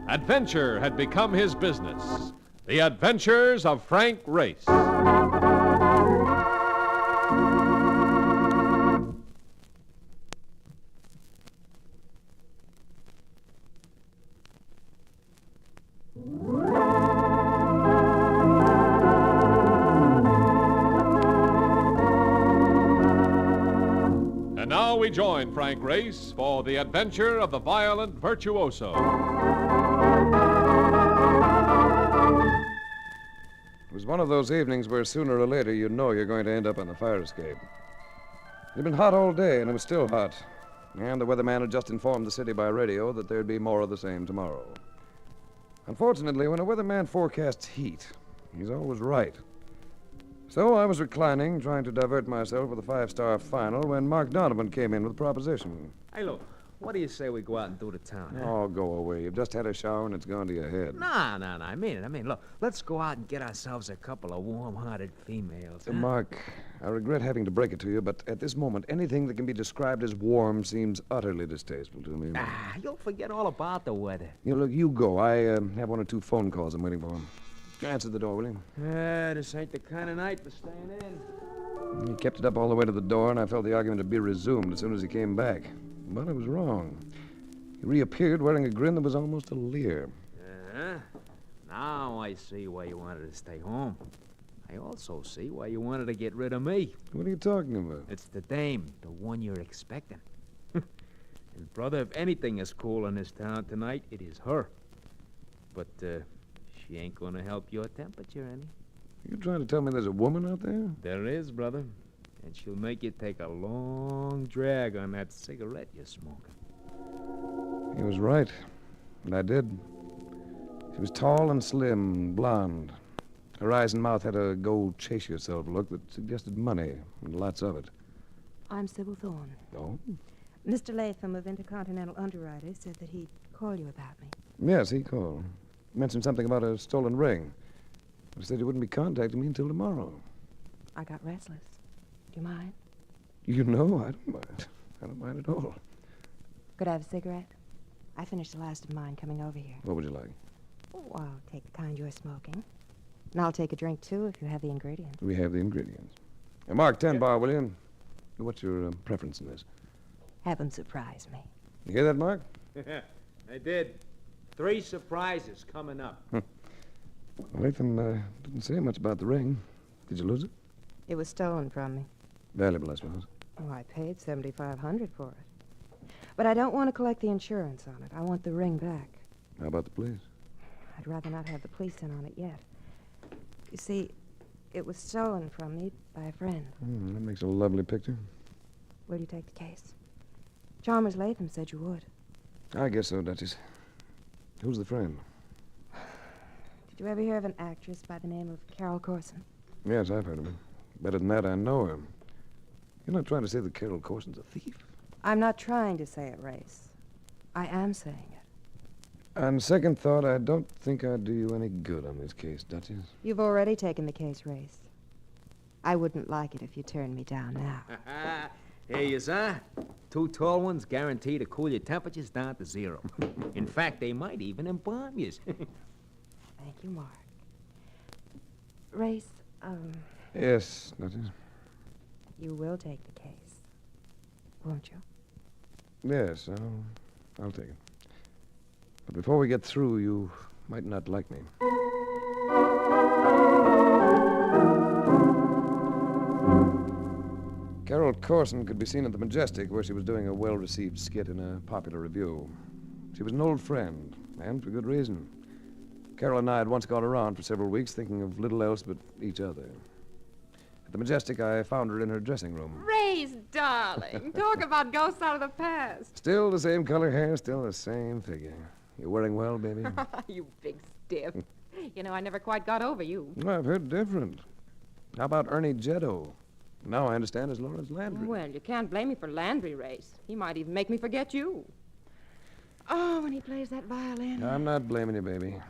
Adventure had become his business. The Adventures of Frank Race. And now we join Frank Race for the adventure of the violent virtuoso. It was one of those evenings where sooner or later you know you're going to end up on the fire escape. It had been hot all day, and it was still hot. And the weatherman had just informed the city by radio that there'd be more of the same tomorrow. Unfortunately, when a weatherman forecasts heat, he's always right. So I was reclining, trying to divert myself with a 5-star final, when Mark Donovan came in with a proposition. Hey, look, what do you say we go out and do the town? Huh? Oh, go away. You've just had a shower and it's gone to your head. Nah, I mean it. Look, let's go out and get ourselves a couple of warm-hearted females. Huh? Mark, I regret having to break it to you, but at this moment, anything that can be described as warm seems utterly distasteful to me. You'll forget all about the weather. You go. I have 1 or 2 phone calls I'm waiting for. Answer the door, will you? This ain't the kind of night for staying in. He kept it up all the way to the door, and I felt the argument to be resumed as soon as he came back. But I was wrong. He reappeared wearing a grin that was almost a leer. Now I see why you wanted to stay home. I also see why you wanted to get rid of me. What are you talking about? It's the dame, the one you're expecting. And, brother, if anything is cool in this town tonight, it is her. But, she ain't gonna help your temperature any. You trying to tell me there's a woman out there? There is, brother. And she'll make you take a long drag on that cigarette you're smoking. He was right. And I did. She was tall and slim, blonde. Her eyes and mouth had a go chase yourself look that suggested money, and lots of it. I'm Sybil Thorne. Oh? Mr. Latham of Intercontinental Underwriters said that he'd call you about me. Yes, he called. Mentioned something about a stolen ring. He said he wouldn't be contacting me until tomorrow. I got restless. Do you mind? You know, I don't mind. I don't mind at all. Could I have a cigarette? I finished the last of mine coming over here. What would you like? Oh, I'll take the kind you're smoking. And I'll take a drink, too, if you have the ingredients. We have the ingredients. Mark, 10 bar, will you? What's your preference in this? Have them surprise me. You hear that, Mark? I did. 3 surprises coming up. Latham didn't say much about the ring. Did you lose it? It was stolen from me. Valuable, I suppose. Oh, I paid $7,500 for it. But I don't want to collect the insurance on it. I want the ring back. How about the police? I'd rather not have the police in on it yet. You see, it was stolen from me by a friend. That makes a lovely picture. Will you take the case? Chalmers Latham said you would. I guess so, Duchess. Who's the friend? Did you ever hear of an actress by the name of Carol Corson? Yes, I've heard of her. Better than that, I know her. You're not trying to say that Carol Corson's a thief? I'm not trying to say it, Race. I am saying it. On second thought, I don't think I'd do you any good on this case, Duchess. You've already taken the case, Race. I wouldn't like it if you turned me down now. Here you are. 2 tall ones guaranteed to cool your temperatures down to 0. In fact, they might even embalm you. Thank you, Mark. Race, Yes, Duchess. you will take the case, won't you? Yes, I'll take it. But before we get through, you might not like me. Carol Corson could be seen at the Majestic, where she was doing a well-received skit in a popular review. She was an old friend, and for good reason. Carol and I had once gone around for several weeks thinking of little else but each other. At the Majestic, I found her in her dressing room. Race, darling. Talk about ghosts out of the past. Still the same color hair, still the same figure. You wearing well, baby? You big stiff. You know, I never quite got over you. Well, I've heard different. How about Ernie Jetto? Now I understand is Lawrence Landry. Well, you can't blame me for Landry, Race. He might even make me forget you. Oh, when he plays that violin. I'm not blaming you, baby.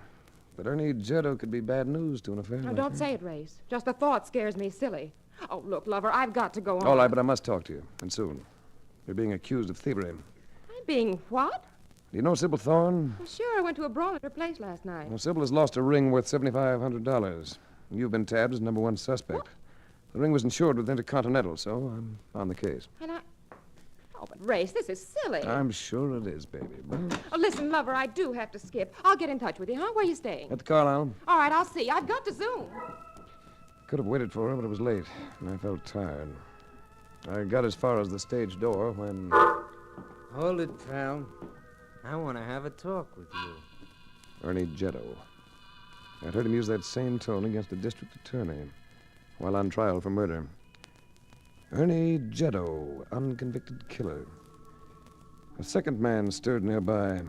But Ernie Jetto could be bad news to an affair. No, like don't that. say it, Race. Just the thought scares me silly. Oh, look, lover, I've got to go on. All right, but I must talk to you, and soon. You're being accused of thievery. I'm being what? Do you know Sybil Thorne? Well, sure, I went to a brawl at her place last night. Well, Sybil has lost a ring worth $7,500. You've been tabbed as number one suspect. What? The ring was insured with Intercontinental, so I'm on the case. And I... Oh, but Race, this is silly. I'm sure it is, baby. But Oh, listen, lover, I do have to skip. I'll get in touch with you, huh? Where are you staying? at the Carlisle. All right, I'll see. I've got to Zoom. Could have waited for her, but it was late, and I felt tired. I got as far as the stage door when... Hold it, pal. I want to have a talk with you. Ernie Jetto. I'd heard him use that same tone against a district attorney while on trial for murder. Ernie Jetto, unconvicted killer. A second man stirred nearby,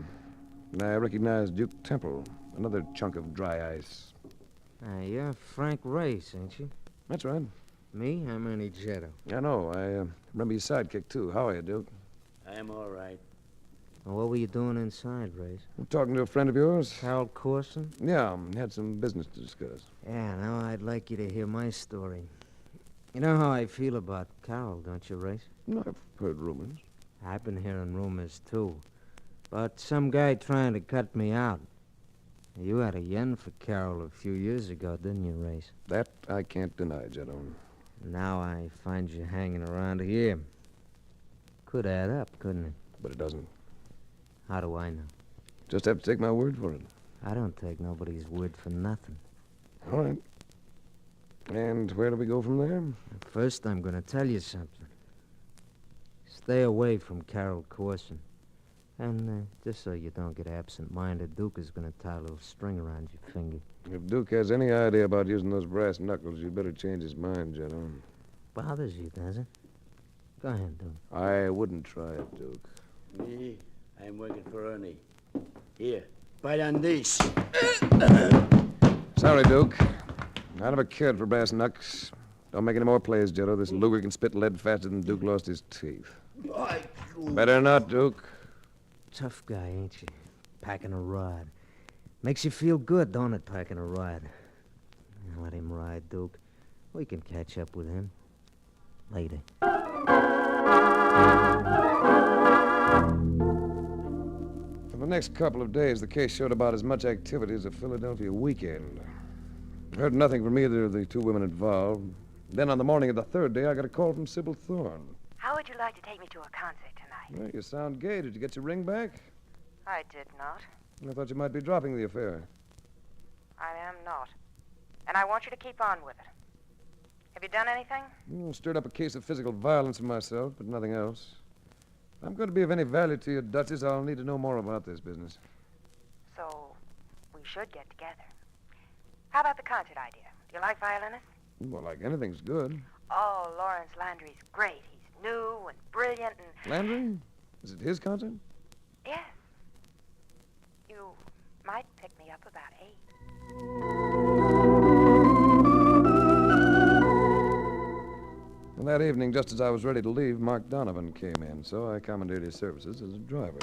and I recognized Duke Temple, another chunk of dry ice. You're Frank Race, ain't you? That's right. Me? I'm Ernie Jetto. I know. I remember your sidekick, too. How are you, Duke? I'm all right. Well, what were you doing inside, Race? I'm talking to a friend of yours. Carol Corson? Yeah, had some business to discuss. Yeah, now I'd like you to hear my story. You know how I feel about Carol, don't you, Race? I've heard rumors. I've been hearing rumors, too. About some guy trying to cut me out. You had a yen for Carol a few years ago, didn't you, Race? That I can't deny, Jetto. Now I find you hanging around here. Could add up, couldn't it? But it doesn't. How do I know? Just have to take my word for it. I don't take nobody's word for nothing. All right. And where do we go from there? First, I'm going to tell you something. Stay away from Carol Corson. And just so you don't get absent-minded, Duke is going to tie a little string around your finger. If Duke has any idea about using those brass knuckles, you'd better change his mind, Jetto. Bothers you, does it? Go ahead, Duke. I wouldn't try it, Duke. Me, I'm working for Ernie. Here, bite on this. Sorry, Duke. I never cared for brass knucks. Don't make any more plays, Jetto. This Luger can spit lead faster than Duke lost his teeth. Better not, Duke. Tough guy, ain't you? Packing a rod. Makes you feel good, don't it, packing a rod? Let him ride, Duke. We can catch up with him. Later. For the next couple of days, the case showed about as much activity as a Philadelphia weekend. Heard nothing from either of the two women involved. Then on the morning of the third day, I got a call from Sybil Thorne. How would you like to take me to a concert tonight? Well, you sound gay. Did you get your ring back? I did not. I thought you might be dropping the affair. I am not. And I want you to keep on with it. Have you done anything? Stirred up a case of physical violence for myself, but nothing else. If I'm going to be of any value to you, Duchess, I'll need to know more about this business. So, we should get together. How about the concert idea? Do you like violinists? Well, like anything's good. Oh, Lawrence Landry's great. He's new and brilliant and... Landry? Is it his concert? Yes. You might pick me up about 8. Well, that evening, just as I was ready to leave, Mark Donovan came in, so I commandeered his services as a driver.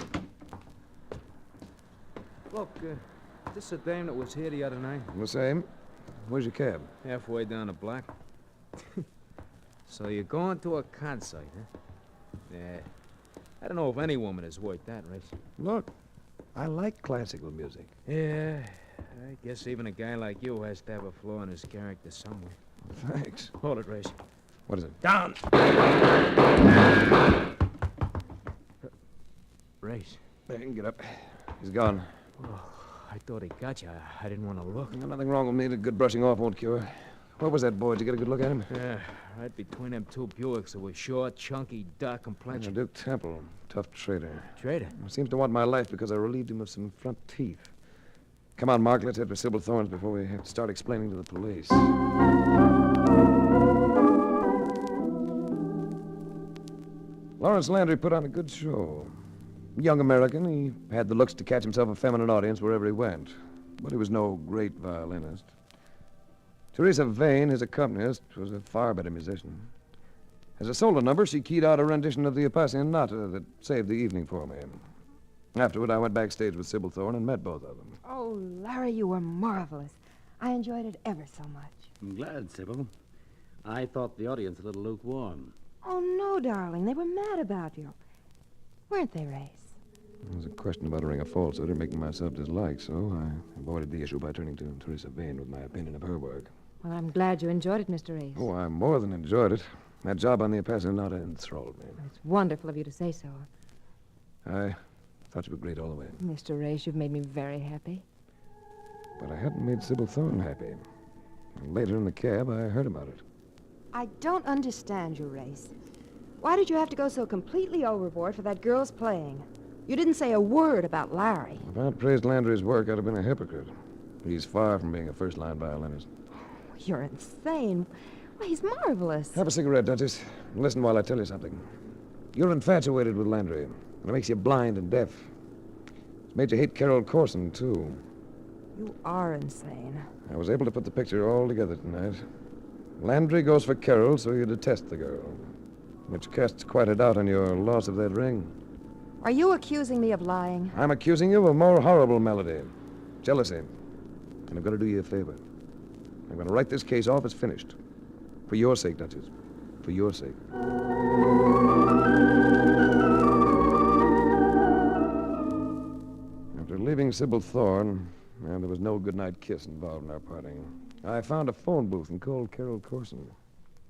Look, this is the dame that was here the other night. The same. Where's your cab? Halfway down the block. So you're going to a concert, huh? Yeah. I don't know if any woman is worth that, Race. Look, I like classical music. Yeah, I guess even a guy like you has to have a flaw in his character somewhere. Thanks. Hold it, Race. What is it? Down! Race. There, you can get up. He's gone. Oh, I thought he got you. I didn't want to look. Nothing wrong with me. The good brushing off won't cure. Where was that boy? Did you get a good look at him? Yeah, right between them two Buicks that were short, chunky, dark complexion. Duke Temple. Tough trader. Trader? Seems to want my life because I relieved him of some front teeth. Come on, Mark. Let's head for Sybil Thorne's before we have to start explaining to the police. Lawrence Landry put on a good show. Young American, he had the looks to catch himself a feminine audience wherever he went. But he was no great violinist. Teresa Vane, his accompanist, was a far better musician. As a solo number, she keyed out a rendition of the Appassionata that saved the evening for me. Afterward, I went backstage with Sybil Thorne and met both of them. Oh, Larry, you were marvelous. I enjoyed it ever so much. I'm glad, Sybil. I thought the audience a little lukewarm. Oh, no, darling. They were mad about you. Weren't they, Race? There was a question about a ring of falsehood or making myself disliked, so I avoided the issue by turning to Teresa Vane with my opinion of her work. Well, I'm glad you enjoyed it, Mr. Ace. Oh, I more than enjoyed it. That job on the Apasionata enthralled me. It's wonderful of you to say so. I thought you were great all the way. Mr. Ace, you've made me very happy. But I hadn't made Sybil Thorne happy. And later in the cab, I heard about it. I don't understand you, Race. Why did you have to go so completely overboard for that girl's playing? You didn't say a word about Larry. If I'd praised Landry's work, I'd have been a hypocrite. He's far from being a first-line violinist. You're insane. Well, he's marvelous. Have a cigarette, Duchess. And listen while I tell you something. You're infatuated with Landry, and it makes you blind and deaf. It's made you hate Carol Corson, too. You are insane. I was able to put the picture all together tonight. Landry goes for Carol, so you detest the girl. Which casts quite a doubt on your loss of that ring. Are you accusing me of lying? I'm accusing you of a more horrible malady. Jealousy. And I'm going to do you a favor. I'm going to write this case off as finished. For your sake, Duchess. For your sake. After leaving Sybil Thorne, and there was no goodnight kiss involved in our parting, I found a phone booth and called Carol Corson.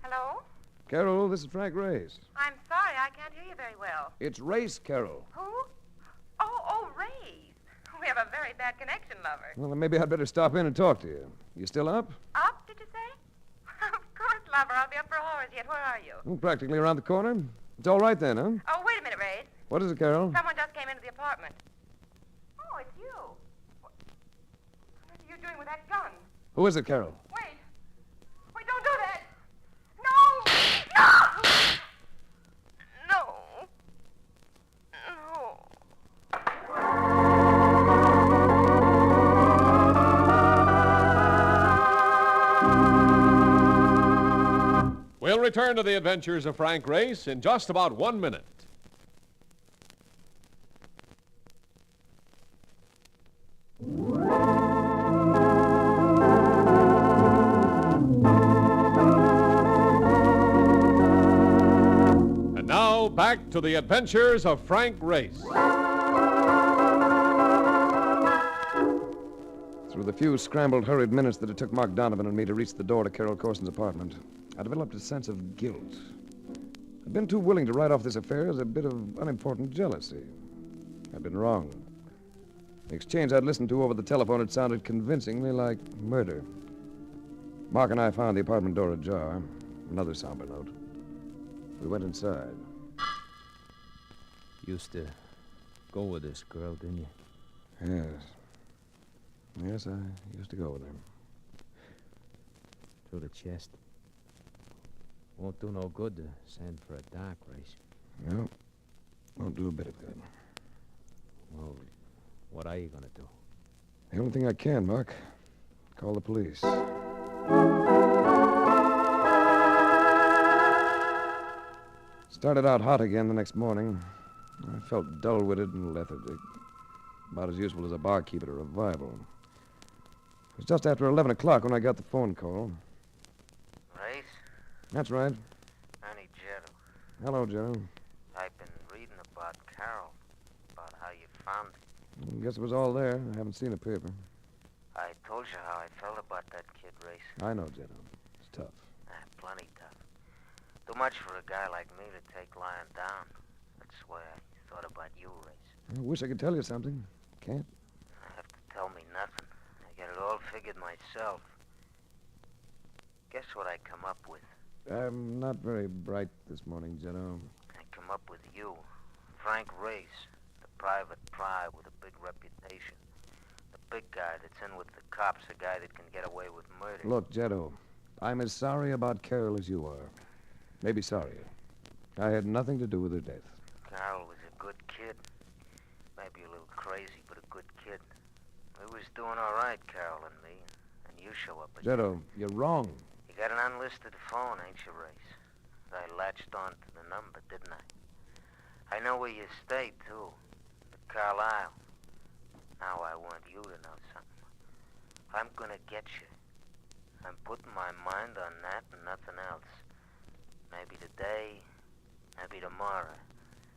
Hello? Carol, this is Frank Race. I'm sorry, I can't hear you very well. It's Race, Carol. Who? Oh, Ray. We have a very bad connection, lover. Well, then maybe I'd better stop in and talk to you. You still up? Up, did you say? Of course, lover. I'll be up for hours yet. Where are you? Well, practically around the corner. It's all right then, huh? Oh, wait a minute, Ray. What is it, Carol? Someone just came into the apartment. Oh, it's you. What are you doing with that gun? Who is it, Carol? Wait. Wait, don't do that. No! No! No. We'll return to the adventures of Frank Race in just about 1 minute. And now, back to the adventures of Frank Race. Through the few scrambled, hurried minutes that it took Mark Donovan and me to reach the door to Carol Corson's apartment, I developed a sense of guilt. I'd been too willing to write off this affair as a bit of unimportant jealousy. I'd been wrong. The exchange I'd listened to over the telephone had sounded convincingly like murder. Mark and I found the apartment door ajar. Another somber note. We went inside. Used to go with this girl, didn't you? Yes. Yes, I used to go with her. Through the chest. Won't do no good to send for a doc, Race. No. Won't do a bit of good. Well, what are you going to do? The only thing I can, Mark. Call the police. Started out hot again the next morning. I felt dull-witted and lethargic. About as useful as a barkeep at a revival. It was just after 11 o'clock when I got the phone call. Race? That's right. Honey, Jero. Hello, Joe. I've been reading about Carol, about how you found her. I guess it was all there. I haven't seen a paper. I told you how I felt about that kid, Race. I know, Joe. It's tough. Plenty tough. Too much for a guy like me to take lying down. That's why I thought about you, Race. I wish I could tell you something. Can't. You have to tell me nothing. I get it all figured myself. Guess what I come up with? I'm not very bright this morning, Jeno. I come up with you, Frank Race, the private pry with a big reputation. The big guy that's in with the cops, a guy that can get away with murder. Look, Jeno, I'm as sorry about Carol as you are. Maybe sorrier. I had nothing to do with her death. Carol was a good kid. Maybe a little crazy, but a good kid. We was doing all right, Carol and me, and you show up again. Jeno, you're wrong. You got an unlisted phone, ain't you, Race? I latched on to the number, didn't I? I know where you stay, too. At Carlisle. Now I want you to know something. I'm gonna get you. I'm putting my mind on that and nothing else. Maybe today, maybe tomorrow.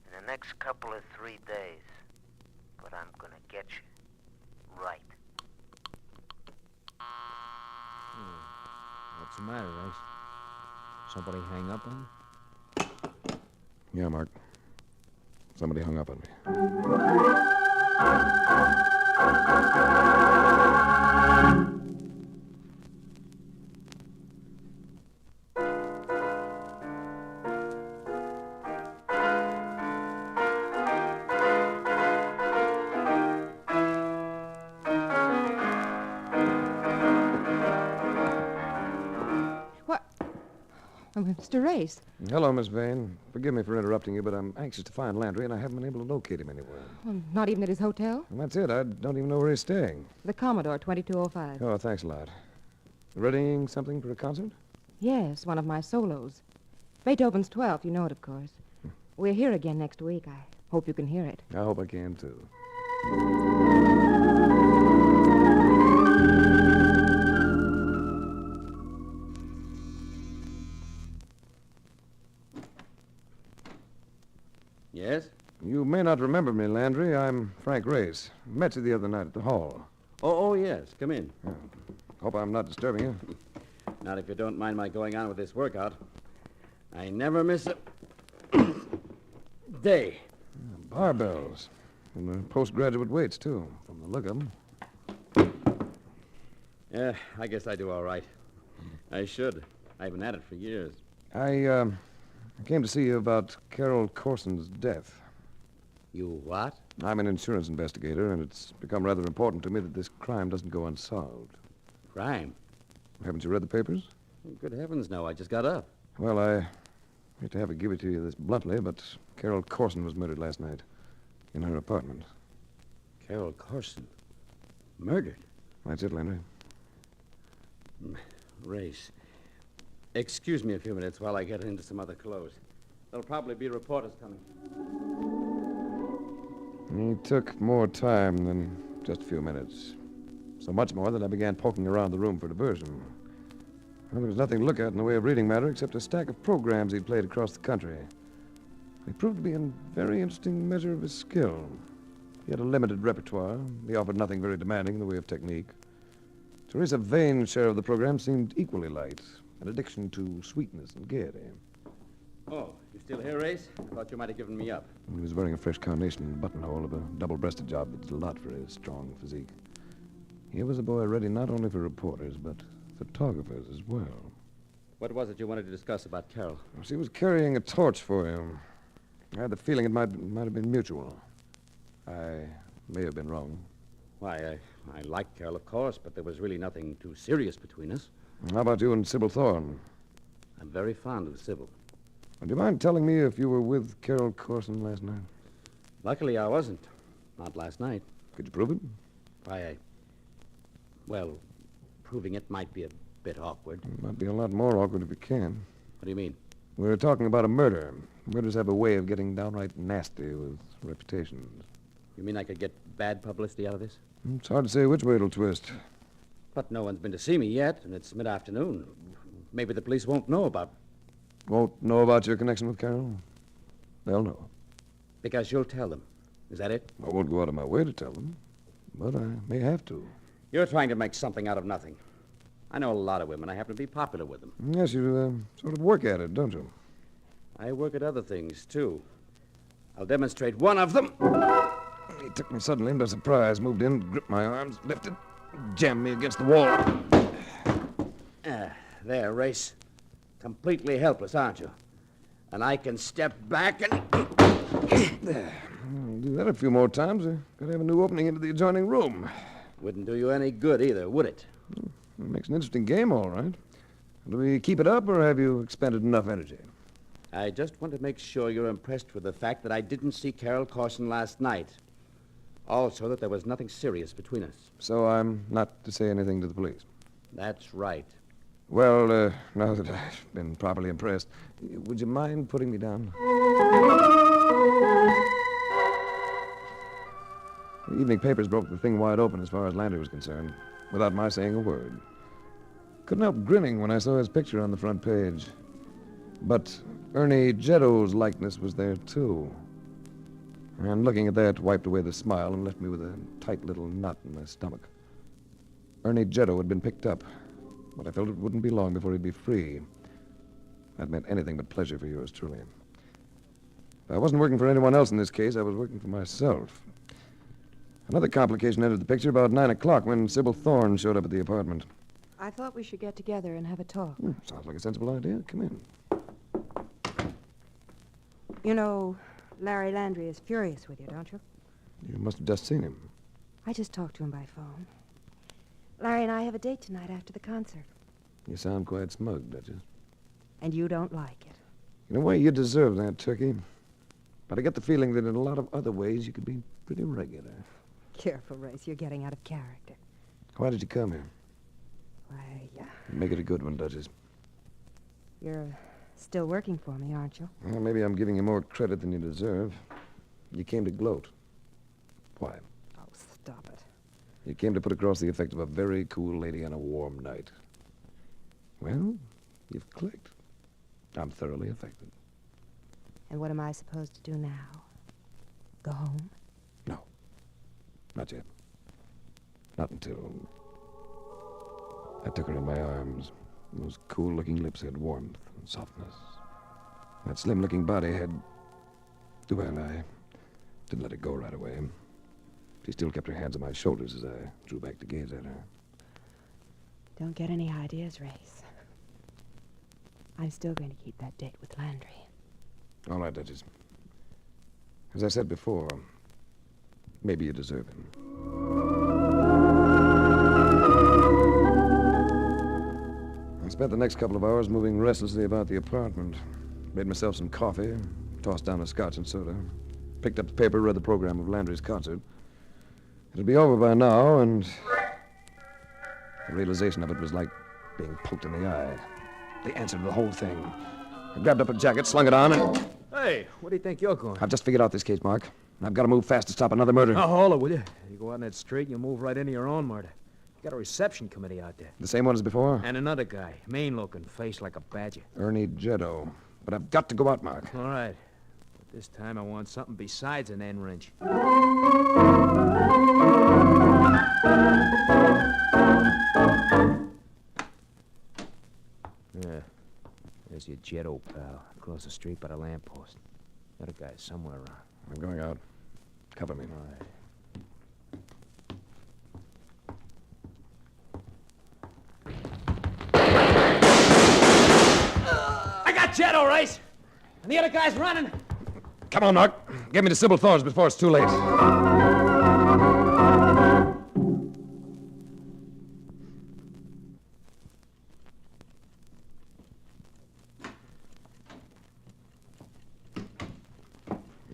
In the next couple of 3 days. but I'm gonna get you. Right. What's the matter, Race? Somebody hang up on you? Yeah, Mark. Somebody hung up on me. Mr. Race. Hello, Miss Vane. Forgive me for interrupting you, but I'm anxious to find Landry, and I haven't been able to locate him anywhere. Not even at his hotel? And that's it. I don't even know where he's staying. The Commodore, 2205. Oh, thanks a lot. Readying something for a concert? Yes, one of my solos. Beethoven's 12th, you know it, of course. We're here again next week. I hope you can hear it. I hope I can, too. Yes? You may not remember me, Landry. I'm Frank Race. Met you the other night at the hall. Oh, yes. Come in. Yeah. Hope I'm not disturbing you. Not if you don't mind my going on with this workout. I never miss a day. Barbells. And the postgraduate weights, too, from the look of them. Yeah, I guess I do all right. I should. I've been at it for years. I came to see you about Carol Corson's death. You what? I'm an insurance investigator, and it's become rather important to me that this crime doesn't go unsolved. Crime? Haven't you read the papers? Good heavens, no. I just got up. Well, I hate to have to give it to you this bluntly, but Carol Corson was murdered last night in her apartment. Carol Corson? Murdered? That's it, Landry. Race. Excuse me a few minutes while I get into some other clothes. There'll probably be reporters coming. He took more time than just a few minutes. So much more that I began poking around the room for diversion. Well, there was nothing to look at in the way of reading matter except a stack of programs he'd played across the country. They proved to be a very interesting measure of his skill. He had a limited repertoire. He offered nothing very demanding in the way of technique. Teresa Vane's share of the program seemed equally light, an addiction to sweetness and gaiety. Oh, you still here, Race? I thought you might have given me up. He was wearing a fresh carnation in the buttonhole of a double-breasted job that did a lot for his strong physique. He was a boy ready not only for reporters, but photographers as well. What was it you wanted to discuss about Carol? She was carrying a torch for him. I had the feeling it might have been mutual. I may have been wrong. Why, I liked Carol, of course, but there was really nothing too serious between us. How about you and Sybil Thorne? I'm very fond of Sybil. Do you mind telling me if you were with Carol Corson last night? Luckily, I wasn't. Not last night. Could you prove it? Why, well, proving it might be a bit awkward. It might be a lot more awkward if you can. What do you mean? We're talking about a murder. Murders have a way of getting downright nasty with reputations. You mean I could get bad publicity out of this? It's hard to say which way it'll twist. But no one's been to see me yet, and it's mid-afternoon. Maybe the police won't know about... Won't know about your connection with Carol? They'll know. Because you'll tell them. Is that it? I won't go out of my way to tell them, but I may have to. You're trying to make something out of nothing. I know a lot of women. I happen to be popular with them. Yes, you sort of work at it, don't you? I work at other things, too. I'll demonstrate one of them. He took me suddenly by surprise, moved in, gripped my arms, lifted, jammed me against the wall. There, Race. Completely helpless, aren't you? And I can step back and... There. I'll do that a few more times. Gotta have a new opening into the adjoining room. Wouldn't do you any good either, would it? It makes an interesting game, all right. Do we keep it up, or have you expended enough energy? I just want to make sure you're impressed with the fact that I didn't see Carol Corson last night. Also, that there was nothing serious between us. So I'm not to say anything to the police? That's right. Well, now that I've been properly impressed, would you mind putting me down? The evening papers broke the thing wide open as far as Landry was concerned, without my saying a word. Couldn't help grinning when I saw his picture on the front page. But Ernie Jetto's likeness was there, too. And looking at that wiped away the smile and left me with a tight little knot in my stomach. Ernie Jetto had been picked up, but I felt it wouldn't be long before he'd be free. That meant anything but pleasure for yours truly. I wasn't working for anyone else in this case. I was working for myself. Another complication entered the picture about 9 o'clock when Sybil Thorne showed up at the apartment. I thought we should get together and have a talk. Sounds like a sensible idea. Come in. You know, Larry Landry is furious with you, don't you? You must have just seen him. I just talked to him by phone. Larry and I have a date tonight after the concert. You sound quite smug, Duchess. And you don't like it. In a way, you deserve that, Turkey. But I get the feeling that in a lot of other ways you could be pretty regular. Careful, Race. You're getting out of character. Why did you come here? Why, Make it a good one, Duchess. you're still working for me, aren't you? Well, maybe I'm giving you more credit than you deserve. You came to gloat. Why? Oh, stop it. You came to put across the effect of a very cool lady on a warm night. Well, you've clicked. I'm thoroughly affected. And what am I supposed to do now? Go home? Not yet. Not until I took her in my arms. Those cool-looking lips had warmth and softness. That slim-looking body had... Well, I didn't let it go right away. She still kept her hands on my shoulders as I drew back to gaze at her. Don't get any ideas, Race. I'm still going to keep that date with Landry. All right, Duchess. As I said before, maybe you deserve him. I spent the next couple of hours moving restlessly about the apartment. Made myself some coffee, tossed down a scotch and soda, picked up the paper, read the program of Landry's concert. It'll be over by now, and the realization of it was like being poked in the eye. The answer to the whole thing. I grabbed up a jacket, slung it on, and... Hey, where do you think you're going? I've just figured out this case, Mark. I've got to move fast to stop another murder. Oh, hold it, will you? You go out on that street, you move right into your own murder. You got a reception committee out there. The same one as before? And another guy, mean-looking, face like a badger. Ernie Jetto. But I've got to go out, Mark. All right. But this time I want something besides an end wrench. Yeah. There's your Jetto, pal. Across the street by the lamppost. The other guy's somewhere around. I'm going out. Cover me. All right. I got Jetto, Race! And the other guy's running. Come on, Mark. Get me to Sybil Thorne's before it's too late.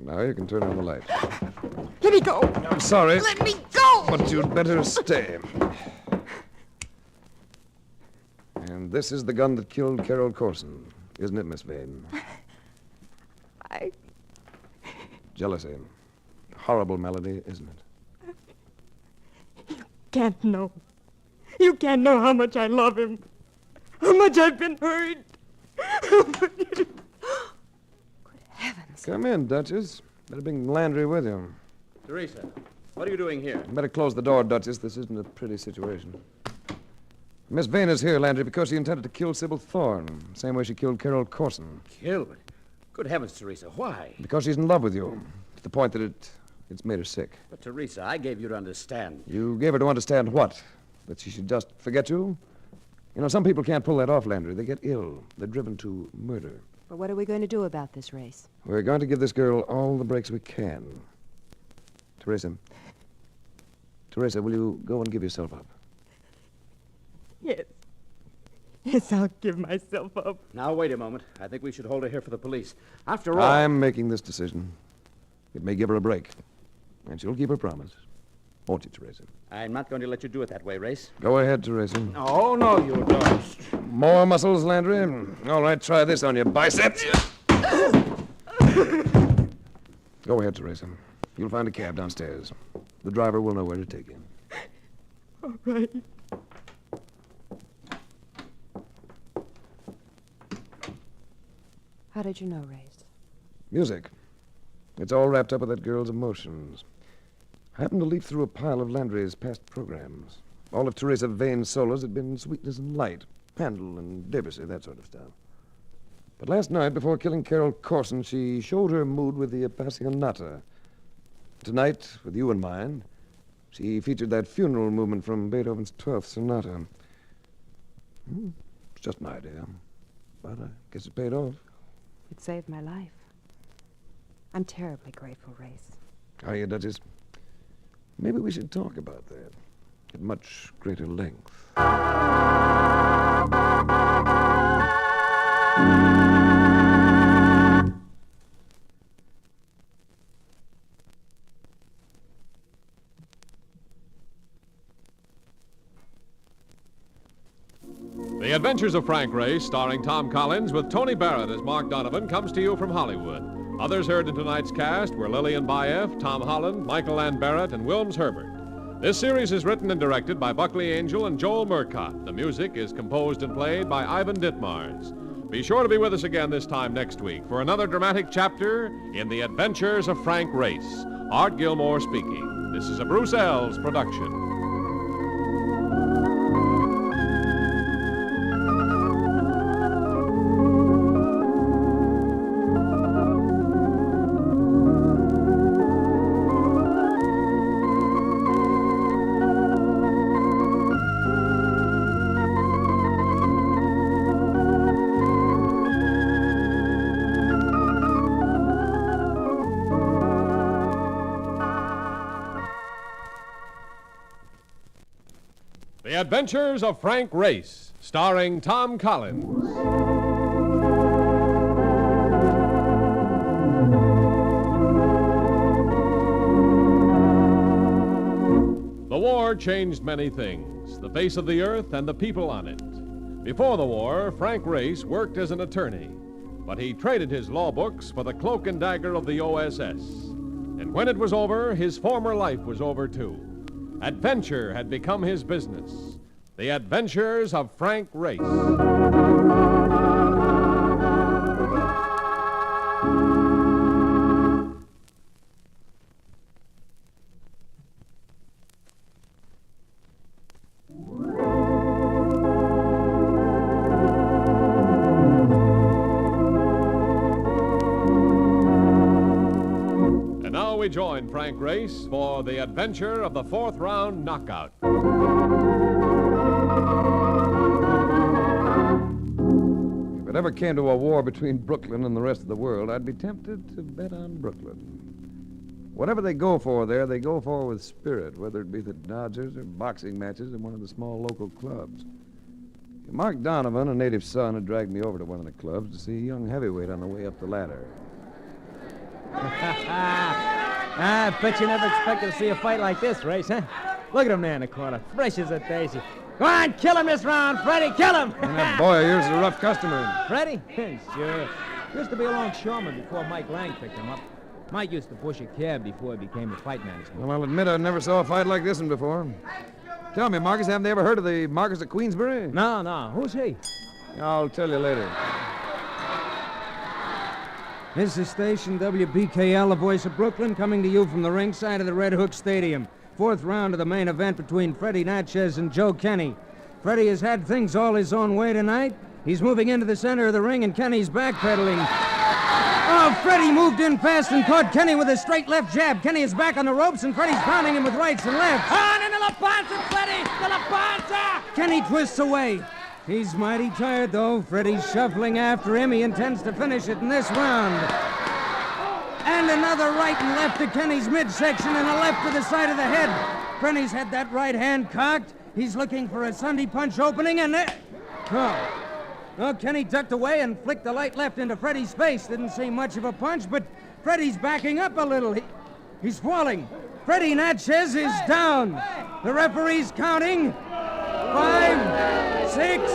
Now you can turn on the light. Let me go. I'm sorry. Let me go. But you'd better stay. And this is the gun that killed Carol Corson, isn't it, Miss Vane? I... Jealousy. Horrible malady, isn't it? You can't know. You can't know how much I love him. How much I've been hurt. Come in, Duchess. Better bring Landry with you. Teresa, what are you doing here? Better close the door, Duchess. This isn't a pretty situation. Miss Vane is here, Landry, because she intended to kill Sybil Thorne, same way she killed Carol Corson. Killed? Good heavens, Teresa, why? Because she's in love with you, to the point that it's made her sick. But, Teresa, I gave you to understand. You gave her to understand what? That she should just forget you? You know, some people can't pull that off, Landry. They get ill. They're driven to murder. But what are we going to do about this, Race? We're going to give this girl all the breaks we can. Teresa, will you go and give yourself up? Yes. Yes, I'll give myself up. Now, wait a moment. I think we should hold her here for the police. After all... I'm making this decision. It may give her a break. And she'll keep her promise. Won't you, Teresa? I'm not going to let you do it that way, Race. Go ahead, Teresa. Oh, no, you don't. More muscles, Landry? All right, try this on your biceps. Go ahead, Teresa. You'll find a cab downstairs. The driver will know where to take you. All right. How did you know, Race? Music. It's all wrapped up with that girl's emotions. I happened to leaf through a pile of Landry's past programs. All of Teresa Vane's solos had been Sweetness and Light, Handel and Debussy, that sort of stuff. But last night, before killing Carol Corson, she showed her mood with the Appassionata. Tonight, with you in mind, she featured that funeral movement from Beethoven's 12th Sonata. It's just an idea, but I guess it paid off. It saved my life. I'm terribly grateful, Race. Are you, Duchess? Maybe we should talk about that at much greater length. The Adventures of Frank Race, starring Tom Collins with Tony Barrett as Mark Donovan, comes to you from Hollywood. Others heard in tonight's cast were Lillian Baeff, Tom Holland, Michael Ann Barrett, and Wilms Herbert. This series is written and directed by Buckley Angel and Joel Murcott. The music is composed and played by Ivan Ditmars. Be sure to be with us again this time next week for another dramatic chapter in The Adventures of Frank Race. Art Gilmore speaking. This is a Bruce Ells production. The Adventures of Frank Race, starring Tom Collins. The war changed many things, the face of the earth and the people on it. Before the war, Frank Race worked as an attorney, but he traded his law books for the cloak and dagger of the OSS. And when it was over, his former life was over too. Adventure had become his business. The Adventures of Frank Race. And now we join Frank Race for the adventure of the fourth round knockout. If it ever came to a war between Brooklyn and the rest of the world, I'd be tempted to bet on Brooklyn. Whatever they go for there, they go for with spirit, whether it be the Dodgers or boxing matches in one of the small local clubs. Mark Donovan, a native son, had dragged me over to one of the clubs to see a young heavyweight on the way up the ladder. I bet you never expected to see a fight like this, Race, huh? Look at him there in the corner, fresh as a daisy. Go on, kill him this round, Freddie, kill him! And that boy of yours is a rough customer. Freddie? Sure. Used to be a longshoreman before Mike Lang picked him up. Mike used to push a cab before he became a fight manager. Well, I'll admit I never saw a fight like this one before. Tell me, Marcus, haven't they ever heard of the Marcus of Queensbury? No. Who's he? I'll tell you later. This is station WBKL, the voice of Brooklyn, coming to you from the ringside of the Red Hook Stadium. Fourth round of the main event between Freddie Natchez and Joe Kenny. Freddie has had things all his own way tonight. He's moving into the center of the ring, and Kenny's backpedaling. Oh, Freddie moved in fast and caught Kenny with a straight left jab. Kenny is back on the ropes, and Freddie's pounding him with rights and lefts. On into La Panza, Freddie! To La Panza! Kenny twists away. He's mighty tired, though. Freddie's shuffling after him. He intends to finish it in this round. And another right and left to Kenny's midsection and a left to the side of the head. Freddie's had that right hand cocked. He's looking for a Sunday punch opening, and there... Oh, Kenny ducked away and flicked the light left into Freddie's face. Didn't seem much of a punch, but Freddie's backing up a little. He's falling. Freddie Natchez is down. The referee's counting. 5, 6...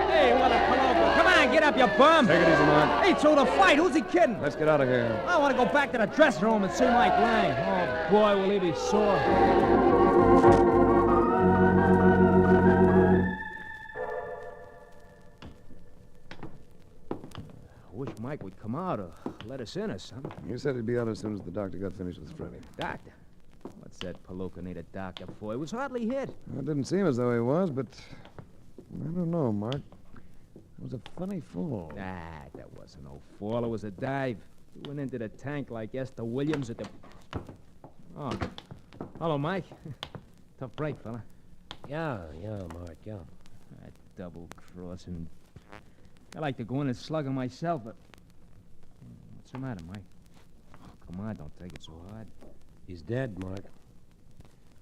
Hey, what a palover. Come on, get up, you bum. Take it easy, Mark. He threw the fight. Who's he kidding? Let's get out of here. I want to go back to the dressing room and see Mike Lang. Oh, boy, will he be sore. I wish Mike would come out or let us in or something. He said he'd be out as soon as the doctor got finished with Freddie. Doctor? What's that Palooka need a doctor for? He was hardly hit. It didn't seem as though he was, but I don't know, Mark. It was a funny fall. Ah, that wasn't no fall. It was a dive. He went into the tank like Esther Williams at the... Oh. Hello, Mike. Tough break, fella. Yeah, Mark, yeah. That double-crossing... I like to go in and slug him myself, but... What's the matter, Mike? Oh, come on, don't take it so hard. He's dead, Mark.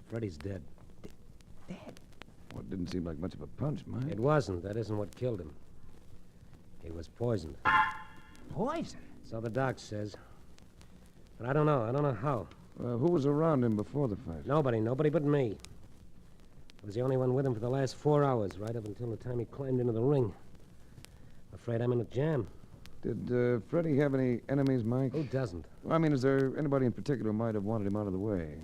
Freddie's dead. Dead? Well, it didn't seem like much of a punch, Mike. It wasn't. That isn't what killed him. He was poisoned. Poison? So the doc says. But I don't know. I don't know how. Who was around him before the fight? Nobody but me. I was the only one with him for the last 4 hours, right up until the time he climbed into the ring. Afraid I'm in a jam. Did Freddie have any enemies, Mike? Who doesn't? Well, I mean, is there anybody in particular who might have wanted him out of the way?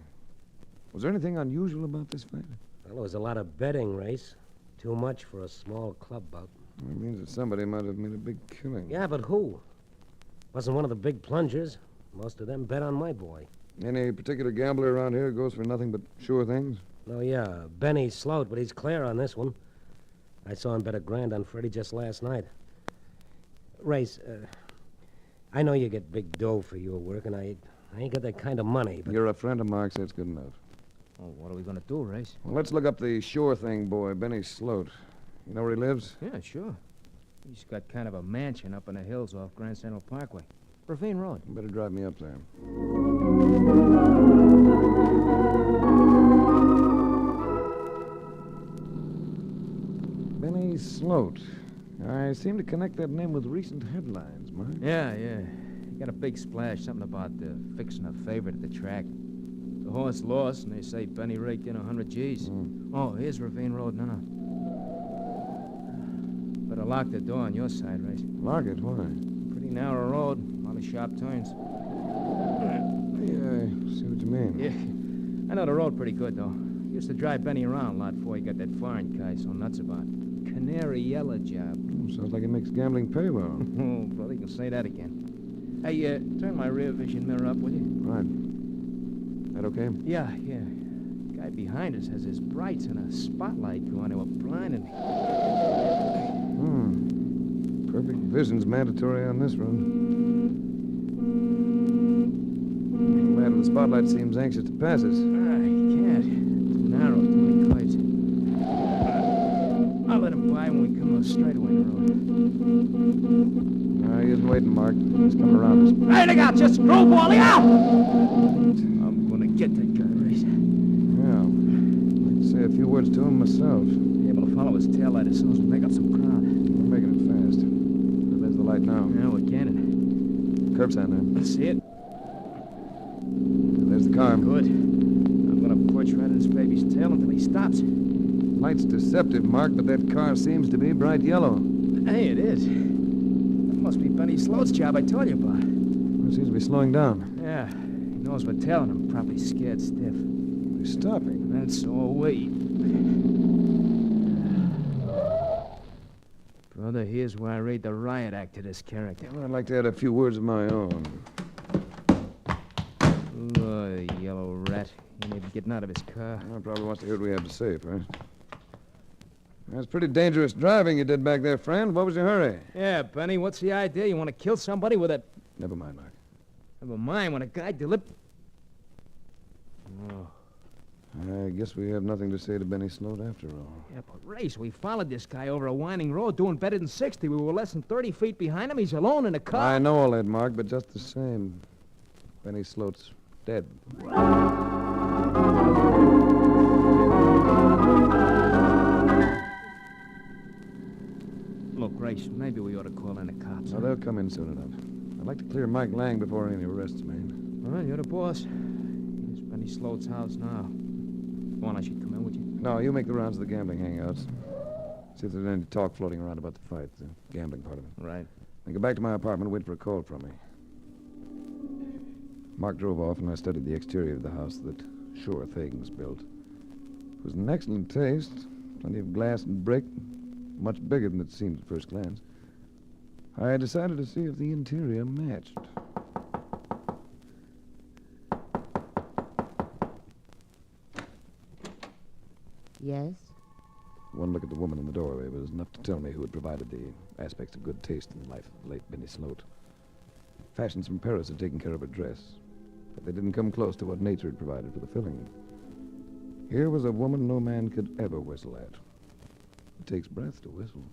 Was there anything unusual about this fight? Well, there was a lot of betting, Race. Too much for a small club bout. That means that somebody might have made a big killing. Yeah, but who? Wasn't one of the big plungers. Most of them bet on my boy. Any particular gambler around here goes for nothing but sure things? Oh, yeah. Benny Sloat, but he's clear on this one. I saw him bet $1,000 on Freddie just last night. Race, I know you get big dough for your work, and I ain't got that kind of money, but... You're a friend of Mark's, that's good enough. Oh, what are we going to do, Race? Well, let's look up the sure thing boy, Benny Sloat. You know where he lives? Yeah, sure. He's got kind of a mansion up in the hills off Grand Central Parkway. Ravine Road. You better drive me up there. Benny Sloat. I seem to connect that name with recent headlines, Mark. Yeah. He got a big splash, something about fixing a favorite at the track. The horse lost, and they say Benny raked in 100 G's. Oh, here's Ravine Road now. Better lock the door on your side, Race. Lock it? Why? Pretty narrow road, a lot of sharp turns. Yeah, I see what you mean. Yeah, I know the road pretty good, though. Used to drive Benny around a lot before he got that foreign guy so nuts about. Canary yellow job. Sounds like it makes gambling pay well. Oh, brother, you can say that again. Hey, turn my rear vision mirror up, will you? Right. That okay? Yeah. Guy behind us has his brights and a spotlight going to a blinding. Perfect vision's mandatory on this road. The man with the spotlight seems anxious to pass us. He can't. Too narrow, too many cars. I'll let him by when we come to a straightaway in the road. He isn't waiting, Mark. He's coming around us. Hey, look out! Just screwballing out! I'm gonna get that guy, Race. Yeah. I'd like to say a few words to him myself. Be able to follow his taillight as soon as we make up some ground. We're making it fast. There's the light now. Yeah, we're cannon. Curb sign there. Let's see it. There's the car. Good. I'm gonna porch right in his baby's tail until he stops. Light's deceptive, Mark, but that car seems to be bright yellow. Hey, it is. That must be Benny Sloat's job I told you about. Well, it seems to be slowing down. Yeah. He knows we're tailing him. Probably scared stiff. He's stopping. And so are we. Brother, here's where I read the riot act to this character. Well, I'd like to add a few words of my own. Oh, yellow rat. He ain't even getting out of his car. Well, probably wants to hear what we have to say first. That's pretty dangerous driving you did back there, friend. What was your hurry? Yeah, Benny, what's the idea? You want to kill somebody with a... Never mind, Mark. Never mind, when a guy Oh. I guess we have nothing to say to Benny Sloat after all. Yeah, but Race, we followed this guy over a winding road doing better than 60. We were less than 30 feet behind him. He's alone in a car. I know all that, Mark, but just the same, Benny Sloat's dead. Look, Race, maybe we ought to call in the cops. Oh, they'll come in soon enough. I'd like to clear Mike Lang before any arrests made. All right, you're the boss. Here's Benny Sloat's house now. Go on, I should come in with you. No, you make the rounds of the gambling hangouts. See if there's any talk floating around about the fight, the gambling part of it. Right. Then go back to my apartment and wait for a call from me. Mark drove off, and I studied the exterior of the house that Sure Things built. It was in excellent taste. Plenty of glass and brick. Much bigger than it seemed at first glance. I decided to see if the interior matched. Yes? One look at the woman in the doorway was enough to tell me who had provided the aspects of good taste in the life of the late Benny Sloat. Fashions from Paris had taken care of her dress, but they didn't come close to what nature had provided for the filling. Here was a woman no man could ever whistle at. It takes breath to whistle.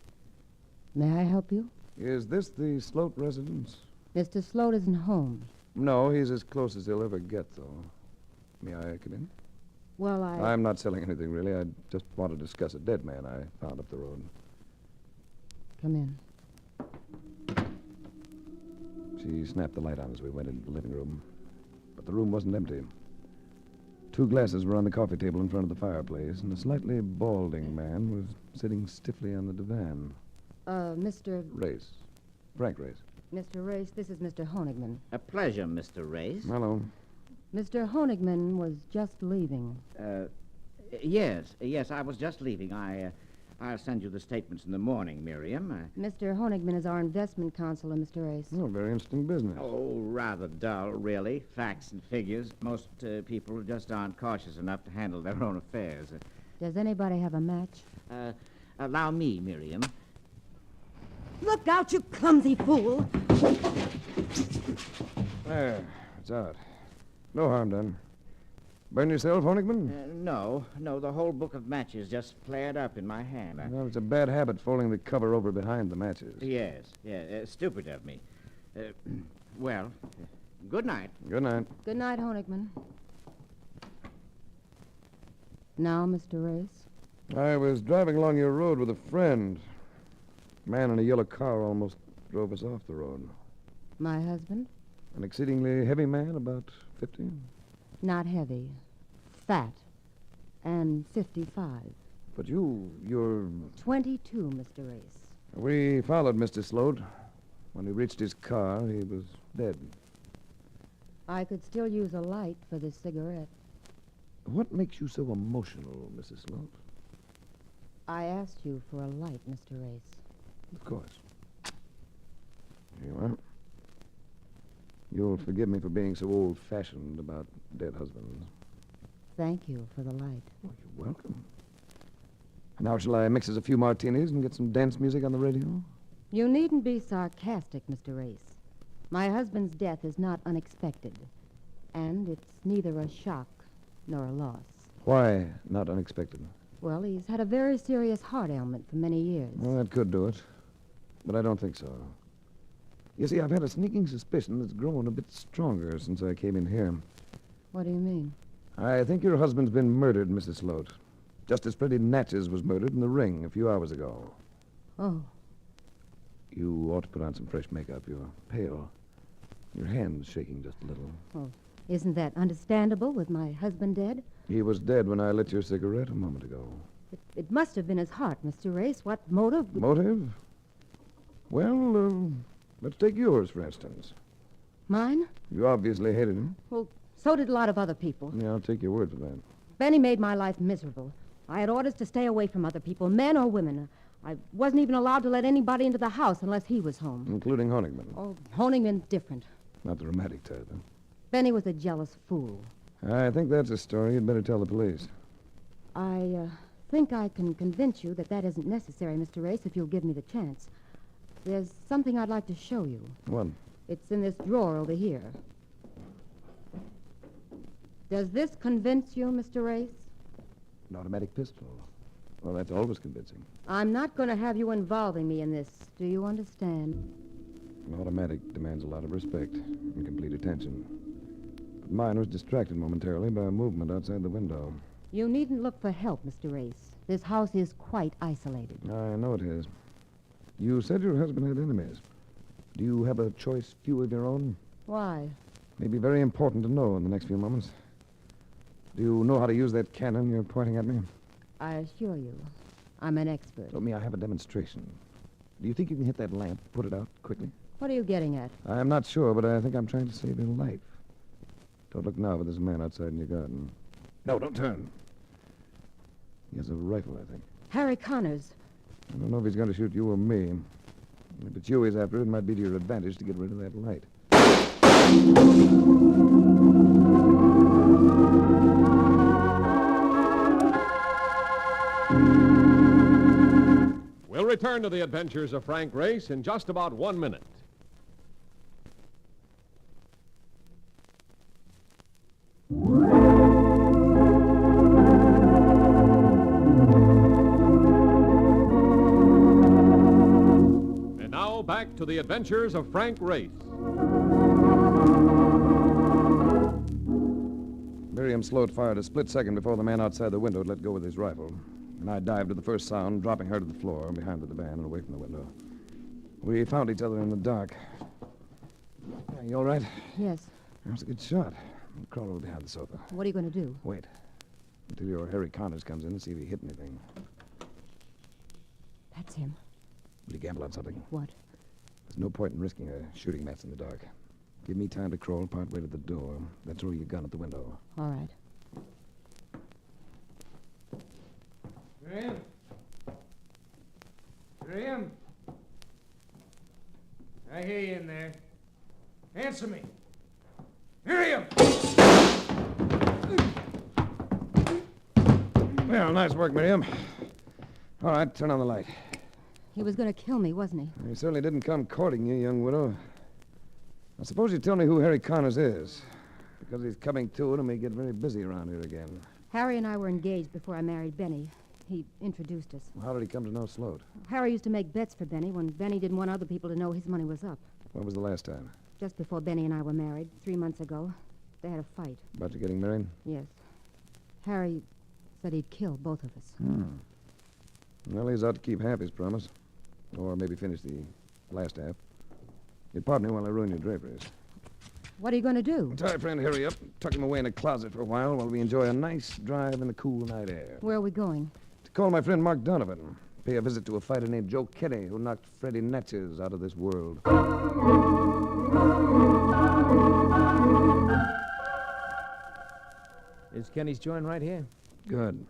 May I help you? Is this the Sloat residence? Mr. Sloat isn't home. No, he's as close as he'll ever get, though. May I come in? Well, I'm not selling anything, really. I just want to discuss a dead man I found up the road. Come in. She snapped the light on as we went into the living room. But the room wasn't empty. 2 glasses were on the coffee table in front of the fireplace, and a slightly balding man was sitting stiffly on the divan. Mr. Race. Frank Race. Mr. Race, this is Mr. Honigman. A pleasure, Mr. Race. Hello. Mr. Honigman was just leaving. Yes, I was just leaving. I'll send you the statements in the morning, Miriam. Mr. Honigman is our investment counselor, Mr. Race. Oh, very interesting business. Oh, rather dull, really. Facts and figures. Most people just aren't cautious enough to handle their own affairs. Does anybody have a match? Allow me, Miriam. Look out, you clumsy fool! There, it's out. No harm done. Burn yourself, Honigman? No, the whole book of matches just flared up in my hand. Well, it's a bad habit folding the cover over behind the matches. Yes, stupid of me. Well, good night. Good night. Good night, Honigman. Now, Mr. Race? I was driving along your road with a friend. A man in a yellow car almost drove us off the road. My husband? An exceedingly heavy man, about 50. Not heavy. Fat. And 55. But you're... 22, Mr. Race. We followed Mr. Sloat. When we reached his car, he was dead. I could still use a light for this cigarette. What makes you so emotional, Mrs. Sloat? I asked you for a light, Mr. Race. Of course. Here you are. You'll forgive me for being so old-fashioned about dead husbands. Thank you for the light. Oh, you're welcome. Now, shall I mix us a few martinis and get some dance music on the radio? You needn't be sarcastic, Mr. Race. My husband's death is not unexpected. And it's neither a shock nor a loss. Why not unexpected? Well, he's had a very serious heart ailment for many years. Well, that could do it. But I don't think so. You see, I've had a sneaking suspicion that's grown a bit stronger since I came in here. What do you mean? I think your husband's been murdered, Mrs. Sloat. Just as Freddie Natchez was murdered in the ring a few hours ago. Oh. You ought to put on some fresh makeup. You're pale. Your hand's shaking just a little. Oh, isn't that understandable with my husband dead? He was dead when I lit your cigarette a moment ago. It must have been his heart, Mr. Race. What motive? Motive? Well, let's take yours, for instance. Mine? You obviously hated him. Well, so did a lot of other people. Yeah, I'll take your word for that. Benny made my life miserable. I had orders to stay away from other people, men or women. I wasn't even allowed to let anybody into the house unless he was home. Including Honigman. Oh, Honigman's different. Not the romantic type, huh? Benny was a jealous fool. I think that's a story you'd better tell the police. I think I can convince you that that isn't necessary, Mr. Race, if you'll give me the chance. There's something I'd like to show you. What? It's in this drawer over here. Does this convince you, Mr. Race? An automatic pistol. Well, that's always convincing. I'm not going to have you involving me in this. Do you understand? An automatic demands a lot of respect and complete attention. But mine was distracted momentarily by a movement outside the window. You needn't look for help, Mr. Race. This house is quite isolated. I know it is. You said your husband had enemies. Do you have a choice few of your own? Why? May be very important to know in the next few moments. Do you know how to use that cannon you're pointing at me? I assure you, I'm an expert. Let me, I have a demonstration. Do you think you can hit that lamp, put it out quickly? What are you getting at? I'm not sure, but I think I'm trying to save your life. Don't look now, but there's a man outside in your garden. No, don't turn. He has a rifle, I think. Harry Connors. I don't know if he's going to shoot you or me. If it's you he's after, it might be to your advantage to get rid of that light. We'll return to the adventures of Frank Race in just about 1 minute. And now back to the adventures of Frank Race. Miriam Sloat fired a split second before the man outside the window had let go with his rifle. And I dived to the first sound, dropping her to the floor behind the divan and away from the window. We found each other in the dark. You all right? Yes. That was a good shot. Crawl over behind the sofa. What are you going to do? Wait. Until your Harry Connors comes in and see if he hit anything. That's him. Will you gamble on something? What? There's no point in risking a shooting match in the dark. Give me time to crawl part way to the door, then throw your gun at the window. All right. Miriam? Miriam? I hear you in there. Answer me. Miriam! Well, nice work, Miriam. All right, turn on the light. He was going to kill me, wasn't he? He certainly didn't come courting you, young widow. I suppose you tell me who Harry Connors is. Because he's coming to it and may get very busy around here again. Harry and I were engaged before I married Benny. He introduced us. Well, how did he come to know Sloat? Harry used to make bets for Benny when Benny didn't want other people to know his money was up. When was the last time? Just before Benny and I were married, 3 months ago. They had a fight. About you getting married? Yes. Harry said he'd kill both of us. Well, he's ought to keep half his promise. Or maybe finish the last half. You'd pardon me while I ruin your draperies. What are you going to do? Tie friend Harry up, tuck him away in a closet for a while we enjoy a nice drive in the cool night air. Where are we going? To call my friend Mark Donovan. Pay a visit to a fighter named Joe Kenny who knocked Freddie Natchez out of this world. Is Kenny's joint right here? Good.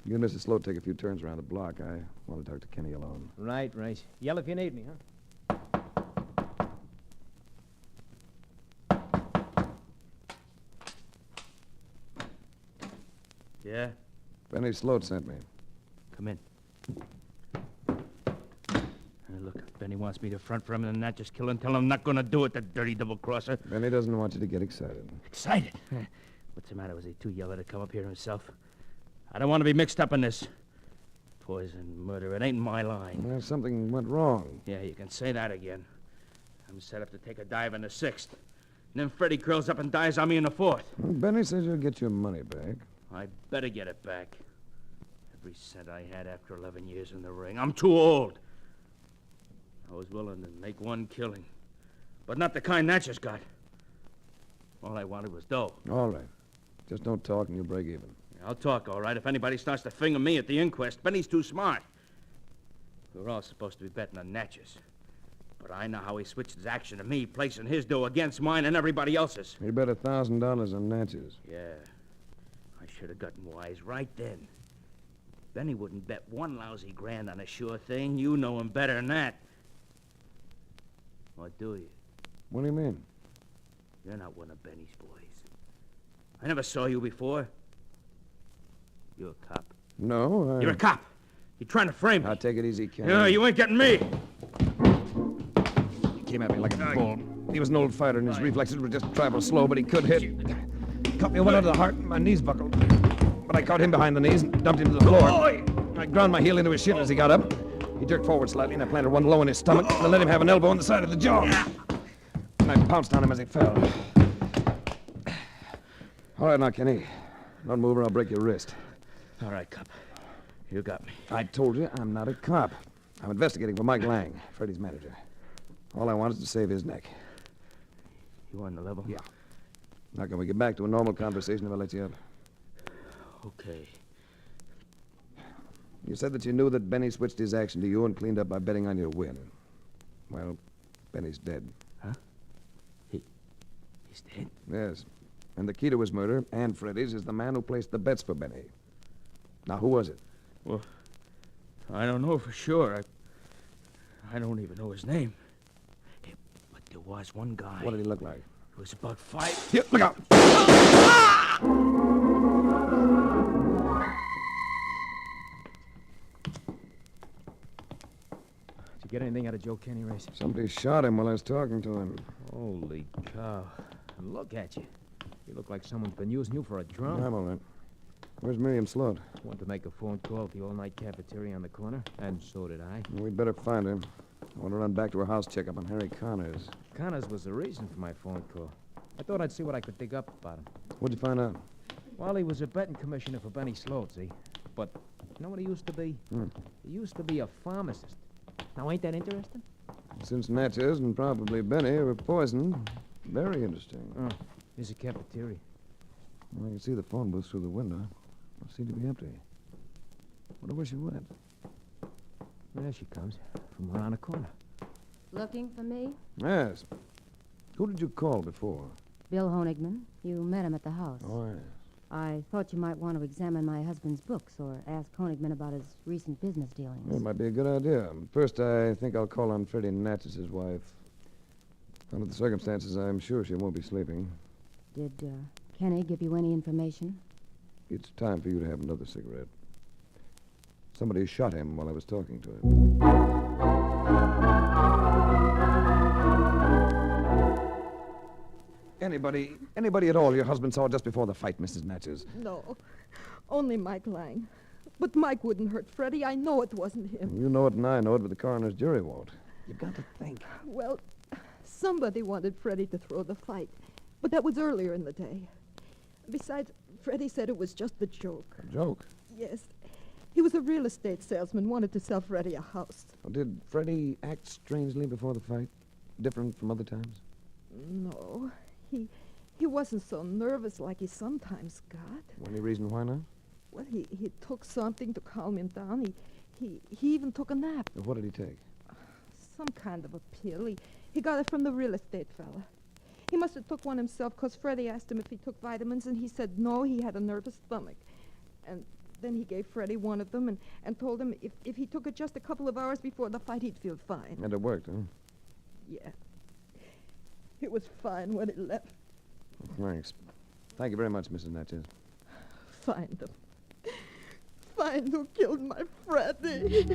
You and Mrs. Sloat take a few turns around the block. I want to talk to Kenny alone. Right. Yell if you need me, huh? Yeah? Benny Sloat sent me. Come in. Look, Benny wants me to front for him and not just kill him. Tell him I'm not going to do it, the dirty double-crosser. Benny doesn't want you to get excited. Excited? What's the matter? Was he too yellow to come up here himself? I don't want to be mixed up in this. Poison, murder, it ain't my line. Well, something went wrong. Yeah, you can say that again. I'm set up to take a dive in the 6th. And then Freddie curls up and dies on me in the 4th. Well, Benny says you'll get your money back. I better get it back. Every cent I had after 11 years in the ring. I'm too old. I was willing to make one killing. But not the kind Natchez got. All I wanted was dough. All right. Just don't talk and you'll break even. I'll talk, all right, if anybody starts to finger me at the inquest. Benny's too smart. We're all supposed to be betting on Natchez. But I know how he switched his action to me, placing his dough against mine and everybody else's. You bet $1,000 on Natchez. Yeah. I should have gotten wise right then. Benny wouldn't bet one lousy grand on a sure thing. You know him better than that. Or do you? What do you mean? You're not one of Benny's boys. I never saw you before. You're a cop. No, You're a cop. You're trying to frame me. I'll take it easy, Ken. No, you ain't getting me. He came at me like a bull. He was an old fighter, and his reflexes were just trifle slow, but he could hit. Caught me one under the heart, and my knees buckled. But I caught him behind the knees and dumped him to the floor. I ground my heel into his shin as he got up. He jerked forward slightly, and I planted one low in his stomach, and I let him have an elbow on the side of the jaw. And I pounced on him as he fell. All right, now, Kenny. Don't move or I'll break your wrist. All right, cop. You got me. I told you I'm not a cop. I'm investigating for Mike Lang, Freddie's manager. All I want is to save his neck. You on the level? Yeah. Now, can we get back to a normal conversation if I let you up? Okay. You said that you knew that Benny switched his action to you and cleaned up by betting on your win. Well, Benny's dead. Huh? He's dead? Yes. And the key to his murder, and Freddie's, is the man who placed the bets for Benny. Now, who was it? Well, I don't know for sure. I don't even know his name. Hey, but there was one guy. What did he look like? He was about 5. Here, look out! Did you get anything out of Joe Kenny, Race? Somebody shot him while I was talking to him. Holy cow. And look at you. You look like someone's been using you for a drum. I'm all right. Where's Miriam Sloat? Went to make a phone call at the all-night cafeteria on the corner, and so did I. We'd better find her. I want to run back to her house checkup on Harry Connors. Connors was the reason for my phone call. I thought I'd see what I could dig up about him. What'd you find out? Well, he was a betting commissioner for Benny Sloat, see? But you know what he used to be? He used to be a pharmacist. Now, ain't that interesting? Since Natchez and probably Benny were poisoned, very interesting. Here's a cafeteria. Well, I can see the phone booth through the window. It seemed to be empty. Wonder where she went. There she comes, from around the corner. Looking for me? Yes. Who did you call before? Bill Honigman. You met him at the house. Oh, yes. I thought you might want to examine my husband's books or ask Honigman about his recent business dealings. Well, it might be a good idea. First, I think I'll call on Freddie Natchez's wife. Under the circumstances, I'm sure she won't be sleeping. Did Kenny give you any information? It's time for you to have another cigarette. Somebody shot him while I was talking to him. Anybody at all your husband saw just before the fight, Mrs. Natchez? No, only Mike Lang. But Mike wouldn't hurt Freddie. I know it wasn't him. You know it and I know it, but the coroner's jury won't. You've got to think. Well, somebody wanted Freddie to throw the fight, but that was earlier in the day. Besides, Freddie said it was just a joke. A joke? Yes. He was a real estate salesman, wanted to sell Freddie a house. Did Freddie act strangely before the fight? Different from other times? No, he wasn't so nervous like he sometimes got. Any reason why not? Well, he took something to calm him down. He even took a nap. What did he take? Some kind of a pill. He got it from the real estate fella. He must have took one himself, 'cause Freddie asked him if he took vitamins, and he said no, he had a nervous stomach. And then he gave Freddie one of them and told him if he took it just a couple of hours before the fight, he'd feel fine. And it worked, huh? Yeah. It was fine when it left. Thanks. Thank you very much, Mrs. Natchez. Find them. Find who killed my Freddie.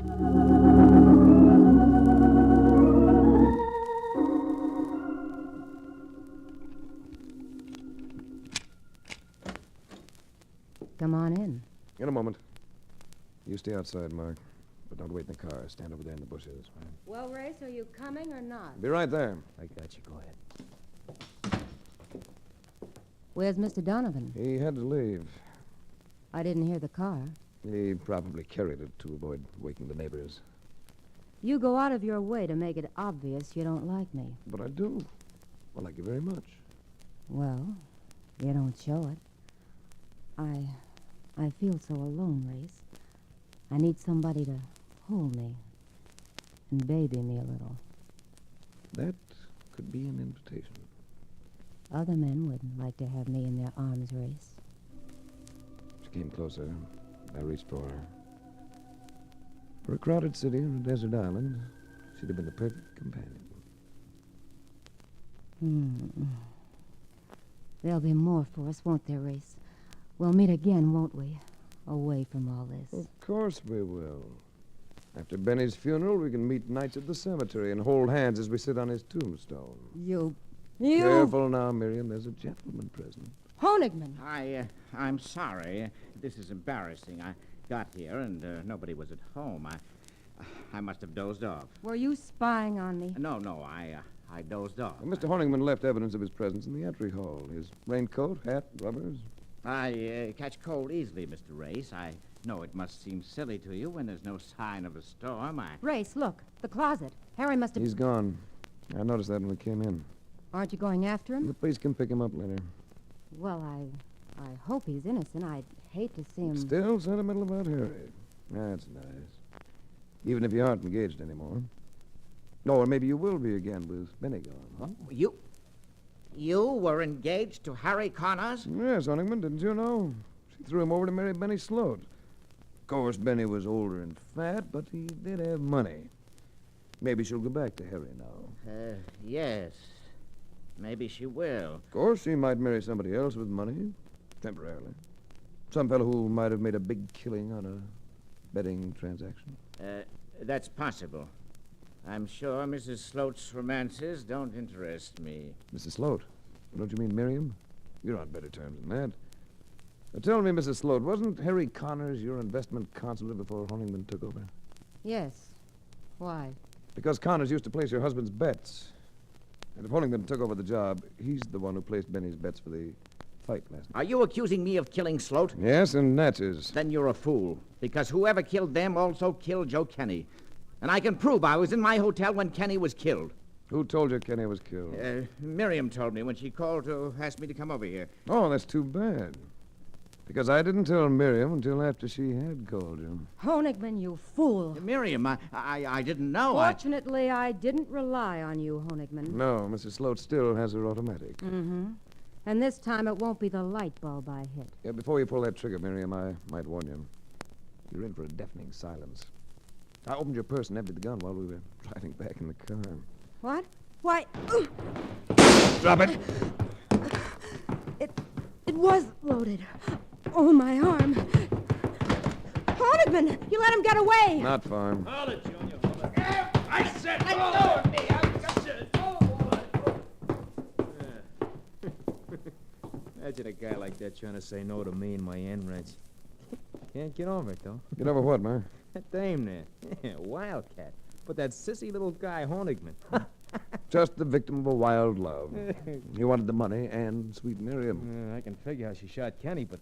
Come on in. In a moment. You stay outside, Mark. But don't wait in the car. Stand over there in the bushes. Well, Race, are you coming or not? Be right there. I got you. Go ahead. Where's Mr. Donovan? He had to leave. I didn't hear the car. He probably carried it to avoid waking the neighbors. You go out of your way to make it obvious you don't like me. But I do. I like you very much. Well, you don't show it. I feel so alone, Race. I need somebody to hold me and baby me a little. That could be an invitation. Other men would like to have me in their arms, Race. She came closer. I reached for her. For a crowded city on a desert island, she'd have been the perfect companion. There'll be more for us, won't there, Race? We'll meet again, won't we? Away from all this. Of course we will. After Benny's funeral, we can meet nights at the cemetery and hold hands as we sit on his tombstone. You... Careful now, Miriam. There's a gentleman present. Honigman! I'm sorry. This is embarrassing. I got here and nobody was at home. I must have dozed off. Were you spying on me? No, I dozed off. Well, Mr. Honigman left evidence of his presence in the entry hall. His raincoat, hat, rubbers. I catch cold easily, Mr. Race. I know it must seem silly to you when there's no sign of a storm. Race, look. The closet. Harry must have... He's gone. I noticed that when we came in. Aren't you going after him? The police can pick him up later. Well, I hope he's innocent. I'd hate to see him... Still sentimental about Harry. That's nice. Even if you aren't engaged anymore. No, or maybe you will be again with Benny gone. Huh? You were engaged to Harry Connors? Yes, Honigman, didn't you know? She threw him over to marry Benny Sloat. Of course, Benny was older and fat, but he did have money. Maybe she'll go back to Harry now. Yes. Maybe she will. Of course, she might marry somebody else with money, temporarily. Some fellow who might have made a big killing on a betting transaction. That's possible. I'm sure Mrs. Sloat's romances don't interest me. Mrs. Sloat? Don't you mean Miriam? You're on better terms than that. Now, tell me, Mrs. Sloat, wasn't Harry Connors your investment consular before Honigman took over? Yes. Why? Because Connors used to place your husband's bets. And if Honigman took over the job, he's the one who placed Benny's bets for the fight last night. Are you accusing me of killing Sloat? Yes, and Natchez. Then you're a fool. Because whoever killed them also killed Joe Kenny. And I can prove I was in my hotel when Kenny was killed. Who told you Kenny was killed? Miriam told me when she called to ask me to come over here. Oh, that's too bad. Because I didn't tell Miriam until after she had called you. Honigman, you fool. Miriam, I didn't know. Fortunately, I didn't rely on you, Honigman. No, Mrs. Sloat still has her automatic. Mm-hmm. And this time it won't be the light bulb I hit. Yeah, before you pull that trigger, Miriam, I might warn you. You're in for a deafening silence. I opened your purse and emptied the gun while we were driving back in the car. What? Why? Drop it! It was loaded. Oh, my arm. Honigman, you let him get away. Not far. Hold it, Junior. Hold it. I said, hold it. Imagine a guy like that trying to say no to me and my end wrench. Can't get over it, though. Get over what, man? That dame there. Yeah, wildcat. But that sissy little guy, Honigman. Just the victim of a wild love. He wanted the money and sweet Miriam. I can figure how she shot Kenny, but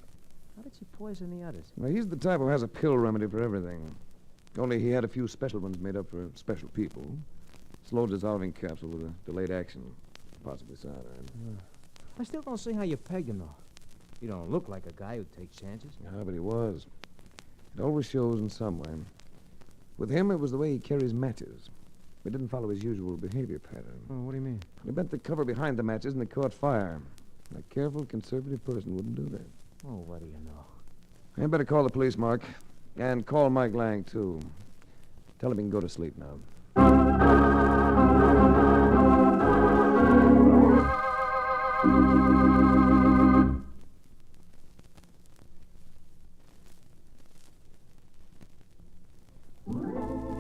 how did she poison the others? Well, he's the type who has a pill remedy for everything. Only he had a few special ones made up for special people. Slow dissolving capsule with a delayed action. Possibly cyanide. I still don't see how you pegged him, though. You don't look like a guy who takes chances. Yeah, but he was. It always shows in some way. With him, it was the way he carries matches. He didn't follow his usual behavior pattern. Oh, what do you mean? He bent the cover behind the matches and they caught fire. A careful, conservative person wouldn't do that. Oh, what do you know? I better call the police, Mark. And call Mike Lang, too. Tell him he can go to sleep now.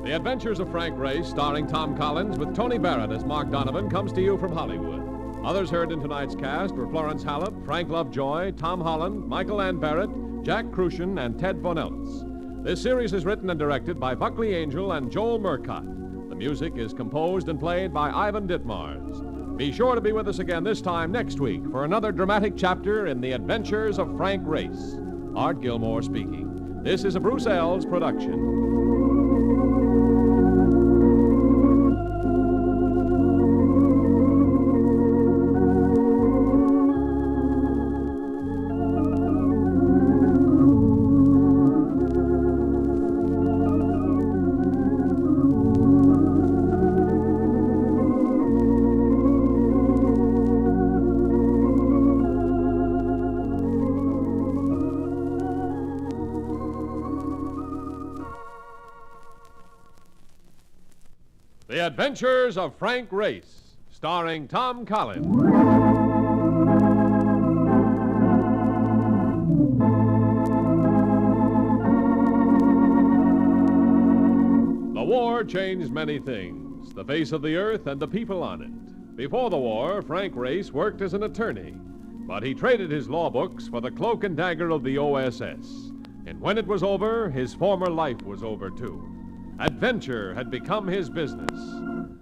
The Adventures of Frank Race, starring Tom Collins, with Tony Barrett as Mark Donovan, comes to you from Hollywood. Others heard in tonight's cast were Florence Hallop, Frank Lovejoy, Tom Holland, Michael Ann Barrett, Jack Crucian, and Ted Von Eltz. This series is written and directed by Buckley Angel and Joel Murcott. The music is composed and played by Ivan Ditmars. Be sure to be with us again this time next week for another dramatic chapter in the Adventures of Frank Race. Art Gilmore speaking. This is a Bruce Ells production. The Adventures of Frank Race, starring Tom Collins. The war changed many things, the face of the earth and the people on it. Before the war, Frank Race worked as an attorney, but he traded his law books for the cloak and dagger of the OSS. And when it was over, his former life was over, too. Adventure had become his business.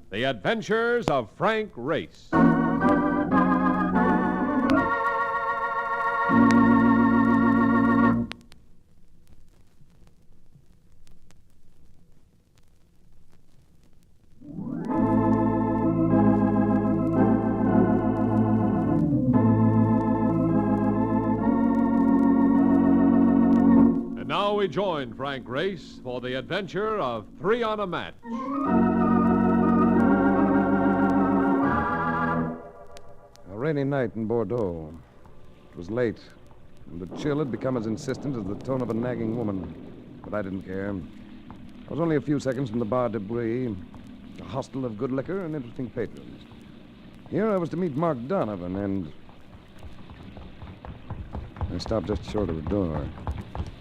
The Adventures of Frank Race. And now we join Frank Race for the adventure of Three on a Match. A rainy night in Bordeaux. It was late, and the chill had become as insistent as the tone of a nagging woman. But I didn't care. I was only a few seconds from the bar debris. a hostel of good liquor and interesting patrons. Here I was to meet Mark Donovan, and I stopped just short of the door.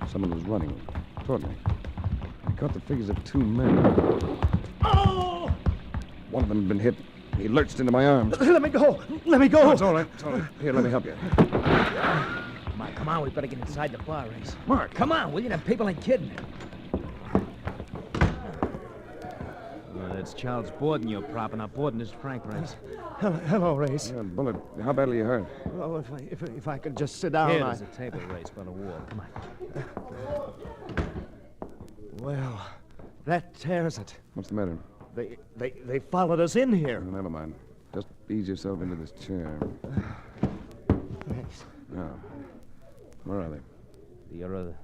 Someone was running toward me. I caught the figures of 2 men. Oh! One of them had been hit. He lurched into my arms. Let me go! Let me go! Oh, it's all right. It's all right. Here, let me help you. Come on, we better get inside the bar, Race. Mark, come on, will you? Them people ain't kidding. That's Charles Borden you're propping up. Borden is Frank Race. Hello, Race. Yeah, Bullet, how badly you hurt? Oh, if I could just sit down, Here, there's a table, Race, by the wall. Come on. Well, that tears it. What's the matter? They followed us in here. Oh, never mind. Just ease yourself into this chair. Thanks. Now, where are they? The other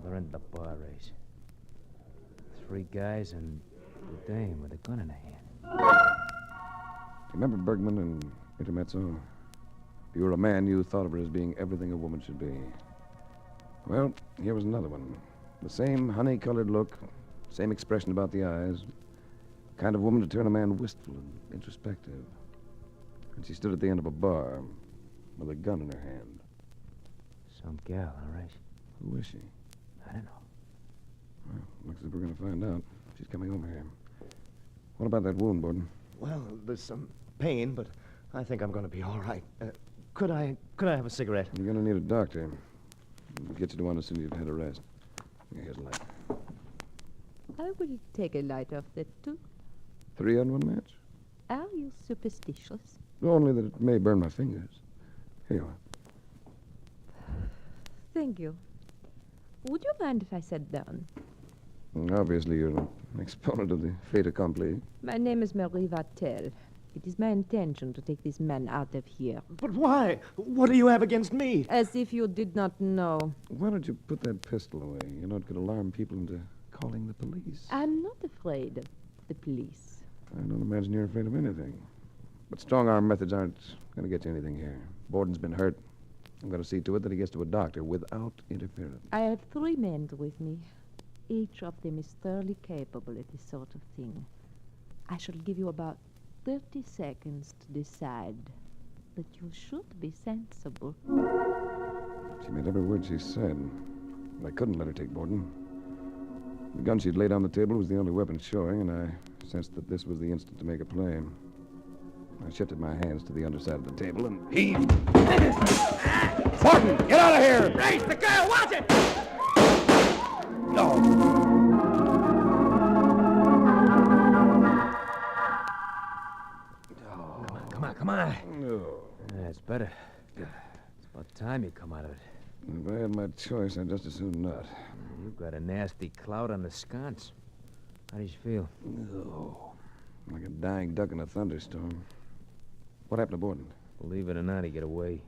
end of the bar, Race. 3 guys and the dame with a gun in her hand. Do you remember Bergman and Intermezzo? If you were a man, you thought of her as being everything a woman should be. Well, here was another one. The same honey-colored look, same expression about the eyes. Kind of woman to turn a man wistful and introspective. And she stood at the end of a bar with a gun in her hand. Some gal, all right? Who is she? I don't know. Well, looks as if we're going to find out. She's coming over here. What about that wound, Borden? Well, there's some pain, but I think I'm going to be all right. Could I have a cigarette? You're going to need a doctor. We'll get you to one as soon as you've had a rest. Here's a light. I will take a light off that too. 3 on 1 match? Are you superstitious? Only that it may burn my fingers. Here you are. Thank you. Would you mind if I sat down? Obviously, you're an exponent of the fait accompli. My name is Marie Vartel. It is my intention to take this man out of here. But why? What do you have against me? As if you did not know. Why don't you put that pistol away? You know it could alarm people into calling the police. I'm not afraid of the police. I don't imagine you're afraid of anything. But strong-arm methods aren't going to get you anything here. Borden's been hurt. I'm going to see to it that he gets to a doctor without interference. I have 3 men with me. Each of them is thoroughly capable at this sort of thing. I shall give you about 30 seconds to decide. But you should be sensible. She meant every word she said. I couldn't let her take Borden. The gun she'd laid on the table was the only weapon showing, and I sensed that this was the instant to make a play. I shifted my hands to the underside of the table and heaved. Borden, get out of here! Race the girl! Watch it! No. Come on. No. That's better. It's about time you come out of it. If I had my choice, I'd just as soon not. You've got a nasty cloud on the sconce. How do you feel? Oh, like a dying duck in a thunderstorm. What happened to Borden? Believe it or not, he got away.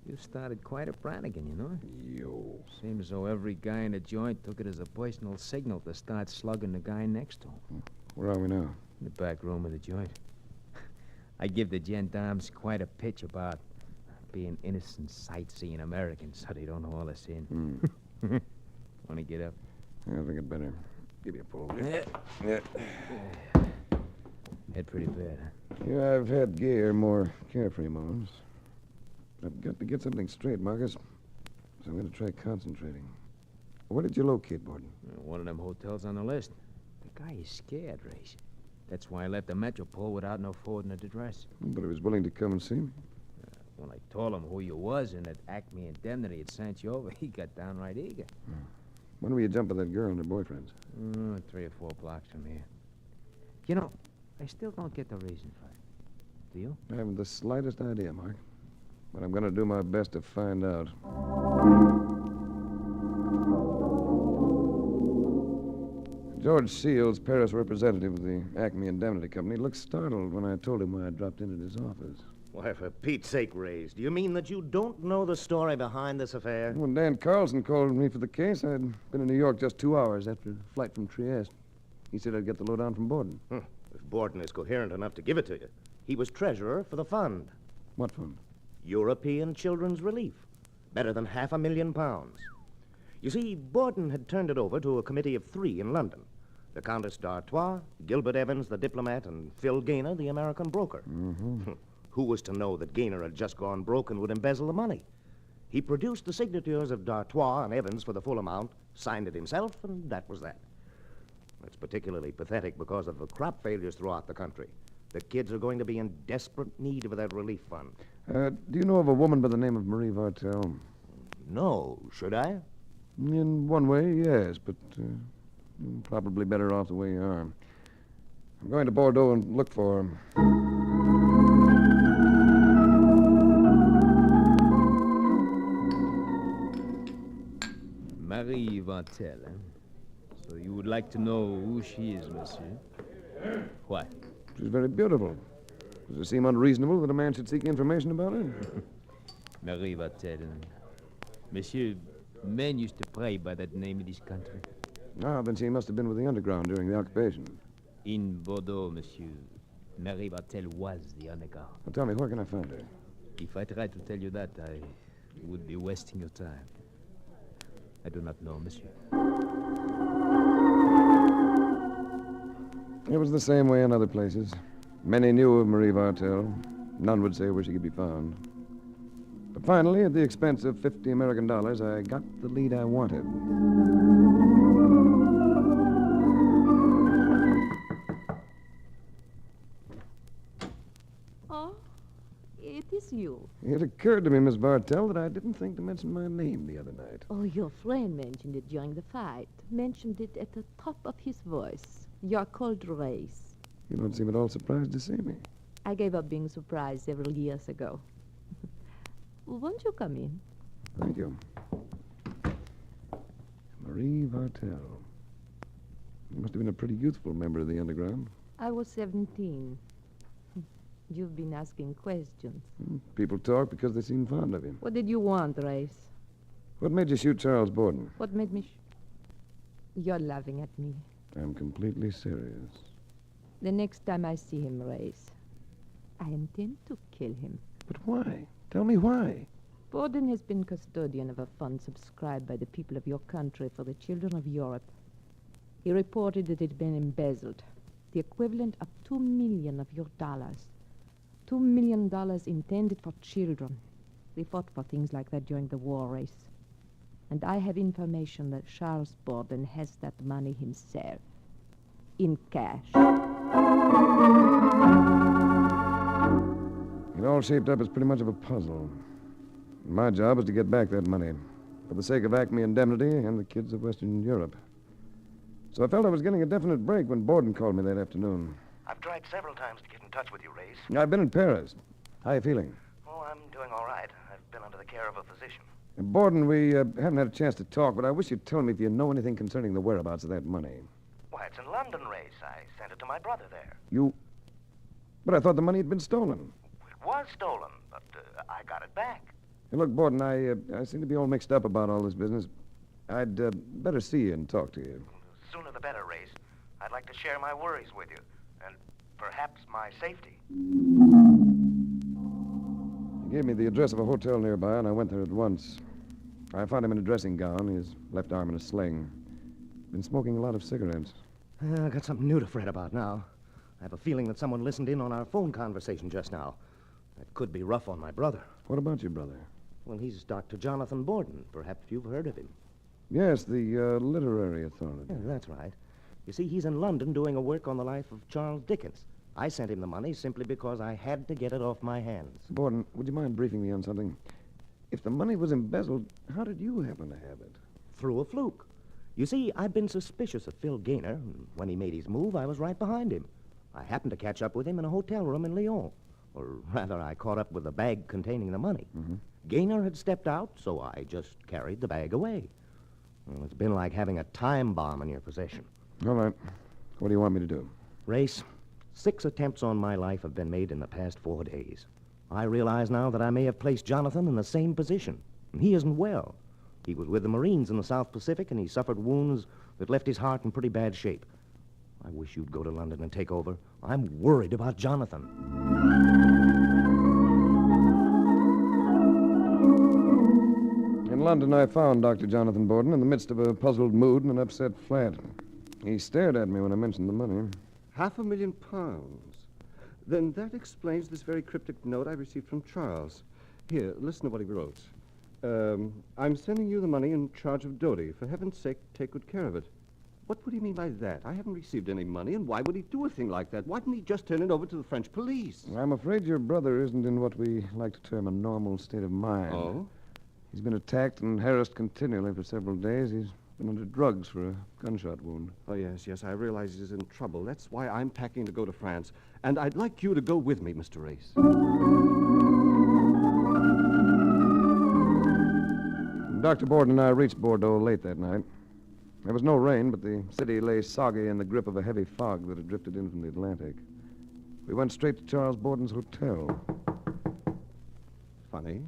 You started quite a Brannigan, you know? Yo. Seems as though every guy in the joint took it as a personal signal to start slugging the guy next to him. Where are we now? In the back room of the joint. I give the gendarmes quite a pitch about being innocent sightseeing Americans so they don't haul us in. Want to get up? I think I'd better give you a pull. Yeah. Head pretty bad, huh? Yeah, I've had gayer, more carefree moments. I've got to get something straight, Marcus. So I'm going to try concentrating. Where did you locate Borden? One of them hotels on the list. The guy is scared, Race. That's why I left the Metropole without no forwarding address. But he was willing to come and see me. When I told him who you was and that Acme Indemnity had sent you over, he got downright eager. When will you jump at that girl and her boyfriends? 3 or 4 blocks from here. You know, I still don't get the reason for it. Do you? I haven't the slightest idea, Mark. But I'm going to do my best to find out. George Seals, Paris representative of the Acme Indemnity Company, looked startled when I told him why I dropped in at his office. Why, for Pete's sake, Rays, do you mean that you don't know the story behind this affair? When Dan Carlson called me for the case, I'd been in New York just 2 hours after a flight from Trieste. He said I'd get the lowdown from Borden. If Borden is coherent enough to give it to you. He was treasurer for the fund. What fund? European Children's Relief. Better than £500,000. You see, Borden had turned it over to a committee of 3 in London. The Countess d'Artois, Gilbert Evans, the diplomat, and Phil Gaynor, the American broker. Mm-hmm. Who was to know that Gaynor had just gone broke and would embezzle the money? He produced the signatures of d'Artois and Evans for the full amount, signed it himself, and that was that. It's particularly pathetic because of the crop failures throughout the country. The kids are going to be in desperate need of that relief fund. Do you know of a woman by the name of Marie Vartel? No, should I? In one way, yes, but probably better off the way you are. I'm going to Bordeaux and look for her. Marie Vartel, eh? So you would like to know who she is, monsieur? Why? She's very beautiful. Does it seem unreasonable that a man should seek information about her? Marie Vartel. Monsieur, men used to pray by that name in this country. Ah, then she must have been with the underground during the occupation. In Bordeaux, monsieur, Marie Vartel was the underground. Well, tell me, where can I find her? If I tried to tell you that, I would be wasting your time. I do not know, monsieur. It was the same way in other places. Many knew of Marie Vartel. None would say where she could be found. But finally, at the expense of $50 American, I got the lead I wanted. Oh, it is you. It occurred to me, Miss Vartel, that I didn't think to mention my name the other night. Oh, your friend mentioned it during the fight. Mentioned it at the top of his voice. You're called Race. You don't seem at all surprised to see me. I gave up being surprised several years ago. Won't you come in? Thank you. Marie Vartel. You must have been a pretty youthful member of the underground. I was 17. You've been asking questions. People talk because they seem fond of you. What did you want, Race? What made you shoot Charles Borden? What made me... You're laughing at me. I'm completely serious. The next time I see him, Race, I intend to kill him. But why? Tell me why. Borden has been custodian of a fund subscribed by the people of your country for the children of Europe. He reported that it had been embezzled, the equivalent of $2 million of your dollars. $2 million intended for children. They fought for things like that during the war, Race. And I have information that Charles Borden has that money himself. In cash. It all shaped up as pretty much of a puzzle. My job was to get back that money for the sake of Acme Indemnity and the kids of Western Europe. So I felt I was getting a definite break when Borden called me that afternoon. I've tried several times to get in touch with you, Race. I've been in Paris. How are you feeling? Oh, I'm doing all right. I've been under the care of a physician. Borden, we haven't had a chance to talk, but I wish you'd tell me if you know anything concerning the whereabouts of that money. Why, it's in London, Race. I sent it to my brother there. You... But I thought the money had been stolen. It was stolen, but I got it back. Hey, look, Borden, I seem to be all mixed up about all this business. I'd better see you and talk to you. The sooner the better, Race. I'd like to share my worries with you, and perhaps my safety. He gave me the address of a hotel nearby, and I went there at once. I found him in a dressing gown, his left arm in a sling. Been smoking a lot of cigarettes. I got something new to fret about now. I have a feeling that someone listened in on our phone conversation just now. That could be rough on my brother. What about your brother? Well, he's Dr. Jonathan Borden. Perhaps you've heard of him. Yes, the literary authority. Yeah, that's right. You see, he's in London doing a work on the life of Charles Dickens. I sent him the money simply because I had to get it off my hands. Borden, would you mind briefing me on something? If the money was embezzled, how did you happen to have it? Through a fluke. You see, I'd been suspicious of Phil Gaynor, and when he made his move, I was right behind him. I happened to catch up with him in a hotel room in Lyon. Or rather, I caught up with the bag containing the money. Mm-hmm. Gaynor had stepped out, so I just carried the bag away. Well, it's been like having a time bomb in your possession. All right. What do you want me to do? Race, 6 attempts on my life have been made in the past 4 days. I realize now that I may have placed Jonathan in the same position. And he isn't well. He was with the Marines in the South Pacific, and he suffered wounds that left his heart in pretty bad shape. I wish you'd go to London and take over. I'm worried about Jonathan. In London, I found Dr. Jonathan Borden in the midst of a puzzled mood and an upset flat. He stared at me when I mentioned the money. £500,000. Then that explains this very cryptic note I received from Charles. Here, listen to what he wrote. I'm sending you the money in charge of Dodie. For heaven's sake, take good care of it. What would he mean by that? I haven't received any money, and why would he do a thing like that? Why didn't he just turn it over to the French police? I'm afraid your brother isn't in what we like to term a normal state of mind. Oh? He's been attacked and harassed continually for several days. He's been under drugs for a gunshot wound. Oh, yes, I realize he's in trouble. That's why I'm packing to go to France. And I'd like you to go with me, Mr. Race. Dr. Borden and I reached Bordeaux late that night. There was no rain, but the city lay soggy in the grip of a heavy fog that had drifted in from the Atlantic. We went straight to Charles Borden's hotel. Funny.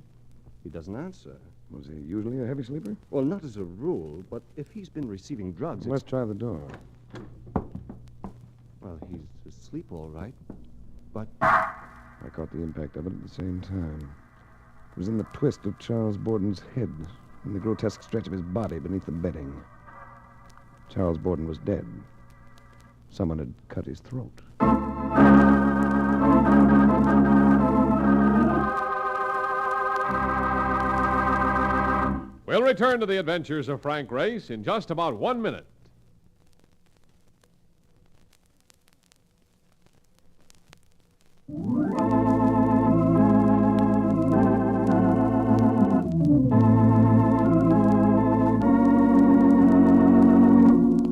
He doesn't answer. Was he usually a heavy sleeper? Well, not as a rule, but if he's been receiving drugs... Let's try the door. Well, he's asleep all right, but... I caught the impact of it at the same time. It was in the twist of Charles Borden's head, in the grotesque stretch of his body beneath the bedding. Charles Borden was dead. Someone had cut his throat. We'll return to the adventures of Frank Race in just about 1 minute.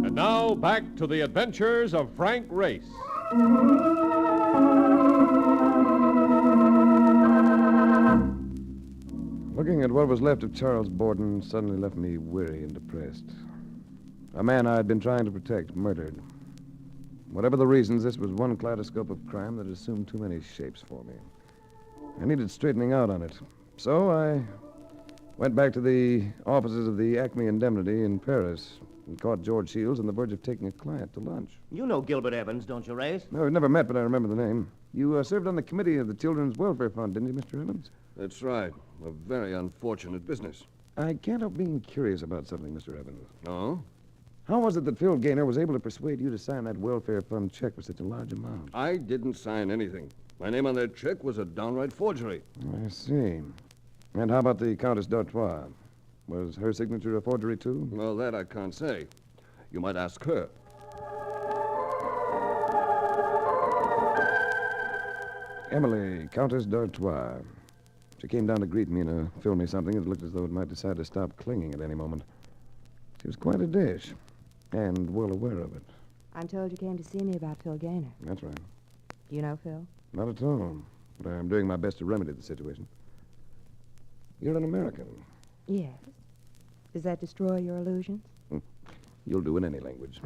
And now, back to the adventures of Frank Race. Looking at what was left of Charles Borden suddenly left me weary and depressed. A man I had been trying to protect, murdered. Whatever the reasons, this was one kaleidoscope of crime that assumed too many shapes for me. I needed straightening out on it. So I went back to the offices of the Acme Indemnity in Paris and caught George Shields on the verge of taking a client to lunch. You know Gilbert Evans, don't you, Race? No, we've never met, but I remember the name. You served on the committee of the Children's Welfare Fund, didn't you, Mr. Evans? That's right. A very unfortunate business. I can't help being curious about something, Mr. Evans. Oh? How was it that Phil Gaynor was able to persuade you to sign that welfare fund check for such a large amount? I didn't sign anything. My name on that check was a downright forgery. I see. And how about the Countess d'Artois? Was her signature a forgery, too? Well, that I can't say. You might ask her. Emily, Countess d'Artois. She came down to greet me and fill me something that looked as though it might decide to stop clinging at any moment. She was quite a dish, and well aware of it. I'm told you came to see me about Phil Gaynor. That's right. Do you know Phil? Not at all, but I'm doing my best to remedy the situation. You're an American. Yes. Does that destroy your illusions? You'll do in any language.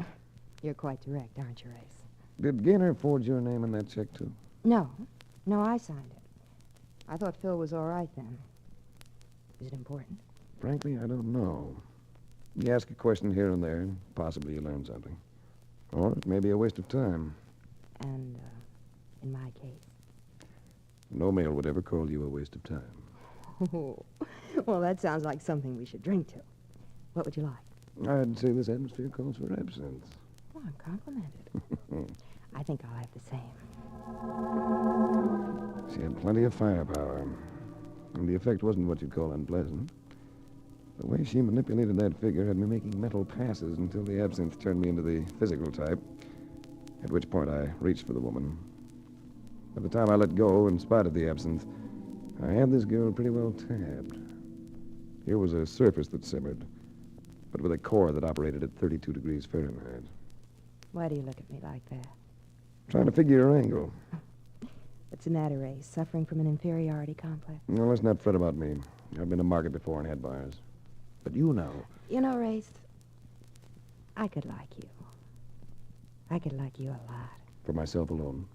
You're quite direct, aren't you, Race? Did Gaynor forge your name in that check, too? No. No, I signed it. I thought Phil was all right then. Is it important? Frankly, I don't know. You ask a question here and there, and possibly you learn something. Or it may be a waste of time. And, in my case? No male would ever call you a waste of time. Oh, well, that sounds like something we should drink to. What would you like? I'd say this atmosphere calls for absinthe. Oh, I'm complimented. I think I'll have the same. She had plenty of firepower, and the effect wasn't what you'd call unpleasant. The way she manipulated that figure had me making mental passes until the absinthe turned me into the physical type, at which point I reached for the woman. By the time I let go, in spite of the absinthe, I had this girl pretty well tabbed. Here was a surface that simmered, but with a core that operated at 32 degrees Fahrenheit. Why do you look at me like that? Trying to figure your angle. What's the matter, Ray? Suffering from an inferiority complex? No, let's not fret about me. I've been to market before and had buyers. But you know. You know, Race, I could like you. I could like you a lot. For myself alone.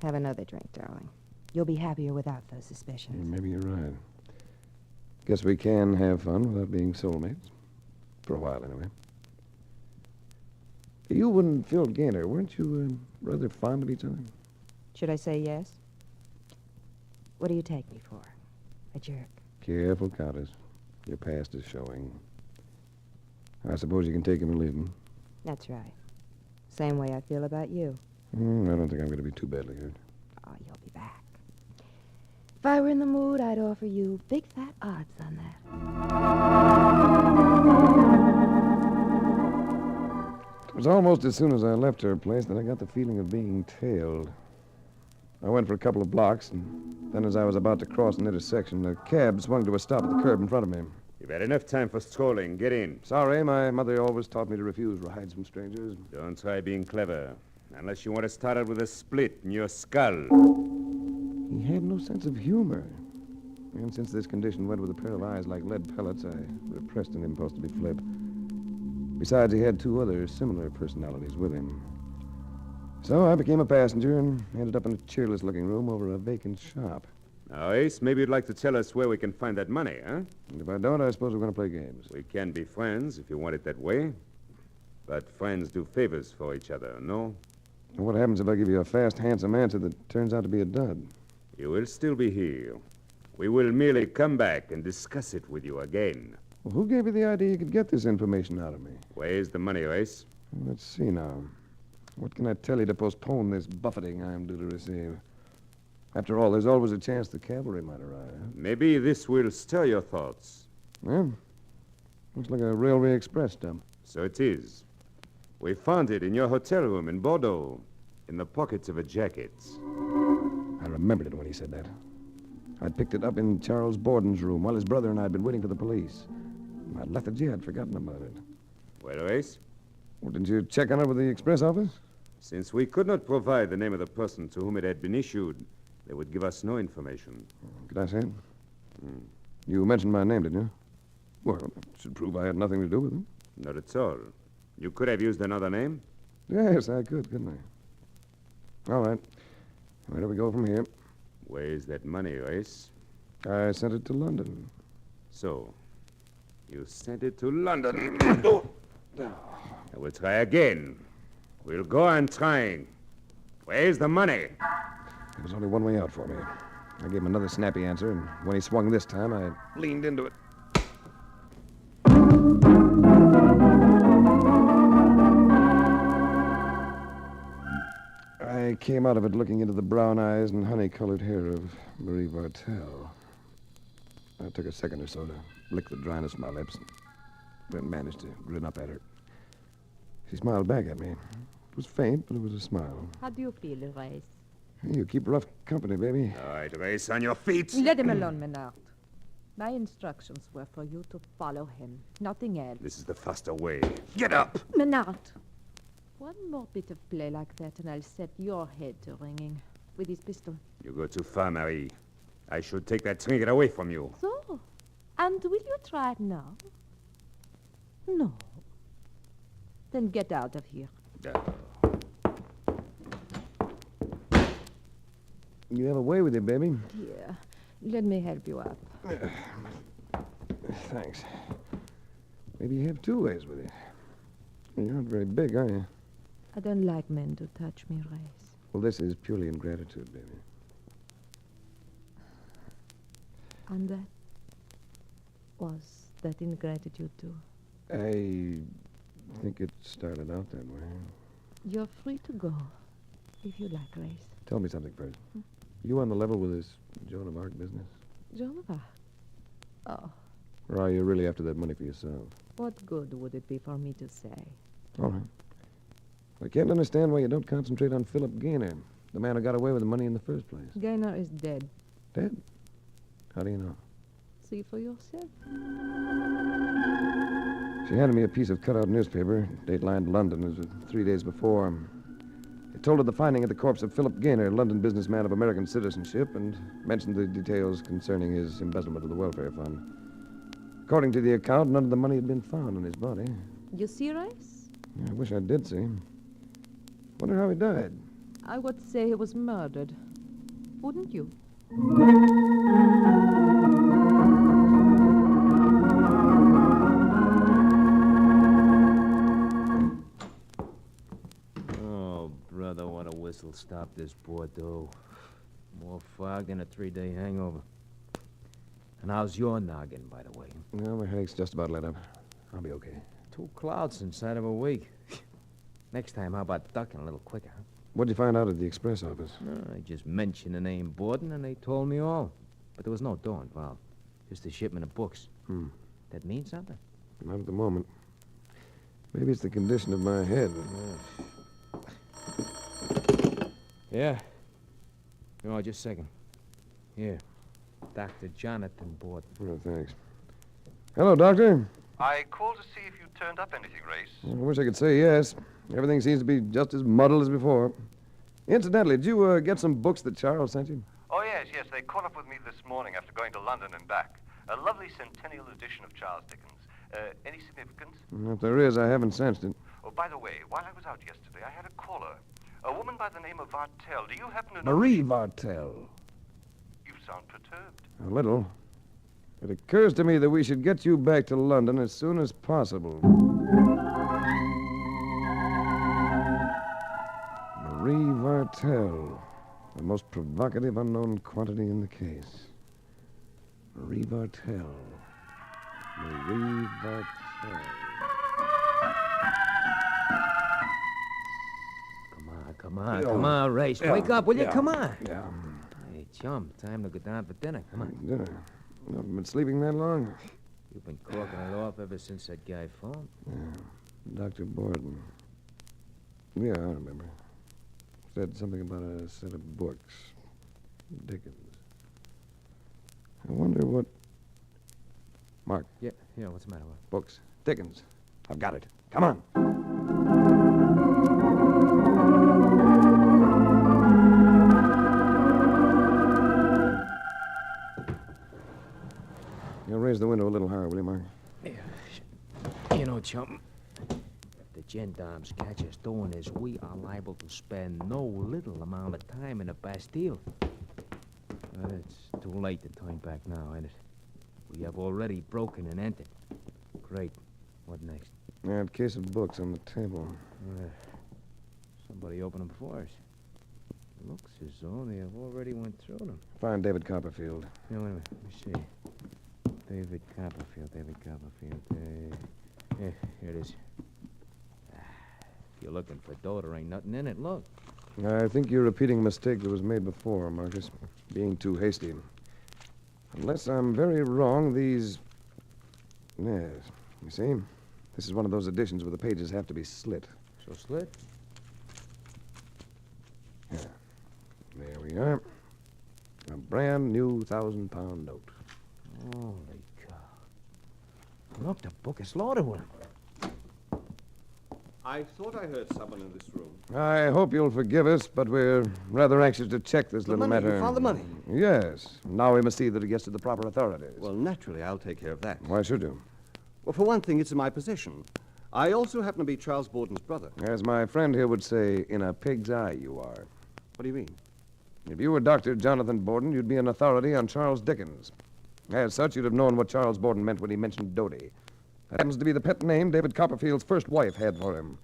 Have another drink, darling. You'll be happier without those suspicions. Maybe you're right. Guess we can have fun without being soulmates. For a while, anyway. You and Phil Gaynor, weren't you rather fond of each other? Should I say yes? What do you take me for? A jerk? Careful, Countess. Your past is showing. I suppose you can take him or leave him. That's right. Same way I feel about you. I don't think I'm going to be too badly hurt. Oh, you'll be back. If I were in the mood, I'd offer you big fat odds on that. It was almost as soon as I left her place that I got the feeling of being tailed. I went for a couple of blocks, and then as I was about to cross an intersection, a cab swung to a stop at the curb in front of me. You've had enough time for strolling. Get in. Sorry, my mother always taught me to refuse rides from strangers. Don't try being clever, unless you want to start out with a split in your skull. He had no sense of humor. And since this condition went with a pair of eyes like lead pellets, I repressed an impulse to be flip. Besides, he had two other similar personalities with him. So I became a passenger and ended up in a cheerless-looking room over a vacant shop. Now, Ace, maybe you'd like to tell us where we can find that money, huh? And if I don't, I suppose we're going to play games. We can be friends if you want it that way. But friends do favors for each other, no? And what happens if I give you a fast, handsome answer that turns out to be a dud? You will still be here. We will merely come back and discuss it with you again. Well, who gave you the idea you could get this information out of me? Where's the money, Ace? Let's see now. What can I tell you to postpone this buffeting I'm due to receive? After all, there's always a chance the cavalry might arrive. Maybe this will stir your thoughts. Well, looks like a railway express stub. So it is. We found it in your hotel room in Bordeaux, in the pockets of a jacket. I remembered it when he said that. I'd picked it up in Charles Borden's room while his brother and I had been waiting for the police. I'd lethargy, I'd forgotten about it. Well, Ace? Well, didn't you check on it with the express office? Since we could not provide the name of the person to whom it had been issued, they would give us no information. Could I say it? You mentioned my name, didn't you? Well, that should prove I had nothing to do with it. Not at all. You could have used another name. Yes, I could, couldn't I? All right. Where do we go from here? Where's that money, Ace? I sent it to London. So, you sent it to London. I will try again. We'll go on trying. Where's the money? There was only one way out for me. I gave him another snappy answer, and when he swung this time, I leaned into it. I came out of it looking into the brown eyes and honey-colored hair of Marie Vartel. I took a second or so to lick the dryness from my lips, then managed to grin up at her. She smiled back at me. It was faint, but it was a smile. How do you feel, Race? Hey, you keep rough company, baby. All right, Race, on your feet. Let him alone, Menard. My instructions were for you to follow him, nothing else. This is the faster way. Get up! Menard! One more bit of play like that, and I'll set your head to ringing with his pistol. You go too far, Marie. I should take that trinket away from you. So? And will you try it now? No. Then get out of here. You have a way with it, baby. Dear, let me help you up. Thanks. Maybe you have two ways with it. You're not very big, are you? I don't like men to touch me, Race. Well, this is purely in gratitude, baby. And that was that ingratitude, too. I think it started out that way. You're free to go, if you like, Race. Tell me something first. You on the level with this Joan of Arc business? Joan of Arc? Oh, Or are you really after that money for yourself? what good would it be for me to say? All right. I can't understand why you don't concentrate on Philip Gaynor, the man who got away with the money in the first place. Gaynor is dead. Dead? How do you know? See for yourself. She handed me a piece of cutout newspaper, date-lined London. It was 3 days before. It told of the finding of the corpse of Philip Gaynor, London businessman of American citizenship, and mentioned the details concerning his embezzlement of the welfare fund. According to the account, none of the money had been found in his body. You see, Race? I wish I did see. Wonder how he died. I would say he was murdered. Wouldn't you? Oh, brother, what a whistle stop this Bordeaux. More fog than a 3-day hangover. And how's your noggin, by the way? Well, my headache's just about let up. I'll be okay. 2 clouds inside of a week. Next time, how about ducking a little quicker, huh? What'd you find out at the express office? I just mentioned the name Borden, and they told me all. But there was no dough involved. Just a shipment of books. That means something? Not at the moment. Maybe it's the condition of my head. Yeah. Oh, just a second. Here. Dr. Jonathan Borden. Oh, thanks. Hello, Doctor. I called to see if you turned up anything, Race. I wish I could say yes. Everything seems to be just as muddled as before. Incidentally, did you get some books that Charles sent you? Oh, yes. They caught up with me this morning after going to London and back. A lovely centennial edition of Charles Dickens. Any significance? If there is, I haven't sensed it. Oh, by the way, while I was out yesterday, I had a caller. A woman by the name of Vartel. Do you happen to know... Marie Vartel. You sound perturbed. A little. It occurs to me that we should get you back to London as soon as possible. Marie Vartel. The most provocative unknown quantity in the case. Marie Vartel. Marie Vartel. Come on, Race. Wake up, will you? Come on. Yeah. Hey, chum, time to go down for dinner. Come on. Dinner? I've been sleeping that long? You've been corking it off ever since that guy phoned. Yeah. Dr. Borden. Yeah, I remember. Said something about a set of books. Dickens. I wonder what... Mark. Yeah, what's the matter with? Books. Dickens. I've got it. Come on. You'll raise the window a little higher, will you, Mark? Yeah. You know, chum, if the gendarmes catch us doing this, we are liable to spend no little amount of time in the Bastille. But it's too late to turn back now, ain't it? We have already broken and entered. Great. What next? That case of books on the table. Somebody opened them for us. Looks as though they have already went through them. Find David Copperfield. Yeah, wait a minute. Let me see. David Copperfield. Yeah, here it is. If you're looking for dough, there ain't nothing in it. Look. I think you're repeating a mistake that was made before, Marcus. Being too hasty. Unless I'm very wrong, these... Yes, you see? This is one of those editions where the pages have to be slit. So slit? Yeah. There we are. A brand new 1,000-pound note. Holy cow. Look, the book is loaded with them. I thought I heard someone in this room. I hope you'll forgive us, but we're rather anxious to check this little money. matter. You found the money? Yes. Now we must see that it gets to the proper authorities. Well, naturally, I'll take care of that. Why should you? Well, for one thing, it's in my possession. I also happen to be Charles Borden's brother. As my friend here would say, in a pig's eye you are. What do you mean? If you were Dr. Jonathan Borden, you'd be an authority on Charles Dickens. As such, you'd have known what Charles Borden meant when he mentioned Dodie. That happens to be the pet name David Copperfield's first wife had for him.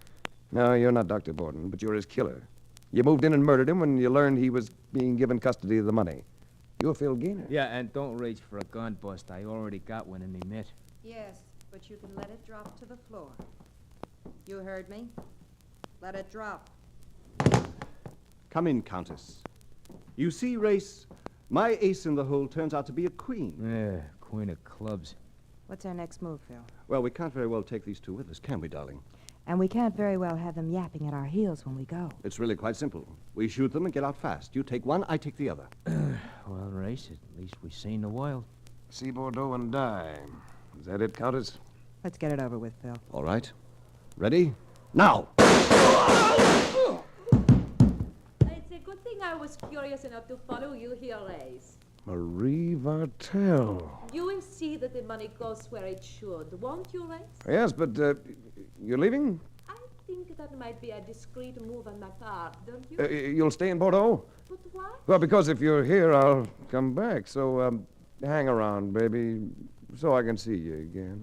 No, you're not Dr. Borden, but you're his killer. You moved in and murdered him when you learned he was being given custody of the money. You're Phil Gaynor. Yeah, and don't reach for a gun bust. I already got one in me mitt. Yes, but you can let it drop to the floor. You heard me? Let it drop. Come in, Countess. You see, Race, my ace in the hole turns out to be a queen. Yeah, queen of clubs. What's our next move, Phil? Well, we can't very well take these two with us, can we, darling? And we can't very well have them yapping at our heels when we go. It's really quite simple. We shoot them and get out fast. You take one, I take the other. Well, Race, at least we've seen the wild. See Bordeaux and die. Is that it, Countess? Let's get it over with, Phil. All right. Ready? Now! It's a good thing I was curious enough to follow you here, Race. Marie Vartel. You will see that the money goes where it should, won't you, Race? Yes, but you're leaving? I think that might be a discreet move on my part, don't you? You'll stay in Bordeaux? But why? Well, because if you're here, I'll come back. So hang around, baby, so I can see you again.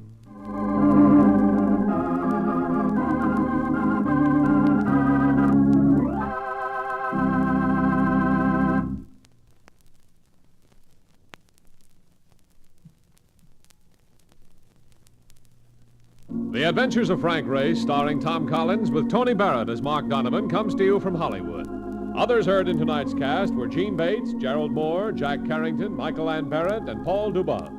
The Adventures of Frank Race, starring Tom Collins with Tony Barrett as Mark Donovan, comes to you from Hollywood. Others heard in tonight's cast were Gene Bates, Gerald Moore, Jack Carrington, Michael Ann Barrett, and Paul Dubov.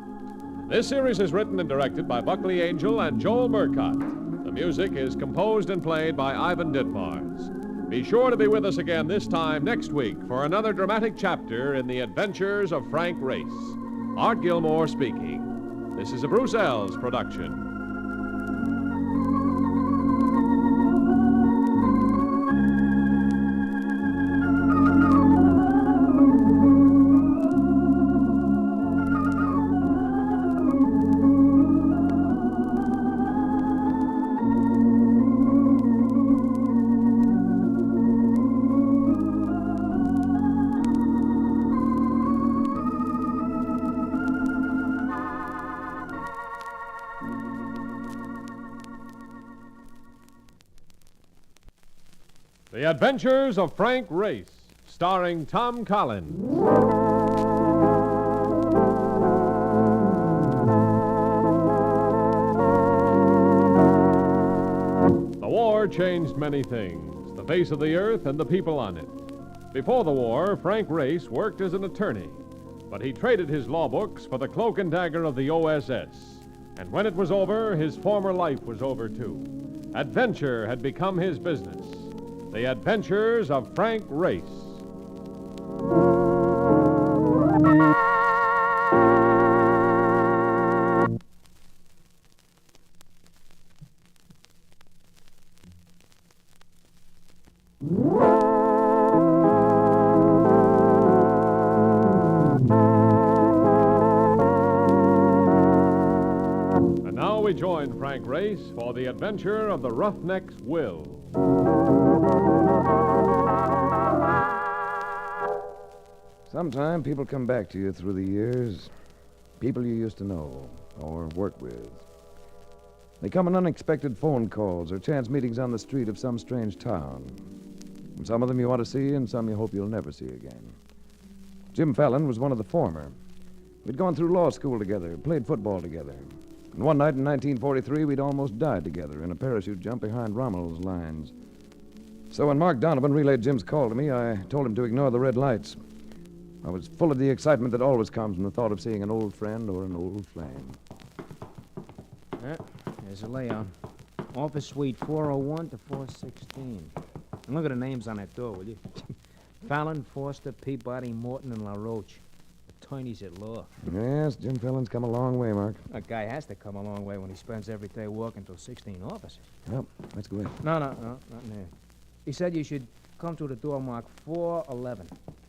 This series is written and directed by Buckley Angel and Joel Murcott. The music is composed and played by Ivan Ditmars. Be sure to be with us again this time next week for another dramatic chapter in the Adventures of Frank Race. Art Gilmore speaking. This is a Bruce Ells production. The Adventures of Frank Race, starring Tom Collins. The war changed many things, the face of the earth and the people on it. Before the war, Frank Race worked as an attorney, but he traded his law books for the cloak and dagger of the OSS. And when it was over, his former life was over too. Adventure had become his business. The Adventures of Frank Race. And now we join Frank Race for the adventure of the Roughneck's Will. Sometime people come back to you through the years. People you used to know or work with. They come in unexpected phone calls or chance meetings on the street of some strange town. And some of them you want to see and some you hope you'll never see again. Jim Fallon was one of the former. We'd gone through law school together, played football together. And one night in 1943, we'd almost died together in a parachute jump behind Rommel's lines. So when Mark Donovan relayed Jim's call to me, I told him to ignore the red lights. I was full of the excitement that always comes from the thought of seeing an old friend or an old flame. There's a layout. Office suite 401 to 416. And look at the names on that door, will you? Fallon, Foster, Peabody, Morton, and LaRoche. Attorneys at law. Yes, Jim Fallon's come a long way, Mark. A guy has to come a long way when he spends every day working till 16 offices. Well, let's go in. No, not in there. He said you should come through the door marked 411,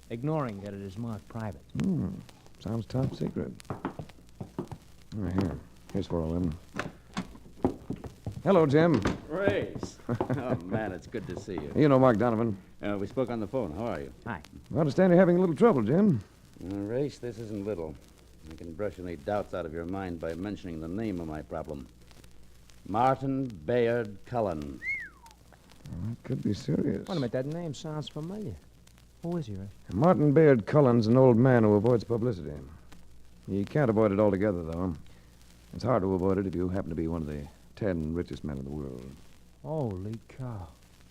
ignoring that it is marked private. Sounds top secret. Here's 411. Hello, Jim. Race. Oh, man, it's good to see you. You know Mark Donovan. We spoke on the phone. How are you? Hi. I understand you're having a little trouble, Jim. Race, this isn't little. I can brush any doubts out of your mind by mentioning the name of my problem. Martin Bayard Cullen. That could be serious. Wait a minute, that name sounds familiar. Who is he, Ray? Martin Bayard Cullen's an old man who avoids publicity. You can't avoid it altogether, though. It's hard to avoid it if you happen to be one of the 10 richest men in the world. Holy cow.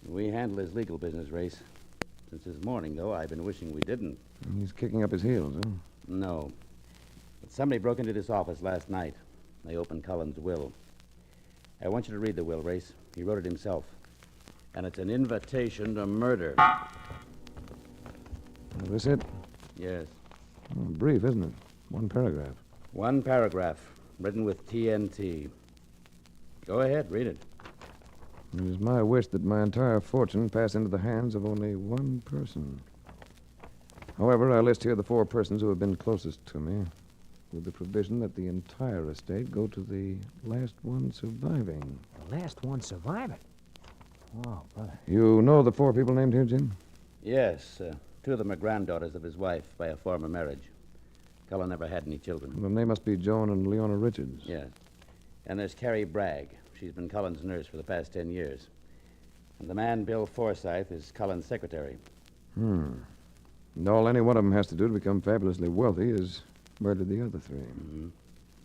We handle his legal business, Race. Since this morning, though, I've been wishing we didn't. He's kicking up his heels, huh? No. But somebody broke into this office last night. They opened Cullen's will. I want you to read the will, Race. He wrote it himself. And it's an invitation to murder. Is this it? Yes. Brief, isn't it? One paragraph. One paragraph, written with TNT. Go ahead, read it. It is my wish that my entire fortune pass into the hands of only one person. However, I list here the 4 persons who have been closest to me, with the provision that the entire estate go to the last one surviving. The last one surviving? Oh, brother. You know the 4 people named here, Jim? Yes, 2 of them are granddaughters of his wife by a former marriage. Cullen never had any children. Then they must be Joan and Leona Richards. Yes. And there's Carrie Bragg. She's been Cullen's nurse for the past 10 years. And the man, Bill Forsythe, is Cullen's secretary. And all any one of them has to do to become fabulously wealthy is murder the other 3. Mm-hmm.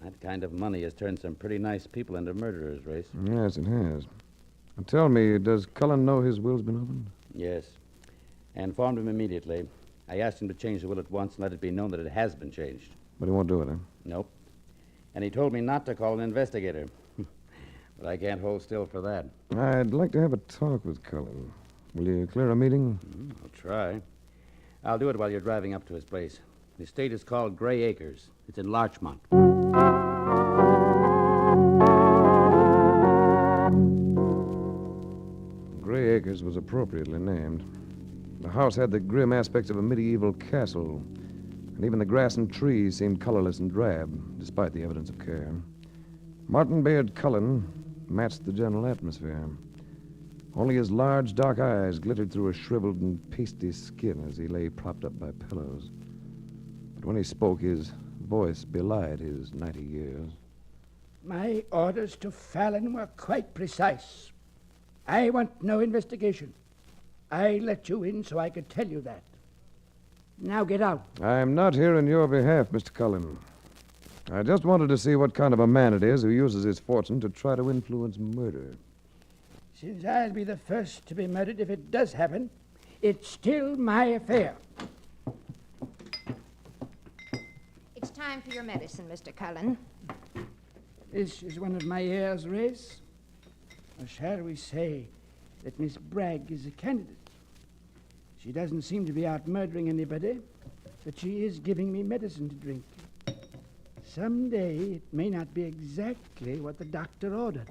That kind of money has turned some pretty nice people into murderers, Race. Yes, it has. Now tell me, does Cullen know his will's been opened? Yes. I informed him immediately. I asked him to change the will at once and let it be known that it has been changed. But he won't do it, huh? Nope. And he told me not to call an investigator. But I can't hold still for that. I'd like to have a talk with Cullen. Will you clear a meeting? I'll try. I'll do it while you're driving up to his place. The estate is called Gray Acres. It's in Larchmont. Gray Acres was appropriately named. The house had the grim aspects of a medieval castle, and even the grass and trees seemed colorless and drab, despite the evidence of care. Martin Bayard Cullen matched the general atmosphere. Only his large, dark eyes glittered through a shriveled and pasty skin as he lay propped up by pillows. But when he spoke, his voice belied his 90 years. My orders to Fallon were quite precise. I want no investigation. I let you in so I could tell you that. Now get out. I'm not here in your behalf, Mr. Cullen. I just wanted to see what kind of a man it is who uses his fortune to try to influence murder. Since I'll be the first to be murdered if it does happen, it's still my affair. It's time for your medicine, Mr. Cullen. This is one of my heirs, Race. Or shall we say that Miss Bragg is a candidate? She doesn't seem to be out murdering anybody, but she is giving me medicine to drink. Someday it may not be exactly what the doctor ordered.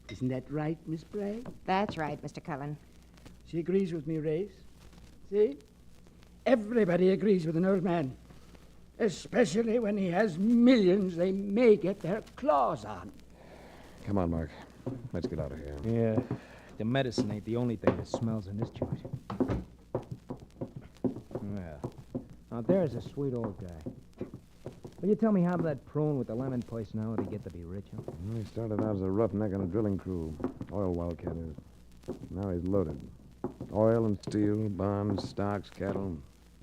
Isn't that right, Miss Bragg? That's right, Mr. Cullen. She agrees with me, Race. See? Everybody agrees with an old man. Especially when he has millions they may get their claws on. Come on, Mark. Let's get out of here. Yeah, the medicine ain't the only thing that smells in this joint. Well, now there's a sweet old guy. Will you tell me how that prune with the lemon personality get to be rich, huh? Well, he started out as a roughneck on a drilling crew. Oil wildcat is. Now he's loaded. Oil and steel, bonds, stocks, cattle.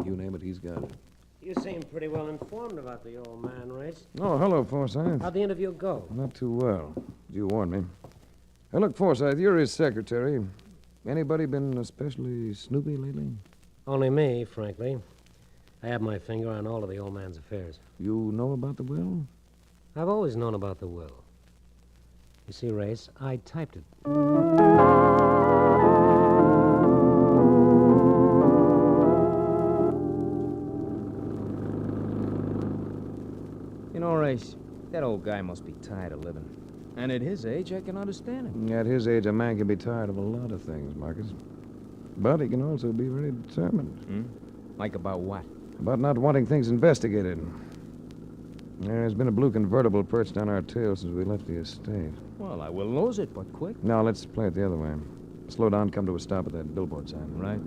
You name it, he's got it. You seem pretty well informed about the old man, Race. Oh, hello, Forsyth. How'd the interview go? Not too well. You warned me. Hey, look, Forsyth, you're his secretary. Anybody been especially snoopy lately? Only me, frankly. I have my finger on all of the old man's affairs. You know about the will? I've always known about the will. You see, Race, I typed it. You know, Race, that old guy must be tired of living. And at his age, I can understand him. At his age, a man can be tired of a lot of things, Marcus. But he can also be very determined. Like about what? About not wanting things investigated. There's been a blue convertible perched on our tail since we left the estate. Well, I will lose it, but quick. Now, let's play it the other way. Slow down, come to a stop at that billboard sign. Right.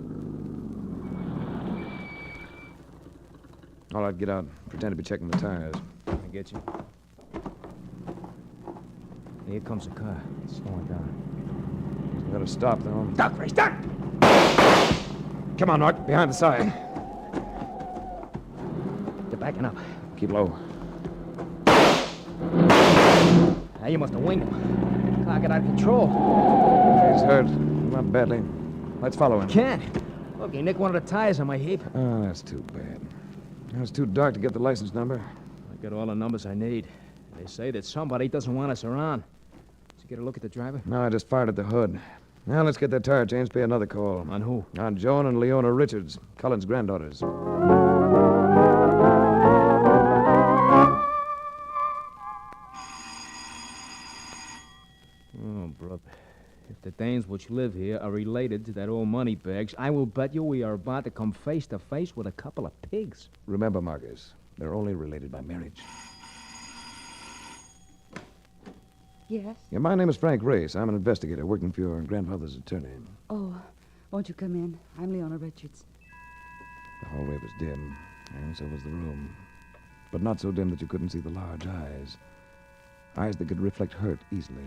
All right, get out. Pretend to be checking the tires. I get you. Here comes a car. It's slowing down. We gotta stop, though. Duck, Race, duck! Come on, Mark. Behind the side. They're backing up. Keep low. Now, you must have winged him. Car got out of control. He's hurt. Not badly. Let's follow him. Can't. Look, he nicked one of the tires on my heap. Oh, that's too bad. It's too dark to get the license number. I got all the numbers I need. They say that somebody doesn't want us around. Did you get a look at the driver? No, I just fired at the hood. Now let's get that tire changed. Pay another call. On who? On Joan and Leona Richards, Cullen's granddaughters. Oh, brother. If the Danes which live here are related to that old moneybags, I will bet you we are about to come face to face with a couple of pigs. Remember, Marcus, they're only related by marriage. Yes? Yeah, my name is Frank Race. I'm an investigator working for your grandfather's attorney. Oh, won't you come in? I'm Leona Richards. The hallway was dim, and so was the room. But not so dim that you couldn't see the large eyes. Eyes that could reflect hurt easily.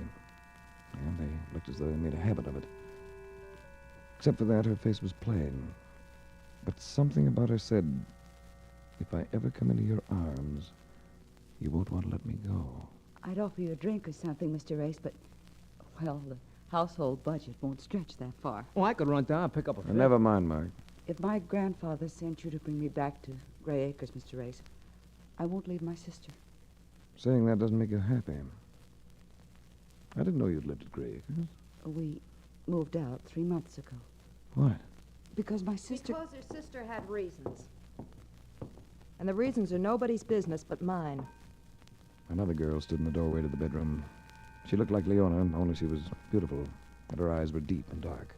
And they looked as though they made a habit of it. Except for that, her face was plain. But something about her said, if I ever come into your arms, You won't want to let me go. I'd offer you a drink or something, Mr. Race, but, well, the household budget won't stretch that far. Oh, I could run down and pick up a fish. Never mind, Mark. If my grandfather sent you to bring me back to Gray Acres, Mr. Race, I won't leave my sister. Saying that doesn't make you happy. I didn't know you'd lived at Gray Acres. We moved out 3 months ago. What? Because my sister... Because her sister had reasons. And the reasons are nobody's business but mine. Another girl stood in the doorway to the bedroom. She looked like Leona, only she was beautiful, and her eyes were deep and dark,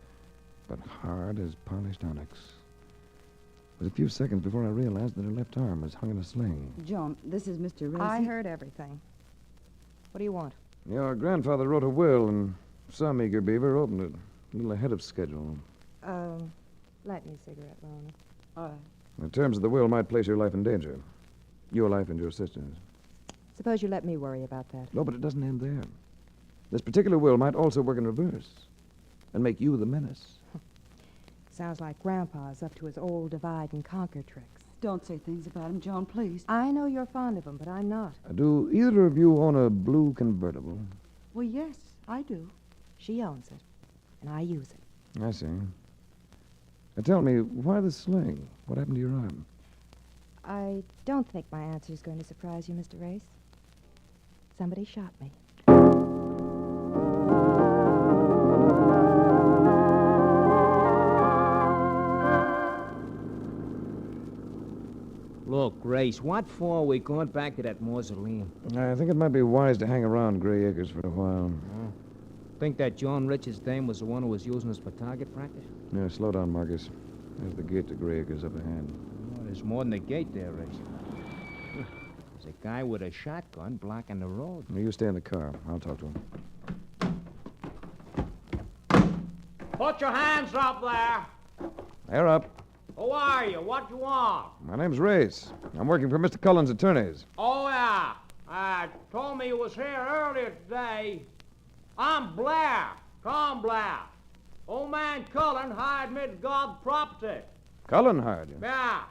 but hard as polished onyx. It was a few seconds before I realized that her left arm was hung in a sling. Joan, this is Mr. Race. I heard everything. What do you want? Your grandfather wrote a will, and some eager beaver opened it, a little ahead of schedule. Light me a cigarette, Lona. All right. The terms of the will might place your life in danger. Your life and your sister's. Suppose you let me worry about that. No, but it doesn't end there. This particular will might also work in reverse and make you the menace. Sounds like Grandpa's up to his old divide-and-conquer tricks. Don't say things about him, Joan, please. I know you're fond of him, but I'm not. Do either of you own a blue convertible? Well, yes, I do. She owns it, and I use it. I see. Tell me, why the sling? What happened to your arm? I don't think my answer is going to surprise you, Mr. Race. Somebody shot me. Look, Race, what for are we going back to that mausoleum? I think it might be wise to hang around Gray Acres for a while. Think that John Richards' dame was the one who was using us for target practice? Yeah, slow down, Marcus. There's the gate to Gray Acres up ahead. Oh, there's more than a gate there, Race. There's a guy with a shotgun blocking the road. Now, you stay in the car. I'll talk to him. Put your hands up there. They're up. Who are you? What you want? My name's Race. I'm working for Mr. Cullen's attorneys. Oh, yeah. Told me you was here earlier today. I'm Blair. Tom Blair. Old man Cullen hired me to guard the property. Cullen hired you? Yeah.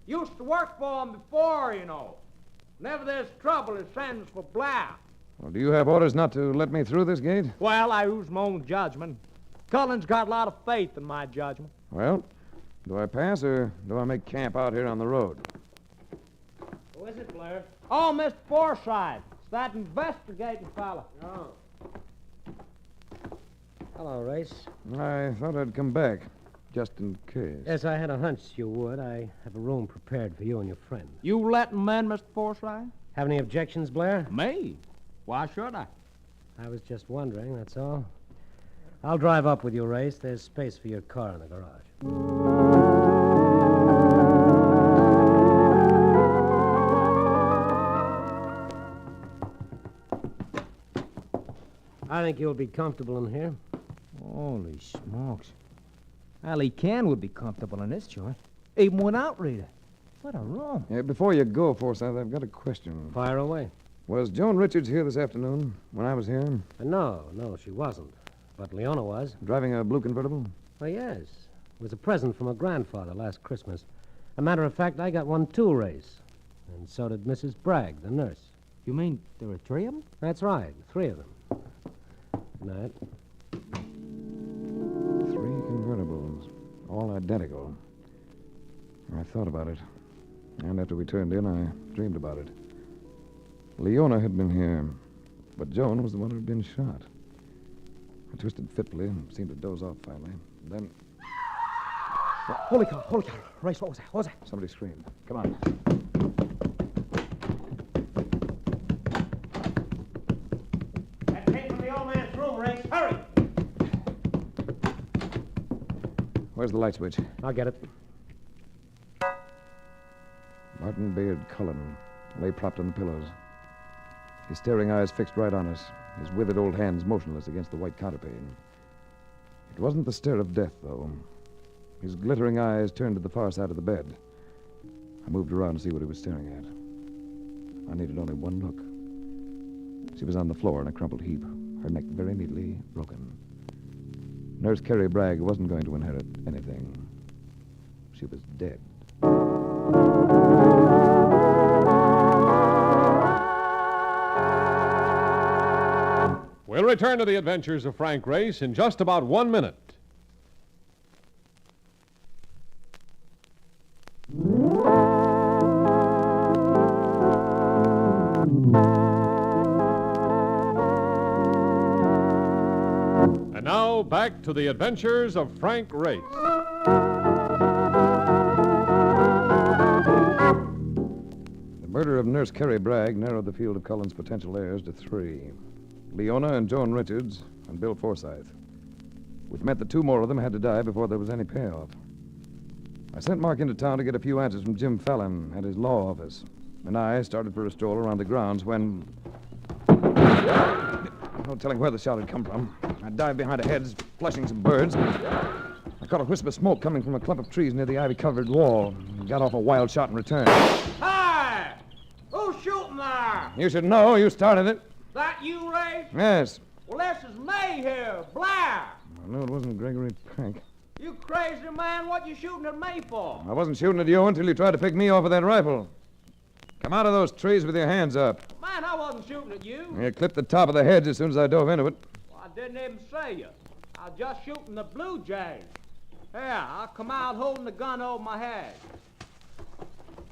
Used to work for him before, you know. Whenever there's trouble, he sends for Blair. Well, do you have orders not to let me through this gate? Well, I use my own judgment. Cullen's got a lot of faith in my judgment. Well, do I pass or do I make camp out here on the road? Who is it, Blair? Oh, Mr. Forsythe. It's that investigating fella. Oh. Hello, Race. I thought I'd come back, just in case. Yes, I had a hunch you would. I have a room prepared for you and your friend. You letting them in, Mr. Forsythe? Have any objections, Blair? Me? Why should I? I was just wondering, that's all. I'll drive up with you, Race. There's space for your car in the garage. I think you'll be comfortable in here. Holy smokes. Ali Can would be comfortable in this joint. Even without Rita. What a room. Before you go, Forsythe, I've got a question. Fire away. Was Joan Richards here this afternoon when I was here? No, she wasn't. But Leona was. Driving a blue convertible? Oh, yes. It was a present from her grandfather last Christmas. A matter of fact, I got one too, Race. And so did Mrs. Bragg, the nurse. You mean there are 3 of them? That's right, 3 of them. Good night. 3 convertibles, all identical. I thought about it. And after we turned in, I dreamed about it. Leona had been here, but Joan was the one who had been shot. I twisted fitfully and seemed to doze off finally. Then... Holy cow, Race, what was that? What was that? Somebody screamed. Come on. That came from the old man's room, Race. Hurry! Where's the light switch? I'll get it. Martin Bayard Cullen lay propped on the pillows. His staring eyes fixed right on us, his withered old hands motionless against the white counterpane. It wasn't the stare of death, though. His glittering eyes turned to the far side of the bed. I moved around to see what he was staring at. I needed only one look. She was on the floor in a crumpled heap, her neck very neatly broken. Nurse Carrie Bragg wasn't going to inherit anything. She was dead. We'll return to the adventures of Frank Race in just about 1 minute. And now, back to the adventures of Frank Race. The murder of Nurse Carrie Bragg narrowed the field of Cullen's potential heirs to 3. Leona and Joan Richards and Bill Forsythe, which meant that 2 more of them had to die before there was any payoff. I sent Mark into town to get a few answers from Jim Fallon at his law office, and I started for a stroll around the grounds when... No telling where the shot had come from. I dived behind a hedge, flushing some birds. I caught a wisp of smoke coming from a clump of trees near the ivy-covered wall, and got off a wild shot in return. Hey! Who's shooting there? You should know. You started it. That you, Ray? Yes. Well, this is me here, Blair. I knew it wasn't Gregory Peck. You crazy man, what you shooting at me for? I wasn't shooting at you until you tried to pick me off with that rifle. Come out of those trees with your hands up. Man, I wasn't shooting at you. You clipped the top of the hedge as soon as I dove into it. Well, I didn't even see you. I was just shooting the blue jays. Here, I'll come out holding the gun over my head.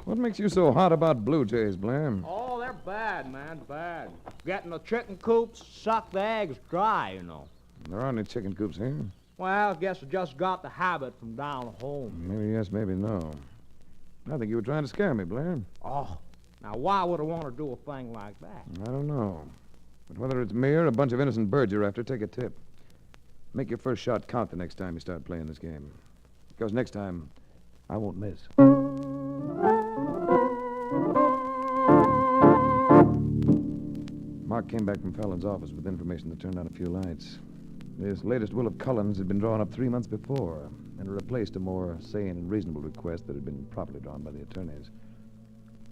What makes you so hot about blue jays, Blair? Oh, they're bad, man, bad. Getting the chicken coops, suck the eggs dry, you know. There aren't any chicken coops here. Well, I guess I just got the habit from down home. Maybe yes, maybe no. I think you were trying to scare me, Blair. Oh, now why would I want to do a thing like that? I don't know. But whether it's me or a bunch of innocent birds you're after, take a tip. Make your first shot count the next time you start playing this game. Because next time, I won't miss. Mark came back from Fallon's office with information that turned on a few lights. This latest will of Cullen's had been drawn up 3 months before and replaced a more sane and reasonable request that had been properly drawn by the attorneys.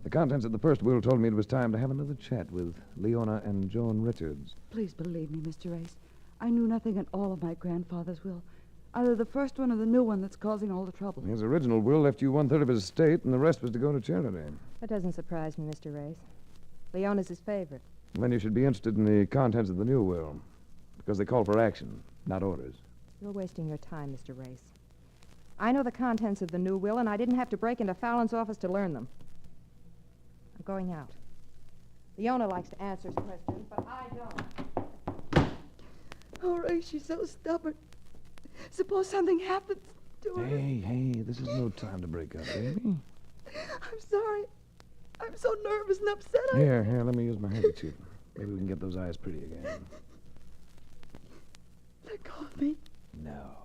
The contents of the first will told me it was time to have another chat with Leona and Joan Richards. Please believe me, Mr. Race. I knew nothing at all of my grandfather's will. Either the first one or the new one that's causing all the trouble. His original will left you 1/3 of his estate, and the rest was to go to charity. That doesn't surprise me, Mr. Race. Leona's his favorite. Then you should be interested in the contents of the new will, because they call for action, not orders. You're wasting your time, Mr. Race. I know the contents of the new will, and I didn't have to break into Fallon's office to learn them. I'm going out. Leona likes to answer questions, but I don't. Oh, Ray, she's so stubborn. Suppose something happens to her. Hey, this is no time to break up, baby. I'm sorry. I'm so nervous and upset. Here, let me use my handkerchief. Maybe we can get those eyes pretty again. Let go of me. No.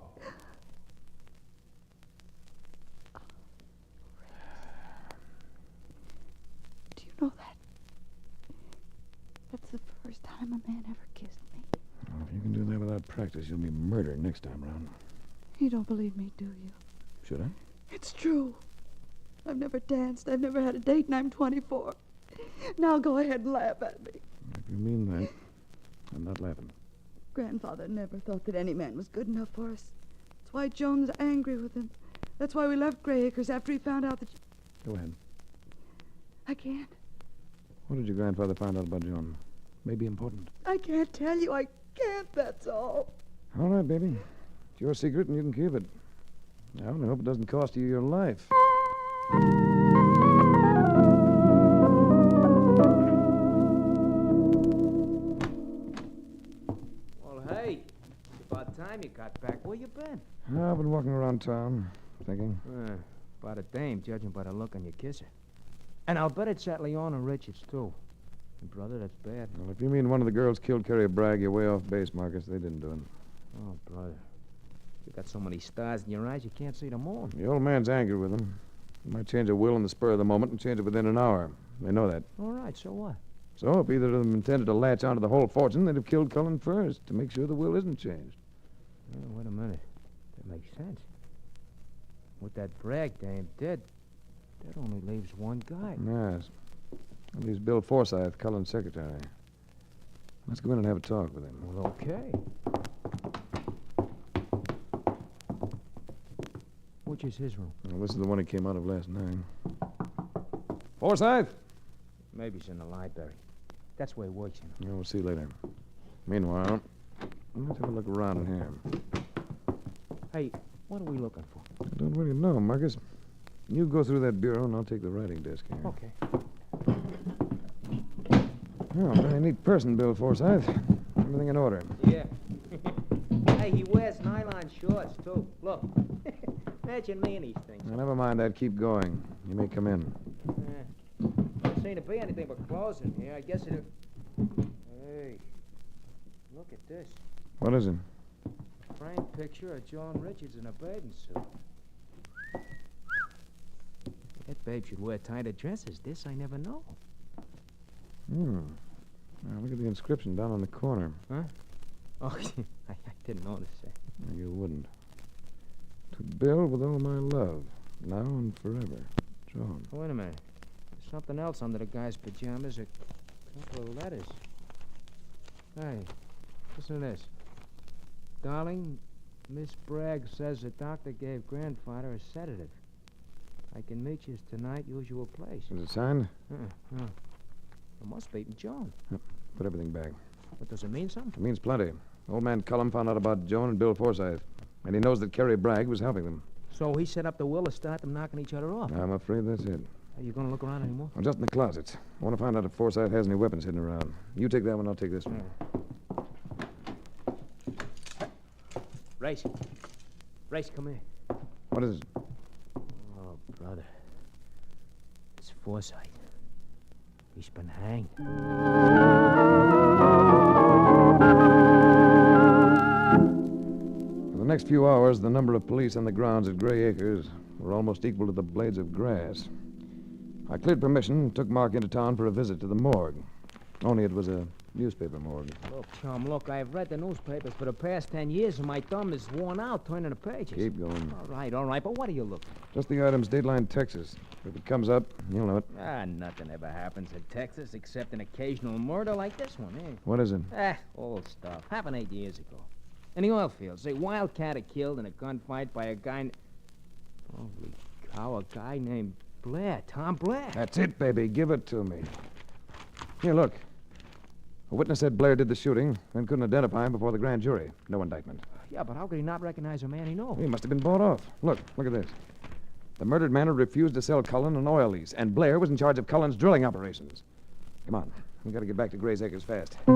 Do you know that? That's the first time a man ever kissed me. Well, if you can do that without practice, you'll be murdered next time round. You don't believe me, do you? Should I? It's true. I've never danced. I've never had a date, and I'm 24. Now go ahead and laugh at me. If you mean that, I'm not laughing. Grandfather never thought that any man was good enough for us. That's why Joan's angry with him. That's why we left Gray Acres after he found out that... Go ahead. I can't. What did your grandfather find out about John? Maybe important. I can't tell you. I can't, that's all. All right, baby. It's your secret, and you can keep it. I only hope it doesn't cost you your life. Well, hey, it's about time you got back. Where you been? I've been walking around town, thinking. About a dame, judging by the look on your kisser. And I'll bet it's that Leona Richards, too. And brother, that's bad. Well, if you mean one of the girls killed Carrie Bragg, you're way off base, Marcus. They didn't do it. Oh, brother. You got so many stars in your eyes, you can't see them all. The old man's angry with them. He might change a will in the spur of the moment and change it within an hour. They know that. All right, so what? So if either of them intended to latch onto the whole fortune, they'd have killed Cullen first to make sure the will isn't changed. Oh, wait a minute. That makes sense. With that Bragg dame dead, that only leaves one guy. Yes. That leaves Bill Forsythe, Cullen's secretary. Let's go in and have a talk with him. Well, okay. Which is his room? Well, this is the one he came out of last night. Forsythe? Maybe he's in the library. That's where he works, you know. Yeah, we'll see you later. Meanwhile, let's have a look around here. Hey, what are we looking for? I don't really know, Marcus. You go through that bureau, and I'll take the writing desk here. Okay. Oh, very neat person, Bill Forsyth. Everything in order. Yeah. Hey, he wears nylon shorts, too. Look. Imagine me in these things. Now, never mind that. Keep going. You may come in. Don't seem to be anything but clothes in here. I guess it... Hey, look at this. What is it? Framed picture of Joan Richards in a bathing suit. That babe should wear tighter dresses. This I never know. Now, look at the inscription down on the corner. Huh? Oh, I didn't notice that. You wouldn't. To Bill with all my love, now and forever. Joan. Wait a minute. There's something else under the guy's pajamas. A couple of letters. Hey, listen to this. Darling, Miss Bragg says the doctor gave grandfather a sedative. I can meet you tonight, usual place. Is it signed? It must be Joan. Put everything back. But does it mean something? It means plenty. Old man Cullum found out about Joan and Bill Forsyth, and he knows that Carrie Bragg was helping them. So he set up the will to start them knocking each other off. I'm afraid that's it. Are you going to look around anymore? Well, just in the closets. I want to find out if Forsyth has any weapons hidden around. You take that one, I'll take this one. Race. Race, come here. What is it? Oh, brother. It's Forsyth. He's been hanged. For the next few hours, the number of police on the grounds at Gray Acres were almost equal to the blades of grass. I cleared permission and took Mark into town for a visit to the morgue. Only it was a newspaper morgue. Look, chum, look, I've read the newspapers for the past 10 years, and my thumb is worn out turning the pages. Keep going. All right, but what are you looking for? Just the items, Dateline, Texas. If it comes up, you'll know it. Nothing ever happens in Texas except an occasional murder like this one, eh? What is it? Old stuff. Happened 8 years ago. In the oil fields, a wildcat killed in a gunfight by a guy... Holy cow, a guy named Blair, Tom Blair. That's it, baby. Give it to me. Here, look. A witness said Blair did the shooting and couldn't identify him before the grand jury. No indictment. Yeah, but how could he not recognize a man he knows? He must have been bought off. Look at this. The murdered man had refused to sell Cullen an oil lease, and Blair was in charge of Cullen's drilling operations. Come on. We got to get back to Gray's Acres fast. Hey,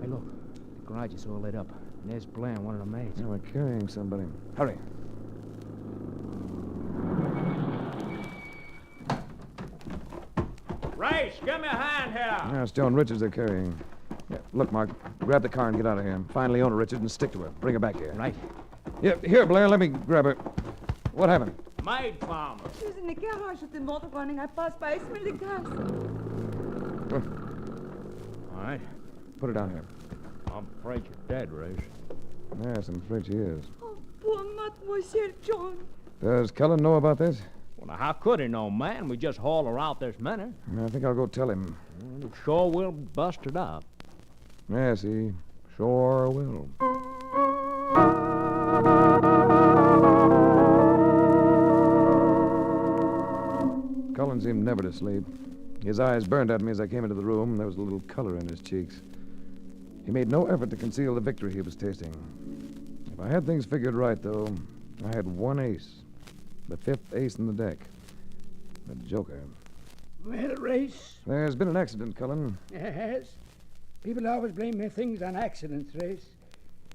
look. The garage is all lit up. And there's Blair and one of the maids. Now we're carrying somebody. Hurry. Race, give me a hand here. Now it's Joan Richards they're carrying. Yeah, look, Mark. Grab the car and get out of here. Find Leona Richards and stick to her. Bring her back here. Right. Yeah, here, Blair. Let me grab her. What happened? Maid found her. She was in the garage with the motor running. I passed by. I smelled the gas. All right. Put her down here. I'm afraid you're dead, Race. Yes, I'm afraid she is. Oh, poor Mademoiselle Joan. Does Cullen know about this? Well, now, how could he know, man? We just hauled her out this minute. I think I'll go tell him. Well, sure will bust it up. Yes, he sure will. Cullen seemed never to sleep. His eyes burned at me as I came into the room, and there was a little color in his cheeks. He made no effort to conceal the victory he was tasting. If I had things figured right, though, I had one ace. The fifth ace in the deck. The Joker. Well, Race. There's been an accident, Cullen. Yes. People always blame their things on accidents, Race.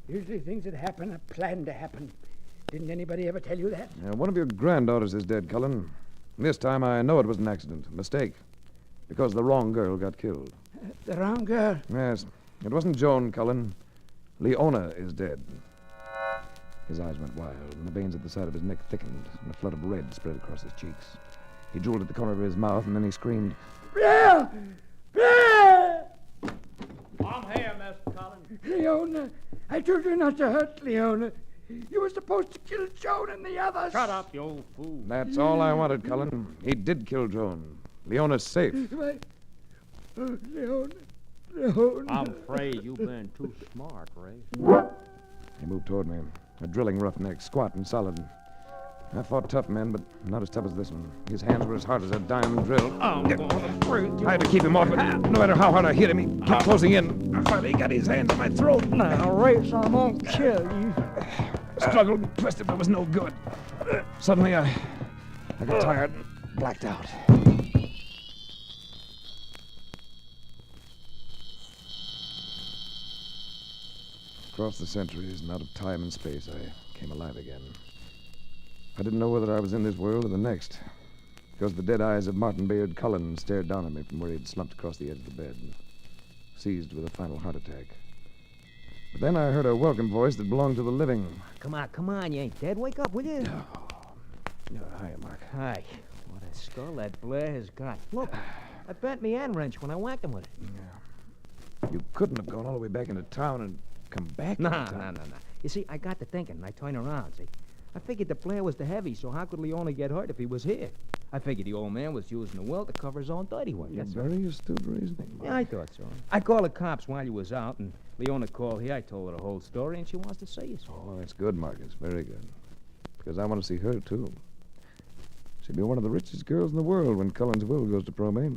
Usually things that happen are planned to happen. Didn't anybody ever tell you that? One of your granddaughters is dead, Cullen. This time I know it was an accident, a mistake. Because the wrong girl got killed. The wrong girl? Yes. It wasn't Joan, Cullen. Leona is dead. His eyes went wild, and the veins at the side of his neck thickened, and a flood of red spread across his cheeks. He drooled at the corner of his mouth, and then he screamed, Blair! Blair! I'm here, Mr. Cullen. Leona, I told you not to hurt Leona. You were supposed to kill Joan and the others. Shut up, you old fool. That's all I wanted, Cullen. He did kill Joan. Leona's safe. Oh, Leona. Leona. I'm afraid you've been too smart, Ray. He moved toward me, a drilling roughneck, squat and solid. I fought tough men, but not as tough as this one. His hands were as hard as a diamond drill. Oh, I had to keep him off, but no matter how hard I hit him, he kept closing in. I finally got his hand to my throat. Now, Race, I won't kill you. Struggled and twisted, but it was no good. Suddenly, I got tired and blacked out. Across the centuries and out of time and space, I came alive again. I didn't know whether I was in this world or the next, because the dead eyes of Martin Bayard Cullen stared down at me from where he'd slumped across the edge of the bed, seized with a final heart attack. But then I heard a welcome voice that belonged to the living. Come on, you ain't dead. Wake up, will you? Hi, Mark. Hi. What a skull that Blair has got. Look, I bent me end wrench when I whacked him with it. You couldn't have gone all the way back into town and come back. No. You see, I got to thinking, and I turned around, see? I figured the Blair was the heavy, so how could Leona get hurt if he was here? I figured the old man was using the will to cover his own dirty work. That's all. Very astute reasoning, Mark. Yeah, I thought so. I called the cops while you was out, and Leona called here. I told her the whole story, and she wants to see us. Oh, that's good, Marcus. Very good. Because I want to see her, too. She'll be one of the richest girls in the world when Cullen's will goes to probate.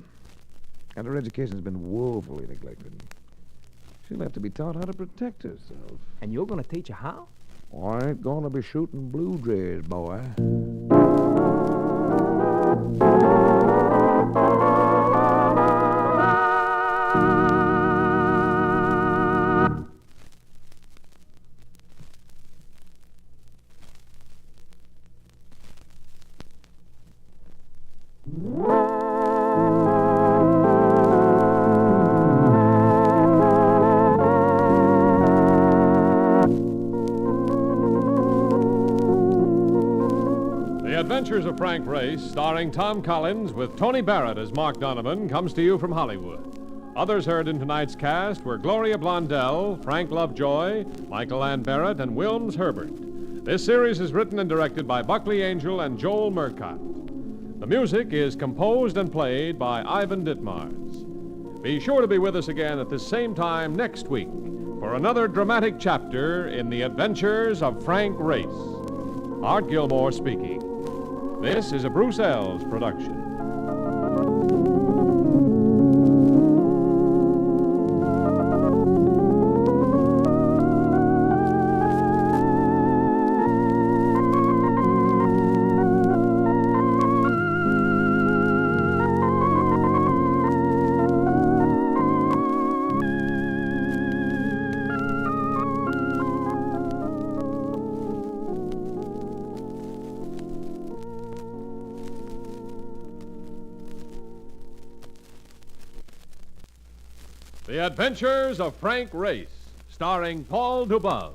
And her education's been woefully neglected. She'll have to be taught how to protect herself. And you're going to teach her how? I ain't going to be shooting blue jays, boy. The Adventures of Frank Race, starring Tom Collins with Tony Barrett as Mark Donovan, comes to you from Hollywood. Others heard in tonight's cast were Gloria Blondell, Frank Lovejoy, Michael Ann Barrett, and Wilms Herbert. This series is written and directed by Buckley Angel and Joel Murcott. The music is composed and played by Ivan Ditmars. Be sure to be with us again at this same time next week for another dramatic chapter in the Adventures of Frank Race. Art Gilmore speaking. This is a Bruce Ells production. The Adventures of Frank Race, starring Paul Dubov.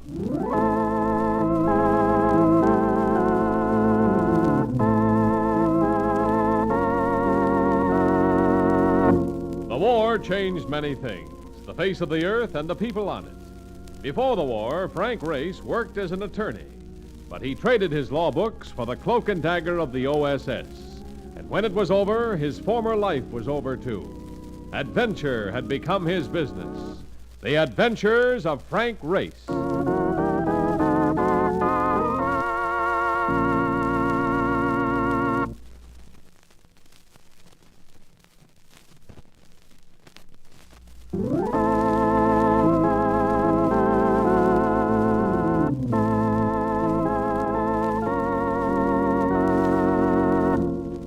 The war changed many things, the face of the earth and the people on it. Before the war, Frank Race worked as an attorney, but he traded his law books for the cloak and dagger of the OSS. And when it was over, his former life was over too. Adventure had become his business. The Adventures of Frank Race.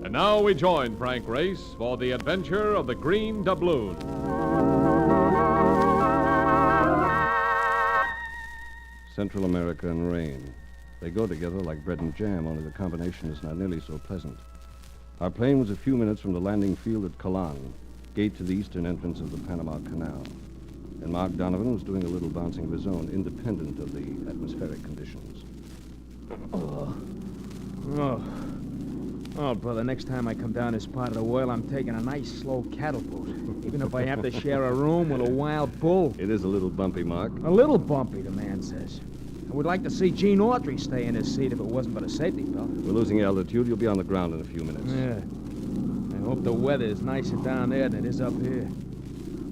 And now we join Frank Race for the adventure of the Green Doubloon. Central America and rain. They go together like bread and jam, only the combination is not nearly so pleasant. Our plane was a few minutes from the landing field at Calan, gate to the eastern entrance of the Panama Canal. And Mark Donovan was doing a little bouncing of his own, independent of the atmospheric conditions. Oh, brother, next time I come down this part of the world, I'm taking a nice, slow cattle boat. Even if I have to share a room with a wild bull. It is a little bumpy, Mark. A little bumpy, the man says. I would like to see Gene Autry stay in his seat if it wasn't for the safety belt. We're losing altitude. You'll be on the ground in a few minutes. Yeah. I hope the weather is nicer down there than it is up here.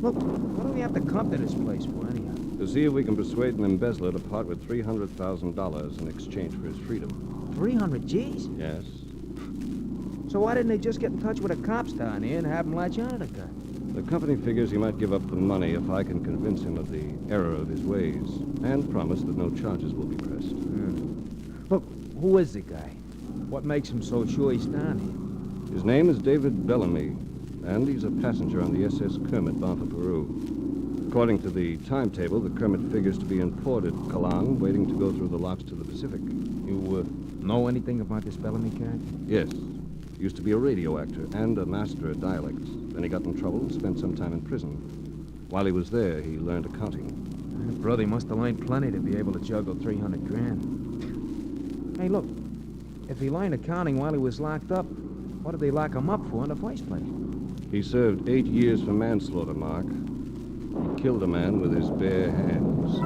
Look, what do we have to come to this place for, anyhow? To see if we can persuade an embezzler to part with $300,000 in exchange for his freedom. 300 G's? Yes. So why didn't they just get in touch with the cops down here and have them latch onto the guy? The company figures he might give up the money if I can convince him of the error of his ways and promise that no charges will be pressed. Look, who is the guy? What makes him so sure he's down here? His name is David Bellamy, and he's a passenger on the SS Kermit bound for Peru. According to the timetable, the Kermit figures to be in port at Kalang, waiting to go through the locks to the Pacific. You know anything about this Bellamy cat? Yes. Used to be a radio actor and a master at dialects. Then he got in trouble and spent some time in prison. While he was there, he learned accounting. Brother, he must have learned plenty to be able to juggle 300 grand. Hey, look. If he learned accounting while he was locked up, what did they lock him up for in the first place? He served 8 years for manslaughter, Mark. He killed a man with his bare hands.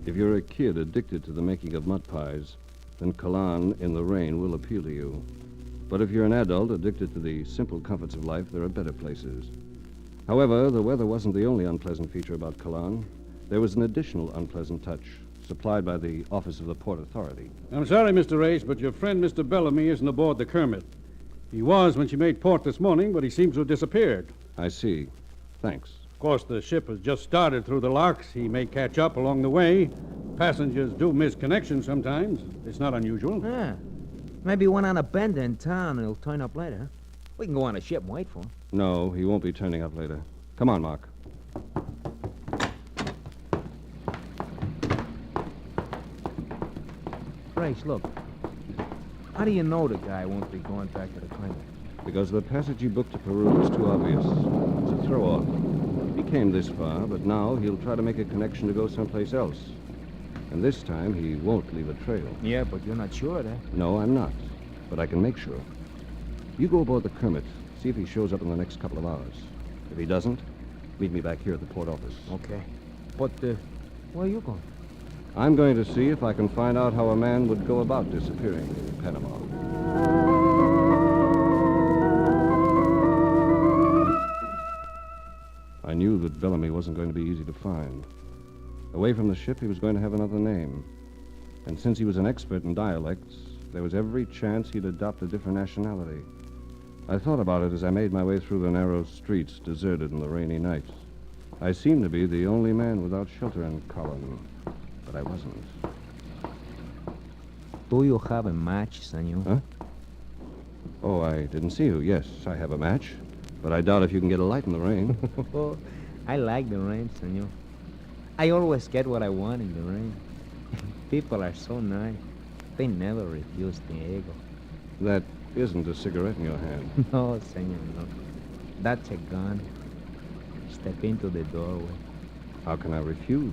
If you're a kid addicted to the making of mud pies, then Kalan in the rain will appeal to you. But if you're an adult addicted to the simple comforts of life, there are better places. However, the weather wasn't the only unpleasant feature about Kalan. There was an additional unpleasant touch, supplied by the Office of the Port Authority. I'm sorry, Mr. Race, but your friend, Mr. Bellamy, isn't aboard the Kermit. He was when she made port this morning, but he seems to have disappeared. I see. Thanks. Of course, the ship has just started through the locks. He may catch up along the way. Passengers do miss connections sometimes. It's not unusual. Yeah. Maybe he went on a bender in town and he'll turn up later. We can go on a ship and wait for him. No, he won't be turning up later. Come on, Mark. Grace, look. How do you know the guy won't be going back to the Kermit? Because the passage he booked to Peru is too obvious. It's a throw-off. He came this far, but now he'll try to make a connection to go someplace else. And this time, he won't leave a trail. Yeah, but you're not sure of that. No, I'm not. But I can make sure. You go aboard the Kermit. See if he shows up in the next couple of hours. If he doesn't, meet me back here at the port office. Okay. But, where are you going? I'm going to see if I can find out how a man would go about disappearing in Panama. I knew that Bellamy wasn't going to be easy to find. Away from the ship, he was going to have another name. And since he was an expert in dialects, there was every chance he'd adopt a different nationality. I thought about it as I made my way through the narrow streets, deserted in the rainy night. I seemed to be the only man without shelter in Colin, but I wasn't. Do you have a match, senor? Huh? Oh, I didn't see you. Yes, I have a match, but I doubt if you can get a light in the rain. I like the rain, senor. I always get what I want in the rain. People are so nice. They never refuse Diego. That isn't a cigarette in your hand. No, senor, no. That's a gun. Step into the doorway. How can I refuse?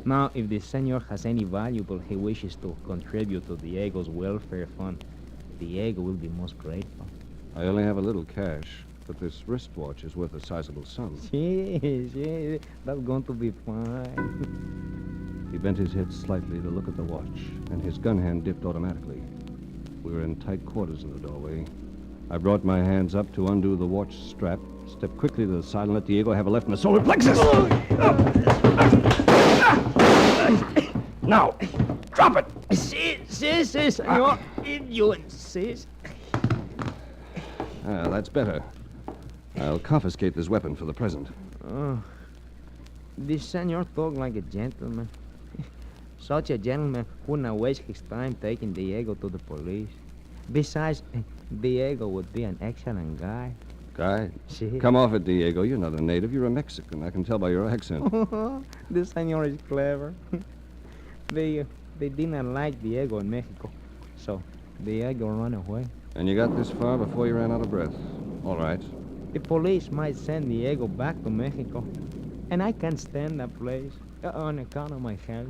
Now, if the senor has any valuable he wishes to contribute to Diego's welfare fund, Diego will be most grateful. I only have a little cash, but this wristwatch is worth a sizable sum. Yes, that's going to be fine. He bent his head slightly to look at the watch, and his gun hand dipped automatically. We were in tight quarters in the doorway. I brought my hands up to undo the watch strap, stepped quickly to the side, and let Diego have a left in the solar plexus. Now, drop it! Si, senor. If you insist. That's better. I'll confiscate this weapon for the present. Oh. The senor talk like a gentleman. Such a gentleman wouldn't waste his time taking Diego to the police. Besides, Diego would be an excellent guy. Guy? Si. Come off it, Diego. You're not a native. You're a Mexican. I can tell by your accent. The senor is clever. They didn't like Diego in Mexico, so Diego ran away. And you got this far before you ran out of breath. All right. The police might send Diego back to Mexico, and I can't stand that place on account of my health.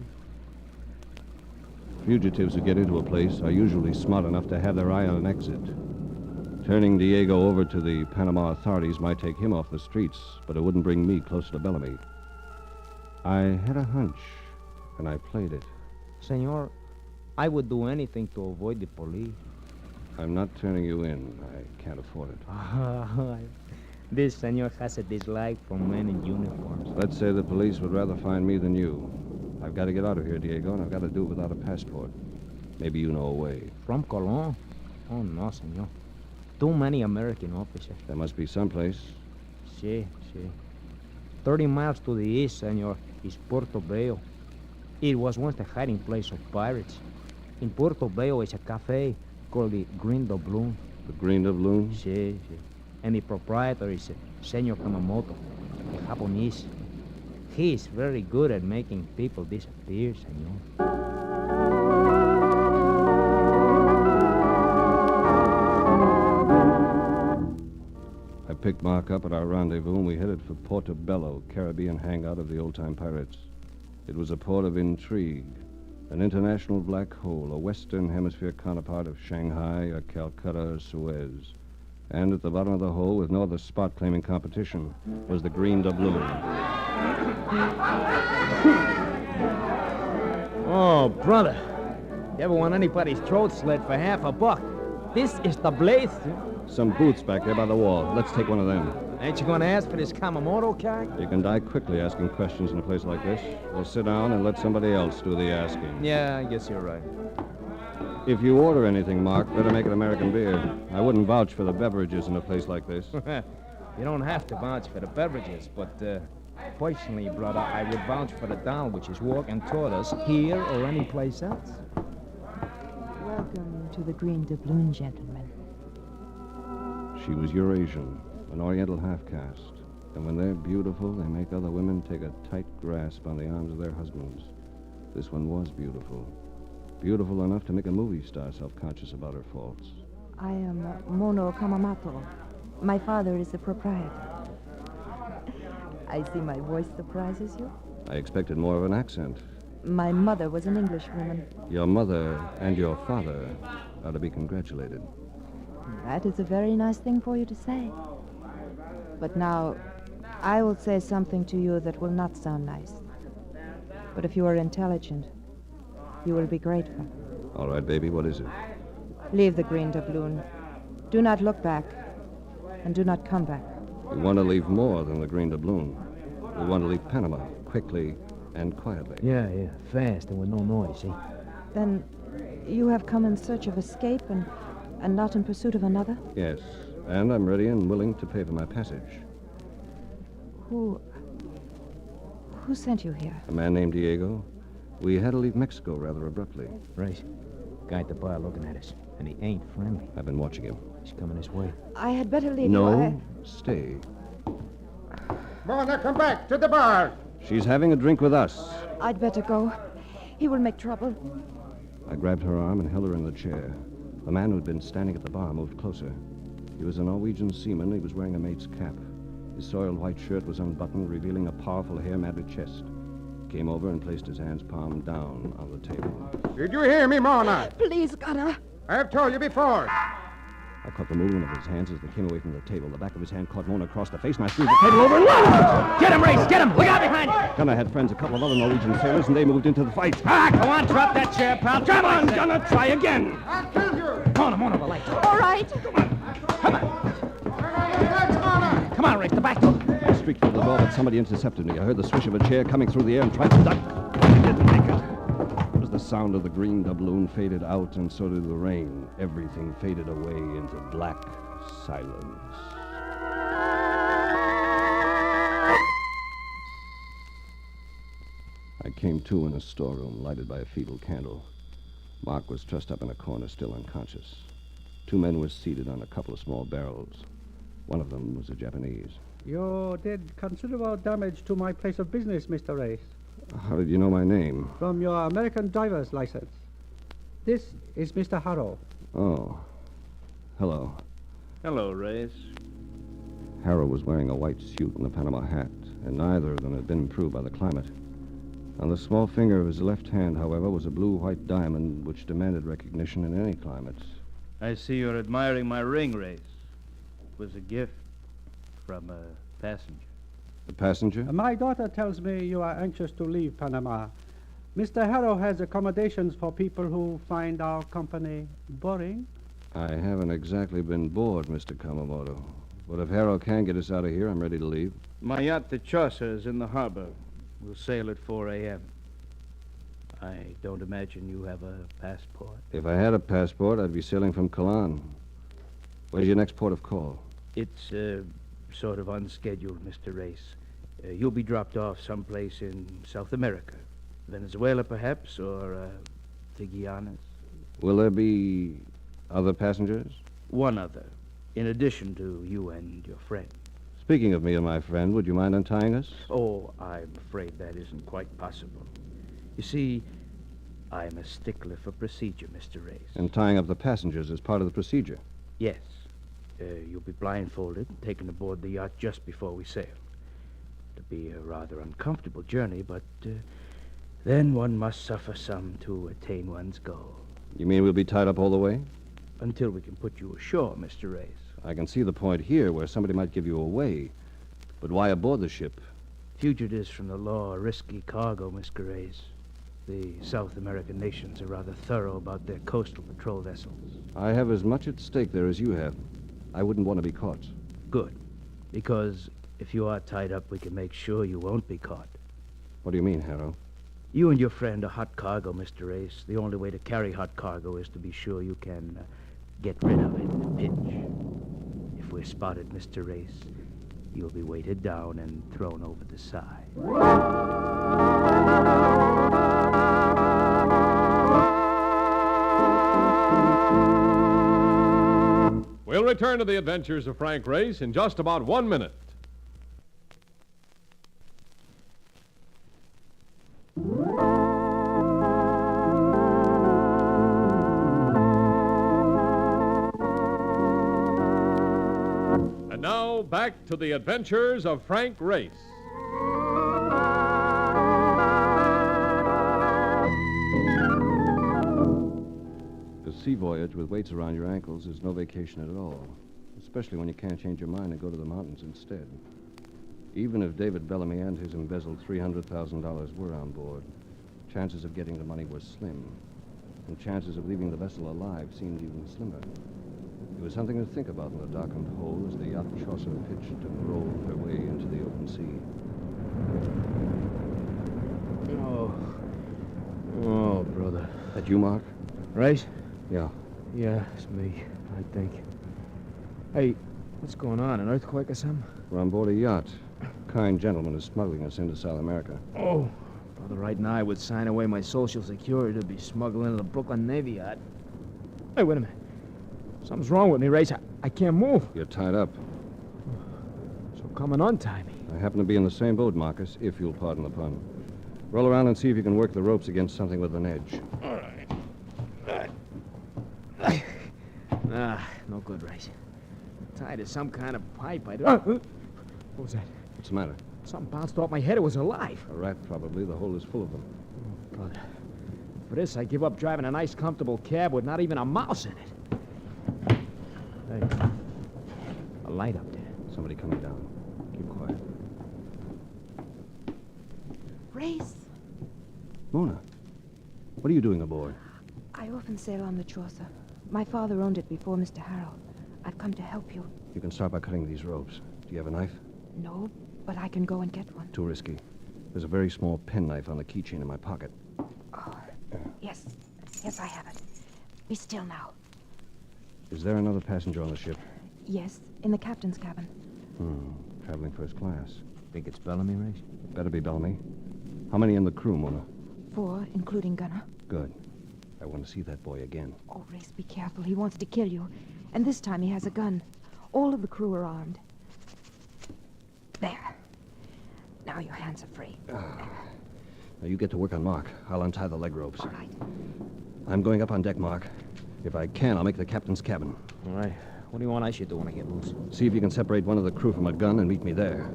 Fugitives who get into a place are usually smart enough to have their eye on an exit. Turning Diego over to the Panama authorities might take him off the streets, but it wouldn't bring me closer to Bellamy. I had a hunch, and I played it. Senor, I would do anything to avoid the police. I'm not turning you in. I can't afford it. This senor has a dislike for men in uniforms. Let's say the police would rather find me than you. I've got to get out of here, Diego, and I've got to do it without a passport. Maybe you know a way. From Colon? Oh, no, senor. Too many American officers. There must be someplace. Si. 30 miles to the east, senor, is Puerto Bello. It was once the hiding place of pirates. In Puerto Bello is a cafe called the Green Doubloon. The Green Doubloon? Si. And the proprietor is Senor Kamamoto, a Japanese. He is very good at making people disappear, senor. I picked Mark up at our rendezvous, and we headed for Portobello, Caribbean hangout of the old-time pirates. It was a port of intrigue, an international black hole, a Western Hemisphere counterpart of Shanghai or Calcutta or Suez. And at the bottom of the hole, with no other spot claiming competition, was the Green Doubloon. Oh, brother. You ever want anybody's throat slit for $50? This is the place. Some booths back there by the wall. Let's take one of them. Ain't you gonna ask for this Kamamoto guy? You can die quickly asking questions in a place like this. We'll sit down and let somebody else do the asking. Yeah, I guess you're right. If you order anything, Mark, better make it American beer. I wouldn't vouch for the beverages in a place like this. You don't have to vouch for the beverages, but personally, brother, I would vouch for the doll which is walking toward us here or any place else. Welcome to the Green Doubloon, gentlemen. She was Eurasian, an Oriental half-caste. And when they're beautiful, they make other women take a tight grasp on the arms of their husbands. This one was beautiful. Beautiful enough to make a movie star self-conscious about her faults. I am Mono Kamamoto. My father is the proprietor. I see my voice surprises you. I expected more of an accent. My mother was an Englishwoman. Your mother and your father are to be congratulated. That is a very nice thing for you to say. But now, I will say something to you that will not sound nice. But if you are intelligent, you will be grateful. All right, baby, what is it? Leave the Green Doubloon. Do not look back, and do not come back. We want to leave more than the Green Doubloon. We want to leave Panama quickly and quietly. Yeah, fast and with no noise, see? Then you have come in search of escape and not in pursuit of another? Yes, and I'm ready and willing to pay for my passage. Who sent you here? A man named Diego. We had to leave Mexico rather abruptly. Right. Guy at the bar looking at us, and he ain't friendly. I've been watching him. He's coming this way. I had better leave No, you. stay. Mona, come back to the bar. She's having a drink with us. I'd better go. He will make trouble. I grabbed her arm and held her in the chair. The man who'd been standing at the bar moved closer. He was a Norwegian seaman. He was wearing a mate's cap. His soiled white shirt was unbuttoned, revealing a powerful hair-matted chest. He came over and placed his hands palm down on the table. Did you hear me, Mona? Please, Gunnar. I have told you before. I caught the movement of his hands as they came away from the table. The back of his hand caught Mona across the face, and I threw the table over and... Get him, Race! Get him! Look out behind you! Gunnar had friends, a couple of other Norwegian sailors, and they moved into the fight. Ah, come on, drop that chair, pal. Come on, Gunnar, try again. I'll kill you. Mona, the light. All right. Come on, Race, the back door. I streaked for the door, but somebody intercepted me. I heard the swish of a chair coming through the air and tried to duck. I didn't make it. As the sound of the Green Doubloon faded out, and so did the rain, everything faded away into black silence. I came to in a storeroom lighted by a feeble candle. Mark was trussed up in a corner, still unconscious. Two men were seated on a couple of small barrels. One of them was a Japanese. You did considerable damage to my place of business, Mr. Race. How did you know my name? From your American driver's license. This is Mr. Harrow. Oh. Hello. Hello, Reyes. Harrow was wearing a white suit and a Panama hat, and neither of them had been improved by the climate. On the small finger of his left hand, however, was a blue-white diamond which demanded recognition in any climate. I see you're admiring my ring, Reyes. It was a gift from a passenger. The passenger? My daughter tells me you are anxious to leave Panama. Mr. Harrow has accommodations for people who find our company boring. I haven't exactly been bored, Mr. Kamamoto. But if Harrow can get us out of here, I'm ready to leave. My yacht, the Chaucer, is in the harbor. We'll sail at 4 a.m. I don't imagine you have a passport. If I had a passport, I'd be sailing from Cologne. Where's your next port of call? It's sort of unscheduled, Mr. Race. You'll be dropped off someplace in South America. Venezuela, perhaps, or the Guianas. Will there be other passengers? One other, in addition to you and your friend. Speaking of me and my friend, would you mind untying us? Oh, I'm afraid that isn't quite possible. You see, I'm a stickler for procedure, Mr. Race. And tying up the passengers is part of the procedure. Yes. You'll be blindfolded and taken aboard the yacht just before we sail. It'll be a rather uncomfortable journey, but then one must suffer some to attain one's goal. You mean we'll be tied up all the way? Until we can put you ashore, Mr. Race. I can see the point here where somebody might give you away. But why aboard the ship? Fugitives from the law are risky cargo, Mr. Race. The South American nations are rather thorough about their coastal patrol vessels. I have as much at stake there as you have. I wouldn't want to be caught. Good. Because if you are tied up, we can make sure you won't be caught. What do you mean, Harrow? You and your friend are hot cargo, Mr. Race. The only way to carry hot cargo is to be sure you can get rid of it in a pinch. If we're spotted, Mr. Race, you'll be weighted down and thrown over the side. We'll return to the adventures of Frank Race in just about 1 minute. And now, back to the adventures of Frank Race. A sea voyage with weights around your ankles is no vacation at all, especially when you can't change your mind and go to the mountains instead. Even if David Bellamy and his embezzled $300,000 were on board, chances of getting the money were slim, and chances of leaving the vessel alive seemed even slimmer. It was something to think about in the darkened hold as the yacht Chaucer pitched and rolled her way into the open sea. Oh, brother. That you, Mark? Race? Yeah. Yeah, it's me, I think. Hey, what's going on? An earthquake or something? We're on board a yacht. A kind gentleman is smuggling us into South America. Oh, brother, right now I would sign away my Social Security to be smuggled into the Brooklyn Navy yacht. Hey, wait a minute. Something's wrong with me, Race. I can't move. You're tied up. So come and untie me. I happen to be in the same boat, Marcus, if you'll pardon the pun. Roll around and see if you can work the ropes against something with an edge. All right. No good, Race. Tied to some kind of pipe. I don't... What was that? What's the matter? Something bounced off my head. It was alive. A rat, probably. The hole is full of them. Oh, brother. For this, I give up driving a nice, comfortable cab with not even a mouse in it. Hey, a light up there. Somebody coming down. Keep quiet. Race, Mona, what are you doing aboard? I often sail on the Chaucer. My father owned it before Mr. Harrow. I've come to help you. You can start by cutting these ropes. Do you have a knife? No, but I can go and get one. Too risky. There's a very small penknife on the keychain in my pocket. Oh, yes. Yes, I have it. Be still now. Is there another passenger on the ship? Yes, in the captain's cabin. Traveling first class. Think it's Bellamy, Race? Better be Bellamy. How many in the crew, Mona? 4, including Gunner. Good. I want to see that boy again. Oh, Race, be careful. He wants to kill you. And this time he has a gun. All of the crew are armed. There. Now your hands are free. Now you get to work on Mark. I'll untie the leg ropes. All right. I'm going up on deck, Mark. If I can, I'll make the captain's cabin. All right. What do you want I should do when I get loose? See if you can separate one of the crew from a gun and meet me there.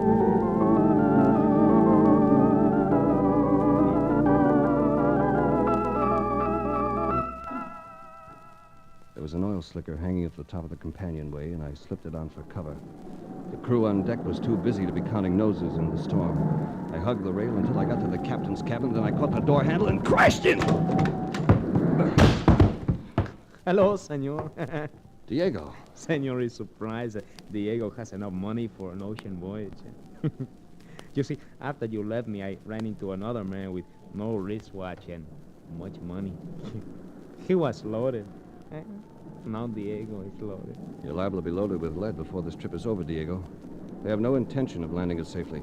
There was an oil slicker hanging at the top of the companionway, and I slipped it on for cover. The crew on deck was too busy to be counting noses in the storm. I hugged the rail until I got to the captain's cabin, then I caught the door handle and crashed in! Hello, senor. Diego. Senor is surprised that Diego has enough money for an ocean voyage. You see, after you left me, I ran into another man with no wristwatch and much money. He was loaded. Now Diego is loaded. You're liable to be loaded with lead before this trip is over, Diego. They have no intention of landing us safely.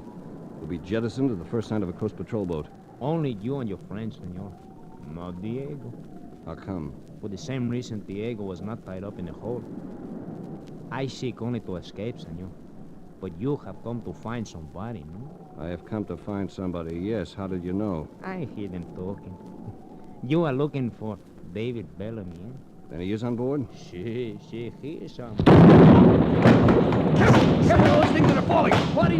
We'll be jettisoned at the first sign of a coast patrol boat. Only you and your friends, senor. Not Diego. How come? For the same reason Diego was not tied up in a hole. I seek only to escape, senor. But you have come to find somebody, no? I have come to find somebody, yes. How did you know? I hear them talking. You are looking for David Bellamy, eh? Then he is on board? Si, he is on board. Careful, those things that are falling! What is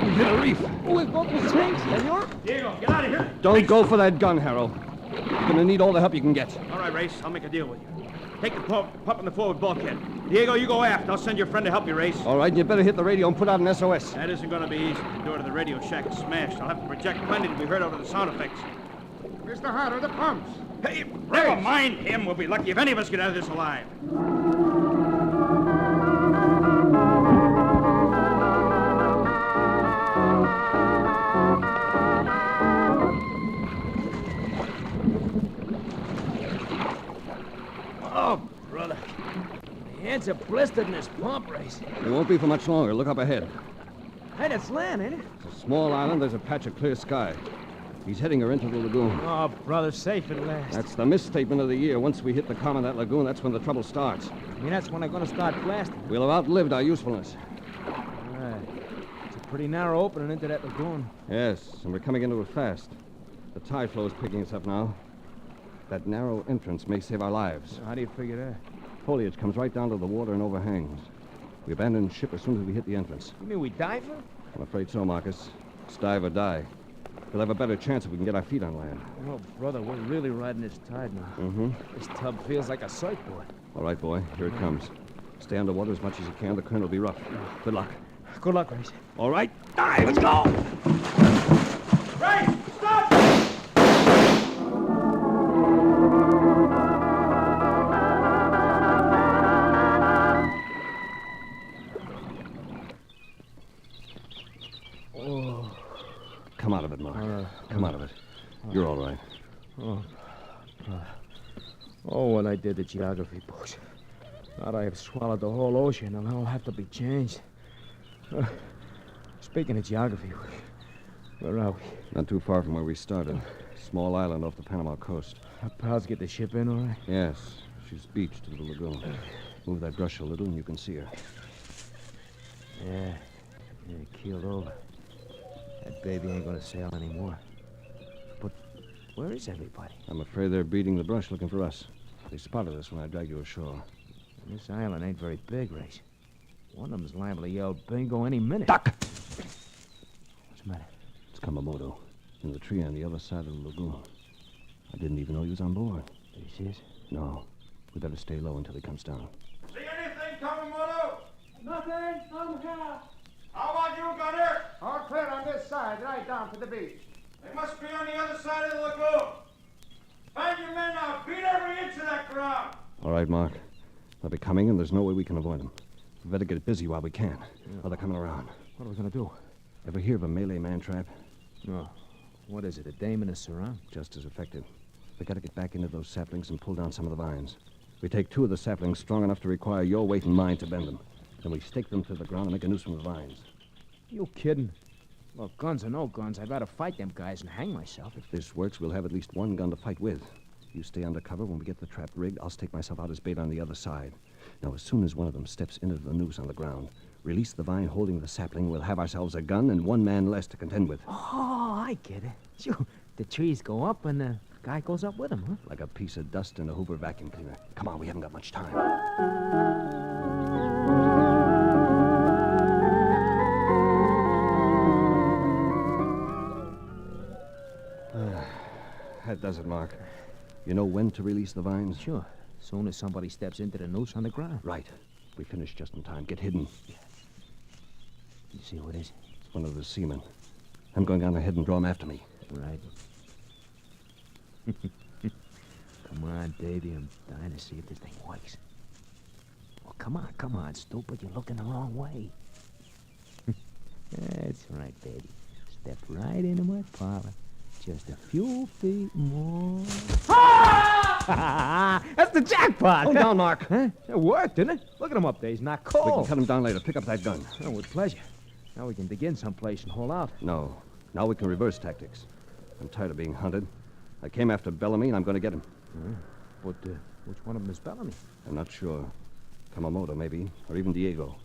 We hit a reef. We've got to sink, senor. Diego, get out of here. Don't go for that gun, Harold. You're gonna need all the help you can get. All right, Race, I'll make a deal with you. Take the pup in the forward bulkhead. Diego, you go aft. I'll send your friend to help you, Race. All right, and you better hit the radio and put out an SOS. That isn't going to be easy. The door to the radio shack is smashed. I'll have to project plenty to be heard over the sound effects. Mr. Hunter, the pumps. Hey, never mind him. We'll be lucky if any of us get out of this alive. Oh, brother. My hands are blistered in this pump race. It won't be for much longer. Look up ahead. Hey, that's land, ain't it? It's a small island. There's a patch of clear sky. He's heading her into the lagoon. Oh, brother, safe at last. That's the misstatement of the year. Once we hit the calm of that lagoon, that's when the trouble starts. I mean, that's when they're going to start blasting. We'll have outlived our usefulness. Right. It's a pretty narrow opening into that lagoon. Yes, and we're coming into it fast. The tide flow is picking us up now. That narrow entrance may save our lives. How do you figure that? Foliage comes right down to the water and overhangs. We abandon ship as soon as we hit the entrance. You mean we dive? I'm afraid so, Marcus. It's dive or die. We'll have a better chance if we can get our feet on land. Oh, brother, we're really riding this tide now. Mm-hmm. This tub feels like a surfboard. All right, boy. Here it comes. Stay underwater as much as you can. The current will be rough. Good luck. Good luck, Race. All right. Dive. Let's go. Race, stop! Come out of it, Mark. Come out of it. You're all right. Oh, what I did to geography books. Thought I have swallowed the whole ocean, and I'll have to be changed. Speaking of geography, where are we? Not too far from where we started. Small island off the Panama coast. Our pals get the ship in, all right? Yes. She's beached to the lagoon. Move that brush a little and you can see her. Yeah, keeled over. That baby ain't gonna sail anymore. But where is everybody? I'm afraid they're beating the brush looking for us. They spotted us when I dragged you ashore. This island ain't very big, Race. One of them's liable to yell bingo any minute. Duck! What's the matter? It's Kamamoto, in the tree on the other side of the lagoon. I didn't even know he was on board. He is? No. We better stay low until he comes down. See anything, Kamamoto? Nothing. I'm here. How about you, Gunner? All clear on this side, right down to the beach. They must be on the other side of the lagoon. Find your men now. Beat every inch of that ground. All right, Mark. They'll be coming, and there's no way we can avoid them. We better get busy while we can. While they're coming around. What are we gonna do? Ever hear of a Malay man trap? No. What is it, a dame in a sarong? Just as effective. We gotta get back into those saplings and pull down some of the vines. We take 2 of the saplings strong enough to require your weight and mine to bend them. Then we stake them to the ground and make a noose from the vines. You kidding? Well, guns or no guns, I'd rather fight them guys and hang myself. If this works, we'll have at least one gun to fight with. You stay under cover. When we get the trap rigged, I'll stake myself out as bait on the other side. Now, as soon as one of them steps into the noose on the ground, release the vine holding the sapling, we'll have ourselves a gun and 1 man less to contend with. Oh, I get it. Sure. The trees go up and the guy goes up with them, huh? Like a piece of dust in a Hoover vacuum cleaner. Come on, we haven't got much time. That does it, Mark. You know when to release the vines? Sure. Soon as somebody steps into the noose on the ground. Right. We finish just in time. Get hidden. You see who it is? It's one of the seamen. I'm going down ahead and draw him after me. Right. Come on, baby. I'm dying to see if this thing works. Oh, come on, stupid. You're looking the wrong way. That's right, baby. Step right into my parlor. Just a few feet more. That's the jackpot! Hold down, Mark. Huh? It worked, didn't it? Look at him up there. He's not cold. We can cut him down later. Pick up that gun. Oh, with pleasure. Now we can begin someplace and haul out. No. Now we can reverse tactics. I'm tired of being hunted. I came after Bellamy, and I'm going to get him. But which one of them is Bellamy? I'm not sure. Kamamoto, maybe. Or even Diego.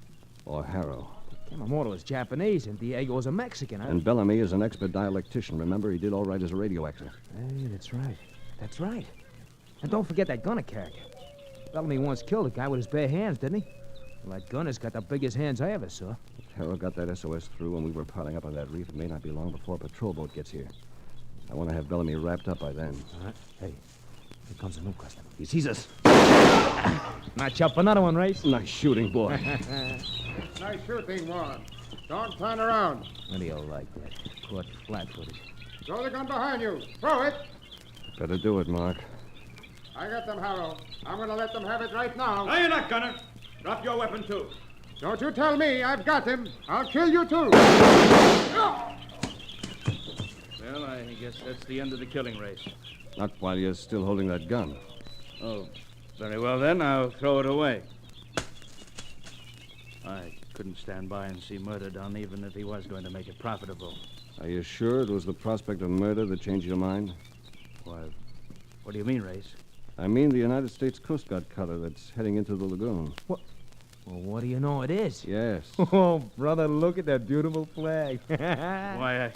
Or Harrow. Yamamoto is Japanese, and Diego is a Mexican. And Bellamy is an expert dialectician. Remember, he did all right as a radio actor. Hey, that's right. That's right. And don't forget that gunner character. Bellamy once killed a guy with his bare hands, didn't he? Well, that gunner's got the biggest hands I ever saw. If Harrow got that SOS through when we were piling up on that reef, it may not be long before a patrol boat gets here. I want to have Bellamy wrapped up by then. All right. Hey, here comes a new customer. He sees us. Match up another one, Race. Nice shooting, boy. Nice shooting, Warren. Don't turn around. What do you like that? Caught flat-footed. Throw the gun behind you. Throw it. Better do it, Mark. I got them, Harrow. I'm going to let them have it right now. No, you're not, Gunner. Drop your weapon, too. Don't you tell me. I've got him. I'll kill you, too. Well, I guess that's the end of the killing race. Not while you're still holding that gun. Oh, very well then. I'll throw it away. I couldn't stand by and see murder done, even if he was going to make it profitable. Are you sure it was the prospect of murder that changed your mind? Why, what do you mean, Race? I mean the United States Coast Guard cutter that's heading into the lagoon. What? Well, what do you know it is? Yes. Oh, brother, look at that beautiful flag. Why,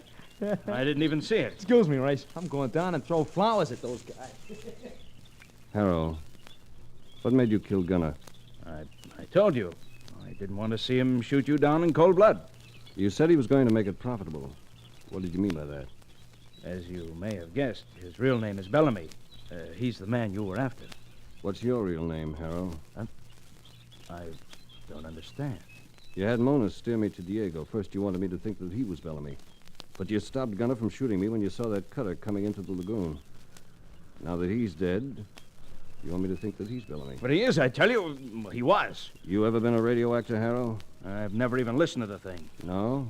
I didn't even see it. Excuse me, Race. I'm going down and throw flowers at those guys. Harrow, what made you kill Gunner? I told you. I didn't want to see him shoot you down in cold blood. You said he was going to make it profitable. What did you mean by that? As you may have guessed, his real name is Bellamy. He's the man you were after. What's your real name, Harrow? I don't understand. You had Mona steer me to Diego. First, you wanted me to think that he was Bellamy. But you stopped Gunner from shooting me when you saw that cutter coming into the lagoon. Now that he's dead, you want me to think that he's Bellamy. But he is, I tell you. He was. You ever been a radio actor, Harrow? I've never even listened to the thing. No?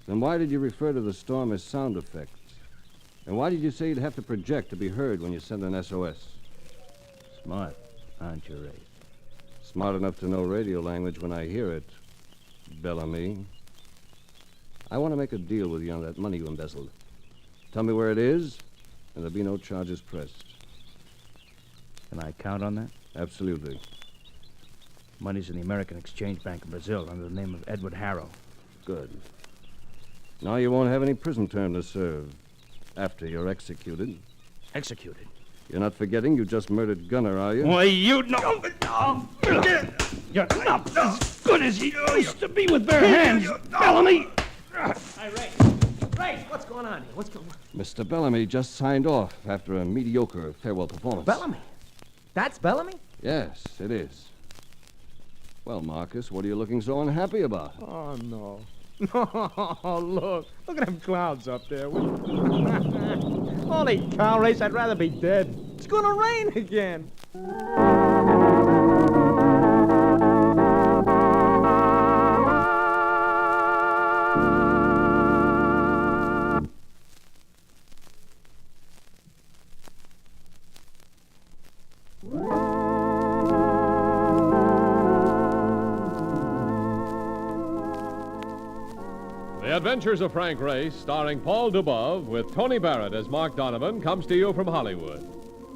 Then why did you refer to the storm as sound effects? And why did you say you'd have to project to be heard when you send an SOS? Smart, aren't you, Ray? Smart enough to know radio language when I hear it, Bellamy. I want to make a deal with you on that money you embezzled. Tell me where it is, and there'll be no charges pressed. Can I count on that? Absolutely. Money's in the American Exchange Bank in Brazil under the name of Edward Harrow. Good. Now you won't have any prison term to serve after you're executed. Executed? You're not forgetting you just murdered Gunner, are you? Why, you know... You're not as good as you used to be with bare hands, Bellamy! Hey, Ray. Ray, what's going on here? What's going on? Mr. Bellamy just signed off after a mediocre farewell performance. Bellamy? That's Bellamy? Yes, it is. Well, Marcus, what are you looking so unhappy about? Oh, no. No, look. Look at them clouds up there. Holy cow, Race, I'd rather be dead. It's gonna rain again. The Adventures of Frank Race, starring Paul Dubov, with Tony Barrett as Mark Donovan, comes to you from Hollywood.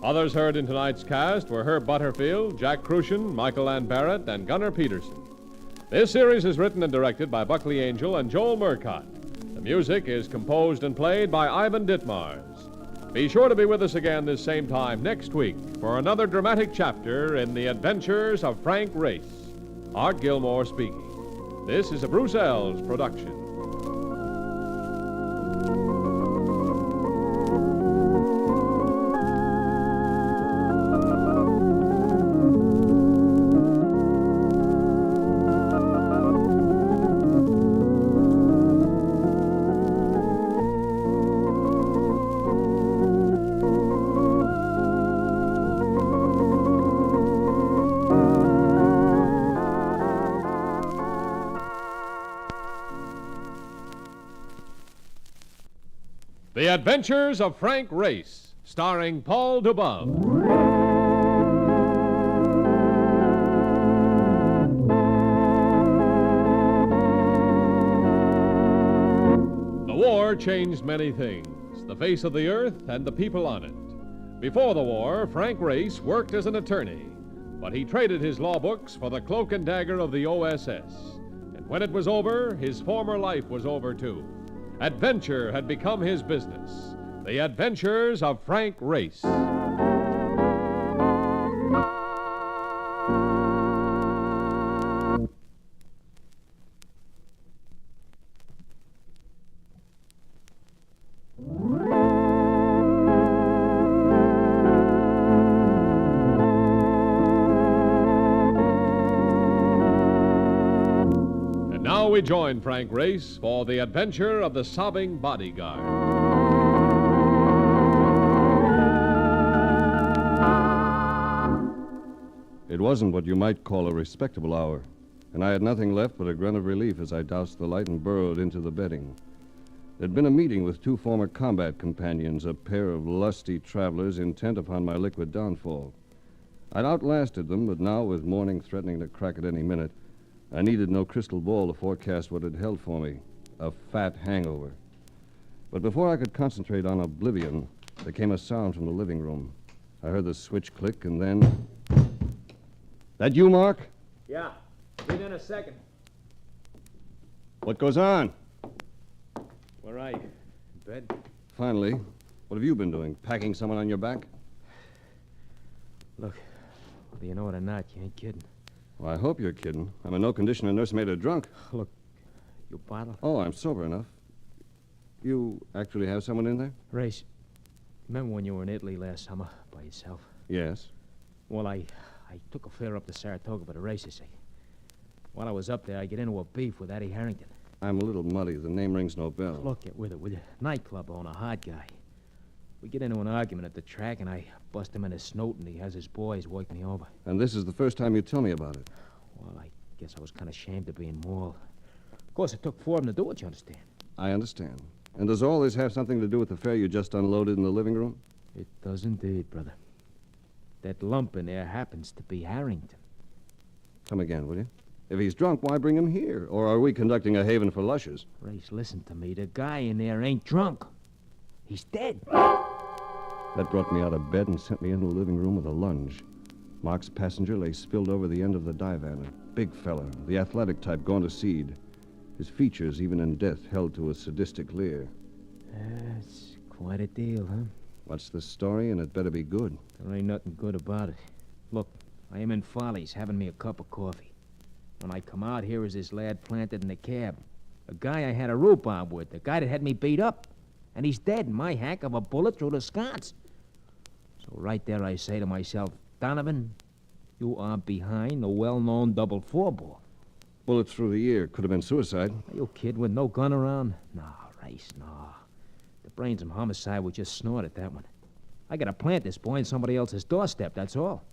Others heard in tonight's cast were Herb Butterfield, Jack Crucian, Michael Ann Barrett, and Gunnar Peterson. This series is written and directed by Buckley Angel and Joel Murcott. The music is composed and played by Ivan Ditmars. Be sure to be with us again this same time next week for another dramatic chapter in the Adventures of Frank Race. Art Gilmore speaking. This is a Bruce Ells production. The Adventures of Frank Race, starring Paul Dubov. The war changed many things, the face of the earth and the people on it. Before the war, Frank Race worked as an attorney, but he traded his law books for the cloak and dagger of the OSS. And when it was over, his former life was over too. Adventure had become his business. The Adventures of Frank Race. Now we join Frank Race for the adventure of the sobbing bodyguard. It wasn't what you might call a respectable hour, and I had nothing left but a grunt of relief as I doused the light and burrowed into the bedding. There'd been a meeting with two former combat companions, a pair of lusty travelers intent upon my liquid downfall. I'd outlasted them, but now, with morning threatening to crack at any minute, I needed no crystal ball to forecast what it held for me, a fat hangover. But before I could concentrate on oblivion, there came a sound from the living room. I heard the switch click, and then... That you, Mark? Yeah, be there in a second. What goes on? Where are you? In bed? Finally. What have you been doing? Packing someone on your back? Look, whether you know it or not, you ain't kidding. Well, I hope you're kidding. I'm in no condition to nursemaid a drunk. Look, you bottle? Oh, I'm sober enough. You actually have someone in there? Race, remember when you were in Italy last summer by yourself? Yes. Well, I took a fare up to Saratoga for the races. While I was up there, I get into a beef with Eddie Harrington. I'm a little muddy. The name rings no bell. Look, get with it, will you? Nightclub owner, hard guy. We get into an argument at the track, and I bust him in his snoot, and he has his boys work me over. And this is the first time you tell me about it. Well, I guess I was kind of ashamed of being mauled. Of course, it took four of them to do it, you understand? I understand. And does all this have something to do with the fare you just unloaded in the living room? It does indeed, brother. That lump in there happens to be Harrington. Come again, will you? If he's drunk, why bring him here? Or are we conducting a haven for lushes? Race, listen to me. The guy in there ain't drunk. He's dead. That brought me out of bed and sent me into the living room with a lunge. Mark's passenger lay spilled over the end of the divan, a big fella, the athletic type gone to seed. His features, even in death, held to a sadistic leer. That's quite a deal, huh? What's the story? And it better be good. There ain't nothing good about it. Look, I am in Follies having me a cup of coffee. When I come out, here is this lad planted in the cab. A guy I had a rhubarb with, the guy that had me beat up. And he's dead, my hack of a bullet through the sconce. So right there I say to myself, Donovan, you are behind the well-known double four-ball. Bullet through the ear. Could have been suicide. Are you kid with no gun around? No, Race, no. The brains of homicide would just snort at that one. I gotta plant this boy in somebody else's doorstep, that's all.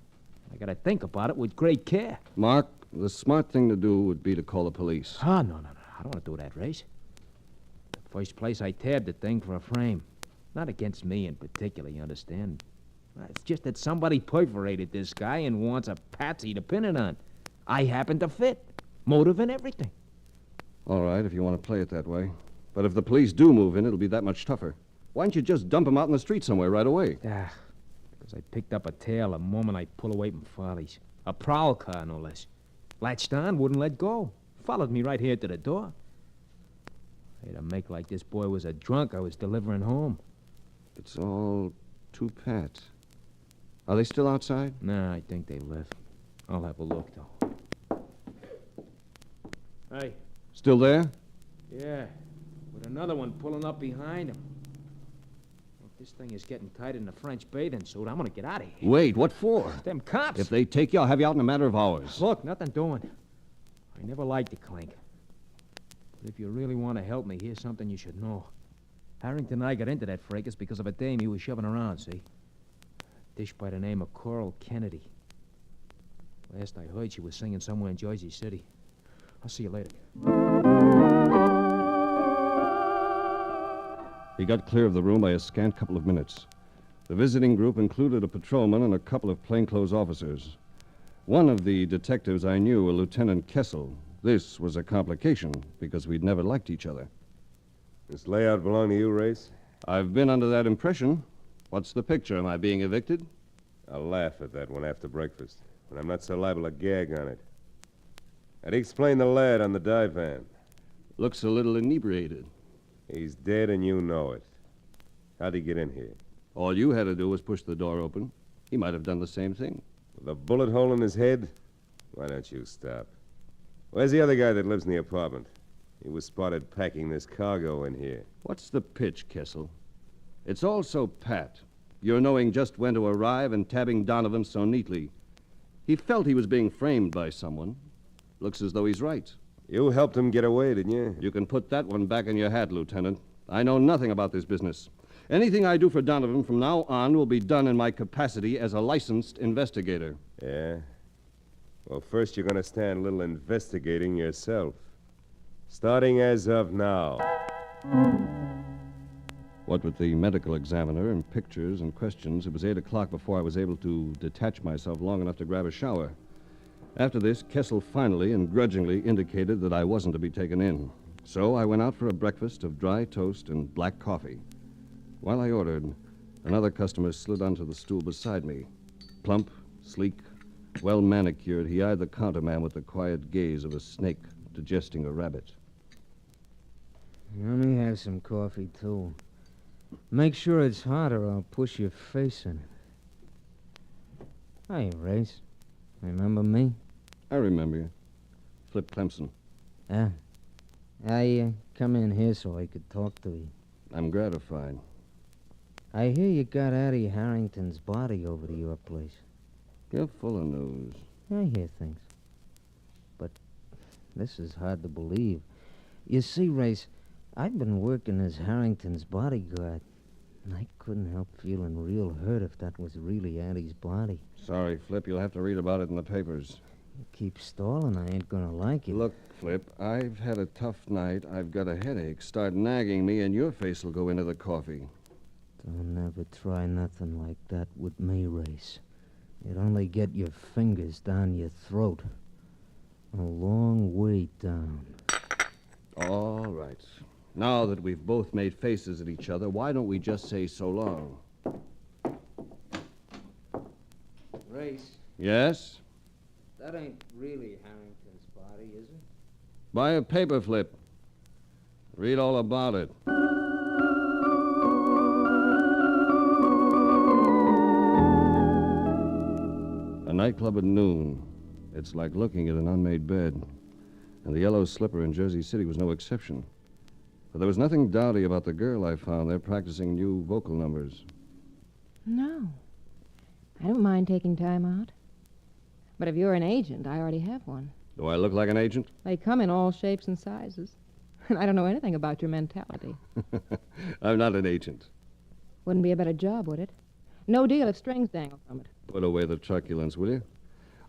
I gotta think about it with great care. Mark, the smart thing to do would be to call the police. No. I don't want to do that, Race. The first place I tabbed the thing for a frame. Not against me in particular, you understand? It's just that somebody perforated this guy and wants a patsy to pin it on. I happen to fit. Motive and everything. All right, if you want to play it that way. But if the police do move in, it'll be that much tougher. Why don't you just dump him out in the street somewhere right away? Because I picked up a tail the moment I pull away from Follies. A prowl car, no less. Latched on, wouldn't let go. Followed me right here to the door. I had to make like this boy was a drunk I was delivering home. It's all too pat. Are they still outside? Nah, I think they left. I'll have a look, though. Hey. Still there? Yeah, with another one pulling up behind him. If this thing is getting tight in the French bathing suit, I'm gonna get out of here. Wait, what for? Them cops. If they take you, I'll have you out in a matter of hours. Look, nothing doing. I never liked the clink. But if you really want to help me, here's something you should know. Harrington and I got into that fracas because of a dame he was shoving around, see? A dish by the name of Coral Kennedy. Last I heard, she was singing somewhere in Jersey City. I'll see you later. He got clear of the room by a scant couple of minutes. The visiting group included a patrolman and a couple of plainclothes officers. One of the detectives I knew, a Lieutenant Kessel. This was a complication because we'd never liked each other. This layout belong to you, Race? I've been under that impression. What's the picture? Am I being evicted? I'll laugh at that one after breakfast, but I'm not so liable to gag on it. How do you explain the lad on the dive van? Looks a little inebriated. He's dead and you know it. How'd he get in here? All you had to do was push the door open. He might have done the same thing. With a bullet hole in his head? Why don't you stop? Where's the other guy that lives in the apartment? He was spotted packing this cargo in here. What's the pitch, Kessel? It's all so pat. You're knowing just when to arrive and tabbing Donovan so neatly. He felt he was being framed by someone. Looks as though he's right. You helped him get away, didn't you? You can put that one back in your hat, Lieutenant. I know nothing about this business. Anything I do for Donovan from now on will be done in my capacity as a licensed investigator. Yeah? Well, first you're going to stand a little investigating yourself. Starting as of now. What with the medical examiner and pictures and questions, it was 8 o'clock before I was able to detach myself long enough to grab a shower. After this, Kessel finally and grudgingly indicated that I wasn't to be taken in. So I went out for a breakfast of dry toast and black coffee. While I ordered, another customer slid onto the stool beside me. Plump, sleek, well-manicured, he eyed the counterman with the quiet gaze of a snake digesting a rabbit. Let me have some coffee, too. Make sure it's hot or I'll push your face in it. Hey, Race. Remember me? I remember you. Flip Clemson. Yeah. I come in here so I could talk to you. I'm gratified. I hear you got Addie Harrington's body over to your place. You're full of news. I hear things. But this is hard to believe. You see, Race, I've been working as Harrington's bodyguard, and I couldn't help feeling real hurt if that was really Addie's body. Sorry, Flip. You'll have to read about it in the papers. You keep stalling, I ain't gonna like it. Look, Flip, I've had a tough night. I've got a headache. Start nagging me, and your face will go into the coffee. Don't ever try nothing like that with me, Race. You'd only get your fingers down your throat. A long way down. All right. Now that we've both made faces at each other, why don't we just say so long? Race, Yes? that ain't really Harrington's body, is it? Buy a paper, Flip. Read all about it. A nightclub at noon. It's like looking at an unmade bed. And the Yellow Slipper in Jersey City was no exception. But there was nothing dowdy about the girl I found there practicing new vocal numbers. No. I don't mind taking time out. But if you're an agent, I already have one. Do I look like an agent? They come in all shapes and sizes. And I don't know anything about your mentality. I'm not an agent. Wouldn't be a better job, would it? No deal if strings dangle from it. Put away the truculence, will you?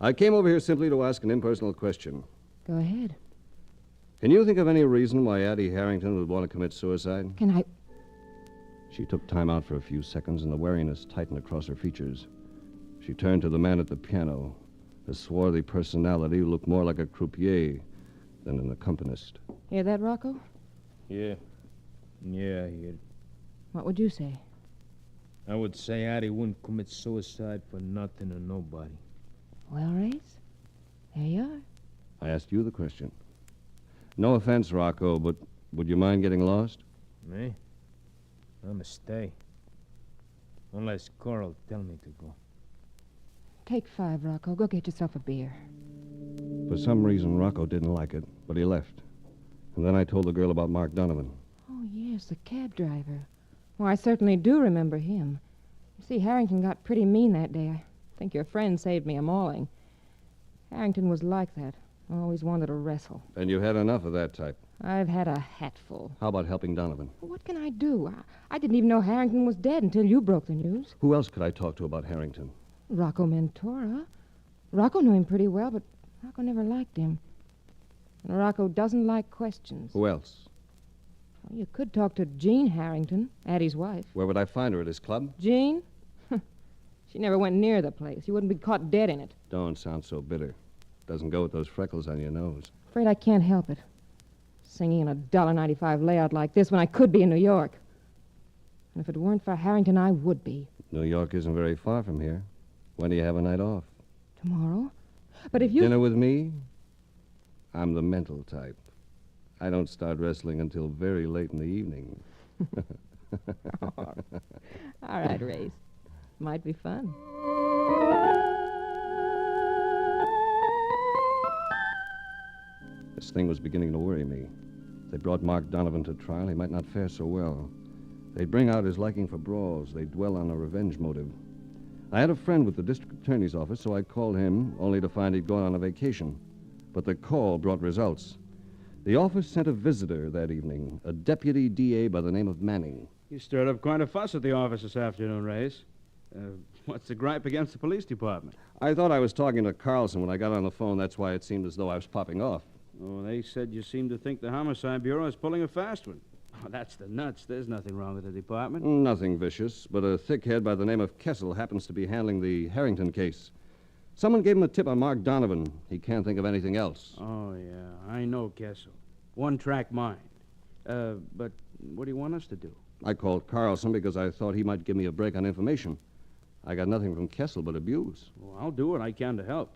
I came over here simply to ask an impersonal question. Go ahead. Can you think of any reason why Addie Harrington would want to commit suicide? Can I... She took time out for a few seconds, and the wariness tightened across her features. She turned to the man at the piano, a swarthy personality who looked more like a croupier than an accompanist. Hear that, Rocco? Yeah. Yeah, I hear it. What would you say? I would say Addie wouldn't commit suicide for nothing or nobody. Well, Race, there you are. I asked you the question. No offense, Rocco, but would you mind getting lost? Me? I'ma stay. Unless Carl tell me to go. Take 5, Rocco. Go get yourself a beer. For some reason, Rocco didn't like it, but he left. And then I told the girl about Mark Donovan. Oh, yes, the cab driver. Well, I certainly do remember him. You see, Harrington got pretty mean that day. I think your friend saved me a mauling. Harrington was like that. Always wanted to wrestle. And you had enough of that type. I've had a hatful. How about helping Donovan? What can I do? I didn't even know Harrington was dead until you broke the news. Who else could I talk to about Harrington? Rocco Mentora. Rocco knew him pretty well, but Rocco never liked him. And Rocco doesn't like questions. Who else? Well, you could talk to Jean Harrington, Addie's wife. Where would I find her? At his club? Jean? She never went near the place. You wouldn't be caught dead in it. Don't sound so bitter. Doesn't go with those freckles on your nose. Afraid I can't help it. Singing in a $1.95 layout like this when I could be in New York. And if it weren't for Harrington, I would be. New York isn't very far from here. When do you have a night off? Tomorrow? But if you... Dinner with me? I'm the mental type. I don't start wrestling until very late in the evening. All right, Race. Might be fun. This thing was beginning to worry me. If they brought Mark Donovan to trial, he might not fare so well. They'd bring out his liking for brawls. They'd dwell on a revenge motive. I had a friend with the district attorney's office, so I called him, only to find he'd gone on a vacation. But the call brought results. The office sent a visitor that evening, a deputy DA by the name of Manning. You stirred up quite a fuss at the office this afternoon, Race. What's the gripe against the police department? I thought I was talking to Carlson when I got on the phone. That's why it seemed as though I was popping off. Oh, they said you seem to think the Homicide Bureau is pulling a fast one. Oh, that's the nuts. There's nothing wrong with the department. Nothing vicious, but a thickhead by the name of Kessel happens to be handling the Harrington case. Someone gave him a tip on Mark Donovan. He can't think of anything else. Oh, yeah, I know Kessel. One-track mind. But what do you want us to do? I called Carlson because I thought he might give me a break on information. I got nothing from Kessel but abuse. Well, I'll do what I can to help.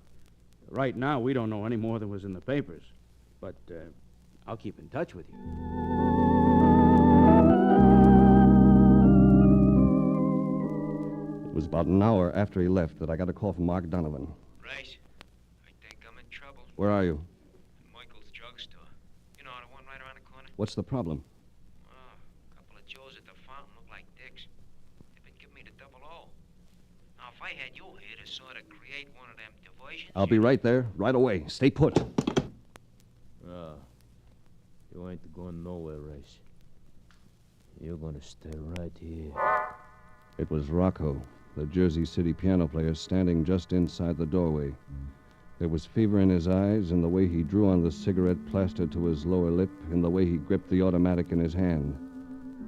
Right now, we don't know any more than was in the papers. But I'll keep in touch with you. It was about an hour after he left that I got a call from Mark Donovan. Race, I think I'm in trouble. Where are you? Michael's drugstore. You know, the one right around the corner? What's the problem? A couple of Joes at the fountain look like dicks. They've been giving me the double O. Now, if I had you here to sort of create one of them diversions... I'll be right there, right away. Stay put. You ain't going nowhere, Race. You're gonna stay right here. It was Rocco, the Jersey City piano player, standing just inside the doorway. There was fever in his eyes, in the way he drew on the cigarette plastered to his lower lip, in the way he gripped the automatic in his hand.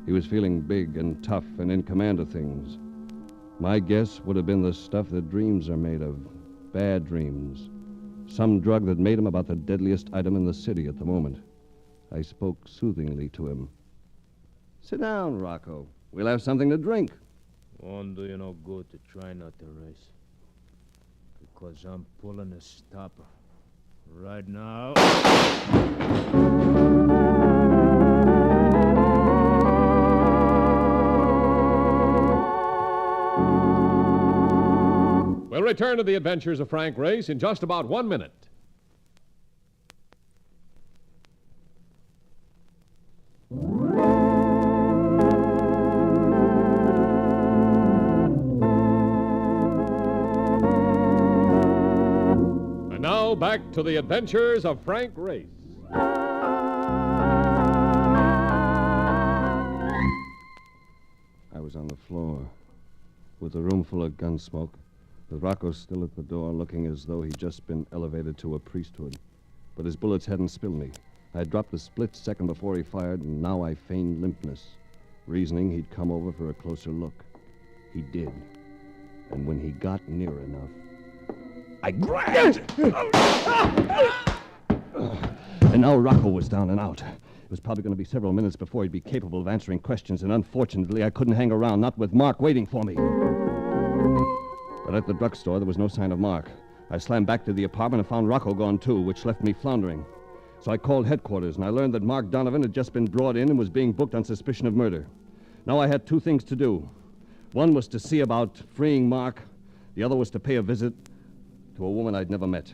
He was feeling big and tough and in command of things. My guess would have been the stuff that dreams are made of. Bad dreams. Some drug that made him about the deadliest item in the city at the moment. I spoke soothingly to him. Sit down, Rocco. We'll have something to drink. Won't do you no good to try not to race. Because I'm pulling a stopper. Right now. We'll return to the adventures of Frank Race in just about 1 minute. And now back to the adventures of Frank Race. I was on the floor, with the room full of gun smoke, with Rocco still at the door, looking as though he'd just been elevated to a priesthood. But his bullets hadn't spilled me. I had dropped a split second before he fired, and now I feigned limpness, reasoning he'd come over for a closer look. He did. And when he got near enough, I grabbed! And now Rocco was down and out. It was probably going to be several minutes before he'd be capable of answering questions, and unfortunately, I couldn't hang around, not with Mark waiting for me. But at the drugstore, there was no sign of Mark. I slammed back to the apartment and found Rocco gone, too, which left me floundering. So I called headquarters, and I learned that Mark Donovan had just been brought in and was being booked on suspicion of murder. Now I had two things to do. One was to see about freeing Mark. The other was to pay a visit to a woman I'd never met.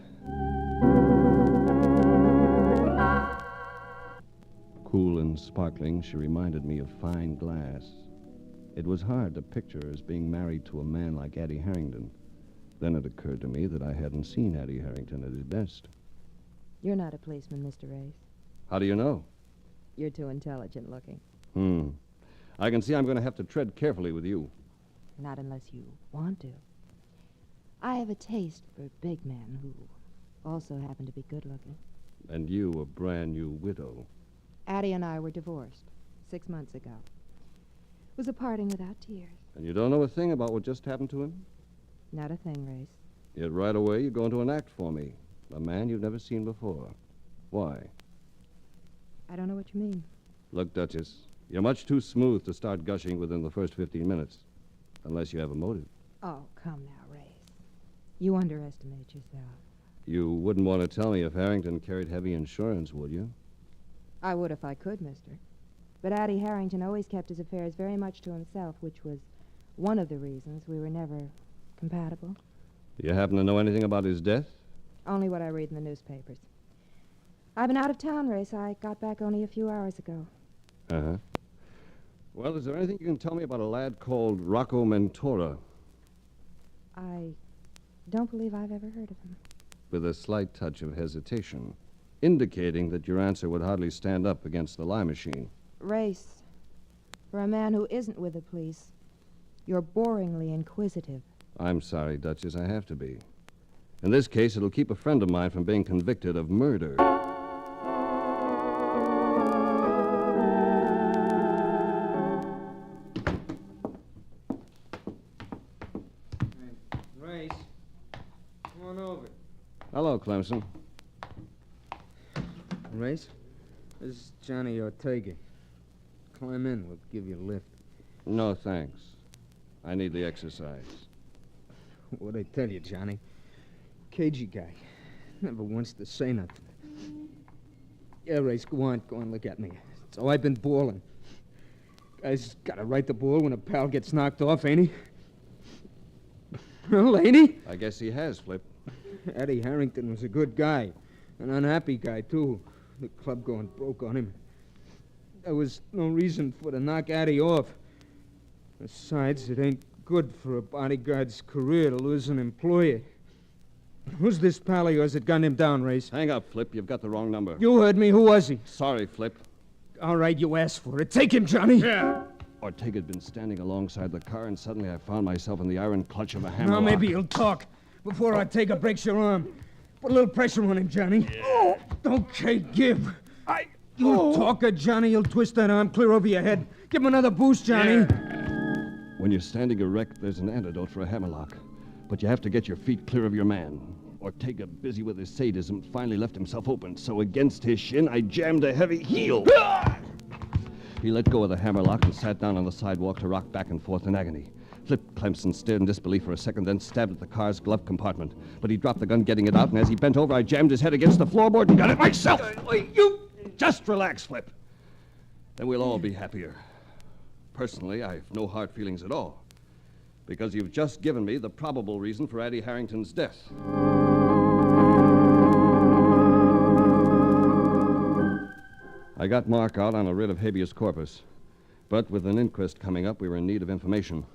Cool and sparkling, she reminded me of fine glass. It was hard to picture her as being married to a man like Addie Harrington. Then it occurred to me that I hadn't seen Addie Harrington at his best. You're not a policeman, Mr. Race. How do you know? You're too intelligent looking. I can see I'm going to have to tread carefully with you. Not unless you want to. I have a taste for big men who also happen to be good looking. And you, a brand new widow. Addie and I were divorced. 6 months ago. It was a parting without tears. And you don't know a thing about what just happened to him? Not a thing, Race. Yet right away you go into an act for me. A man you've never seen before. Why? I don't know what you mean. Look, Duchess, you're much too smooth to start gushing within the first 15 minutes. Unless you have a motive. Oh, come now, Race. You underestimate yourself. You wouldn't want to tell me if Harrington carried heavy insurance, would you? I would if I could, mister. But Addie Harrington always kept his affairs very much to himself, which was one of the reasons we were never compatible. Do you happen to know anything about his death? Only what I read in the newspapers. I've been out of town, Race. I got back only a few hours ago. Uh-huh. Well, is there anything you can tell me about a lad called Rocco Mentora? I don't believe I've ever heard of him. With a slight touch of hesitation, indicating that your answer would hardly stand up against the lie machine. Race, for a man who isn't with the police, you're boringly inquisitive. I'm sorry, Duchess, I have to be. In this case, it'll keep a friend of mine from being convicted of murder. Race, come on over. Hello, Clemson. Race, this is Johnny Ortega. Climb in, we'll give you a lift. No, thanks. I need the exercise. What'd I tell you, Johnny? Cagey guy. Never wants to say nothing. Yeah, Race, go on, look at me. So I've been balling. Guy's got to right the ball when a pal gets knocked off, ain't he? Well, ain't he? I guess he has, Flip. Eddie Harrington was a good guy. An unhappy guy, too. The club going broke on him. There was no reason for to knock Addie off. Besides, it ain't good for a bodyguard's career to lose an employee. Who's this pal of yours that gunned him down, Race? Hang up, Flip. You've got the wrong number. You heard me. Who was he? Sorry, Flip. All right, you asked for it. Take him, Johnny. Yeah. Ortega had been standing alongside the car, and suddenly I found myself in the iron clutch of a hammer. Now, maybe he'll talk before Ortega breaks your arm. Put a little pressure on him, Johnny. Yeah. Okay, give. You talker, Johnny. You'll twist that arm clear over your head. Give him another boost, Johnny. Yeah. When you're standing erect, there's an antidote for a hammerlock. But you have to get your feet clear of your man. Ortega, busy with his sadism, finally left himself open, so against his shin, I jammed a heavy heel. He let go of the hammerlock and sat down on the sidewalk to rock back and forth in agony. Flip Clemson stared in disbelief for a second, then stabbed at the car's glove compartment. But he dropped the gun, getting it out, and as he bent over, I jammed his head against the floorboard and got it myself. You just relax, Flip. Then we'll all be happier. Personally, I have no hard feelings at all, because you've just given me the probable reason for Addie Harrington's death. I got Mark out on a writ of habeas corpus, but with an inquest coming up, we were in need of information.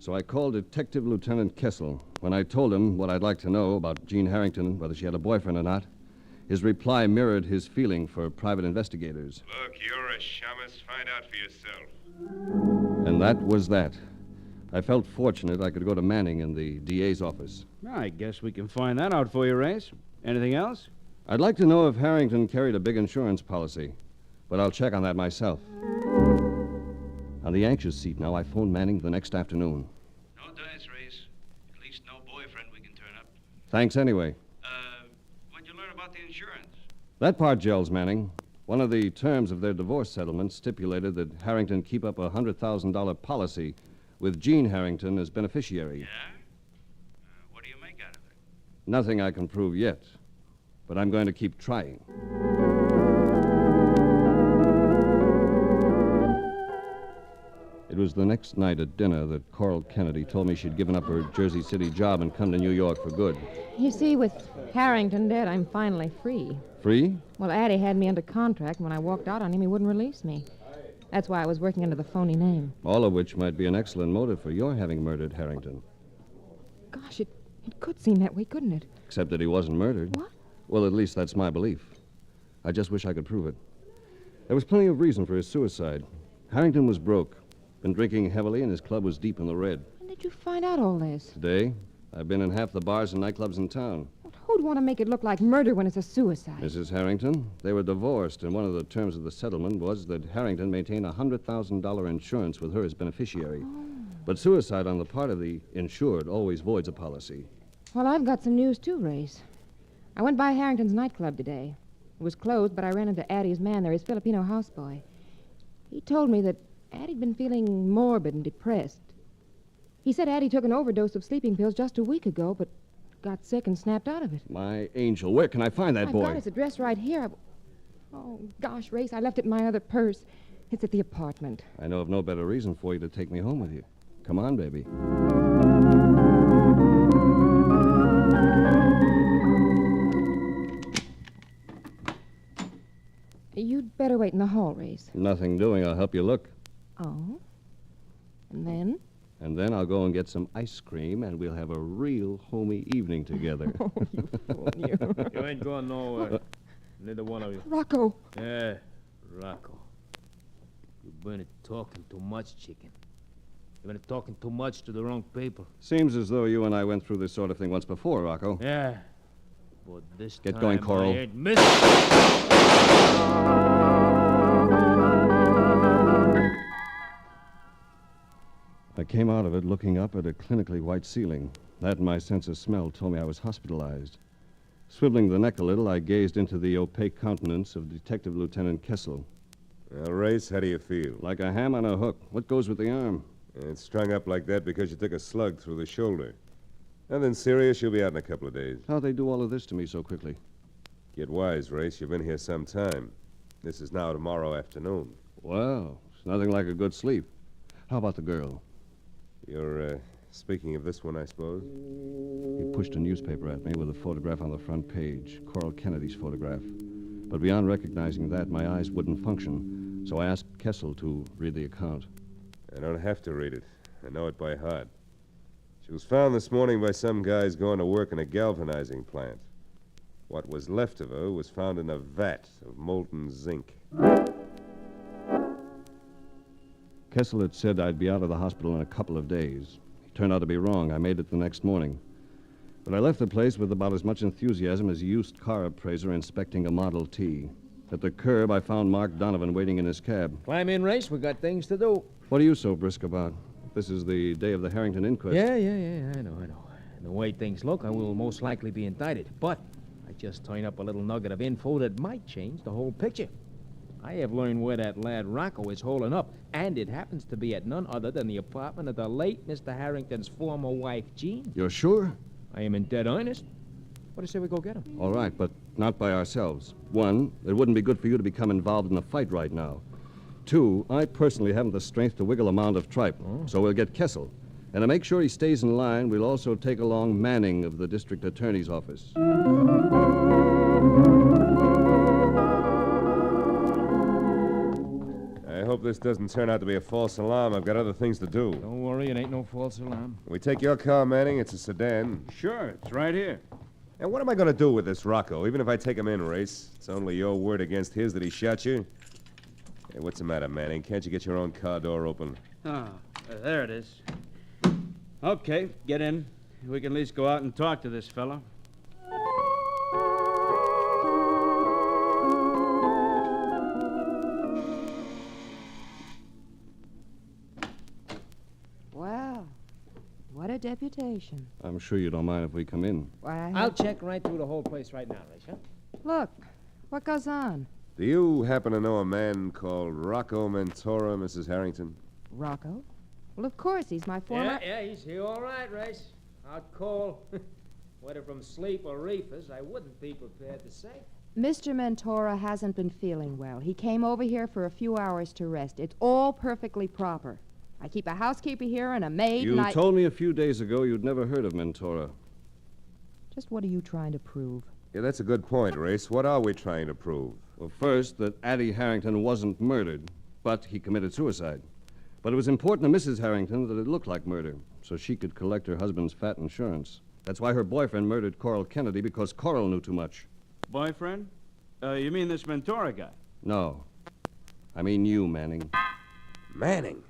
So I called Detective Lieutenant Kessel. When I told him what I'd like to know about Jean Harrington, whether she had a boyfriend or not, his reply mirrored his feeling for private investigators. Look, you're a shamus. Find out for yourself. And that was that. I felt fortunate I could go to Manning in the DA's office. I guess we can find that out for you, Race. Anything else? I'd like to know if Harrington carried a big insurance policy, but I'll check on that myself. On the anxious seat now, I phoned Manning the next afternoon. No dice, Race. At least no boyfriend we can turn up. Thanks anyway. What'd you learn about the insurance? That part gels, Manning. One of the terms of their divorce settlement stipulated that Harrington keep up a $100,000 policy with Jean Harrington as beneficiary. Yeah? What do you make out of it? Nothing I can prove yet, but I'm going to keep trying. It was the next night at dinner that Coral Kennedy told me she'd given up her Jersey City job and come to New York for good. You see, with Harrington dead, I'm finally free. Free? Well, Addie had me under contract, and when I walked out on him, he wouldn't release me. That's why I was working under the phony name. All of which might be an excellent motive for your having murdered Harrington. Gosh, it could seem that way, couldn't it? Except that he wasn't murdered. What? Well, at least that's my belief. I just wish I could prove it. There was plenty of reason for his suicide. Harrington was broke, been drinking heavily, and his club was deep in the red. When did you find out all this? Today, I've been in half the bars and nightclubs in town. Who would want to make it look like murder when it's a suicide? Mrs. Harrington, they were divorced, and one of the terms of the settlement was that Harrington maintain a $100,000 insurance with her as beneficiary. Oh. But suicide on the part of the insured always voids a policy. Well, I've got some news, too, Race. I went by Harrington's nightclub today. It was closed, but I ran into Addie's man there, his Filipino houseboy. He told me that Addie'd been feeling morbid and depressed. He said Addie took an overdose of sleeping pills just a week ago, but got sick and snapped out of it. My angel, where can I find that boy? I've got his address right here. Oh, gosh, Race, I left it in my other purse. It's at the apartment. I know of no better reason for you to take me home with you. Come on, baby. You'd better wait in the hall, Race. Nothing doing. I'll help you look. Oh? And then? And then I'll go and get some ice cream, and we'll have a real homey evening together. Oh, you fool, you. You ain't going nowhere. Neither one of you. Rocco. Yeah, Rocco. You've been talking too much, chicken. You've been talking too much to the wrong people. Seems as though you and I went through this sort of thing once before, Rocco. Yeah. But this Get time going, Coral. I ain't missing. I came out of it looking up at a clinically white ceiling. That and my sense of smell told me I was hospitalized. Swiveling the neck a little, I gazed into the opaque countenance of Detective Lieutenant Kessel. Well, Race, how do you feel? Like a ham on a hook. What goes with the arm? It's strung up like that because you took a slug through the shoulder. Nothing serious. You'll be out in a couple of days. How'd they do all of this to me so quickly? Get wise, Race. You've been here some time. This is now tomorrow afternoon. Well, it's nothing like a good sleep. How about the girl? You're, speaking of this one, I suppose? He pushed a newspaper at me with a photograph on the front page, Coral Kennedy's photograph. But beyond recognizing that, my eyes wouldn't function, so I asked Kessel to read the account. I don't have to read it. I know it by heart. She was found this morning by some guys going to work in a galvanizing plant. What was left of her was found in a vat of molten zinc. Kessel had said I'd be out of the hospital in a couple of days. He turned out to be wrong. I made it the next morning. But I left the place with about as much enthusiasm as a used car appraiser inspecting a Model T. At the curb, I found Mark Donovan waiting in his cab. Climb in, Race. We got things to do. What are you so brisk about? This is the day of the Harrington inquest. Yeah. I know. And the way things look, I will most likely be indicted. But I just turned up a little nugget of info that might change the whole picture. I have learned where that lad Rocco is holding up, and it happens to be at none other than the apartment of the late Mr. Harrington's former wife, Jean. You're sure? I am in dead earnest. What do you say we go get him? All right, but not by ourselves. One, it wouldn't be good for you to become involved in a fight right now. Two, I personally haven't the strength to wiggle a mound of tripe, so we'll get Kessel. And to make sure he stays in line, we'll also take along Manning of the district attorney's office. I hope this doesn't turn out to be a false alarm. I've got other things to do. Don't worry, it ain't no false alarm. We take your car, Manning. It's a sedan. Sure, it's right here. And what am I going to do with this Rocco? Even if I take him in, Race, it's only your word against his that he shot you. Hey, what's the matter, Manning? Can't you get your own car door open? There it is. Okay, get in. We can at least go out and talk to this fellow. Well, what a deputation. I'm sure you don't mind if we come in. Why, I'll check right through the whole place right now, Race, huh? Look, what goes on? Do you happen to know a man called Rocco Mentora, Mrs. Harrington? Rocco? Well, of course, he's my former... Yeah, he's here all right, Race. Out cold. Whether from sleep or reefers, I wouldn't be prepared to say. Mr. Mentora hasn't been feeling well. He came over here for a few hours to rest. It's all perfectly proper. I keep a housekeeper here and a maid, You told me a few days ago you'd never heard of Mentora. Just what are you trying to prove? Yeah, that's a good point, Race. What are we trying to prove? Well, first, that Addie Harrington wasn't murdered, but he committed suicide. But it was important to Mrs. Harrington that it looked like murder, so she could collect her husband's fat insurance. That's why her boyfriend murdered Coral Kennedy, because Coral knew too much. Boyfriend? You mean this Mentora guy? No. I mean you, Manning. Manning?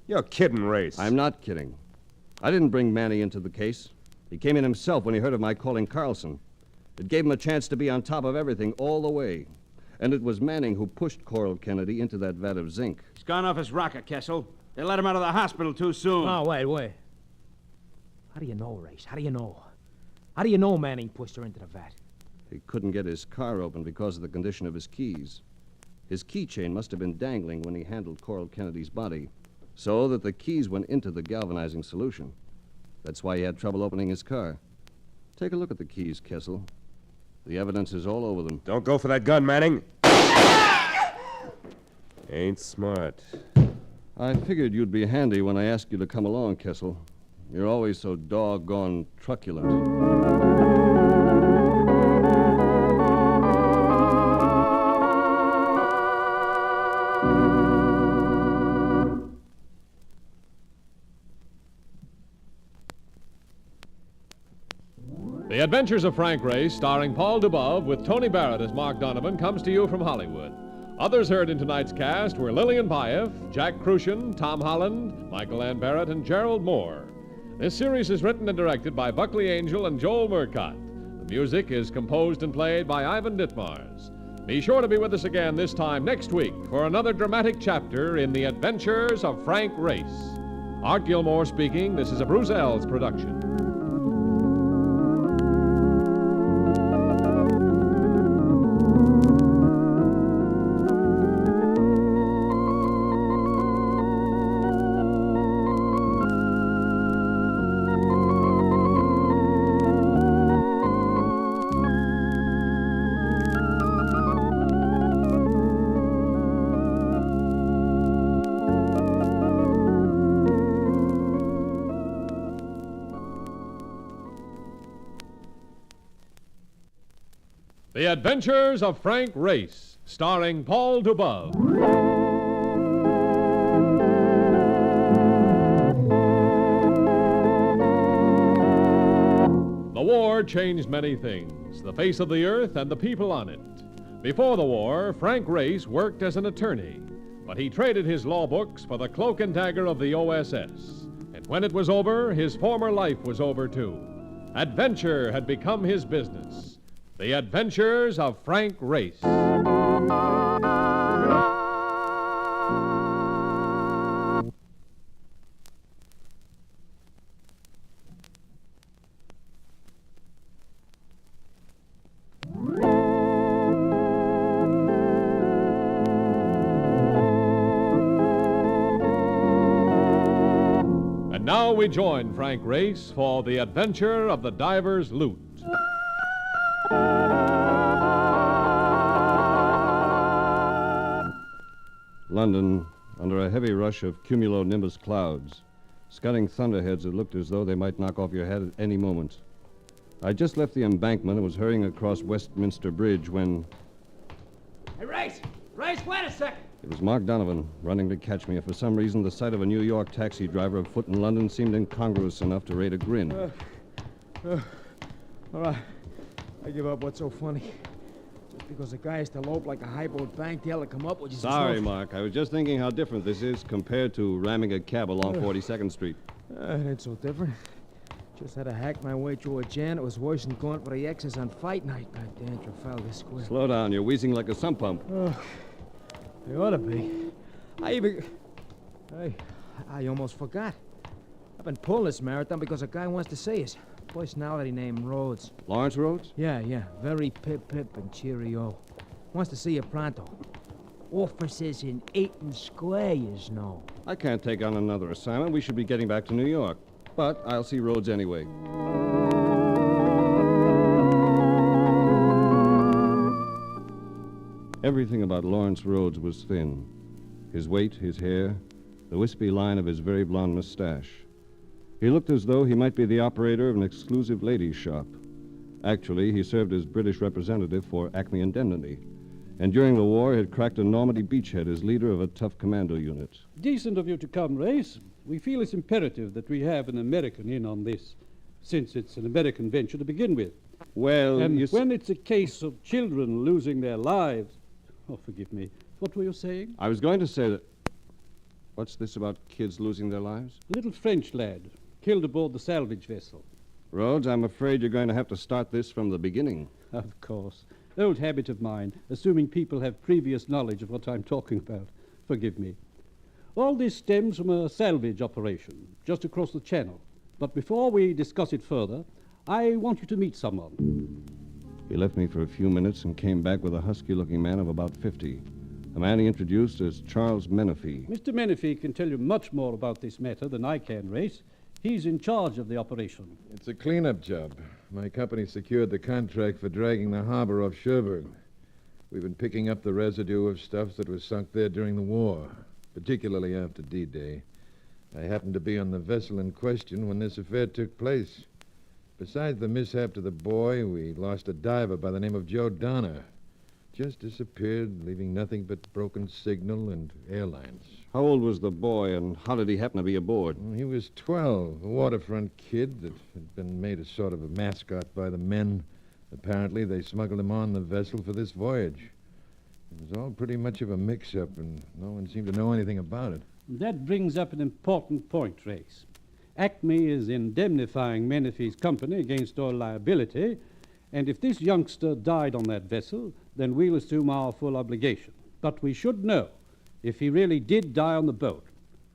You're kidding, Race. I'm not kidding. I didn't bring Manny into the case. He came in himself when he heard of my calling Carlson. It gave him a chance to be on top of everything all the way. And it was Manning who pushed Coral Kennedy into that vat of zinc. He's gone off his rocker, Kessel. They let him out of the hospital too soon. Oh, wait. How do you know, Race? How do you know? How do you know Manning pushed her into the vat? He couldn't get his car open because of the condition of his keys. His keychain must have been dangling when he handled Coral Kennedy's body, so that the keys went into the galvanizing solution. That's why he had trouble opening his car. Take a look at the keys, Kessel. The evidence is all over them. Don't go for that gun, Manning. Ain't smart. I figured you'd be handy when I asked you to come along, Kessel. You're always so doggone truculent. The Adventures of Frank Race, starring Paul Dubov, with Tony Barrett as Mark Donovan, comes to you from Hollywood. Others heard in tonight's cast were Lillian Baeff, Jack Crucian, Tom Holland, Michael Ann Barrett, and Gerald Moore. This series is written and directed by Buckley Angel and Joel Murcott. The music is composed and played by Ivan Ditmars. Be sure to be with us again this time next week for another dramatic chapter in The Adventures of Frank Race. Art Gilmore speaking. This is a Bruce Ells production. The Adventures of Frank Race, starring Paul Dubov. The war changed many things, the face of the earth and the people on it. Before the war, Frank Race worked as an attorney, but he traded his law books for the cloak and dagger of the OSS. And when it was over, his former life was over too. Adventure had become his business. The Adventures of Frank Race. And now we join Frank Race for the adventure of the diver's loot. London, under a heavy rush of cumulonimbus clouds, scudding thunderheads that looked as though they might knock off your head at any moment. I just left the embankment and was hurrying across Westminster Bridge when Hey, Race, wait a second. it was Mark Donovan running to catch me. And for some reason, the sight of a New York taxi driver afoot in London seemed incongruous enough to raise a grin. All right. I give up. What's so funny? Just because a guy has to lope like a highboat bank tail to come up with you. Sorry, Mark. I was just thinking how different this is compared to ramming a cab along 42nd Street. It ain't so different. Just had to hack my way through a jam. It was worse than going for the X's on fight night. Goddamn Trafalgar Square. Slow down. You're wheezing like a sump pump. They ought to be. Hey, I almost forgot. I've been pulling this marathon because a guy wants to see us. Personality named Rhodes. Lawrence Rhodes? Yeah. Very pip and cheerio. Wants to see you pronto. Offices in Eaton Square, you know. I can't take on another assignment. We should be getting back to New York. But I'll see Rhodes anyway. Everything about Lawrence Rhodes was thin. His weight, his hair, the wispy line of his very blonde mustache. He looked as though he might be the operator of an exclusive ladies' shop. Actually, he served as British representative for Acme Indemnity, and during the war had cracked a Normandy beachhead as leader of a tough commando unit. Decent of you to come, Race. We feel it's imperative that we have an American in on this, since it's an American venture to begin with. Well, and when it's a case of children losing their lives... Oh, forgive me. What were you saying? I was going to say that... What's this about kids losing their lives? A little French lad, killed aboard the salvage vessel. Rhodes, I'm afraid you're going to have to start this from the beginning. Of course. Old habit of mine, assuming people have previous knowledge of what I'm talking about. Forgive me. All this stems from a salvage operation just across the channel. But before we discuss it further, I want you to meet someone. He left me for a few minutes and came back with a husky-looking man of about 50. A man he introduced as Charles Menifee. Mr. Menifee can tell you much more about this matter than I can, Race. He's in charge of the operation. It's a cleanup job. My company secured the contract for dragging the harbor off Cherbourg. We've been picking up the residue of stuff that was sunk there during the war, particularly after D-Day. I happened to be on the vessel in question when this affair took place. Besides the mishap to the boy, we lost a diver by the name of Joe Donner. Just disappeared, leaving nothing but broken signal and airlines. How old was the boy, and how did he happen to be aboard? Well, he was 12, a waterfront kid that had been made a sort of a mascot by the men. Apparently, they smuggled him on the vessel for this voyage. It was all pretty much of a mix-up, and no one seemed to know anything about it. That brings up an important point, Race. Acme is indemnifying Menifee's company against all liability, and if this youngster died on that vessel, then we'll assume our full obligation. But we should know if he really did die on the boat.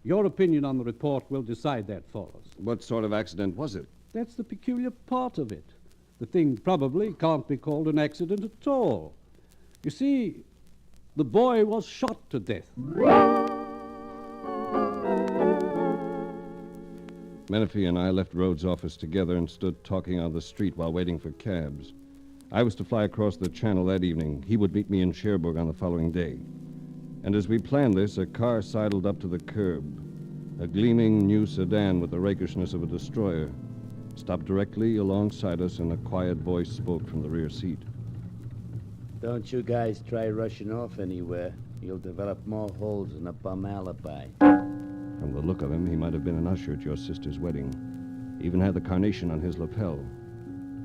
Your opinion on the report will decide that for us. What sort of accident was it? That's the peculiar part of it. The thing probably can't be called an accident at all. You see, the boy was shot to death. Menifee and I left Rhodes' office together and stood talking on the street while waiting for cabs. I was to fly across the channel that evening. He would meet me in Cherbourg on the following day. And as we planned this, a car sidled up to the curb. A gleaming new sedan with the rakishness of a destroyer stopped directly alongside us, and a quiet voice spoke from the rear seat. Don't you guys try rushing off anywhere. You'll develop more holes in a bum alibi. From the look of him, he might have been an usher at your sister's wedding. He even had the carnation on his lapel.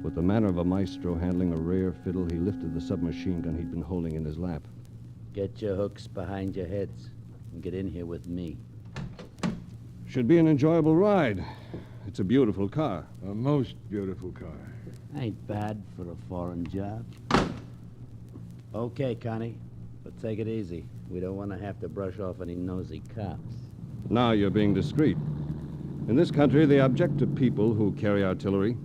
With the manner of a maestro handling a rare fiddle, he lifted the submachine gun he'd been holding in his lap. Get your hooks behind your heads and get in here with me. Should be an enjoyable ride. It's a beautiful car. A most beautiful car. Ain't bad for a foreign job. Okay, Connie, but take it easy. We don't want to have to brush off any nosy cops. Now you're being discreet. In this country, they object to people who carry artillery.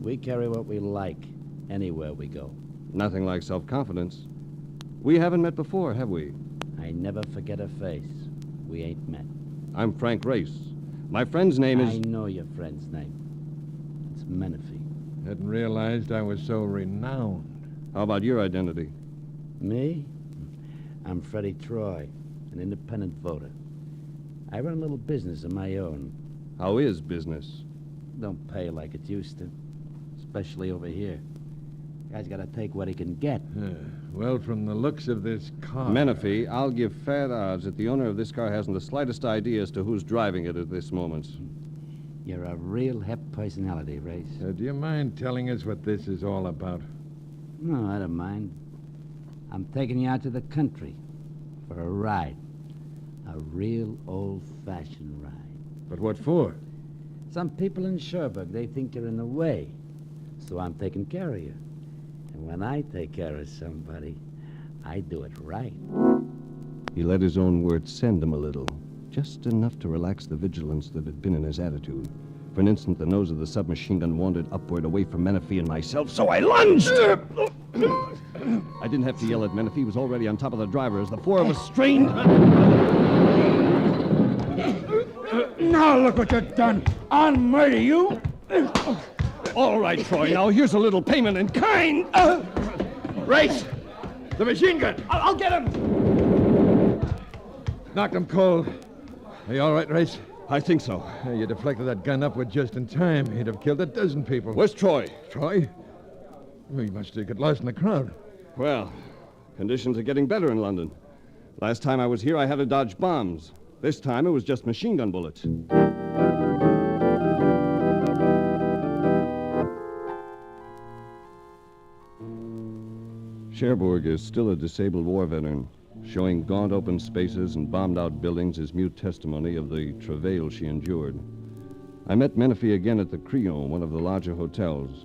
We carry what we like anywhere we go. Nothing like self-confidence. We haven't met before, have we? I never forget a face. We ain't met. I'm Frank Race. My friend's name is... I know your friend's name. It's Menifee. Hadn't realized I was so renowned. How about your identity? Me? I'm Freddie Troy, an independent voter. I run a little business of my own. How is business? Don't pay like it used to, especially over here. Guy's got to take what he can get. Well, from the looks of this car... Menifee, I'll give fat odds that the owner of this car hasn't the slightest idea as to who's driving it at this moment. You're a real hep personality, Race. Do you mind telling us what this is all about? No, I don't mind. I'm taking you out to the country for a ride. A real old-fashioned ride. But what for? Some people in Cherbourg, they think you're in the way. So I'm taking care of you. And when I take care of somebody, I do it right. He let his own words send him a little, just enough to relax the vigilance that had been in his attitude. For an instant, the nose of the submachine gun wandered upward away from Menifee and myself, so I lunged! I didn't have to yell at Menifee. He was already on top of the driver as the four of us strained. Now look what you've done. I'll murder you. All right, Troy, now here's a little payment in kind. Race! The machine gun! I'll get him! Knocked him cold. Are you all right, Race? I think so. You deflected that gun upward just in time. He'd have killed a dozen people. Where's Troy? Troy? Well, he must have got lost in the crowd. Well, conditions are getting better in London. Last time I was here, I had to dodge bombs. This time, it was just machine gun bullets. Cherbourg is still a disabled war veteran, showing gaunt open spaces and bombed-out buildings as mute testimony of the travail she endured. I met Menifee again at the Creole, one of the larger hotels.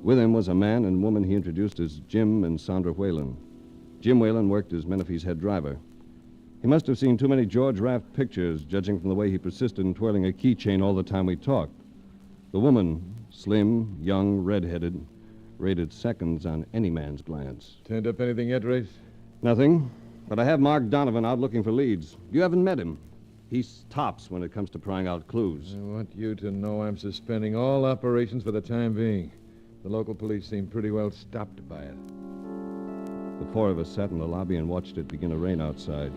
With him was a man and woman he introduced as Jim and Sandra Whalen. Jim Whalen worked as Menifee's head driver. He must have seen too many George Raft pictures, judging from the way he persisted in twirling a keychain all the time we talked. The woman, slim, young, red-headed, rated seconds on any man's glance. Turned up anything yet, Race? Nothing, but I have Mark Donovan out looking for leads. You haven't met him. He's tops when it comes to prying out clues. I want you to know I'm suspending all operations for the time being. The local police seem pretty well stopped by it. The four of us sat in the lobby and watched it begin to rain outside.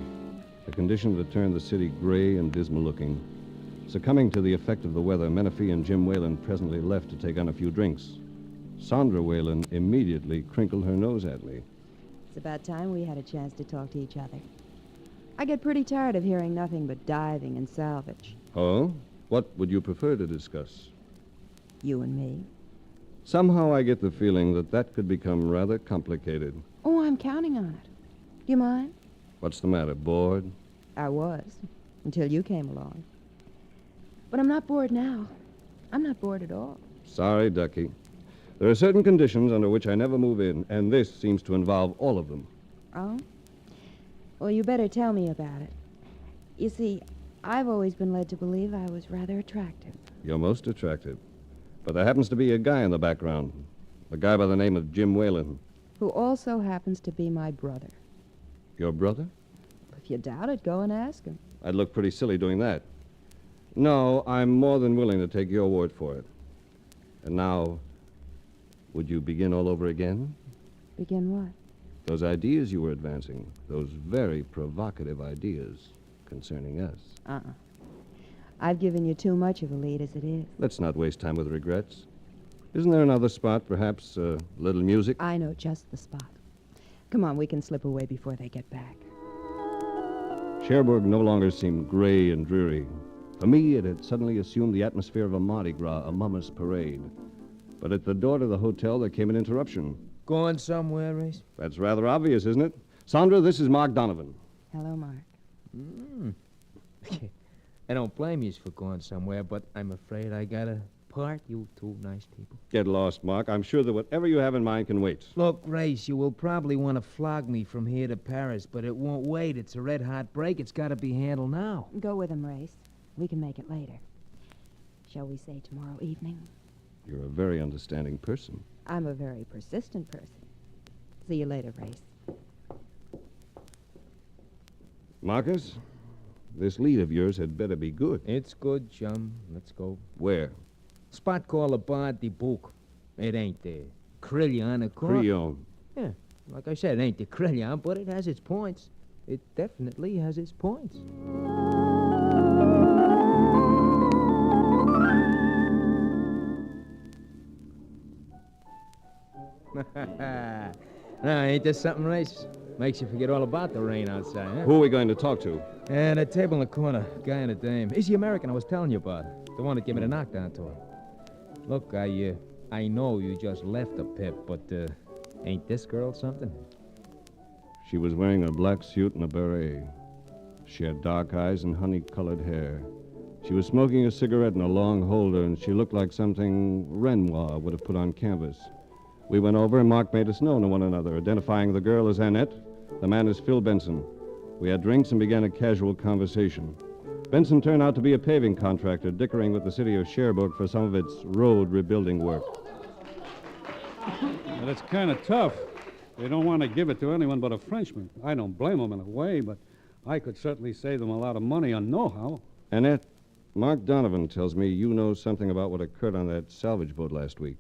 A condition that turned the city gray and dismal-looking. Succumbing to the effect of the weather, Menifee and Jim Whalen presently left to take on a few drinks. Sandra Whalen immediately crinkled her nose at me. It's about time we had a chance to talk to each other. I get pretty tired of hearing nothing but diving and salvage. Oh? What would you prefer to discuss? You and me. Somehow I get the feeling that that could become rather complicated. Oh, I'm counting on it. Do you mind? What's the matter, bored? I was, until you came along. But I'm not bored now. I'm not bored at all. Sorry, Ducky. There are certain conditions under which I never move in, and this seems to involve all of them. Oh? Well, you better tell me about it. You see, I've always been led to believe I was rather attractive. You're most attractive. But there happens to be a guy in the background. A guy by the name of Jim Whalen. Who also happens to be my brother. Your brother? If you doubt it, go and ask him. I'd look pretty silly doing that. No, I'm more than willing to take your word for it. And now, would you begin all over again? Begin what? Those ideas you were advancing, those very provocative ideas concerning us. I've given you too much of a lead as it is. Let's not waste time with regrets. Isn't there another spot, perhaps a little music? I know just the spot. Come on, we can slip away before they get back. Cherbourg no longer seemed gray and dreary. For me, it had suddenly assumed the atmosphere of a Mardi Gras, a mummers parade. But at the door to the hotel, there came an interruption. Going somewhere, Race? That's rather obvious, isn't it? Sandra, this is Mark Donovan. Hello, Mark. I don't blame you for going somewhere, but I'm afraid I gotta part you two nice people. Get lost, Mark. I'm sure that whatever you have in mind can wait. Look, Race, you will probably want to flog me from here to Paris, but it won't wait. It's a red-hot break. It's got to be handled now. Go with him, Race. We can make it later. Shall we say tomorrow evening? You're a very understanding person. I'm a very persistent person. See you later, Race. Marcus, this lead of yours had better be good. It's good, chum. Let's go. Where? Spot called the Bar de Bouc. It ain't the Crillon, of course. Crillon. Yeah, like I said, it ain't the Crillon, but it has its points. It definitely has its points. Now, ain't this something, Race? Makes you forget all about the rain outside, huh? Who are we going to talk to? And a table in the corner. Guy and a dame. He's the American I was telling you about. The one that gave me the knockdown to him. Look, I know you just left the pip, but, ain't this girl something? She was wearing a black suit and a beret. She had dark eyes and honey-colored hair. She was smoking a cigarette in a long holder, and she looked like something Renoir would have put on canvas. We went over, and Mark made us known to one another, identifying the girl as Annette, the man as Phil Benson. We had drinks and began a casual conversation. Benson turned out to be a paving contractor, dickering with the city of Cherbourg for some of its road rebuilding work. Well, it's kind of tough. They don't want to give it to anyone but a Frenchman. I don't blame them in a way, but I could certainly save them a lot of money on know-how. Annette, Mark Donovan tells me you know something about what occurred on that salvage boat last week.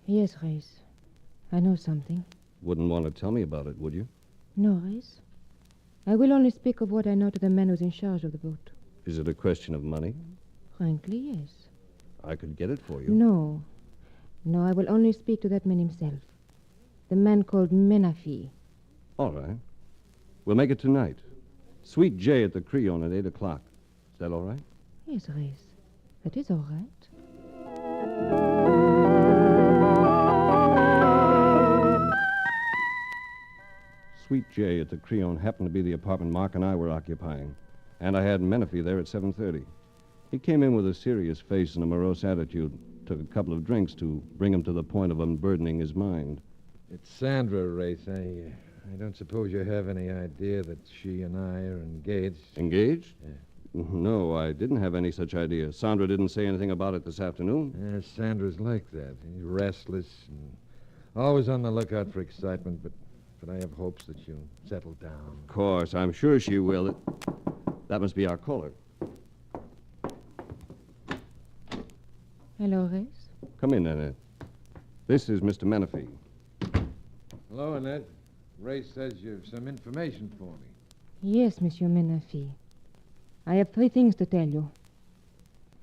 Yes, Race. I know something. Wouldn't want to tell me about it, would you? No, Race. I will only speak of what I know to the man who's in charge of the boat. Is it a question of money? Frankly, yes. I could get it for you. No. No, I will only speak to that man himself. The man called Menifee. All right. We'll make it tonight. Sweet J at the Creole at 8 o'clock. Is that all right? Yes, Race. That is all right. Sweet J at the Creole happened to be the apartment Mark and I were occupying. And I had Menifee there at 7:30. He came in with a serious face and a morose attitude. Took a couple of drinks to bring him to the point of unburdening his mind. It's Sandra, Race. I don't suppose you have any idea that she and I are engaged. Engaged? No, I didn't have any such idea. Sandra didn't say anything about it this afternoon. Sandра's like that. Restless and always on the lookout for excitement, but I have hopes that she'll settle down. Of course, I'm sure she will. That must be our caller. Hello, Race. Come in, Annette. This is Mr. Menifee. Hello, Annette. Race says you've some information for me. Yes, Monsieur Menifee. I have 3 things to tell you.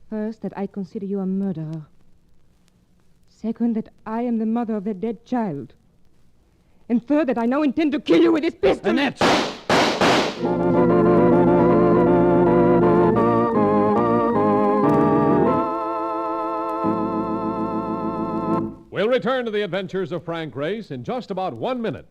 First, that I consider you a murderer. Second, that I am the mother of the dead child. And third, that I now intend to kill you with this pistol. Annette! We'll return to the adventures of Frank Race in just about 1 minute.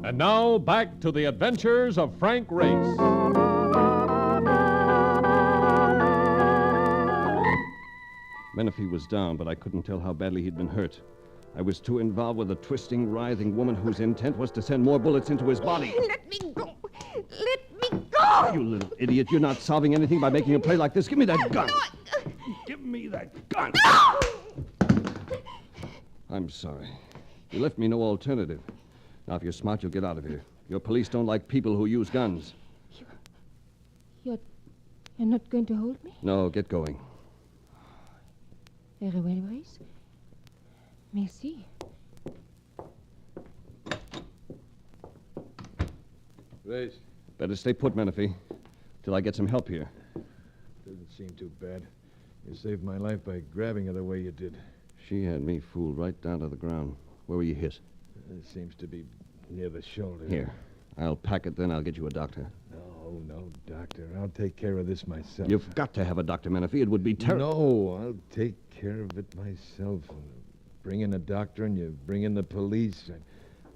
And now, back to the adventures of Frank Race. Menifee was down, but I couldn't tell how badly he'd been hurt. I was too involved with a twisting, writhing woman whose intent was to send more bullets into his body. Let me go! Let me go! You little idiot. You're not solving anything by making a play like this. Give me that gun. Give me that gun. I'm sorry. You left me no alternative. Now, if you're smart, you'll get out of here. Your police don't like people who use guns. You're not going to hold me? No, get going. Very well, Race. Merci. Race. Better stay put, Menifee, till I get some help here. Doesn't seem too bad. You saved my life by grabbing her the way you did. She had me fooled right down to the ground. Where were you hit? It seems to be near the shoulder. Here. I'll pack it, then I'll get you a doctor. No, doctor. I'll take care of this myself. You've got to have a doctor, Menifee. It would be terrible. No, I'll take care of it myself. Bring in a doctor and you bring in the police.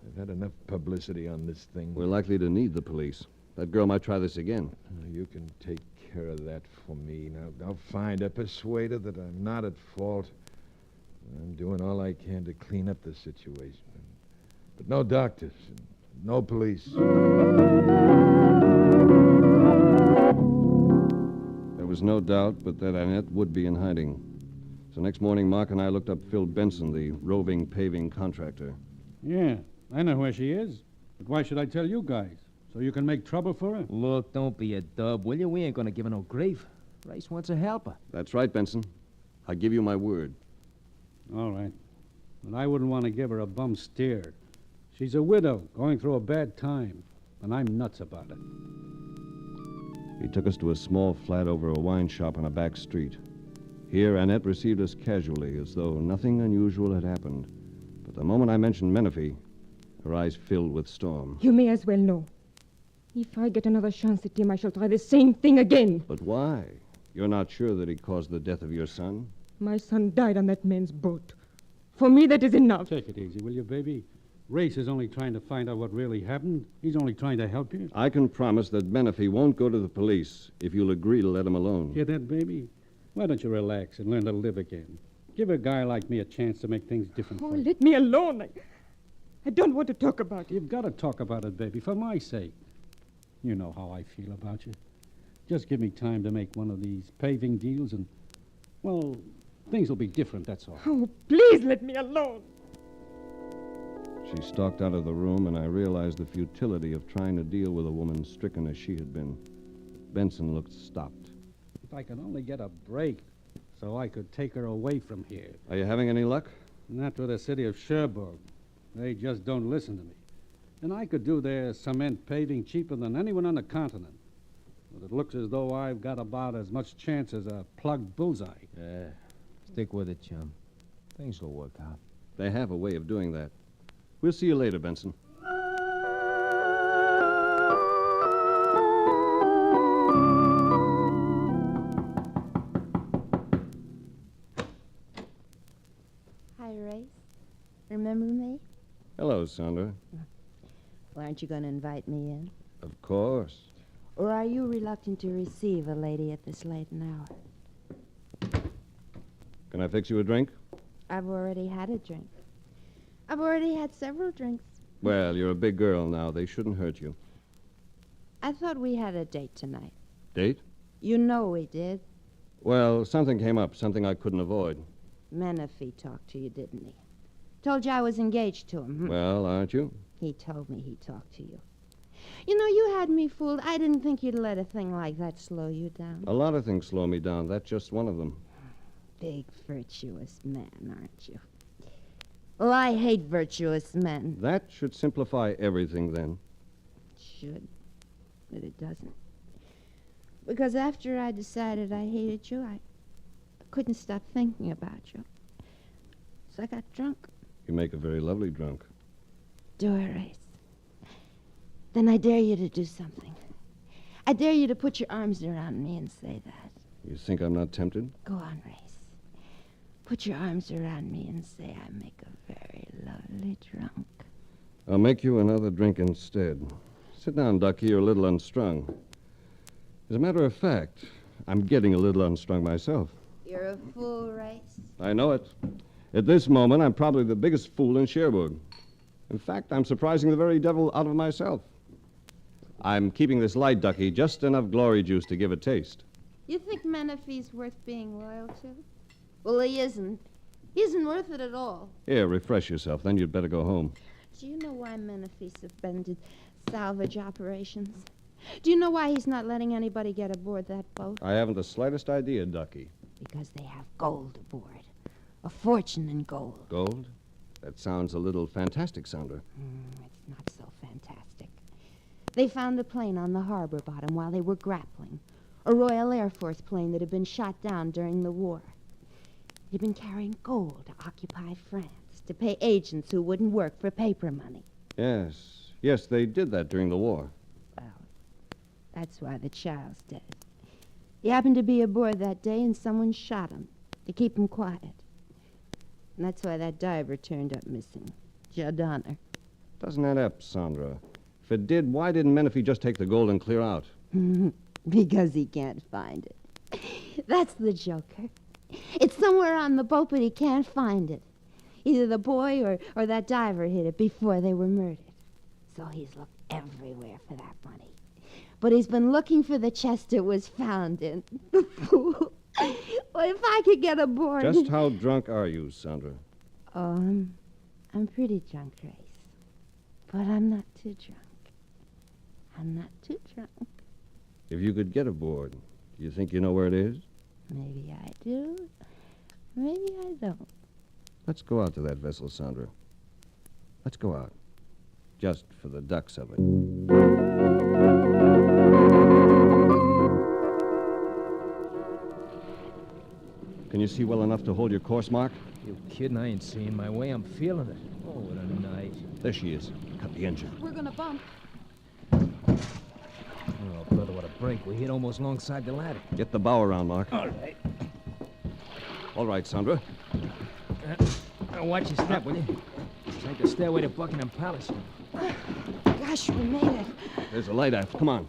I've had enough publicity on this thing. We're likely to need the police. That girl might try this again. You can take care of that for me. Now, I'll find her, persuade her that I'm not at fault. I'm doing all I can to clean up the situation. But no doctors, no police. There was no doubt but that Annette would be in hiding. So next morning, Mark and I looked up Phil Benson, the roving paving contractor. Yeah, I know where she is. But why should I tell you guys? So you can make trouble for her? Look, don't be a dub, will you? We ain't gonna give her no grief. Race wants to help her. That's right, Benson. I give you my word. All right. But I wouldn't want to give her a bum steer. She's a widow, going through a bad time, and I'm nuts about it. He took us to a small flat over a wine shop on a back street. Here, Annette received us casually, as though nothing unusual had happened. But the moment I mentioned Menifee, her eyes filled with storm. You may as well know. If I get another chance at him, I shall try the same thing again. But why? You're not sure that he caused the death of your son? My son died on that man's boat. For me, that is enough. Take it easy, will you, baby? Race is only trying to find out what really happened. He's only trying to help you. I can promise that Menifee won't go to the police if you'll agree to let him alone. Hear that, baby? Why don't you relax and learn to live again? Give a guy like me a chance to make things different Oh, for you. let me alone. I don't want to talk about it. You've got to talk about it, baby, for my sake. You know how I feel about you. Just give me time to make one of these paving deals and, well, things will be different, that's all. Oh, please let me alone. She stalked out of the room, and I realized the futility of trying to deal with a woman stricken as she had been. Benson looked stopped. If I could only get a break so I could take her away from here. Are you having any luck? Not with the city of Cherbourg. They just don't listen to me. And I could do their cement paving cheaper than anyone on the continent. But it looks as though I've got about as much chance as a plugged bullseye. Yeah, stick with it, chum. Things will work out. They have a way of doing that. We'll see you later, Benson. Race. Remember me? Hello, Sandra. Well, aren't you going to invite me in? Of course. Or are you reluctant to receive a lady at this late an hour? Can I fix you a drink? I've already had a drink. I've already had several drinks. Well, you're a big girl now. They shouldn't hurt you. I thought we had a date tonight. Date? You know we did. Well, something came up, something I couldn't avoid. Menifee talked to you, didn't he? Told you I was engaged to him. Well, aren't you? He told me he talked to you. You know, you had me fooled. I didn't think you'd let a thing like that slow you down. A lot of things slow me down. That's just one of them. Big, virtuous man, aren't you? Well, I hate virtuous men. That should simplify everything, then. Should, but it doesn't. Because after I decided I hated you, I couldn't stop thinking about you. So I got drunk. You make a very lovely drunk. Do I, Race? Then I dare you to do something. I dare you to put your arms around me and say that. You think I'm not tempted? Go on, Race. Put your arms around me and say I make a very lovely drunk. I'll make you another drink instead. Sit down, Ducky. You're a little unstrung. As a matter of fact, I'm getting a little unstrung myself. You're a fool, Race. I know it. At this moment, I'm probably the biggest fool in Cherbourg. In fact, I'm surprising the very devil out of myself. I'm keeping this light, Ducky, just enough glory juice to give a taste. You think Menifee's worth being loyal to? Well, he isn't. He isn't worth it at all. Here, refresh yourself, then you'd better go home. Do you know why Menifee suspended salvage operations? Do you know why he's not letting anybody get aboard that boat? I haven't the slightest idea, Ducky. Because they have gold aboard. A fortune in gold. Gold? That sounds a little fantastic, Sandra. It's not so fantastic. They found the plane on the harbor bottom while they were grappling. A Royal Air Force plane that had been shot down during the war. It had been carrying gold to occupy France, to pay agents who wouldn't work for paper money. Yes. Yes, they did that during the war. Well, that's why the child's dead. He happened to be aboard that day and someone shot him to keep him quiet. And that's why that diver turned up missing. Judd Honor. Doesn't add up, Sandra. If it did, why didn't Menifee just take the gold and clear out? Because he can't find it. That's the joker. It's somewhere on the boat, but he can't find it. Either the boy or that diver hid it before they were murdered. So he's looked everywhere for that money. But he's been looking for the chest it was found in. The fool. Well, if I could get aboard... Just how drunk are you, Sandra? Oh, I'm pretty drunk, Race. But I'm not too drunk. I'm not too drunk. If you could get aboard, do you think you know where it is? Maybe I do. Maybe I don't. Let's go out to that vessel, Sandra. Let's go out. Just for the ducks of it. Can you see well enough to hold your course, Mark? You kidding? I ain't seeing my way. I'm feeling it. Oh, what a night. There she is. Cut the engine. We're gonna bump. Oh, brother, what a break. We hit almost alongside the ladder. Get the bow around, Mark. All right. All right, Sandra. Watch your step, will you? Take the stairway to Buckingham Palace. Gosh, we made it. There's a light aft. Come on.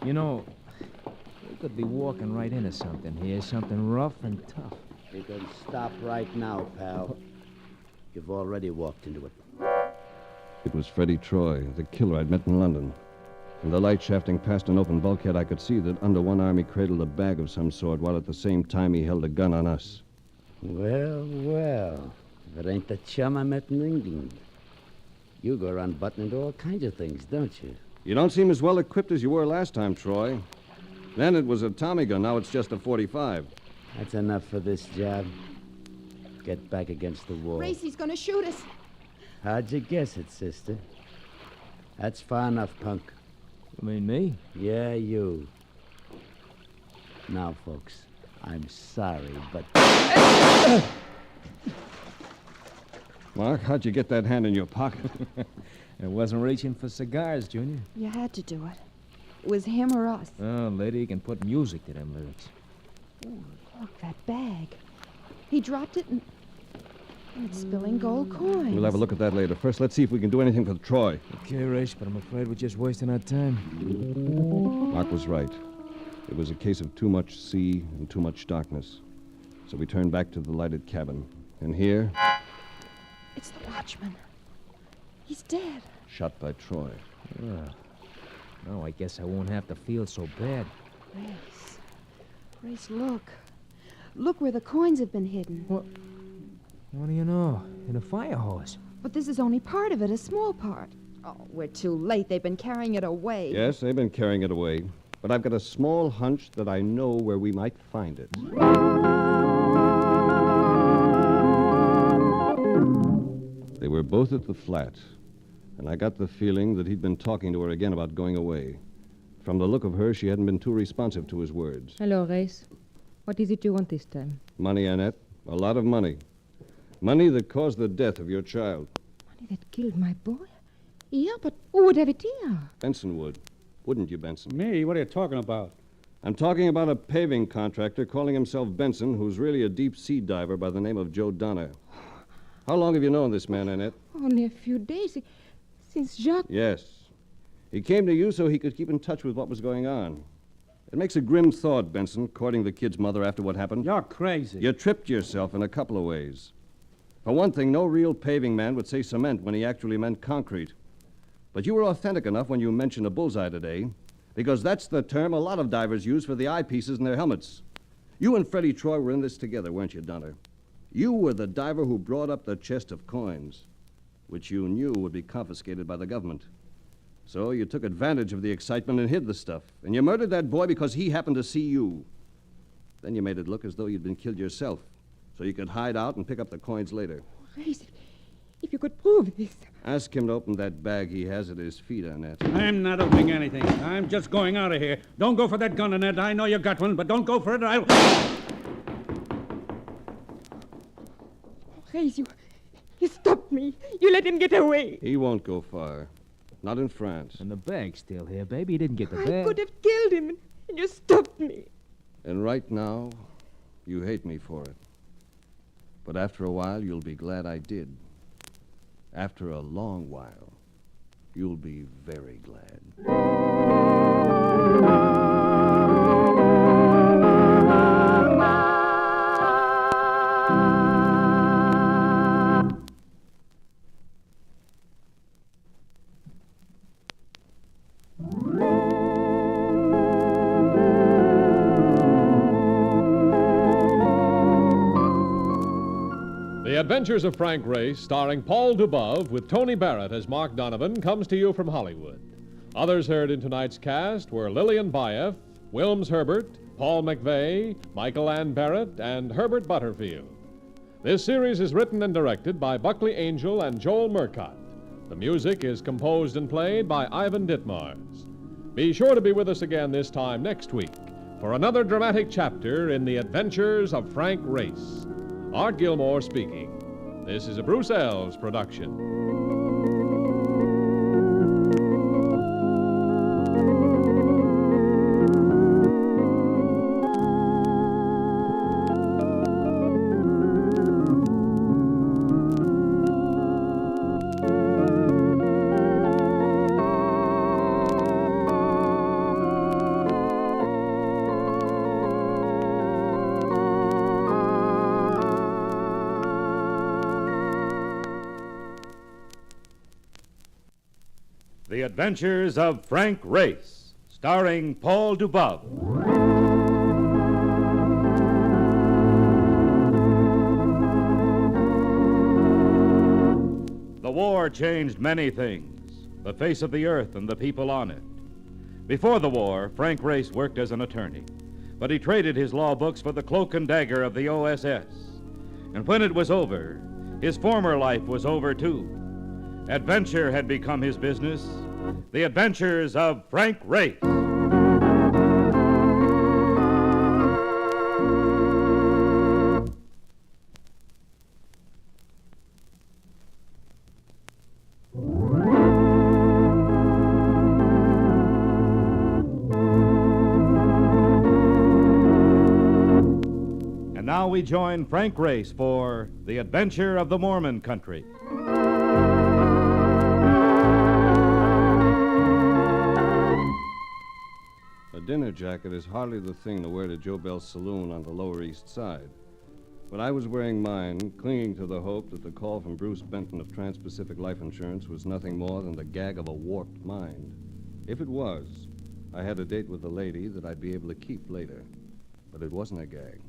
You know, we could be walking right into something here. Something rough and tough. You can stop right now, pal. You've already walked into it. It was Freddie Troy, the killer I'd met in London. From the light shafting past an open bulkhead, I could see that under one arm he cradled a bag of some sort, while at the same time he held a gun on us. Well, well. If it ain't the chum I met in England. You go around butting into all kinds of things, don't you? You don't seem as well equipped as you were last time, Troy. Then it was a Tommy gun, now it's just a .45. That's enough for this job. Get back against the wall. Racy's gonna shoot us. How'd you guess it, sister? That's far enough, punk. You mean me? Yeah, you. Now, folks, I'm sorry, but... Mark, how'd you get that hand in your pocket? It wasn't reaching for cigars, Junior. You had to do it. It was him or us. Oh, lady, you can put music to them lyrics. Ooh, look, that bag. He dropped it and... it's spilling gold coins. We'll have a look at that later. First, let's see if we can do anything for Troy. Okay, Race, but I'm afraid we're just wasting our time. Mark was right. It was a case of too much sea and too much darkness. So we turned back to the lighted cabin. And here, It's the watchman. He's dead. shot by Troy. Oh, I guess I won't have to feel so bad. Race. Race, look. Look where the coins have been hidden. What do you know? In a fire hose. But this is only part of it, a small part. Oh, we're too late. They've been carrying it away. Yes, they've been carrying it away. But I've got a small hunch that I know where we might find it. They were both at the flat, and I got the feeling that he'd been talking to her again about going away. From the look of her, she hadn't been too responsive to his words. Hello, Race. What is it you want this time? Money, Annette. A lot of money. Money that caused the death of your child. Money that killed my boy? Yeah, but who would have it here? Benson would. Wouldn't you, Benson? Me? What are you talking about? I'm talking about a paving contractor calling himself Benson, who's really a deep-sea diver by the name of Joe Donner. How long have you known this man, Annette? Only a few days. Since Jacques... Yes. He came to you so he could keep in touch with what was going on. It makes a grim thought, Benson, courting the kid's mother after what happened. You're crazy. You tripped yourself in a couple of ways. For one thing, no real paving man would say cement when he actually meant concrete. But you were authentic enough when you mentioned a bullseye today, because that's the term a lot of divers use for the eyepieces in their helmets. You and Freddie Troy were in this together, weren't you, Donner? You were the diver who brought up the chest of coins, which you knew would be confiscated by the government. So you took advantage of the excitement and hid the stuff, and you murdered that boy because he happened to see you. Then you made it look as though you'd been killed yourself, so you could hide out and pick up the coins later. Race, if you could prove this. Ask him to open that bag he has at his feet, Annette. I'm not opening anything. I'm just going out of here. Don't go for that gun, Annette. I know you got one, but don't go for it. I'll... Race, you stopped me. You let him get away. He won't go far. Not in France. And the bag's still here, baby. You didn't get the I bag. could have killed him, and you stopped me. And right now, you hate me for it. But after a while, you'll be glad I did. After a long while, you'll be very glad. The Adventures of Frank Race, starring Paul Dubove with Tony Barrett as Mark Donovan, comes to you from Hollywood. Others heard in tonight's cast were Lillian Baeff, Wilms Herbert, Paul McVeigh, Michael Ann Barrett, and Herbert Butterfield. This series is written and directed by Buckley Angel and Joel Murcott. The music is composed and played by Ivan Ditmars. Be sure to be with us again this time next week for another dramatic chapter in the Adventures of Frank Race. Art Gilmore speaking. This is a Bruce Elves production. The Adventures of Frank Race, starring Paul Dubove. The war changed many things, the face of the earth and the people on it. Before the war, Frank Race worked as an attorney, but he traded his law books for the cloak and dagger of the OSS. And when it was over, his former life was over too. Adventure had become his business. The Adventures of Frank Race. And now we we join Frank Race for The Adventure of the Mormon Country. A dinner jacket is hardly the thing to wear to Joe Bell's saloon on the Lower East Side. But I was wearing mine, clinging to the hope that the call from Bruce Benton of Trans-Pacific Life Insurance was nothing more than the gag of a warped mind. If it was, I had a date with a lady that I'd be able to keep later. But it wasn't a gag.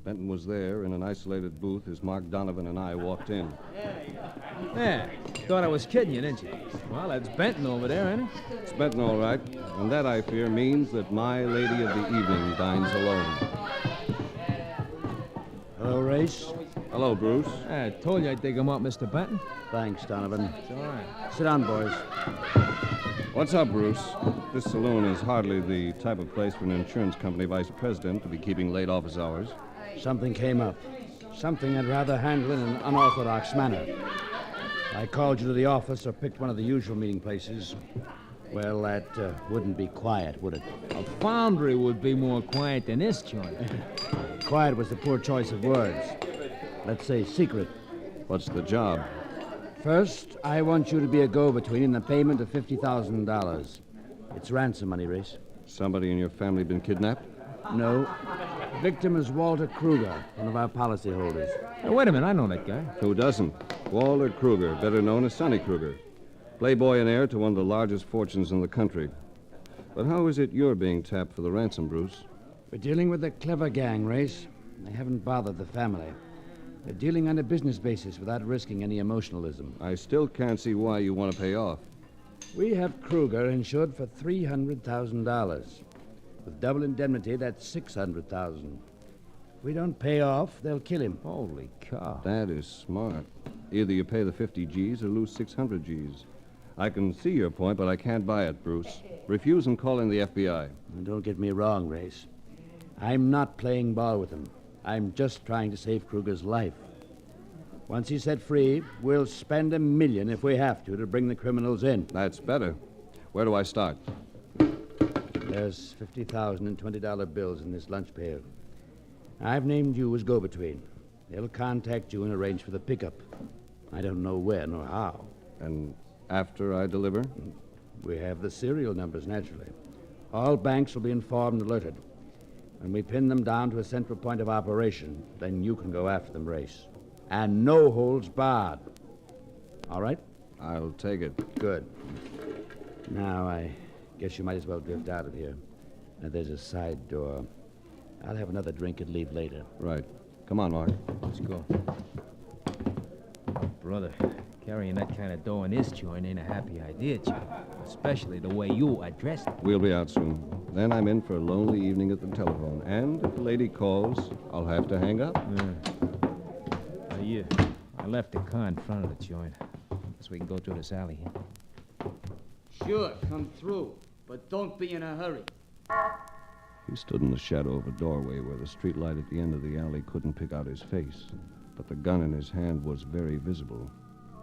Benton was there in an isolated booth as Mark Donovan and I walked in. Yeah, thought I was kidding you, didn't you? Well, that's Benton over there, ain't it? It's Benton, all right. And that, I fear, means that my lady of the evening dines alone. Hello, Race. Hello, Bruce. I told you I'd dig him up, Mr. Benton. Thanks, Donovan. It's all right. Sit down, boys. What's up, Bruce? This saloon is hardly the type of place for an insurance company vice president to be keeping late office hours. Something came up. Something I'd rather handle in an unorthodox manner. I called you to the office or picked one of the usual meeting places. Well, that wouldn't be quiet, would it? A foundry would be more quiet than this joint. Quiet was the poor choice of words. Let's say secret. What's the job? First, I want you to be a go-between in the payment of $50,000. It's ransom money, Race. Somebody in your family been kidnapped? No. The victim is Walter Kruger, one of our policyholders. Hey, wait a minute, I know that guy. Who doesn't? Walter Kruger, better known as Sonny Kruger. Playboy and heir to one of the largest fortunes in the country. But how is it you're being tapped for the ransom, Bruce? We're dealing with a clever gang, Race. They haven't bothered the family. They're dealing on a business basis without risking any emotionalism. I still can't see why you want to pay off. We have Kruger insured for $300,000. With double indemnity, that's $600,000. If we don't pay off, they'll kill him. Holy cow. That is smart. Either you pay the 50 G's or lose 600 G's. I can see your point, but I can't buy it, Bruce. Refuse and call in the FBI. And don't get me wrong, Race. I'm not playing ball with him. I'm just trying to save Kruger's life. Once he's set free, we'll spend $1 million if we have to bring the criminals in. That's better. Where do I start? There's $50,000 in $20 bills in this lunch pail. I've named you as go-between. They'll contact you and arrange for the pickup. I don't know when or how. And after I deliver? We have the serial numbers, naturally. All banks will be informed and alerted. When we pin them down to a central point of operation, then you can go after them, Race. And no holds barred. All right? I'll take it. Good. Now, I guess you might as well drift out of here. Now, there's a side door. I'll have another drink and leave later. Right. Come on, Mark. Let's go. Brother, carrying that kind of dough in this joint ain't a happy idea, Chuck. Especially the way you addressed it. We'll be out soon. Then I'm in for a lonely evening at the telephone. And if the lady calls, I'll have to hang up. Yeah. I left the car in front of the joint. So we can go through this alley here. Sure, come through. But don't be in a hurry. He stood in the shadow of a doorway where the street light at the end of the alley couldn't pick out his face. But the gun in his hand was very visible.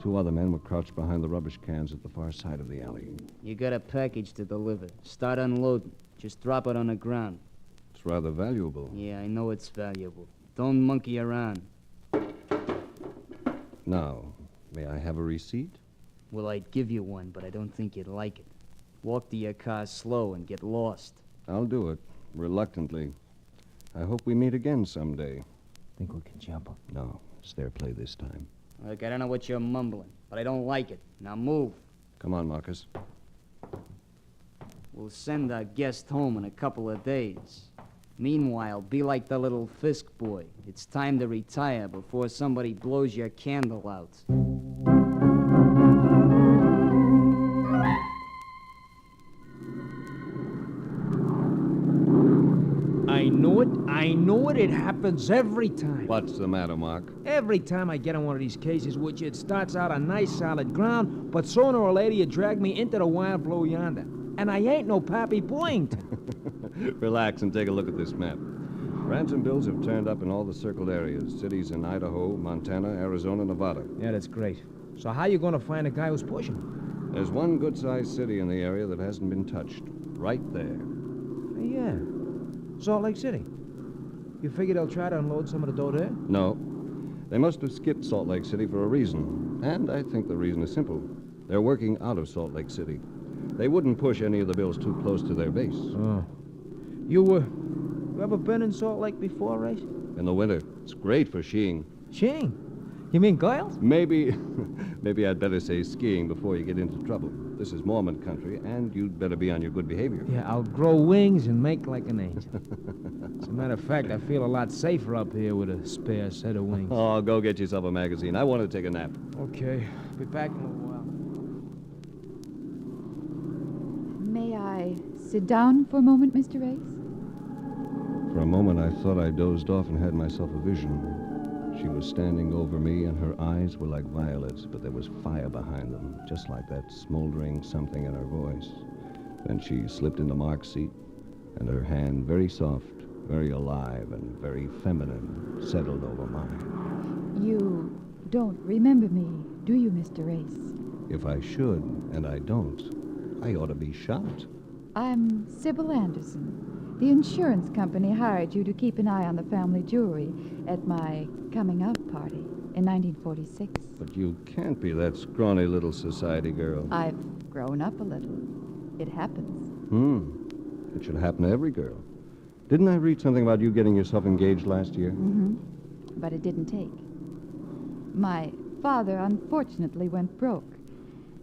2 other men were crouched behind the rubbish cans at the far side of the alley. You got a package to deliver. Start unloading. Just drop it on the ground. It's rather valuable. Yeah, I know it's valuable. Don't monkey around. Now, may I have a receipt? Well, I'd give you one, but I don't think you'd like it. Walk to your car slow and get lost. I'll do it, reluctantly. I hope we meet again someday. Think we can jump him? No, it's their play this time. Look, I don't know what you're mumbling, but I don't like it. Now move. Come on, Marcus. We'll send our guest home in a couple of days. Meanwhile, be like the little Fisk boy. It's time to retire before somebody blows your candle out. I know it. It happens every time. What's the matter, Mark? Every time I get on one of these cases, which it starts out on nice solid ground, but sooner or later you drag me into the wild blue yonder. And I ain't no Pappy Boyington. Relax and take a look at this map. Ransom bills have turned up in all the circled areas. Cities in Idaho, Montana, Arizona, Nevada. Yeah, that's great. So how you going to find a guy who's pushing them? There's one good-sized city in the area that hasn't been touched. Right there. Yeah. Salt Lake City. You figure they'll try to unload some of the dough there? No. They must have skipped Salt Lake City for a reason. And I think the reason is simple. They're working out of Salt Lake City. They wouldn't push any of the bills too close to their base. Oh. You ever been in Salt Lake before, Race? In the winter. It's great for skiing. Skiing? You mean girls? Maybe I'd better say skiing before you get into trouble. This is Mormon country, and you'd better be on your good behavior. Yeah, I'll grow wings and make like an angel. As a matter of fact, I feel a lot safer up here with a spare set of wings. Oh, go get yourself a magazine. I want to take a nap. Okay. Be back in a while. May I sit down for a moment, Mr. Race? For a moment, I thought I dozed off and had myself a vision. She was standing over me, and her eyes were like violets, but there was fire behind them, just like that smoldering something in her voice. Then she slipped into Mark's seat, and her hand, very soft, very alive, and very feminine, settled over mine. You don't remember me, do you, Mr. Race? If I should, and I don't, I ought to be shot. I'm Sybil Anderson. The insurance company hired you to keep an eye on the family jewelry at my coming out party in 1946. But you can't be that scrawny little society girl. I've grown up a little. It happens. It should happen to every girl. Didn't I read something about you getting yourself engaged last year? Mm-hmm. But it didn't take. My father unfortunately went broke,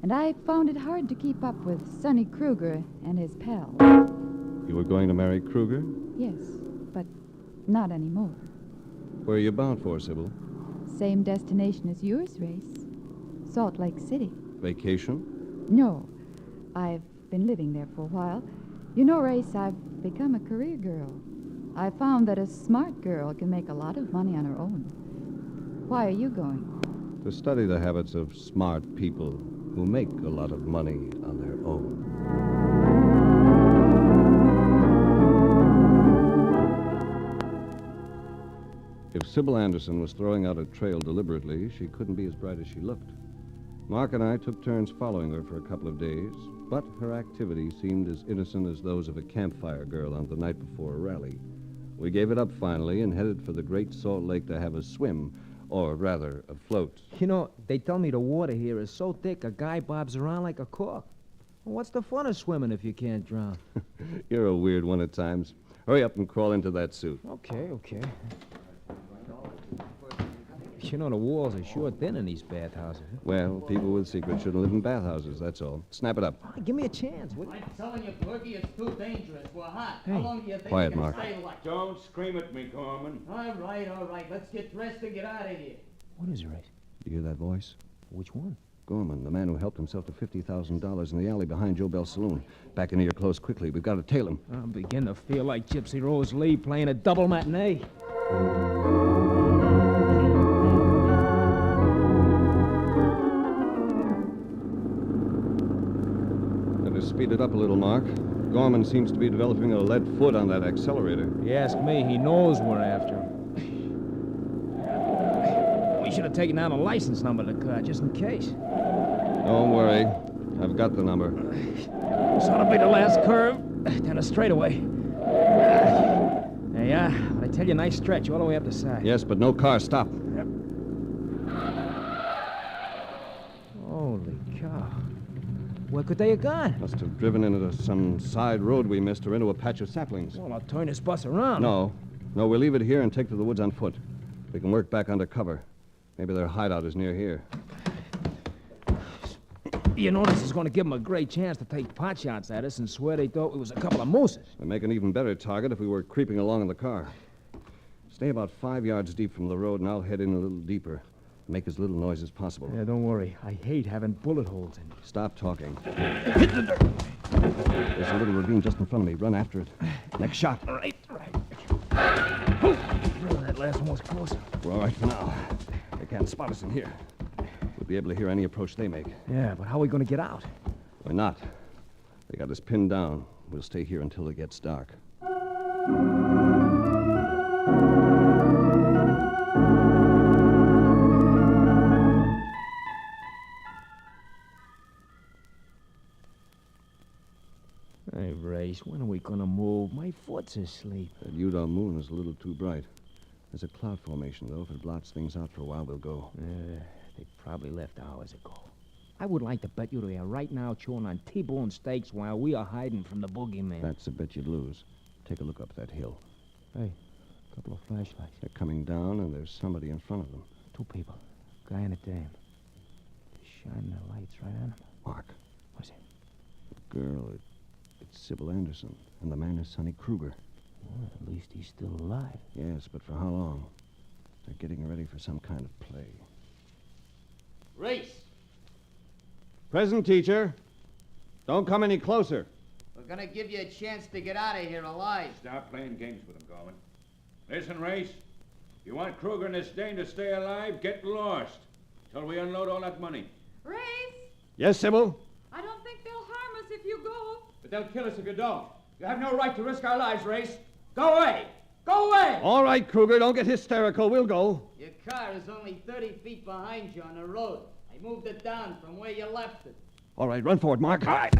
and I found it hard to keep up with Sonny Kruger and his pals. You were going to marry Kruger? Yes, but not anymore. Where are you bound for, Sybil? Same destination as yours, Race. Salt Lake City. Vacation? No. I've been living there for a while. You know, Race, I've become a career girl. I found that a smart girl can make a lot of money on her own. Why are you going? To study the habits of smart people who make a lot of money on their own. If Sybil Anderson was throwing out a trail deliberately, she couldn't be as bright as she looked. Mark and I took turns following her for a couple of days, but her activities seemed as innocent as those of a campfire girl on the night before a rally. We gave it up finally and headed for the Great Salt Lake to have a swim, or rather, a float. You know, they tell me the water here is so thick a guy bobs around like a cork. Well, what's the fun of swimming if you can't drown? You're a weird one at times. Hurry up and crawl into that suit. Okay. You know, the walls are sure thin in these bathhouses. Well, people with secrets shouldn't live in bathhouses, that's all. Snap it up. Give me a chance, would you? I'm telling you, Porky, it's too dangerous. We're hot. Hey. How long do you think Quiet, you can Mark. stay like? Don't scream at me, Gorman. All right. Let's get dressed and get out of here. What is it, Race? You hear that voice? Which one? Gorman, the man who helped himself to $50,000 in the alley behind Joe Bell's saloon. Back into your clothes quickly. We've got to tail him. I'm beginning to feel like Gypsy Rose Lee playing a double matinee. Speed it up a little, Mark. Gorman seems to be developing a lead foot on that accelerator. You ask me, he knows we're after him. We should have taken down a license number of the car, just in case. Don't worry. I've got the number. This ought to be the last curve. Then a straightaway. There you are. I tell you, nice stretch all the way up the side. Yes, but no car. Stop. Yep. Holy cow. Where could they have gone? Must have driven into some side road we missed or into a patch of saplings. Well, I'll turn this bus around. No, we'll leave it here and take to the woods on foot. We can work back under cover. Maybe their hideout is near here. You know, this is going to give them a great chance to take pot shots at us and swear they thought we was a couple of mooses. We'd make an even better target if we were creeping along in the car. Stay about 5 yards deep from the road, and I'll head in a little deeper. Make as little noise as possible. Yeah, don't worry. I hate having bullet holes in me. Stop talking. Hit the dirt! There's a little ravine just in front of me. Run after it. Next shot. All right. That last one was closer. We're all right for now. They can't spot us in here. We'll be able to hear any approach they make. Yeah, but how are we going to get out? We're not. They got us pinned down. We'll stay here until it gets dark. Hey, Race. When are we gonna move? My foot's asleep. That Utah moon is a little too bright. There's a cloud formation, though. If it blots things out for a while, we'll go. They probably left hours ago. I would like to bet you they are right now chewing on T-bone steaks while we are hiding from the boogeyman. That's a bet you'd lose. Take a look up that hill. Hey, a couple of flashlights. They're coming down, and there's somebody in front of them. 2 people. Guy and a dame. They're shining their lights right on them. Mark. What's it? The girl, it's Sybil Anderson, and the man is Sonny Kruger. Well, at least he's still alive. Yes, but for how long? They're getting ready for some kind of play. Race! Present, teacher. Don't come any closer. We're gonna give you a chance to get out of here alive. Stop playing games with him, Gorman. Listen, Race. You want Kruger and this dame to stay alive? Get lost till we unload all that money. Race, Yes, Sybil? I don't think they'll harm us if you go. But they'll kill us if you don't. You have no right to risk our lives, Race. Go away! Go away! All right, Kruger, don't get hysterical. We'll go. Your car is only 30 feet behind you on the road. I moved it down from where you left it. All right, run for it, Mark. All right.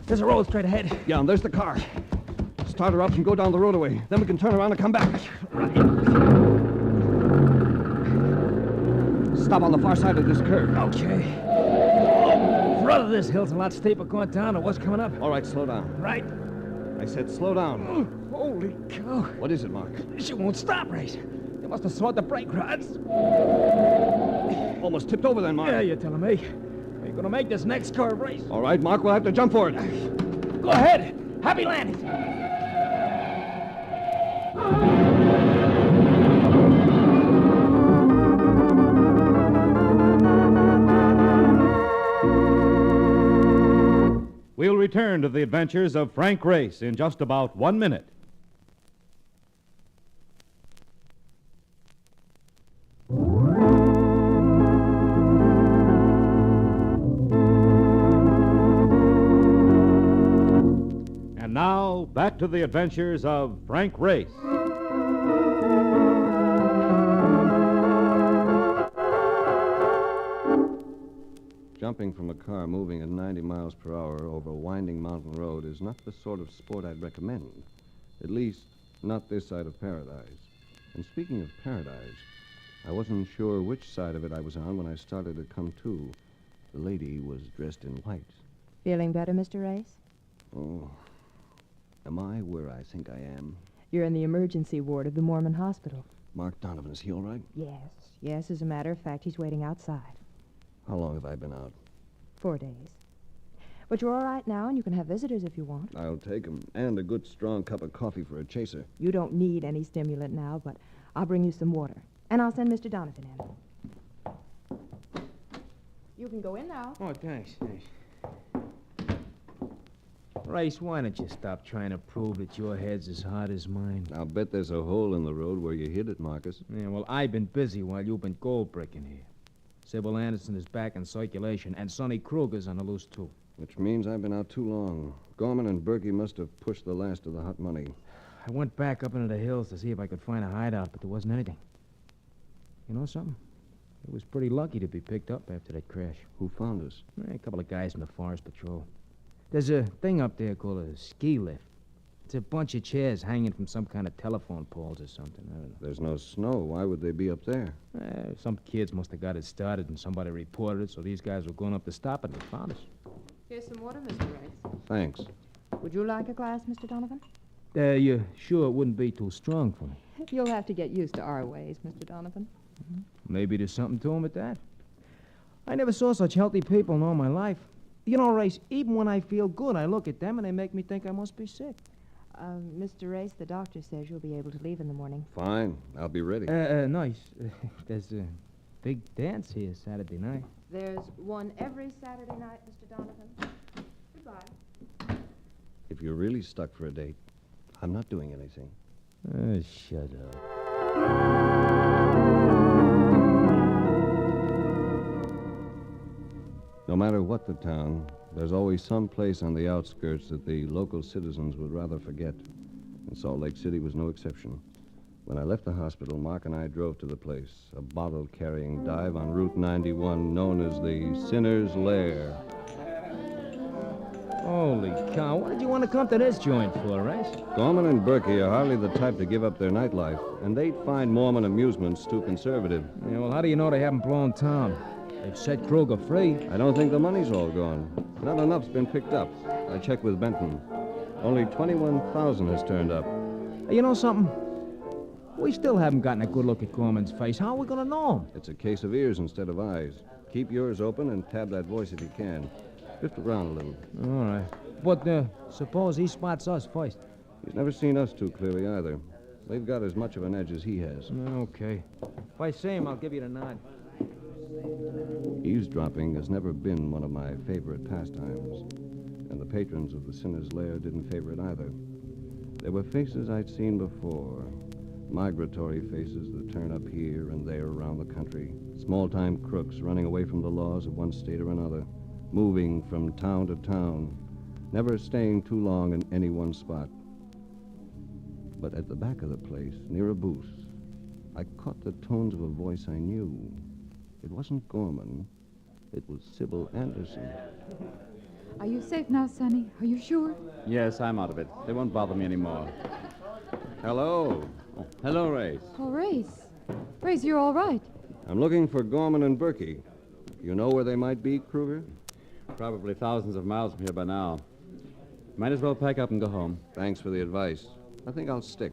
There's a road straight ahead. Yeah, and there's the car. Start her up and go down the road away. Then we can turn around and come back. Stop on the far side of this curve. Okay. Front of this hill's a lot steeper going down than what's coming up. All right, slow down. Right. I said slow down. Holy cow. What is it, Mark? She won't stop, Race. They must have sawed the brake rods. Almost tipped over then, Mark. Yeah, you're telling me. We're gonna make this next curve, Race. All right, Mark, we'll have to jump for it. Go ahead. Happy landing. We'll return to the adventures of Frank Race in just about 1 minute. And now, back to the adventures of Frank Race. Jumping from a car moving at 90 miles per hour over a winding mountain road is not the sort of sport I'd recommend. At least, not this side of paradise. And speaking of paradise, I wasn't sure which side of it I was on when I started to come to. The lady was dressed in white. Feeling better, Mr. Race? Oh, am I where I think I am? You're in the emergency ward of the Mormon hospital. Mark Donovan, is he all right? Yes, as a matter of fact, he's waiting outside. How long have I been out? 4 days. But you're all right now, and you can have visitors if you want. I'll take 'em, and a good strong cup of coffee for a chaser. You don't need any stimulant now, but I'll bring you some water. And I'll send Mr. Donovan in. You can go in now. Oh, thanks. Race, why don't you stop trying to prove that your head's as hard as mine? I'll bet there's a hole in the road where you hit it, Marcus. Yeah, well, I've been busy while you've been gold bricking here. Sybil Anderson is back in circulation, and Sonny Kruger's on the loose, too. Which means I've been out too long. Gorman and Berkey must have pushed the last of the hot money. I went back up into the hills to see if I could find a hideout, but there wasn't anything. You know something? It was pretty lucky to be picked up after that crash. Who found us? A couple of guys from the Forest Patrol. There's a thing up there called a ski lift. It's a bunch of chairs hanging from some kind of telephone poles or something. I don't know. There's no snow. Why would they be up there? Some kids must have got it started and somebody reported it, so these guys were going up to stop it and they found us. Here's some water, Mr. Race. Thanks. Would you like a glass, Mr. Donovan? You sure it wouldn't be too strong for me? You'll have to get used to our ways, Mr. Donovan. Maybe there's something to him at that. I never saw such healthy people in all my life. You know, Race, even when I feel good, I look at them and they make me think I must be sick. Mr. Race, the doctor says you'll be able to leave in the morning. Fine. I'll be ready. Nice. There's a big dance here Saturday night. There's one every Saturday night, Mr. Donovan. Goodbye. If you're really stuck for a date, I'm not doing anything. Shut up. No matter what the town, there's always some place on the outskirts that the local citizens would rather forget. And Salt Lake City was no exception. When I left the hospital, Mark and I drove to the place, a bottle-carrying dive on Route 91 known as the Sinner's Lair. Holy cow, what did you want to come to this joint for, Race? Gorman and Berkey are hardly the type to give up their nightlife, and they'd find Mormon amusements too conservative. Yeah, well, how do you know they haven't blown town? They've set Kruger free. I don't think the money's all gone. Not enough's been picked up. I checked with Benton. Only $21,000 has turned up. Hey, you know something? We still haven't gotten a good look at Gorman's face. How are we going to know him? It's a case of ears instead of eyes. Keep yours open and tab that voice if you can. Drift around a little. All right. But suppose he spots us first. He's never seen us too clearly either. We've got as much of an edge as he has. Okay. If I see him, I'll give you the nod. Eavesdropping has never been one of my favorite pastimes, and the patrons of the Sinner's Lair didn't favor it either. There were faces I'd seen before, migratory faces that turn up here and there around the country, small-time crooks running away from the laws of one state or another, moving from town to town, never staying too long in any one spot. But at the back of the place, near a booth, I caught the tones of a voice I knew. It wasn't Gorman. It was Sybil Anderson. Are you safe now, Sonny? Are you sure? Yes, I'm out of it. They won't bother me anymore. Hello. Oh, hello, Race. Oh, Race. Race, you're all right. I'm looking for Gorman and Berkey. You know where they might be, Kruger? Probably thousands of miles from here by now. Might as well pack up and go home. Thanks for the advice. I think I'll stick.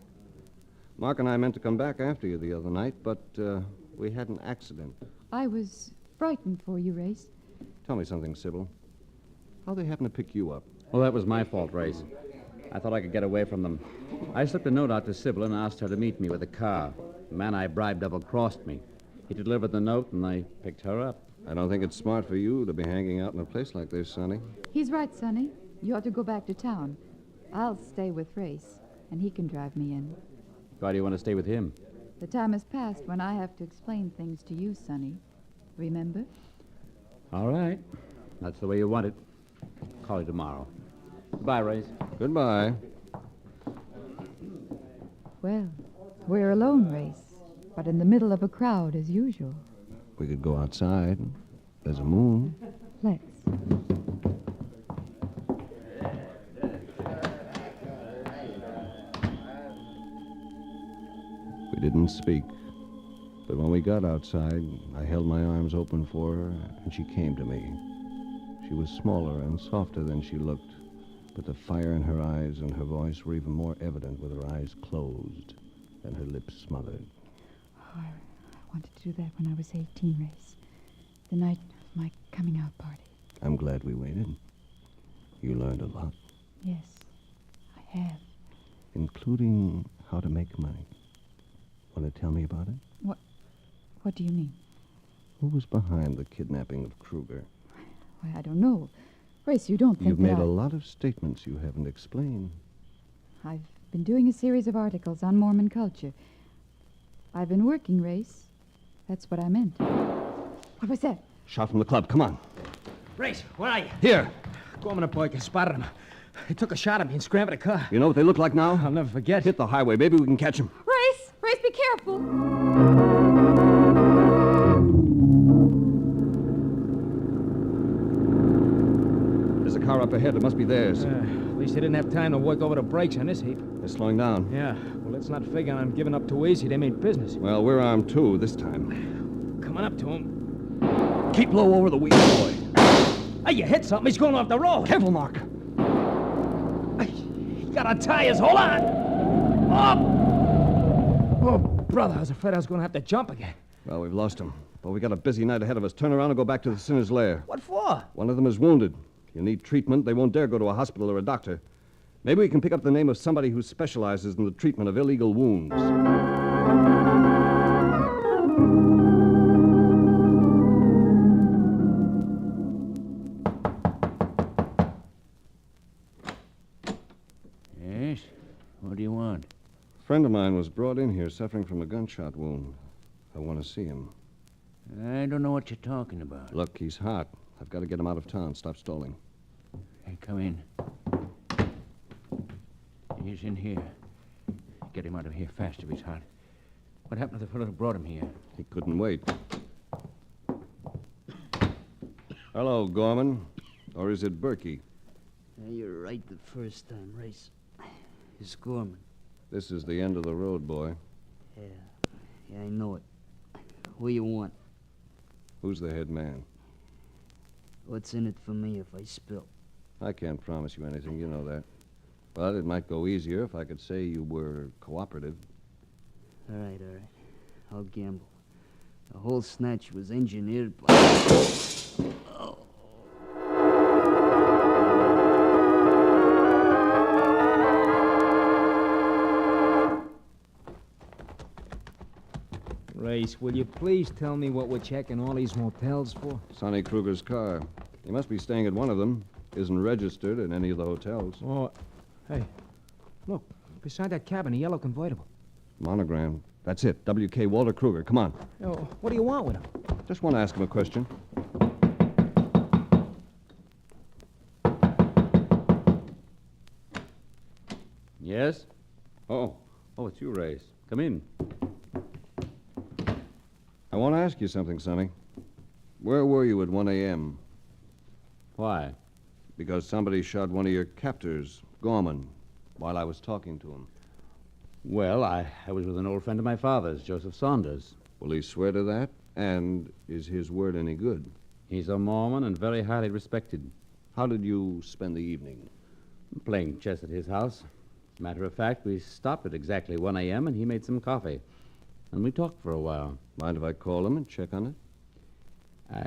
Mark and I meant to come back after you the other night, but we had an accident. I was frightened for you, Race. Tell me something, Sybil. How'd they happen to pick you up? Well, that was my fault, Race. I thought I could get away from them. I slipped a note out to Sybil and asked her to meet me with a car. The man I bribed double-crossed me. He delivered the note, and I picked her up. I don't think it's smart for you to be hanging out in a place like this, Sonny. He's right, Sonny. You ought to go back to town. I'll stay with Race, and he can drive me in. Why do you want to stay with him? The time has passed when I have to explain things to you, Sonny. Remember? All right. That's the way you want it. Call you tomorrow. Goodbye, Race. Goodbye. Well, we're alone, Race, but in the middle of a crowd as usual. We could go outside. There's a moon. Let's. We didn't speak. But when we got outside, I held my arms open for her, and she came to me. She was smaller and softer than she looked, but the fire in her eyes and her voice were even more evident with her eyes closed and her lips smothered. Oh, I wanted to do that when I was 18, Race. The night of my coming out party. I'm glad we waited. You learned a lot. Yes, I have. Including how to make money. Want to tell me about it? What do you mean? Who was behind the kidnapping of Kruger? Why, I don't know. Race, you don't think You've made a lot of statements you haven't explained. I've been doing a series of articles on Mormon culture. I've been working, Race. That's what I meant. What was that? Shot from the club. Come on. Race, where are you? Here. Gorman and Boykin spotted him. He took a shot at me and scrambled a car. You know what they look like now? I'll never forget. Hit the highway. Maybe we can catch them. Race! Race, be careful! There's a car up ahead. It must be theirs. At least they didn't have time to work over the brakes on this heap. They're slowing down. Yeah, well, let's not figure on giving up too easy. They mean business. Well, we're armed, too, this time. Coming up to him. Keep low over the wheel, boy. Hey, you hit something. He's going off the road. Careful, Mark. He got our tires. Hold on. Up! Oh, brother, I was afraid I was going to have to jump again. Well, we've lost him. But we got a busy night ahead of us. Turn around and go back to the Sinner's Lair. What for? One of them is wounded. He'll need treatment. They won't dare go to a hospital or a doctor. Maybe we can pick up the name of somebody who specializes in the treatment of illegal wounds. Yes? What do you want? A friend of mine was brought in here suffering from a gunshot wound. I want to see him. I don't know what you're talking about. Look, he's hot. I've got to get him out of town. Stop stalling. Hey, come in. He's in here. Get him out of here fast if he's hot. What happened to the fellow who brought him here? He couldn't wait. Hello, Gorman. Or is it Berkey? Yeah, you're right the first time, Race. It's Gorman. This is the end of the road, boy. Yeah, I know it. What do you want? Who's the head man? What's in it for me if I spill? I can't promise you anything, you know that. But it might go easier if I could say you were cooperative. All right. I'll gamble. The whole snatch was engineered by... Oh. Race, will you please tell me what we're checking all these motels for? Sonny Kruger's car. He must be staying at one of them. Isn't registered at any of the hotels. Oh, hey, look, beside that cabin, a yellow convertible. Monogram. That's it. W.K. Walter Kruger. Come on. Oh, what do you want with him? Just want to ask him a question. Yes? Oh, it's you, Race. Come in. I want to ask you something, Sonny. Where were you at 1 a.m.? Why? Because somebody shot one of your captors, Gorman, while I was talking to him. Well, I was with an old friend of my father's, Joseph Saunders. Will he swear to that? And is his word any good? He's a Mormon and very highly respected. How did you spend the evening? Playing chess at his house. As a matter of fact, we stopped at exactly 1 a.m. and he made some coffee. And we talked for a while. Mind if I call him and check on it?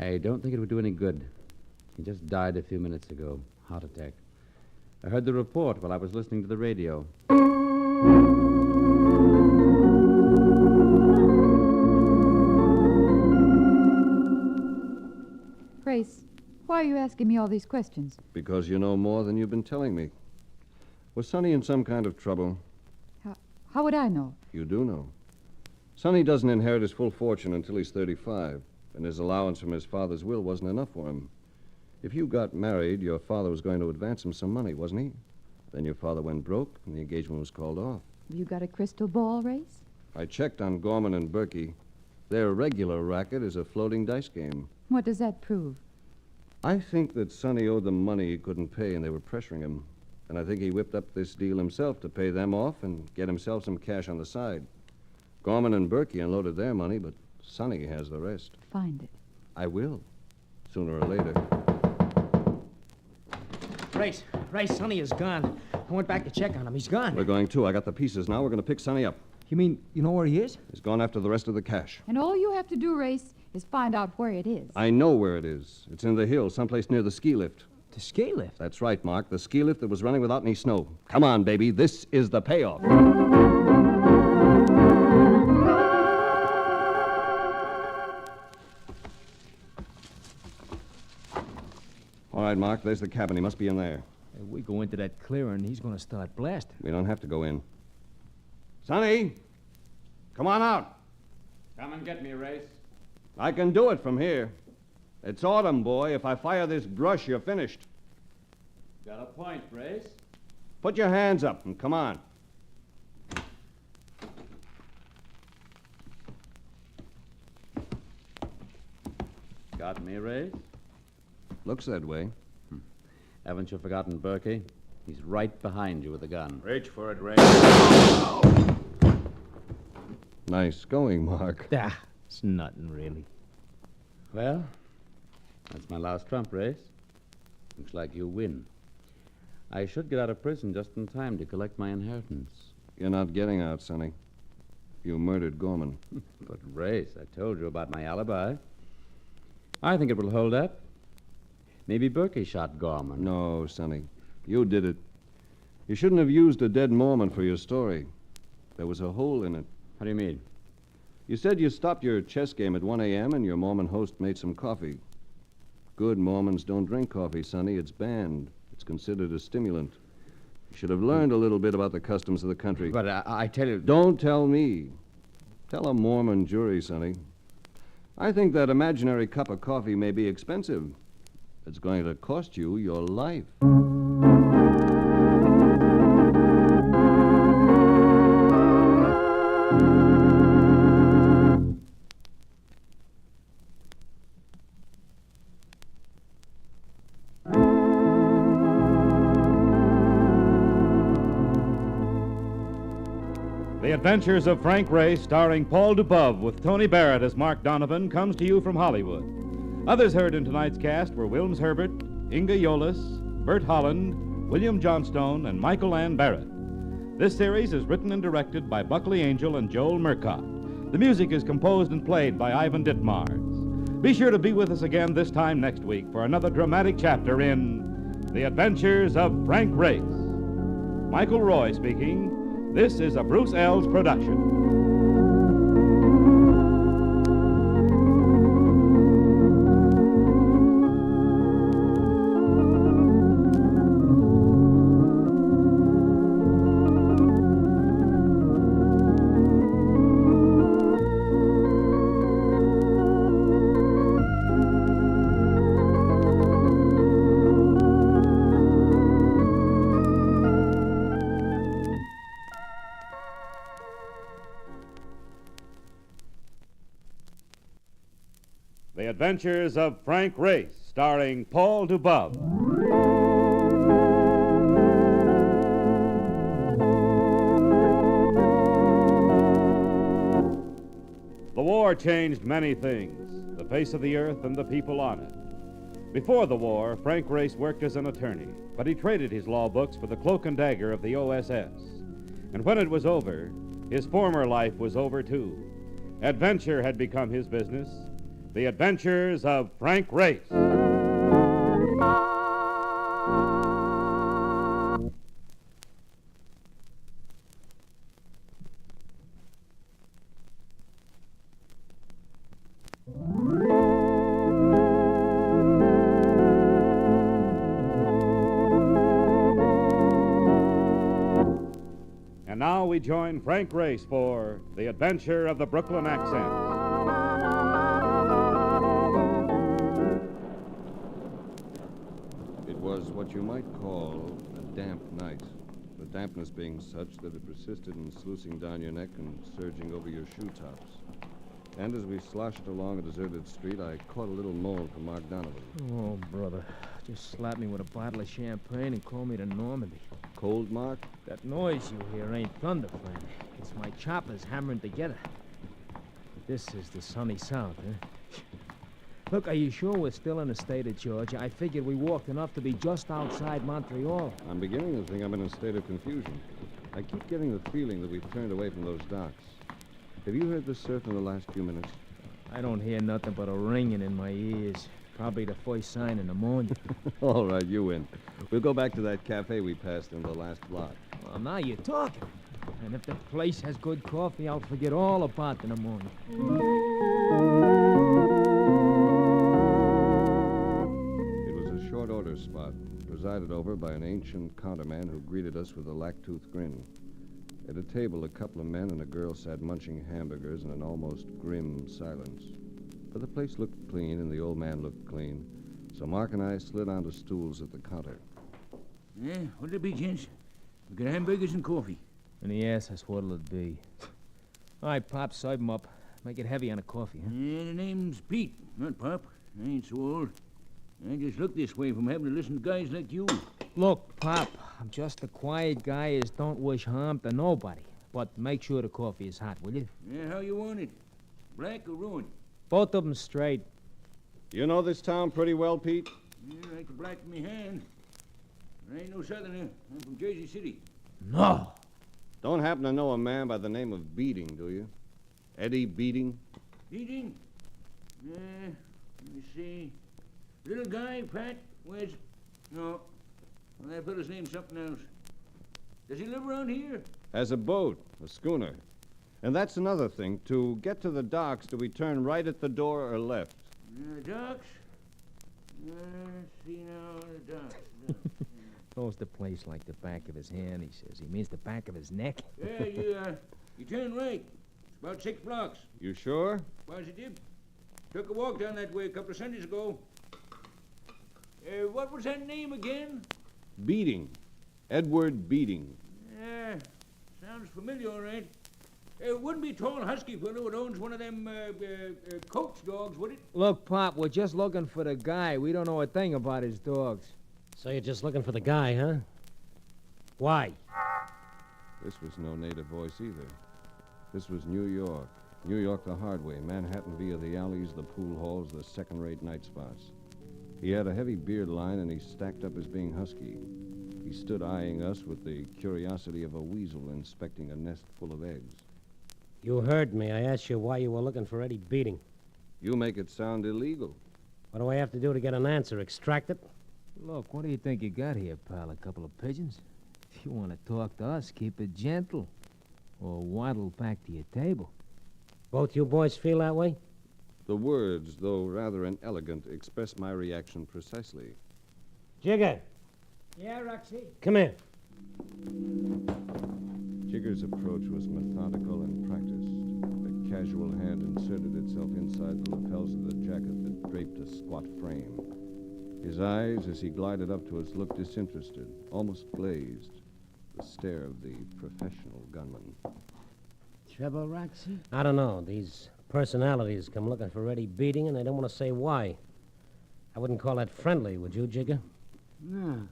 I don't think it would do any good. He just died a few minutes ago. Heart attack. I heard the report while I was listening to the radio. Grace, why are you asking me all these questions? Because you know more than you've been telling me. Was Sonny in some kind of trouble? How would I know? You do know. Sonny doesn't inherit his full fortune until he's 35, and his allowance from his father's will wasn't enough for him. If you got married, your father was going to advance him some money, wasn't he? Then your father went broke, and the engagement was called off. You got a crystal ball, Race? I checked on Gorman and Berkey. Their regular racket is a floating dice game. What does that prove? I think that Sonny owed them money he couldn't pay, and they were pressuring him. And I think he whipped up this deal himself to pay them off and get himself some cash on the side. Gorman and Berkey unloaded their money, but Sonny has the rest. Find it. I will, sooner or later. Race, Sonny is gone. I went back to check on him. He's gone. We're going too. I got the pieces now. We're going to pick Sonny up. You mean you know where he is? He's gone after the rest of the cash. And all you have to do, Race, is find out where it is. I know where it is. It's in the hills, someplace near the ski lift. The ski lift? That's right, Mark. The ski lift that was running without any snow. Come on, baby. This is the payoff. All right, Mark, there's the cabin. He must be in there. If we go into that clearing, he's going to start blasting. We don't have to go in. Sonny! Come on out. Come and get me, Race. I can do it from here. It's autumn, boy. If I fire this brush, you're finished. Got a point, Race. Put your hands up and come on. Got me, Race? Looks that way. Haven't you forgotten Berkey? He's right behind you with a gun. Reach for it, Ray. Nice going, Mark. It's nothing, really. Well, that's my last trump, Race. Looks like you win. I should get out of prison just in time to collect my inheritance. You're not getting out, Sonny. You murdered Gorman. But, Race, I told you about my alibi. I think it will hold up. Maybe Berkey shot Gorman. No, Sonny. You did it. You shouldn't have used a dead Mormon for your story. There was a hole in it. How do you mean? You said you stopped your chess game at 1 a.m. and your Mormon host made some coffee. Good Mormons don't drink coffee, Sonny. It's banned. It's considered a stimulant. You should have learned a little bit about the customs of the country. But I tell you... Don't tell me. Tell a Mormon jury, Sonny. I think that imaginary cup of coffee may be expensive. It's going to cost you your life. Adventures of Frank Race, starring Paul Dubove with Tony Barrett as Mark Donovan, comes to you from Hollywood. Others heard in tonight's cast were Wilms Herbert, Inga Yolis, Bert Holland, William Johnstone, and Michael Ann Barrett. This series is written and directed by Buckley Angel and Joel Murcott. The music is composed and played by Ivan Ditmars. Be sure to be with us again this time next week for another dramatic chapter in The Adventures of Frank Race. Michael Roy speaking. This is a Bruce Ells production. The Adventures of Frank Race, starring Paul Dubove. The war changed many things, the face of the earth and the people on it. Before the war, Frank Race worked as an attorney, but he traded his law books for the cloak and dagger of the OSS. And when it was over, his former life was over too. Adventure had become his business. The Adventures of Frank Race. And now we join Frank Race for The Adventure of the Brooklyn Accent. Was what you might call a damp night, the dampness being such that it persisted in sluicing down your neck and surging over your shoe tops. And as we sloshed along a deserted street, I caught a little moan from Mark Donovan. Oh, brother. Just slap me with a bottle of champagne and call me to Normandy. Cold, Mark? That noise you hear ain't thunder, friend. It's my choppers hammering together. This is the sunny south, huh? Look, are you sure we're still in the state of Georgia? I figured we walked enough to be just outside Montreal. I'm beginning to think I'm in a state of confusion. I keep getting the feeling that we've turned away from those docks. Have you heard the surf in the last few minutes? I don't hear nothing but a ringing in my ears. Probably the first sign of pneumonia. All right, you win. We'll go back to that cafe we passed in the last block. Well, now you're talking. And if the place has good coffee, I'll forget all about the pneumonia. Short order spot, presided over by an ancient counterman who greeted us with a lack-toothed grin. At a table, a couple of men and a girl sat munching hamburgers in an almost grim silence. But the place looked clean, and the old man looked clean, so Mark and I slid onto stools at the counter. Yeah, what'll it be, gents? We got hamburgers and coffee. And he asked us what'll it be. All right, Pop, serve him up. Make it heavy on the coffee, huh? Yeah, the name's Pete, not Pop. I ain't so old. I just look this way from having to listen to guys like you. Look, Pop, I'm just a quiet guy as don't wish harm to nobody. But make sure the coffee is hot, will you? Yeah, how you want it? Black or ruined? Both of them straight. You know this town pretty well, Pete? Yeah, like the black in me hand. I ain't no southerner. I'm from Jersey City. No. Don't happen to know a man by the name of Beating, do you? Eddie Beating? Beating? Yeah, let me see. Little guy, Pat? Where's... No. Well, that fellow's name's something else. Does he live around here? Has a boat, a schooner. And that's another thing. To get to the docks, do we turn right at the door or left? The docks? Let's see now, the docks. Knows the place like the back of his hand, he says. He means the back of his neck. Yeah, you turn right. It's about 6 blocks. You sure? Positive. Took a walk down that way a couple of Sundays ago. What was that name again? Beating. Edward Beating. Yeah, sounds familiar, all right. It wouldn't be a tall, husky fellow that owns one of them coach dogs, would it? Look, Pop, we're just looking for the guy. We don't know a thing about his dogs. So you're just looking for the guy, huh? Why? This was no native voice either. This was New York. New York the hard way, Manhattan via the alleys, the pool halls, the second-rate night spots. He had a heavy beard line, and he stacked up as being husky. He stood eyeing us with the curiosity of a weasel inspecting a nest full of eggs. You heard me. I asked you why you were looking for Eddie Beating. You make it sound illegal. What do I have to do to get an answer? Extract it? Look, what do you think you got here, pal? A couple of pigeons? If you want to talk to us, keep it gentle. Or waddle back to your table. Both you boys feel that way? The words, though rather inelegant, express my reaction precisely. Jigger, Yeah, Roxy? come here. Jigger's approach was methodical and practiced. A casual hand inserted itself inside the lapels of the jacket that draped a squat frame. His eyes, as he glided up to us, looked disinterested, almost glazed. The stare of the professional gunman. Trouble, Roxy? I don't know. These personalities come looking for Eddie Beating, and they don't want to say why. I wouldn't call that friendly, would you, Jigger? No.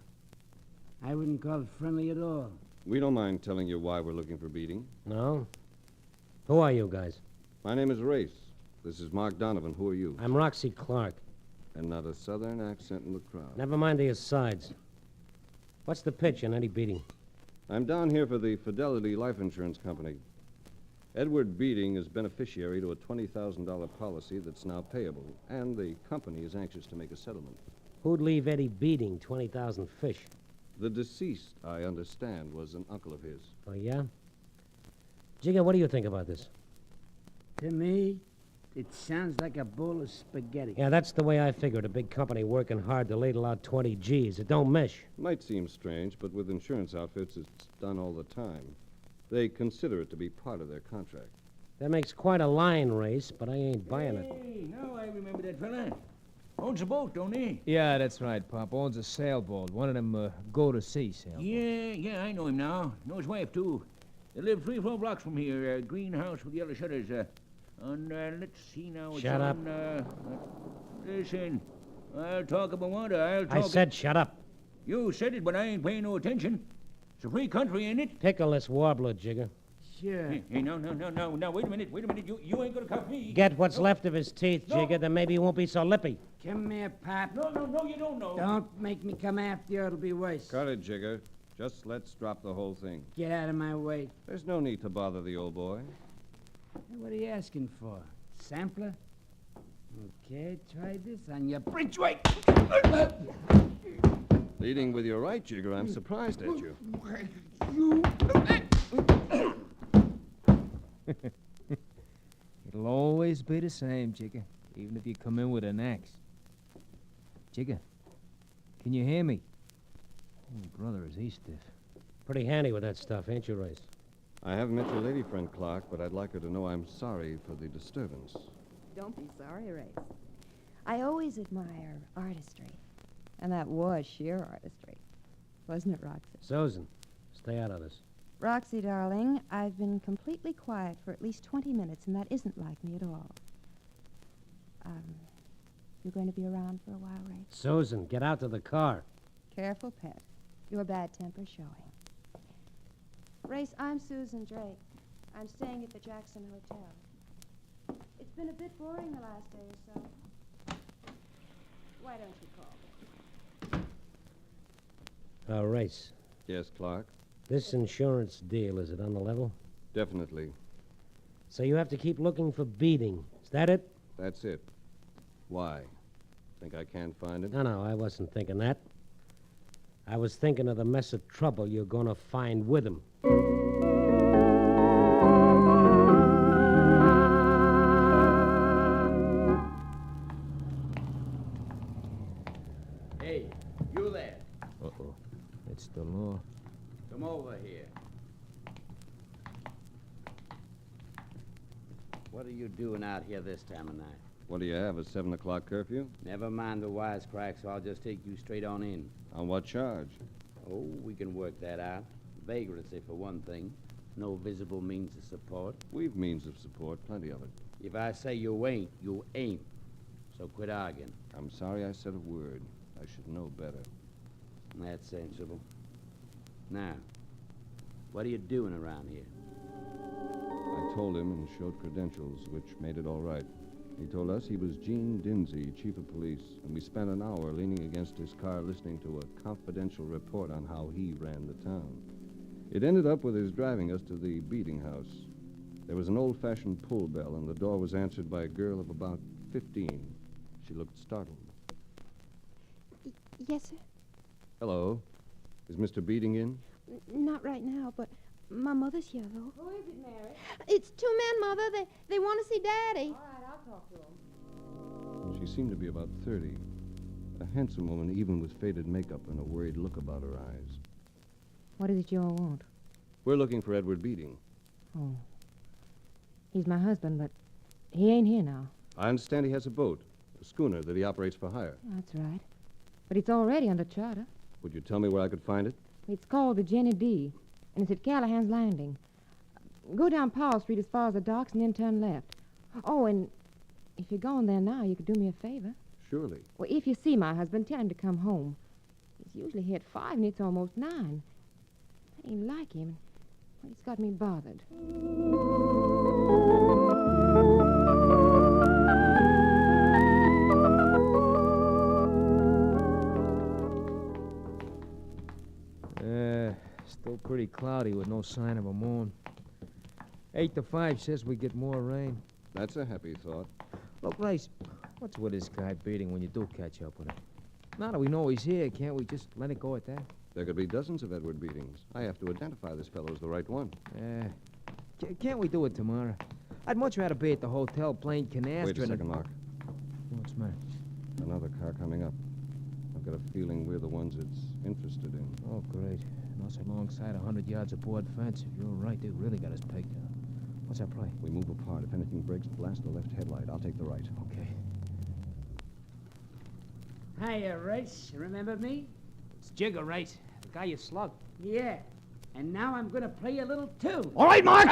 I wouldn't call it friendly at all. We don't mind telling you why we're looking for Beating. No? Who are you guys? My name is Race. This is Mark Donovan. Who are you? I'm Roxy Clark. And not a southern accent in the crowd. Never mind the asides. What's the pitch on Eddie Beating? I'm down here for the Fidelity Life Insurance Company. Edward Beating is beneficiary to a $20,000 policy that's now payable, and the company is anxious to make a settlement. Who'd leave Eddie Beating 20,000 fish? The deceased, I understand, was an uncle of his. Oh, yeah? Jigger, what do you think about this? To me, it sounds like a bowl of spaghetti. Yeah, that's the way I figured. A big company working hard to ladle out 20 G's. It don't mesh. Might seem strange, but with insurance outfits, it's done all the time. They consider it to be part of their contract. That makes quite a line race, but I ain't buying it. Hey, now I remember that fella. Owns a boat, don't he? Yeah, that's right, Pop. Owns a sailboat. One of them go-to-sea sailboats. Yeah, I know him now. Know his wife, too. They live 3-4 blocks from here. Greenhouse with yellow shutters. Let's see now. It's Shut up. Listen, I'll talk about water. I'll talk... I said shut up. You said it, but I ain't paying no attention. It's a free country, ain't it? Pickle this warbler, Jigger. Sure. Hey, no, wait a minute. You ain't gonna cuff me. Get what's left of his teeth, Jigger, then maybe he won't be so lippy. Come here, Pop. No, you don't know. Don't make me come after you. It'll be worse. Cut it, Jigger. Just let's drop the whole thing. Get out of my way. There's no need to bother the old boy. What are you asking for? Sampler? Okay, try this on your bridge weight. Leading with your right, Jigger, I'm surprised at you. It'll always be the same, Jigger, even if you come in with an axe. Jigger, can you hear me? Oh, brother, is he stiff. Pretty handy with that stuff, ain't you, Race? I haven't met your lady friend, Clark, but I'd like her to know I'm sorry for the disturbance. Don't be sorry, Race. I always admire artistry. And that was sheer artistry. Wasn't it, Roxy? Susan, stay out of this. Roxy, darling, I've been completely quiet for at least 20 minutes, and that isn't like me at all. You going to be around for a while, Race? Susan, get out to the car. Careful, pet. Your bad temper's showing. Race, I'm Susan Drake. I'm staying at the Jackson Hotel. It's been a bit boring the last day or so. Why don't you call me? Race. Yes, Clark? This insurance deal, is it on the level? Definitely. So you have to keep looking for Beating. Is that it? That's it. Why? Think I can't find it? No, I wasn't thinking that. I was thinking of the mess of trouble you're going to find with him. Hey, you there. Uh-oh. It's the law. Come over here. What are you doing out here this time of night? What do you have, a 7 o'clock curfew? Never mind the wisecracks, I'll just take you straight on in. On what charge? Oh, we can work that out. Vagrancy, for one thing. No visible means of support. We've means of support, plenty of it. If I say you ain't, you ain't. So quit arguing. I'm sorry I said a word. I should know better. That's sensible. Now, what are you doing around here? I told him and showed credentials, which made it all right. He told us he was Gene Dinsey, chief of police, and we spent an hour leaning against his car listening to a confidential report on how he ran the town. It ended up with his driving us to the beating house. There was an old-fashioned pull bell, and the door was answered by a girl of about 15. She looked startled. Yes, sir? Hello. Is Mr. Beating in? Not right now, but my mother's here, though. Who is it, Mary? It's two men, Mother. They want to see Daddy. All right, I'll talk to him. She seemed to be about 30. A handsome woman, even with faded makeup and a worried look about her eyes. What is it you all want? We're looking for Edward Beating. Oh. He's my husband, but he ain't here now. I understand he has a boat, a schooner that he operates for hire. That's right. But it's already under charter. Would you tell me where I could find it? It's called the Jenny D, and it's at Callahan's Landing. Go down Powell Street as far as the docks and then turn left. Oh, and if you're going there now, you could do me a favor. Surely. Well, if you see my husband, tell him to come home. He's usually here at 5, and it's almost 9. I ain't like him. Well, he's got me bothered. Still pretty cloudy with no sign of a moon. 8 to 5 says we get more rain. That's a happy thought. Look, Race, what's with this guy Beating when you do catch up with him? Now that we know he's here, can't we just let it go at that? There could be dozens of Edward Beatings. I have to identify this fellow as the right one. Can't we do it tomorrow? I'd much rather be at the hotel playing canasta. Wait a second, Mark. What's the matter? Another car coming up. I've got a feeling we're the ones it's interested in. Oh, great. And us alongside 100 yards of board fence. If you're right, they really got us pegged. What's our play? We move apart. If anything breaks, blast the left headlight. I'll take the right. Okay. Hiya, Race. Remember me? It's Jigger, Race. The guy you slugged. Yeah. And now I'm going to play a little tune. All right, Mark!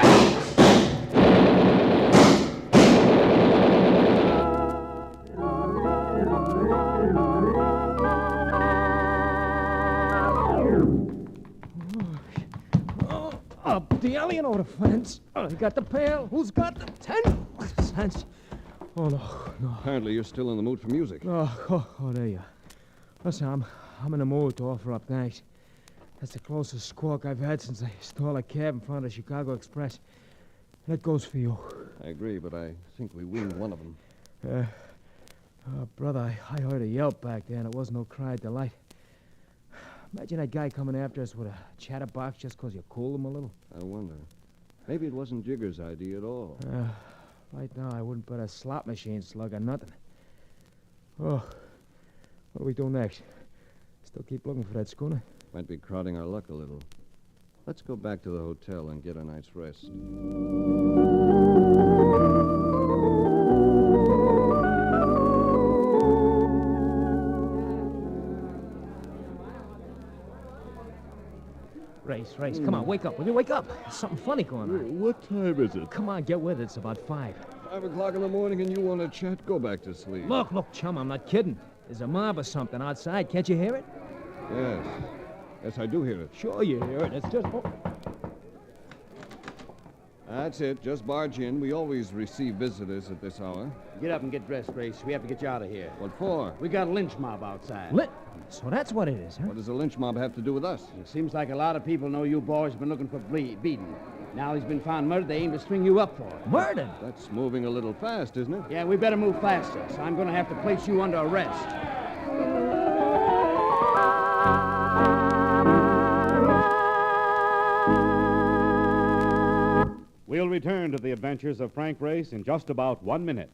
Up the alley and over the fence. Oh, you got the pail. Who's got the 10 cents? Oh, no. Apparently you're still in the mood for music. Oh, there you are. Listen, I'm in the mood to offer up thanks. That's the closest squawk I've had since I stole a cab in front of the Chicago Express. That goes for you. I agree, but I think we winged one of them. Brother, I heard a yelp back there, and it wasn't no cry of delight. Imagine that guy coming after us with a chatterbox just 'cause you cooled him a little. I wonder. Maybe it wasn't Jigger's idea at all. Right now, I wouldn't put a slot machine slug on nothing. Oh, what do we do next? Still keep looking for that schooner? Might be crowding our luck a little. Let's go back to the hotel and get a night's rest. Race, come on, wake up. Will you wake up? There's something funny going on. What time is it? Come on, get with it. It's about 5. 5 o'clock in the morning and you want to chat? Go back to sleep. Look, chum, I'm not kidding. There's a mob or something outside. Can't you hear it? Yes. Yes, I do hear it. Sure you hear it. It's just... That's it. Just barge in. We always receive visitors at this hour. Get up and get dressed, Grace. We have to get you out of here. What for? We got a lynch mob outside. So that's what it is, huh? What does a lynch mob have to do with us? It seems like a lot of people know you boys have been looking for Beating. Now he's been found murdered. They aim to string you up for it. Murdered? That's moving a little fast, isn't it? Yeah, we better move faster. So I'm going to have to place you under arrest. We'll return to the adventures of Frank Race in just about 1 minute.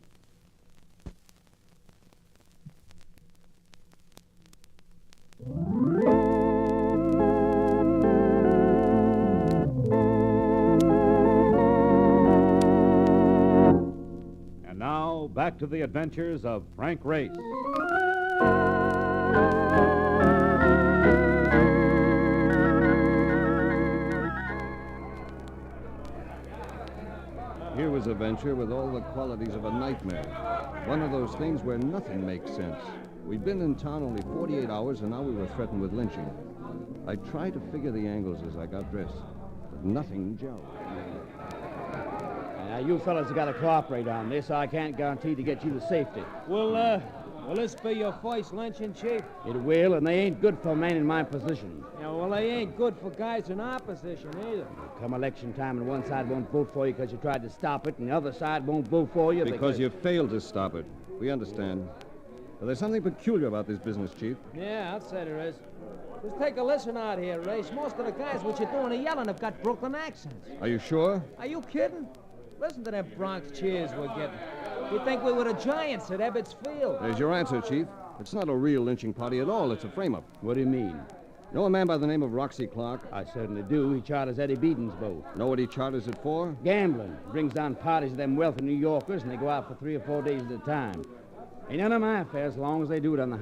And now, back to the adventures of Frank Race. Here was a venture with all the qualities of a nightmare. One of those things where nothing makes sense. We'd been in town only 48 hours, and now we were threatened with lynching. I tried to figure the angles as I got dressed, but nothing gelled. Now, you fellas have got to cooperate on this. I can't guarantee to get you to safety. Will this be your first lynching, Chief? It will, and they ain't good for a man in my position. Yeah, well, they ain't good for guys in our position either. Come election time, and one side won't vote for you because you tried to stop it, and the other side won't vote for you Because you failed to stop it. We understand. But there's something peculiar about this business, Chief. Yeah, I'd say there is. Just take a listen out here, Race. Most of the guys what you're doing the yelling have got Brooklyn accents. Are you sure? Are you kidding? Listen to them Bronx cheers we're getting. You'd think we were the Giants at Ebbets Field. There's your answer, Chief. It's not a real lynching party at all. It's a frame-up. What do you mean? Know a man by the name of Roxy Clark? I certainly do. He charters Eddie Beaton's boat. Know what he charters it for? Gambling. Brings down parties of them wealthy New Yorkers, and they go out for 3 or 4 days at a time. Ain't none of my affairs as long as they do it on the